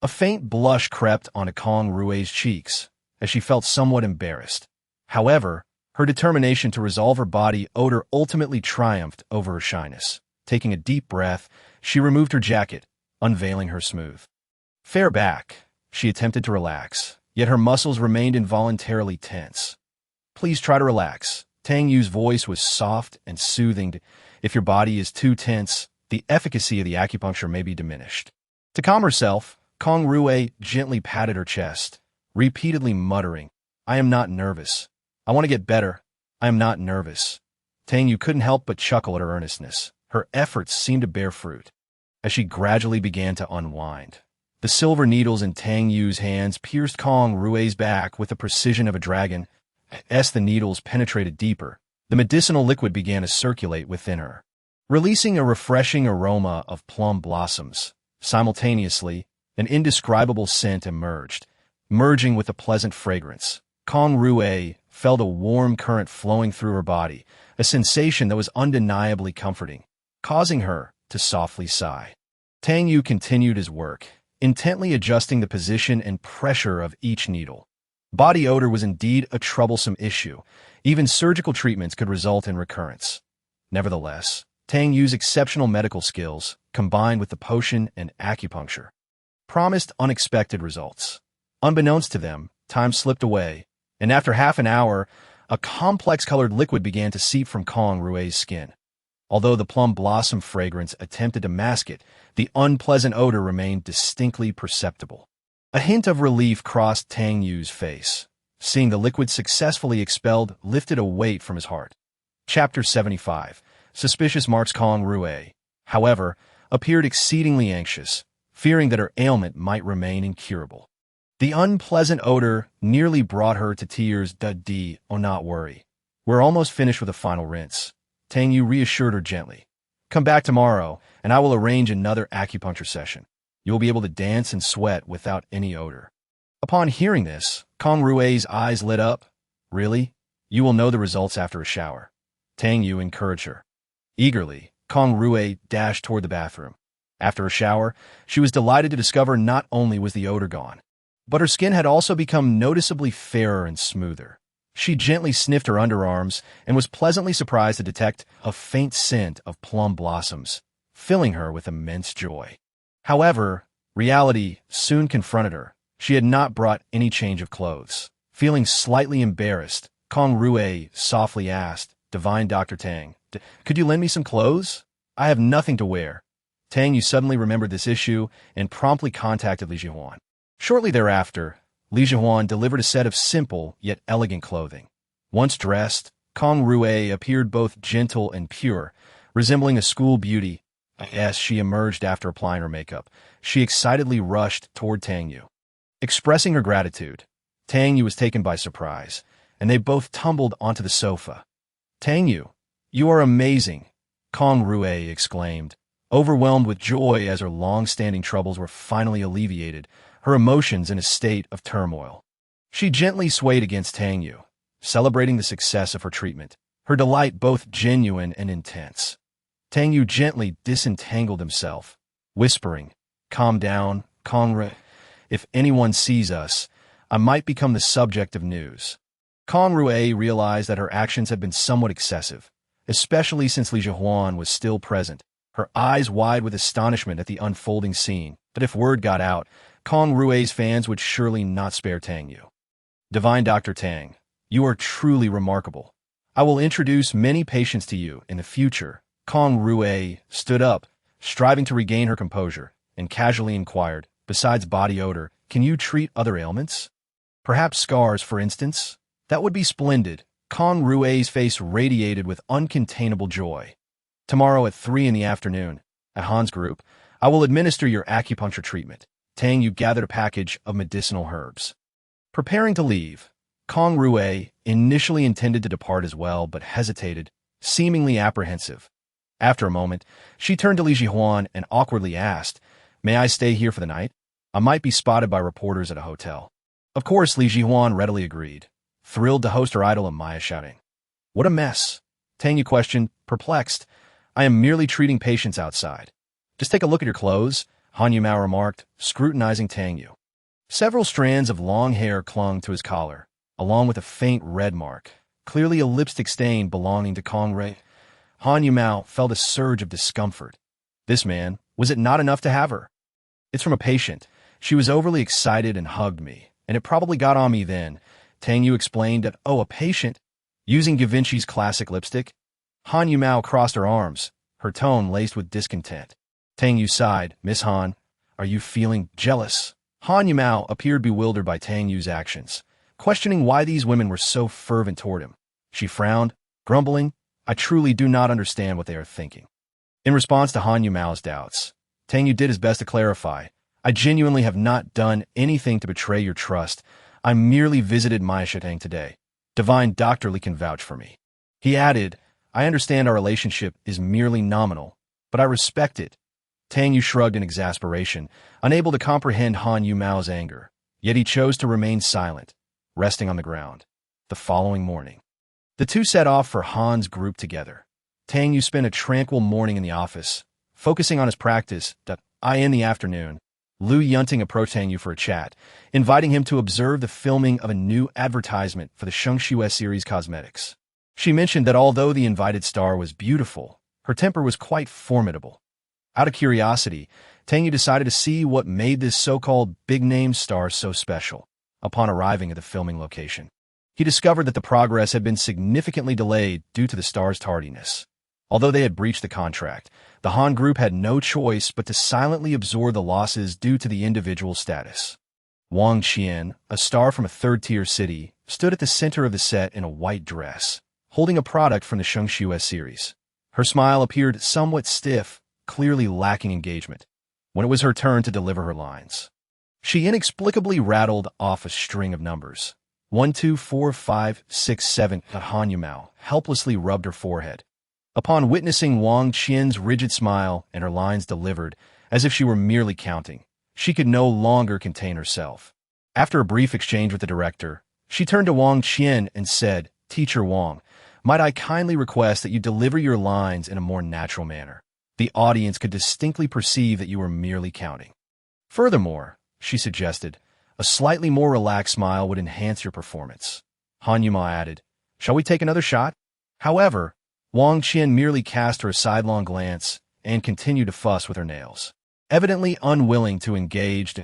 A faint blush crept onto Kong Rue's cheeks as she felt somewhat embarrassed. However, her determination to resolve her body odor ultimately triumphed over her shyness. Taking a deep breath, she removed her jacket, unveiling her smooth, fair back. She attempted to relax, yet her muscles remained involuntarily tense. "Please try to relax." Tang Yue's voice was soft and soothing. "If your body is too tense, the efficacy of the acupuncture may be diminished." To calm herself, Kong Rue gently patted her chest, repeatedly muttering, "I am not nervous. I want to get better. I am not nervous." Tang Yue couldn't help but chuckle at her earnestness. Her efforts seemed to bear fruit. As she gradually began to unwind, the silver needles in Tang Yue's hands pierced Kong Rue's back with the precision of a dragon. As the needles penetrated deeper, the medicinal liquid began to circulate within her, releasing a refreshing aroma of plum blossoms. Simultaneously, an indescribable scent emerged, merging with a pleasant fragrance. Kong Rue felt a warm current flowing through her body, a sensation that was undeniably comforting, causing her to softly sigh. Tang Yue continued his work, intently adjusting the position and pressure of each needle. Body odor was indeed a troublesome issue. Even surgical treatments could result in recurrence. Nevertheless, Tang Yue's exceptional medical skills, combined with the potion and acupuncture, promised unexpected results. Unbeknownst to them, time slipped away, and after half an hour, a complex-colored liquid began to seep from Kong Rue's skin. Although the plum blossom fragrance attempted to mask it, the unpleasant odor remained distinctly perceptible. A hint of relief crossed Tang Yue's face. Seeing the liquid successfully expelled lifted a weight from his heart. Chapter 75. Suspicious marks. Kong Rue, however, appeared exceedingly anxious, fearing that her ailment might remain incurable. The unpleasant odor nearly brought her to tears. "Oh, not worry. We're almost finished with the final rinse." Tang Yue reassured her gently. "Come back tomorrow, and I will arrange another acupuncture session. You will be able to dance and sweat without any odor." Upon hearing this, Kong Rue's eyes lit up. "Really? You will know the results after a shower." Tang Yue encouraged her. Eagerly, Kong Rue dashed toward the bathroom. After a shower, she was delighted to discover not only was the odor gone, but her skin had also become noticeably fairer and smoother. She gently sniffed her underarms and was pleasantly surprised to detect a faint scent of plum blossoms, filling her with immense joy. However, reality soon confronted her. She had not brought any change of clothes. Feeling slightly embarrassed, Kong Rue softly asked, "Divine Dr. Tang, could you lend me some clothes? I have nothing to wear." Tang Yue suddenly remembered this issue and promptly contacted Li Jihuan. Shortly thereafter, Li Jihuan delivered a set of simple yet elegant clothing. Once dressed, Kong Rue appeared both gentle and pure, resembling a school beauty. As she emerged after applying her makeup, she excitedly rushed toward Tang Yue. Expressing her gratitude, Tang Yue was taken by surprise, and they both tumbled onto the sofa. "Tang Yue, you are amazing," Kong Rue exclaimed, overwhelmed with joy as her long-standing troubles were finally alleviated, her emotions in a state of turmoil. She gently swayed against Tang Yue, celebrating the success of her treatment, her delight both genuine and intense. Tang Yue gently disentangled himself, whispering, "Calm down, Kong Rue. If anyone sees us, I might become the subject of news." Kong Rue realized that her actions had been somewhat excessive, especially since Li Jihuan was still present, her eyes wide with astonishment at the unfolding scene. But if word got out, Kong Rue's fans would surely not spare Tang Yue. "Divine Dr. Tang, you are truly remarkable. I will introduce many patients to you in the future." Kong Rue stood up, striving to regain her composure, and casually inquired, "Besides body odor, Can you treat other ailments? Perhaps scars, for instance? That would be splendid. Tang Yue's face radiated with uncontainable joy. Tomorrow at 3 in the afternoon, at Han's group, I will administer your acupuncture treatment. Tang Yue gathered a package of medicinal herbs. Preparing to leave, Tang Yue initially intended to depart as well, but hesitated, seemingly apprehensive. After a moment, she turned to Li Jihuan and awkwardly asked, "May I stay here for the night? I might be spotted by reporters at a hotel." Of course, Li Jihuan readily agreed, thrilled to host her idol and Maya shouting, "What a mess!" Tang Yue questioned, perplexed. "I am merely treating patients outside. Just take a look at your clothes," Han Yumao remarked, scrutinizing Tang Yue. Several strands of long hair clung to his collar, along with a faint red mark, clearly a lipstick stain belonging to Kong Rui. Han Yumao felt a surge of discomfort. This man, was it not enough to have her? "It's from a patient. She was overly excited and hugged me, and it probably got on me then." Tang Yue explained that, "Oh, a patient? Using Givenchy's classic lipstick?" Han Yumao crossed her arms, her tone laced with discontent. Tang Yue sighed. "Miss Han, are you feeling jealous?" Han Yumao appeared bewildered by Tang Yue's actions, questioning why these women were so fervent toward him. She frowned, grumbling, "I truly do not understand what they are thinking." In response to Han Yumao's doubts, Tang Yue did his best to clarify, "I genuinely have not done anything to betray your trust. I merely visited Maya Shetang today. Divine Dr. Li can vouch for me." He added, "I understand our relationship is merely nominal, but I respect it." Tang Yue shrugged in exasperation, unable to comprehend Han Yumao's anger, yet he chose to remain silent, resting on the ground. The following morning, the two set off for Han's group together. Tang Yue spent a tranquil morning in the office, focusing on his practice. In the afternoon, Lu Yunting approached Tang Yue for a chat, inviting him to observe the filming of a new advertisement for the Shengxue series cosmetics. She mentioned that although the invited star was beautiful, her temper was quite formidable. Out of curiosity, Tang Yue decided to see what made this so-called big-name star so special. Upon arriving at the filming location, he discovered that the progress had been significantly delayed due to the star's tardiness. Although they had breached the contract, the Han group had no choice but to silently absorb the losses due to the individual status. Wang Qian, a star from a third-tier city, stood at the center of the set in a white dress, holding a product from the Shengxue series. Her smile appeared somewhat stiff, clearly lacking engagement. When it was her turn to deliver her lines, she inexplicably rattled off a string of numbers. 1, 2, 4, 5, 6, 7. Han Yumao helplessly rubbed her forehead. Upon witnessing Wang Qian's rigid smile and her lines delivered, as if she were merely counting, she could no longer contain herself. After a brief exchange with the director, she turned to Wang Qian and said, "Teacher Wang, might I kindly request that you deliver your lines in a more natural manner? The audience could distinctly perceive that you were merely counting. Furthermore," she suggested, "a slightly more relaxed smile would enhance your performance." Han Yumao added, "Shall we take another shot?" However, Wang Qian merely cast her a sidelong glance and continued to fuss with her nails. Evidently unwilling to engage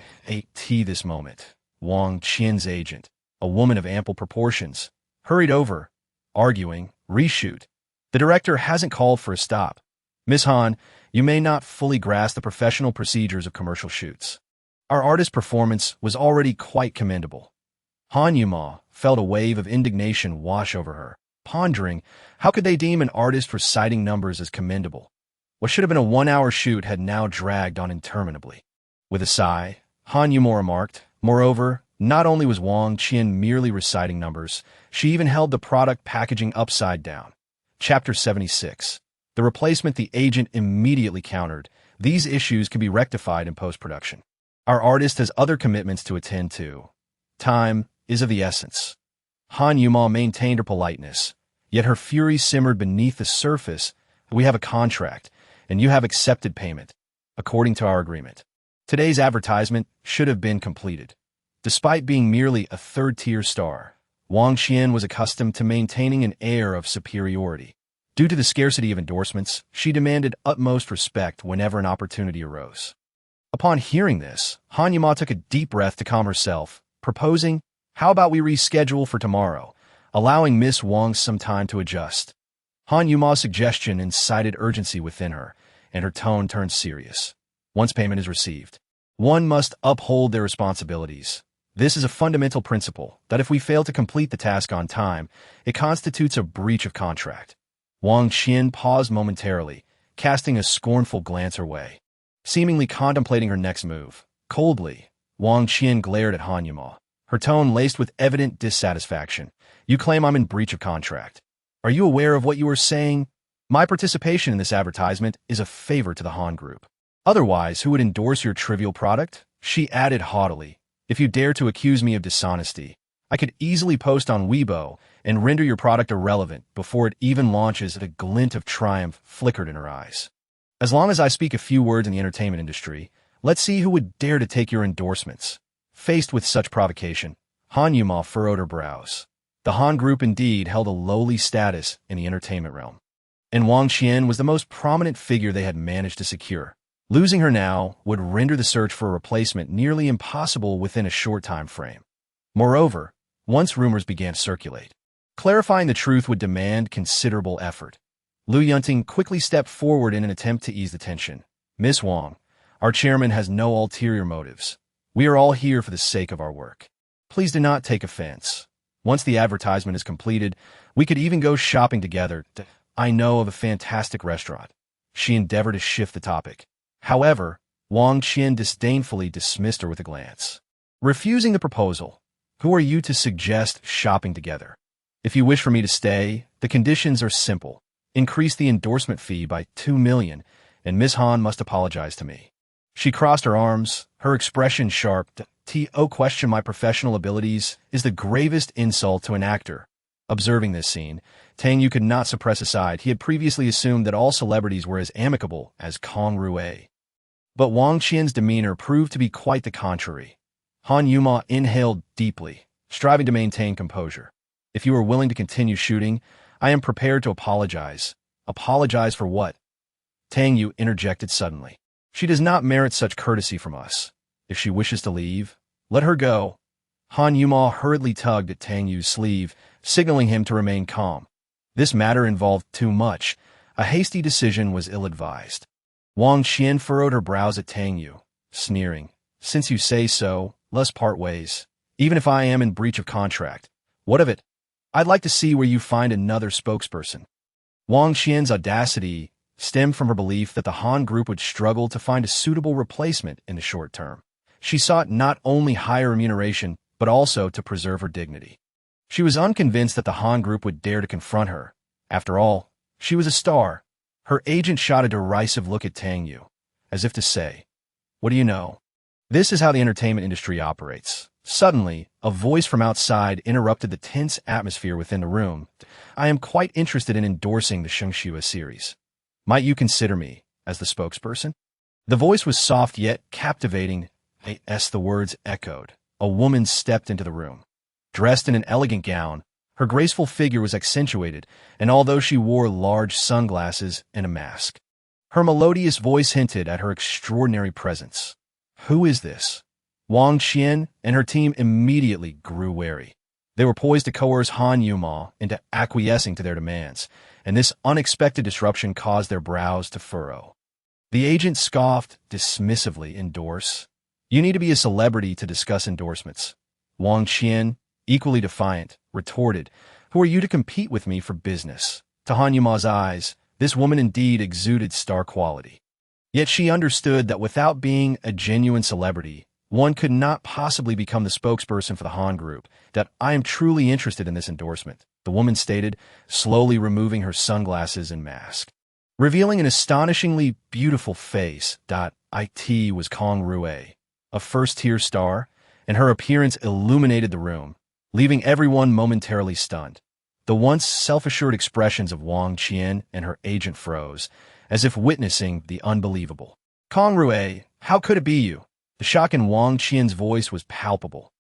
this moment, Wang Qian's agent, a woman of ample proportions, hurried over, arguing, "Reshoot. The director hasn't called for a stop. Miss Han, you may not fully grasp the professional procedures of commercial shoots. Our artist's performance was already quite commendable." Han Yumao felt a wave of indignation wash over her, pondering, how could they deem an artist reciting numbers as commendable? What should have been a 1-hour shoot had now dragged on interminably. With a sigh, Han Yumao remarked, "Moreover, not only was Wang Qian merely reciting numbers, she even held the product packaging upside down." Chapter 76. The replacement the agent immediately countered. "These issues can be rectified in post-production. Our artist has other commitments to attend to. Time is of the essence." Han Yumao maintained her politeness, yet her fury simmered beneath the surface. "We have a contract, and you have accepted payment, according to our agreement. Today's advertisement should have been completed." Despite being merely a third-tier star, Wang Qian was accustomed to maintaining an air of superiority. Due to the scarcity of endorsements, she demanded utmost respect whenever an opportunity arose. Upon hearing this, Han Yumao took a deep breath to calm herself, proposing, "How about we reschedule for tomorrow, allowing Miss Wang some time to adjust?" Han Yuma's suggestion incited urgency within her, and her tone turned serious. "Once payment is received, One must uphold their responsibilities. This is a fundamental principle that if we fail to complete the task on time, it constitutes a breach of contract. Wang Qian paused momentarily, casting a scornful glance her way. Seemingly contemplating her next move, coldly, Wang Qian glared at Han Yuma, her tone laced with evident dissatisfaction. You claim I'm in breach of contract. Are you aware of what you are saying? My participation in this advertisement is a favor to the Han Group. Otherwise, who would endorse your trivial product? She added haughtily. If you dare to accuse me of dishonesty, I could easily post on Weibo and render your product irrelevant before it even launches. A glint of triumph flickered in her eyes. As long as I speak a few words in the entertainment industry, let's see who would dare to take your endorsements. Faced with such provocation, Han Yuma furrowed her brows. The Han Group indeed held a lowly status in the entertainment realm, and Wang Qian was the most prominent figure they had managed to secure. Losing her now would render the search for a replacement nearly impossible within a short time frame. Moreover, once rumors began to circulate, clarifying the truth would demand considerable effort. Lu Yunting quickly stepped forward in an attempt to ease the tension. Miss Wang, our chairman has no ulterior motives. We are all here for the sake of our work. Please do not take offense. Once the advertisement is completed, we could even go shopping together. I know of a fantastic restaurant. She endeavored to shift the topic. However, Wang Qian disdainfully dismissed her with a glance. Refusing the proposal, who are you to suggest shopping together? If you wish for me to stay, the conditions are simple. Increase the endorsement fee by 2 million, and Miss Han must apologize to me. She crossed her arms, her expression sharp. To question my professional abilities is the gravest insult to an actor. Observing this scene, Tang Yue could not suppress a sigh. He had previously assumed that all celebrities were as amicable as Tang Yue. But Wang Qian's demeanor proved to be quite the contrary. Han Yuma inhaled deeply, striving to maintain composure. If you are willing to continue shooting, I am prepared to apologize. Apologize for what? Tang Yue interjected suddenly. She does not merit such courtesy from us. If she wishes to leave, let her go. Han Yuma hurriedly tugged at Tang Yue's sleeve, signaling him to remain calm. This matter involved too much. A hasty decision was ill-advised. Wang Qian furrowed her brows at Tang Yue, sneering. Since you say so, let's part ways. Even if I am in breach of contract. What of it? I'd like to see where you find another spokesperson. Wang Qian's audacity stemmed from her belief that the Han Group would struggle to find a suitable replacement in the short term. She sought not only higher remuneration, but also to preserve her dignity. She was unconvinced that the Han Group would dare to confront her. After all, she was a star. Her agent shot a derisive look at Tang Yue, as if to say, what do you know? This is how the entertainment industry operates. Suddenly, a voice from outside interrupted the tense atmosphere within the room. I am quite interested in endorsing the Seclusion series. Might you consider me as the spokesperson? The voice was soft yet captivating. As the words echoed, a woman stepped into the room. Dressed in an elegant gown, her graceful figure was accentuated, and although she wore large sunglasses and a mask, her melodious voice hinted at her extraordinary presence. Who is this? Wang Qian and her team immediately grew wary. They were poised to coerce Han Yuma into acquiescing to their demands, and this unexpected disruption caused their brows to furrow. The agent scoffed dismissively. Endorse? You need to be a celebrity to discuss endorsements. Wang Qian, equally defiant, retorted, who are you to compete with me for business? To Han Yuma's eyes, this woman indeed exuded star quality. Yet she understood that without being a genuine celebrity, one could not possibly become the spokesperson for the Han Group. That I am truly interested in this endorsement, the woman stated, slowly removing her sunglasses and mask, revealing an astonishingly beautiful face. It was Tang Yue, a first-tier star, and her appearance illuminated the room, leaving everyone momentarily stunned. The once self-assured expressions of Wang Qian and her agent froze, as if witnessing the unbelievable. Tang Yue, how could it be you? The shock in Wang Qian's voice was palpable.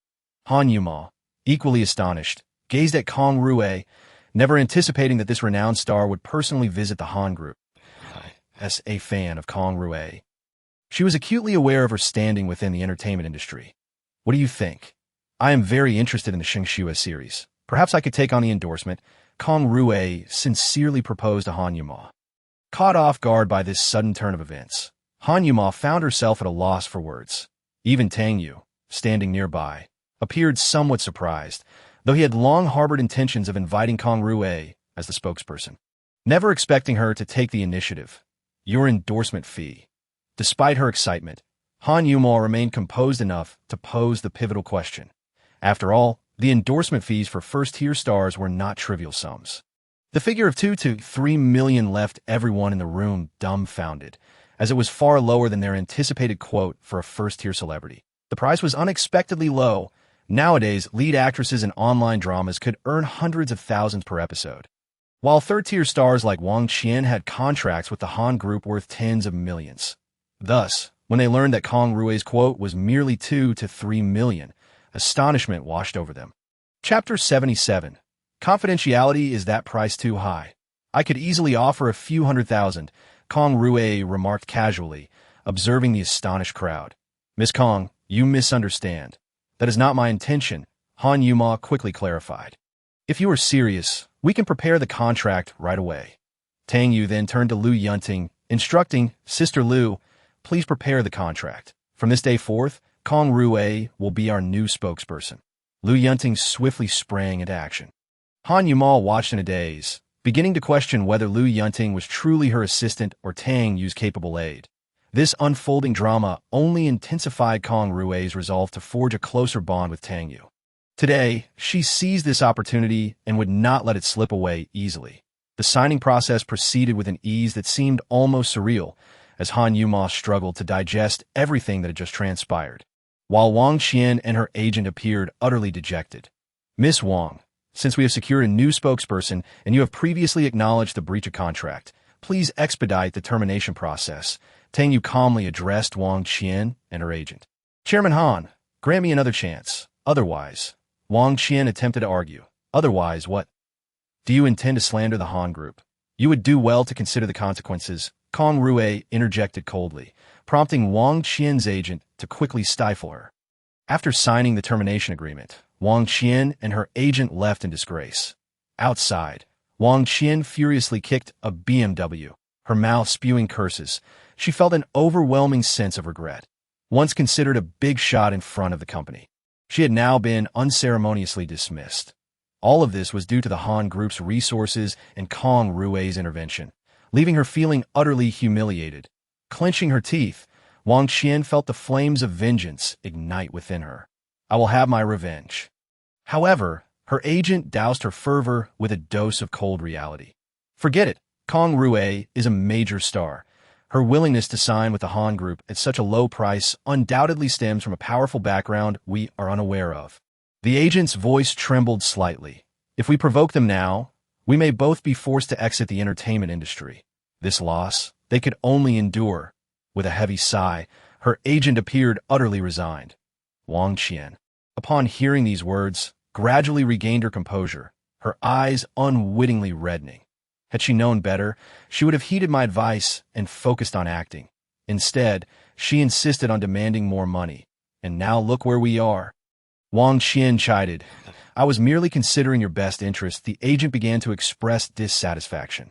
Han Yuma, equally astonished, gazed at Tang Yue, never anticipating that this renowned star would personally visit the Han Group. As a fan of Tang Yue, she was acutely aware of her standing within the entertainment industry. What do you think? I am very interested in the Seclusion series. Perhaps I could take on the endorsement. Tang Yue sincerely proposed to Han Yuma. Caught off guard by this sudden turn of events, Han Yuma found herself at a loss for words. Even Tang Yue, standing nearby, appeared somewhat surprised, though he had long harbored intentions of inviting Kong Rue as the spokesperson. Never expecting her to take the initiative. Your endorsement fee. Despite her excitement, Han Yumao remained composed enough to pose the pivotal question. After all, the endorsement fees for first-tier stars were not trivial sums. The figure of 2 to 3 million left everyone in the room dumbfounded, as it was far lower than their anticipated quote for a first-tier celebrity. The price was unexpectedly low. Nowadays, lead actresses in online dramas could earn hundreds of thousands per episode, while third-tier stars like Wang Qian had contracts with the Han Group worth tens of millions. Thus, when they learned that Kong Rue's quote was merely 2 to 3 million, astonishment washed over them. Chapter 77. Confidentiality, is that price too high? I could easily offer a few $100,000, Kong Rue remarked casually, observing the astonished crowd. Miss Kong, you misunderstand. That is not my intention, Han Yumao quickly clarified. If you are serious, we can prepare the contract right away. Tang Yue then turned to Lu Yunting, instructing, Sister Lu, please prepare the contract. From this day forth, Kong Rue will be our new spokesperson. Lu Yunting swiftly sprang into action. Han Yumao watched in a daze, beginning to question whether Lu Yunting was truly her assistant or Tang Yue's capable aide. This unfolding drama only intensified Kong Rue's resolve to forge a closer bond with Tang Yue. Today, she seized this opportunity and would not let it slip away easily. The signing process proceeded with an ease that seemed almost surreal, as Han Yumao struggled to digest everything that had just transpired, while Wang Qian and her agent appeared utterly dejected. Miss Wang, since we have secured a new spokesperson and you have previously acknowledged the breach of contract, please expedite the termination process, Tang Yue calmly addressed Wang Qian and her agent. Chairman Han, grant me another chance. Otherwise, Wang Qian attempted to argue. Otherwise, what? Do you intend to slander the Han Group? You would do well to consider the consequences, Kong Rue interjected coldly, prompting Wang Qian's agent to quickly stifle her. After signing the termination agreement, Wang Qian and her agent left in disgrace. Outside, Wang Qian furiously kicked a BMW, her mouth spewing curses. She felt an overwhelming sense of regret. Once considered a big shot in front of the company, she had now been unceremoniously dismissed. All of this was due to the Han Group's resources and Kong Rue's intervention, leaving her feeling utterly humiliated. Clenching her teeth, Wang Qian felt the flames of vengeance ignite within her. I will have my revenge. However, her agent doused her fervor with a dose of cold reality. Forget it. Kong Rue is a major star. Her willingness to sign with the Han Group at such a low price undoubtedly stems from a powerful background we are unaware of. The agent's voice trembled slightly. If we provoke them now, we may both be forced to exit the entertainment industry. This loss, they could only endure. With a heavy sigh, her agent appeared utterly resigned. Wang Qian, upon hearing these words, gradually regained her composure, her eyes unwittingly reddening. Had she known better, she would have heeded my advice and focused on acting. Instead, she insisted on demanding more money. And now look where we are. Wang Qian chided. I was merely considering your best interest. The agent began to express dissatisfaction.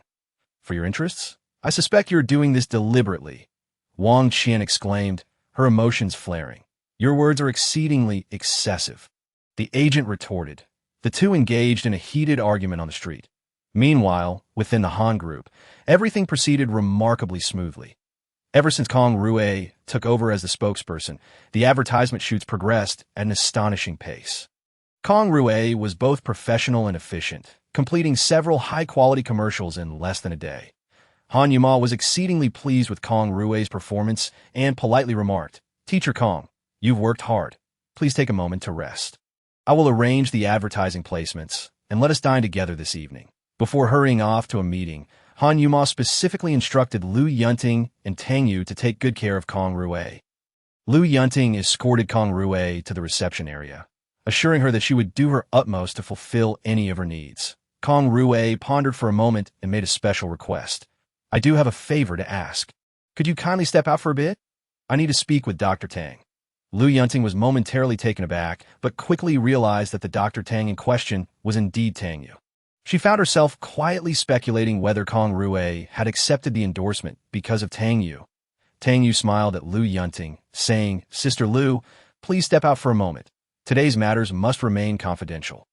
For your interests? I suspect you're doing this deliberately. Wang Qian exclaimed, her emotions flaring. Your words are exceedingly excessive. The agent retorted. The two engaged in a heated argument on the street. Meanwhile, within the Han Group, everything proceeded remarkably smoothly. Ever since Kong Rue took over as the spokesperson, the advertisement shoots progressed at an astonishing pace. Kong Rue was both professional and efficient, completing several high-quality commercials in less than a day. Han Yumao was exceedingly pleased with Kong Rue's performance and politely remarked, Teacher Kong, you've worked hard. Please take a moment to rest. I will arrange the advertising placements, and let us dine together this evening. Before hurrying off to a meeting, Han Yumao specifically instructed Lu Yunting and Tang Yue to take good care of Kong Rue. Lu Yunting escorted Kong Rue to the reception area, assuring her that she would do her utmost to fulfill any of her needs. Kong Rue pondered for a moment and made a special request. I do have a favor to ask. Could you kindly step out for a bit? I need to speak with Dr. Tang. Lu Yunting was momentarily taken aback, but quickly realized that the Dr. Tang in question was indeed Tang Yue. She found herself quietly speculating whether Kong Rue had accepted the endorsement because of Tang Yue. Tang Yue smiled at Lu Yunting, saying, "Sister Lu, please step out for a moment. Today's matters must remain confidential."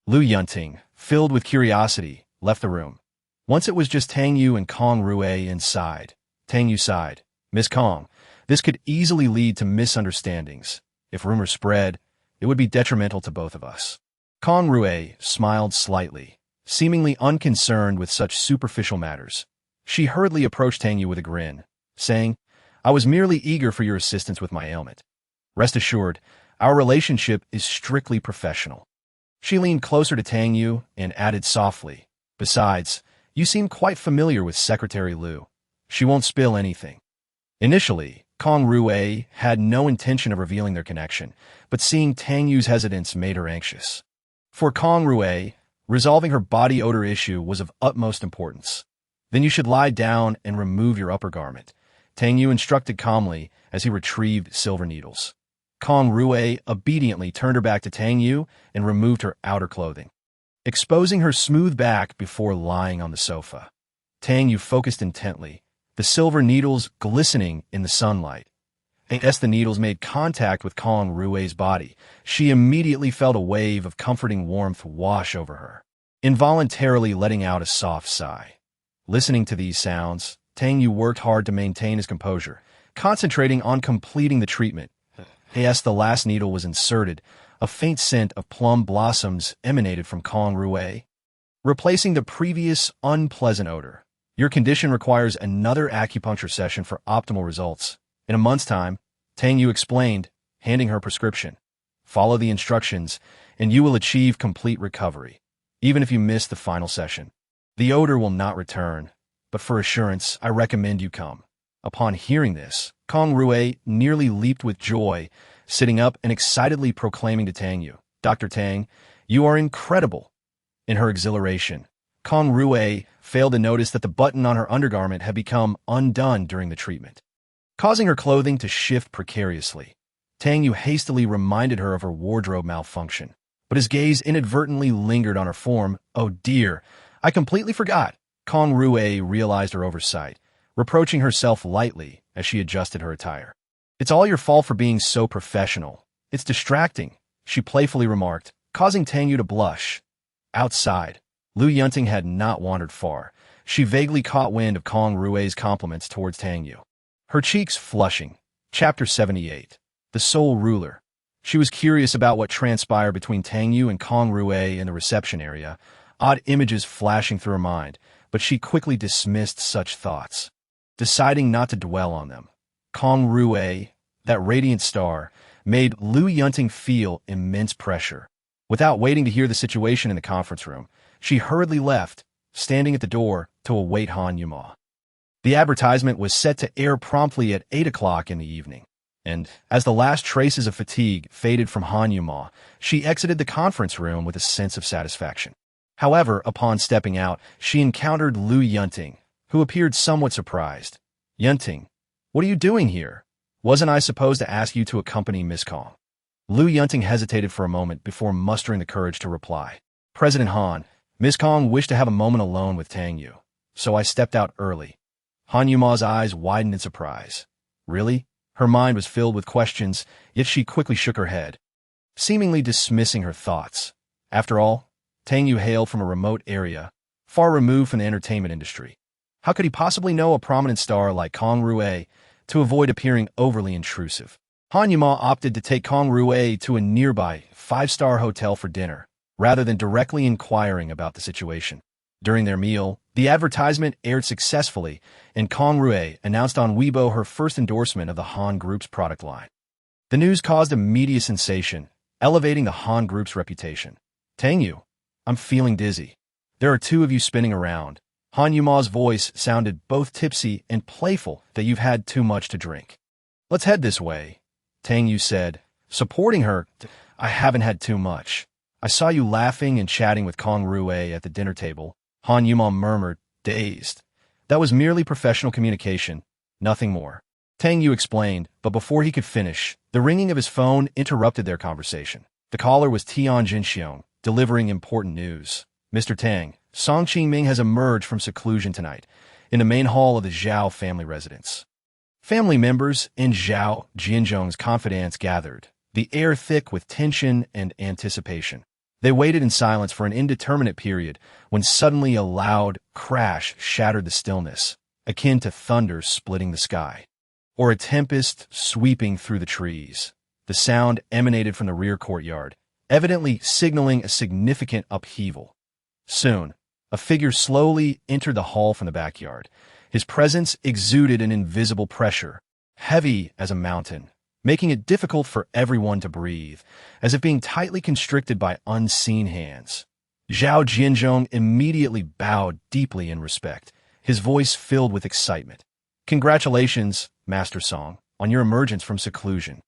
Lu Yunting, filled with curiosity, left the room. Once it was just Tang Yue and Kong Rue inside. Tang Yue sighed. "Miss Kong, this could easily lead to misunderstandings. If rumors spread, it would be detrimental to both of us." Kong Rue smiled slightly, seemingly unconcerned with such superficial matters. She hurriedly approached Tang Yue with a grin, saying, "I was merely eager for your assistance with my ailment. Rest assured, our relationship is strictly professional." She leaned closer to Tang Yue and added softly, "Besides, you seem quite familiar with Secretary Lu. She won't spill anything." Initially, Kong Rue had no intention of revealing their connection, but seeing Tang Yue's hesitance made her anxious. For Kong Rue, resolving her body odor issue was of utmost importance. "Then you should lie down and remove your upper garment," Tang Yue instructed calmly as he retrieved silver needles. Kong Rue obediently turned her back to Tang Yue and removed her outer clothing, exposing her smooth back before lying on the sofa. Tang Yue focused intently, the silver needles glistening in the sunlight. As the needles made contact with Kong Rue's body, she immediately felt a wave of comforting warmth wash over her, involuntarily letting out a soft sigh. Listening to these sounds, Tang Yue worked hard to maintain his composure, concentrating on completing the treatment. As the last needle was inserted, a faint scent of plum blossoms emanated from Kong Rue, replacing the previous unpleasant odor. "Your condition requires another acupuncture session for optimal results. In a month's time," Tang Yue explained, handing her prescription. "Follow the instructions, and you will achieve complete recovery, even if you miss the final session. The odor will not return, but for assurance, I recommend you come." Upon hearing this, Kong Rue nearly leaped with joy, sitting up and excitedly proclaiming to Tang Yue, "Dr. Tang, you are incredible." In her exhilaration, Kong Rue failed to notice that the button on her undergarment had become undone during the treatment, causing her clothing to shift precariously. Tang Yue hastily reminded her of her wardrobe malfunction, but his gaze inadvertently lingered on her form. "Oh dear, I completely forgot." Kong Rue realized her oversight, reproaching herself lightly as she adjusted her attire. "It's all your fault for being so professional. It's distracting," she playfully remarked, causing Tang Yue to blush. Outside, Lu Yunting had not wandered far. She vaguely caught wind of Kong Rue's compliments towards Tang Yue, her cheeks flushing. Chapter 78. The Sole Ruler. She was curious about what transpired between Tang Yue and Kong Rue in the reception area, odd images flashing through her mind, but she quickly dismissed such thoughts, deciding not to dwell on them. Kong Rue, that radiant star, made Lu Yunting feel immense pressure. Without waiting to hear the situation in the conference room, she hurriedly left, standing at the door to await Han Yuma. The advertisement was set to air promptly at 8 o'clock in the evening, and as the last traces of fatigue faded from Han Yuma, she exited the conference room with a sense of satisfaction. However, upon stepping out, she encountered Lu Yunting, who appeared somewhat surprised. "Yunting, what are you doing here? Wasn't I supposed to ask you to accompany Miss Kong?" Lu Yunting hesitated for a moment before mustering the courage to reply. "President Han, Miss Kong wished to have a moment alone with Tang Yue, so I stepped out early." Han Yuma's eyes widened in surprise. "Really?" Her mind was filled with questions, yet she quickly shook her head, seemingly dismissing her thoughts. After all, Tang Yue hailed from a remote area, far removed from the entertainment industry. How could he possibly know a prominent star like Kong Rue to avoid appearing overly intrusive? Han Yuma opted to take Kong Rue to a nearby five-star hotel for dinner, rather than directly inquiring about the situation. During their meal, the advertisement aired successfully, and Kong Rue announced on Weibo her first endorsement of the Han Group's product line. The news caused a media sensation, elevating the Han Group's reputation. "Tang Yue, I'm feeling dizzy. There are two of you spinning around." Han Yuma's voice sounded both tipsy and playful. "That you've had too much to drink. Let's head this way," Tang Yue said, supporting her. "I haven't had too much. I saw you laughing and chatting with Kong Rue at the dinner table," Han Yuma murmured, dazed. "That was merely professional communication, nothing more," Tang Yue explained, but before he could finish, the ringing of his phone interrupted their conversation. The caller was Tian Jinxiong, delivering important news. "Mr. Tang, Song Qingming has emerged from seclusion tonight, in the main hall of the Zhao family residence." Family members and Zhao Jianzhong's confidants gathered, the air thick with tension and anticipation. They waited in silence for an indeterminate period when suddenly a loud crash shattered the stillness, akin to thunder splitting the sky, or a tempest sweeping through the trees. The sound emanated from the rear courtyard, evidently signaling a significant upheaval. Soon, a figure slowly entered the hall from the backyard. His presence exuded an invisible pressure, heavy as a mountain, making it difficult for everyone to breathe, as if being tightly constricted by unseen hands. Zhao Jianzhong immediately bowed deeply in respect, his voice filled with excitement. "Congratulations, Master Song, on your emergence from seclusion."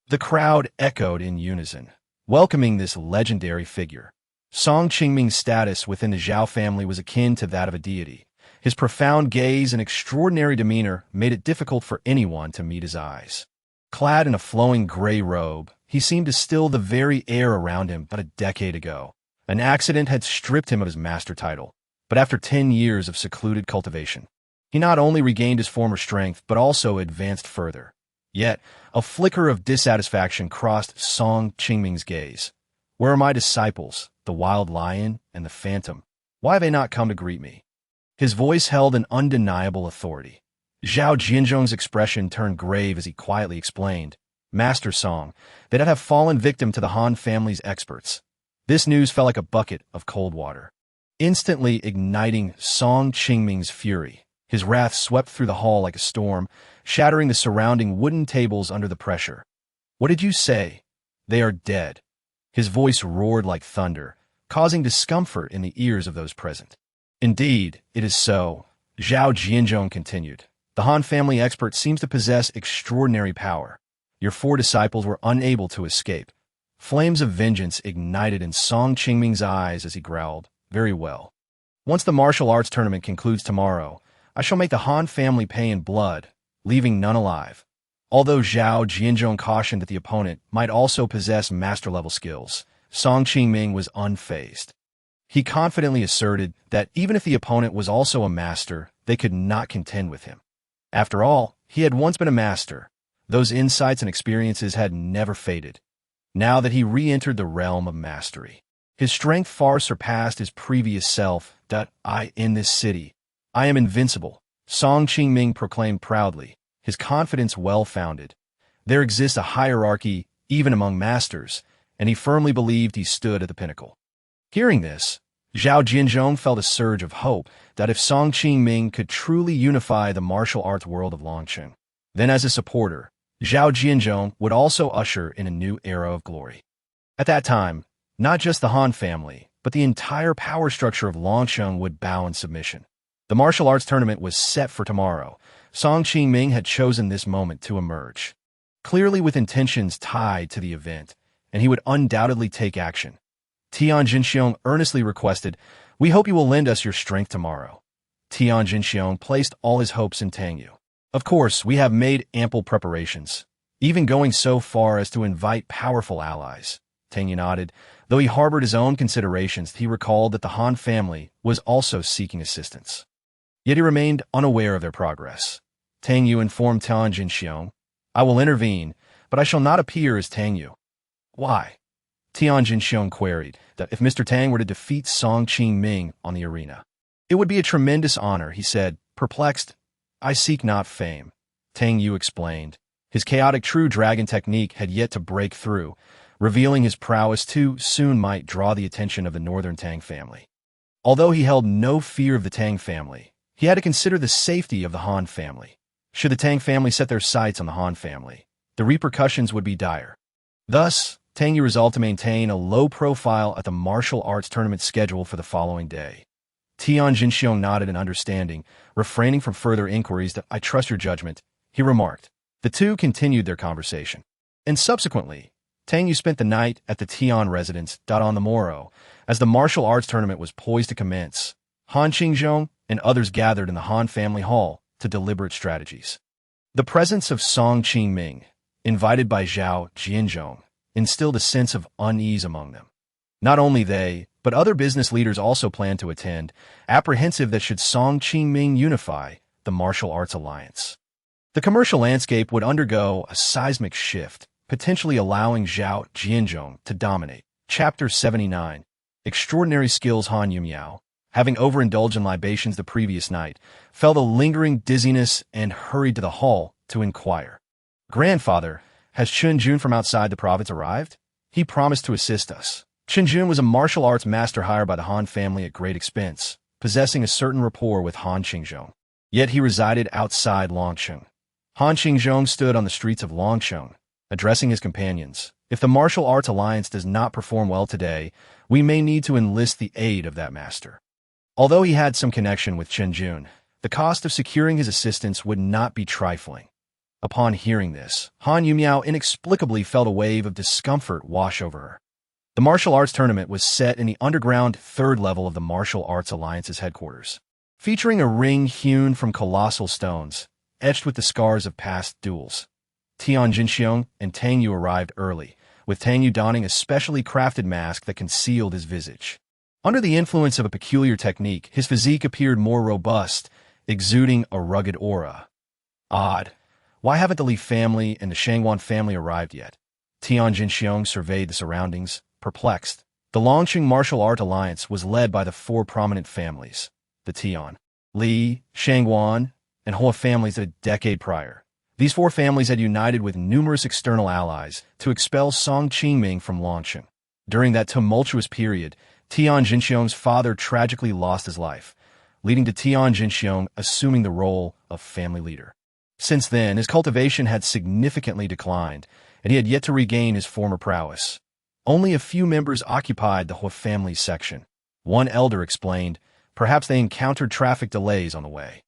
The crowd echoed in unison, welcoming this legendary figure. Song Qingming's status within the Zhao family was akin to that of a deity. His profound gaze and extraordinary demeanor made it difficult for anyone to meet his eyes. Clad in a flowing gray robe, he seemed to still the very air around him but a decade ago. An accident had stripped him of his master title, but after 10 years of secluded cultivation, he not only regained his former strength but also advanced further. Yet, a flicker of dissatisfaction crossed Song Qingming's gaze. "Where are my disciples, the wild lion and the phantom? Why have they not come to greet me?" His voice held an undeniable authority. Zhao Jianzhong's expression turned grave as he quietly explained, "Master Song, they have fallen victim to the Han family's experts." This news fell like a bucket of cold water, instantly igniting Song Qingming's fury. His wrath swept through the hall like a storm, shattering the surrounding wooden tables under the pressure. "What did you say? They are dead." His voice roared like thunder, causing discomfort in the ears of those present. "Indeed, it is so," Zhao Jianzhong continued. "The Han family expert seems to possess extraordinary power. Your 4 disciples were unable to escape." Flames of vengeance ignited in Song Qingming's eyes as he growled, "Very well. Once the martial arts tournament concludes tomorrow, I shall make the Han family pay in blood, leaving none alive." Although Zhao Jianzhong cautioned that the opponent might also possess master-level skills, Song Qingming was unfazed. He confidently asserted that even if the opponent was also a master, they could not contend with him. After all, he had once been a master. Those insights and experiences had never faded. Now that he re-entered the realm of mastery, his strength far surpassed his previous self. In this city, I am invincible," Song Qingming proclaimed proudly, his confidence well-founded. There exists a hierarchy even among masters, and he firmly believed he stood at the pinnacle. Hearing this, Zhao Jianzhong felt a surge of hope that if Song Qingming could truly unify the martial arts world of Longchen, then as a supporter, Zhao Jianzhong would also usher in a new era of glory. At that time, not just the Han family, but the entire power structure of Longchen would bow in submission. The martial arts tournament was set for tomorrow. Song Qingming had chosen this moment to emerge, clearly with intentions tied to the event, and he would undoubtedly take action. Tian Jinxiong earnestly requested, "We hope you will lend us your strength tomorrow." Tian Jinxiong placed all his hopes in Tang Yue. "Of course, we have made ample preparations, even going so far as to invite powerful allies." Tang Yue nodded. Though he harbored his own considerations, he recalled that the Han family was also seeking assistance. Yet he remained unaware of their progress. Tang Yue informed Tian Jinxiong, "I will intervene, but I shall not appear as Tang Yue." "Why?" Tian Jinxiong queried that if Mr. Tang were to defeat Song Qingming on the arena, it would be a tremendous honor, he said, perplexed. "I seek not fame," Tang Yue explained. His chaotic true dragon technique had yet to break through, revealing his prowess too soon might draw the attention of the northern Tang family. Although he held no fear of the Tang family, he had to consider the safety of the Han family. Should the Tang family set their sights on the Han family, the repercussions would be dire. Thus, Tang Yue resolved to maintain a low profile at the martial arts tournament scheduled for the following day. Tian Jinxiong nodded in understanding, refraining from further inquiries that "I trust your judgment," he remarked. The two continued their conversation. And subsequently, Tang Yue spent the night at the Tian residence. On the morrow, as the martial arts tournament was poised to commence, Han Qingzhong and others gathered in the Han family hall to deliberate strategies. The presence of Song Qingming, invited by Zhao Jianzhong, instilled a sense of unease among them. Not only they, but other business leaders also planned to attend, apprehensive that should Song Qingming unify the martial arts alliance, The commercial landscape would undergo a seismic shift, potentially allowing Zhao Jianzhong to dominate. Chapter 79. Extraordinary skills. Han Yumyao, having overindulged in libations the previous night, felt a lingering dizziness and hurried to the hall to inquire. "Grandfather, has Chen Jun from outside the province arrived? He promised to assist us." Chen Jun was a martial arts master hired by the Han family at great expense, possessing a certain rapport with Han Qingzhong. Yet he resided outside Longcheng. Han Qingzhong stood on the streets of Longcheng, addressing his companions. "If the martial arts alliance does not perform well today, we may need to enlist the aid of that master." Although he had some connection with Chen Jun, the cost of securing his assistance would not be trifling. Upon hearing this, Han Yumyao inexplicably felt a wave of discomfort wash over her. The martial arts tournament was set in the underground third level of the Martial Arts Alliance's headquarters, featuring a ring hewn from colossal stones, etched with the scars of past duels. Tian Jinxiong and Tang Yue arrived early, with Tang Yue donning a specially crafted mask that concealed his visage. Under the influence of a peculiar technique, his physique appeared more robust, exuding a rugged aura. Odd. Why haven't the Li family and the Shangwan family arrived yet? Tian Jinxiong surveyed the surroundings, perplexed. The Longqing Martial Art Alliance was led by the four prominent families, the Tian, Li, Shangwan, and Hua families a decade prior. These four families had united with numerous external allies to expel Song Qingming from Longqing. During that tumultuous period, Tian Jinxiong's father tragically lost his life, leading to Tian Jinxiong assuming the role of family leader. Since then, his cultivation had significantly declined, and he had yet to regain his former prowess. Only a few members occupied the Hua family section. One elder explained, perhaps they encountered traffic delays on the way.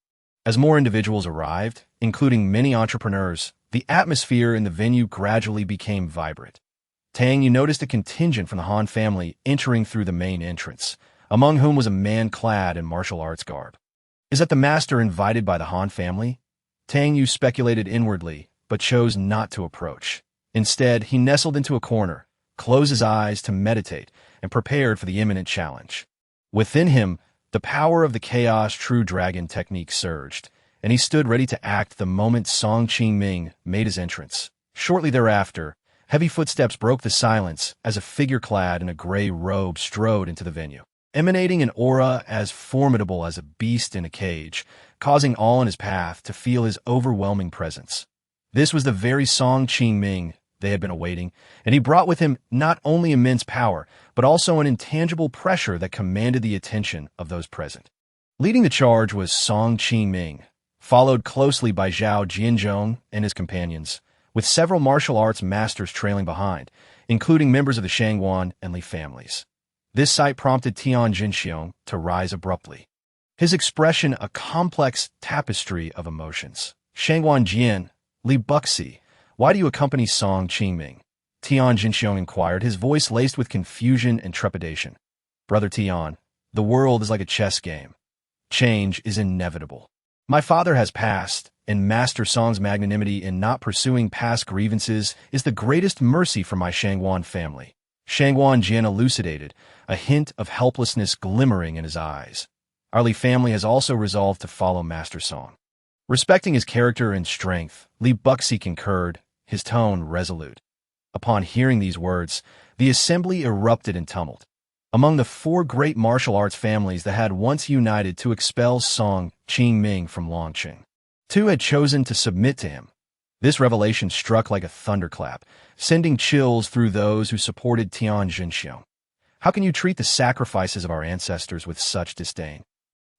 As more individuals arrived, including many entrepreneurs, the atmosphere in the venue gradually became vibrant. Tang Yue noticed a contingent from the Han family entering through the main entrance, among whom was a man clad in martial arts garb. Is that the master invited by the Han family? Tang Yue speculated inwardly, but chose not to approach. Instead, he nestled into a corner, closed his eyes to meditate, and prepared for the imminent challenge. Within him, the power of the Chaos True Dragon technique surged, and he stood ready to act the moment Song Qingming made his entrance. Shortly thereafter, heavy footsteps broke the silence as a figure clad in a gray robe strode into the venue, emanating an aura as formidable as a beast in a cage, causing all in his path to feel his overwhelming presence. This was the very Song Qingming they had been awaiting, and he brought with him not only immense power, but also an intangible pressure that commanded the attention of those present. Leading the charge was Song Qingming, followed closely by Zhao Jianzhong and his companions, with several martial arts masters trailing behind, including members of the Shangwan and Li families. This sight prompted Tian Jinxiong to rise abruptly, his expression a complex tapestry of emotions. "Shangwan Jian, Li Buxi, why do you accompany Song Qingming?" Tian Jinxiong inquired, his voice laced with confusion and trepidation. "Brother Tian, the world is like a chess game. Change is inevitable. My father has passed, and Master Song's magnanimity in not pursuing past grievances is the greatest mercy for my Shangwan family." Shangwan Jian elucidated, a hint of helplessness glimmering in his eyes. "Our Li family has also resolved to follow Master Song." Respecting his character and strength, Li Buxi concurred, his tone resolute. Upon hearing these words, the assembly erupted in tumult. Among the four great martial arts families that had once united to expel Song Qingming from Longqing, two had chosen to submit to him. This revelation struck like a thunderclap, sending chills through those who supported Tian Jinxiong. How can you treat the sacrifices of our ancestors with such disdain?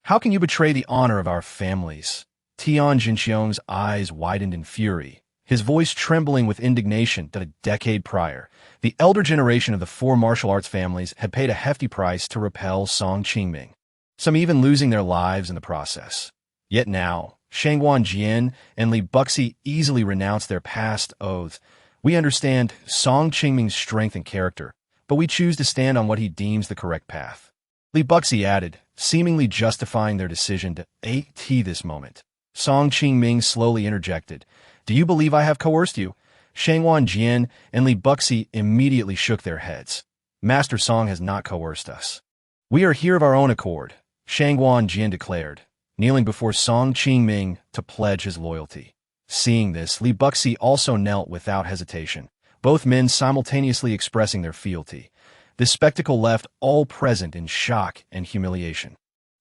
How can you betray the honor of our families? Tian Jinxiong's eyes widened in fury, his voice trembling with indignation that a decade prior, the elder generation of the four martial arts families had paid a hefty price to repel Song Qingming, some even losing their lives in the process. Yet now, Shangwan Jian and Li Buxi easily renounced their past oaths. "We understand Song Qingming's strength and character, but we choose to stand on what he deems the correct path." Li Buxi added, seemingly justifying their decision to at this moment. Song Qingming slowly interjected, "Do you believe I have coerced you?" Shangwan Jian and Li Buxi immediately shook their heads. "Master Song has not coerced us. We are here of our own accord," Shangwan Jian declared, kneeling before Song Qingming to pledge his loyalty. Seeing this, Li Buxi also knelt without hesitation, both men simultaneously expressing their fealty. This spectacle left all present in shock and humiliation.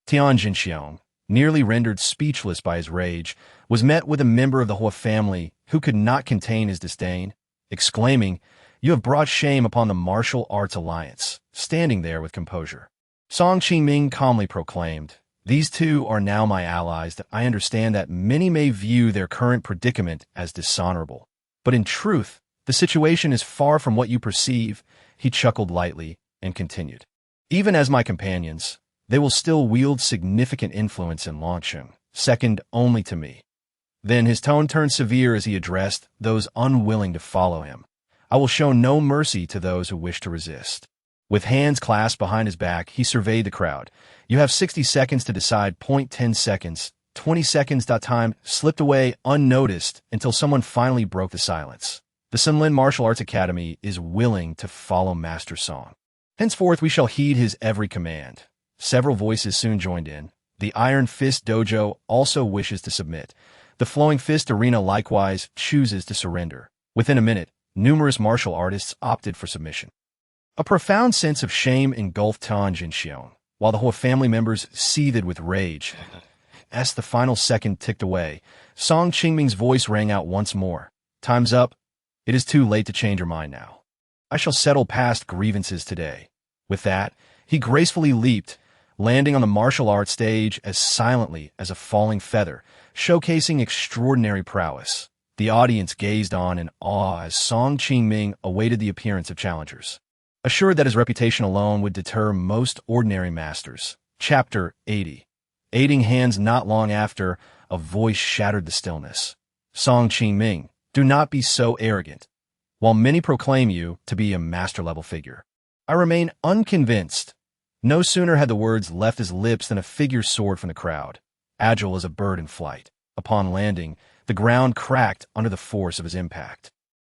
Tian Jinxiong, nearly rendered speechless by his rage, was met with a member of the Hua family who could not contain his disdain, exclaiming, "You have brought shame upon the martial arts alliance," standing there with composure. Song Qingming calmly proclaimed, "These two are now my allies. I understand that many may view their current predicament as dishonorable. But in truth, the situation is far from what you perceive." He chuckled lightly and continued, "Even as my companions, they will still wield significant influence in Longsheng, second only to me." Then his tone turned severe as he addressed those unwilling to follow him. "I will show no mercy to those who wish to resist." With hands clasped behind his back, he surveyed the crowd. "You have 60 seconds to decide. 10 seconds. 20 seconds. Time slipped away unnoticed until someone finally broke the silence. "The Sunlin Martial Arts Academy is willing to follow Master Song. Henceforth we shall heed his every command." Several voices soon joined in. "The Iron Fist Dojo also wishes to submit. The Flowing Fist Arena likewise chooses to surrender." Within a minute, numerous martial artists opted for submission. A profound sense of shame engulfed Tian Jinxiong, while the Hua family members seethed with rage. As the final second ticked away, Song Qingming's voice rang out once more. "Time's up. It is too late to change your mind now. I shall settle past grievances today." With that, he gracefully leaped, landing on the martial arts stage as silently as a falling feather, showcasing extraordinary prowess. The audience gazed on in awe as Song Qingming awaited the appearance of challengers, assured that his reputation alone would deter most ordinary masters. Chapter 80. Aiding hands. Not long after, a voice shattered the stillness. "Song Qingming, do not be so arrogant. While many proclaim you to be a master-level figure, I remain unconvinced." No sooner had the words left his lips than a figure soared from the crowd, agile as a bird in flight. Upon landing, the ground cracked under the force of his impact.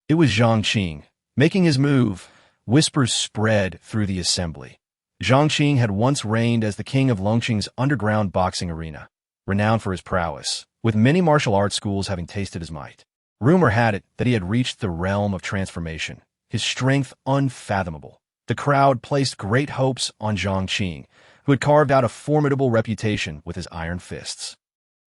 It was Zhang Qing. Making his move, whispers spread through the assembly. Zhang Qing had once reigned as the king of Longqing's underground boxing arena, renowned for his prowess, with many martial arts schools having tasted his might. Rumor had it that he had reached the realm of transformation, his strength unfathomable. The crowd placed great hopes on Zhang Qing, who had carved out a formidable reputation with his iron fists.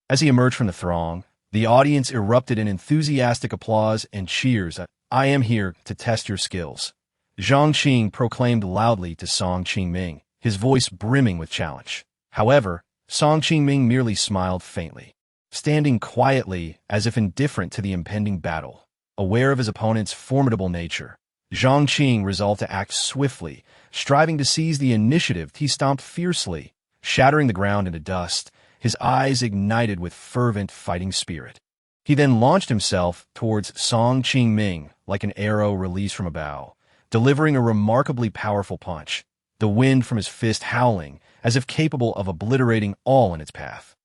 As he emerged from the throng, the audience erupted in enthusiastic applause and cheers. "I am here to test your skills," Zhang Qing proclaimed loudly to Song Qingming, his voice brimming with challenge. However, Song Qingming merely smiled faintly, standing quietly as if indifferent to the impending battle. Aware of his opponent's formidable nature, Zhang Qing resolved to act swiftly, striving to seize the initiative. He stomped fiercely, shattering the ground into dust, his eyes ignited with fervent fighting spirit. He then launched himself towards Song Qingming like an arrow released from a bow, delivering a remarkably powerful punch, the wind from his fist howling as if capable of obliterating all in its path.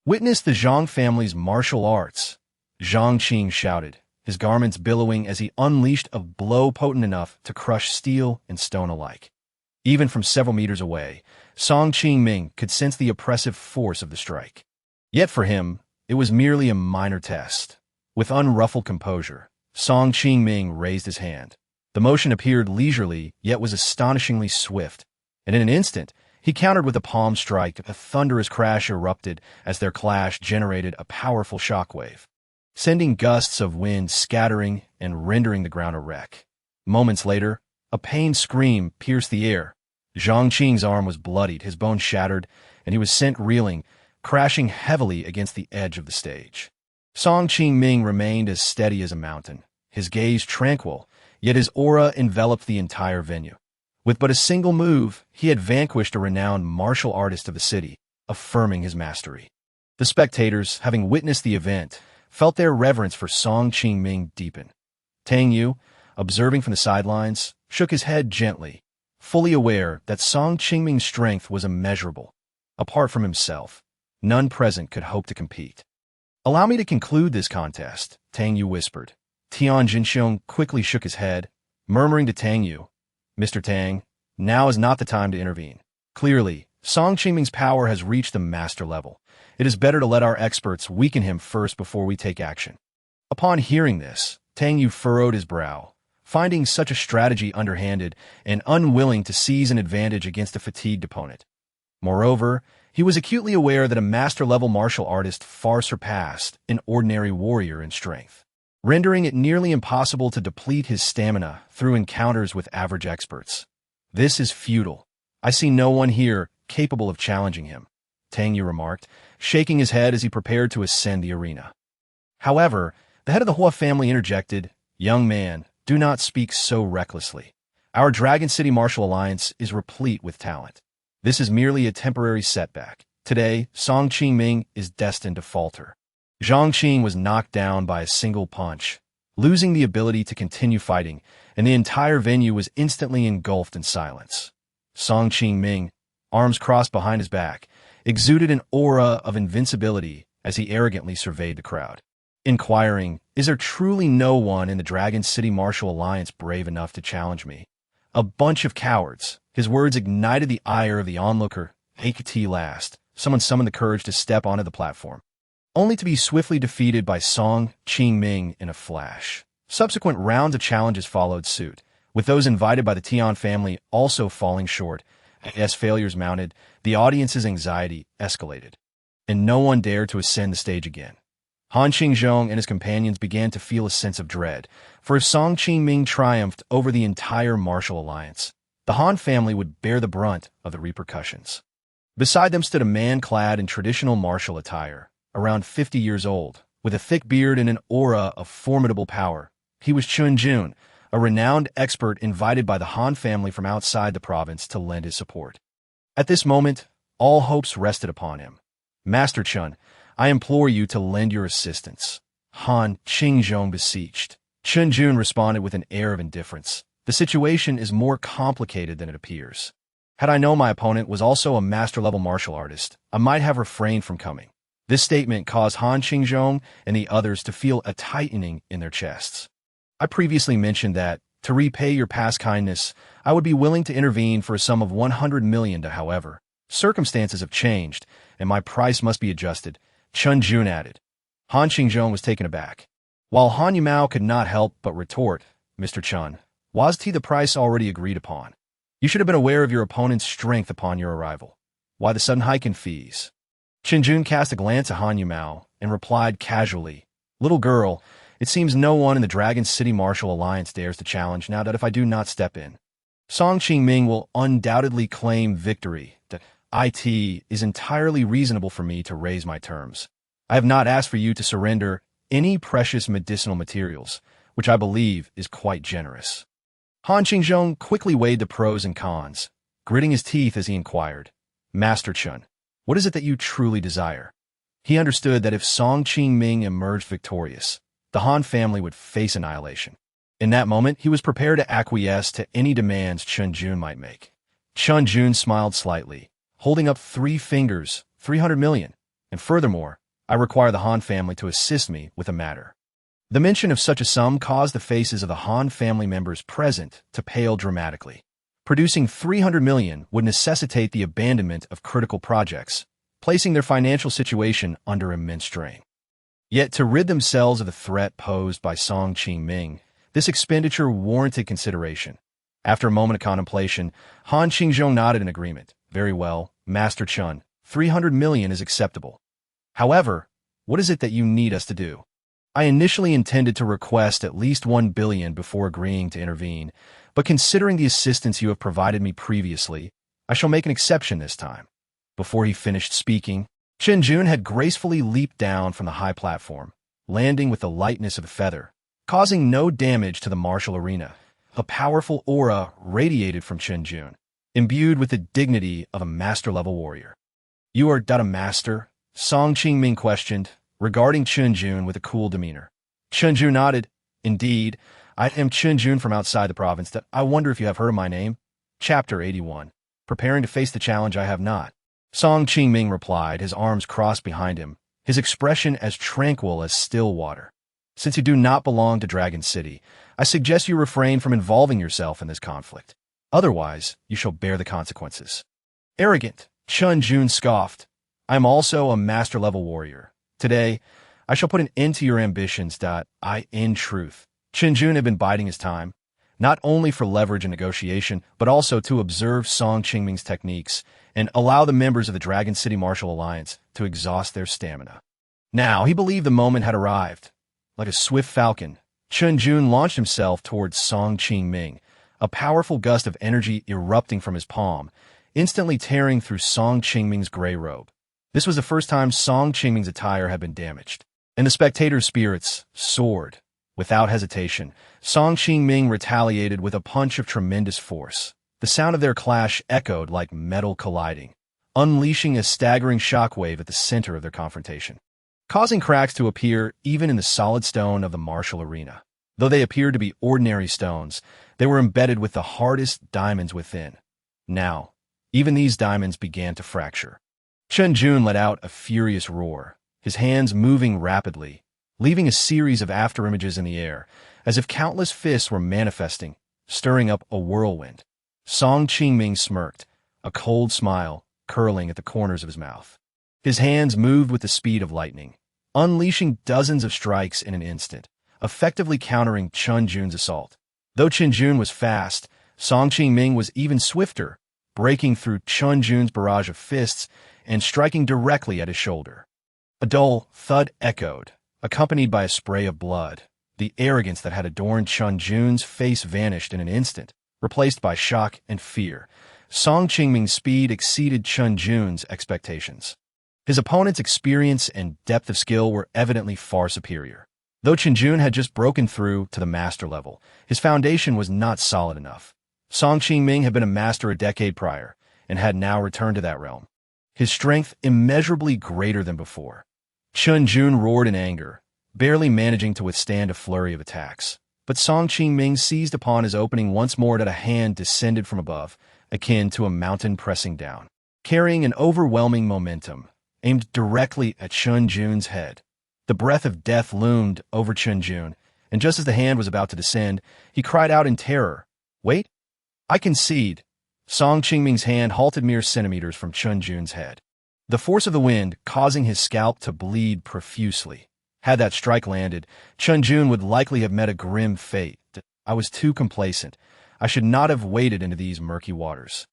"Witness the Zhang family's martial arts," Zhang Qing shouted, his garments billowing as he unleashed a blow potent enough to crush steel and stone alike. Even from several meters away, Song Qingming could sense the oppressive force of the strike. Yet for him, it was merely a minor test. With unruffled composure, Song Qingming raised his hand. The motion appeared leisurely, yet was astonishingly swift, and in an instant, he countered with a palm strike. A thunderous crash erupted as their clash generated a powerful shockwave, sending gusts of wind scattering and rendering the ground a wreck. Moments later, a pained scream pierced the air. Zhang Qing's arm was bloodied, his bones shattered, and he was sent reeling, crashing heavily against the edge of the stage. Song Qingming remained as steady as a mountain, his gaze tranquil, yet his aura enveloped the entire venue. With but a single move, he had vanquished a renowned martial artist of the city, affirming his mastery. The spectators, having witnessed the event, felt their reverence for Song Qingming deepen. Tang Yue, observing from the sidelines, shook his head gently, fully aware that Song Qingming's strength was immeasurable. Apart from himself, none present could hope to compete. "Allow me to conclude this contest," Tang Yue whispered. Tian Jinxiong quickly shook his head, murmuring to Tang Yue, "Mr. Tang, now is not the time to intervene. Clearly, Song Qingming's power has reached the master level. It is better to let our experts weaken him first before we take action." Upon hearing this, Tang Yue furrowed his brow, finding such a strategy underhanded and unwilling to seize an advantage against a fatigued opponent. Moreover, he was acutely aware that a master-level martial artist far surpassed an ordinary warrior in strength, rendering it nearly impossible to deplete his stamina through encounters with average experts. This is futile. I see no one here capable of challenging him, Tang Yue remarked, shaking his head as he prepared to ascend the arena. However, the head of the Hua family interjected, "Young man, do not speak so recklessly. Our Dragon City Martial Alliance is replete with talent. This is merely a temporary setback. Today, Song Qingming is destined to falter." Zhang Qing was knocked down by a single punch, losing the ability to continue fighting, and the entire venue was instantly engulfed in silence. Song Qingming, arms crossed behind his back, exuded an aura of invincibility as he arrogantly surveyed the crowd, inquiring, "Is there truly no one in the Dragon City Martial Alliance brave enough to challenge me?" A bunch of cowards. His words ignited the ire of the onlooker. At last, someone summoned the courage to step onto the platform, only to be swiftly defeated by Song Qingming in a flash. Subsequent rounds of challenges followed suit, with those invited by the Tian family also falling short. As failures mounted, the audience's anxiety escalated, and no one dared to ascend the stage again. Han Qingzhong and his companions began to feel a sense of dread, for if Song Qingming triumphed over the entire martial alliance, the Han family would bear the brunt of the repercussions. Beside them stood a man clad in traditional martial attire, around 50 years old, with a thick beard and an aura of formidable power. He was Chun Jun, a renowned expert invited by the Han family from outside the province to lend his support. At this moment, all hopes rested upon him. "Master Chun, I implore you to lend your assistance," Han Qingzhong beseeched. Chun Jun responded with an air of indifference. "The situation is more complicated than it appears. Had I known my opponent was also a master-level martial artist, I might have refrained from coming." This statement caused Han Qingzhong and the others to feel a tightening in their chests. "I previously mentioned that, to repay your past kindness, I would be willing to intervene for a sum of 100 million. However, circumstances have changed, and my price must be adjusted," Chun Jun added. Han Qingzhong was taken aback. While Han Yumao could not help but retort, "Mr. Chun, wasn't the price already agreed upon? You should have been aware of your opponent's strength upon your arrival. Why the sudden hike in fees?" Chun Jun cast a glance at Han Yumao and replied casually, "Little girl, it seems no one in the Dragon City Martial Alliance dares to challenge now that if I do not step in, Song Qingming will undoubtedly claim victory. That it is entirely reasonable for me to raise my terms. I have not asked for you to surrender any precious medicinal materials, which I believe is quite generous." Han Qingzhong quickly weighed the pros and cons, gritting his teeth as he inquired, "Master Chun, what is it that you truly desire?" He understood that if Song Qingming emerged victorious, the Han family would face annihilation. In that moment, he was prepared to acquiesce to any demands Chun Jun might make. Chun Jun smiled slightly, holding up 3 fingers, 300 million, and furthermore, I require the Han family to assist me with a matter. The mention of such a sum caused the faces of the Han family members present to pale dramatically. Producing 300 million would necessitate the abandonment of critical projects, placing their financial situation under immense strain. Yet to rid themselves of the threat posed by Song Qingming, this expenditure warranted consideration. After a moment of contemplation, Han Qingzhong nodded in agreement. "Very well, Master Chun, 300 million is acceptable. However, what is it that you need us to do?" "I initially intended to request at least 1 billion before agreeing to intervene, but considering the assistance you have provided me previously, I shall make an exception this time." Before he finished speaking, Chun Jun had gracefully leaped down from the high platform, landing with the lightness of a feather, causing no damage to the martial arena. A powerful aura radiated from Chun Jun, imbued with the dignity of a master-level warrior. "You are a master?" Song Qingming questioned, regarding Chun Jun with a cool demeanor. Chun Jun nodded. "Indeed, I am Chun Jun from outside the province. That I wonder if you have heard of my name?" Chapter 81. Preparing to face the challenge I have not. Song Qingming replied, his arms crossed behind him, his expression as tranquil as still water. "Since you do not belong to Dragon City, I suggest you refrain from involving yourself in this conflict. Otherwise, you shall bear the consequences." "Arrogant," Chun Jun scoffed. "I am also a master-level warrior. Today, I shall put an end to your ambitions. In truth, Chen Jun had been biding his time, not only for leverage and negotiation, but also to observe Song Qingming's techniques and allow the members of the Dragon City Martial Alliance to exhaust their stamina. Now, he believed the moment had arrived. Like a swift falcon, Chen Jun launched himself towards Song Qingming, a powerful gust of energy erupting from his palm, instantly tearing through Song Qingming's gray robe. This was the first time Song Qingming's attire had been damaged, and the spectators' spirits soared. Without hesitation, Song Qingming retaliated with a punch of tremendous force. The sound of their clash echoed like metal colliding, unleashing a staggering shockwave at the center of their confrontation, causing cracks to appear even in the solid stone of the martial arena. Though they appeared to be ordinary stones, they were embedded with the hardest diamonds within. Now, even these diamonds began to fracture. Chen Jun let out a furious roar, his hands moving rapidly, leaving a series of afterimages in the air, as if countless fists were manifesting, stirring up a whirlwind. Song Qingming smirked, a cold smile curling at the corners of his mouth. His hands moved with the speed of lightning, unleashing dozens of strikes in an instant, effectively countering Chen Jun's assault. Though Chen Jun was fast, Song Qingming was even swifter, breaking through Chen Jun's barrage of fists and striking directly at his shoulder. A dull thud echoed, accompanied by a spray of blood. The arrogance that had adorned Chen Jun's face vanished in an instant, replaced by shock and fear. Song Qingming's speed exceeded Chen Jun's expectations. His opponent's experience and depth of skill were evidently far superior. Though Chen Jun had just broken through to the master level, his foundation was not solid enough. Song Qingming had been a master a decade prior, and had now returned to that realm, his strength immeasurably greater than before. Chen Jun roared in anger, barely managing to withstand a flurry of attacks. But Song Qingming seized upon his opening once more that a hand descended from above, akin to a mountain pressing down, carrying an overwhelming momentum, aimed directly at Chen Jun's head. The breath of death loomed over Chen Jun, and just as the hand was about to descend, he cried out in terror, "Wait! I concede!" Song Qingming's hand halted mere centimeters from Chen Jun's head, the force of the wind causing his scalp to bleed profusely. Had that strike landed, Chen Jun would likely have met a grim fate. I was too complacent. I should not have waded into these murky waters.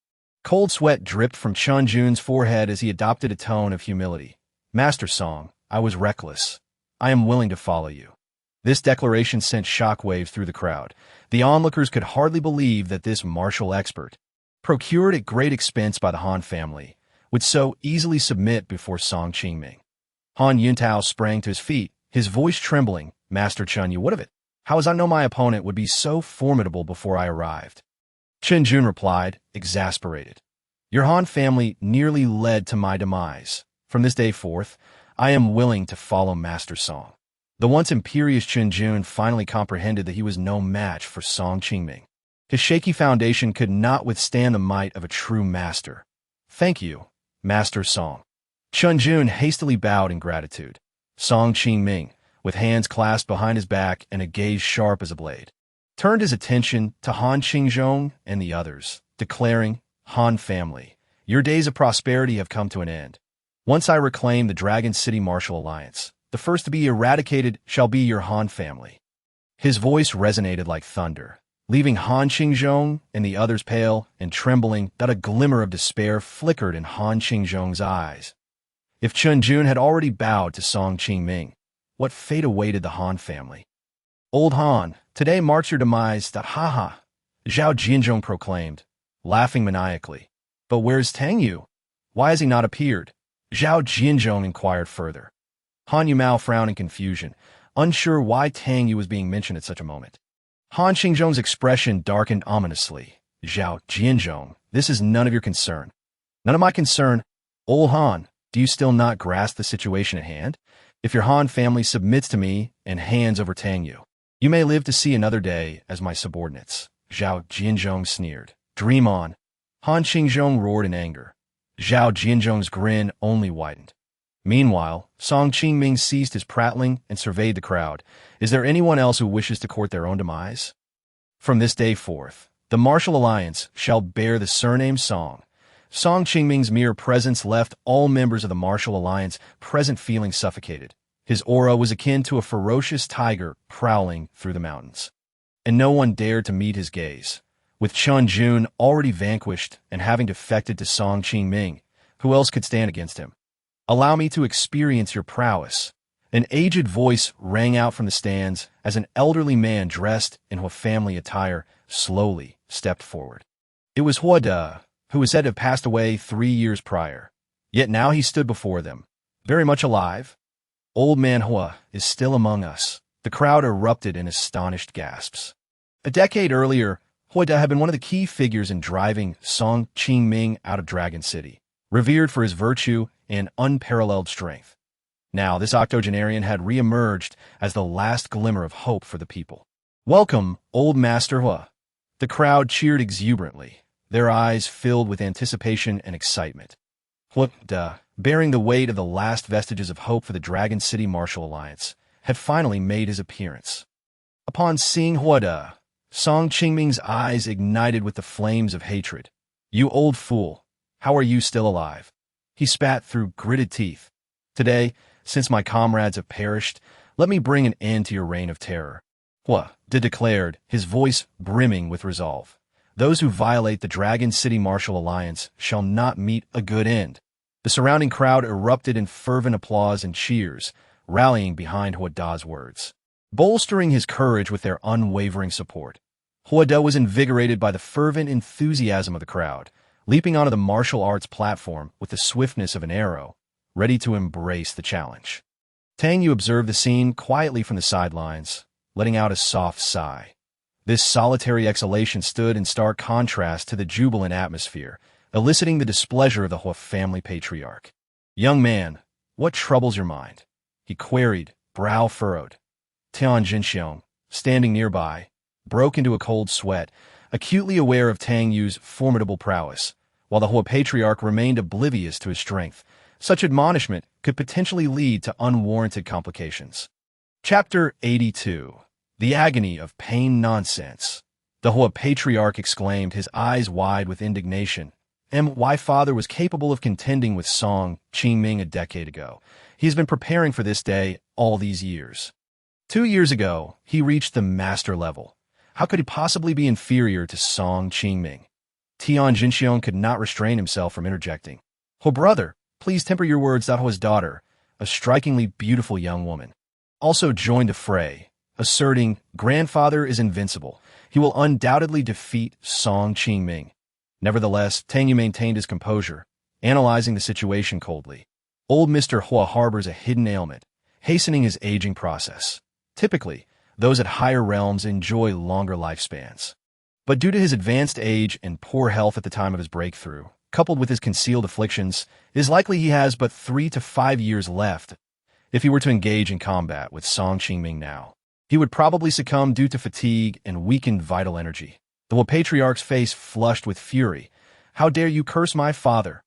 Cold sweat dripped from Chen Jun's forehead as he adopted a tone of humility. "Master Song, I was reckless. I am willing to follow you." This declaration sent shockwaves through the crowd. The onlookers could hardly believe that this martial expert, procured at great expense by the Han family, would so easily submit before Song Qingming. Han Yuntao sprang to his feet, his voice trembling. "Master Chen Yue, what of it? How was I know my opponent would be so formidable before I arrived?" Chen Jun replied, exasperated. "Your Han family nearly led to my demise. From this day forth, I am willing to follow Master Song." The once imperious Chen Jun finally comprehended that he was no match for Song Qingming. His shaky foundation could not withstand the might of a true master. "Thank you, Master Song." Chen Jun hastily bowed in gratitude. Song Qingming, with hands clasped behind his back and a gaze sharp as a blade, turned his attention to Han Qingzhong and the others, declaring, "Han family, your days of prosperity have come to an end. Once I reclaim the Dragon City Martial Alliance, the first to be eradicated shall be your Han family." His voice resonated like thunder, leaving Han Qingzhong and the others pale and trembling. That a glimmer of despair flickered in Han Qingzhong's eyes. If Chen Jun had already bowed to Song Qingming, what fate awaited the Han family? "Old Han, today marks your demise." Ha ha, Zhao Jianzhong proclaimed, laughing maniacally. "But where's Tang Yue? Why has he not appeared?" Zhao Jianzhong inquired further. Han Yumao frowned in confusion, unsure why Tang Yue was being mentioned at such a moment. Han Qingzhong's expression darkened ominously. "Zhao Jianzhong, this is none of your concern." "None of my concern? Old Han, do you still not grasp the situation at hand? If your Han family submits to me and hands over Tang Yue, you may live to see another day as my subordinates." Zhao Jianzhong sneered. "Dream on." Han Qingzhong roared in anger. Zhao Jianzhong's grin only widened. Meanwhile, Song Qingming ceased his prattling and surveyed the crowd. "Is there anyone else who wishes to court their own demise? From this day forth, the Martial Alliance shall bear the surname Song." Song Qingming's mere presence left all members of the Martial Alliance present feeling suffocated. His aura was akin to a ferocious tiger prowling through the mountains. And no one dared to meet his gaze. With Chun Jun already vanquished and having defected to Song Qingming, who else could stand against him? Allow me to experience your prowess. An aged voice rang out from the stands as an elderly man dressed in family attire slowly stepped forward. It was Hua De, who was said to have passed away 3 years prior. Yet now he stood before them, very much alive. Old man Hua is still among us. The crowd erupted in astonished gasps. A decade earlier, Hua De had been one of the key figures in driving Song Qingming out of Dragon City, revered for his virtue and unparalleled strength. Now, this octogenarian had re-emerged as the last glimmer of hope for the people. "Welcome, old Master Hua." The crowd cheered exuberantly, their eyes filled with anticipation and excitement. Hua De, bearing the weight of the last vestiges of hope for the Dragon City Martial Alliance, had finally made his appearance. Upon seeing Hua De, Song Qingming's eyes ignited with the flames of hatred. "You old fool, how are you still alive?" He spat through gritted teeth. "Today, since my comrades have perished, let me bring an end to your reign of terror." Hua De declared, his voice brimming with resolve. "Those who violate the Dragon City Martial Alliance shall not meet a good end." The surrounding crowd erupted in fervent applause and cheers, rallying behind Hua De's words, bolstering his courage with their unwavering support. Hua De was invigorated by the fervent enthusiasm of the crowd, leaping onto the martial arts platform with the swiftness of an arrow, ready to embrace the challenge. Tang Yue observed the scene quietly from the sidelines, letting out a soft sigh. This solitary exhalation stood in stark contrast to the jubilant atmosphere, eliciting the displeasure of the Hua family patriarch. "Young man, what troubles your mind?" he queried, brow furrowed. Tian Jinxiong, standing nearby, broke into a cold sweat, acutely aware of Tang Yue's formidable prowess, while the Hua patriarch remained oblivious to his strength. Such admonishment could potentially lead to unwarranted complications. Chapter 82. The Agony of Pain Nonsense. The Hua patriarch exclaimed, his eyes wide with indignation. My father was capable of contending with Song Qingming a decade ago. He has been preparing for this day all these years. 2 years ago, he reached the master level. How could he possibly be inferior to Song Qingming? Tian Jinxiong could not restrain himself from interjecting. "Oh, brother, please temper your words." Hua's daughter, a strikingly beautiful young woman, also joined the fray, asserting, "Grandfather is invincible. He will undoubtedly defeat Song Qingming." Nevertheless, Tang Yue maintained his composure, analyzing the situation coldly. Old Mr. Hua harbors a hidden ailment, hastening his aging process. Typically, those at higher realms enjoy longer lifespans. But due to his advanced age and poor health at the time of his breakthrough, coupled with his concealed afflictions, it is likely he has but 3 to 5 years left. If he were to engage in combat with Song Qingming now, he would probably succumb due to fatigue and weakened vital energy. The Hua patriarch's face flushed with fury. "How dare you curse my father?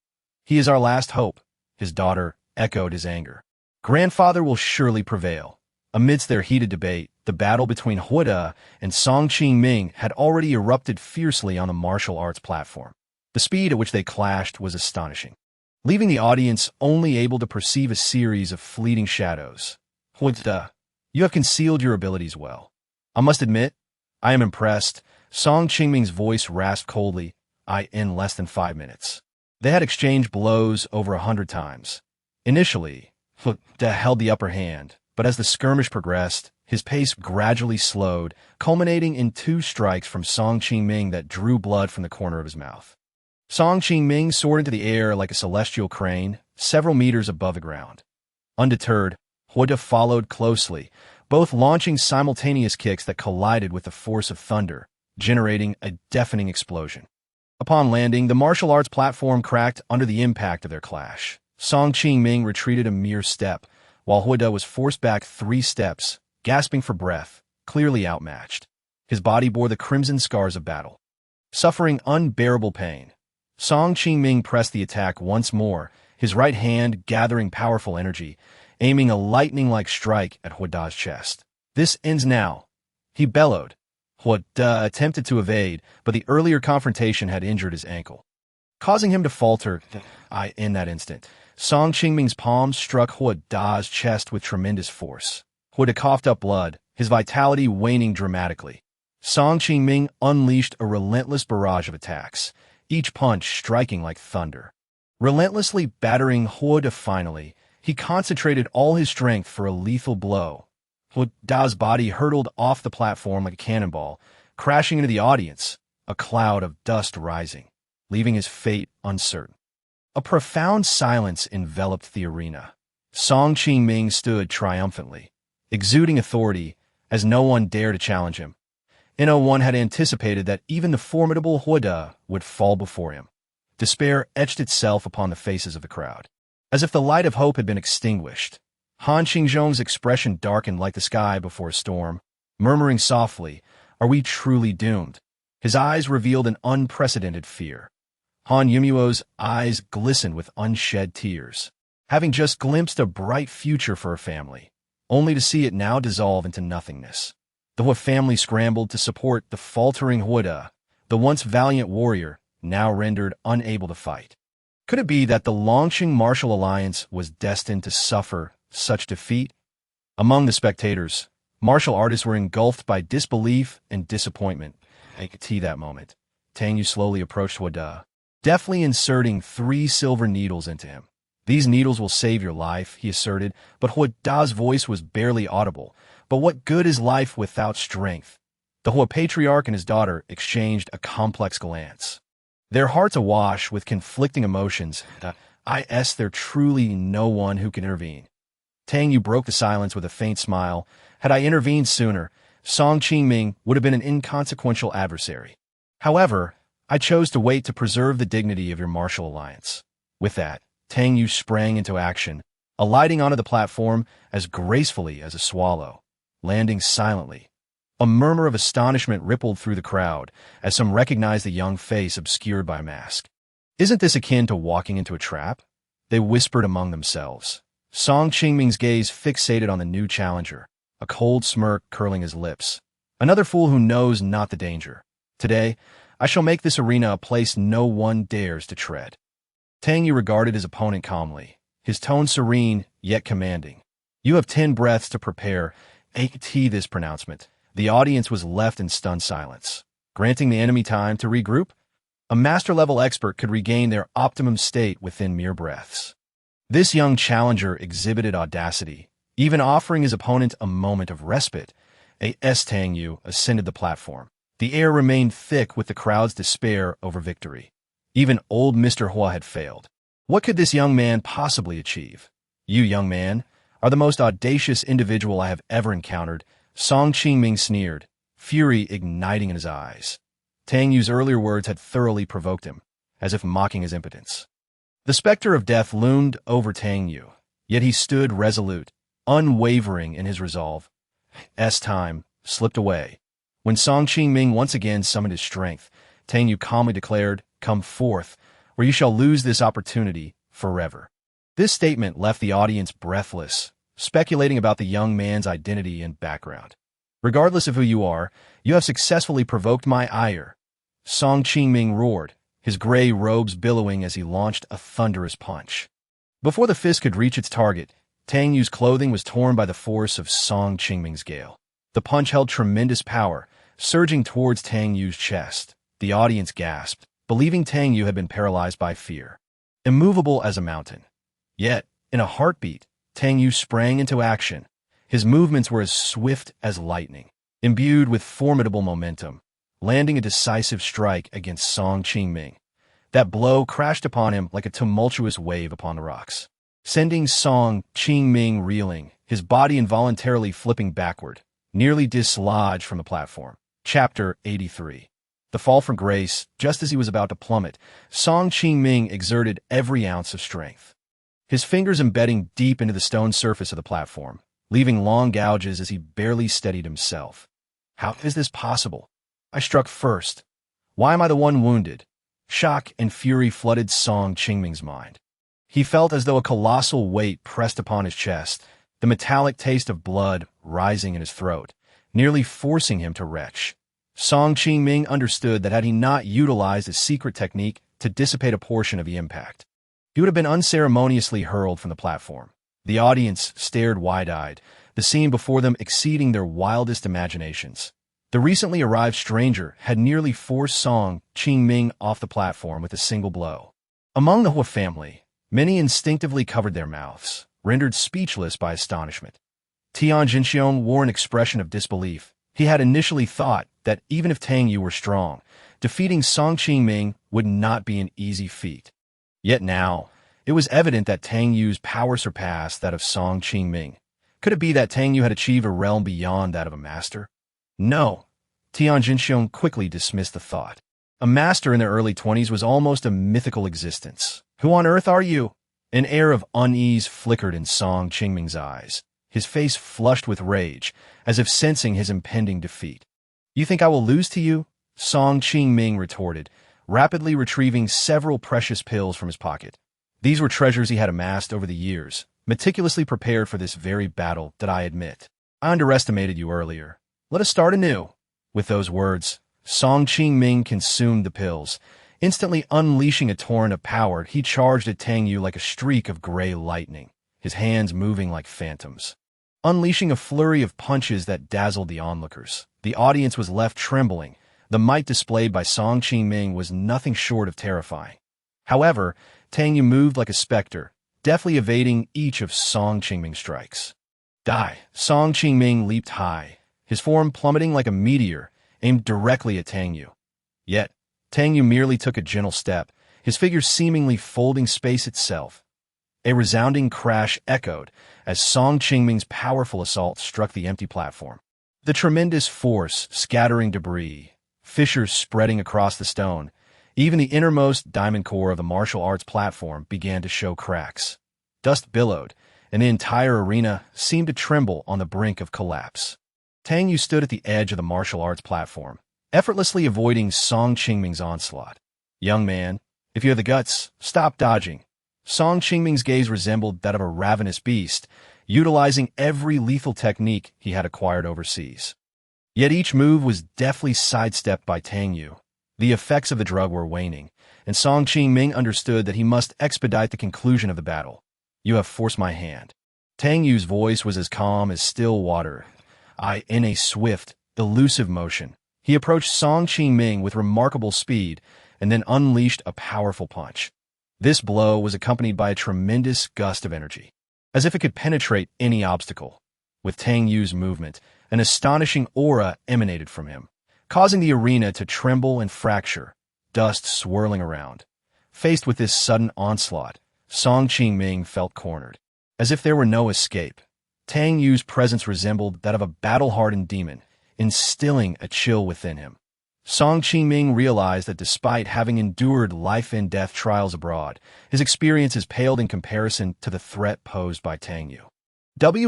He is our last hope." His daughter echoed his anger. "Grandfather will surely prevail." Amidst their heated debate, the battle between Hua De and Song Qingming had already erupted fiercely on the martial arts platform. The speed at which they clashed was astonishing, leaving the audience only able to perceive a series of fleeting shadows. "Hua De, you have concealed your abilities well. I must admit, I am impressed." Song Qingming's voice rasped coldly. In less than 5 minutes. They had exchanged blows over 100 times. Initially, Hua De held the upper hand, but as the skirmish progressed, his pace gradually slowed, culminating in 2 strikes from Song Qingming that drew blood from the corner of his mouth. Song Qingming soared into the air like a celestial crane, several meters above the ground. Undeterred, Hua De followed closely, both launching simultaneous kicks that collided with the force of thunder, generating a deafening explosion. Upon landing, the martial arts platform cracked under the impact of their clash. Song Qingming retreated a mere step, while Hua De was forced back 3 steps, gasping for breath, clearly outmatched. His body bore the crimson scars of battle. Suffering unbearable pain, Song Qingming pressed the attack once more, his right hand gathering powerful energy, aiming a lightning-like strike at Hua De's chest. "This ends now," he bellowed. Hua De attempted to evade, but the earlier confrontation had injured his ankle. causing him to falter. In that instant, Song Qingming's palms struck Hua Da's chest with tremendous force. Hua Da coughed up blood, his vitality waning dramatically. Song Qingming unleashed a relentless barrage of attacks, each punch striking like thunder. Relentlessly battering Hua Da finally, he concentrated all his strength for a lethal blow. Hua Da's body hurtled off the platform like a cannonball, crashing into the audience, a cloud of dust rising, leaving his fate uncertain. A profound silence enveloped the arena. Song Qingming stood triumphantly, exuding authority as no one dared to challenge him. No one had anticipated that even the formidable Hua Da would fall before him. Despair etched itself upon the faces of the crowd, as if the light of hope had been extinguished. Han Qingzhong's expression darkened like the sky before a storm, murmuring softly, "Are we truly doomed?" His eyes revealed an unprecedented fear. Han Yumuo's eyes glistened with unshed tears, having just glimpsed a bright future for her family, only to see it now dissolve into nothingness. The Hua family scrambled to support the faltering Hua Da, the once valiant warrior, now rendered unable to fight. Could it be that the Longqing martial alliance was destined to suffer such defeat? Among the spectators, martial artists were engulfed by disbelief and disappointment. I could see that moment. Tang Yue slowly approached Hua Da, deftly inserting 3 silver needles into him. "These needles will save your life," he asserted, but Hua Da's voice was barely audible. But what good is life without strength? The Hua patriarch and his daughter exchanged a complex glance, their hearts awash with conflicting emotions. There truly no one who can intervene. Tang Yue broke the silence with a faint smile. Had I intervened sooner, Song Qingming would have been an inconsequential adversary. However, I chose to wait to preserve the dignity of your martial alliance. With that, Tang Yue sprang into action, alighting onto the platform as gracefully as a swallow, landing silently. A murmur of astonishment rippled through the crowd as some recognized the young face obscured by a mask. "Isn't this akin to walking into a trap?" they whispered among themselves. Song Qingming's gaze fixated on the new challenger, a cold smirk curling his lips. "Another fool who knows not the danger. Today, I shall make this arena a place no one dares to tread." Tang Yue regarded his opponent calmly, his tone serene yet commanding. "You have 10 breaths to prepare." This pronouncement, the audience was left in stunned silence, granting the enemy time to regroup. A master-level expert could regain their optimum state within mere breaths. This young challenger exhibited audacity, even offering his opponent a moment of respite. Tang Yue ascended the platform. The air remained thick with the crowd's despair over victory. Even old Mr. Hua had failed. What could this young man possibly achieve? "You, young man, are the most audacious individual I have ever encountered," Song Qingming sneered, fury igniting in his eyes. Tang Yue's earlier words had thoroughly provoked him, as if mocking his impotence. The specter of death loomed over Tang Yue, yet he stood resolute, unwavering in his resolve. Time slipped away. When Song Qingming once again summoned his strength, Tang Yue calmly declared, "Come forth, or you shall lose this opportunity forever." This statement left the audience breathless, speculating about the young man's identity and background. "Regardless of who you are, you have successfully provoked my ire," Song Qingming roared, his gray robes billowing as he launched a thunderous punch. Before the fist could reach its target, Tang Yue's clothing was torn by the force of Song Qingming's gale. The punch held tremendous power, surging towards Tang Yue's chest. The audience gasped, believing Tang Yue had been paralyzed by fear, immovable as a mountain. Yet, in a heartbeat, Tang Yue sprang into action. His movements were as swift as lightning, imbued with formidable momentum, landing a decisive strike against Song Qingming. That blow crashed upon him like a tumultuous wave upon the rocks, sending Song Qingming reeling, his body involuntarily flipping backward, nearly dislodged from the platform. Chapter 83. The fall from grace. Just as he was about to plummet, Song Qingming exerted every ounce of strength, his fingers embedding deep into the stone surface of the platform, leaving long gouges as he barely steadied himself. How is this possible? I struck first. Why am I the one wounded? Shock and fury flooded Song Qingming's mind. He felt as though a colossal weight pressed upon his chest, the metallic taste of blood rising in his throat, nearly forcing him to retch. Song Qingming understood that had he not utilized his secret technique, to dissipate a portion of the impact. He would have been unceremoniously hurled from the platform. The audience stared wide-eyed, the scene before them exceeding their wildest imaginations. The recently arrived stranger had nearly forced Song Qingming off the platform with a single blow. Among the Hua family, many instinctively covered their mouths, rendered speechless by astonishment. Tian Jinxiong wore an expression of disbelief. He had initially thought that even if Tang Yue were strong, defeating Song Qingming would not be an easy feat. Yet now, it was evident that Tang Yue's power surpassed that of Song Qingming. Could it be that Tang Yue had achieved a realm beyond that of a master? No. Tian Jinxiong quickly dismissed the thought. A master in their early 20s was almost a mythical existence. Who on earth are you? An air of unease flickered in Song Qingming's eyes, his face flushed with rage, as if sensing his impending defeat. You think I will lose to you? Song Qingming retorted, rapidly retrieving several precious pills from his pocket. These were treasures he had amassed over the years, meticulously prepared for this very battle that I admit. I underestimated you earlier. Let us start anew. With those words, Song Qingming consumed the pills. Instantly unleashing a torrent of power, he charged at Tang Yue like a streak of gray lightning, his hands moving like phantoms. Unleashing a flurry of punches that dazzled the onlookers, the audience was left trembling. The might displayed by Song Qingming was nothing short of terrifying. However, Tang Yue moved like a specter, deftly evading each of Song Qingming's strikes. Die! Song Qingming leaped high, his form plummeting like a meteor, aimed directly at Tang Yue. Yet, Tang Yue merely took a gentle step, his figure seemingly folding space itself. A resounding crash echoed as Song Qingming's powerful assault struck the empty platform. The tremendous force scattering debris, fissures spreading across the stone. Even the innermost diamond core of the martial arts platform began to show cracks. Dust billowed, and the entire arena seemed to tremble on the brink of collapse. Tang Yue stood at the edge of the martial arts platform, effortlessly avoiding Song Qingming's onslaught. Young man, if you have the guts, stop dodging. Song Qingming's gaze resembled that of a ravenous beast, utilizing every lethal technique he had acquired overseas. Yet each move was deftly sidestepped by Tang Yue. The effects of the drug were waning, and Song Qingming understood that he must expedite the conclusion of the battle. You have forced my hand. Tang Yue's voice was as calm as still water. In a swift, elusive motion, he approached Song Qingming with remarkable speed and then unleashed a powerful punch. This blow was accompanied by a tremendous gust of energy, as if it could penetrate any obstacle. With Tang Yue's movement, an astonishing aura emanated from him, causing the arena to tremble and fracture, dust swirling around. Faced with this sudden onslaught, Song Qingming felt cornered, as if there were no escape. Tang Yue's presence resembled that of a battle-hardened demon, instilling a chill within him. Song Qingming realized that despite having endured life-and-death trials abroad, his experiences paled in comparison to the threat posed by Tang Yue.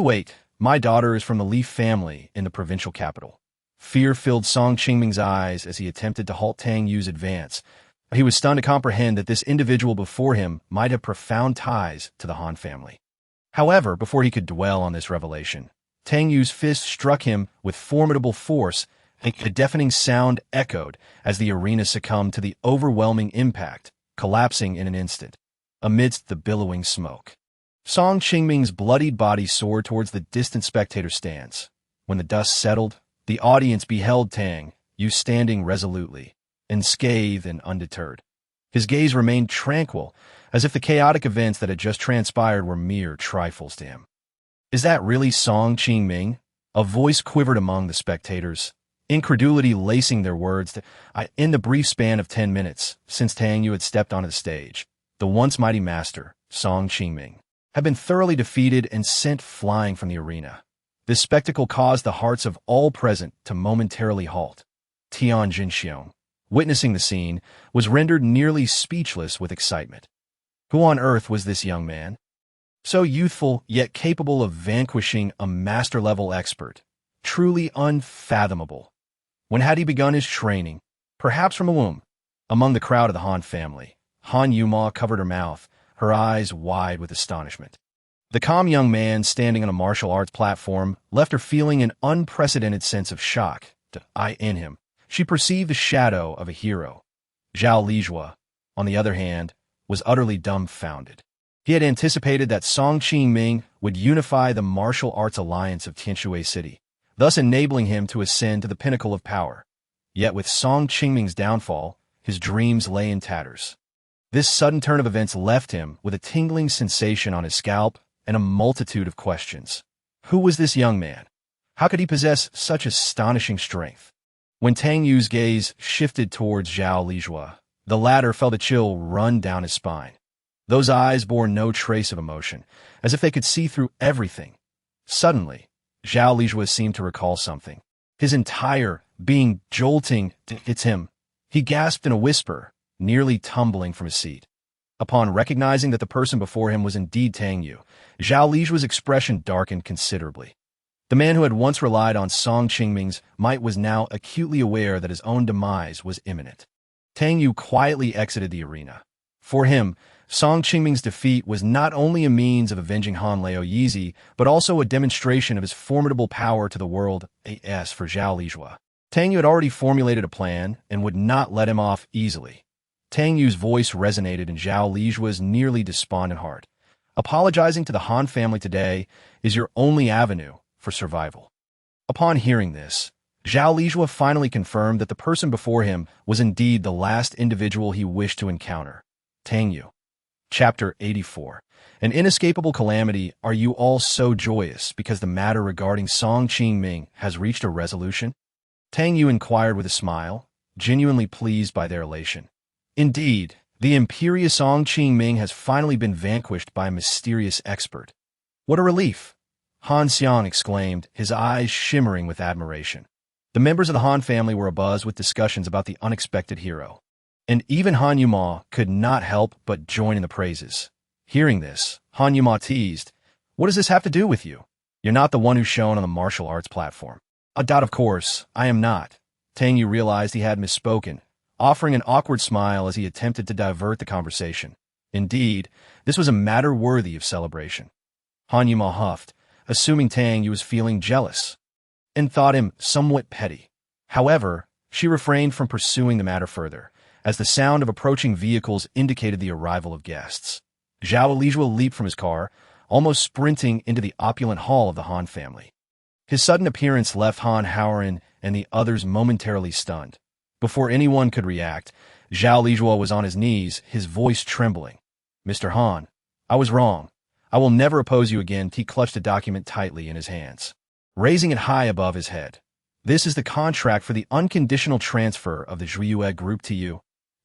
Wait, my daughter is from the Li family in the provincial capital. Fear filled Song Qingming's eyes as he attempted to halt Tang Yue's advance. He was stunned to comprehend that this individual before him might have profound ties to the Han family. However, before he could dwell on this revelation, Tang Yue's fist struck him with formidable force. A deafening sound echoed as the arena succumbed to the overwhelming impact, collapsing in an instant, amidst the billowing smoke. Song Qingming's bloodied body soared towards the distant spectator stands. When the dust settled, the audience beheld Tang Yue standing resolutely, unscathed and undeterred. His gaze remained tranquil, as if the chaotic events that had just transpired were mere trifles to him. Is that really Song Qingming? A voice quivered among the spectators, incredulity lacing their words. In the brief span of 10 minutes, since Tang Yue had stepped onto the stage, the once mighty master, Song Qingming, had been thoroughly defeated and sent flying from the arena. This spectacle caused the hearts of all present to momentarily halt. Tian Jinxiong, witnessing the scene, was rendered nearly speechless with excitement. Who on earth was this young man? So youthful, yet capable of vanquishing a master-level expert. Truly unfathomable. When had he begun his training? Perhaps from a womb. Among the crowd of the Han family, Han Yuma covered her mouth, her eyes wide with astonishment. The calm young man standing on a martial arts platform left her feeling an unprecedented sense of shock. In him, she perceived the shadow of a hero. Zhao Lijua, on the other hand, was utterly dumbfounded. He had anticipated that Song Qingming would unify the martial arts alliance of Tianjue City, thus enabling him to ascend to the pinnacle of power. Yet with Song Qingming's downfall, his dreams lay in tatters. This sudden turn of events left him with a tingling sensation on his scalp and a multitude of questions. Who was this young man? How could he possess such astonishing strength? When Tang Yue's gaze shifted towards Zhao Lijue, the latter felt a chill run down his spine. Those eyes bore no trace of emotion, as if they could see through everything. Suddenly, Zhao Lijue seemed to recall something. His entire being jolting. It's him. He gasped in a whisper, nearly tumbling from his seat. Upon recognizing that the person before him was indeed Tang Yue, Zhao Lijue's expression darkened considerably. The man who had once relied on Song Qingming's might was now acutely aware that his own demise was imminent. Tang Yue quietly exited the arena. For him, Song Qingming's defeat was not only a means of avenging Han Leo Yizi, but also a demonstration of his formidable power to the world. As for Zhao Lijue, Tang Yue had already formulated a plan and would not let him off easily. Tang Yue's voice resonated in Zhao Lijue's nearly despondent heart. Apologizing to the Han family today is your only avenue for survival. Upon hearing this, Zhao Lijue finally confirmed that the person before him was indeed the last individual he wished to encounter. Tang Yue. Chapter 84. An inescapable calamity. Are you all so joyous because the matter regarding Song Qingming has reached a resolution? Tang Yue inquired with a smile, genuinely pleased by their elation. Indeed, the imperious Song Qingming has finally been vanquished by a mysterious expert. What a relief! Han Xiang exclaimed, his eyes shimmering with admiration. The members of the Han family were abuzz with discussions about the unexpected hero. And even Han Yuma could not help but join in the praises. Hearing this, Han Yuma teased, "What does this have to do with you? You're not the one who's shown on the martial arts platform." Of course, I am not. Tang Yue realized he had misspoken, offering an awkward smile as he attempted to divert the conversation. Indeed, this was a matter worthy of celebration. Han Yuma huffed, assuming Tang Yue was feeling jealous, and thought him somewhat petty. However, she refrained from pursuing the matter further, as the sound of approaching vehicles indicated the arrival of guests. Zhao Lijue leaped from his car, almost sprinting into the opulent hall of the Han family. His sudden appearance left Han Howren and the others momentarily stunned. Before anyone could react, Zhao Lijue was on his knees, his voice trembling. "Mr. Han, I was wrong. I will never oppose you again." He clutched a document tightly in his hands, raising it high above his head. "This is the contract for the unconditional transfer of the Yue group to you.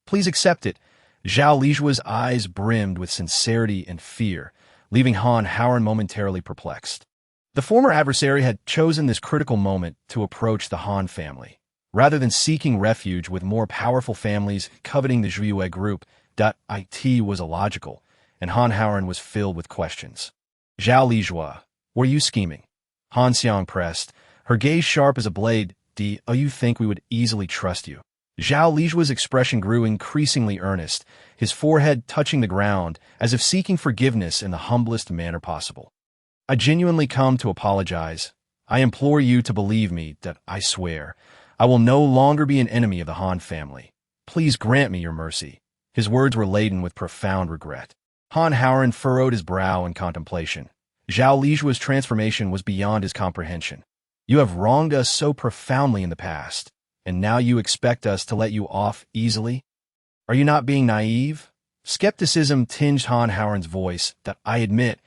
Please accept it." Zhao Lijue's eyes brimmed with sincerity and fear, leaving Han Howren momentarily perplexed. The former adversary had chosen this critical moment to approach the Han family, rather than seeking refuge with more powerful families coveting the Yue group. It was illogical, and Han Howren was filled with questions. "Zhao Lijue, were you scheming?" Han Xiang pressed, her gaze sharp as a blade. You think we would easily trust you?" Zhao Lijue's expression grew increasingly earnest, his forehead touching the ground as if seeking forgiveness in the humblest manner possible. "I genuinely come to apologize. I implore you to believe me. I swear, I will no longer be an enemy of the Han family. Please grant me your mercy." His words were laden with profound regret. Han Howren furrowed his brow in contemplation. Zhao Lijue's transformation was beyond his comprehension. "You have wronged us so profoundly in the past, and now you expect us to let you off easily? Are you not being naive?" Skepticism tinged Han Howren's voice. "I admit,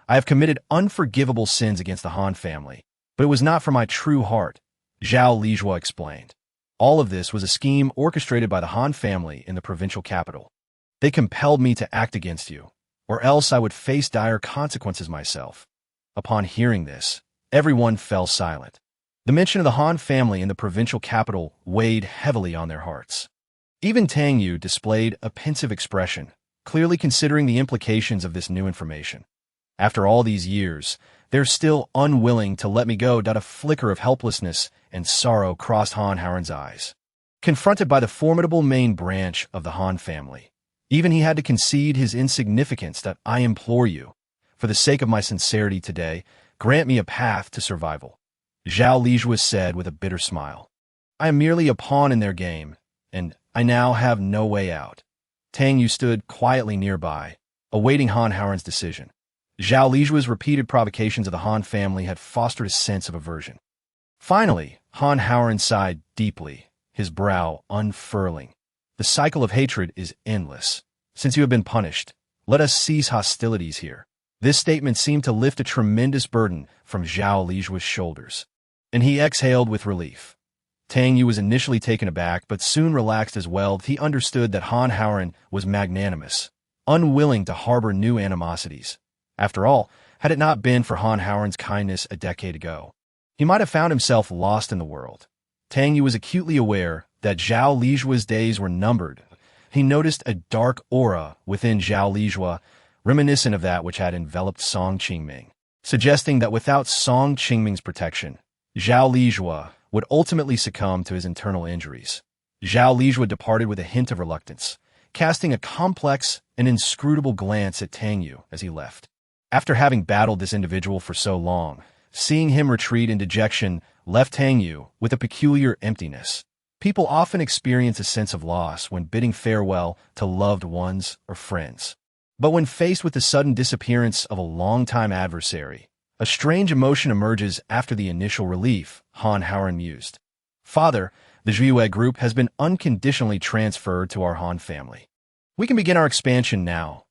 I have committed unforgivable sins against the Han family, but it was not from my true heart," Zhao Lijue explained. "All of this was a scheme orchestrated by the Han family in the provincial capital. They compelled me to act against you, or else I would face dire consequences myself." Upon hearing this, everyone fell silent. The mention of the Han family in the provincial capital weighed heavily on their hearts. Even Tang Yue displayed a pensive expression, clearly considering the implications of this new information. "After all these years, they're still unwilling to let me go." A flicker of helplessness and sorrow crossed Han Howren's eyes. Confronted by the formidable main branch of the Han family, even he had to concede his insignificance. "I implore you, for the sake of my sincerity today, grant me a path to survival," Zhao Lijue said with a bitter smile. "I am merely a pawn in their game, and I now have no way out." Tang Yue stood quietly nearby, awaiting Han Haoren's decision. Zhao Lijue's repeated provocations of the Han family had fostered a sense of aversion. Finally, Han Haoren sighed deeply, his brow unfurling. The cycle of hatred is endless. Since you have been punished, let us cease hostilities here. This statement seemed to lift a tremendous burden from Zhao Lijue's shoulders, and he exhaled with relief. Tang Yue was initially taken aback, but soon relaxed as well. He understood that Han Haoren was magnanimous, unwilling to harbor new animosities. After all, had it not been for Han Haoren's kindness a decade ago, he might have found himself lost in the world. Tang Yue was acutely aware that Zhao Lijue's days were numbered. He noticed a dark aura within Zhao Lijue, reminiscent of that which had enveloped Song Qingming, suggesting that without Song Qingming's protection, Zhao Lijue would ultimately succumb to his internal injuries. Zhao Lijue departed with a hint of reluctance, casting a complex and inscrutable glance at Tang Yue as he left. After having battled this individual for so long, seeing him retreat in dejection left Tang Yue with a peculiar emptiness. People often experience a sense of loss when bidding farewell to loved ones or friends. But when faced with the sudden disappearance of a longtime adversary, a strange emotion emerges after the initial relief, Han Haoren mused. Father, the Yue group has been unconditionally transferred to our Han family. We can begin our expansion now.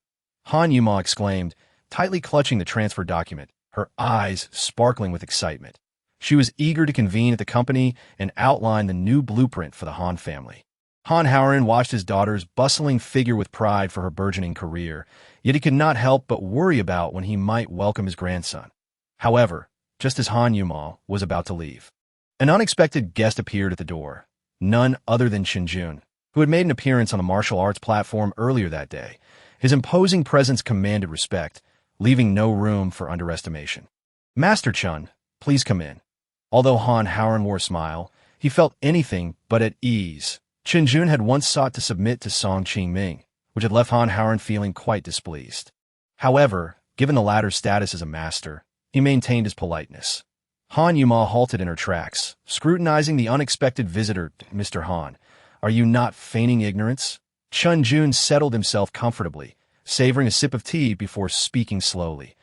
Han Yuma exclaimed, tightly clutching the transfer document, her eyes sparkling with excitement. She was eager to convene at the company and outline the new blueprint for the Han family. Han Haoren watched his daughter's bustling figure with pride for her burgeoning career, yet he could not help but worry about when he might welcome his grandson. However, just as Han Yuma was about to leave, an unexpected guest appeared at the door, none other than Qinjun, who had made an appearance on the martial arts platform earlier that day. His imposing presence commanded respect, leaving no room for underestimation. Master Chun, please come in. Although Han Haoren wore a smile, he felt anything but at ease. Qinjun had once sought to submit to Song Qingming, which had left Han Haoren feeling quite displeased. However, given the latter's status as a master, he maintained his politeness. Han Yuma halted in her tracks, scrutinizing the unexpected visitor. Mr. Han, are you not feigning ignorance? Qinjun settled himself comfortably, savoring a sip of tea before speaking slowly.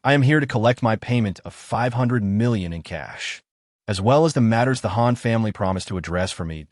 I am here to collect my payment of 500 million in cash, as well as the matters the Han family promised to address for me.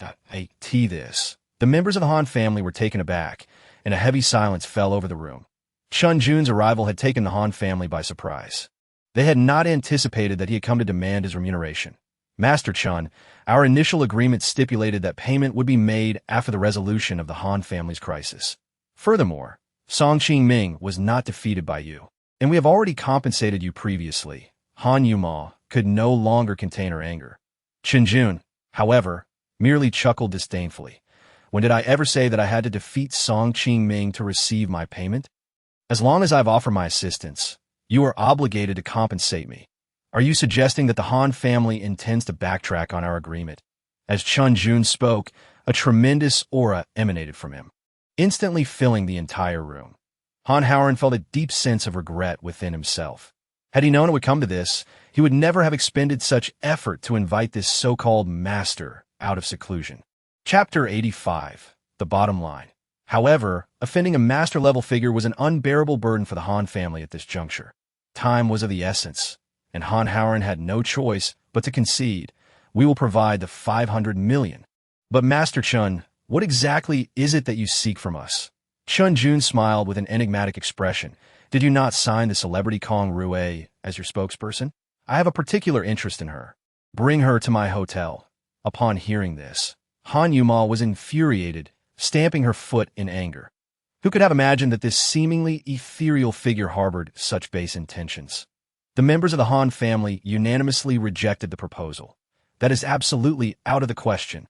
This. The members of the Han family were taken aback, and a heavy silence fell over the room. Qinjun's arrival had taken the Han family by surprise. They had not anticipated that he had come to demand his remuneration. Master Chun, our initial agreement stipulated that payment would be made after the resolution of the Han family's crisis. Furthermore, Song Qingming was not defeated by you, and we have already compensated you previously. Han Yuma could no longer contain her anger. Qinjun, however, merely chuckled disdainfully. When did I ever say that I had to defeat Song Qingming to receive my payment? As long as I've offered my assistance, you are obligated to compensate me. Are you suggesting that the Han family intends to backtrack on our agreement? As Qinjun spoke, a tremendous aura emanated from him, instantly filling the entire room. Han Haoren felt a deep sense of regret within himself. Had he known it would come to this, he would never have expended such effort to invite this so-called master out of seclusion. Chapter 85. The Bottom Line. However, offending a master-level figure was an unbearable burden for the Han family at this juncture. Time was of the essence, and Han Haoren had no choice but to concede. We will provide the 500 million. But Master Chun, what exactly is it that you seek from us? Qinjun smiled with an enigmatic expression. Did you not sign the celebrity Kong Rue as your spokesperson? I have a particular interest in her. Bring her to my hotel. Upon hearing this, Han Yuma was infuriated, stamping her foot in anger. Who could have imagined that this seemingly ethereal figure harbored such base intentions? The members of the Han family unanimously rejected the proposal. That is absolutely out of the question.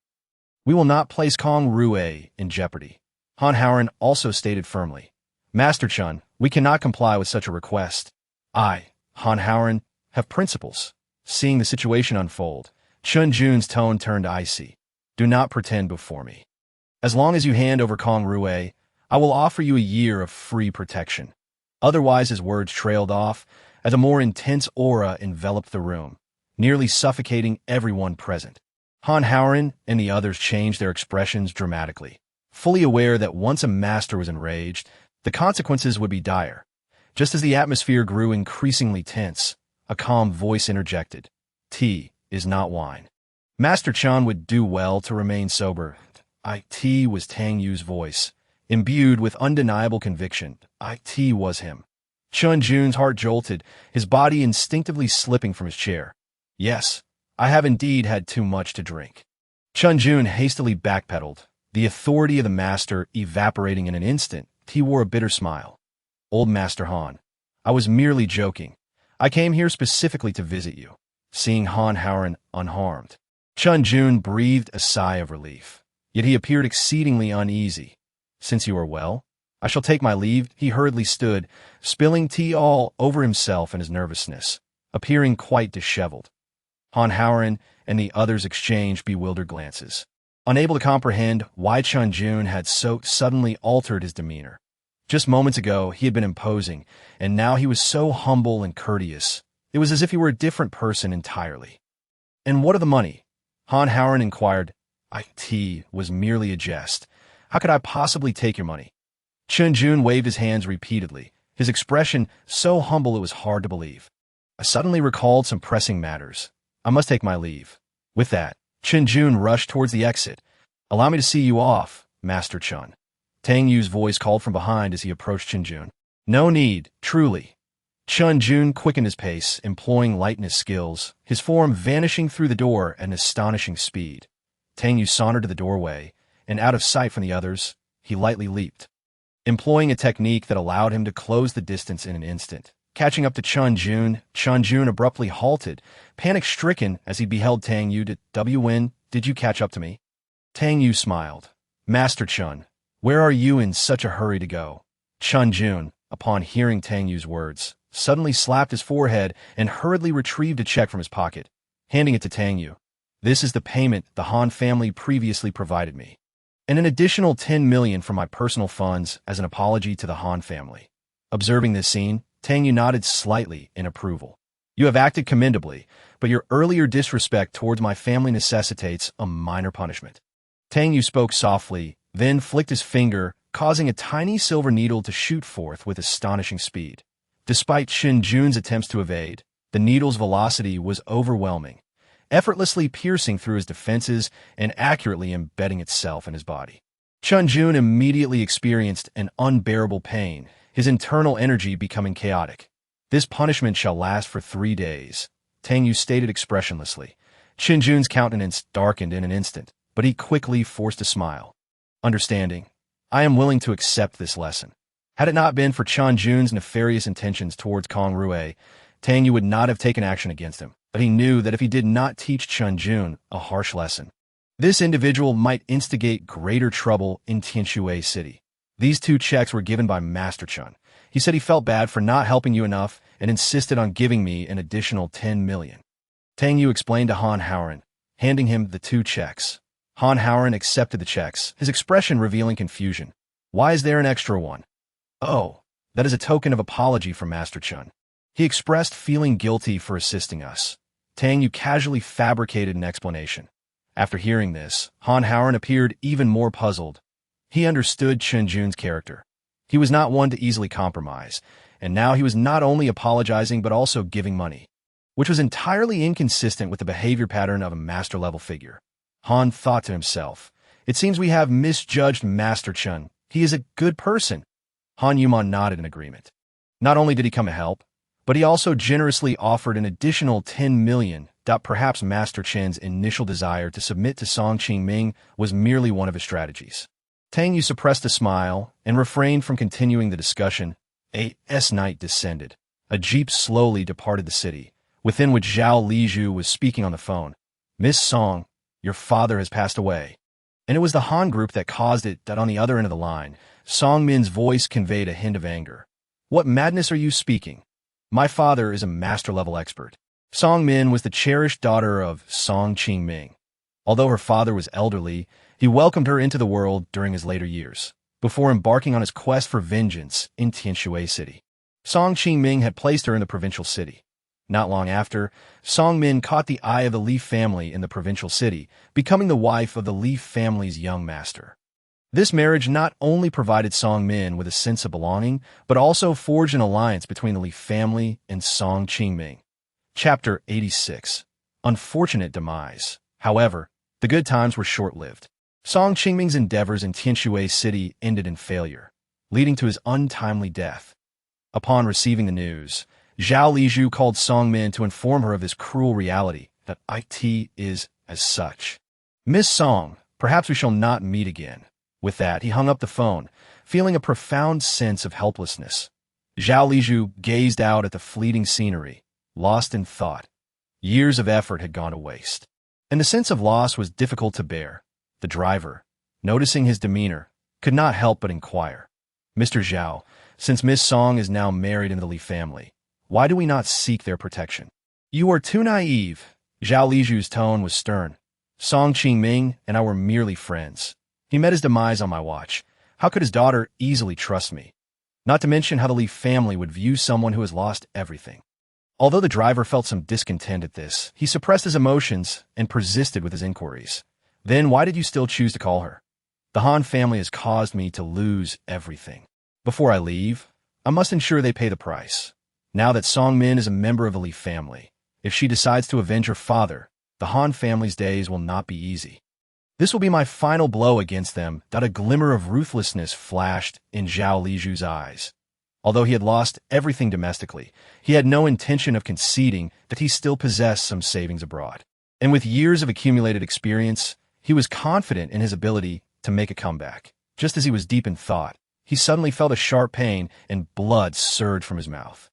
We will not place Kong Rue in jeopardy. Han Haoren also stated firmly. Master Chun, we cannot comply with such a request. I, Han Haoren, have principles. Seeing the situation unfold, Qinjun's tone turned icy. Do not pretend before me. As long as you hand over Kong Rue, I will offer you a year of free protection. Otherwise, his words trailed off as a more intense aura enveloped the room, nearly suffocating everyone present. Han Haoren and the others changed their expressions dramatically. fully aware that once a master was enraged, the consequences would be dire. Just as the atmosphere grew increasingly tense, a calm voice interjected. Tea is not wine. Master Chun would do well to remain sober. It was Tang Yue's voice, imbued with undeniable conviction. It was him. Chun Jun's heart jolted, his body instinctively slipping from his chair. Yes, I have indeed had too much to drink. Chun Jun hastily backpedaled, the authority of the master evaporating in an instant. He wore a bitter smile. Old Master Han, I was merely joking. I came here specifically to visit you. Seeing Han Howren unharmed, Chun Jun breathed a sigh of relief. Yet he appeared exceedingly uneasy. Since you are well, I shall take my leave. He hurriedly stood, spilling tea all over himself in his nervousness, appearing quite disheveled. Han Howren and the others exchanged bewildered glances, unable to comprehend why Chun Jun had so suddenly altered his demeanor. Just moments ago, he had been imposing, and now he was so humble and courteous. It was as if he were a different person entirely. And what of the money? Han Howren inquired. It was merely a jest. How could I possibly take your money? Chun Jun waved his hands repeatedly, his expression so humble it was hard to believe. I suddenly recalled some pressing matters. I must take my leave. With that, Chun Jun rushed towards the exit. Allow me to see you off, Master Chun. Tang Yue's voice called from behind as he approached Chun Jun. No need, truly. Chun Jun quickened his pace, employing light in his skills, his form vanishing through the door at an astonishing speed. Tang Yue sauntered to the doorway, and out of sight from the others, he lightly leaped, employing a technique that allowed him to close the distance in an instant. Catching up to Chun Jun abruptly halted, panic-stricken as he beheld Tang Yue. When did you catch up to me? Tang Yue smiled. Master Chun, where are you in such a hurry to go? Chun Jun, upon hearing Tang Yue's words, suddenly slapped his forehead and hurriedly retrieved a check from his pocket, handing it to Tang Yue. This is the payment the Han family previously provided me, and an additional 10 million from my personal funds as an apology to the Han family. Observing this scene, Tang Yue nodded slightly in approval. You have acted commendably, but your earlier disrespect towards my family necessitates a minor punishment. Tang Yue spoke softly, then flicked his finger, causing a tiny silver needle to shoot forth with astonishing speed. Despite Chun Jun's attempts to evade, the needle's velocity was overwhelming, effortlessly piercing through his defenses and accurately embedding itself in his body. Chun Jun immediately experienced an unbearable pain, his internal energy becoming chaotic. This punishment shall last for 3 days, Tang Yue stated expressionlessly. Chun Jun's countenance darkened in an instant, but he quickly forced a smile. Understanding, I am willing to accept this lesson. Had it not been for Chun Jun's nefarious intentions towards Kong Rue, Tang Yue would not have taken action against him, but he knew that if he did not teach Chun Jun a harsh lesson, this individual might instigate greater trouble in Tianxue City. These 2 checks were given by Master Chun. He said he felt bad for not helping you enough and insisted on giving me an additional 10 million. Tang Yue explained to Han Howren, handing him the 2 checks. Han Howren accepted the checks, his expression revealing confusion. Why is there an extra one? Oh, that is a token of apology from Master Chun. He expressed feeling guilty for assisting us. Tang Yue casually fabricated an explanation. After hearing this, Han Howren appeared even more puzzled. He understood Chun Jun's character. He was not one to easily compromise, and now he was not only apologizing but also giving money, which was entirely inconsistent with the behavior pattern of a master-level figure. Han thought to himself, it seems we have misjudged Master Chun. He is a good person. Han Yumon nodded in agreement. Not only did he come to help, but he also generously offered an additional 10 million. Perhaps Master Chen's initial desire to submit to Song Qingming was merely one of his strategies. Tang Yue suppressed a smile and refrained from continuing the discussion. Night descended. A jeep slowly departed the city, within which Zhao Lizhu was speaking on the phone. Miss Song, your father has passed away. And it was the Han group that caused it. On the other end of the line, Song Min's voice conveyed a hint of anger. What madness are you speaking? My father is a master-level expert. Song Min was the cherished daughter of Song Qingming. Although her father was elderly, he welcomed her into the world during his later years, before embarking on his quest for vengeance in Tianxue City. Song Qingming had placed her in the provincial city. Not long after, Song Min caught the eye of the Li family in the provincial city, becoming the wife of the Li family's young master. This marriage not only provided Song Min with a sense of belonging, but also forged an alliance between the Li family and Song Qingming. Chapter 86. Unfortunate Demise. However, the good times were short-lived. Song Qingming's endeavors in Tianxue City ended in failure, leading to his untimely death. Upon receiving the news, Zhao Lizhu called Song Min to inform her of this cruel reality, that it is as such. Miss Song, perhaps we shall not meet again. With that, he hung up the phone, feeling a profound sense of helplessness. Zhao Lizhu gazed out at the fleeting scenery, lost in thought. Years of effort had gone to waste. And the sense of loss was difficult to bear. The driver, noticing his demeanor, could not help but inquire. Mr. Zhao, since Miss Song is now married into the Li family, why do we not seek their protection? You are too naive. Zhao Lizhu's tone was stern. Song Qingming and I were merely friends. He met his demise on my watch. How could his daughter easily trust me? Not to mention how the Li family would view someone who has lost everything. Although the driver felt some discontent at this, he suppressed his emotions and persisted with his inquiries. Then why did you still choose to call her? The Han family has caused me to lose everything. Before I leave, I must ensure they pay the price. Now that Song Min is a member of the Li family, if she decides to avenge her father, the Han family's days will not be easy. This will be my final blow against them. A glimmer of ruthlessness flashed in Zhao Lizhu's eyes. Although he had lost everything domestically, he had no intention of conceding that he still possessed some savings abroad. And with years of accumulated experience, he was confident in his ability to make a comeback. Just as he was deep in thought, he suddenly felt a sharp pain and blood surged from his mouth.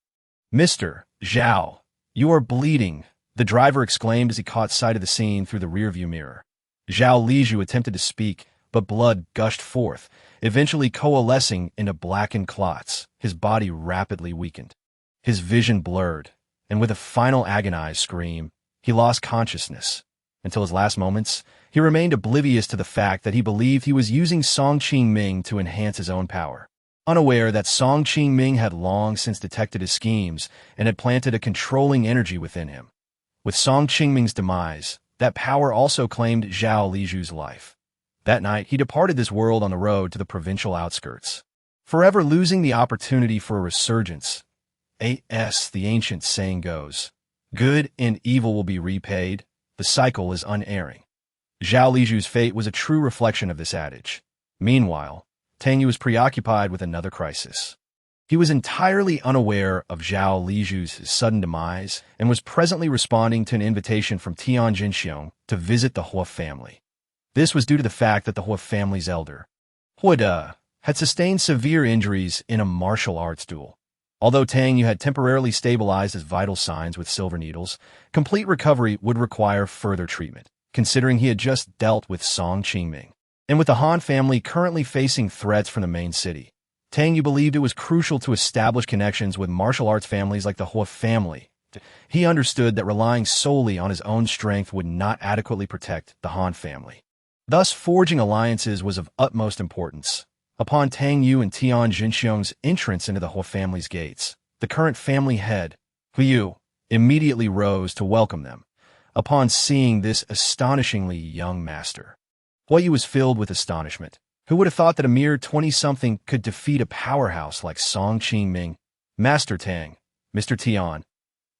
Mr. Zhao, you are bleeding, the driver exclaimed as he caught sight of the scene through the rearview mirror. Zhao Lizhu attempted to speak, but blood gushed forth, eventually coalescing into blackened clots. His body rapidly weakened. His vision blurred, and with a final agonized scream, he lost consciousness. Until his last moments, he remained oblivious to the fact that he believed he was using Song Qingming to enhance his own power, unaware that Song Qingming had long since detected his schemes and had planted a controlling energy within him. With Song Qingming's demise, that power also claimed Zhao Lizhu's life. That night, he departed this world on the road to the provincial outskirts, forever losing the opportunity for a resurgence. As the ancient saying goes, good and evil will be repaid. The cycle is unerring. Zhao Lizhu's fate was a true reflection of this adage. Meanwhile, Tang Yue was preoccupied with another crisis. He was entirely unaware of Zhao Lizhu's sudden demise and was presently responding to an invitation from Tian Jinxiong to visit the Hua family. This was due to the fact that the Hua family's elder, Hua De, had sustained severe injuries in a martial arts duel. Although Tang Yue had temporarily stabilized his vital signs with silver needles, complete recovery would require further treatment, considering he had just dealt with Song Qingming. And with the Han family currently facing threats from the main city, Tang Yue believed it was crucial to establish connections with martial arts families like the Hua family. He understood that relying solely on his own strength would not adequately protect the Han family. Thus, forging alliances was of utmost importance. Upon Tang Yue and Tian Jinxiong's entrance into the Hua family's gates, the current family head, Hu Yu, immediately rose to welcome them. Upon seeing this astonishingly young master, Hu Yu was filled with astonishment. Who would have thought that a mere 20-something could defeat a powerhouse like Song Qingming? Master Tang, Mr. Tian.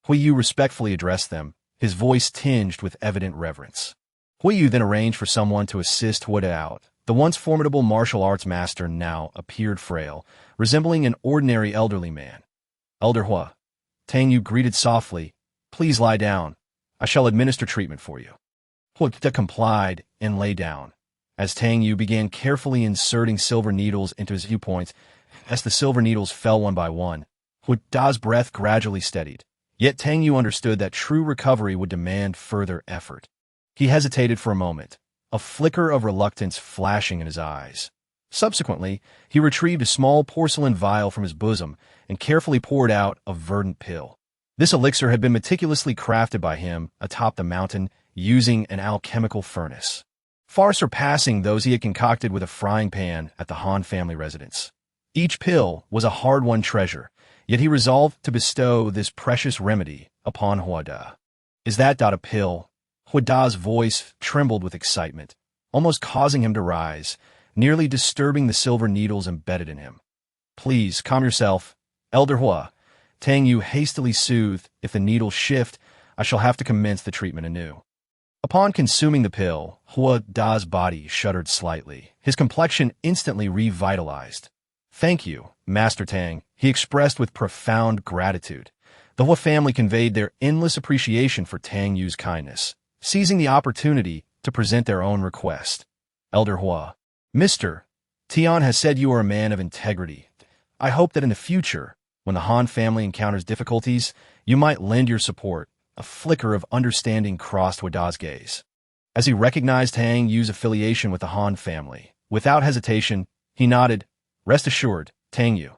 Hu Yu respectfully addressed them, his voice tinged with evident reverence. Hu Yu then arranged for someone to assist Hua De out. The once formidable martial arts master now appeared frail, resembling an ordinary elderly man. Elder Hua, Tang Yue greeted softly, please lie down. I shall administer treatment for you. Hua De complied and lay down. As Tang Yue began carefully inserting silver needles into his viewpoints, as the silver needles fell one by one, Hua De's breath gradually steadied. Yet Tang Yue understood that true recovery would demand further effort. He hesitated for a moment, a flicker of reluctance flashing in his eyes. Subsequently, he retrieved a small porcelain vial from his bosom and carefully poured out a verdant pill. This elixir had been meticulously crafted by him atop the mountain using an alchemical furnace, far surpassing those he had concocted with a frying pan at the Han family residence. Each pill was a hard-won treasure, yet he resolved to bestow this precious remedy upon Hua De. Is that a pill? Hua De's voice trembled with excitement, almost causing him to rise. nearly disturbing the silver needles embedded in him. "Please, calm yourself, Elder Hua," Tang Yue hastily soothed. "If the needles shift, I shall have to commence the treatment anew." Upon consuming the pill, Hua Da's body shuddered slightly. His complexion instantly revitalized. "Thank you, Master Tang," he expressed with profound gratitude. The Hua family conveyed their endless appreciation for Tang Yue's kindness, seizing the opportunity to present their own request. "Elder Hua, Mr. Tian has said you are a man of integrity. I hope that in the future, when the Han family encounters difficulties, you might lend your support." A flicker of understanding crossed Hua Da's gaze. As he recognized Tang Yue's affiliation with the Han family, without hesitation, he nodded. "Rest assured, Tang Yue.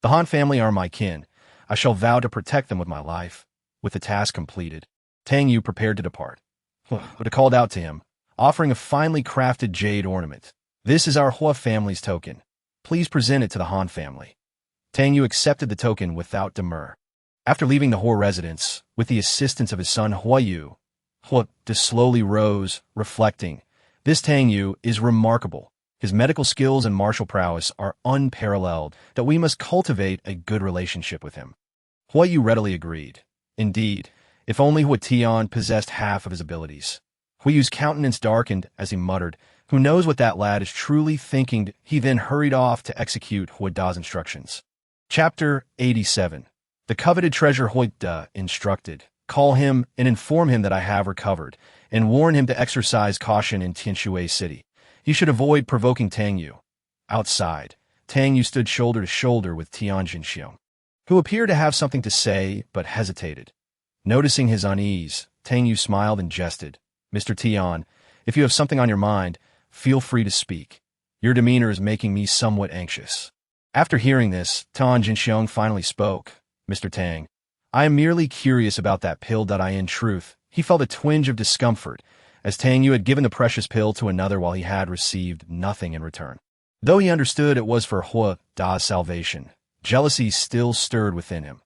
The Han family are my kin. I shall vow to protect them with my life." With the task completed, Tang Yue prepared to depart. Hua called out to him, offering a finely crafted jade ornament. "This is our Hua family's token. Please present it to the Han family." Tang Yue accepted the token without demur. After leaving the Hua residence, with the assistance of his son Hua Yu, Hua slowly rose, reflecting, "This Tang Yue is remarkable. His medical skills and martial prowess are unparalleled, that we must cultivate a good relationship with him." Hua Yu readily agreed. Indeed, if only Hua Tian possessed half of his abilities. Hua Yu's countenance darkened as he muttered, "Who knows what that lad is truly thinking?" He then hurried off to execute Hua Da's instructions. Chapter 87. The coveted treasure. Hua Da instructed, "Call him and inform him that I have recovered, and warn him to exercise caution in Tianxue City. He should avoid provoking Tang Yue." Outside, Tang Yue stood shoulder to shoulder with Tian Jinxiong, who appeared to have something to say but hesitated. Noticing his unease, Tang Yue smiled and jested. "Mr. Tian, if you have something on your mind, feel free to speak. Your demeanor is making me somewhat anxious." After hearing this, Tian Jinxiong finally spoke. "Mr. Tang, I am merely curious about that pill. In truth, he felt a twinge of discomfort, as Tang Yue had given the precious pill to another while he had received nothing in return. Though he understood it was for Hua Da's salvation, jealousy still stirred within him.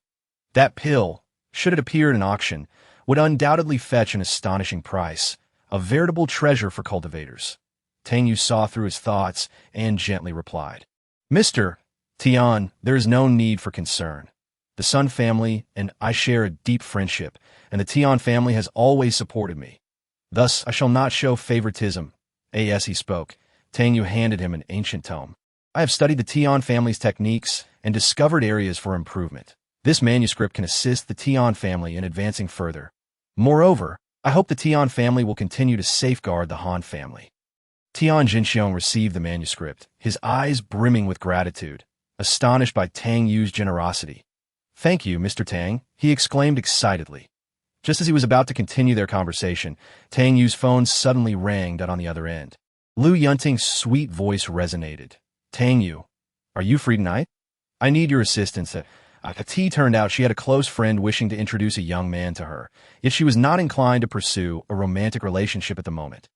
That pill, should it appear at an auction, would undoubtedly fetch an astonishing price, a veritable treasure for cultivators. Tang Yue saw through his thoughts and gently replied, "Mr. Tian, there is no need for concern. The Sun family and I share a deep friendship, and the Tian family has always supported me. Thus, I shall not show favoritism." As he spoke, Tang Yue handed him an ancient tome. "I have studied the Tian family's techniques and discovered areas for improvement. This manuscript can assist the Tian family in advancing further. Moreover, I hope the Tian family will continue to safeguard the Han family." Tian Jinxiong received the manuscript, his eyes brimming with gratitude, astonished by Tang Yue's generosity. "Thank you, Mr. Tang," he exclaimed excitedly. Just as he was about to continue their conversation, Tang Yue's phone suddenly rang on the other end. Lu Yunting's sweet voice resonated. "Tang Yue, are you free tonight? I need your assistance." T turned out she had a close friend wishing to introduce a young man to her, yet she was not inclined to pursue a romantic relationship at the moment.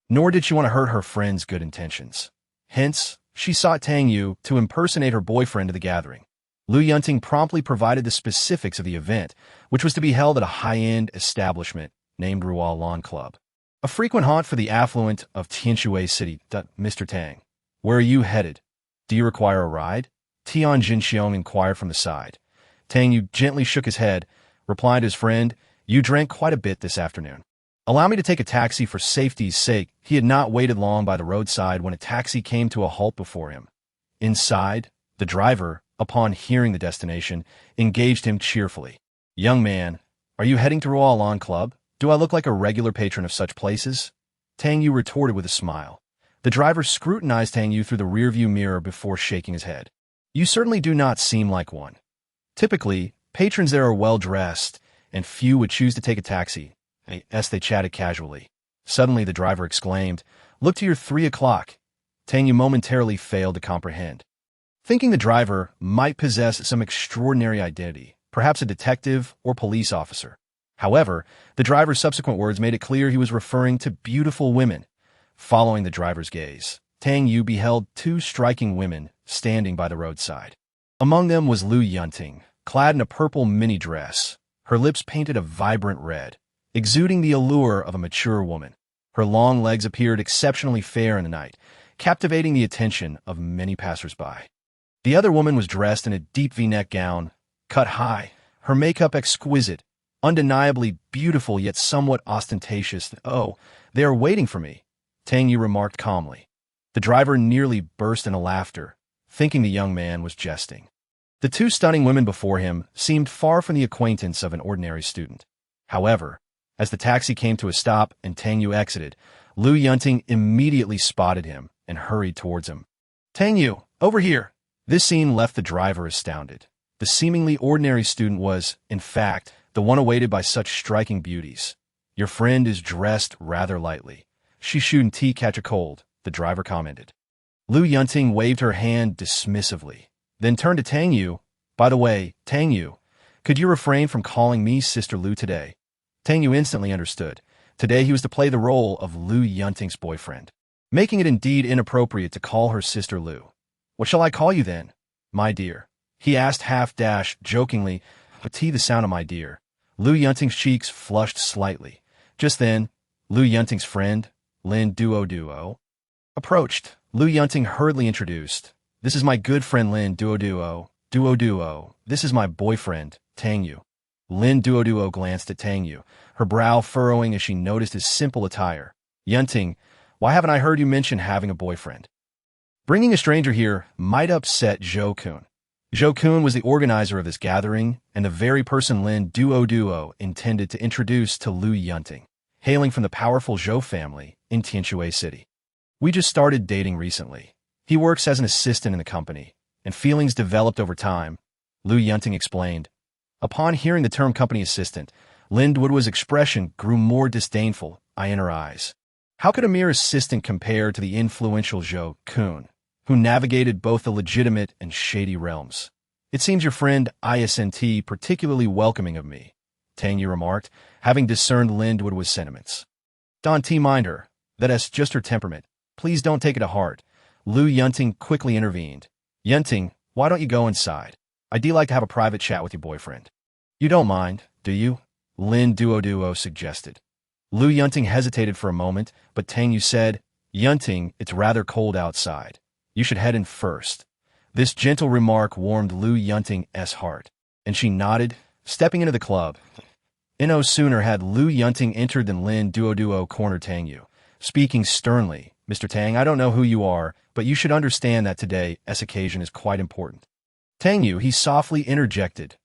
Nor did she want to hurt her friend's good intentions. Hence, she sought Tang Yue to impersonate her boyfriend at the gathering. Lu Yunting promptly provided the specifics of the event, which was to be held at a high-end establishment named Rual Lawn Club, a frequent haunt for the affluent of Tianxue City. "Mr. Tang, where are you headed? Do you require a ride?" Tian Jinxiong inquired from the side. Tang Yue gently shook his head, replied to his friend, "You drank quite a bit this afternoon. Allow me to take a taxi for safety's sake." He had not waited long by the roadside when a taxi came to a halt before him. Inside, the driver, upon hearing the destination, engaged him cheerfully. "Young man, are you heading to Rual Lawn Club? Do I look like a regular patron of such places?" Tang Yue retorted with a smile. The driver scrutinized Tang Yue through the rearview mirror before shaking his head. "You certainly do not seem like one. Typically, patrons there are well-dressed, and few would choose to take a taxi." As they chatted casually. Suddenly the driver exclaimed, "Look to your 3 o'clock." Tang Yue momentarily failed to comprehend. Thinking the driver might possess some extraordinary identity, perhaps a detective or police officer. However, the driver's subsequent words made it clear he was referring to beautiful women. Following the driver's gaze, Tang Yue beheld 2 striking women standing by the roadside. Among them was Lu Yunting, clad in a purple mini dress, her lips painted a vibrant red, exuding the allure of a mature woman. Her long legs appeared exceptionally fair in the night, captivating the attention of many passersby. The other woman was dressed in a deep V-neck gown, cut high, her makeup exquisite, undeniably beautiful yet somewhat ostentatious. "Oh, they are waiting for me," Tang Yue remarked calmly. The driver nearly burst into laughter, thinking the young man was jesting. The two stunning women before him seemed far from the acquaintance of an ordinary student. However, as the taxi came to a stop and Tang Yue exited, Lu Yunting immediately spotted him and hurried towards him. "Tang Yue, over here!" This scene left the driver astounded. The seemingly ordinary student was, in fact, the one awaited by such striking beauties. "Your friend is dressed rather lightly. She shouldn't tea catch a cold," the driver commented. Lu Yunting waved her hand dismissively, then turned to Tang Yue. "By the way, Tang Yue, could you refrain from calling me Sister Lu today?" Tang Yue instantly understood. Today he was to play the role of Lu Yunting's boyfriend, making it indeed inappropriate to call her Sister Lu. "What shall I call you then, my dear?" he asked half-jokingly. "But the sound of my dear." Lu Yunting's cheeks flushed slightly. Just then, Lu Yunting's friend, Lin Duo, approached. Lu Yunting hurriedly introduced. "This is my good friend Lin Duo. This is my boyfriend, Tang Yue." Lin Duo glanced at Tang Yue, her brow furrowing as she noticed his simple attire. "Yunting, why haven't I heard you mention having a boyfriend? Bringing a stranger here might upset Zhou Kun." Zhou Kun was the organizer of this gathering and the very person Lin Duo intended to introduce to Lu Yunting, hailing from the powerful Zhou family in Tianjue City. "We just started dating recently. He works as an assistant in the company, and feelings developed over time," Lu Yunting explained. Upon hearing the term company assistant, Lin Duo's expression grew more disdainful in her eyes. How could a mere assistant compare to the influential Zhou Kun, who navigated both the legitimate and shady realms? "It seems your friend isn't particularly welcoming of me," Tang Yue remarked, having discerned Lin Duo's sentiments. "Don't mind her. That's just her temperament. Please don't take it to heart," Lu Yunting quickly intervened. "Yunting, why don't you go inside? I'd like to have a private chat with your boyfriend." "You don't mind, do you?" Lin Duo suggested. Lu Yunting hesitated for a moment, but Tang Yue said, "Yunting, it's rather cold outside. You should head in first." This gentle remark warmed Lu Yunting's heart, and she nodded, stepping into the club. No sooner had Lu Yunting entered than Lin Duo cornered Tang Yue, speaking sternly. "Mr. Tang, I don't know who you are, but you should understand that today's occasion is quite important." "Tang Yue," he softly interjected.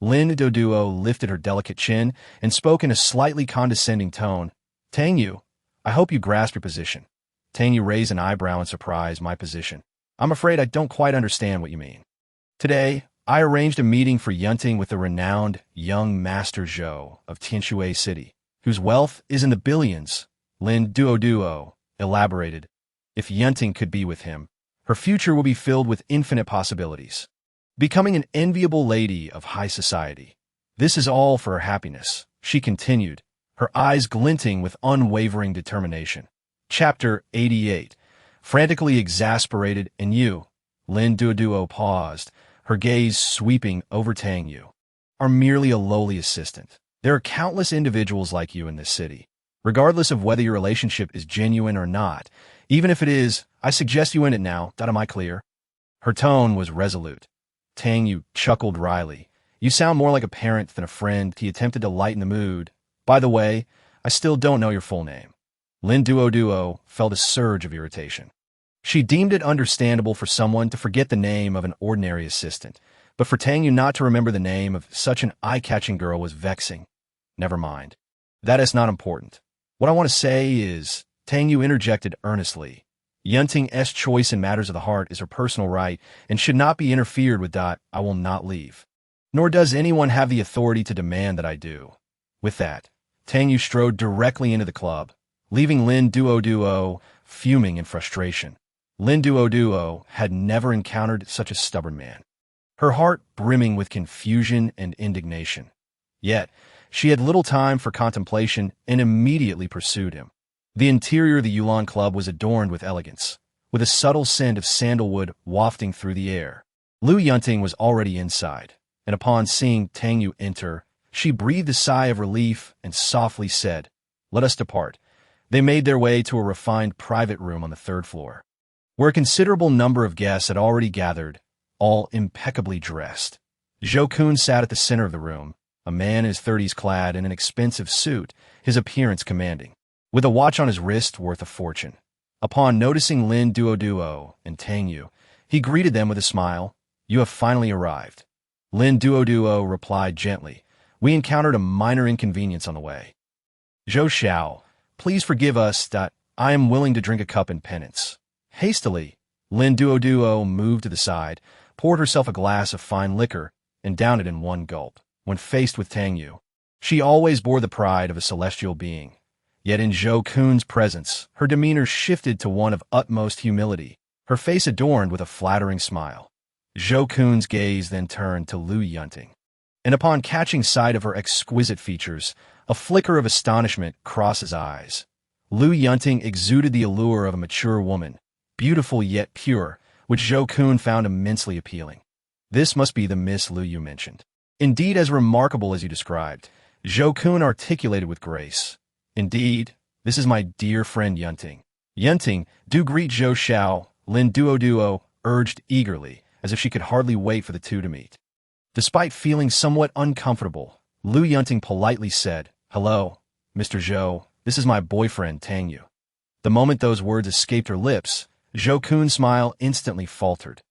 Lin Duo lifted her delicate chin and spoke in a slightly condescending tone. "Tang Yue, I hope you grasp your position." Tang Yue raised an eyebrow in surprise. "My position? I'm afraid I don't quite understand what you mean." "Today, I arranged a meeting for Yunting with the renowned young Master Zhou of Tianjue City, whose wealth is in the billions," Lin Duo elaborated. "If Yunting could be with him, her future will be filled with infinite possibilities, becoming an enviable lady of high society. This is all for her happiness," she continued, her eyes glinting with unwavering determination. Chapter 88. Frantically exasperated, and you, Lin Duo paused, her gaze sweeping over Tang Yue, "are merely a lowly assistant. There are countless individuals like you in this city. Regardless of whether your relationship is genuine or not, even if it is, I suggest you end it now. Am I clear?" Her tone was resolute. Tang Yue chuckled wryly. "You sound more like a parent than a friend." He attempted to lighten the mood. "By the way, I still don't know your full name." Lin Duo felt a surge of irritation. She deemed it understandable for someone to forget the name of an ordinary assistant, but for Tang Yue not to remember the name of such an eye-catching girl was vexing. "Never mind. That is not important. What I want to say is," Tang Yue interjected earnestly, "Yunting's choice in matters of the heart is her personal right and should not be interfered with. I will not leave. Nor does anyone have the authority to demand that I do." With that, Tang Yue strode directly into the club, leaving Lin Duo fuming in frustration. Lin Duo had never encountered such a stubborn man, her heart brimming with confusion and indignation. Yet, she had little time for contemplation and immediately pursued him. The interior of the Yulan Club was adorned with elegance, with a subtle scent of sandalwood wafting through the air. Lu Yunting was already inside, and upon seeing Tang Yue enter, she breathed a sigh of relief and softly said, "Let us depart." They made their way to a refined private room on the third floor. where a considerable number of guests had already gathered, all impeccably dressed. Zhou Kun sat at the center of the room, a man in his 30s clad in an expensive suit, his appearance commanding, with a watch on his wrist worth a fortune. Upon noticing Lin Duoduo and Tang Yue, he greeted them with a smile. "You have finally arrived." Lin Duoduo replied gently, "We encountered a minor inconvenience on the way." "Zhou Xiao, please forgive us that I am willing to drink a cup in penance." Hastily, Lin Duoduo moved to the side, poured herself a glass of fine liquor, and downed it in one gulp. When faced with Tang Yue, she always bore the pride of a celestial being. Yet in Zhou Kun's presence, her demeanor shifted to one of utmost humility, her face adorned with a flattering smile. Zhou Kun's gaze then turned to Lu Yunting, and upon catching sight of her exquisite features, a flicker of astonishment crossed his eyes. Lu Yunting exuded the allure of a mature woman, beautiful yet pure, which Zhou Kun found immensely appealing. This must be the Miss Lu you mentioned. Indeed, as remarkable as you described, Zhou Kun articulated with grace. Indeed, this is my dear friend Yunting. Yunting, do greet Zhou Xiao, Lin Duoduo urged eagerly, as if she could hardly wait for the two to meet. Despite feeling somewhat uncomfortable, Lu Yunting politely said, "Hello, Mr. Zhou, this is my boyfriend Tang Yue." The moment those words escaped her lips, Zhou Kun's smile instantly faltered.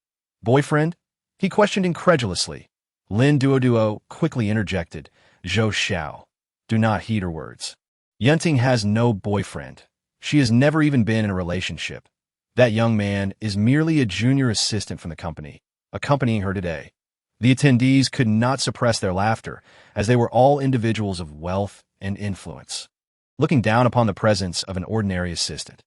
"Boyfriend?" he questioned incredulously. Lin Duoduo quickly interjected, "Zhou Xiao, do not heed her words. Yunting has no boyfriend. She has never even been in a relationship. That young man is merely a junior assistant from the company, accompanying her today." The attendees could not suppress their laughter, as they were all individuals of wealth and influence, looking down upon the presence of an ordinary assistant.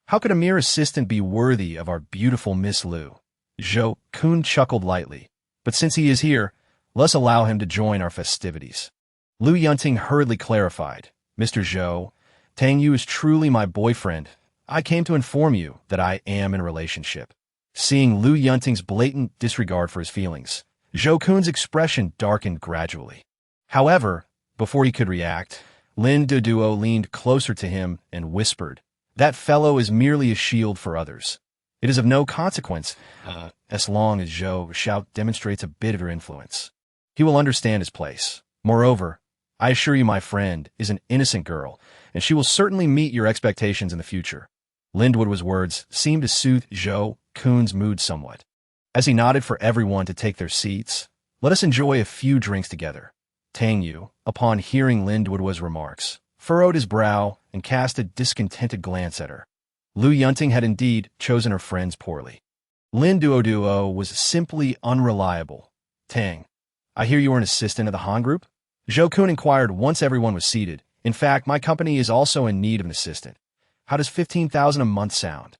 How could a mere assistant be worthy of our beautiful Miss Lu? Zhou Kun chuckled lightly. "But since he is here, let's allow him to join our festivities." Lu Yunting hurriedly clarified, "Mr. Zhou, Tang Yue is truly my boyfriend. I came to inform you that I am in a relationship." Seeing Lu Yunting's blatant disregard for his feelings, Zhou Kun's expression darkened gradually. However, before he could react, Lin Duoduo leaned closer to him and whispered, "That fellow is merely a shield for others. It is of no consequence, as long as Zhou Xiao demonstrates a bit of her influence. He will understand his place. Moreover, I assure you my friend is an innocent girl, and she will certainly meet your expectations in the future." Lin Duoduo's words seemed to soothe Zhou Kun's mood somewhat. As he nodded for everyone to take their seats, "Let us enjoy a few drinks together." Tang Yue, upon hearing Lin Duoduo's remarks, furrowed his brow and cast a discontented glance at her. Lu Yunting had indeed chosen her friends poorly. Lin Duoduo was simply unreliable. "Tang, I hear you are an assistant of the Han Group?" Zhou Kun inquired once everyone was seated. "In fact, my company is also in need of an assistant. How does 15,000 a month sound?"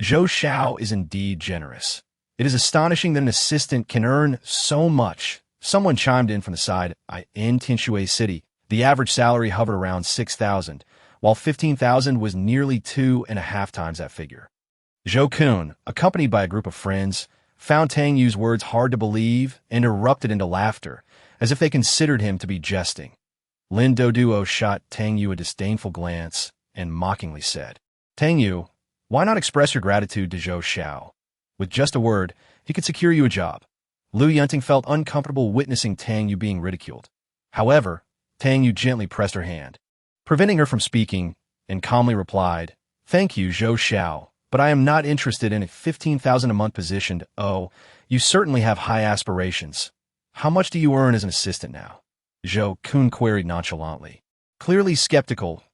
Zhou Xiao is indeed generous. "It is astonishing that an assistant can earn so much." Someone chimed in from the side. In Tinshui City, the average salary hovered around 6,000, while 15,000 was nearly 2.5 times that figure. Zhou Kun, accompanied by a group of friends, found Tang Yue's words hard to believe and erupted into laughter, as if they considered him to be jesting. Lin Duoduo shot Tang Yue a disdainful glance and mockingly said, "Tang Yue, why not express your gratitude to Zhou Xiao? With just a word, he could secure you a job." Lu Yunting felt uncomfortable witnessing Tang Yue being ridiculed. However, Tang Yue gently pressed her hand, preventing her from speaking, and calmly replied, "Thank you, Zhou Xiao, but I am not interested in a 15,000 a month position. Oh, you certainly have high aspirations. How much do you earn as an assistant now?" Zhou Kun queried nonchalantly, clearly skeptical,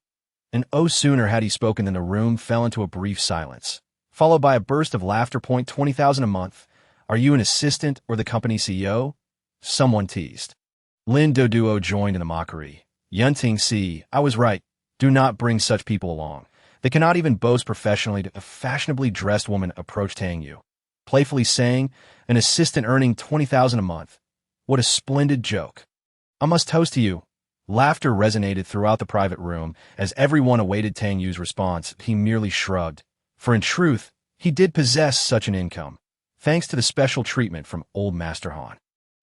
and oh sooner had he spoken than the room fell into a brief silence, followed by a burst of laughter. "20,000 a month? Are you an assistant or the company CEO?" someone teased. Lin Duoduo joined in the mockery. "Yunting, see, I was right. Do not bring such people along. They cannot even boast professionally." A fashionably dressed woman approached Tang Yue, playfully saying, "An assistant earning 20,000 a month. What a splendid joke. I must toast to you." Laughter resonated throughout the private room as everyone awaited Tang Yue's response. He merely shrugged, for in truth, he did possess such an income, thanks to the special treatment from old Master Han.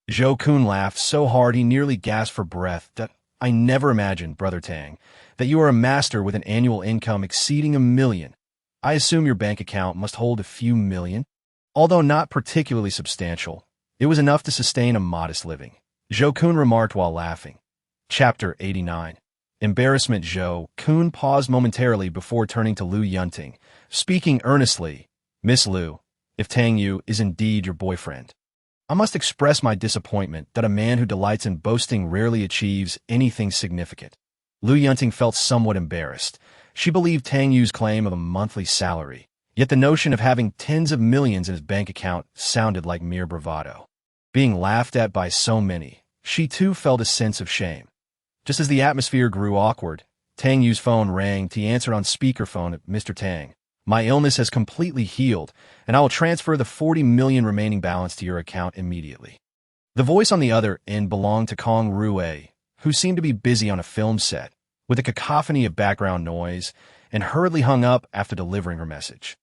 Zhou Kun laughed so hard he nearly gasped for breath. "I never imagined, Brother Tang, that you are a master with an annual income exceeding 1 million. I assume your bank account must hold a few million? Although not particularly substantial, it was enough to sustain a modest living, Zhou Kun remarked while laughing. Chapter 89. Embarrassment. Zhou Kun paused momentarily before turning to Lu Yunting, speaking earnestly. Miss Lu, if Tang Yue is indeed your boyfriend, I must express my disappointment that a man who delights in boasting rarely achieves anything significant. Lu Yunting felt somewhat embarrassed. She believed Tang Yue's claim of a monthly salary, yet the notion of having tens of millions in his bank account sounded like mere bravado. Being laughed at by so many, she too felt a sense of shame. Just as the atmosphere grew awkward, Tang Yue's phone rang. He answered on speakerphone. Mr. Tang, my illness has completely healed, and I will transfer the 40 million remaining balance to your account immediately. The voice on the other end belonged to Tang Yue, who seemed to be busy on a film set, with a cacophony of background noise, and hurriedly hung up after delivering her message.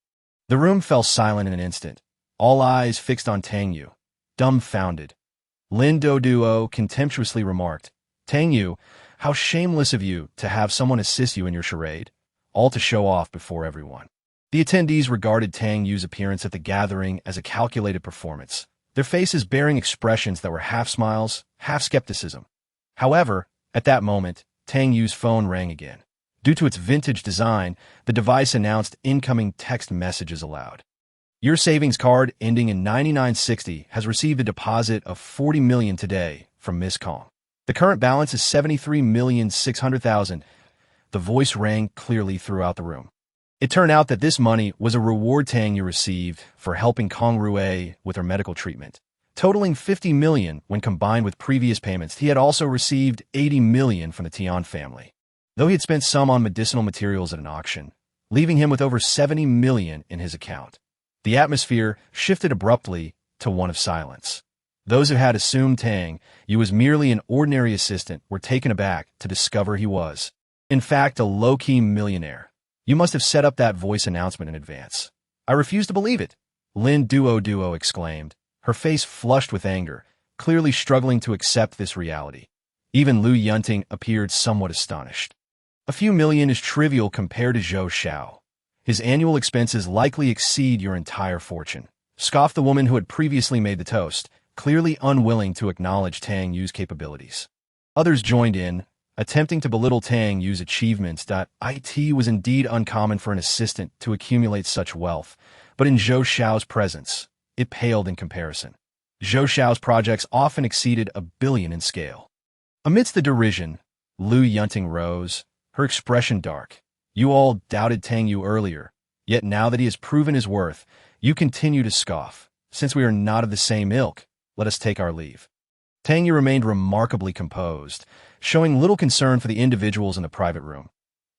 The room fell silent in an instant, all eyes fixed on Tang Yue, dumbfounded. Lin Duo contemptuously remarked, Tang Yue, how shameless of you to have someone assist you in your charade, all to show off before everyone. The attendees regarded Tang Yue's appearance at the gathering as a calculated performance, their faces bearing expressions that were half smiles, half skepticism. However, at that moment, Tang Yue's phone rang again. Due to its vintage design, the device announced incoming text messages aloud. Your savings card ending in 9960 has received a deposit of 40 million today from Miss Kong. The current balance is 73,600,000. The voice rang clearly throughout the room. It turned out that this money was a reward Tang Yue received for helping Tang Yue with her medical treatment, totaling 50 million when combined with previous payments. He had also received 80 million from the Tian family, though he had spent some on medicinal materials at an auction, leaving him with over 70 million in his account. The atmosphere shifted abruptly to one of silence. Those who had assumed Tang Yue was merely an ordinary assistant were taken aback to discover he was, in fact, a low-key millionaire. You must have set up that voice announcement in advance. I refuse to believe it, Lin Duo exclaimed, her face flushed with anger, clearly struggling to accept this reality. Even Lu Yunting appeared somewhat astonished. A few million is trivial compared to Zhou Xiao. His annual expenses likely exceed your entire fortune, scoffed the woman who had previously made the toast, clearly unwilling to acknowledge Tang Yue's capabilities. Others joined in, attempting to belittle Tang Yue's achievements. It was indeed uncommon for an assistant to accumulate such wealth, but in Zhou Xiao's presence, it paled in comparison. Zhou Xiao's projects often exceeded $1 billion in scale. Amidst the derision, Lu Yunting rose, her expression dark. You all doubted Tang Yue earlier, yet now that he has proven his worth, you continue to scoff. Since we are not of the same ilk, let us take our leave. Tang Yue remained remarkably composed, showing little concern for the individuals in the private room.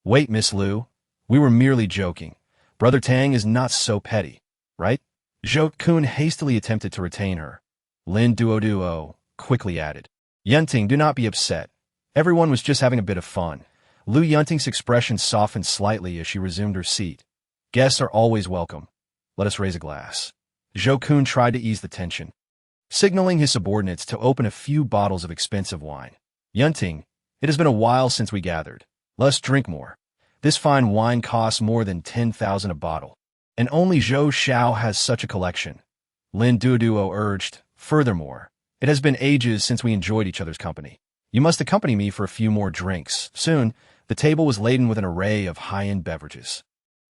Wait, Miss Lu, we were merely joking. Brother Tang is not so petty, right? Zhou Kun hastily attempted to retain her. Lin Duo quickly added, Yunting, do not be upset. Everyone was just having a bit of fun. Lu Yunting's expression softened slightly as she resumed her seat. Guests are always welcome. Let us raise a glass. Zhou Kun tried to ease the tension, signaling his subordinates to open a few bottles of expensive wine. Yunting, it has been a while since we gathered. Let us drink more. This fine wine costs more than 10,000 a bottle, and only Zhou Xiao has such a collection. Lin Duo urged, furthermore, it has been ages since we enjoyed each other's company. You must accompany me for a few more drinks. Soon, the table was laden with an array of high-end beverages.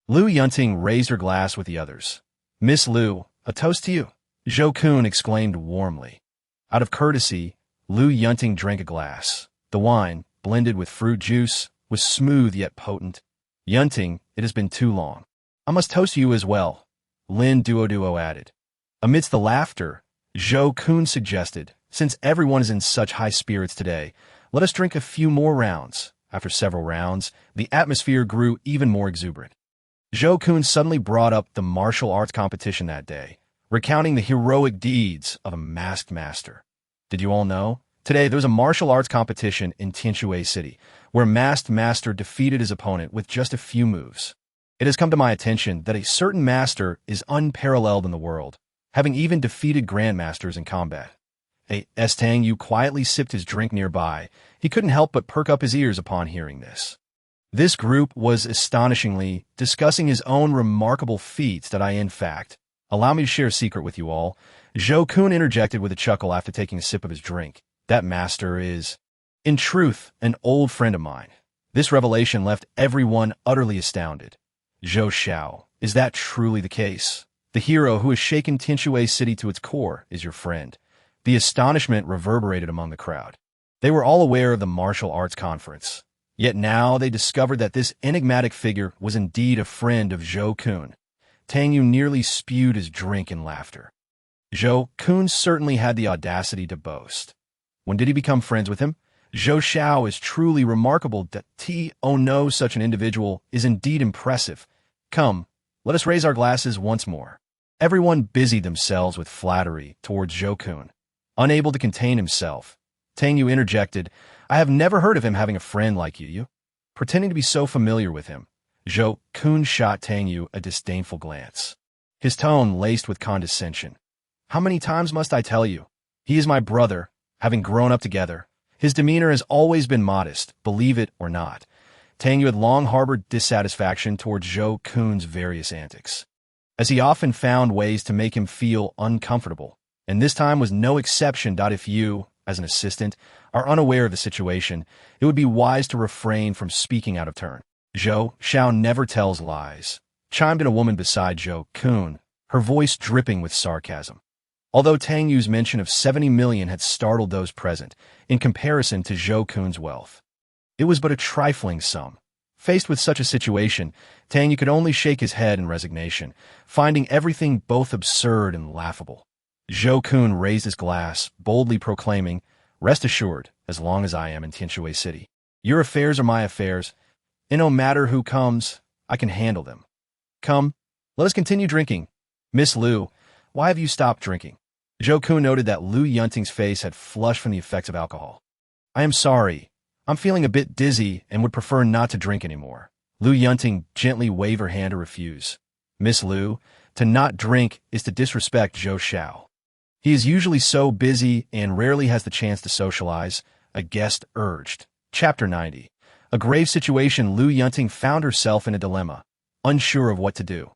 Lu Yunting raised her glass with the others. Miss Lu, a toast to you, Zhou Kun exclaimed warmly. Out of courtesy, Lu Yunting drank a glass. The wine, blended with fruit juice, was smooth yet potent. Yunting, it has been too long. I must toast you as well, Lin Duo added. Amidst the laughter, Zhou Kun suggested, since everyone is in such high spirits today, let us drink a few more rounds. After several rounds, the atmosphere grew even more exuberant. Zhou Kun suddenly brought up the martial arts competition that day, recounting the heroic deeds of a masked master. Did you all know? Today there was a martial arts competition in Tianjue City, where a masked master defeated his opponent with just a few moves. It has come to my attention that a certain master is unparalleled in the world, having even defeated grandmasters in combat. Tang Yue quietly sipped his drink nearby. He couldn't help but perk up his ears upon hearing this. This group was astonishingly discussing his own remarkable feats that in fact, allow me to share a secret with you all. Zhou Kun interjected with a chuckle after taking a sip of his drink. That master is, in truth, an old friend of mine. This revelation left everyone utterly astounded. Zhou Xiao, is that truly the case? The hero who has shaken Tang Yue city to its core is your friend. The astonishment reverberated among the crowd. They were all aware of the martial arts conference. Yet now they discovered that this enigmatic figure was indeed a friend of Zhou Kun. Tang Yue nearly spewed his drink in laughter. Zhou Kun certainly had the audacity to boast. When did he become friends with him? Zhou Xiao is truly remarkable. Oh no, such an individual is indeed impressive. Come, let us raise our glasses once more. Everyone busied themselves with flattery towards Zhou Kun. Unable to contain himself, Tang Yue interjected, I have never heard of him having a friend like you. Pretending to be so familiar with him, Zhou Kun shot Tang Yue a disdainful glance. His tone laced with condescension. How many times must I tell you? He is my brother, having grown up together. His demeanor has always been modest, believe it or not. Tang Yue had long harbored dissatisfaction towards Zhou Kun's various antics, as he often found ways to make him feel uncomfortable, and this time was no exception. If you, as an assistant, are unaware of the situation, it would be wise to refrain from speaking out of turn. Zhou Xiao never tells lies, chimed in a woman beside Zhou Kun, her voice dripping with sarcasm. Although Tang Yue's mention of 70 million had startled those present, in comparison to Zhou Kun's wealth, it was but a trifling sum. Faced with such a situation, Tang Yue could only shake his head in resignation, finding everything both absurd and laughable. Zhou Kun raised his glass, boldly proclaiming, Rest assured, as long as I am in Tang Yue City, your affairs are my affairs, and no matter who comes, I can handle them. Come, let us continue drinking. Miss Liu, why have you stopped drinking? Zhou Kun noted that Liu Yunting's face had flushed from the effects of alcohol. I am sorry. I'm feeling a bit dizzy and would prefer not to drink anymore. Liu Yunting gently waved her hand to refuse. Miss Liu, to not drink is to disrespect Zhou Xiao. He is usually so busy and rarely has the chance to socialize, a guest urged. Chapter 90. A grave situation. Liu Yunting found herself in a dilemma, unsure of what to do.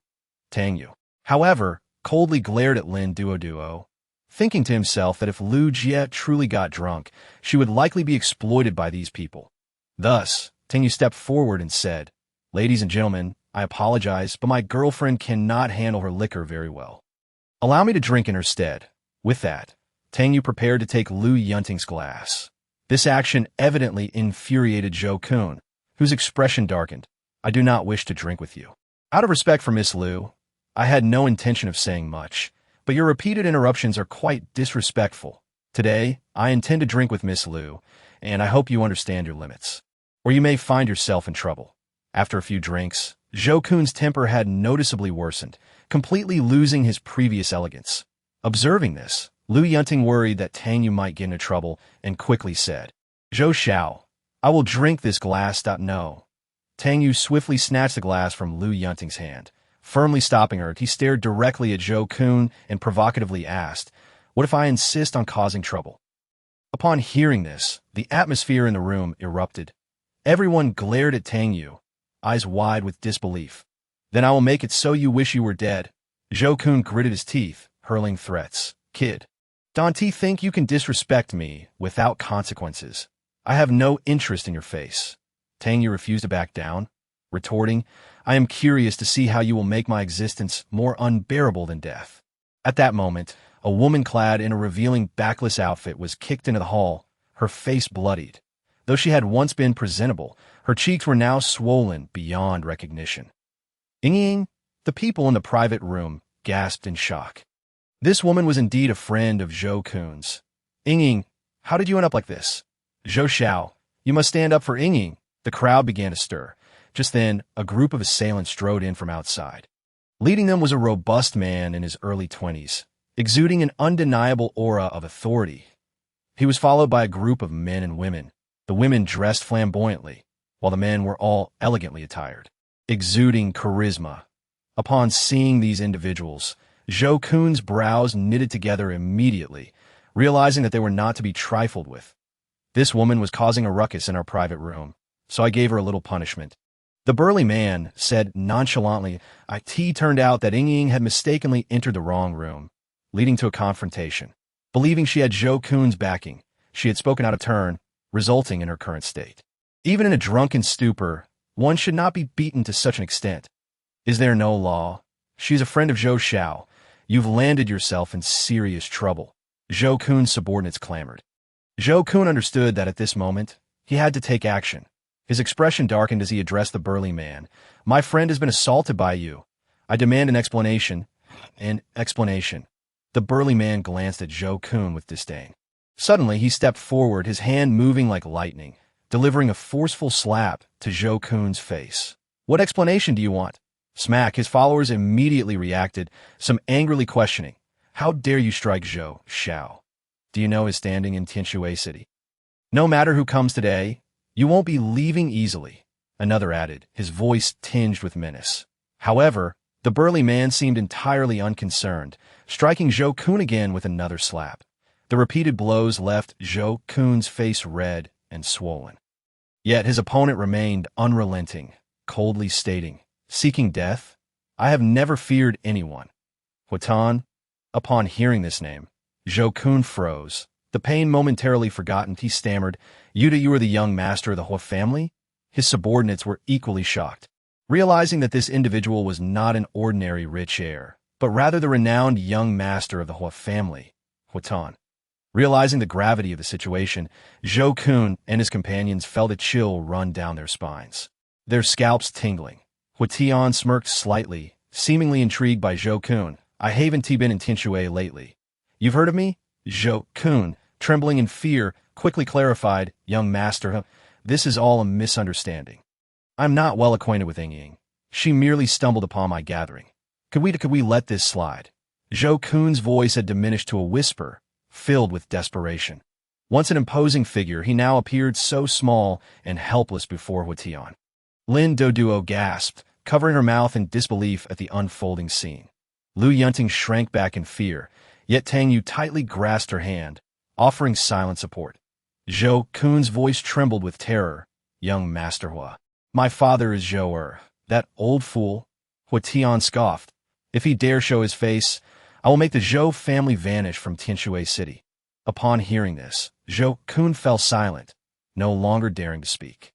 Tang Yue, however, coldly glared at Lin Duo, thinking to himself that if Liu Jie truly got drunk, she would likely be exploited by these people. Thus, Tang Yue stepped forward and said, Ladies and gentlemen, I apologize, but my girlfriend cannot handle her liquor very well. Allow me to drink in her stead. With that, Tang Yue prepared to take Liu Yunting's glass. This action evidently infuriated Zhou Kun, whose expression darkened. I do not wish to drink with you. Out of respect for Miss Liu, I had no intention of saying much, but your repeated interruptions are quite disrespectful. Today, I intend to drink with Miss Liu, and I hope you understand your limits, or you may find yourself in trouble. After a few drinks, Zhou Kun's temper had noticeably worsened, completely losing his previous elegance. Observing this, Liu Yunting worried that Tang Yue might get into trouble and quickly said, Zhou Xiao, I will drink this glass. No. Tang Yue swiftly snatched the glass from Liu Yunting's hand. Firmly stopping her, he stared directly at Zhou Kun and provocatively asked, What if I insist on causing trouble? Upon hearing this, the atmosphere in the room erupted. Everyone glared at Tang Yue, eyes wide with disbelief. Then I will make it so you wish you were dead. Zhou Kun gritted his teeth, hurling threats. Kid, don't you think you can disrespect me without consequences? I have no interest in your face. Tang Yue refused to back down, retorting, I am curious to see how you will make my existence more unbearable than death. At that moment, a woman clad in a revealing backless outfit was kicked into the hall, her face bloodied. Though she had once been presentable, her cheeks were now swollen beyond recognition. Ying, the people in the private room gasped in shock. This woman was indeed a friend of Zhou Kun's. Ying, how did you end up like this? Zhou Xiao, you must stand up for Ying. The crowd began to stir. Just then, a group of assailants strode in from outside. Leading them was a robust man in his early 20s, exuding an undeniable aura of authority. He was followed by a group of men and women. The women dressed flamboyantly, while the men were all elegantly attired, exuding charisma. Upon seeing these individuals, Zhou Kun's brows knitted together immediately, realizing that they were not to be trifled with. This woman was causing a ruckus in our private room, so I gave her a little punishment. The burly man said nonchalantly. It turned out that Ying had mistakenly entered the wrong room, leading to a confrontation. Believing she had Zhou Kun's backing, she had spoken out of turn, resulting in her current state. Even in a drunken stupor, one should not be beaten to such an extent. Is there no law? She's a friend of Zhou Xiao. You've landed yourself in serious trouble. Zhou Kun's subordinates clamored. Zhou Kun understood that at this moment, he had to take action. His expression darkened as he addressed the burly man. My friend has been assaulted by you. I demand an explanation. An explanation. The burly man glanced at Zhou Kun with disdain. Suddenly, he stepped forward, his hand moving like lightning, delivering a forceful slap to Zhou Kun's face. What explanation do you want? Smack. His followers immediately reacted, some angrily questioning. How dare you strike Zhou Xiao? Do you know his standing in Tang Yue City? No matter who comes today, you won't be leaving easily, another added, his voice tinged with menace. However, the burly man seemed entirely unconcerned, striking Zhou Kun again with another slap. The repeated blows left Zhou Kun's face red and swollen. Yet his opponent remained unrelenting, coldly stating, seeking death? I have never feared anyone. Huatan? Upon hearing this name, Zhou Kun froze. The pain momentarily forgotten, he stammered, You are the young master of the Hua family? His subordinates were equally shocked, realizing that this individual was not an ordinary rich heir, but rather the renowned young master of the Hua family, Huatan. Realizing the gravity of the situation, Zhou Kun and his companions felt a chill run down their spines, their scalps tingling. Huatian smirked slightly, seemingly intrigued by Zhou Kun. I haven't been in Tang Yue lately. You've heard of me? Zhou Kun, trembling in fear, quickly clarified, Young master, this is all a misunderstanding. I'm not well acquainted with Ying. She merely stumbled upon my gathering. Could we let this slide? Zhou Kun's voice had diminished to a whisper, filled with desperation. Once an imposing figure, he now appeared so small and helpless before Huatian. Lin Doduo gasped, covering her mouth in disbelief at the unfolding scene. Lu Yunting shrank back in fear, yet Tang Yue tightly grasped her hand, offering silent support. Zhou Kun's voice trembled with terror. Young Master Hua. My father is Zhou that old fool. Huatian scoffed. If he dare show his face, I will make the Zhou family vanish from Tang Yue City. Upon hearing this, Zhou Kun fell silent, no longer daring to speak.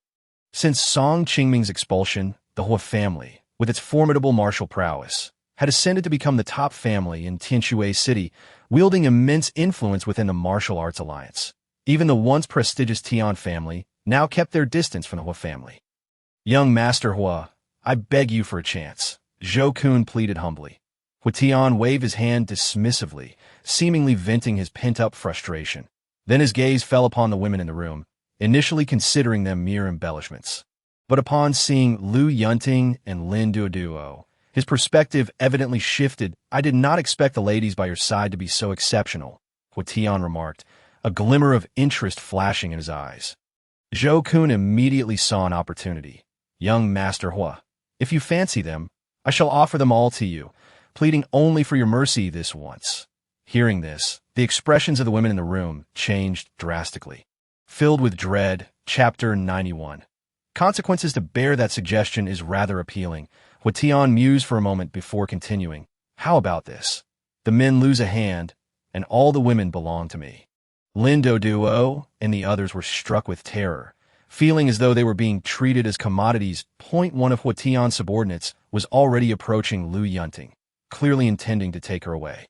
Since Song Qingming's expulsion, the Hua family, with its formidable martial prowess, had ascended to become the top family in Tang Yue City, wielding immense influence within the martial arts alliance. Even the once prestigious Tian family now kept their distance from the Hua family. Young Master Hua, I beg you for a chance, Zhou Kun pleaded humbly. Huatian waved his hand dismissively, seemingly venting his pent-up frustration. Then his gaze fell upon the women in the room, initially considering them mere embellishments. But upon seeing Lu Yunting and Lin Duoduo, his perspective evidently shifted. I did not expect the ladies by your side to be so exceptional, Huatian remarked, a glimmer of interest flashing in his eyes. Zhou Kun immediately saw an opportunity. Young Master Hua, if you fancy them, I shall offer them all to you, pleading only for your mercy this once. Hearing this, the expressions of the women in the room changed drastically. Filled with dread, Chapter 91. Consequences to bear that suggestion is rather appealing. Huatian mused for a moment before continuing. How about this? The men lose a hand, and all the women belong to me. Lin Duo and the others were struck with terror, feeling as though they were being treated as commodities. One of Huatian's subordinates was already approaching Lu Yunting, clearly intending to take her away.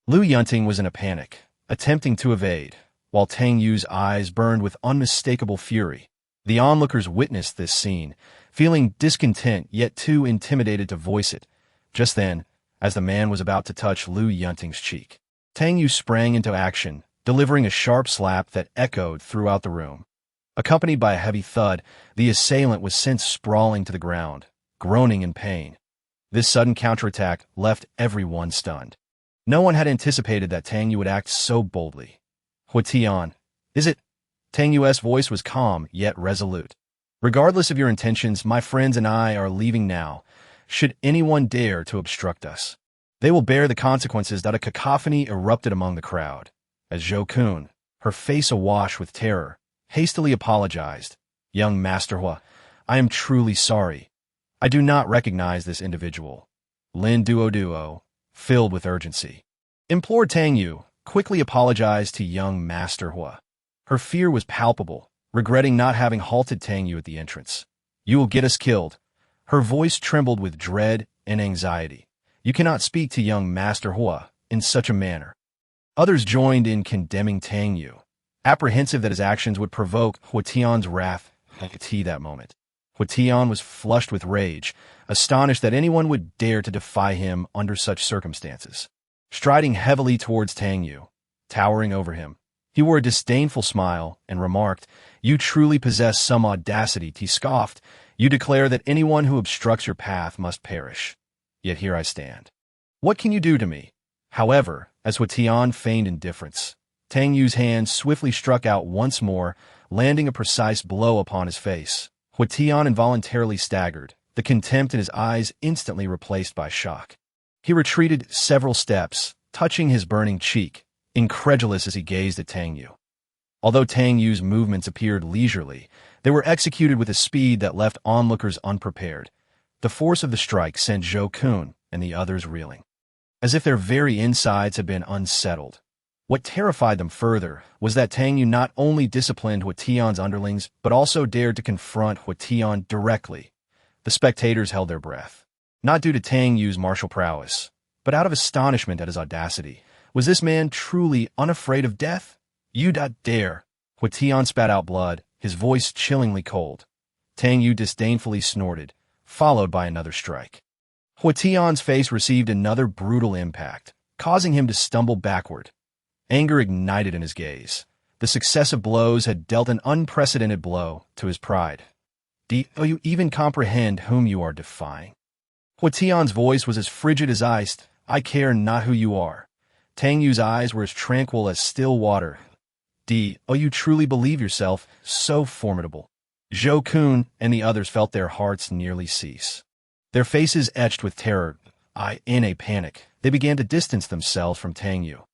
Lu Yunting was in a panic, attempting to evade, while Tang Yue's eyes burned with unmistakable fury. The onlookers witnessed this scene, feeling discontent yet too intimidated to voice it. Just then, as the man was about to touch Lu Yunting's cheek, Tang Yue sprang into action, delivering a sharp slap that echoed throughout the room. Accompanied by a heavy thud, the assailant was sent sprawling to the ground, groaning in pain. This sudden counterattack left everyone stunned. No one had anticipated that Tang Yue would act so boldly. Huatian, is it? Tang Yue's voice was calm yet resolute. Regardless of your intentions, my friends and I are leaving now. Should anyone dare to obstruct us, they will bear the consequences. That a cacophony erupted among the crowd, as Zhou Kun, her face awash with terror, hastily apologized. Young Master Hua, I am truly sorry. I do not recognize this individual. Lin Duo, filled with urgency, implored Tang Yue, quickly apologized to young Master Hua. Her fear was palpable, regretting not having halted Tang Yue at the entrance. You will get us killed. Her voice trembled with dread and anxiety. You cannot speak to young Master Hua in such a manner. Others joined in condemning Tang Yue, apprehensive that his actions would provoke Hua Tian's wrath at that moment. Hua Tian was flushed with rage, astonished that anyone would dare to defy him under such circumstances. Striding heavily towards Tang Yue, towering over him, he wore a disdainful smile and remarked, "You truly possess some audacity," he scoffed. "You declare that anyone who obstructs your path must perish. Yet here I stand. What can you do to me?" However, as Hua Tian feigned indifference, Tang Yue's hand swiftly struck out once more, landing a precise blow upon his face. Hua Tian involuntarily staggered, the contempt in his eyes instantly replaced by shock. He retreated several steps, touching his burning cheek, incredulous as he gazed at Tang Yue. Although Tang Yue's movements appeared leisurely, they were executed with a speed that left onlookers unprepared. The force of the strike sent Zhou Kun and the others reeling, as if their very insides had been unsettled. What terrified them further was that Tang Yue not only disciplined Hua Tian's underlings, but also dared to confront Hua Tian directly. The spectators held their breath, not due to Tang Yue's martial prowess, but out of astonishment at his audacity. Was this man truly unafraid of death? "You dare!" Hua Tian spat out blood, his voice chillingly cold. Tang Yue disdainfully snorted, followed by another strike. Hua Tian's face received another brutal impact, causing him to stumble backward. Anger ignited in his gaze. The successive blows had dealt an unprecedented blow to his pride. "Do you even comprehend whom you are defying?" Hua Tian's voice was as frigid as ice. "I care not who you are." Tang Yue's eyes were as tranquil as still water. "Do you truly believe yourself so formidable?" Zhou Kun and the others felt their hearts nearly cease. Their faces etched with terror. In a panic, they began to distance themselves from Tang Yue.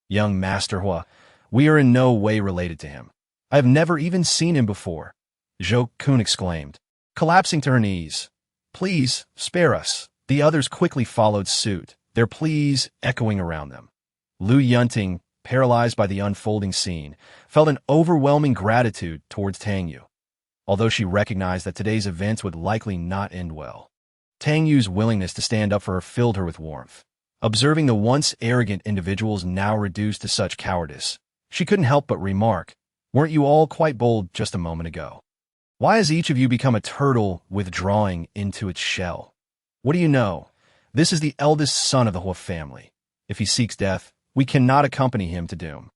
"Young Master Hua, we are in no way related to him. I have never even seen him before," Zhou Kun exclaimed, collapsing to her knees. "Please, spare us." The others quickly followed suit, their pleas echoing around them. Lu Yunting, paralyzed by the unfolding scene, felt an overwhelming gratitude towards Tang Yue, although she recognized that today's events would likely not end well. Tang Yue's willingness to stand up for her filled her with warmth. Observing the once arrogant individuals now reduced to such cowardice, she couldn't help but remark, "Weren't you all quite bold just a moment ago? Why has each of you become a turtle withdrawing into its shell? What do you know? This is the eldest son of the Hua family. If he seeks death, we cannot accompany him to doom."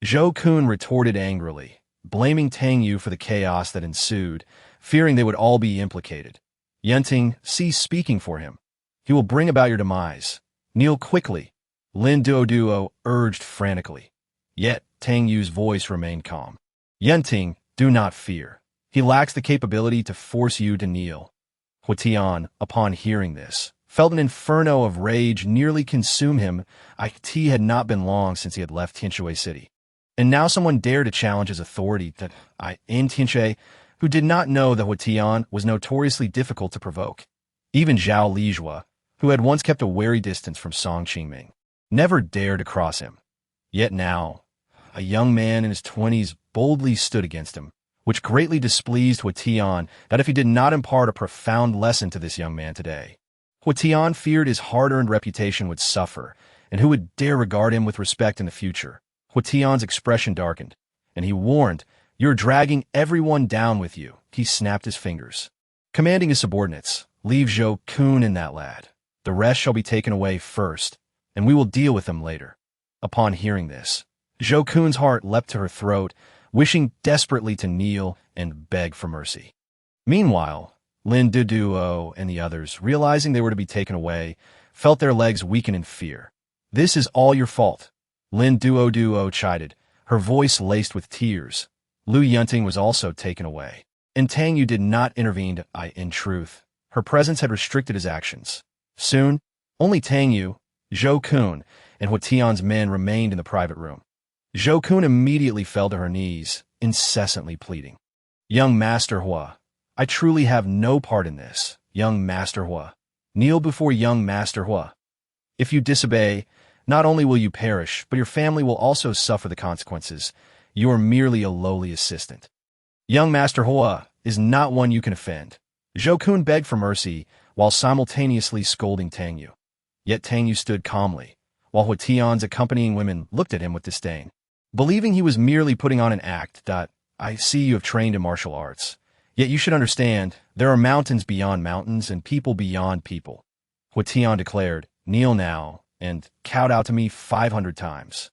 Zhou Kun retorted angrily, blaming Tang Yue for the chaos that ensued, fearing they would all be implicated. "Yunting, cease speaking for him. He will bring about your demise. Kneel quickly," Lin Duo urged frantically. Yet Tang Yue's voice remained calm. "Yunting, do not fear. He lacks the capability to force you to kneel." Hua Tian, upon hearing this, felt an inferno of rage nearly consume him. It had not been long since he had left Tianxue City, and now someone dared to challenge his authority in Tianxue, who did not know that Hua Tian was notoriously difficult to provoke. Even Zhao Lijua, who had once kept a wary distance from Song Qingming, never dared to cross him. Yet now, a young man in his 20s boldly stood against him, which greatly displeased Hua Tian that if he did not impart a profound lesson to this young man today, Hua Tian feared his hard-earned reputation would suffer, and who would dare regard him with respect in the future. Hua Tian's expression darkened, and he warned, "You're dragging everyone down with you." He snapped his fingers, commanding his subordinates, "Leave Zhou Kun and that lad. The rest shall be taken away first, and we will deal with them later." Upon hearing this, Zhou Kun's heart leapt to her throat, wishing desperately to kneel and beg for mercy. Meanwhile, Lin Duo and the others, realizing they were to be taken away, felt their legs weaken in fear. "This is all your fault," Lin Duo chided, her voice laced with tears. Lu Yunting was also taken away, and Tang Yue did not intervene. In truth, her presence had restricted his actions. Soon, only Tang Yue, Zhou Kun, and Hua Tian's men remained in the private room. Zhou Kun immediately fell to her knees, incessantly pleading, "Young Master Hua, I truly have no part in this. young Master Hua. Kneel before young Master Hua. If you disobey, not only will you perish, but your family will also suffer the consequences. You are merely a lowly assistant. Young Master Hua is not one you can offend. Zhou Kun begged for mercy while simultaneously scolding Tang Yue. Yet Tang Yue stood calmly, while Hua Tian's accompanying women looked at him with disdain. Believing he was merely putting on an act. I see you have trained in martial arts. Yet you should understand, there are mountains beyond mountains and people beyond people. Hua Tian declared, kneel now, and kowtow to me 500 times.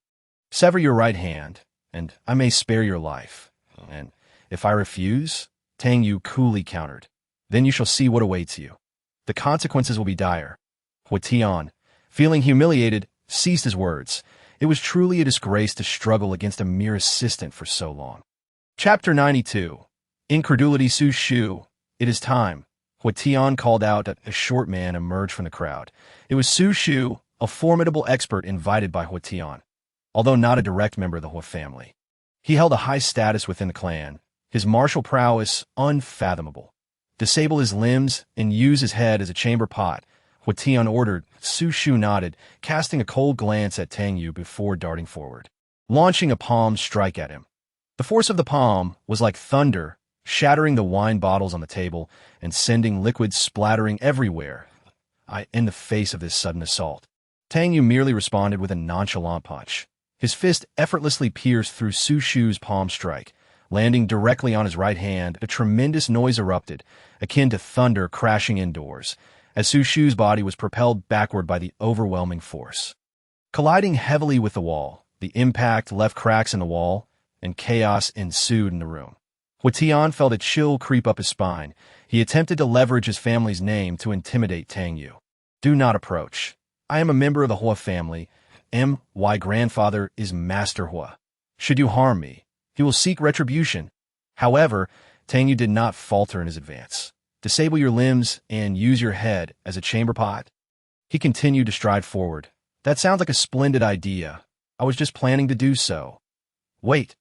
Sever your right hand, and I may spare your life. And if I refuse, Tang Yue coolly countered, then you shall see what awaits you. The consequences will be dire. Hua Tian, feeling humiliated, ceased his words. It was truly a disgrace to struggle against a mere assistant for so long. Chapter 92. Incredulity Su Shu. It is time. Hua Tian called out. A short man emerged from the crowd. It was Su Shu, a formidable expert invited by Hua Tian, although not a direct member of the Hua family. He held a high status within the clan, his martial prowess unfathomable. Disable his limbs and use his head as a chamber pot, Hua Tian ordered. Su Shu nodded, casting a cold glance at Tang Yue before darting forward, launching a palm strike at him. The force of the palm was like thunder, shattering the wine bottles on the table and sending liquids splattering everywhere. In the face of this sudden assault, Tang Yue merely responded with a nonchalant punch. His fist effortlessly pierced through Su Shu's palm strike, landing directly on his right hand. A tremendous noise erupted, akin to thunder crashing indoors, as Su Shu's body was propelled backward by the overwhelming force. Colliding heavily with the wall, the impact left cracks in the wall, and chaos ensued in the room. Hua Tian felt a chill creep up his spine. He attempted to leverage his family's name to intimidate Tang Yue. Do not approach. I am a member of the Hua family. My grandfather is Master Hua. Should you harm me, he will seek retribution. However, Tang Yue did not falter in his advance. Disable your limbs and use your head as a chamber pot. He continued to stride forward. That sounds like a splendid idea. I was just planning to do so. Wait.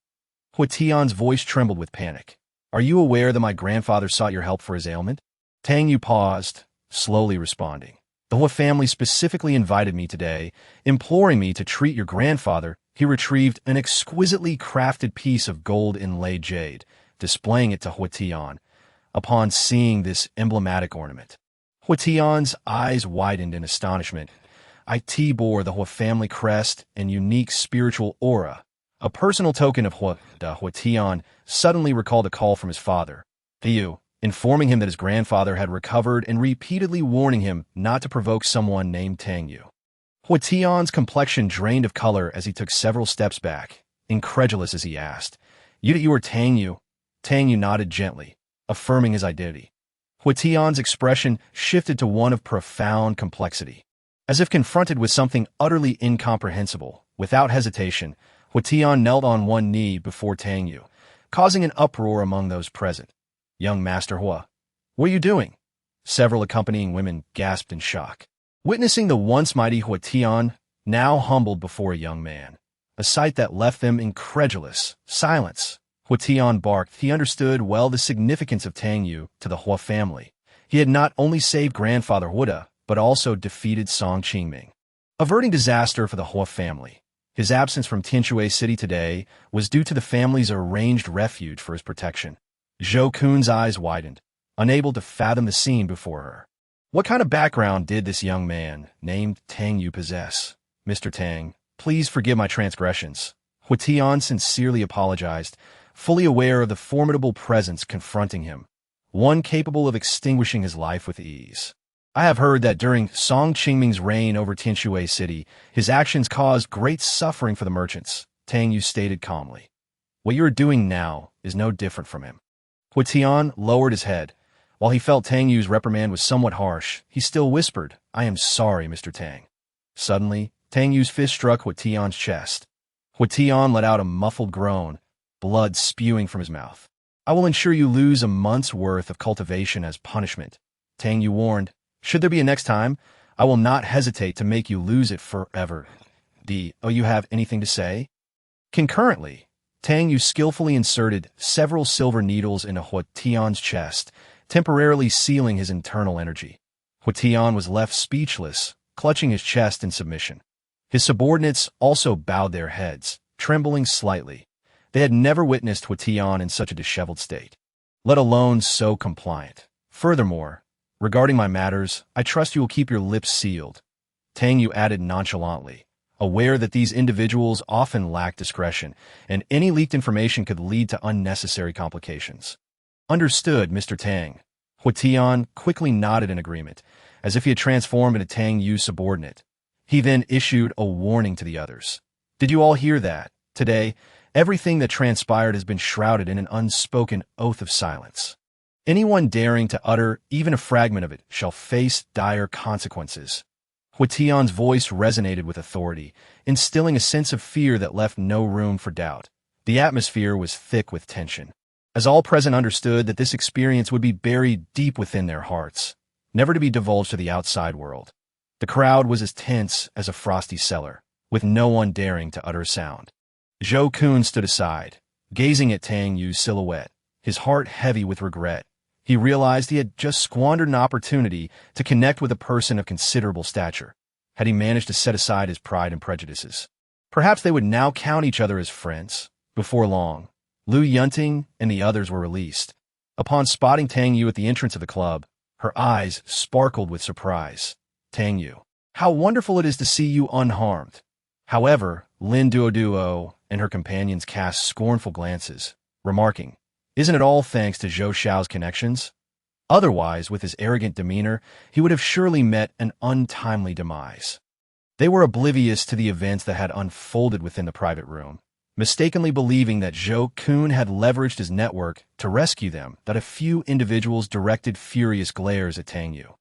Hua Tian's voice trembled with panic. Are you aware that my grandfather sought your help for his ailment? Tang Yue paused, slowly responding. The Hua family specifically invited me today, imploring me to treat your grandfather. He retrieved an exquisitely crafted piece of gold inlaid jade, displaying it to Hua Tian. Upon seeing this emblematic ornament, Hua Tian's eyes widened in astonishment. It bore the Hua family crest and unique spiritual aura. A personal token of Hua Tian suddenly recalled a call from his father, Yu, informing him that his grandfather had recovered and repeatedly warning him not to provoke someone named Tang Yue. Hua Tian's complexion drained of color as he took several steps back, incredulous as he asked, You are Tang Yue? Tang Yue nodded gently, affirming his identity. Hua Tian's expression shifted to one of profound complexity. As if confronted with something utterly incomprehensible, without hesitation, Hua Tian knelt on one knee before Tang Yue, causing an uproar among those present. Young Master Hua, what are you doing? Several accompanying women gasped in shock, witnessing the once mighty Hua Tian, now humbled before a young man, a sight that left them incredulous. Silence. Hua Tian barked. He understood well the significance of Tang Yue to the Hua family. He had not only saved grandfather Hua, but also defeated Song Qingming, averting disaster for the Hua family. His absence from Tianjue City today was due to the family's arranged refuge for his protection. Zhou Kun's eyes widened, unable to fathom the scene before her. What kind of background did this young man, named Tang Yue, possess? Mr. Tang, please forgive my transgressions. Hua Tian sincerely apologized, fully aware of the formidable presence confronting him, one capable of extinguishing his life with ease. I have heard that during Song Qingming's reign over Tianjue City, his actions caused great suffering for the merchants, Tang Yue stated calmly. What you are doing now is no different from him. Hua Tian lowered his head. While he felt Tang Yue's reprimand was somewhat harsh, he still whispered, I am sorry, Mr. Tang. Suddenly, Tang Yue's fist struck Hua Tian's chest. Hua Tian let out a muffled groan, blood spewing from his mouth. I will ensure you lose a month's worth of cultivation as punishment, Tang Yue warned. Should there be a next time, I will not hesitate to make you lose it forever. You have anything to say? Concurrently, Tang Yue skillfully inserted several silver needles into Hua Tian's chest, temporarily sealing his internal energy. Huitian was left speechless, clutching his chest in submission. His subordinates also bowed their heads, trembling slightly. They had never witnessed Huitian in such a disheveled state, let alone so compliant. Furthermore, regarding my matters, I trust you will keep your lips sealed, Tang Yue added nonchalantly, aware that these individuals often lack discretion, and any leaked information could lead to unnecessary complications. Understood, Mr. Tang. Huitian quickly nodded in agreement, as if he had transformed into Tang Yue's subordinate. He then issued a warning to the others. Did you all hear that? Today, everything that transpired has been shrouded in an unspoken oath of silence. Anyone daring to utter even a fragment of it shall face dire consequences. Huitian's voice resonated with authority, instilling a sense of fear that left no room for doubt. The atmosphere was thick with tension, as all present understood that this experience would be buried deep within their hearts, never to be divulged to the outside world. The crowd was as tense as a frosty cellar, with no one daring to utter a sound. Zhou Kun stood aside, gazing at Tang Yue's silhouette, his heart heavy with regret. He realized he had just squandered an opportunity to connect with a person of considerable stature, had he managed to set aside his pride and prejudices. Perhaps they would now count each other as friends. Before long, Lu Yunting and the others were released. Upon spotting Tang Yue at the entrance of the club, her eyes sparkled with surprise. Tang Yue, how wonderful it is to see you unharmed. However, Lin Duoduo and her companions cast scornful glances, remarking, isn't it all thanks to Zhou Xiao's connections? Otherwise, with his arrogant demeanor, he would have surely met an untimely demise. They were oblivious to the events that had unfolded within the private room, mistakenly believing that Zhou Kun had leveraged his network to rescue them, that a few individuals directed furious glares at Tang Yue,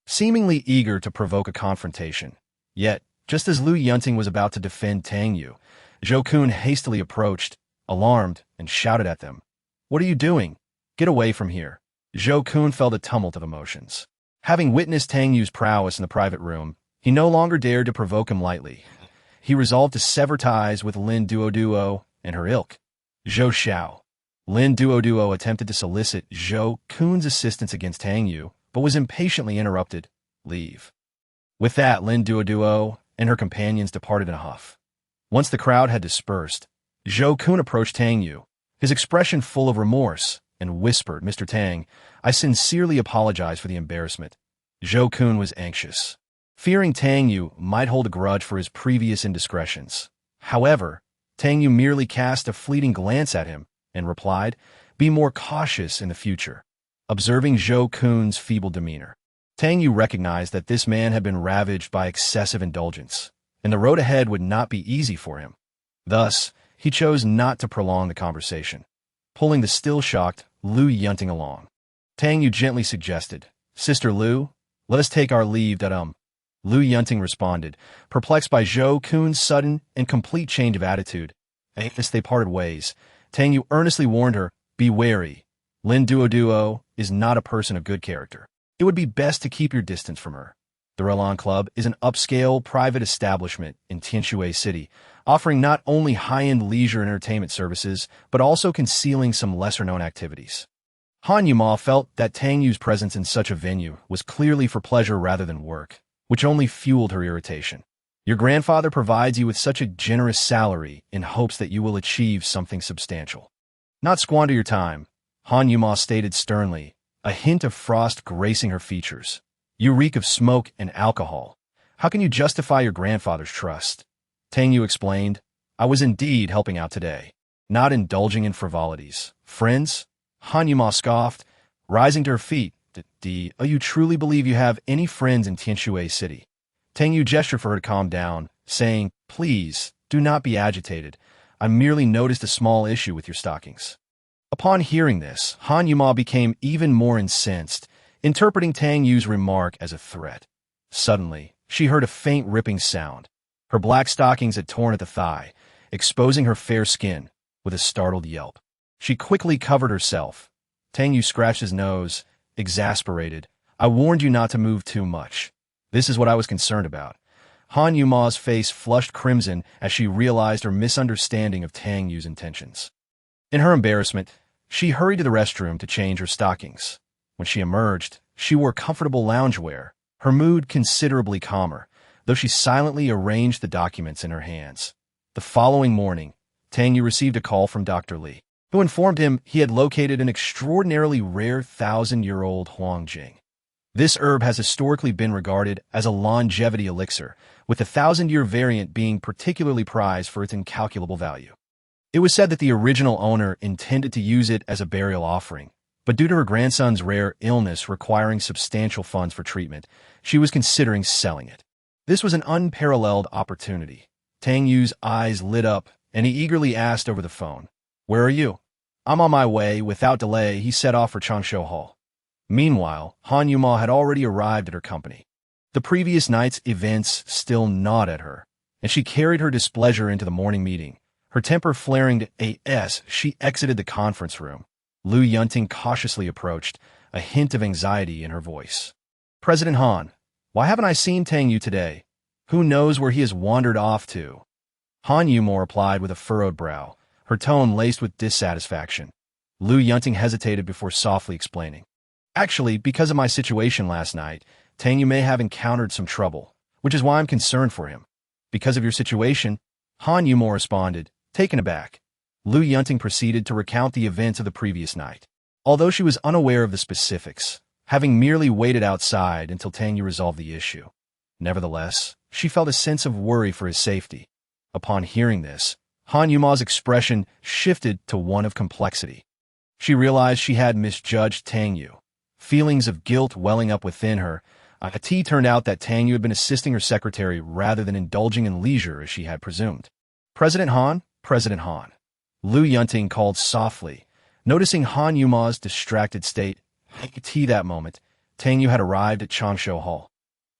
seemingly eager to provoke a confrontation. Yet, just as Lu Yunting was about to defend Tang Yue, Zhou Kun hastily approached, alarmed, and shouted at them. What are you doing? Get away from here. Zhou Kun felt a tumult of emotions. Having witnessed Tang Yue's prowess in the private room, he no longer dared to provoke him lightly. He resolved to sever ties with Lin Duoduo and her ilk. Zhou Xiao. Lin Duoduo attempted to solicit Zhou Kun's assistance against Tang Yue, but was impatiently interrupted. Leave. With that, Lin Duoduo and her companions departed in a huff. Once the crowd had dispersed, Zhou Kun approached Tang Yue, his expression full of remorse, and whispered, Mr. Tang, I sincerely apologize for the embarrassment. Zhou Kun was anxious, fearing Tang Yue might hold a grudge for his previous indiscretions. However, Tang Yue merely cast a fleeting glance at him and replied, be more cautious in the future. Observing Zhou Kun's feeble demeanor, Tang Yue recognized that this man had been ravaged by excessive indulgence, and the road ahead would not be easy for him. Thus, he chose not to prolong the conversation, pulling the still-shocked Lu Yunting along. Tang Yue gently suggested, Sister Lu, let us take our leave. Lu Yunting responded, perplexed by Zhou Kun's sudden and complete change of attitude. As they parted ways, Tang Yue earnestly warned her, be wary. Lin Duoduo is not a person of good character. It would be best to keep your distance from her. The Relan Club is an upscale private establishment in Tianxue City, offering not only high-end leisure and entertainment services, but also concealing some lesser-known activities. Han Yuma felt that Tang Yue's presence in such a venue was clearly for pleasure rather than work, which only fueled her irritation. Your grandfather provides you with such a generous salary in hopes that you will achieve something substantial. Not squander your time, Han Yuma stated sternly, a hint of frost gracing her features. You reek of smoke and alcohol. How can you justify your grandfather's trust? Tang Yue explained, I was indeed helping out today, not indulging in frivolities. Friends? Han Yuma scoffed, rising to her feet. You truly believe you have any friends in Tianxue City? Tang Yue gestured for her to calm down, saying, please, do not be agitated. I merely noticed a small issue with your stockings. Upon hearing this, Han Yuma became even more incensed, interpreting Tang Yue's remark as a threat. Suddenly, she heard a faint ripping sound. Her black stockings had torn at the thigh, exposing her fair skin. With a startled yelp, she quickly covered herself. Tang Yue scratched his nose, exasperated. I warned you not to move too much. This is what I was concerned about. Han Yuma's face flushed crimson as she realized her misunderstanding of Tang Yue's intentions. In her embarrassment, she hurried to the restroom to change her stockings. When she emerged, she wore comfortable loungewear, her mood considerably calmer, though she silently arranged the documents in her hands. The following morning, Tang Yue received a call from Dr. Li, who informed him he had located an extraordinarily rare 1,000-year-old Huangjing. This herb has historically been regarded as a longevity elixir, with the 1,000-year variant being particularly prized for its incalculable value. It was said that the original owner intended to use it as a burial offering, but due to her grandson's rare illness requiring substantial funds for treatment, she was considering selling it. This was an unparalleled opportunity. Tang Yue's eyes lit up, and he eagerly asked over the phone, "Where are you?" "I'm on my way." Without delay, he set off for Changshu Hall. Meanwhile, Han Yuma had already arrived at her company. The previous night's events still gnawed at her, and she carried her displeasure into the morning meeting. Her temper flaring to as she exited the conference room. Lu Yunting cautiously approached, a hint of anxiety in her voice. "President Han, why haven't I seen Tang Yue today? Who knows where he has wandered off to?" Han Yuma replied with a furrowed brow, her tone laced with dissatisfaction. Lu Yunting hesitated before softly explaining. "Actually, because of my situation last night, Tang Yue may have encountered some trouble, which is why I'm concerned for him." "Because of your situation?" Han Yuma responded, taken aback. Lu Yunting proceeded to recount the events of the previous night. Although she was unaware of the specifics, having merely waited outside until Tang Yue resolved the issue. Nevertheless, she felt a sense of worry for his safety. Upon hearing this, Han Yuma's expression shifted to one of complexity. She realized she had misjudged Tang Yue. Feelings of guilt welling up within her, it turned out that Tang Yue had been assisting her secretary rather than indulging in leisure as she had presumed. "President Han, President Han." Lu Yunting called softly, noticing Han Yuma's distracted state. That moment, Tang Yue had arrived at Changshu Hall.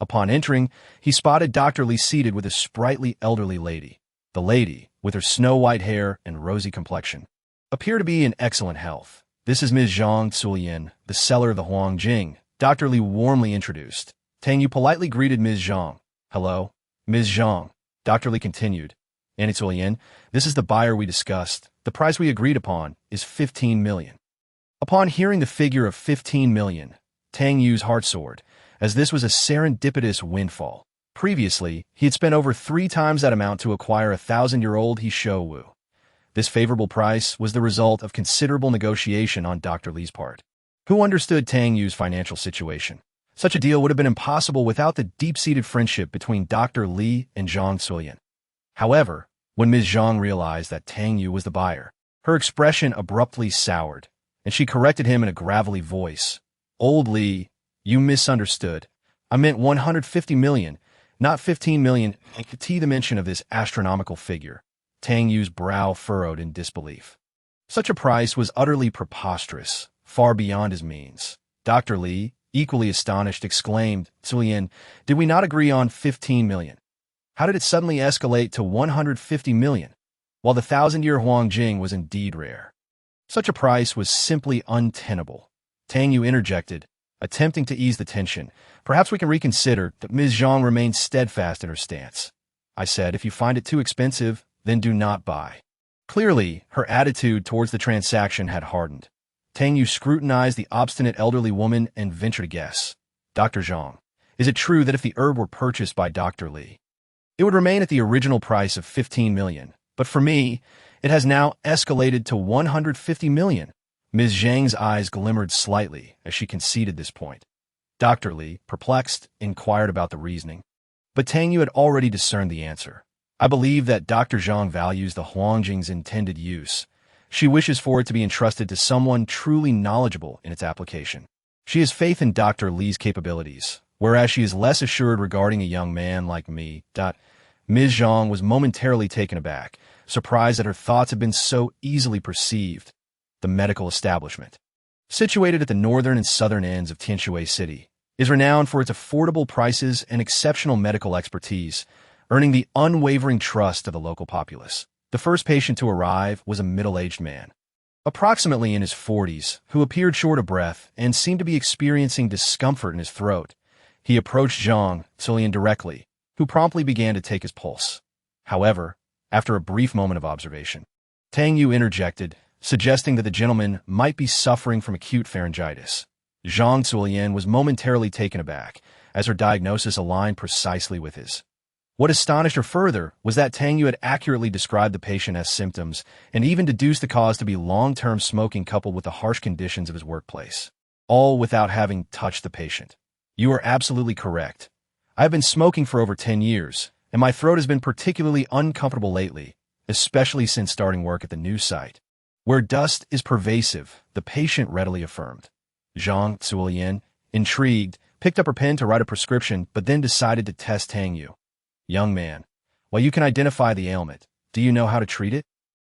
Upon entering, he spotted Dr. Li seated with a sprightly elderly lady. The lady, with her snow-white hair and rosy complexion, appeared to be in excellent health. "This is Ms. Zhang Zulian, the seller of the Huangjing," Dr. Li warmly introduced. Tang Yue politely greeted Ms. Zhang. "Hello, Ms. Zhang," Dr. Li continued. "And Zulian, this is the buyer we discussed. The price we agreed upon is 15 million. Upon hearing the figure of 15 million, Tang Yue's heart soared, as this was a serendipitous windfall. Previously, he had spent over 3 times that amount to acquire a 1,000-year-old Hisho Wu. This favorable price was the result of considerable negotiation on Dr. Li's part, who understood Tang Yue's financial situation. Such a deal would have been impossible without the deep-seated friendship between Dr. Li and Zhang Zulian. However, when Ms. Zhang realized that Tang Yue was the buyer, her expression abruptly soured, and she corrected him in a gravelly voice. "Old Li, you misunderstood. I meant 150 million, not 15 million." The mention of this astronomical figure, Tang Yue's brow furrowed in disbelief. Such a price was utterly preposterous, far beyond his means. Dr. Li, equally astonished, exclaimed, "Zulian, did we not agree on 15 million? How did it suddenly escalate to 150 million? While the 1,000-year Huangjing was indeed rare. Such a price was simply untenable." Tang Yue interjected, attempting to ease the tension. "Perhaps we can reconsider." But Ms. Zhang remained steadfast in her stance. "I said, if you find it too expensive, then do not buy." Clearly, her attitude towards the transaction had hardened. Tang Yue scrutinized the obstinate elderly woman and ventured a guess. "Dr. Zhang, is it true that if the herb were purchased by Dr. Li, it would remain at the original price of 15 million, but for me, it has now escalated to 150 million. Ms. Zhang's eyes glimmered slightly as she conceded this point. Dr. Li, perplexed, inquired about the reasoning. But Tang Yue had already discerned the answer. "I believe that Dr. Zhang values the Huangjing's intended use. She wishes for it to be entrusted to someone truly knowledgeable in its application. She has faith in Dr. Li's capabilities, whereas she is less assured regarding a young man like me." Ms. Zhang was momentarily taken aback, surprised that her thoughts had been so easily perceived. The medical establishment, situated at the northern and southern ends of Tianshui City, is renowned for its affordable prices and exceptional medical expertise, earning the unwavering trust of the local populace. The first patient to arrive was a middle-aged man, approximately in his 40s, who appeared short of breath and seemed to be experiencing discomfort in his throat. He approached Zhang Zulian directly, who promptly began to take his pulse. However, after a brief moment of observation, Tang Yue interjected, suggesting that the gentleman might be suffering from acute pharyngitis. Zhang Zuolian was momentarily taken aback, as her diagnosis aligned precisely with his. What astonished her further was that Tang Yue had accurately described the patient's symptoms and even deduced the cause to be long-term smoking coupled with the harsh conditions of his workplace, all without having touched the patient. You are absolutely correct. I have been smoking for over 10 years, and my throat has been particularly uncomfortable lately, especially since starting work at the new site, where dust is pervasive, the patient readily affirmed. Zhang Zuolian, intrigued, picked up her pen to write a prescription but then decided to test Tang Yue. Young man, while you can identify the ailment, do you know how to treat it?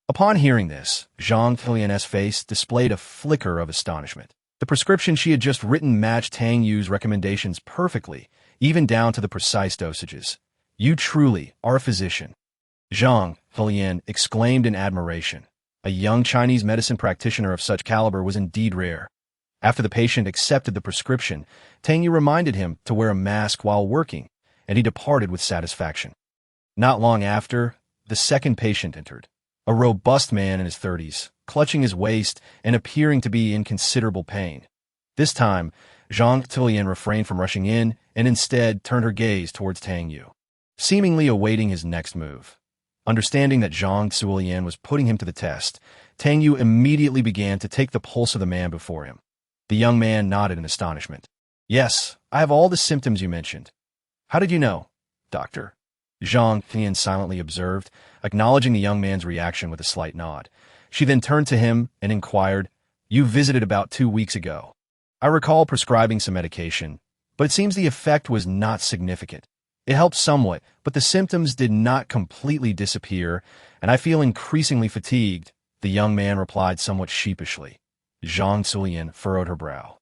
Upon hearing this, Zhang Zuolian's face displayed a flicker of astonishment. The prescription she had just written matched Tang Yue's recommendations perfectly, even down to the precise dosages. You truly are a physician. Zhang Zuolian exclaimed in admiration. A young Chinese medicine practitioner of such caliber was indeed rare. After the patient accepted the prescription, Tang Yue reminded him to wear a mask while working, and he departed with satisfaction. Not long after, the second patient entered, a robust man in his 30s, clutching his waist and appearing to be in considerable pain. This time, Zhang Zuolian refrained from rushing in and instead turned her gaze towards Tang Yue, seemingly awaiting his next move. Understanding that Zhang Zuolian was putting him to the test, Tang Yue immediately began to take the pulse of the man before him. The young man nodded in astonishment. Yes, I have all the symptoms you mentioned. How did you know, doctor? Zhang Zuolian silently observed, acknowledging the young man's reaction with a slight nod. She then turned to him and inquired, You visited about 2 weeks ago. I recall prescribing some medication, but it seems the effect was not significant. It helped somewhat, but the symptoms did not completely disappear, and I feel increasingly fatigued, the young man replied somewhat sheepishly. Zhang Zuolian furrowed her brow.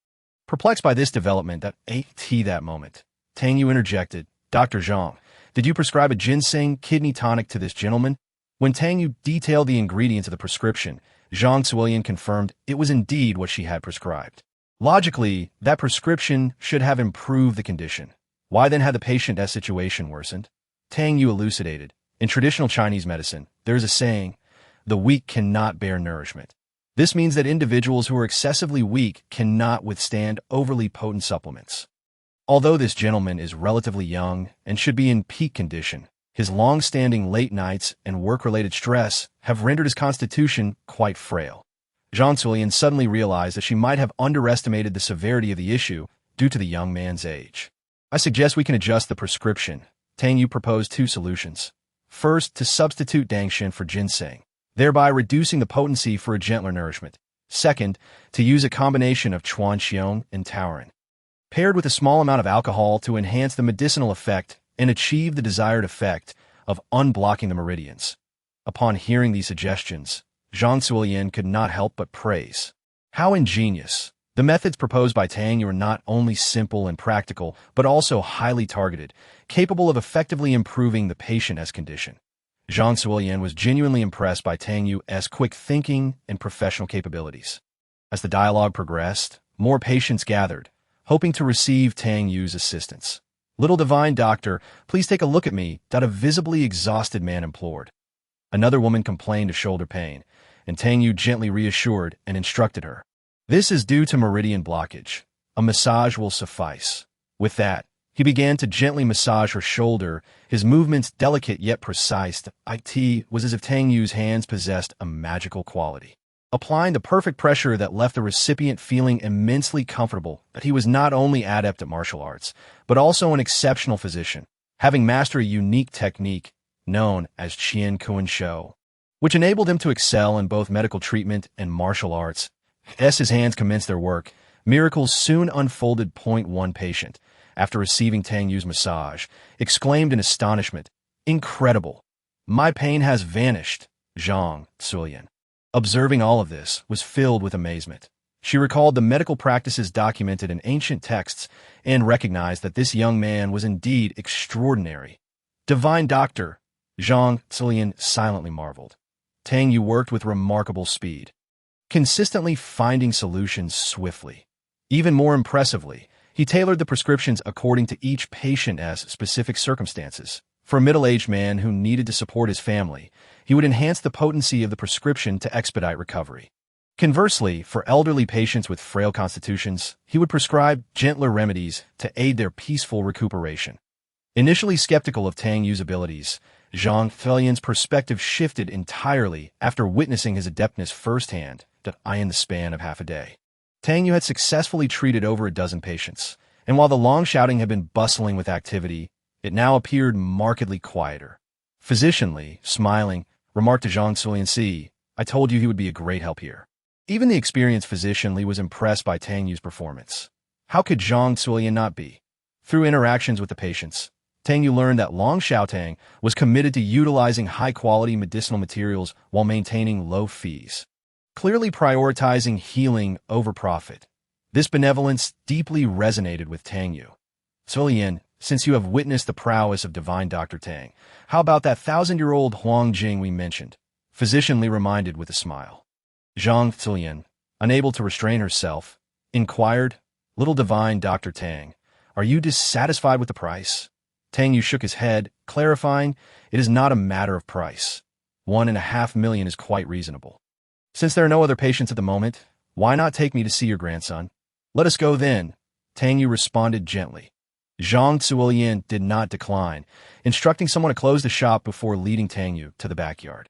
Perplexed by this development that moment, Tang Yue interjected, Dr. Zhang, did you prescribe a ginseng kidney tonic to this gentleman? When Tang Yue detailed the ingredients of the prescription, Zhang Zuolian confirmed it was indeed what she had prescribed. Logically, that prescription should have improved the condition. Why then had the patient's situation worsened? Tang Yue elucidated. In traditional Chinese medicine, there is a saying, the weak cannot bear nourishment. This means that individuals who are excessively weak cannot withstand overly potent supplements. Although this gentleman is relatively young and should be in peak condition, his long-standing late nights and work-related stress have rendered his constitution quite frail. Zhang Zuolian suddenly realized that she might have underestimated the severity of the issue due to the young man's age. I suggest we can adjust the prescription. Tang Yue proposed 2 solutions. First, to substitute dangshan for ginseng, thereby reducing the potency for a gentler nourishment. Second, to use a combination of chuanxiong and taurin, paired with a small amount of alcohol to enhance the medicinal effect and achieve the desired effect of unblocking the meridians. Upon hearing these suggestions, Zhang Zuolian could not help but praise. How ingenious! The methods proposed by Tang Yue were not only simple and practical, but also highly targeted, capable of effectively improving the patient's condition. Zhang Zuolian was genuinely impressed by Tang Yue's quick thinking and professional capabilities. As the dialogue progressed, more patients gathered, hoping to receive Tang Yue's assistance. Little divine doctor, please take a look at me, a visibly exhausted man implored. Another woman complained of shoulder pain, and Tang Yue gently reassured and instructed her. This is due to meridian blockage. A massage will suffice. With that, he began to gently massage her shoulder, his movements delicate yet precise. It was as if Tang Yue's hands possessed a magical quality, applying the perfect pressure that left the recipient feeling immensely comfortable that he was not only adept at martial arts, but also an exceptional physician, having mastered a unique technique known as Qian Kuan Shou, which enabled him to excel in both medical treatment and martial arts. As his hands commenced their work, miracles soon unfolded. One patient, after receiving Tang Yue's massage, exclaimed in astonishment, Incredible! My pain has vanished. Zhang Zuolian, observing all of this, was filled with amazement. She recalled the medical practices documented in ancient texts and recognized that this young man was indeed extraordinary. Divine doctor, Zhang Zuolian silently marveled. Tang Yue worked with remarkable speed, consistently finding solutions swiftly. Even more impressively, he tailored the prescriptions according to each patient's specific circumstances. For a middle-aged man who needed to support his family, he would enhance the potency of the prescription to expedite recovery. Conversely, for elderly patients with frail constitutions, he would prescribe gentler remedies to aid their peaceful recuperation. Initially skeptical of Tang Yue's abilities, Zhang Felian's perspective shifted entirely after witnessing his adeptness firsthand, in the span of half a day. Tang Yue had successfully treated over a dozen patients, and while the long shouting had been bustling with activity, it now appeared markedly quieter. Physician Li, smiling, remarked to Zhang Zulian, "See, I told you he would be a great help here." Even the experienced physician Li was impressed by Tang Yue's performance. How could Zhang Zulian not be? Through interactions with the patients, Tang Yue learned that Long Xiaotang was committed to utilizing high-quality medicinal materials while maintaining low fees, clearly prioritizing healing over profit. This benevolence deeply resonated with Tang Yue. "Zulian, since you have witnessed the prowess of divine Dr. Tang, how about that 1,000-year-old Huang Jing we mentioned?" Physician Li reminded with a smile. Zhang Zulian, unable to restrain herself, inquired, "Little divine Dr. Tang, are you dissatisfied with the price?" Tang Yue shook his head, clarifying, "It is not a matter of price. 1.5 million is quite reasonable. Since there are no other patients at the moment, why not take me to see your grandson?" "Let us go then," Tang Yue responded gently. Zhang Zulian did not decline, instructing someone to close the shop before leading Tang Yue to the backyard.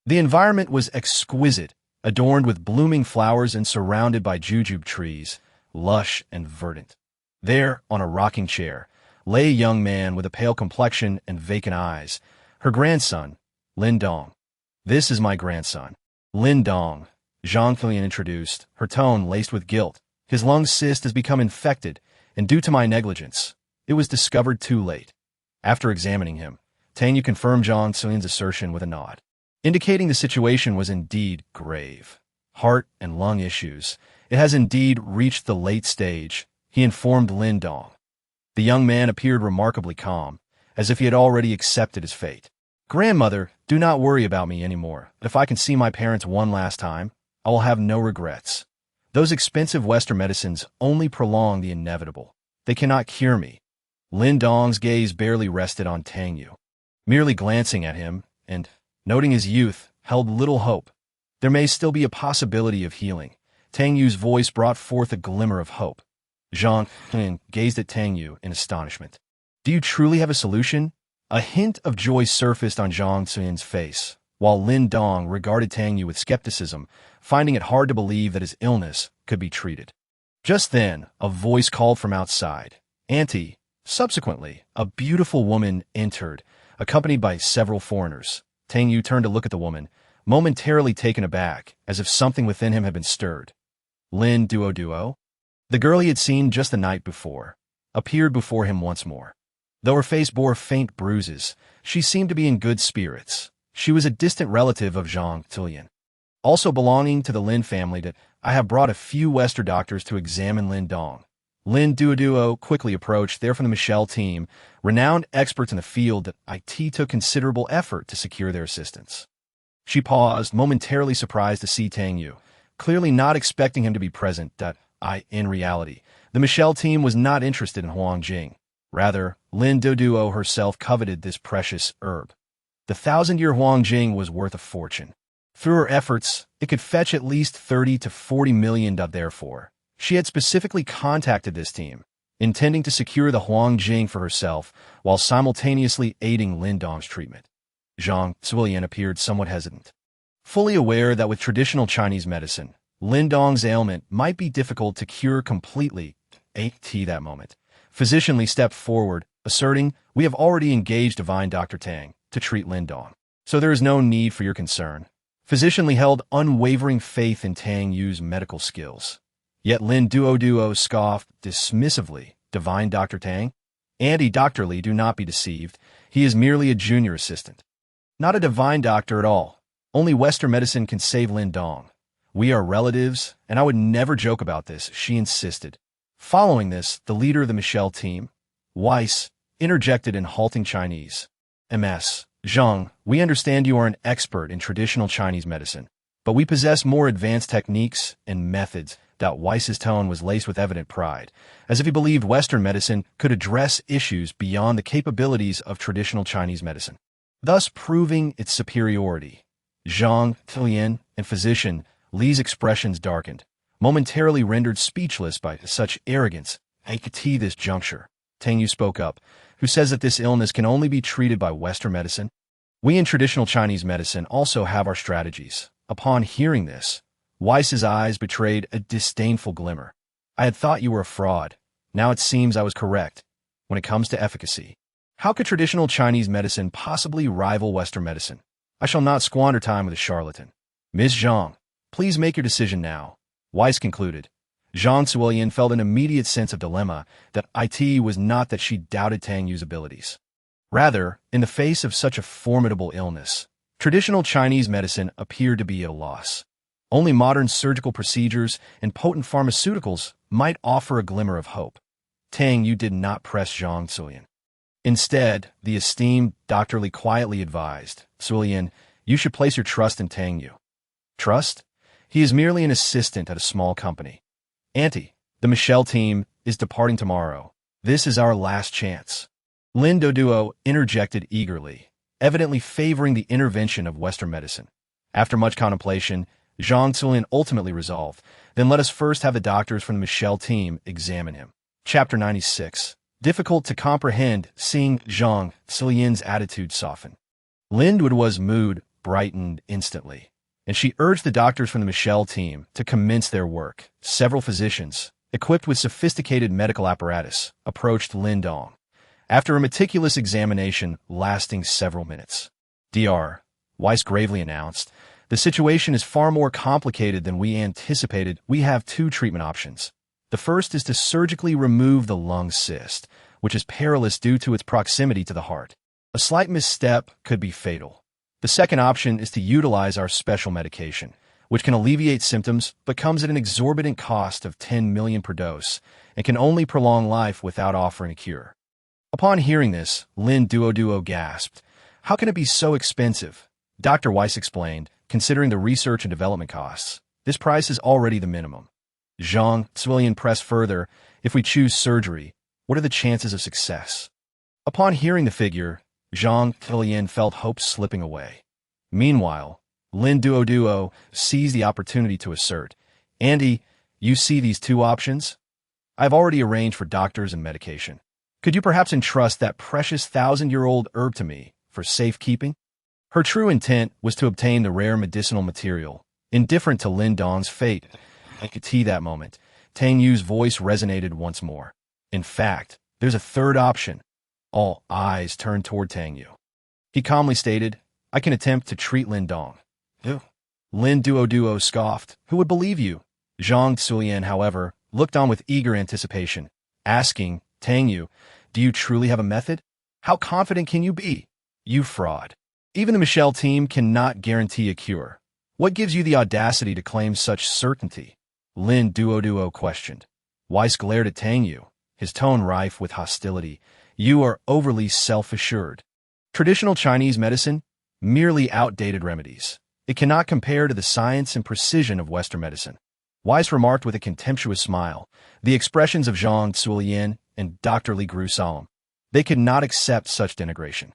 The environment was exquisite, adorned with blooming flowers and surrounded by jujube trees, lush and verdant. There, on a rocking chair, lay a young man with a pale complexion and vacant eyes, her grandson, Lin Dong. "This is my grandson, Lin Dong," Zhang Felian introduced, her tone laced with guilt. "His lung cyst has become infected, and due to my negligence, it was discovered too late." After examining him, Tang Yue confirmed Zhang Felian's assertion with a nod, indicating the situation was indeed grave. "Heart and lung issues. It has indeed reached the late stage," he informed Lin Dong. The young man appeared remarkably calm, as if he had already accepted his fate. "Grandmother, do not worry about me anymore. If I can see my parents one last time, I will have no regrets. Those expensive Western medicines only prolong the inevitable. They cannot cure me." Lin Dong's gaze barely rested on Tang Yue, merely glancing at him, and, noting his youth, held little hope. There may still be a possibility of healing. Tang Yue's voice brought forth a glimmer of hope. Zhang Felian gazed at Tang Yue in astonishment. "Do you truly have a solution?" A hint of joy surfaced on Zhang Felian's face, while Lin Dong regarded Tang Yue with skepticism, finding it hard to believe that his illness could be treated. Just then, a voice called from outside, "Auntie." Subsequently, a beautiful woman entered, accompanied by several foreigners. Tang Yue turned to look at the woman, momentarily taken aback, as if something within him had been stirred. Lin Duo, the girl he had seen just the night before, appeared before him once more. Though her face bore faint bruises, she seemed to be in good spirits. She was a distant relative of Zhang Felian, also belonging to the Lin family. That "I have brought a few Western doctors to examine Lin Dong." Lin Duo quickly approached. They're from the Michelle team, renowned experts in the field. That IT took considerable effort to secure their assistance. She paused, momentarily surprised to see Tang Yue, clearly not expecting him to be present. In reality, the Michelle team was not interested in Huang Jing. Rather, Lin Duo herself coveted this precious herb. The 1,000-year Huang Jing was worth a fortune. Through her efforts, it could fetch at least 30 to 40 million. Therefore, she had specifically contacted this team, intending to secure the Huang Jing for herself while simultaneously aiding Lin Dong's treatment. Zhang Zulian appeared somewhat hesitant, fully aware that with traditional Chinese medicine, Lin Dong's ailment might be difficult to cure completely. That moment, Physician Li stepped forward, asserting, "We have already engaged divine Dr. Tang to treat Lin Dong, so there is no need for your concern." Physician Li held unwavering faith in Tang Yue's medical skills. Yet Lin Duo scoffed dismissively. "Divine Dr. Tang? Auntie Dr. Li, do not be deceived. He is merely a junior assistant. Not a divine doctor at all. Only Western medicine can save Lin Dong. We are relatives, and I would never joke about this," she insisted. Following this, the leader of the Michelle team, Weiss, interjected in halting Chinese. "Ms. Zhang, we understand you are an expert in traditional Chinese medicine, but we possess more advanced techniques and methods." Weiss's tone was laced with evident pride, as if he believed Western medicine could address issues beyond the capabilities of traditional Chinese medicine, thus proving its superiority. Zhang Felian and physician Li's expressions darkened, momentarily rendered speechless by such arrogance. I could see this juncture. Tang Yue spoke up, who says that this illness can only be treated by Western medicine. We in traditional Chinese medicine also have our strategies. Upon hearing this, Weiss's eyes betrayed a disdainful glimmer. I had thought you were a fraud. Now it seems I was correct. When it comes to efficacy, how could traditional Chinese medicine possibly rival Western medicine? I shall not squander time with a charlatan. Ms. Zhang, please make your decision now. Weiss concluded. Zhang Zuolian felt an immediate sense of dilemma that it was not that she doubted Tang Yue's abilities. Rather, in the face of such a formidable illness, traditional Chinese medicine appeared to be at a loss. Only modern surgical procedures and potent pharmaceuticals might offer a glimmer of hope. Tang Yue did not press Zhang Zuolian. Instead, the esteemed Dr. Li quietly advised, Zuolian, you should place your trust in Tang Yue. Trust? He is merely an assistant at a small company. Auntie, the Michelle team is departing tomorrow. This is our last chance. Lin Doduo interjected eagerly, evidently favoring the intervention of Western medicine. After much contemplation, Zhang Zuolian ultimately resolved, then let us first have the doctors from the Michelle team examine him. Chapter 96. Difficult to comprehend, seeing Zhang Zuolian's attitude soften. Lin Doduo's mood brightened instantly, and she urged the doctors from the Michelle team to commence their work. Several physicians, equipped with sophisticated medical apparatus, approached Lin Dong. After a meticulous examination lasting several minutes, Dr. Weiss gravely announced, the situation is far more complicated than we anticipated. We have two treatment options. The first is to surgically remove the lung cyst, which is perilous due to its proximity to the heart. A slight misstep could be fatal. The second option is to utilize our special medication, which can alleviate symptoms but comes at an exorbitant cost of 10 million per dose and can only prolong life without offering a cure. Upon hearing this, Lin Duo gasped. How can it be so expensive? Dr. Weiss explained, considering the research and development costs, this price is already the minimum. Zhang Zuolian pressed further, if we choose surgery, what are the chances of success? Upon hearing the figure, Zhang Zuolian felt hope slipping away. Meanwhile, Lin Duo seized the opportunity to assert, Andy, you see these two options? I've already arranged for doctors and medication. Could you perhaps entrust that precious 1,000-year-old herb to me for safekeeping? Her true intent was to obtain the rare medicinal material, indifferent to Lin Dong's fate. I could see that moment. Tang Yue's voice resonated once more. In fact, there's a third option. All eyes turned toward Tang Yue. He calmly stated, I can attempt to treat Lin Dong. Ew. Lin Duo scoffed. Who would believe you? Zhang Zuolian, however, looked on with eager anticipation, asking, Tang Yue, do you truly have a method? How confident can you be? You fraud. Even the Michelle team cannot guarantee a cure. What gives you the audacity to claim such certainty? Lin Duo questioned. Weiss glared at Tang Yue, his tone rife with hostility. You are overly self-assured. Traditional Chinese medicine? Merely outdated remedies. It cannot compare to the science and precision of Western medicine. Weiss remarked with a contemptuous smile. The expressions of Zhang Zuolian and Dr. Li grew solemn. They could not accept such denigration.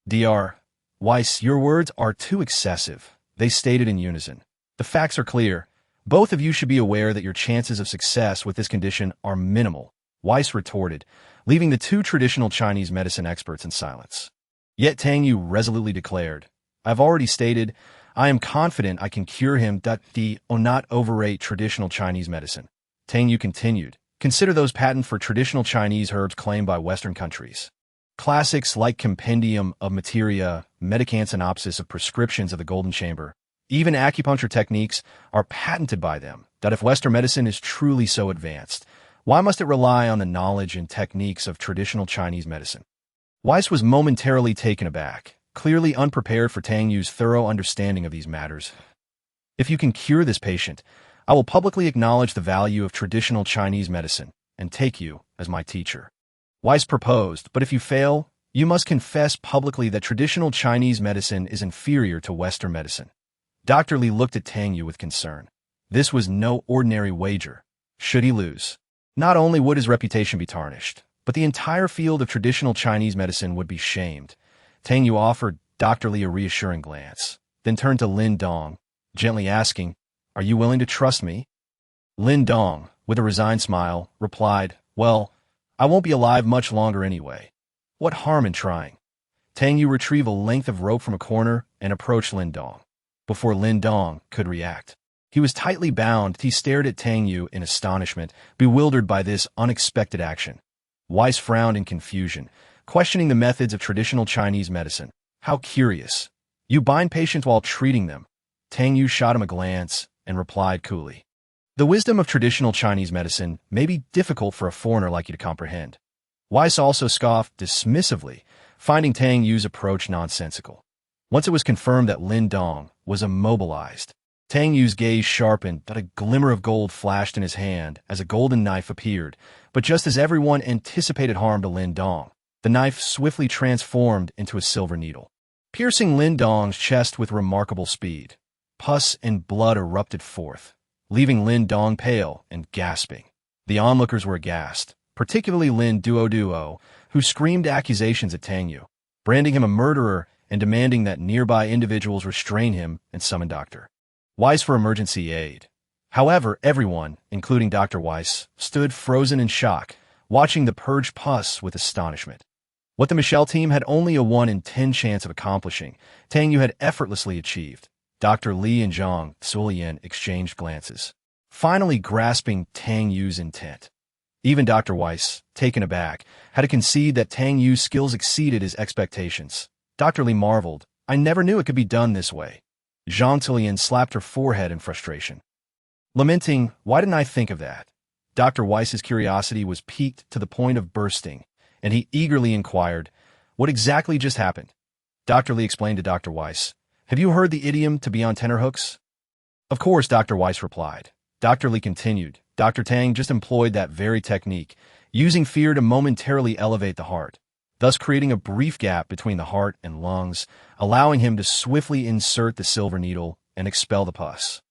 Dr. Weiss, your words are too excessive, they stated in unison. The facts are clear. Both of you should be aware that your chances of success with this condition are minimal, Weiss retorted, leaving the two traditional Chinese medicine experts in silence. Yet Tang Yue resolutely declared, I've already stated, I am confident I can cure him. Do not overrate traditional Chinese medicine. Tang Yue continued, consider those patents for traditional Chinese herbs claimed by Western countries. Classics like Compendium of Materia, Medicant Synopsis of Prescriptions of the Golden Chamber, even acupuncture techniques are patented by them. That if Western medicine is truly so advanced, why must it rely on the knowledge and techniques of traditional Chinese medicine? Weiss was momentarily taken aback, clearly unprepared for Tang Yue's thorough understanding of these matters. If you can cure this patient, I will publicly acknowledge the value of traditional Chinese medicine and take you as my teacher. Weiss proposed, but if you fail, you must confess publicly that traditional Chinese medicine is inferior to Western medicine. Dr. Li looked at Tang Yue with concern. This was no ordinary wager. Should he lose, not only would his reputation be tarnished, but the entire field of traditional Chinese medicine would be shamed. Tang Yue offered Dr. Li a reassuring glance, then turned to Lin Dong, gently asking, Are you willing to trust me? Lin Dong, with a resigned smile, replied, well, I won't be alive much longer anyway. What harm in trying? Tang Yue retrieved a length of rope from a corner and approached Lin Dong. Before Lin Dong could react, he was tightly bound. He stared at Tang Yue in astonishment, bewildered by this unexpected action. Weiss frowned in confusion, questioning the methods of traditional Chinese medicine. How curious. You bind patients while treating them. Tang Yue shot him a glance and replied coolly. The wisdom of traditional Chinese medicine may be difficult for a foreigner like you to comprehend. Weiss also scoffed dismissively, finding Tang Yue's approach nonsensical. Once it was confirmed that Lin Dong was immobilized, Tang Yue's gaze sharpened, that a glimmer of gold flashed in his hand as a golden knife appeared, but just as everyone anticipated harm to Lin Dong, the knife swiftly transformed into a silver needle, piercing Lin Dong's chest with remarkable speed. Pus and blood erupted forth, leaving Lin Dong pale and gasping. The onlookers were aghast, particularly Lin Duo, who screamed accusations at Tang Yue, branding him a murderer and demanding that nearby individuals restrain him and summon Dr. Weiss for emergency aid. However, everyone, including Dr. Weiss, stood frozen in shock, watching the purged pus with astonishment. What the Michelle team had only a 1 in 10 chance of accomplishing, Tang Yue had effortlessly achieved. Dr. Li and Zhang Zulian exchanged glances, finally grasping Tang Yue's intent. Even Dr. Weiss, taken aback, had to concede that Tang Yue's skills exceeded his expectations. Dr. Li marveled, I never knew it could be done this way. Zhang Zulian slapped her forehead in frustration, lamenting, why didn't I think of that? Dr. Weiss's curiosity was piqued to the point of bursting, and he eagerly inquired, what exactly just happened? Dr. Li explained to Dr. Weiss, have you heard the idiom to be on tenterhooks? Of course, Dr. Weiss replied. Dr. Li continued, Dr. Tang just employed that very technique, using fear to momentarily elevate the heart, thus creating a brief gap between the heart and lungs, allowing him to swiftly insert the silver needle and expel the pus.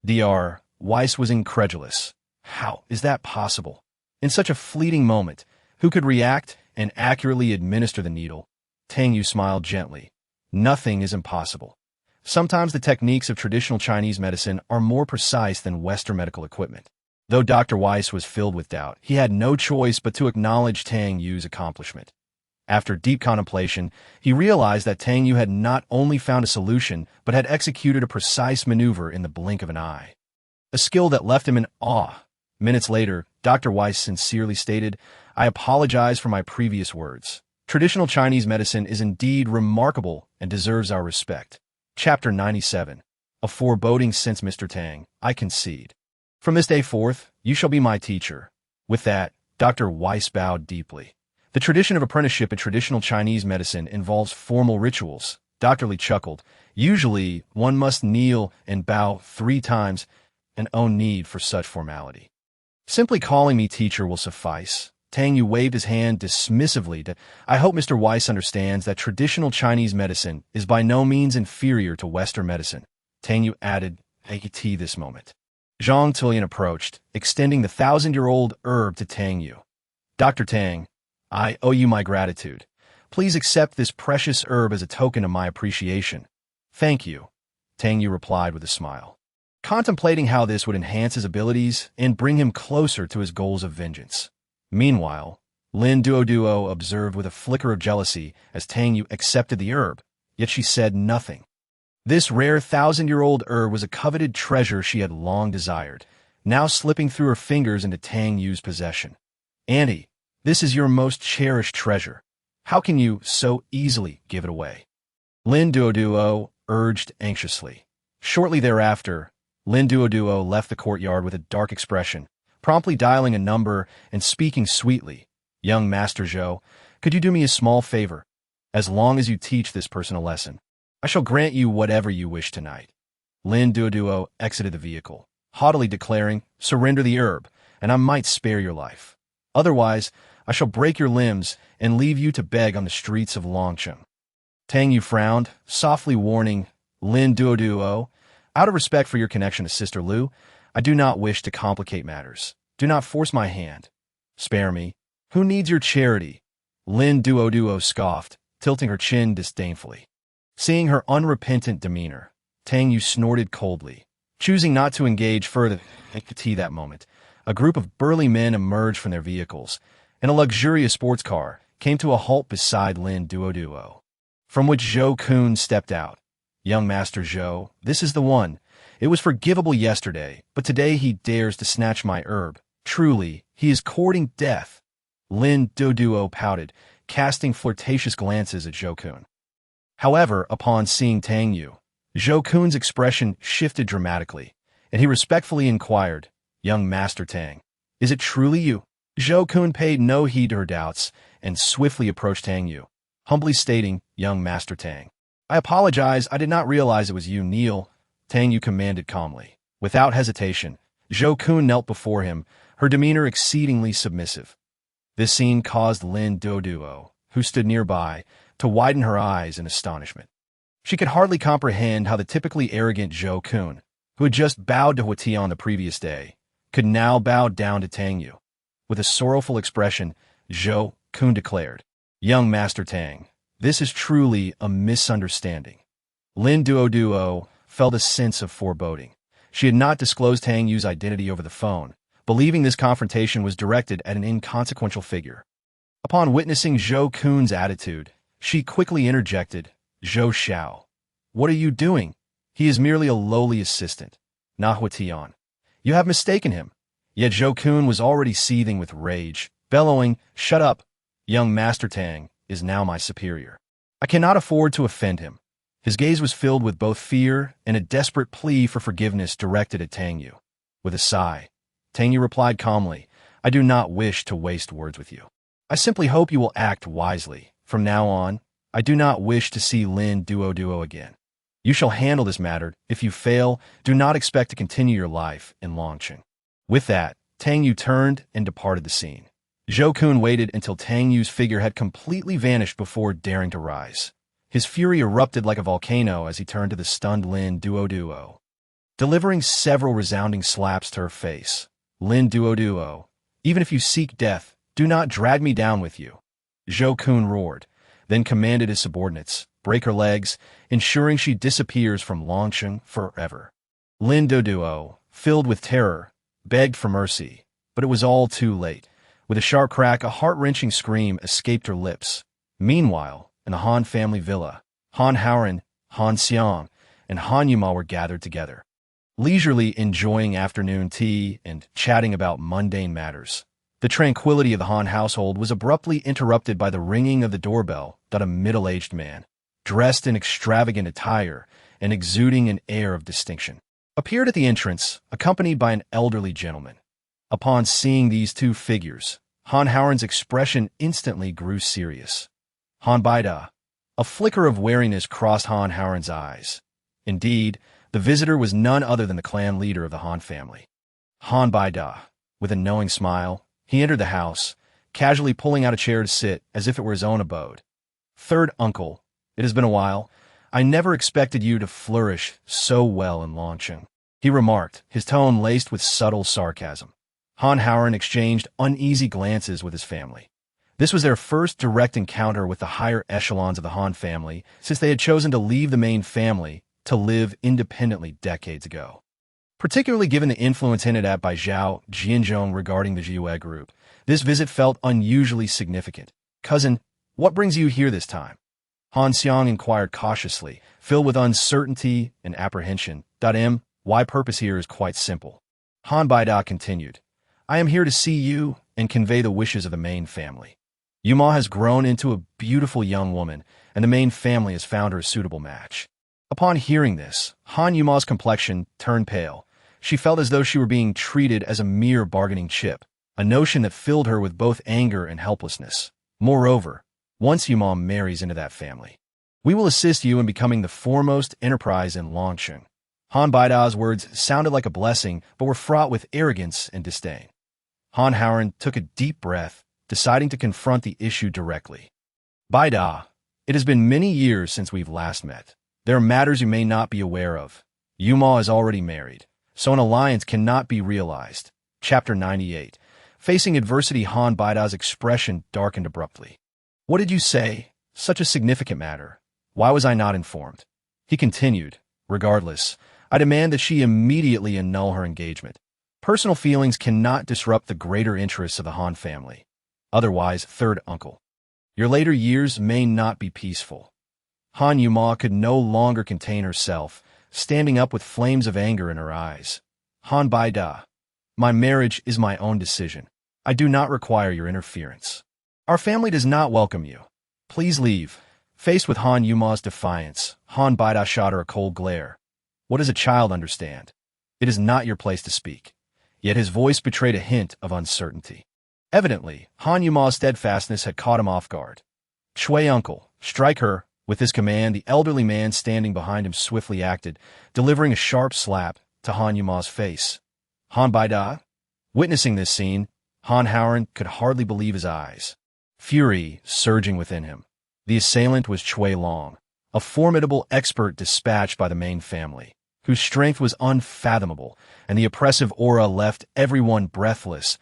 Dr. Weiss was incredulous. How is that possible? In such a fleeting moment, who could react and accurately administer the needle? Tang Yue smiled gently. Nothing is impossible. Sometimes the techniques of traditional Chinese medicine are more precise than Western medical equipment. Though Dr. Weiss was filled with doubt, he had no choice but to acknowledge Tang Yue's accomplishment. After deep contemplation, he realized that Tang Yue had not only found a solution, but had executed a precise maneuver in the blink of an eye. A skill that left him in awe. Minutes later, Dr. Weiss sincerely stated, I apologize for my previous words. Traditional Chinese medicine is indeed remarkable and deserves our respect. Chapter 97. A foreboding sense, Mr. Tang, I concede. From this day forth, you shall be my teacher. With that, Dr. Weiss bowed deeply. The tradition of apprenticeship in traditional Chinese medicine involves formal rituals. Dr. Li chuckled. Usually, one must kneel and bow 3 times, and own need for such formality. Simply calling me teacher will suffice. Tang Yue waved his hand dismissively. I hope Mr. Weiss understands that traditional Chinese medicine is by no means inferior to Western medicine. Tang Yue added, tea this moment. Zhang Zulian approached, extending the 1,000-year-old herb to Tang Yue. Dr. Tang, I owe you my gratitude. Please accept this precious herb as a token of my appreciation. Thank you, Tang Yue replied with a smile, contemplating how this would enhance his abilities and bring him closer to his goals of vengeance. Meanwhile, Lin Duo observed with a flicker of jealousy as Tang Yue accepted the herb, yet she said nothing. This rare 1,000-year-old herb was a coveted treasure she had long desired, now slipping through her fingers into Tang Yue's possession. Auntie, this is your most cherished treasure. How can you so easily give it away? Lin Duo urged anxiously. Shortly thereafter, Lin Duo left the courtyard with a dark expression, promptly dialing a number and speaking sweetly. Young Master Zhou, could you do me a small favor? As long as you teach this person a lesson, I shall grant you whatever you wish tonight. Lin Duo exited the vehicle, haughtily declaring, surrender the herb, and I might spare your life. Otherwise, I shall break your limbs and leave you to beg on the streets of Longcheng. Tang Yue frowned, softly warning, Lin Duo, out of respect for your connection to Sister Lu, I do not wish to complicate matters. Do not force my hand. Spare me. Who needs your charity? Lin Duo scoffed, tilting her chin disdainfully. Seeing her unrepentant demeanor, Tang Yue snorted coldly. Choosing not to engage further at that moment, a group of burly men emerged from their vehicles, and a luxurious sports car came to a halt beside Lin Duo, from which Zhou Kun stepped out. Young Master Zhou, this is the one. It was forgivable yesterday, but today he dares to snatch my herb. Truly, he is courting death. Lin Duo pouted, casting flirtatious glances at Zhou Kun. However, upon seeing Tang Yue, Zhou Kun's expression shifted dramatically, and he respectfully inquired, "Young Master Tang, is it truly you?" Zhou Kun paid no heed to her doubts and swiftly approached Tang Yue, humbly stating, "Young Master Tang, I apologize, I did not realize it was you, kneel." Tang Yue commanded calmly. Without hesitation, Zhou Kun knelt before him, her demeanor exceedingly submissive. This scene caused Lin Duo, who stood nearby, to widen her eyes in astonishment. She could hardly comprehend how the typically arrogant Zhou Kun, who had just bowed to Huatian the previous day, could now bow down to Tang Yue. With a sorrowful expression, Zhou Kun declared, "Young Master Tang, this is truly a misunderstanding." Lin Duo felt a sense of foreboding. She had not disclosed Tang Yue's identity over the phone, believing this confrontation was directed at an inconsequential figure. Upon witnessing Zhou Kun's attitude, she quickly interjected, "Zhou Xiao, what are you doing? He is merely a lowly assistant, not Huatian. You have mistaken him." Yet Zhou Kun was already seething with rage, bellowing, "Shut up! Young Master Tang is now my superior. I cannot afford to offend him." His gaze was filled with both fear and a desperate plea for forgiveness directed at Tang Yue. With a sigh, Tang Yue replied calmly, "I do not wish to waste words with you. I simply hope you will act wisely. From now on, I do not wish to see Lin Duo again. You shall handle this matter. If you fail, do not expect to continue your life in Longqing." With that, Tang Yue turned and departed the scene. Zhou Kun waited until Tang Yue's figure had completely vanished before daring to rise. His fury erupted like a volcano as he turned to the stunned Lin Duo, delivering several resounding slaps to her face. "Lin Duo, even if you seek death, do not drag me down with you." Zhou Kun roared, then commanded his subordinates, "Break her legs, ensuring she disappears from Longqing forever." Lin Duo, filled with terror, begged for mercy, but it was all too late. With a sharp crack, a heart-wrenching scream escaped her lips. Meanwhile, in the Han family villa, Han Haoran, Han Xiang, and Han Yuma were gathered together, leisurely enjoying afternoon tea and chatting about mundane matters. The tranquility of the Han household was abruptly interrupted by the ringing of the doorbell that a middle-aged man, dressed in extravagant attire and exuding an air of distinction, appeared at the entrance, accompanied by an elderly gentleman. Upon seeing these two figures, Han Haoran's expression instantly grew serious. Han Baida. A flicker of wariness crossed Han Haoran's eyes. Indeed, the visitor was none other than the clan leader of the Han family. Han Baida. With a knowing smile, he entered the house, casually pulling out a chair to sit as if it were his own abode. "Third uncle, it has been a while. I never expected you to flourish so well in Longqing," he remarked, his tone laced with subtle sarcasm. Han Haoran exchanged uneasy glances with his family. This was their first direct encounter with the higher echelons of the Han family since they had chosen to leave the main family to live independently decades ago. Particularly given the influence hinted at by Zhao Jianzhong regarding the Yue group, this visit felt unusually significant. "Cousin, what brings you here this time?" Han Xiang inquired cautiously, filled with uncertainty and apprehension. My purpose here is quite simple." Han Baida continued, "I am here to see you and convey the wishes of the main family. Yuma has grown into a beautiful young woman, and the main family has found her a suitable match." Upon hearing this, Han Yuma's complexion turned pale. She felt as though she were being treated as a mere bargaining chip, a notion that filled her with both anger and helplessness. Moreover, once Yuma marries into that family, "We will assist you in becoming the foremost enterprise in Longqing." Han Baida's words sounded like a blessing, but were fraught with arrogance and disdain. Han Haoran took a deep breath, deciding to confront the issue directly. "Baida, it has been many years since we've last met. There are matters you may not be aware of. Yuma is already married, so an alliance cannot be realized." Chapter 98. Facing adversity, Han Baida's expression darkened abruptly. "What did you say? Such a significant matter. Why was I not informed?" He continued, "Regardless, I demand that she immediately annul her engagement. Personal feelings cannot disrupt the greater interests of the Han family. Otherwise, third uncle. Your later years may not be peaceful. Han Yuma could no longer contain herself, standing up with flames of anger in her eyes. Han Baida, my marriage is my own decision. I do not require your interference. Our family does not welcome you. Please leave. Faced with Han Yuma's defiance, Han Baida shot her a cold glare. What does a child understand? It is not your place to speak. Yet his voice betrayed a hint of uncertainty. Evidently, Han Yuma's steadfastness had caught him off guard. Shui uncle, strike her. With this command, the elderly man standing behind him swiftly acted, delivering a sharp slap to Han Yuma's face. Han Baida? Witnessing this scene, Han Howren could hardly believe his eyes. Fury surging within him. The assailant was Chui Long, a formidable expert dispatched by the main family, whose strength was unfathomable, and the oppressive aura left everyone breathless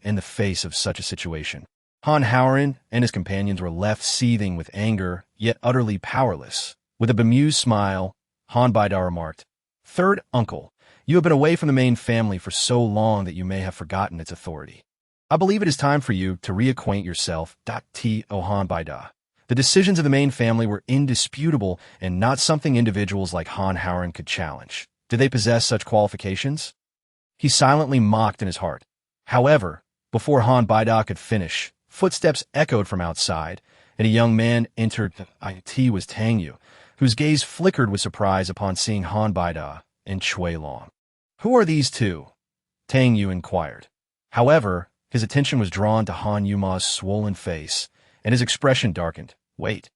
in the face of such a situation. Han Howren and his companions were left seething with anger, yet utterly powerless. With a bemused smile, Han Baida remarked, "Third uncle, you have been away from the main family for so long that you may have forgotten its authority. I believe it is time for you to reacquaint yourself. O Han Baida. The decisions of the main family were indisputable and not something individuals like Han Howren could challenge. Did they possess such qualifications?" He silently mocked in his heart. However, before Han Baida could finish, footsteps echoed from outside, and a young man entered. It was Tang Yue, whose gaze flickered with surprise upon seeing Han Baida and Chui Long. "Who are these two?" Tang Yue inquired. However, his attention was drawn to Han Yuma's swollen face, and his expression darkened. "Wait."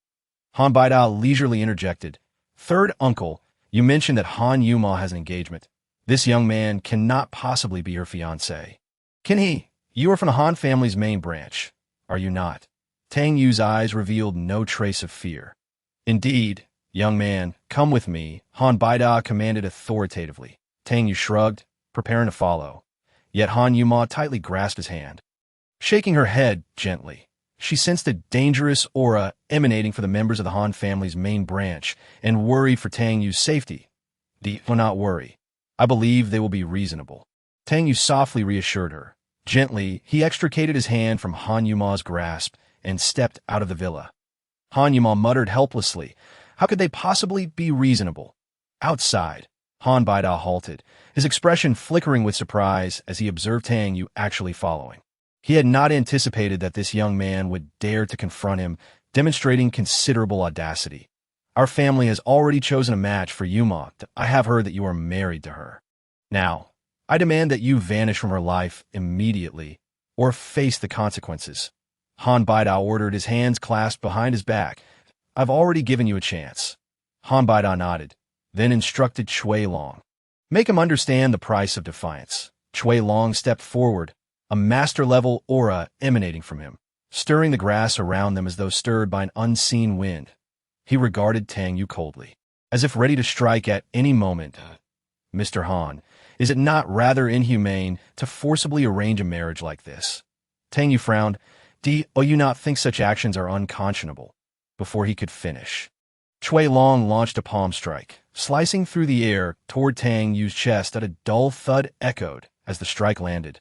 Han Baida leisurely interjected. "Third uncle, you mentioned that Han Yuma has an engagement. This young man cannot possibly be her fiancé. Can he? You are from the Han family's main branch, are you not?" Tang Yu's eyes revealed no trace of fear. "Indeed, young man, come with me," Han Baida commanded authoritatively. Tang Yue shrugged, preparing to follow. Yet Han Yuma tightly grasped his hand. Shaking her head gently, she sensed a dangerous aura emanating from the members of the Han family's main branch and worried for Tang Yu's safety. "Do not worry. I believe they will be reasonable." Tang Yue softly reassured her. Gently, he extricated his hand from Han Yuma's grasp and stepped out of the villa. Han Yuma muttered helplessly. How could they possibly be reasonable? Outside, Han Baida halted, his expression flickering with surprise as he observed Tang Yue actually following. He had not anticipated that this young man would dare to confront him, demonstrating considerable audacity. "Our family has already chosen a match for Yuma. I have heard that you are married to her. Now, I demand that you vanish from her life immediately, or face the consequences." Han Baida ordered, his hands clasped behind his back. "I've already given you a chance." Han Baida nodded, then instructed Chui Long. "Make him understand the price of defiance." Chui Long stepped forward, a master-level aura emanating from him, stirring the grass around them as though stirred by an unseen wind. He regarded Tang Yue coldly, as if ready to strike at any moment. "Mr. Han, is it not rather inhumane to forcibly arrange a marriage like this?" Tang Yue frowned. "Do you not think such actions are unconscionable?" Before he could finish, Chui Long launched a palm strike, slicing through the air toward Tang Yu's chest. That a dull thud echoed as the strike landed.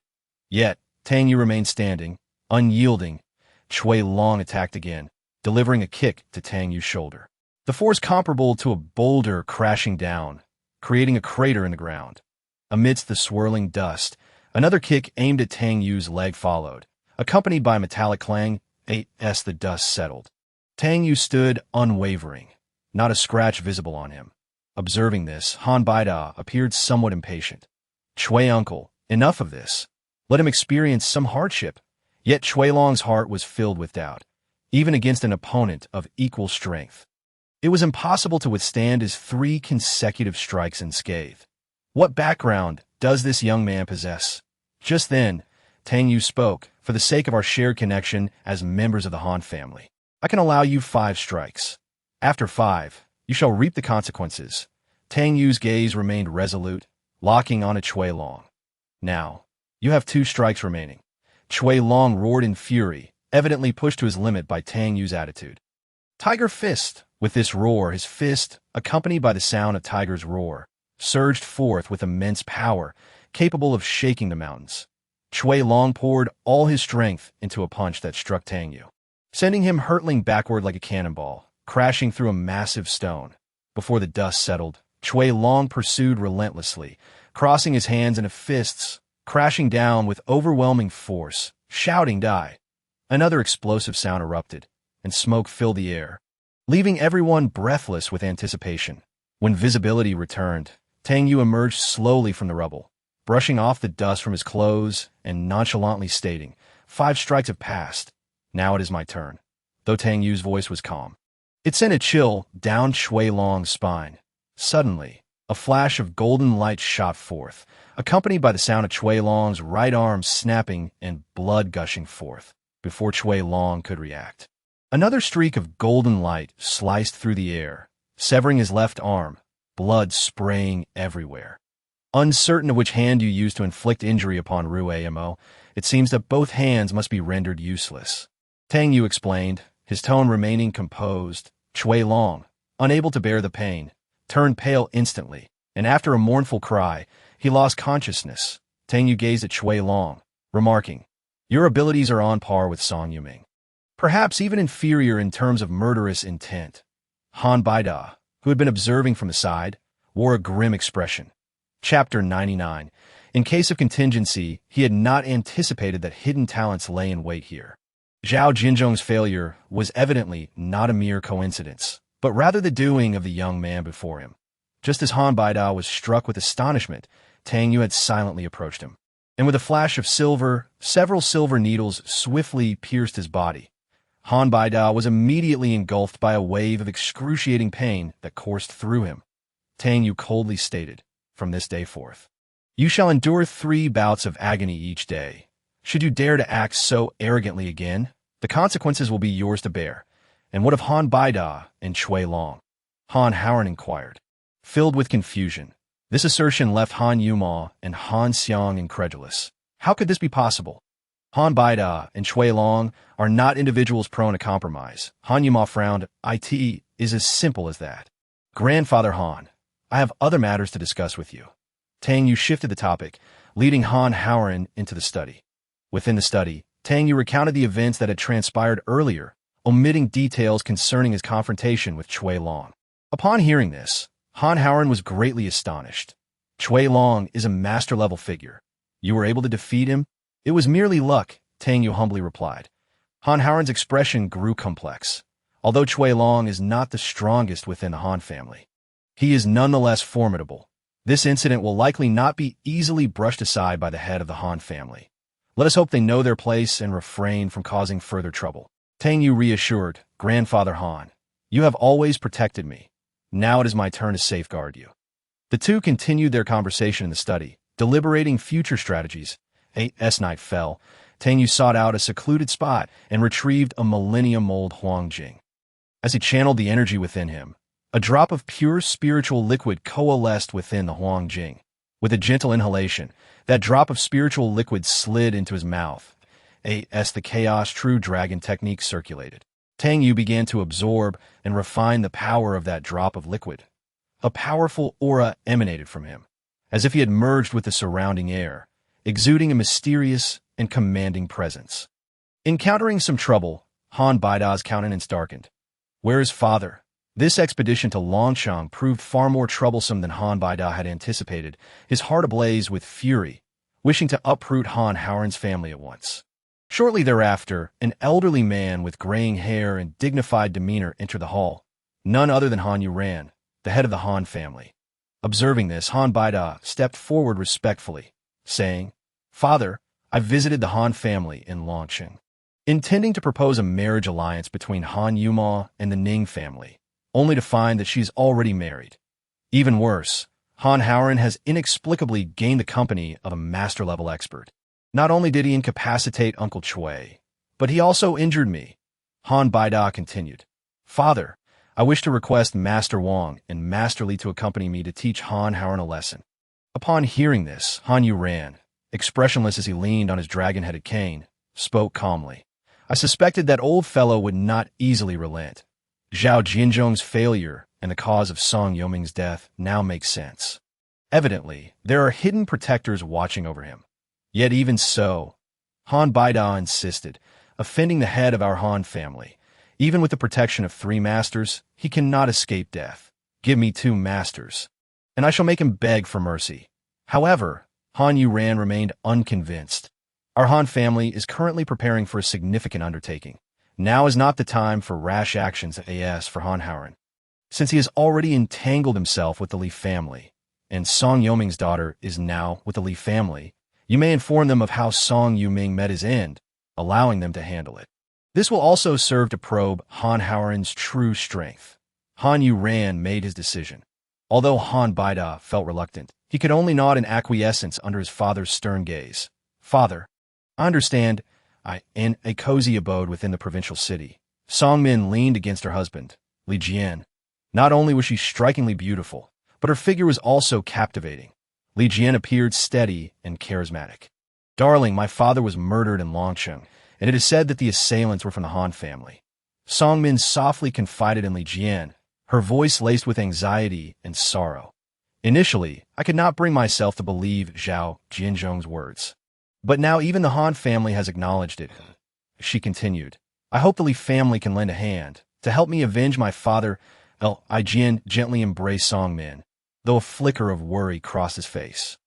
Yet, Tang Yue remained standing, unyielding. Chui Long attacked again, delivering a kick to Tang Yu's shoulder. The force comparable to a boulder crashing down, creating a crater in the ground. Amidst the swirling dust, another kick aimed at Tang Yu's leg followed, accompanied by a metallic clang. As the dust settled, Tang Yue stood unwavering, not a scratch visible on him. Observing this, Han Baida appeared somewhat impatient. "Chui uncle, enough of this. Let him experience some hardship." Yet Chui Long's heart was filled with doubt, even against an opponent of equal strength. It was impossible to withstand his 3 consecutive strikes unscathed. What background does this young man possess? Just then, Tang Yue spoke. "For the sake of our shared connection as members of the Han family, I can allow you 5 strikes. After 5, you shall reap the consequences." Tang Yu's gaze remained resolute, locking on a Chui Long. "Now, you have 2 strikes remaining." Chui Long roared in fury, evidently pushed to his limit by Tang Yu's attitude. "Tiger Fist!" With this roar, his fist, accompanied by the sound of Tiger's roar, surged forth with immense power, capable of shaking the mountains. Chui Long poured all his strength into a punch that struck Tang Yue, sending him hurtling backward like a cannonball, crashing through a massive stone. Before the dust settled, Chui Long pursued relentlessly, crossing his hands into fists, crashing down with overwhelming force, shouting die. Another explosive sound erupted, and smoke filled the air, leaving everyone breathless with anticipation. When visibility returned, Tang Yue emerged slowly from the rubble, brushing off the dust from his clothes and nonchalantly stating, "5 strikes have passed. Now it is my turn." Though Tang Yue's voice was calm, it sent a chill down Chui Long's spine. Suddenly, a flash of golden light shot forth, accompanied by the sound of Chui Long's right arm snapping and blood gushing forth. Before Chui Long could react, another streak of golden light sliced through the air, severing his left arm, blood spraying everywhere. Uncertain of which hand you use to inflict injury upon Rue Amo, it seems that both hands must be rendered useless. Tang Yue explained, his tone remaining composed. Chui Long, unable to bear the pain, turned pale instantly, and after a mournful cry, he lost consciousness. Tang Yue gazed at Chui Long, remarking, "Your abilities are on par with Song Yuming, perhaps even inferior in terms of murderous intent." Han Baida, who had been observing from the side, wore a grim expression. Chapter 99. In case of contingency, he had not anticipated that hidden talents lay in wait here. Zhao Jinzhong's failure was evidently not a mere coincidence, but rather the doing of the young man before him. Just as Han Baida was struck with astonishment, Tang Yue had silently approached him, and with a flash of silver, several silver needles swiftly pierced his body. Han Baida was immediately engulfed by a wave of excruciating pain that coursed through him. Tang Yue coldly stated, "From this day forth, you shall endure 3 bouts of agony each day. Should you dare to act so arrogantly again, the consequences will be yours to bear." "And what of Han Baida and Chui Long?" Han Howard inquired, filled with confusion. This assertion left Han Yuma and Han Xiang incredulous. How could this be possible? Han Baida and Chui Long are not individuals prone to compromise. Han Yuma frowned. "It is as simple as that. Grandfather Han, I have other matters to discuss with you." Tang Yue shifted the topic, leading Han Howard into the study. Within the study, Tang Yue recounted the events that had transpired earlier, omitting details concerning his confrontation with Chui Long. Upon hearing this, Han Howard was greatly astonished. "Chui Long is a master-level figure. You were able to defeat him?" "It was merely luck," Tang Yue humbly replied. Han Howard's expression grew complex. Although Chui Long is not the strongest within the Han family, he is nonetheless formidable. This incident will likely not be easily brushed aside by the head of the Han family. Let us hope they know their place and refrain from causing further trouble. Tang Yue reassured, "Grandfather Han, you have always protected me. Now it is my turn to safeguard you." The two continued their conversation in the study, deliberating future strategies. As night fell, Tang Yue sought out a secluded spot and retrieved a millennium-old Huangjing. As he channeled the energy within him, a drop of pure spiritual liquid coalesced within the Huangjing. With a gentle inhalation, that drop of spiritual liquid slid into his mouth. As the Chaos True Dragon technique circulated, Tang Yue began to absorb and refine the power of that drop of liquid. A powerful aura emanated from him, as if he had merged with the surrounding air, exuding a mysterious and commanding presence. Encountering some trouble, Han Baida's countenance darkened. "Where is father?" This expedition to Longshang proved far more troublesome than Han Baida had anticipated, his heart ablaze with fury, wishing to uproot Han Howard's family at once. Shortly thereafter, an elderly man with graying hair and dignified demeanor entered the hall. None other than Han Yuran, the head of the Han family. Observing this, Han Baida stepped forward respectfully, saying, "Father, I visited the Han family in Longsheng, intending to propose a marriage alliance between Han Yuma and the Ning family, only to find that she's already married. Even worse, Han Howard has inexplicably gained the company of a master-level expert. Not only did he incapacitate Uncle Chui, but he also injured me." Han Baida continued, "Father, I wish to request Master Wang and Master Li to accompany me to teach Han Howard a lesson." Upon hearing this, Han Yu ran, expressionless as he leaned on his dragon-headed cane, spoke calmly. "I suspected that old fellow would not easily relent. Zhao Jinzhong's failure and the cause of Song Yoming's death now makes sense. Evidently, there are hidden protectors watching over him. Yet even so, Han Baida insisted, offending the head of our Han family. Even with the protection of 3 masters, he cannot escape death. Give me 2 masters, and I shall make him beg for mercy. However, Han Yue remained unconvinced. Our Han family is currently preparing for a significant undertaking. Now is not the time for rash actions as for Han Howren, since he has already entangled himself with the Li family, and Song Yoming's daughter is now with the Li family. You may inform them of how Song Yuming met his end, allowing them to handle it. This will also serve to probe Han Howren's true strength. Han Yue made his decision. Although Han Baida felt reluctant, he could only nod in acquiescence under his father's stern gaze. Father, I understand. In a cozy abode within the provincial city, Song Min leaned against her husband, Li Jian. Not only was she strikingly beautiful, but her figure was also captivating. Li Jian appeared steady and charismatic. Darling, my father was murdered in Longcheng, and it is said that the assailants were from the Han family. Song Min softly confided in Li Jian, her voice laced with anxiety and sorrow. Initially, I could not bring myself to believe Zhao Jianzhong's words. But now even the Han family has acknowledged it. She continued, I hope the Li family can lend a hand to help me avenge my father. Jian gently embraced Song Min, though a flicker of worry crossed his face.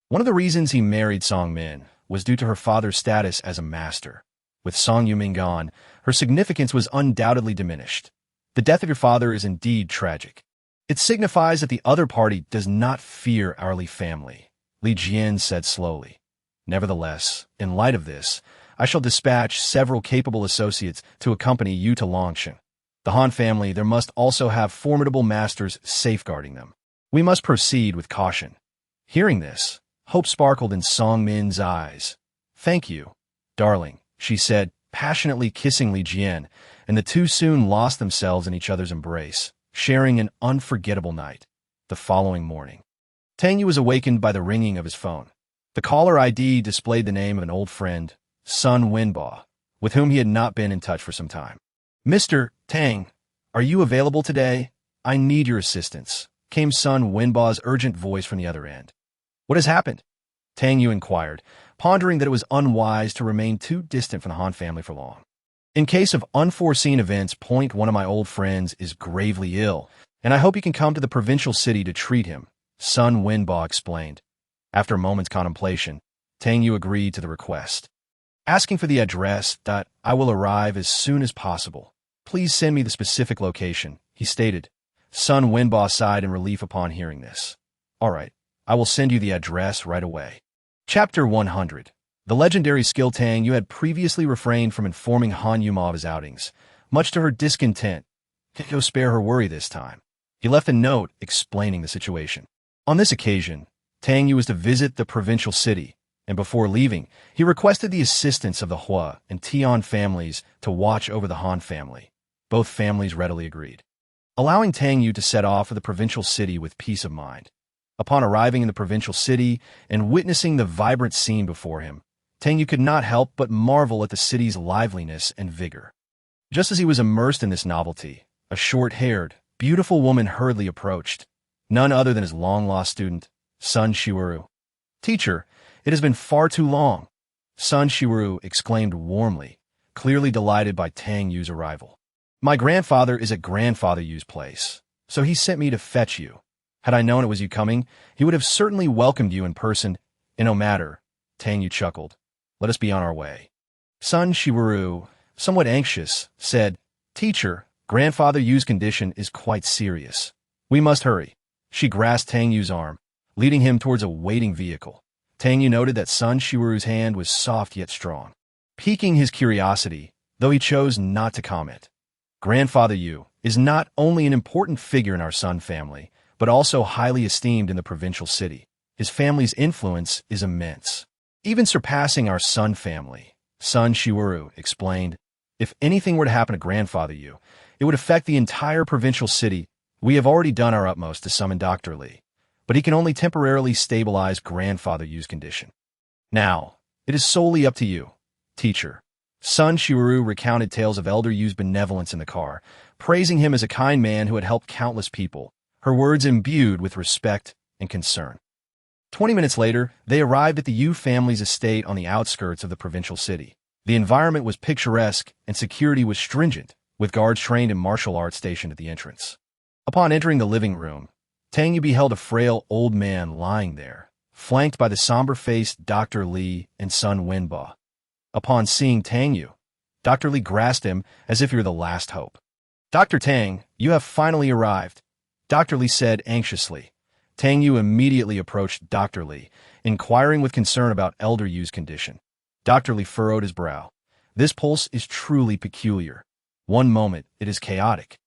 One of the reasons he married Song Min was due to her father's status as a master. With Song Yuming gone, her significance was undoubtedly diminished. The death of your father is indeed tragic. It signifies that the other party does not fear our Li family, Li Jian said slowly. Nevertheless, in light of this, I shall dispatch several capable associates to accompany you to Longcheng. The Han family, there must also have formidable masters safeguarding them. We must proceed with caution. Hearing this, hope sparkled in Song Min's eyes. Thank you, darling, she said, passionately kissing Li Jian, and the two soon lost themselves in each other's embrace, sharing an unforgettable night. The following morning, Tang Yue was awakened by the ringing of his phone. The caller ID displayed the name of an old friend, Sun Wenbo, with whom he had not been in touch for some time. Mr. Tang, are you available today? I need your assistance, came Sun Wenbo's urgent voice from the other end. What has happened? Tang Yue inquired, pondering that it was unwise to remain too distant from the Han family for long. In case of unforeseen events, one of my old friends is gravely ill, and I hope you can come to the provincial city to treat him, Sun Wenbo explained. After a moment's contemplation, Tang Yue agreed to the request. Asking for the address, I will arrive as soon as possible. Please send me the specific location, he stated. Sun Wenbo sighed in relief upon hearing this. All right, I will send you the address right away. Chapter 100. The legendary skill Tang Yue had previously refrained from informing Han Yue of his outings, much to her discontent. He'll spare her worry this time. He left a note explaining the situation. On this occasion, Tang Yue was to visit the provincial city, and before leaving, he requested the assistance of the Hua and Tian families to watch over the Han family. Both families readily agreed, allowing Tang Yue to set off for the provincial city with peace of mind. Upon arriving in the provincial city and witnessing the vibrant scene before him, Tang Yue could not help but marvel at the city's liveliness and vigor. Just as he was immersed in this novelty, a short-haired, beautiful woman hurriedly approached, none other than his long-lost student, Sun Shiwuru. Teacher, it has been far too long, Sun Shiwuru exclaimed warmly, clearly delighted by Tang Yue's arrival. My grandfather is at Grandfather Yue's place, so he sent me to fetch you. Had I known it was you coming, he would have certainly welcomed you in person. No matter, Tang Yue chuckled. Let us be on our way. Sun Shiwuru, somewhat anxious, said, Teacher, Grandfather Yue's condition is quite serious. We must hurry. She grasped Tang Yue's arm, leading him towards a waiting vehicle. Tang Yue noted that Sun Shiwuru's hand was soft yet strong, piquing his curiosity, though he chose not to comment. Grandfather Yue is not only an important figure in our Sun family, but also highly esteemed in the provincial city. His family's influence is immense, even surpassing our Sun family, Sun Shiwuru explained. If anything were to happen to Grandfather Yue, it would affect the entire provincial city. We have already done our utmost to summon Dr. Li, but he can only temporarily stabilize Grandfather Yue's condition. Now, it is solely up to you, teacher. Sun Shiwuru recounted tales of Elder Yue's benevolence in the car, praising him as a kind man who had helped countless people, her words imbued with respect and concern. 20 minutes later, they arrived at the Yue family's estate on the outskirts of the provincial city. The environment was picturesque and security was stringent, with guards trained in martial arts stationed at the entrance. Upon entering the living room, Tang Yue beheld a frail old man lying there, flanked by the somber-faced Dr. Li and son Wenba. Upon seeing Tang Yue, Dr. Li grasped him as if he were the last hope. "Dr. Tang, you have finally arrived," Dr. Li said anxiously. Tang Yue immediately approached Dr. Li, inquiring with concern about Elder Yu's condition. Dr. Li furrowed his brow. "This pulse is truly peculiar. One moment, it is chaotic.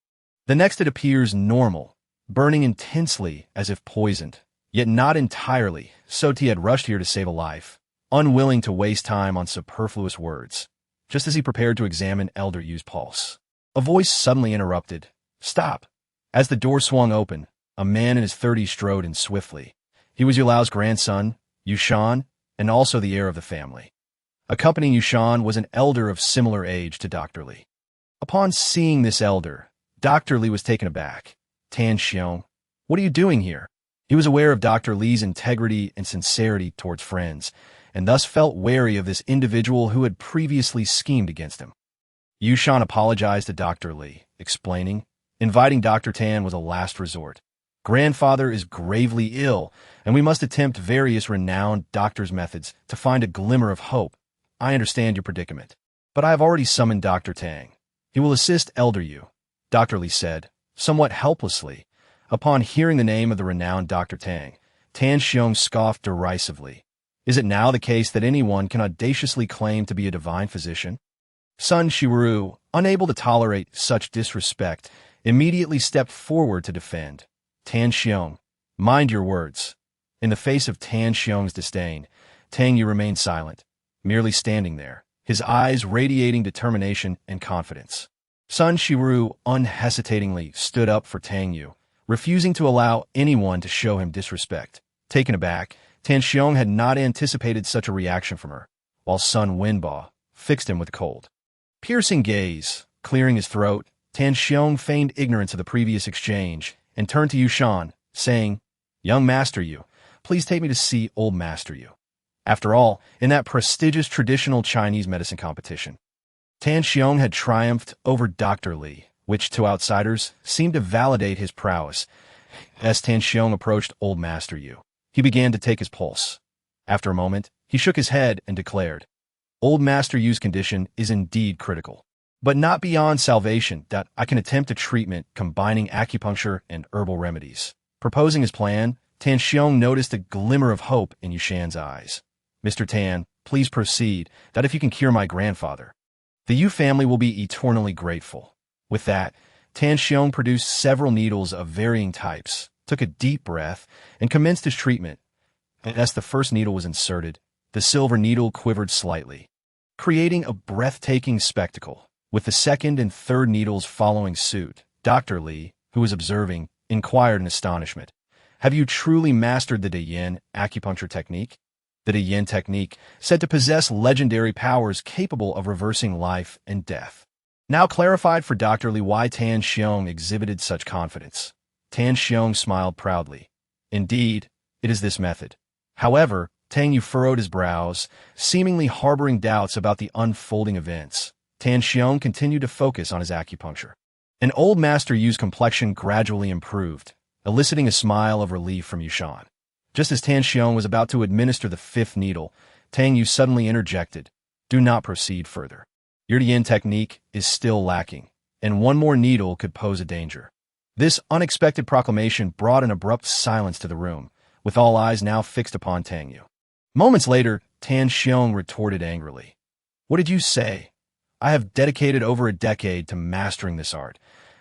The next it appears normal, burning intensely as if poisoned, yet not entirely, so he had rushed here to save a life, unwilling to waste time on superfluous words, just as he prepared to examine Elder Yu's pulse. A voice suddenly interrupted. "Stop!" As the door swung open, a man in his 30s strode in swiftly. He was Yulao's grandson, Yushan, and also the heir of the family. Accompanying Yushan was an elder of similar age to Dr. Li. Upon seeing this elder, Dr. Li was taken aback. "Tan Xiong, what are you doing here?" He was aware of Dr. Li's integrity and sincerity towards friends, and thus felt wary of this individual who had previously schemed against him. Yushan apologized to Dr. Li, explaining, "Inviting Dr. Tan was a last resort. Grandfather is gravely ill, and we must attempt various renowned doctors' methods to find a glimmer of hope. I understand your predicament, but I have already summoned Dr. Tang. He will assist Elder Yu," Dr. Li said, somewhat helplessly. Upon hearing the name of the renowned Dr. Tang, Tan Xiong scoffed derisively. Is it now the case that anyone can audaciously claim to be a divine physician? Sun Shiru, unable to tolerate such disrespect, immediately stepped forward to defend. "Tan Xiong, mind your words." In the face of Tan Xiong's disdain, Tang Yue remained silent, merely standing there, his eyes radiating determination and confidence. Sun Shiru unhesitatingly stood up for Tang Yue, refusing to allow anyone to show him disrespect. Taken aback, Tan Xiong had not anticipated such a reaction from her, while Sun Wenba fixed him with cold, piercing gaze. Clearing his throat, Tan Xiong feigned ignorance of the previous exchange and turned to Yushan, saying, "Young Master Yu, please take me to see Old Master Yu." After all, in that prestigious traditional Chinese medicine competition, Tan Xiong had triumphed over Dr. Li, which to outsiders seemed to validate his prowess. As Tan Xiong approached Old Master Yu, he began to take his pulse. After a moment, he shook his head and declared, "Old Master Yu's condition is indeed critical, but not beyond salvation that I can attempt a treatment combining acupuncture and herbal remedies." Proposing his plan, Tan Xiong noticed a glimmer of hope in Yushan's eyes. "Mr. Tan, please proceed, that if you can cure my grandfather, the Yu family will be eternally grateful." With that, Tan Xiong produced several needles of varying types, took a deep breath, and commenced his treatment. As the first needle was inserted, the silver needle quivered slightly, creating a breathtaking spectacle. With the second and third needles following suit, Dr. Li, who was observing, inquired in astonishment, "Have you truly mastered the Deyin acupuncture technique?" The Deyin technique, said to possess legendary powers capable of reversing life and death. Now clarified for Dr. Li why Tan Xiong exhibited such confidence. Tan Xiong smiled proudly. "Indeed, it is this method." However, Tang Yue furrowed his brows, seemingly harboring doubts about the unfolding events. Tan Xiong continued to focus on his acupuncture. And Old Master Yu's complexion gradually improved, eliciting a smile of relief from Yushan. Just as Tan Xiong was about to administer the fifth needle, Tang Yue suddenly interjected, "Do not proceed further. Your Yin technique is still lacking, and one more needle could pose a danger." This unexpected proclamation brought an abrupt silence to the room, with all eyes now fixed upon Tang Yue. Moments later, Tan Xiong retorted angrily, "What did you say? I have dedicated over a decade to mastering this art.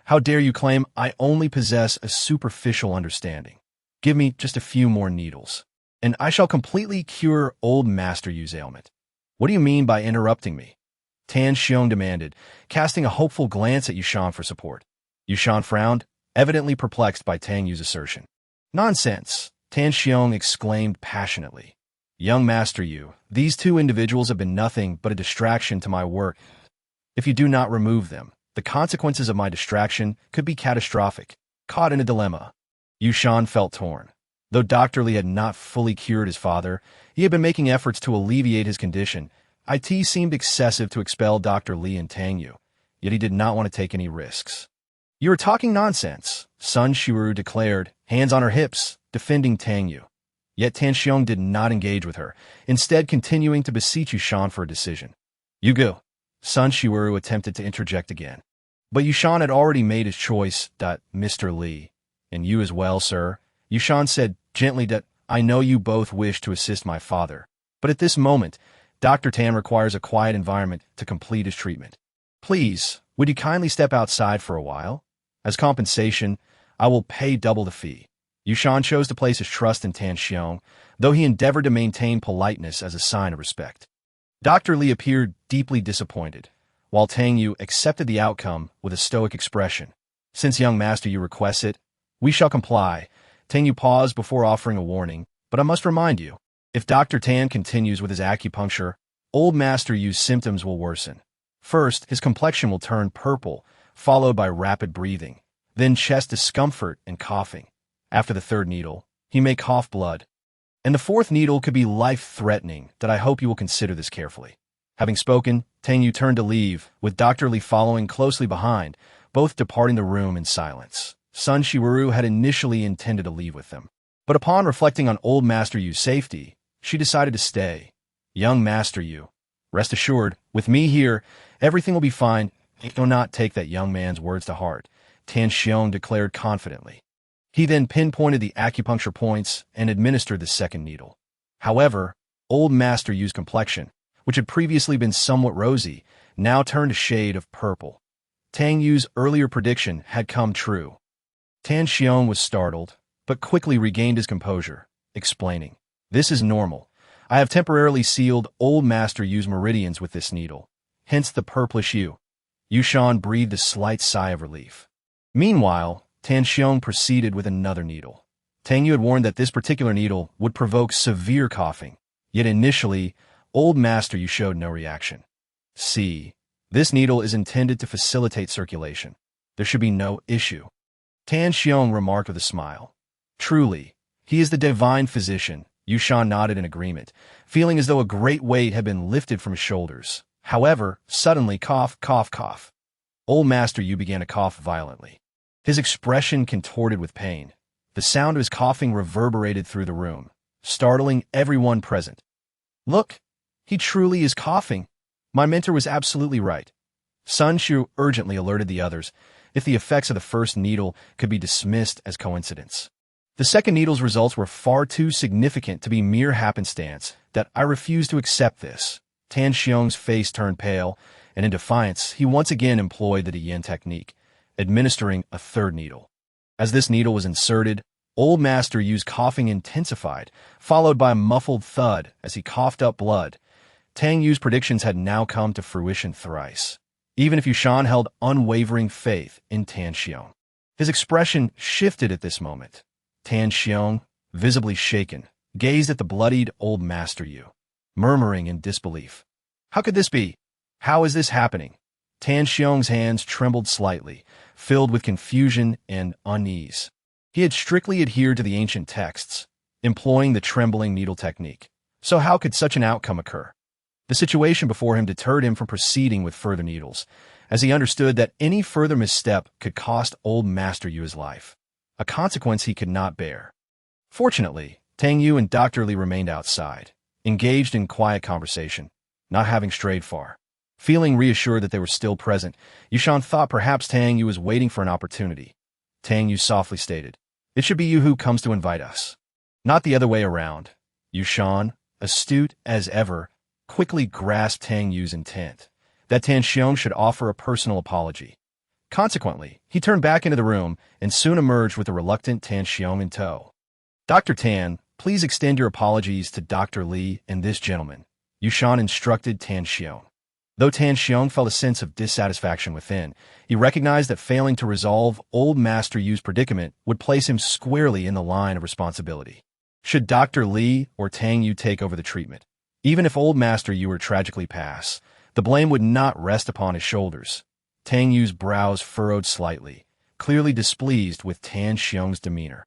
How dare you claim I only possess a superficial understanding? Give me just a few more needles, and I shall completely cure Old Master Yu's ailment." "What do you mean by interrupting me?" Tan Xiong demanded, casting a hopeful glance at Yushan for support. Yushan frowned, evidently perplexed by Tang Yu's assertion. "Nonsense!" Tan Xiong exclaimed passionately. "Young Master Yu, these two individuals have been nothing but a distraction to my work. If you do not remove them, the consequences of my distraction could be catastrophic." Caught in a dilemma, Yushan felt torn. Though Dr. Li had not fully cured his father, he had been making efforts to alleviate his condition. It seemed excessive to expel Dr. Li and Tang Yue, yet he did not want to take any risks. "You are talking nonsense," Sun Shiru declared, hands on her hips, defending Tang Yue. Yet Tan Xiong did not engage with her, instead continuing to beseech Yushan for a decision. "You go." Sun Shiru attempted to interject again. But Yushan had already made his choice. "Mr. Li, and you as well, sir," Yushan said gently. "I know you both wish to assist my father, but at this moment, Dr. Tan requires a quiet environment to complete his treatment. Please, would you kindly step outside for a while? As compensation, I will pay double the fee." Yushan chose to place his trust in Tan Xiong, though he endeavored to maintain politeness as a sign of respect. Dr. Li appeared deeply disappointed, while Tang Yue accepted the outcome with a stoic expression. "Since young master Yu requests it, we shall comply." Tang Yue paused before offering a warning, "But I must remind you, if Dr. Tan continues with his acupuncture, old master Yu's symptoms will worsen. First, his complexion will turn purple, followed by rapid breathing, then chest discomfort and coughing. After the third needle, he may cough blood. And the fourth needle could be life-threatening. I hope you will consider this carefully." Having spoken, Tang Yue turned to leave, with Dr. Li following closely behind, both departing the room in silence. Sun Shiru had initially intended to leave with them, but upon reflecting on old Master Yu's safety, she decided to stay. "Young Master Yu, rest assured, with me here, everything will be fine. Do not take that young man's words to heart," Tan Xiong declared confidently. He then pinpointed the acupuncture points and administered the second needle. However, old Master Yu's complexion, which had previously been somewhat rosy, now turned a shade of purple. Tang Yu's earlier prediction had come true. Tan Xiong was startled, but quickly regained his composure, explaining, "This is normal. I have temporarily sealed old Master Yu's meridians with this needle, hence the purplish hue." Yushan breathed a slight sigh of relief. Meanwhile, Tan Xiong proceeded with another needle. Tang Yue had warned that this particular needle would provoke severe coughing, yet initially, old Master Yu showed no reaction. "See, this needle is intended to facilitate circulation. There should be no issue," Tan Xiong remarked with a smile. "Truly, he is the divine physician." Yushan nodded in agreement, feeling as though a great weight had been lifted from his shoulders. However, suddenly cough, cough, cough. Old Master Yu began to cough violently. His expression contorted with pain. The sound of his coughing reverberated through the room, startling everyone present. "Look, he truly is coughing. My mentor was absolutely right." Sun Shu urgently alerted the others if the effects of the first needle could be dismissed as coincidence. The second needle's results were far too significant to be mere happenstance. "I refuse to accept this." Tan Xiong's face turned pale, and in defiance, he once again employed the Yin technique, administering a third needle. As this needle was inserted, old Master Yu's coughing intensified, followed by a muffled thud as he coughed up blood. Tang Yu's predictions had now come to fruition thrice, even if Yushan held unwavering faith in Tan Xiong. His expression shifted at this moment. Tan Xiong, visibly shaken, gazed at the bloodied old Master Yu, murmuring in disbelief. "How could this be? How is this happening?" Tan Xiong's hands trembled slightly, filled with confusion and unease. He had strictly adhered to the ancient texts, employing the trembling needle technique. So how could such an outcome occur? The situation before him deterred him from proceeding with further needles, as he understood that any further misstep could cost old Master Yu his life, a consequence he could not bear. Fortunately, Tang Yue and Dr. Li remained outside, engaged in quiet conversation, not having strayed far. Feeling reassured that they were still present, Yushan thought perhaps Tang Yue was waiting for an opportunity. Tang Yue softly stated, "It should be you who comes to invite us, not the other way around." Yushan, astute as ever, quickly grasped Tang Yue's intent, that Tan Xiong should offer a personal apology. Consequently, he turned back into the room and soon emerged with a reluctant Tan Xiong in tow. "Dr. Tan, please extend your apologies to Dr. Li and this gentleman," Yushan instructed Tan Xiong. Though Tan Xiong felt a sense of dissatisfaction within, he recognized that failing to resolve old Master Yu's predicament would place him squarely in the line of responsibility. Should Dr. Li or Tang Yue take over the treatment? Even if old Master Yu were to tragically pass, the blame would not rest upon his shoulders. Tang Yue's brows furrowed slightly, clearly displeased with Tan Xiong's demeanor.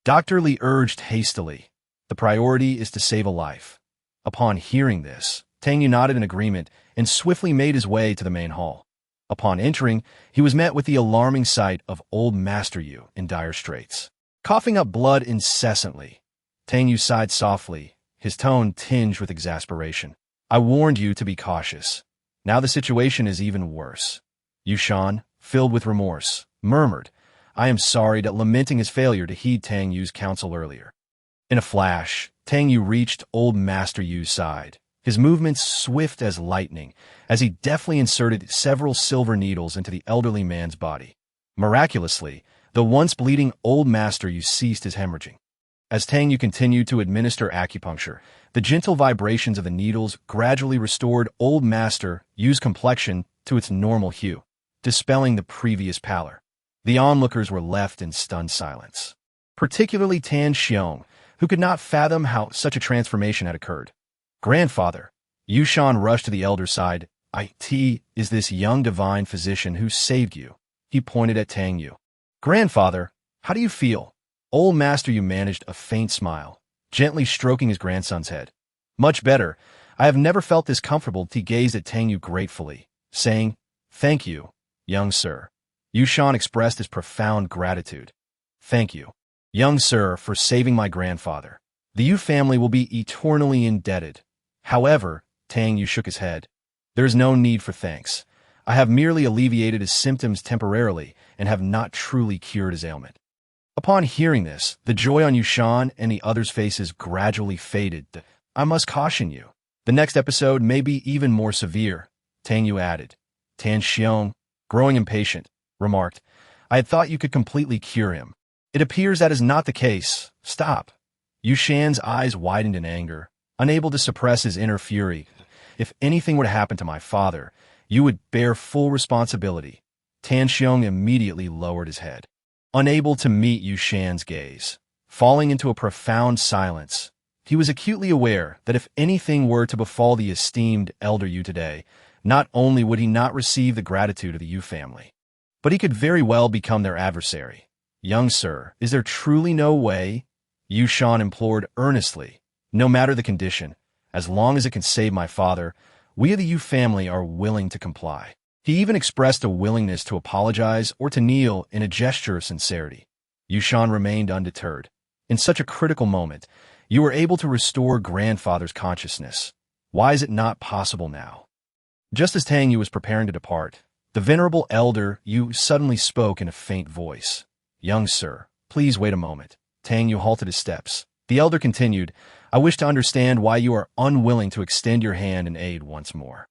Dr. Li urged hastily. The priority is to save a life. Upon hearing this, Tang Yue nodded in agreement and swiftly made his way to the main hall. Upon entering, he was met with the alarming sight of old Master Yue in dire straits. Coughing up blood incessantly, Tang Yue sighed softly, his tone tinged with exasperation. I warned you to be cautious. Now the situation is even worse. Yushan, filled with remorse, murmured, I am sorry, that lamenting his failure to heed Tang Yue's counsel earlier. In a flash, Tang Yue reached old Master Yue's side, his movements swift as lightning, as he deftly inserted several silver needles into the elderly man's body. Miraculously, the once bleeding old Master Yue ceased his hemorrhaging. As Tang Yue continued to administer acupuncture, the gentle vibrations of the needles gradually restored old Master Yue's complexion to its normal hue, dispelling the previous pallor. The onlookers were left in stunned silence, particularly Tan Xiong, who could not fathom how such a transformation had occurred. Grandfather, Yushan rushed to the elder's side. It is this young divine physician who saved you. He pointed at Tang Yue. Grandfather, how do you feel? Old Master Yue managed a faint smile, gently stroking his grandson's head. Much better. I have never felt this comfortable. He gazed at Tang Yue gratefully, saying, Thank you, young sir. Yushan expressed his profound gratitude. Thank you, young sir, for saving my grandfather. The Yue family will be eternally indebted. However, Tang Yue shook his head. There is no need for thanks. I have merely alleviated his symptoms temporarily and have not truly cured his ailment. Upon hearing this, the joy on Yushan and the others' faces gradually faded. I must caution you. The next episode may be even more severe, Tang Yue added. Tan Xiong, growing impatient, remarked, I had thought you could completely cure him. It appears that is not the case. Stop. Yushan's eyes widened in anger, unable to suppress his inner fury. If anything were to happen to my father, you would bear full responsibility. Tan Xiong immediately lowered his head, unable to meet Yushan's gaze. Falling into a profound silence, he was acutely aware that if anything were to befall the esteemed elder Yue today, not only would he not receive the gratitude of the Yue family, but he could very well become their adversary. Young sir, is there truly no way? Yushan implored earnestly. No matter the condition, as long as it can save my father, we of the Yue family are willing to comply. He even expressed a willingness to apologize or to kneel in a gesture of sincerity. Yushan remained undeterred. In such a critical moment, you were able to restore grandfather's consciousness. Why is it not possible now? Just as Tang Yue was preparing to depart, the venerable elder Yue suddenly spoke in a faint voice. Young sir, please wait a moment. Tang Yue halted his steps. The elder continued, I wish to understand why you are unwilling to extend your hand in aid once more.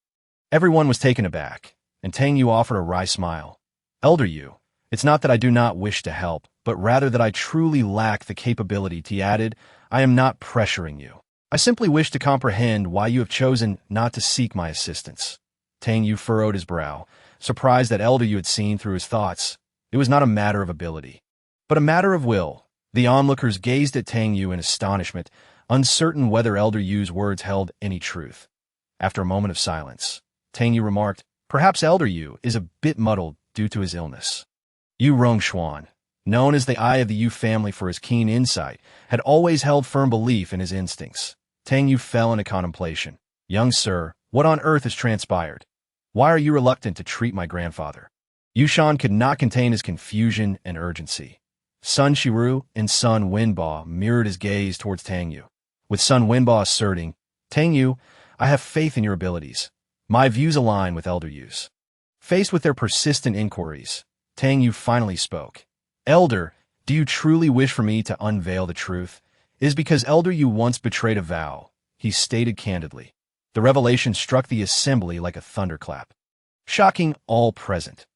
Everyone was taken aback, and Tang Yue offered a wry smile. Elder Yue, it's not that I do not wish to help, but rather that I truly lack the capability. He added, I am not pressuring you. I simply wish to comprehend why you have chosen not to seek my assistance. Tang Yue furrowed his brow, surprised that elder Yue had seen through his thoughts. It was not a matter of ability, but a matter of will. The onlookers gazed at Tang Yue in astonishment, uncertain whether elder Yue's words held any truth. After a moment of silence, Tang Yue remarked, perhaps elder Yue is a bit muddled due to his illness. Yu Rongshuan, known as the Eye of the Yue family for his keen insight, had always held firm belief in his instincts. Tang Yue fell into contemplation. Young sir, what on earth has transpired? Why are you reluctant to treat my grandfather? Yushan could not contain his confusion and urgency. Sun Shiru and Sun Wenba mirrored his gaze towards Tang Yue, with Sun Wenba asserting, Tang Yue, I have faith in your abilities. My views align with elder Yue's. Faced with their persistent inquiries, Tang Yue finally spoke. Elder, do you truly wish for me to unveil the truth? It is because elder Yue once betrayed a vow, he stated candidly. The revelation struck the assembly like a thunderclap, shocking all present.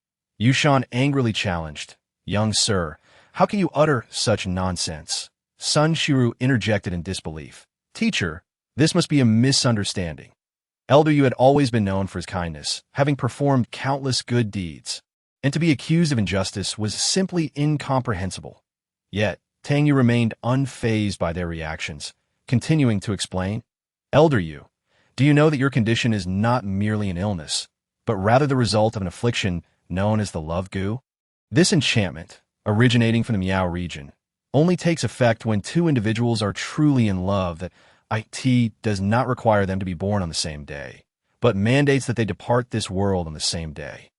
Yushan angrily challenged, Young sir, how can you utter such nonsense? Sun Shiru interjected in disbelief. Teacher, this must be a misunderstanding. Elder Yue had always been known for his kindness, having performed countless good deeds, and to be accused of injustice was simply incomprehensible. Yet, Tang Yue remained unfazed by their reactions, continuing to explain, Elder Yue, do you know that your condition is not merely an illness, but rather the result of an affliction known as the love goo? This enchantment, originating from the Miao region, only takes effect when two individuals are truly in love. That it does not require them to be born on the same day, but mandates that they depart this world on the same day.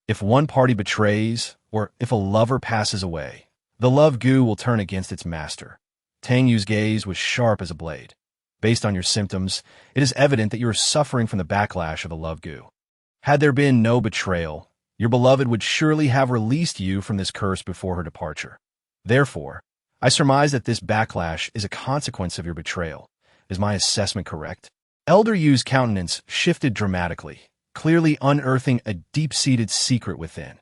If one party betrays, or if a lover passes away, the love goo will turn against its master. Tang Yue's gaze was sharp as a blade. Based on your symptoms, it is evident that you are suffering from the backlash of the love goo. Had there been no betrayal, your beloved would surely have released you from this curse before her departure. Therefore, I surmise that this backlash is a consequence of your betrayal. Is my assessment correct? Elder Yu's countenance shifted dramatically, clearly unearthing a deep-seated secret within.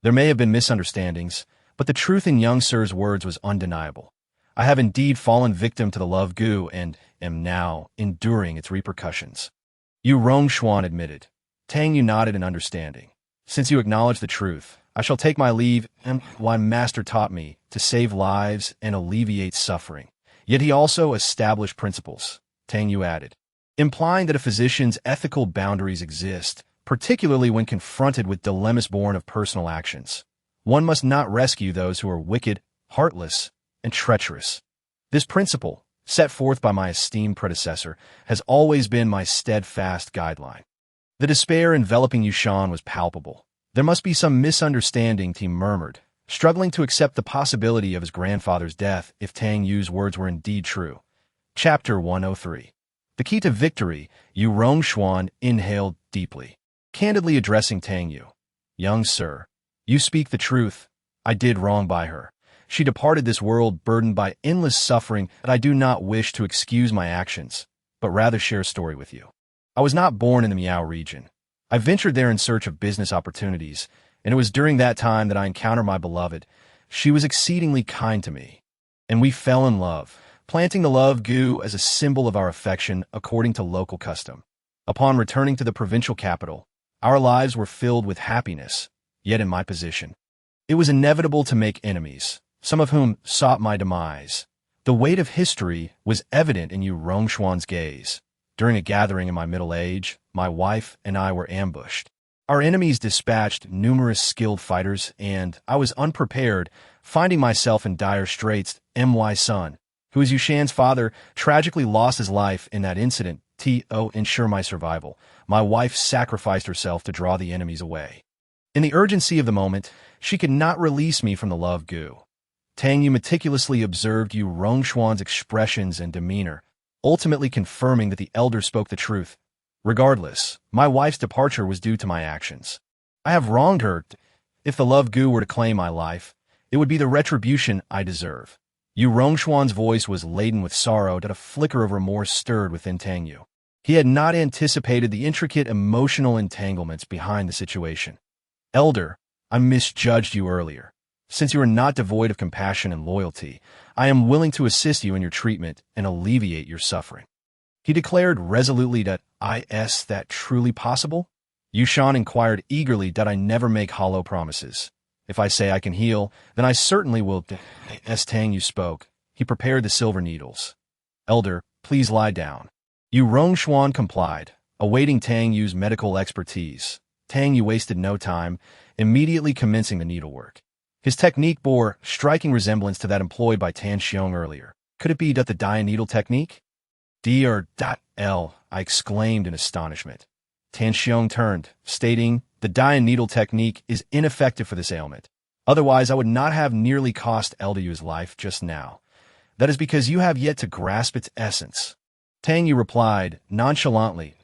There may have been misunderstandings, but the truth in young Sir's words was undeniable. I have indeed fallen victim to the love goo and am now enduring its repercussions. Yu Rongshuan admitted. Tang Yue nodded in understanding. Since you acknowledge the truth, I shall take my leave, and my master taught me to save lives and alleviate suffering. Yet he also established principles, Tang Yue added, implying that a physician's ethical boundaries exist, particularly when confronted with dilemmas born of personal actions. One must not rescue those who are wicked, heartless, and treacherous. This principle, set forth by my esteemed predecessor, has always been my steadfast guideline. The despair enveloping Yushan was palpable. There must be some misunderstanding, he murmured, struggling to accept the possibility of his grandfather's death if Tang Yue's words were indeed true. Chapter 103. The key to victory, Yu Rongshuan inhaled deeply, candidly addressing Tang Yue. Young sir, you speak the truth. I did wrong by her. She departed this world burdened by endless suffering that I do not wish to excuse my actions, but rather share a story with you. I was not born in the Miao region. I ventured there in search of business opportunities, and it was during that time that I encountered my beloved. She was exceedingly kind to me, and we fell in love, planting the love goo as a symbol of our affection according to local custom. Upon returning to the provincial capital, our lives were filled with happiness, yet in my position, it was inevitable to make enemies, some of whom sought my demise. The weight of history was evident in Yu Rongshuan's gaze. During a gathering in my middle age, my wife and I were ambushed. Our enemies dispatched numerous skilled fighters, and I was unprepared, finding myself in dire straits. My son, who is Yushan's father, tragically lost his life in that incident. To ensure my survival, my wife sacrificed herself to draw the enemies away. In the urgency of the moment, she could not release me from the love goo. Tang Yue meticulously observed Yu Rongshuan's expressions and demeanor, ultimately confirming that the elder spoke the truth. Regardless, my wife's departure was due to my actions. I have wronged her. If the love goo were to claim my life, it would be the retribution I deserve. Yu Rongshuan's voice was laden with sorrow that a flicker of remorse stirred within Tang Yue. He had not anticipated the intricate emotional entanglements behind the situation. Elder, I misjudged you earlier. Since you are not devoid of compassion and loyalty, I am willing to assist you in your treatment and alleviate your suffering. He declared resolutely that is that truly possible? Yushan inquired eagerly that I never make hollow promises. If I say I can heal, then I certainly will. As Tang Yue spoke, he prepared the silver needles. Elder, please lie down. Yu Rongshuan complied, awaiting Tang Yue's medical expertise. Tang Yue wasted no time, immediately commencing the needlework. His technique bore striking resemblance to that employed by Tan Xiong earlier. Could it be that the dye and needle technique? D.L. I exclaimed in astonishment. Tan Xiong turned, stating, the dye and needle technique is ineffective for this ailment. Otherwise, I would not have nearly cost Elder Yu's life just now. That is because you have yet to grasp its essence. Tang Yue replied, nonchalantly,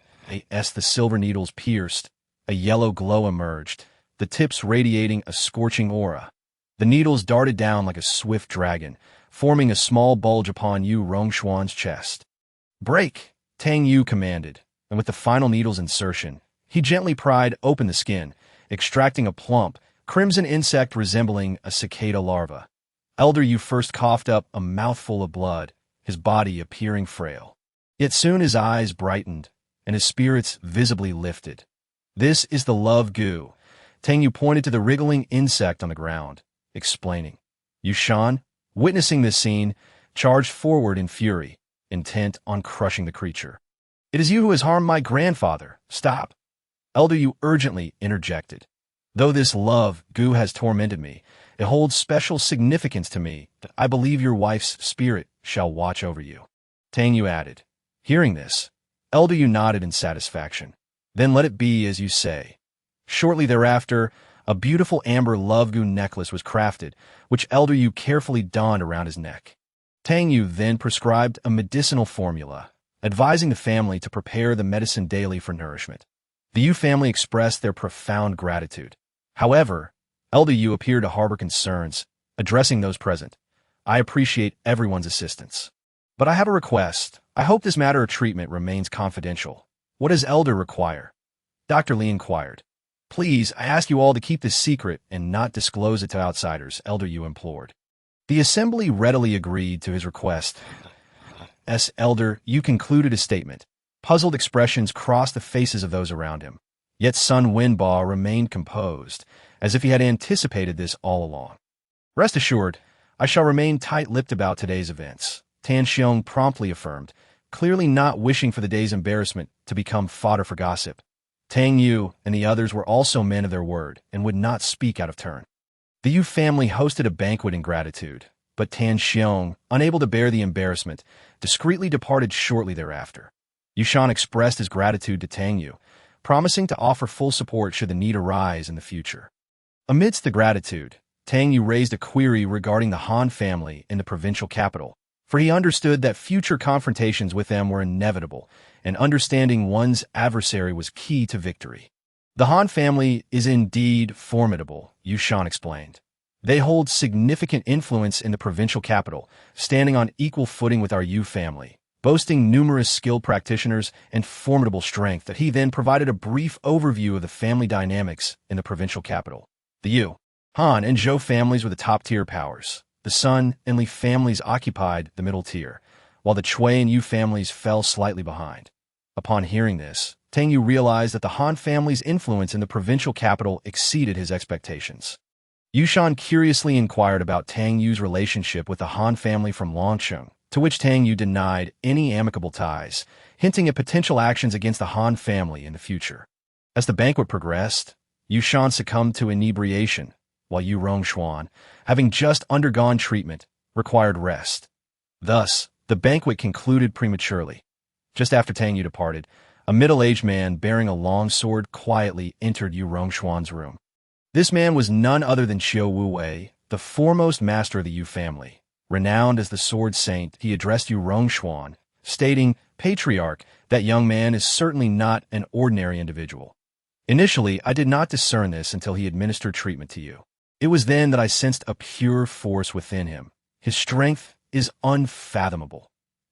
as the silver needles pierced, a yellow glow emerged, the tips radiating a scorching aura. The needles darted down like a swift dragon, forming a small bulge upon Yu Rongshuan's chest. Break, Tang Yue commanded, and with the final needle's insertion, he gently pried open the skin, extracting a plump, crimson insect resembling a cicada larva. Elder Yu first coughed up a mouthful of blood, his body appearing frail. Yet soon his eyes brightened, and his spirits visibly lifted. This is the love goo. Tang Yue pointed to the wriggling insect on the ground, explaining. Yushan, witnessing this scene, charged forward in fury, intent on crushing the creature. It is you who has harmed my grandfather. Stop. Elder Yu urgently interjected. Though this love goo has tormented me, It holds special significance to me that I believe your wife's spirit shall watch over you. Tang Yue added. Hearing this, Elder Yu nodded in satisfaction. Then let it be as you say. Shortly thereafter, a beautiful amber love goo necklace was crafted, which Elder Yu carefully donned around his neck. Tang Yue then prescribed a medicinal formula, advising the family to prepare the medicine daily for nourishment. The Yu family expressed their profound gratitude. However, Elder Yu appeared to harbor concerns, addressing those present. I appreciate everyone's assistance. But I have a request. I hope this matter of treatment remains confidential. What does Elder require? Dr. Li inquired. Please, I ask you all to keep this secret and not disclose it to outsiders, Elder Yu implored. The assembly readily agreed to his request. As Elder Yu concluded his statement, puzzled expressions crossed the faces of those around him. Yet Sun Wenbo remained composed, as if he had anticipated this all along. Rest assured, I shall remain tight-lipped about today's events, Tan Xiong promptly affirmed, clearly not wishing for the day's embarrassment to become fodder for gossip. Tang Yue and the others were also men of their word and would not speak out of turn. The Yu family hosted a banquet in gratitude, but Tan Xiong, unable to bear the embarrassment, discreetly departed shortly thereafter. Yushan expressed his gratitude to Tang Yue, promising to offer full support should the need arise in the future. Amidst the gratitude, Tang Yue raised a query regarding the Han family in the provincial capital, for he understood that future confrontations with them were inevitable, and understanding one's adversary was key to victory. The Han family is indeed formidable, Yushan explained. They hold significant influence in the provincial capital, standing on equal footing with our Yu family, boasting numerous skilled practitioners and formidable strength. That he then provided a brief overview of the family dynamics in the provincial capital. The Yu, Han, and Zhou families were the top-tier powers. The Sun and Li families occupied the middle tier, while the Cui and Yu families fell slightly behind. Upon hearing this, Tang Yue realized that the Han family's influence in the provincial capital exceeded his expectations. Yushan curiously inquired about Tang Yue's relationship with the Han family from Longcheng, to which Tang Yue denied any amicable ties, hinting at potential actions against the Han family in the future. As the banquet progressed, Yushan succumbed to inebriation, while Yu Rongshuan, having just undergone treatment, required rest. Thus, the banquet concluded prematurely. Just after Tang Yue departed, a middle-aged man bearing a long sword quietly entered Yu Rongshuan's room. This man was none other than Xiao Wu Wei, the foremost master of the Yu family. Renowned as the sword saint, he addressed Yu Rongshuan, stating, Patriarch, that young man is certainly not an ordinary individual. Initially, I did not discern this until he administered treatment to you. It was then that I sensed a pure force within him. His strength is unfathomable.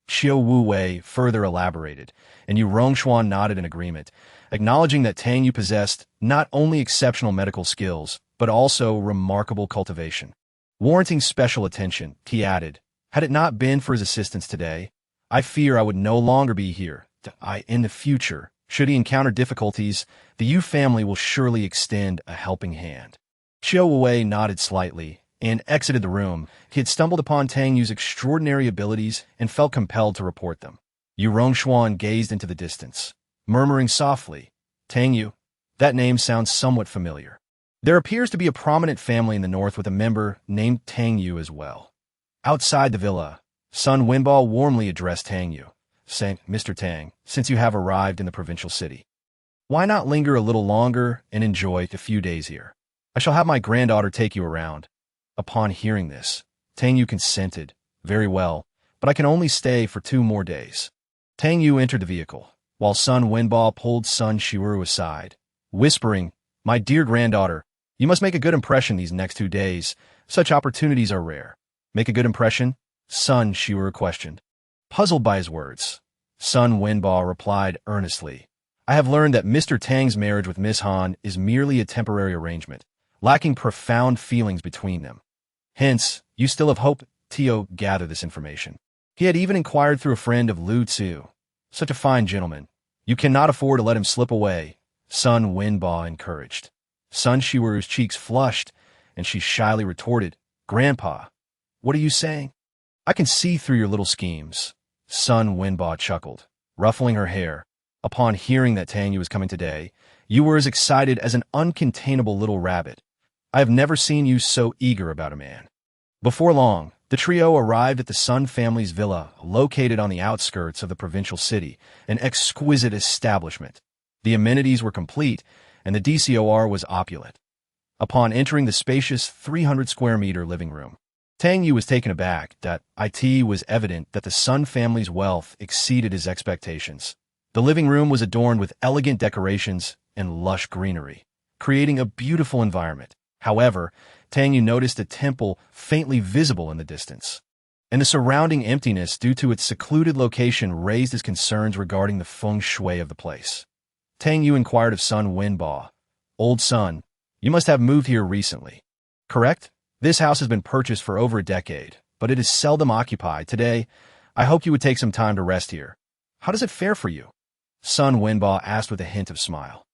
Xiao Wu Wei further elaborated, and Yu Rongshuan nodded in agreement, acknowledging that Tang Yue possessed not only exceptional medical skills, but also remarkable cultivation. Warranting special attention, he added, had it not been for his assistance today, I fear I would no longer be here. In the future, should he encounter difficulties, the Yu family will surely extend a helping hand. Xiao Wu Wei nodded slightly and exited the room. He had stumbled upon Tang Yue's extraordinary abilities and felt compelled to report them. Yu Rongshuan gazed into the distance, murmuring softly, Tang Yue, that name sounds somewhat familiar. There appears to be a prominent family in the north with a member named Tang Yue as well. Outside the villa, Sun Wenbo warmly addressed Tang Yue, saying, Mr. Tang, since you have arrived in the provincial city, why not linger a little longer and enjoy the few days here? I shall have my granddaughter take you around. Upon hearing this, Tang Yue consented. Very well, but I can only stay for 2 more days. Tang Yue entered the vehicle, while Sun Wenbo pulled Sun Shiuru aside, whispering, My dear granddaughter, you must make a good impression these next 2 days. Such opportunities are rare. Make a good impression? Sun Shiuru questioned. Puzzled by his words, Sun Wenbo replied earnestly, I have learned that Mr. Tang's marriage with Miss Han is merely a temporary arrangement, lacking profound feelings between them. Hence, you still have hope to gather this information. He had even inquired through a friend of Lu Tzu. Such a fine gentleman. You cannot afford to let him slip away, Sun Wenbo encouraged. Sun Shiuru's cheeks flushed, and she shyly retorted, Grandpa, what are you saying? I can see through your little schemes. Sun Wenbo chuckled, ruffling her hair. Upon hearing that Tang Yue was coming today, you were as excited as an uncontainable little rabbit. I have never seen you so eager about a man. Before long, the trio arrived at the Sun family's villa, located on the outskirts of the provincial city, an exquisite establishment. The amenities were complete, and the DCOR was opulent. Upon entering the spacious 300-square-meter living room, Tang Yue was taken aback that it was evident that the Sun family's wealth exceeded his expectations. The living room was adorned with elegant decorations and lush greenery, creating a beautiful environment. However, Tang Yue noticed a temple faintly visible in the distance, and the surrounding emptiness due to its secluded location raised his concerns regarding the feng shui of the place. Tang Yue inquired of Sun Wenbo, "Old Sun, you must have moved here recently, correct? This house has been purchased for over a decade, but it is seldom occupied. Today, I hoped you would take some time to rest here. How does it fare for you?" Sun Wenbo asked with a hint of smile.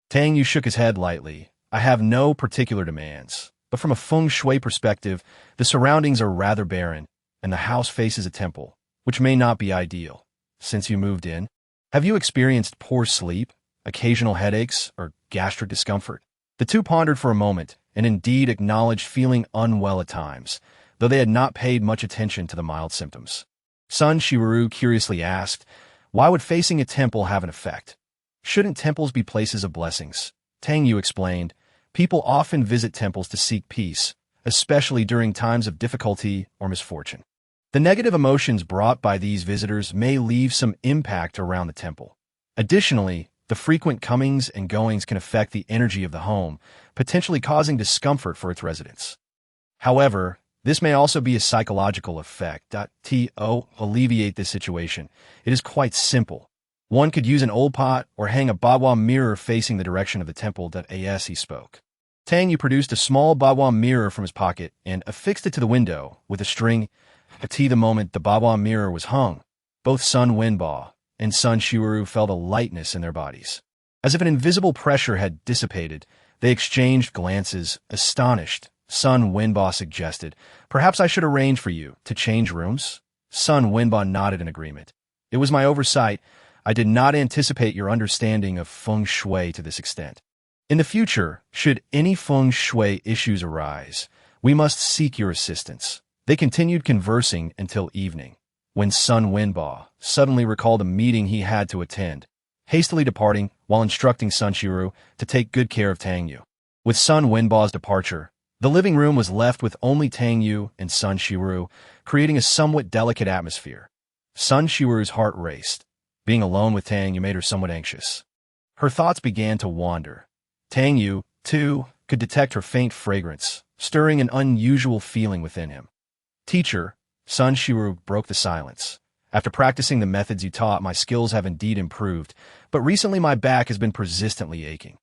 Tang Yue shook his head lightly. "I have no particular demands, but from a feng shui perspective, the surroundings are rather barren, and the house faces a temple, which may not be ideal. Since you moved in, have you experienced poor sleep, occasional headaches, or gastric discomfort?" The two pondered for a moment, and indeed acknowledged feeling unwell at times, though they had not paid much attention to the mild symptoms. Sun Shiru curiously asked, "Why would facing a temple have an effect? Shouldn't temples be places of blessings?" Tang Yue explained, "People often visit temples to seek peace, especially during times of difficulty or misfortune. The negative emotions brought by these visitors may leave some impact around the temple. Additionally, the frequent comings and goings can affect the energy of the home, potentially causing discomfort for its residents. However, this may also be a psychological effect. To alleviate this situation, it is quite simple. One could use an old pot or hang a bagua mirror facing the direction of the temple. As he spoke, Tang Yue produced a small bagua mirror from his pocket and affixed it to the window with a string. The moment the bagua mirror was hung, both Sun Wenbo and Sun Shiru felt a lightness in their bodies. As if an invisible pressure had dissipated, they exchanged glances, astonished. Sun Wenbo suggested, "Perhaps I should arrange for you to change rooms?" Sun Wenbo nodded in agreement. "It was my oversight. I did not anticipate your understanding of feng shui to this extent. In the future, should any feng shui issues arise, we must seek your assistance." They continued conversing until evening, when Sun Wenbo suddenly recalled a meeting he had to attend, hastily departing while instructing Sun Shiru to take good care of Tang Yue. With Sun Wenbo's departure, the living room was left with only Tang Yue and Sun Shiru, creating a somewhat delicate atmosphere. Sun Shiru's heart raced. Being alone with Tang Yue made her somewhat anxious. Her thoughts began to wander. Tang Yue, too, could detect her faint fragrance, stirring an unusual feeling within him. "Teacher," Sun Shiru broke the silence. "After practicing the methods you taught, my skills have indeed improved, but recently my back has been persistently aching."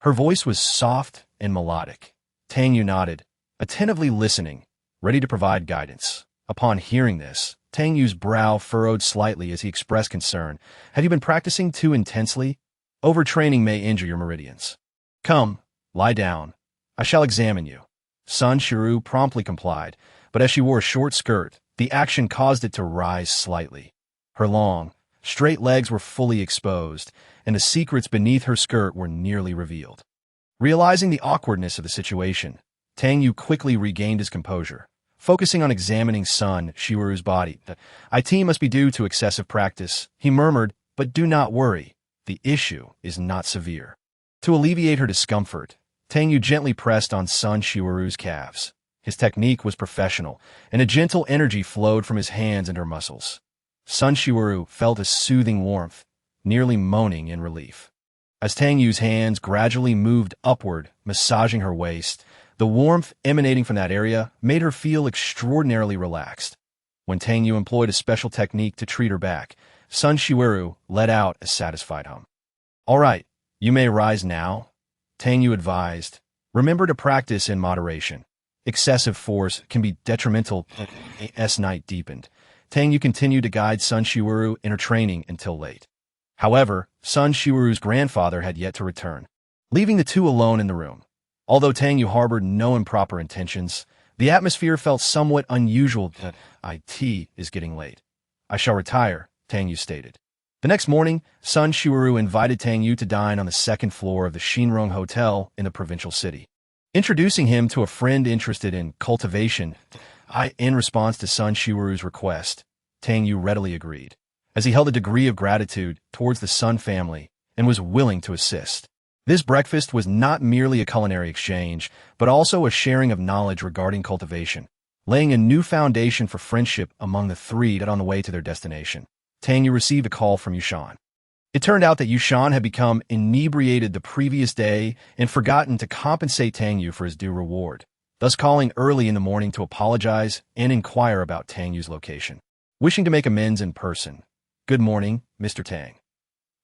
Her voice was soft and melodic. Tang Yue nodded, attentively listening, ready to provide guidance. Upon hearing this, Tang Yue's brow furrowed slightly as he expressed concern. "Have you been practicing too intensely? Overtraining may injure your meridians. Come, lie down. I shall examine you." Sun Shiru promptly complied, but as she wore a short skirt, the action caused it to rise slightly. Her long, straight legs were fully exposed, and the secrets beneath her skirt were nearly revealed. Realizing the awkwardness of the situation, Tang Yue quickly regained his composure, focusing on examining Sun Shiru's body. "It must be due to excessive practice," he murmured, "but do not worry. The issue is not severe." To alleviate her discomfort, Tang Yue gently pressed on Sun Shiru's calves. His technique was professional, and a gentle energy flowed from his hands and her muscles. Sun Shiru felt a soothing warmth, nearly moaning in relief. As Tang Yue's hands gradually moved upward, massaging her waist, the warmth emanating from that area made her feel extraordinarily relaxed. When Tang Yue employed a special technique to treat her back, Sun Shiru let out a satisfied hum. "All right, you may rise now," Tang Yue advised. "Remember to practice in moderation. Excessive force can be detrimental." As night deepened, Tang Yue continued to guide Sun Shiru in her training until late. However, Sun Shiru's grandfather had yet to return, leaving the two alone in the room. Although Tang Yue harbored no improper intentions, the atmosphere felt somewhat unusual. "It is getting late. I shall retire," Tang Yue stated. The next morning, Sun Shiru invited Tang Yue to dine on the second floor of the Shinrong Hotel in the provincial city. Introducing him to a friend interested in cultivation, in response to Sun Shiwuru's request, Tang Yue readily agreed, as he held a degree of gratitude towards the Sun family and was willing to assist. This breakfast was not merely a culinary exchange, but also a sharing of knowledge regarding cultivation, laying a new foundation for friendship among the three on the way to their destination. Tang Yue received a call from Yushan. It turned out that Yushan had become inebriated the previous day and forgotten to compensate Tang Yue for his due reward, thus calling early in the morning to apologize and inquire about Tang Yue's location. Wishing to make amends in person. "Good morning, Mr. Tang.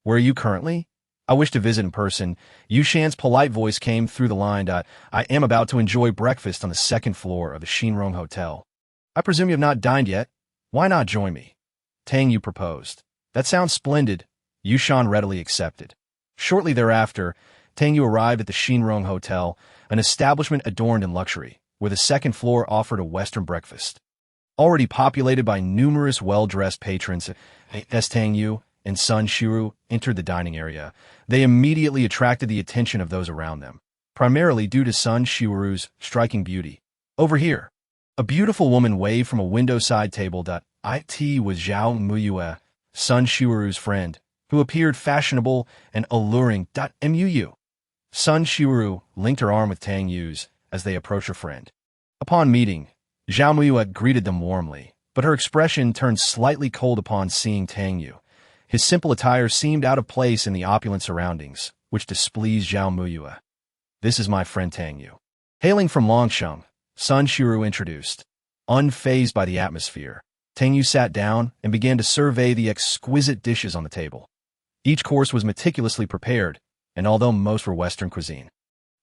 Where are you currently?" "I wish to visit in person." Yushan's polite voice came through the line. "I am about to enjoy breakfast on the second floor of the Shinrong Hotel. I presume you have not dined yet. Why not join me?" Tang Yue proposed. "That sounds splendid." Yushan readily accepted. Shortly thereafter, Tang Yue arrived at the Shinrong Hotel, an establishment adorned in luxury, where the second floor offered a Western breakfast. Already populated by numerous well-dressed patrons, as Tang Yue and Sun Shiwuru entered the dining area, they immediately attracted the attention of those around them, primarily due to Sun Shiwuru's striking beauty. "Over here." A beautiful woman waved from a window-side table. It was Zhao Muyue, Sun Shiwuru's friend, who appeared fashionable and alluring. Muu. Sun Shiwuru linked her arm with Tang Yue's as they approached her friend. Upon meeting, Zhao Muyue greeted them warmly, but her expression turned slightly cold upon seeing Tang Yue. His simple attire seemed out of place in the opulent surroundings, which displeased Zhao Muyue. "This is my friend Tang Yue." Hailing from Longsheng, Sun Shiwuru introduced. Unfazed by the atmosphere, Tang Yue sat down and began to survey the exquisite dishes on the table. Each course was meticulously prepared, and although most were Western cuisine,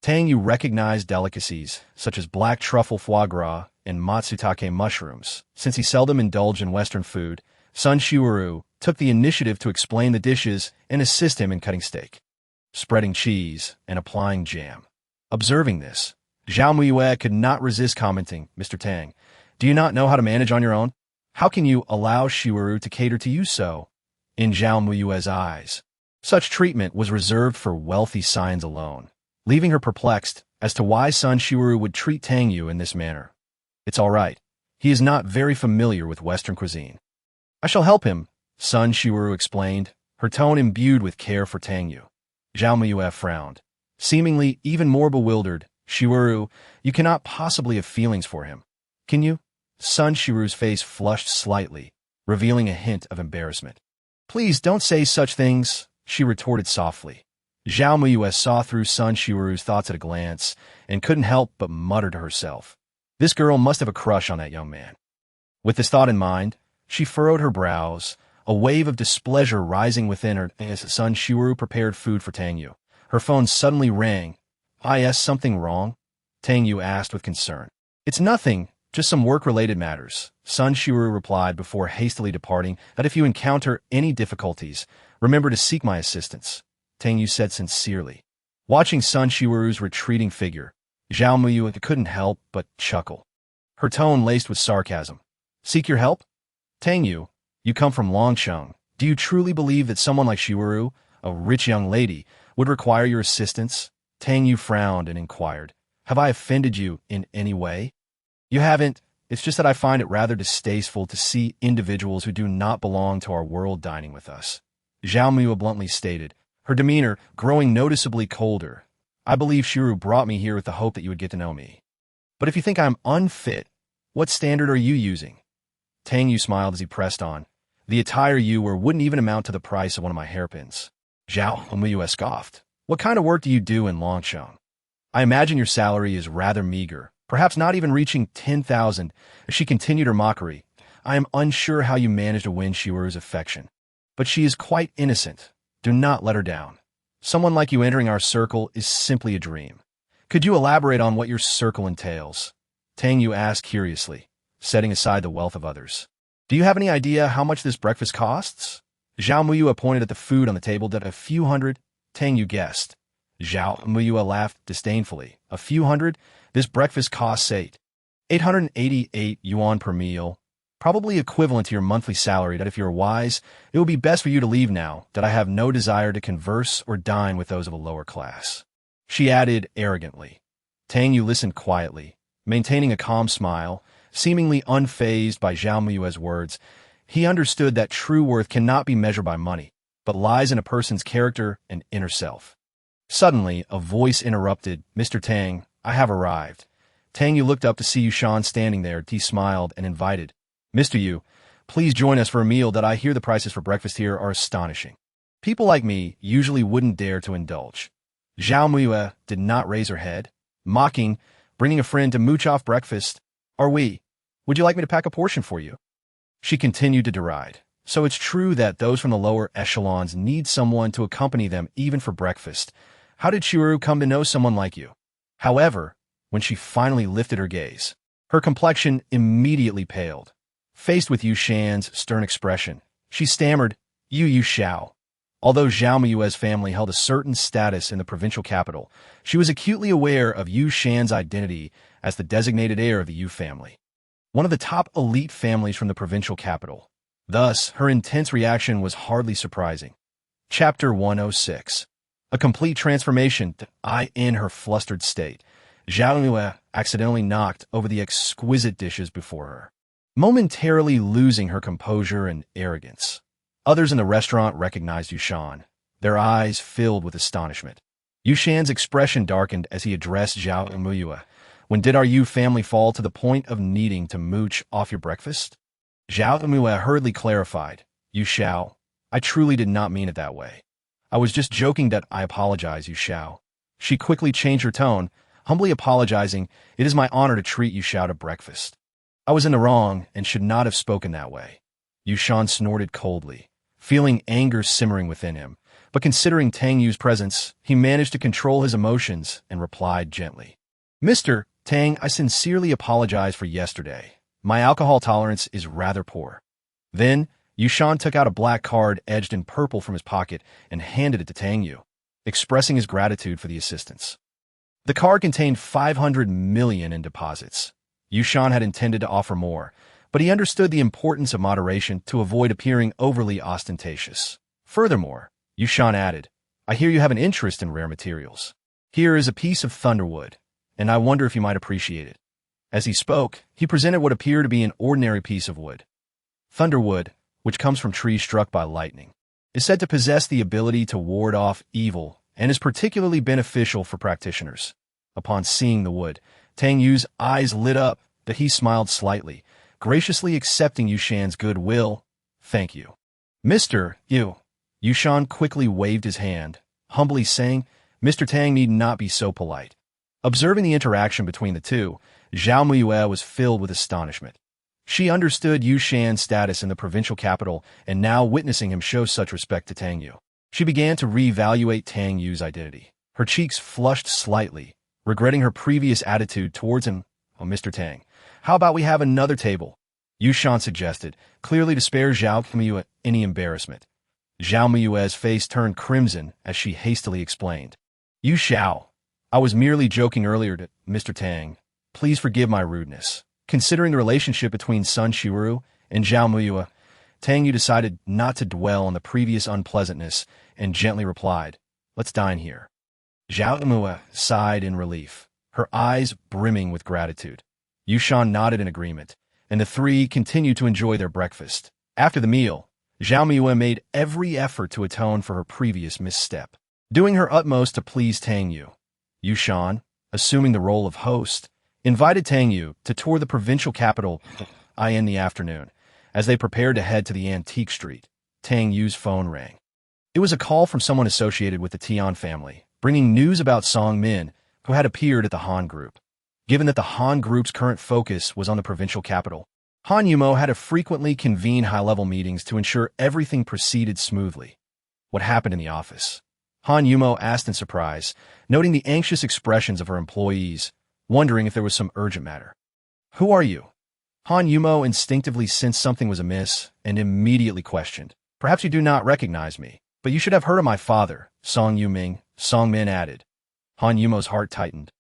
Tang Yue recognized delicacies such as black truffle foie gras and matsutake mushrooms. Since he seldom indulged in Western food, Sun Shiwuru took the initiative to explain the dishes and assist him in cutting steak, spreading cheese, and applying jam. Observing this, Zhao Muyue could not resist commenting, "Mr. Tang, do you not know how to manage on your own? How can you allow Shiwuru to cater to you so?" In Zhao Muyue's eyes, such treatment was reserved for wealthy scions alone, leaving her perplexed as to why Sun Shiwuru would treat Tang Yue in this manner. "It's all right. He is not very familiar with Western cuisine. I shall help him," Sun Shiwuru explained, her tone imbued with care for Tang Yue. Zhao Muyue frowned. Seemingly even more bewildered. "Shiwuru, you cannot possibly have feelings for him. Can you?" Sun Shiwuru's face flushed slightly, revealing a hint of embarrassment. "Please don't say such things," she retorted softly. Zhao Muyue saw through Sun Shiwuru's thoughts at a glance and couldn't help but mutter to herself, "This girl must have a crush on that young man." With this thought in mind, she furrowed her brows, a wave of displeasure rising within her as Sun Shiwuru prepared food for Tang Yue. Her phone suddenly rang. "Is something wrong?" Tang Yue asked with concern. "It's nothing, just some work-related matters," Sun Shiwuru replied before hastily departing. "That if you encounter any difficulties, remember to seek my assistance," Tang Yue said sincerely. Watching Sun Shiwuru's retreating figure, Zhao Muyue couldn't help but chuckle, her tone laced with sarcasm. "Seek your help? Tang Yue, you come from Longsheng. Do you truly believe that someone like Shiwuru, a rich young lady, would require your assistance?" Tang Yue frowned and inquired, "Have I offended you in any way?" "You haven't. It's just that I find it rather distasteful to see individuals who do not belong to our world dining with us," Zhao Muyue bluntly stated, her demeanor growing noticeably colder. "I believe Shiwuru brought me here with the hope that you would get to know me. But if you think I'm unfit, what standard are you using?" Tang Yue smiled as he pressed on. "The attire you wear wouldn't even amount to the price of one of my hairpins." Zhao Muyue scoffed. "What kind of work do you do in Longsheng? I imagine your salary is rather meager, perhaps not even reaching 10,000. She continued her mockery. "I am unsure how you manage to win Shiwuru's affection. But she is quite innocent. Do not let her down. Someone like you entering our circle is simply a dream." "Could you elaborate on what your circle entails?" Tang Yue asked curiously, setting aside the wealth of others. "Do you have any idea how much this breakfast costs?" Zhao Muyue pointed at the food on the table. "A few hundred," Tang Yue guessed. Zhao Muyue laughed disdainfully. "A few hundred? This breakfast costs 888 yuan per meal, probably equivalent to your monthly salary. That if you're wise, it would be best for you to leave now, that I have no desire to converse or dine with those of a lower class," she added arrogantly. Tang Yue listened quietly, maintaining a calm smile, seemingly unfazed by Zhao Muyue's words. He understood that true worth cannot be measured by money, but lies in a person's character and inner self. Suddenly, a voice interrupted. "Mr. Tang, I have arrived." Tang Yue looked up to see Yushan standing there. He smiled and invited, "Mr. Yu, please join us for a meal that I hear the prices for breakfast here are astonishing. People like me usually wouldn't dare to indulge." Zhao Muyue did not raise her head, mocking, "Bringing a friend to mooch off breakfast? Are we? Would you like me to pack a portion for you?" She continued to deride. "So it's true that those from the lower echelons need someone to accompany them even for breakfast. How did Shiru come to know someone like you?" However, when she finally lifted her gaze, her complexion immediately paled. Faced with Yu Shan's stern expression, she stammered, Yu Shao." Although Zhao Muyue's family held a certain status in the provincial capital, she was acutely aware of Yu Shan's identity as the designated heir of the Yu family, one of the top elite families from the provincial capital. Thus, her intense reaction was hardly surprising. Chapter 106. A complete transformation. In her flustered state, Zhao Muyue accidentally knocked over the exquisite dishes before her, momentarily losing her composure and arrogance. Others in the restaurant recognized Yushan, their eyes filled with astonishment. Yushan's expression darkened as he addressed Zhao Muyue. "When did our Yu family fall to the point of needing to mooch off your breakfast?" Zhao Muyue hurriedly clarified, "Yu Shao, I truly did not mean it that way. I was just joking. That I apologize, Yu Shao." She quickly changed her tone, humbly apologizing, "It is my honor to treat Yu Shao to breakfast. I was in the wrong and should not have spoken that way." Yushan snorted coldly, feeling anger simmering within him, but considering Tang Yue's presence, he managed to control his emotions and replied gently, "Mr. Tang, I sincerely apologize for yesterday. My alcohol tolerance is rather poor." Then, Yushan took out a black card edged in purple from his pocket and handed it to Tang Yue, expressing his gratitude for the assistance. The card contained 500 million in deposits. Yushan had intended to offer more, but he understood the importance of moderation to avoid appearing overly ostentatious. Furthermore, Yushan added, "I hear you have an interest in rare materials. Here is a piece of thunderwood, and I wonder if you might appreciate it." As he spoke, he presented what appeared to be an ordinary piece of wood. Thunderwood, which comes from trees struck by lightning, is said to possess the ability to ward off evil and is particularly beneficial for practitioners. Upon seeing the wood, Tang Yue's eyes lit up, but he smiled slightly, graciously accepting Yushan's goodwill. "Thank you, Mr. Yu." Yushan quickly waved his hand, humbly saying, "Mr. Tang need not be so polite." Observing the interaction between the two, Zhao Muyue was filled with astonishment. She understood Yushan's status in the provincial capital, and now witnessing him show such respect to Tang Yue, she began to reevaluate Tang Yue's identity. Her cheeks flushed slightly, regretting her previous attitude towards him. "Oh, Mr. Tang, how about we have another table?" Yushan suggested, clearly to spare Zhao Muyue any embarrassment. Zhao Muyue's face turned crimson as she hastily explained, "Yu Shao, I was merely joking earlier to Mr. Tang. Please forgive my rudeness." Considering the relationship between Sun Shiru and Zhao Muyue, Tang Yue decided not to dwell on the previous unpleasantness and gently replied, "Let's dine here." Zhao Muyue sighed in relief, her eyes brimming with gratitude. Yushan nodded in agreement, and the three continued to enjoy their breakfast. After the meal, Zhao Muyue made every effort to atone for her previous misstep, doing her utmost to please Tang Yue. Yushan, assuming the role of host, invited Tang Yue to tour the provincial capital in the afternoon. As they prepared to head to the antique street, Tang Yue's phone rang. It was a call from someone associated with the Tian family, bringing news about Song Min, who had appeared at the Han Group. Given that the Han Group's current focus was on the provincial capital, Han Yumo had to frequently convene high-level meetings to ensure everything proceeded smoothly. "What happened in the office?" Han Yumo asked in surprise, noting the anxious expressions of her employees, wondering if there was some urgent matter. "Who are you?" Han Yumo instinctively sensed something was amiss and immediately questioned. "Perhaps you do not recognize me, but you should have heard of my father, Song Yuming," Song Min added. Han Yumo's heart tightened,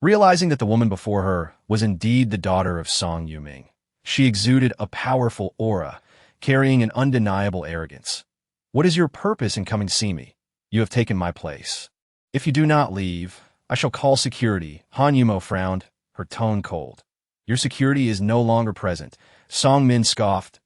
realizing that the woman before her was indeed the daughter of Song Yuming. She exuded a powerful aura, carrying an undeniable arrogance. "What is your purpose in coming to see me? You have taken my place. If you do not leave, I shall call security. Han Yumo frowned, her tone cold. Your security is no longer present. Song Min scoffed.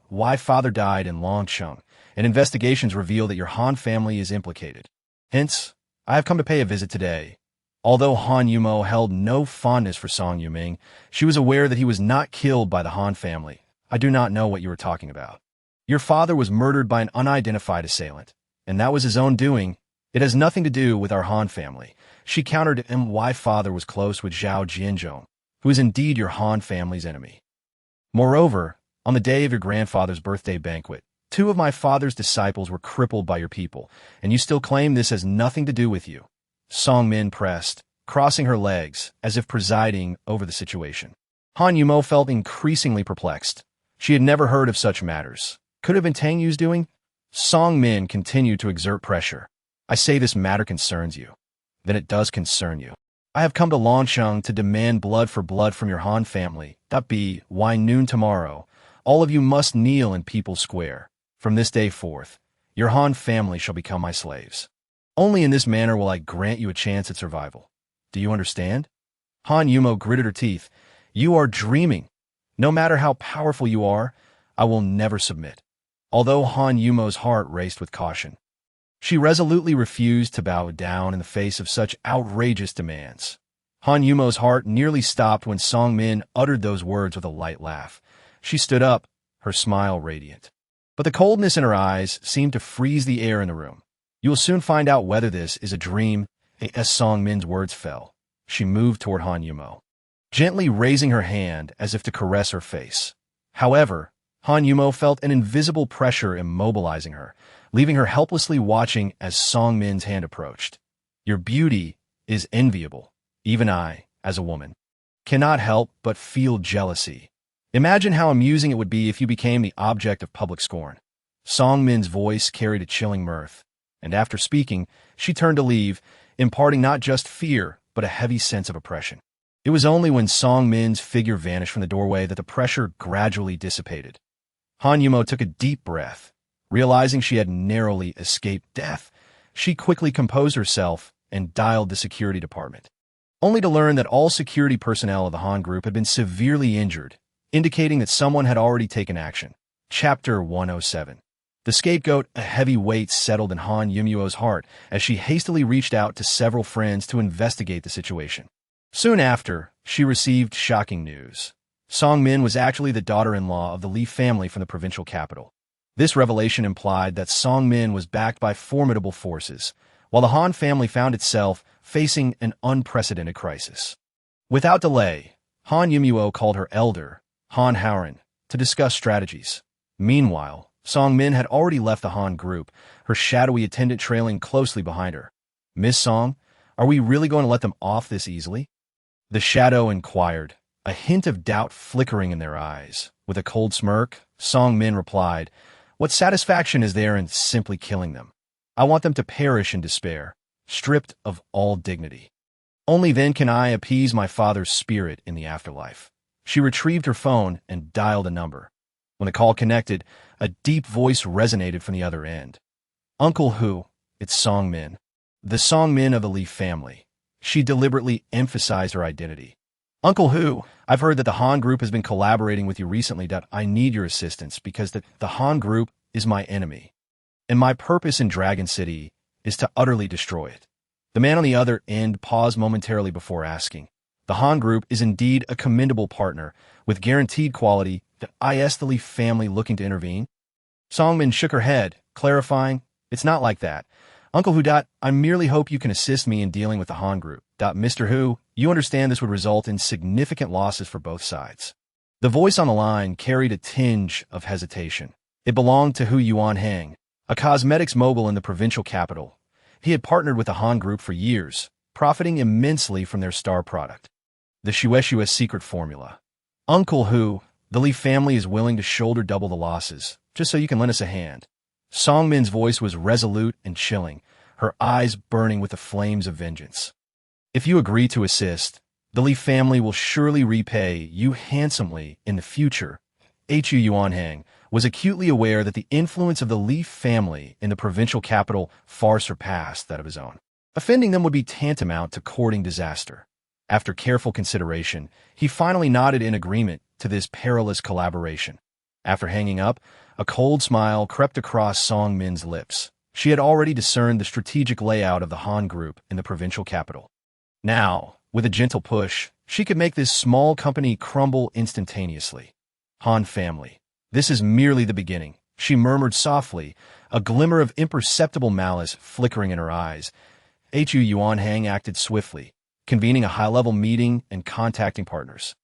Why father died in Longcheng, and investigations reveal that your Han family is implicated. Hence, I have come to pay a visit today. Although Han Yumo held no fondness for Song Yuming, she was aware that he was not killed by the Han family. I do not know what you are talking about. Your father was murdered by an unidentified assailant, and that was his own doing. It has nothing to do with our Han family. She countered why father was close with Zhao Jianzhong, who is indeed your Han family's enemy. Moreover, on the day of your grandfather's birthday banquet, 2 of my father's disciples were crippled by your people, and you still claim this has nothing to do with you. Song Min pressed, crossing her legs, as if presiding over the situation. Han Yumo felt increasingly perplexed. She had never heard of such matters. Could it have been Tang Yue's doing? Song Min continued to exert pressure. I say this matter concerns you. Then it does concern you. I have come to Longcheng to demand blood for blood from your Han family. Why noon tomorrow? All of you must kneel in People's Square. From this day forth, your Han family shall become my slaves. Only in this manner will I grant you a chance at survival. Do you understand? Han Yumo gritted her teeth. You are dreaming. No matter how powerful you are, I will never submit. Although Han Yumo's heart raced with caution, she resolutely refused to bow down in the face of such outrageous demands. Han Yumo's heart nearly stopped when Song Min uttered those words with a light laugh. She stood up, her smile radiant. But the coldness in her eyes seemed to freeze the air in the room. You will soon find out whether this is a dream. As Song Min's words fell, she moved toward Han Yumo, gently raising her hand as if to caress her face. However, Han Yumo felt an invisible pressure immobilizing her, leaving her helplessly watching as Song Min's hand approached. Your beauty is enviable. Even I, as a woman, cannot help but feel jealousy. Imagine how amusing it would be if you became the object of public scorn. Song Min's voice carried a chilling mirth, and after speaking, she turned to leave, imparting not just fear, but a heavy sense of oppression. It was only when Song Min's figure vanished from the doorway that the pressure gradually dissipated. Han Yumo took a deep breath. Realizing she had narrowly escaped death, she quickly composed herself and dialed the security department, only to learn that all security personnel of the Han group had been severely injured, indicating that someone had already taken action. Chapter 107. The scapegoat, a heavy weight settled in Han Yumuo's heart as she hastily reached out to several friends to investigate the situation. Soon after, she received shocking news. Song Min was actually the daughter-in-law of the Li family from the provincial capital. This revelation implied that Song Min was backed by formidable forces, while the Han family found itself facing an unprecedented crisis. Without delay, Han Yumuo called her elder, Han Haoren, to discuss strategies. Meanwhile, Song Min had already left the Han group, her shadowy attendant trailing closely behind her. Miss Song, are we really going to let them off this easily? The shadow inquired, a hint of doubt flickering in their eyes. With a cold smirk, Song Min replied, what satisfaction is there in simply killing them? I want them to perish in despair, stripped of all dignity. Only then can I appease my father's spirit in the afterlife. She retrieved her phone and dialed a number. When the call connected, a deep voice resonated from the other end. Uncle Hu, it's Song Min. The Song Min of the Li family. She deliberately emphasized her identity. Uncle Hu, I've heard that the Han group has been collaborating with you recently. I need your assistance because the Han group is my enemy, and my purpose in Dragon City is to utterly destroy it. The man on the other end paused momentarily before asking. The Han group is indeed a commendable partner, with guaranteed quality. Is the Li family looking to intervene? Song Min shook her head, clarifying, it's not like that. Uncle Hu. I merely hope you can assist me in dealing with the Han group. Mr. Hu, you understand this would result in significant losses for both sides. The voice on the line carried a tinge of hesitation. It belonged to Hu Yuanhang, a cosmetics mogul in the provincial capital. He had partnered with the Han group for years, profiting immensely from their star product, the Shueshua secret formula. Uncle Hu, the Li family is willing to shoulder double the losses, just so you can lend us a hand. Song Min's voice was resolute and chilling, her eyes burning with the flames of vengeance. If you agree to assist, the Li family will surely repay you handsomely in the future. Hu Yuanhang was acutely aware that the influence of the Li family in the provincial capital far surpassed that of his own. Offending them would be tantamount to courting disaster. After careful consideration, he finally nodded in agreement to this perilous collaboration. After hanging up, a cold smile crept across Song Min's lips. She had already discerned the strategic layout of the Han group in the provincial capital. Now, with a gentle push, she could make this small company crumble instantaneously. Han family. This is merely the beginning, she murmured softly, a glimmer of imperceptible malice flickering in her eyes. Hu Yuanhang acted swiftly, convening a high-level meeting and contacting partners.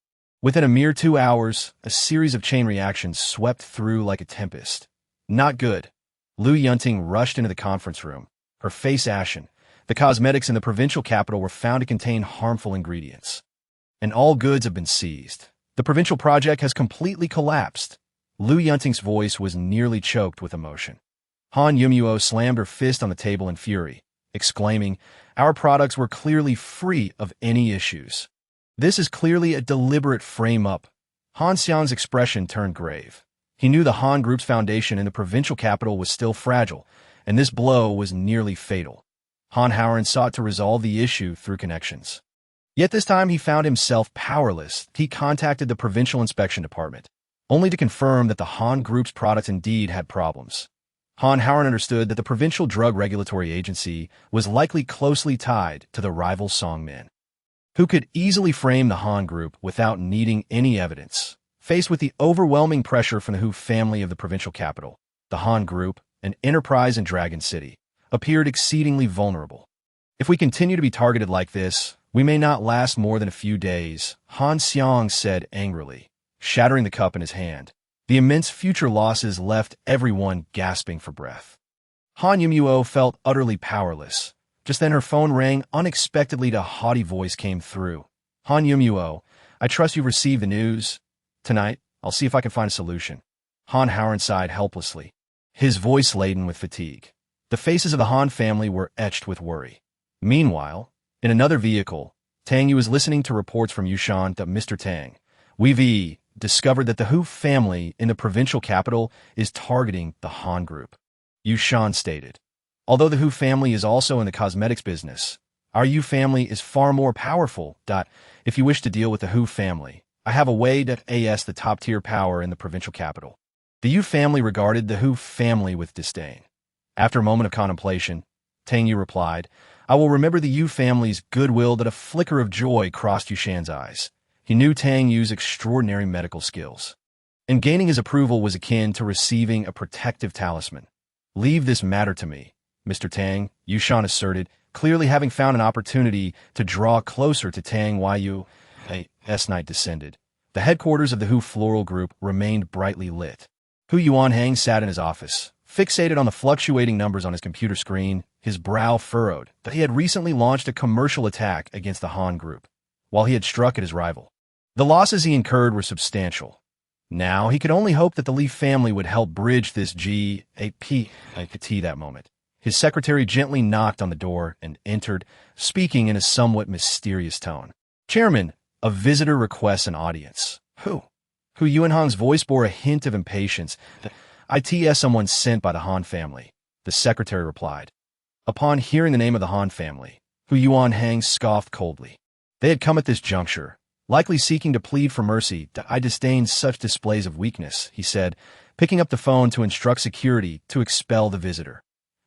Within a mere 2 hours, a series of chain reactions swept through like a tempest. Not good. Lu Yunting rushed into the conference room, her face ashen. The cosmetics in the provincial capital were found to contain harmful ingredients. And all goods have been seized. The provincial project has completely collapsed. Lu Yunting's voice was nearly choked with emotion. Han Yumuo slammed her fist on the table in fury, exclaiming, "Our products were clearly free of any issues. This is clearly a deliberate frame-up." Han Xiang's expression turned grave. He knew the Han Group's foundation in the provincial capital was still fragile, and this blow was nearly fatal. Han Howard sought to resolve the issue through connections. Yet this time he found himself powerless. He contacted the provincial inspection department, only to confirm that the Han Group's products indeed had problems. Han Howard understood that the provincial drug regulatory agency was likely closely tied to the rival Song Min, who could easily frame the Han Group without needing any evidence. Faced with the overwhelming pressure from the Hu family of the provincial capital, the Han Group, an enterprise in Dragon City, appeared exceedingly vulnerable. If we continue to be targeted like this, we may not last more than a few days, Han Xiang said angrily, shattering the cup in his hand. The immense future losses left everyone gasping for breath. Han Yumuo felt utterly powerless. Just then her phone rang unexpectedly. A haughty voice came through. "Han Yumuo, I trust you've received the news. Tonight, I'll see if I can find a solution." Han Howard sighed helplessly, his voice laden with fatigue. The faces of the Han family were etched with worry. Meanwhile, in another vehicle, Tang Yue was listening to reports from Yushan that Mr. Tang, we've discovered that the Hu family in the provincial capital is targeting the Han Group. Yushan stated, "Although the Hu family is also in the cosmetics business, our Yu family is far more powerful. If you wish to deal with the Hu family, I have a way to as the top-tier power in the provincial capital." The Yu family regarded the Hu family with disdain. After a moment of contemplation, Tang Yue replied, "I will remember the Yu family's goodwill." That a flicker of joy crossed Yushan's eyes. He knew Tang Yue's extraordinary medical skills, and gaining his approval was akin to receiving a protective talisman. "Leave this matter to me, Mr. Tang," Yushan asserted, clearly having found an opportunity to draw closer to Tang Yue. Night descended. The headquarters of the Hu Floral Group remained brightly lit. Hu Yuanhang sat in his office, fixated on the fluctuating numbers on his computer screen, his brow furrowed. That he had recently launched a commercial attack against the Han Group, while he had struck at his rival. The losses he incurred were substantial. Now he could only hope that the Li family would help bridge this gap. That moment, his secretary gently knocked on the door and entered, speaking in a somewhat mysterious tone. "Chairman, a visitor requests an audience." Who? Hu Yuanhang's voice bore a hint of impatience. "It's someone sent by the Han family," the secretary replied. Upon hearing the name of the Han family, Hu Yuanhang scoffed coldly. They had come at this juncture, likely seeking to plead for mercy. "I disdain such displays of weakness," he said, picking up the phone to instruct security to expel the visitor.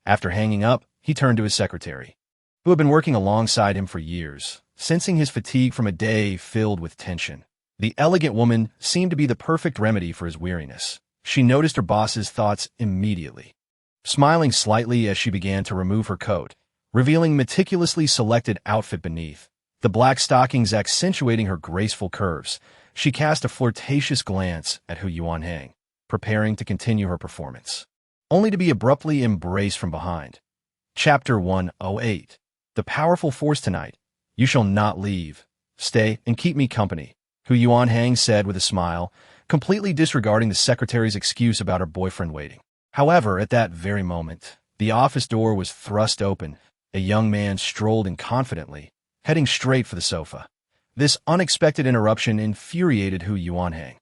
After hanging up, he turned to his secretary, who had been working alongside him for years, sensing his fatigue from a day filled with tension. The elegant woman seemed to be the perfect remedy for his weariness. She noticed her boss's thoughts immediately, smiling slightly as she began to remove her coat, revealing meticulously selected outfit beneath, the black stockings accentuating her graceful curves. She cast a flirtatious glance at Hu Yuanhang, preparing to continue her performance, only to be abruptly embraced from behind. Chapter 108. The powerful force tonight. "You shall not leave. Stay and keep me company," Hu Yuanhang said with a smile, completely disregarding the secretary's excuse about her boyfriend waiting. However, at that very moment, the office door was thrust open. A young man strolled in confidently, heading straight for the sofa. This unexpected interruption infuriated Hu Yuanhang.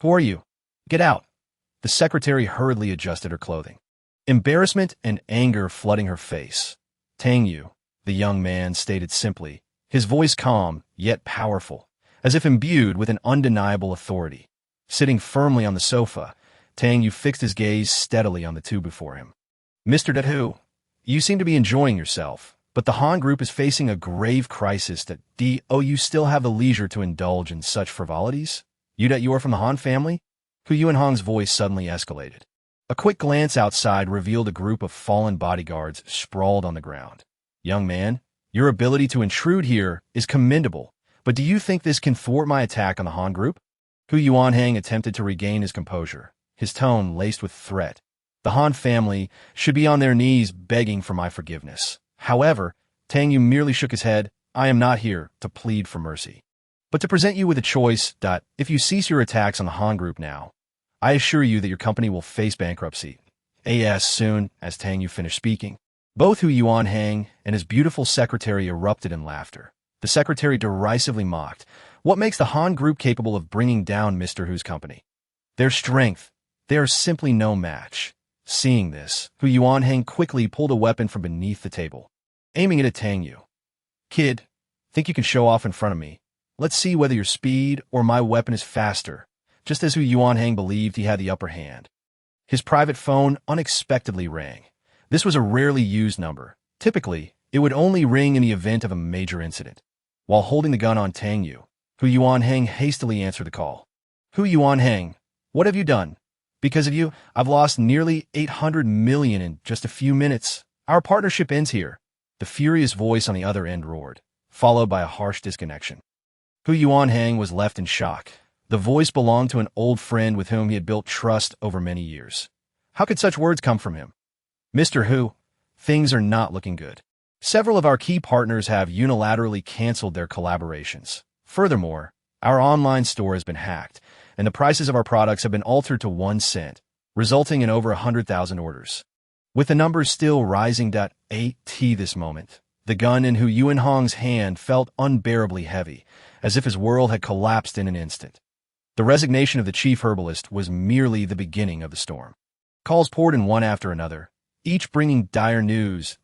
"Who are you? Get out." The secretary hurriedly adjusted her clothing, embarrassment and anger flooding her face. Tang Yue, the young man stated simply, his voice calm, yet powerful, as if imbued with an undeniable authority. Sitting firmly on the sofa, Tang Yue fixed his gaze steadily on the two before him. Mr. Hu, you seem to be enjoying yourself, but the Han Group is facing a grave crisis that you still have the leisure to indulge in such frivolities? You are from the Han family? Hu Yuanhong's voice suddenly escalated. A quick glance outside revealed a group of fallen bodyguards sprawled on the ground. Young man, your ability to intrude here is commendable, but do you think this can thwart my attack on the Han Group? Hu Yuanhong attempted to regain his composure, his tone laced with threat. The Han family should be on their knees begging for my forgiveness. However, Tang Yue merely shook his head. I am not here to plead for mercy, but to present you with a choice. If you cease your attacks on the Han Group now, I assure you that your company will face bankruptcy. As soon as Tang Yue finished speaking, both Hu Yuanhong and his beautiful secretary erupted in laughter. The secretary derisively mocked, what makes the Han Group capable of bringing down Mr. Hu's company? Their strength. They are simply no match. Seeing this, Hu Yuanhong quickly pulled a weapon from beneath the table, aiming it at Tang Yue. Kid, think you can show off in front of me? Let's see whether your speed or my weapon is faster. Just as Hu Yuanhong believed he had the upper hand, his private phone unexpectedly rang. This was a rarely used number. Typically, it would only ring in the event of a major incident. While holding the gun on Tang Yue, Hu Yuanhong hastily answered the call. Hu Yuanhong, what have you done? Because of you, I've lost nearly 800 million in just a few minutes. Our partnership ends here. The furious voice on the other end roared, followed by a harsh disconnection. Hu Yuanhong was left in shock. The voice belonged to an old friend with whom he had built trust over many years. How could such words come from him? Mr. Hu, things are not looking good. Several of our key partners have unilaterally canceled their collaborations. Furthermore, our online store has been hacked, and the prices of our products have been altered to 1 cent, resulting in over 100,000 orders. With the numbers still rising at this moment, the gun in Hu Yuanhong's hand felt unbearably heavy, as if his world had collapsed in an instant. The resignation of the chief herbalist was merely the beginning of the storm. Calls poured in one after another, each bringing dire news.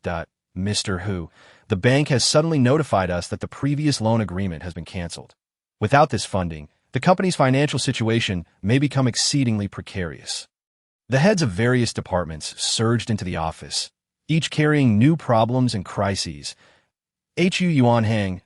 Mr. Hu, the bank has suddenly notified us that the previous loan agreement has been canceled. Without this funding, the company's financial situation may become exceedingly precarious. The heads of various departments surged into the office, each carrying new problems and crises. Hu Yuanhong,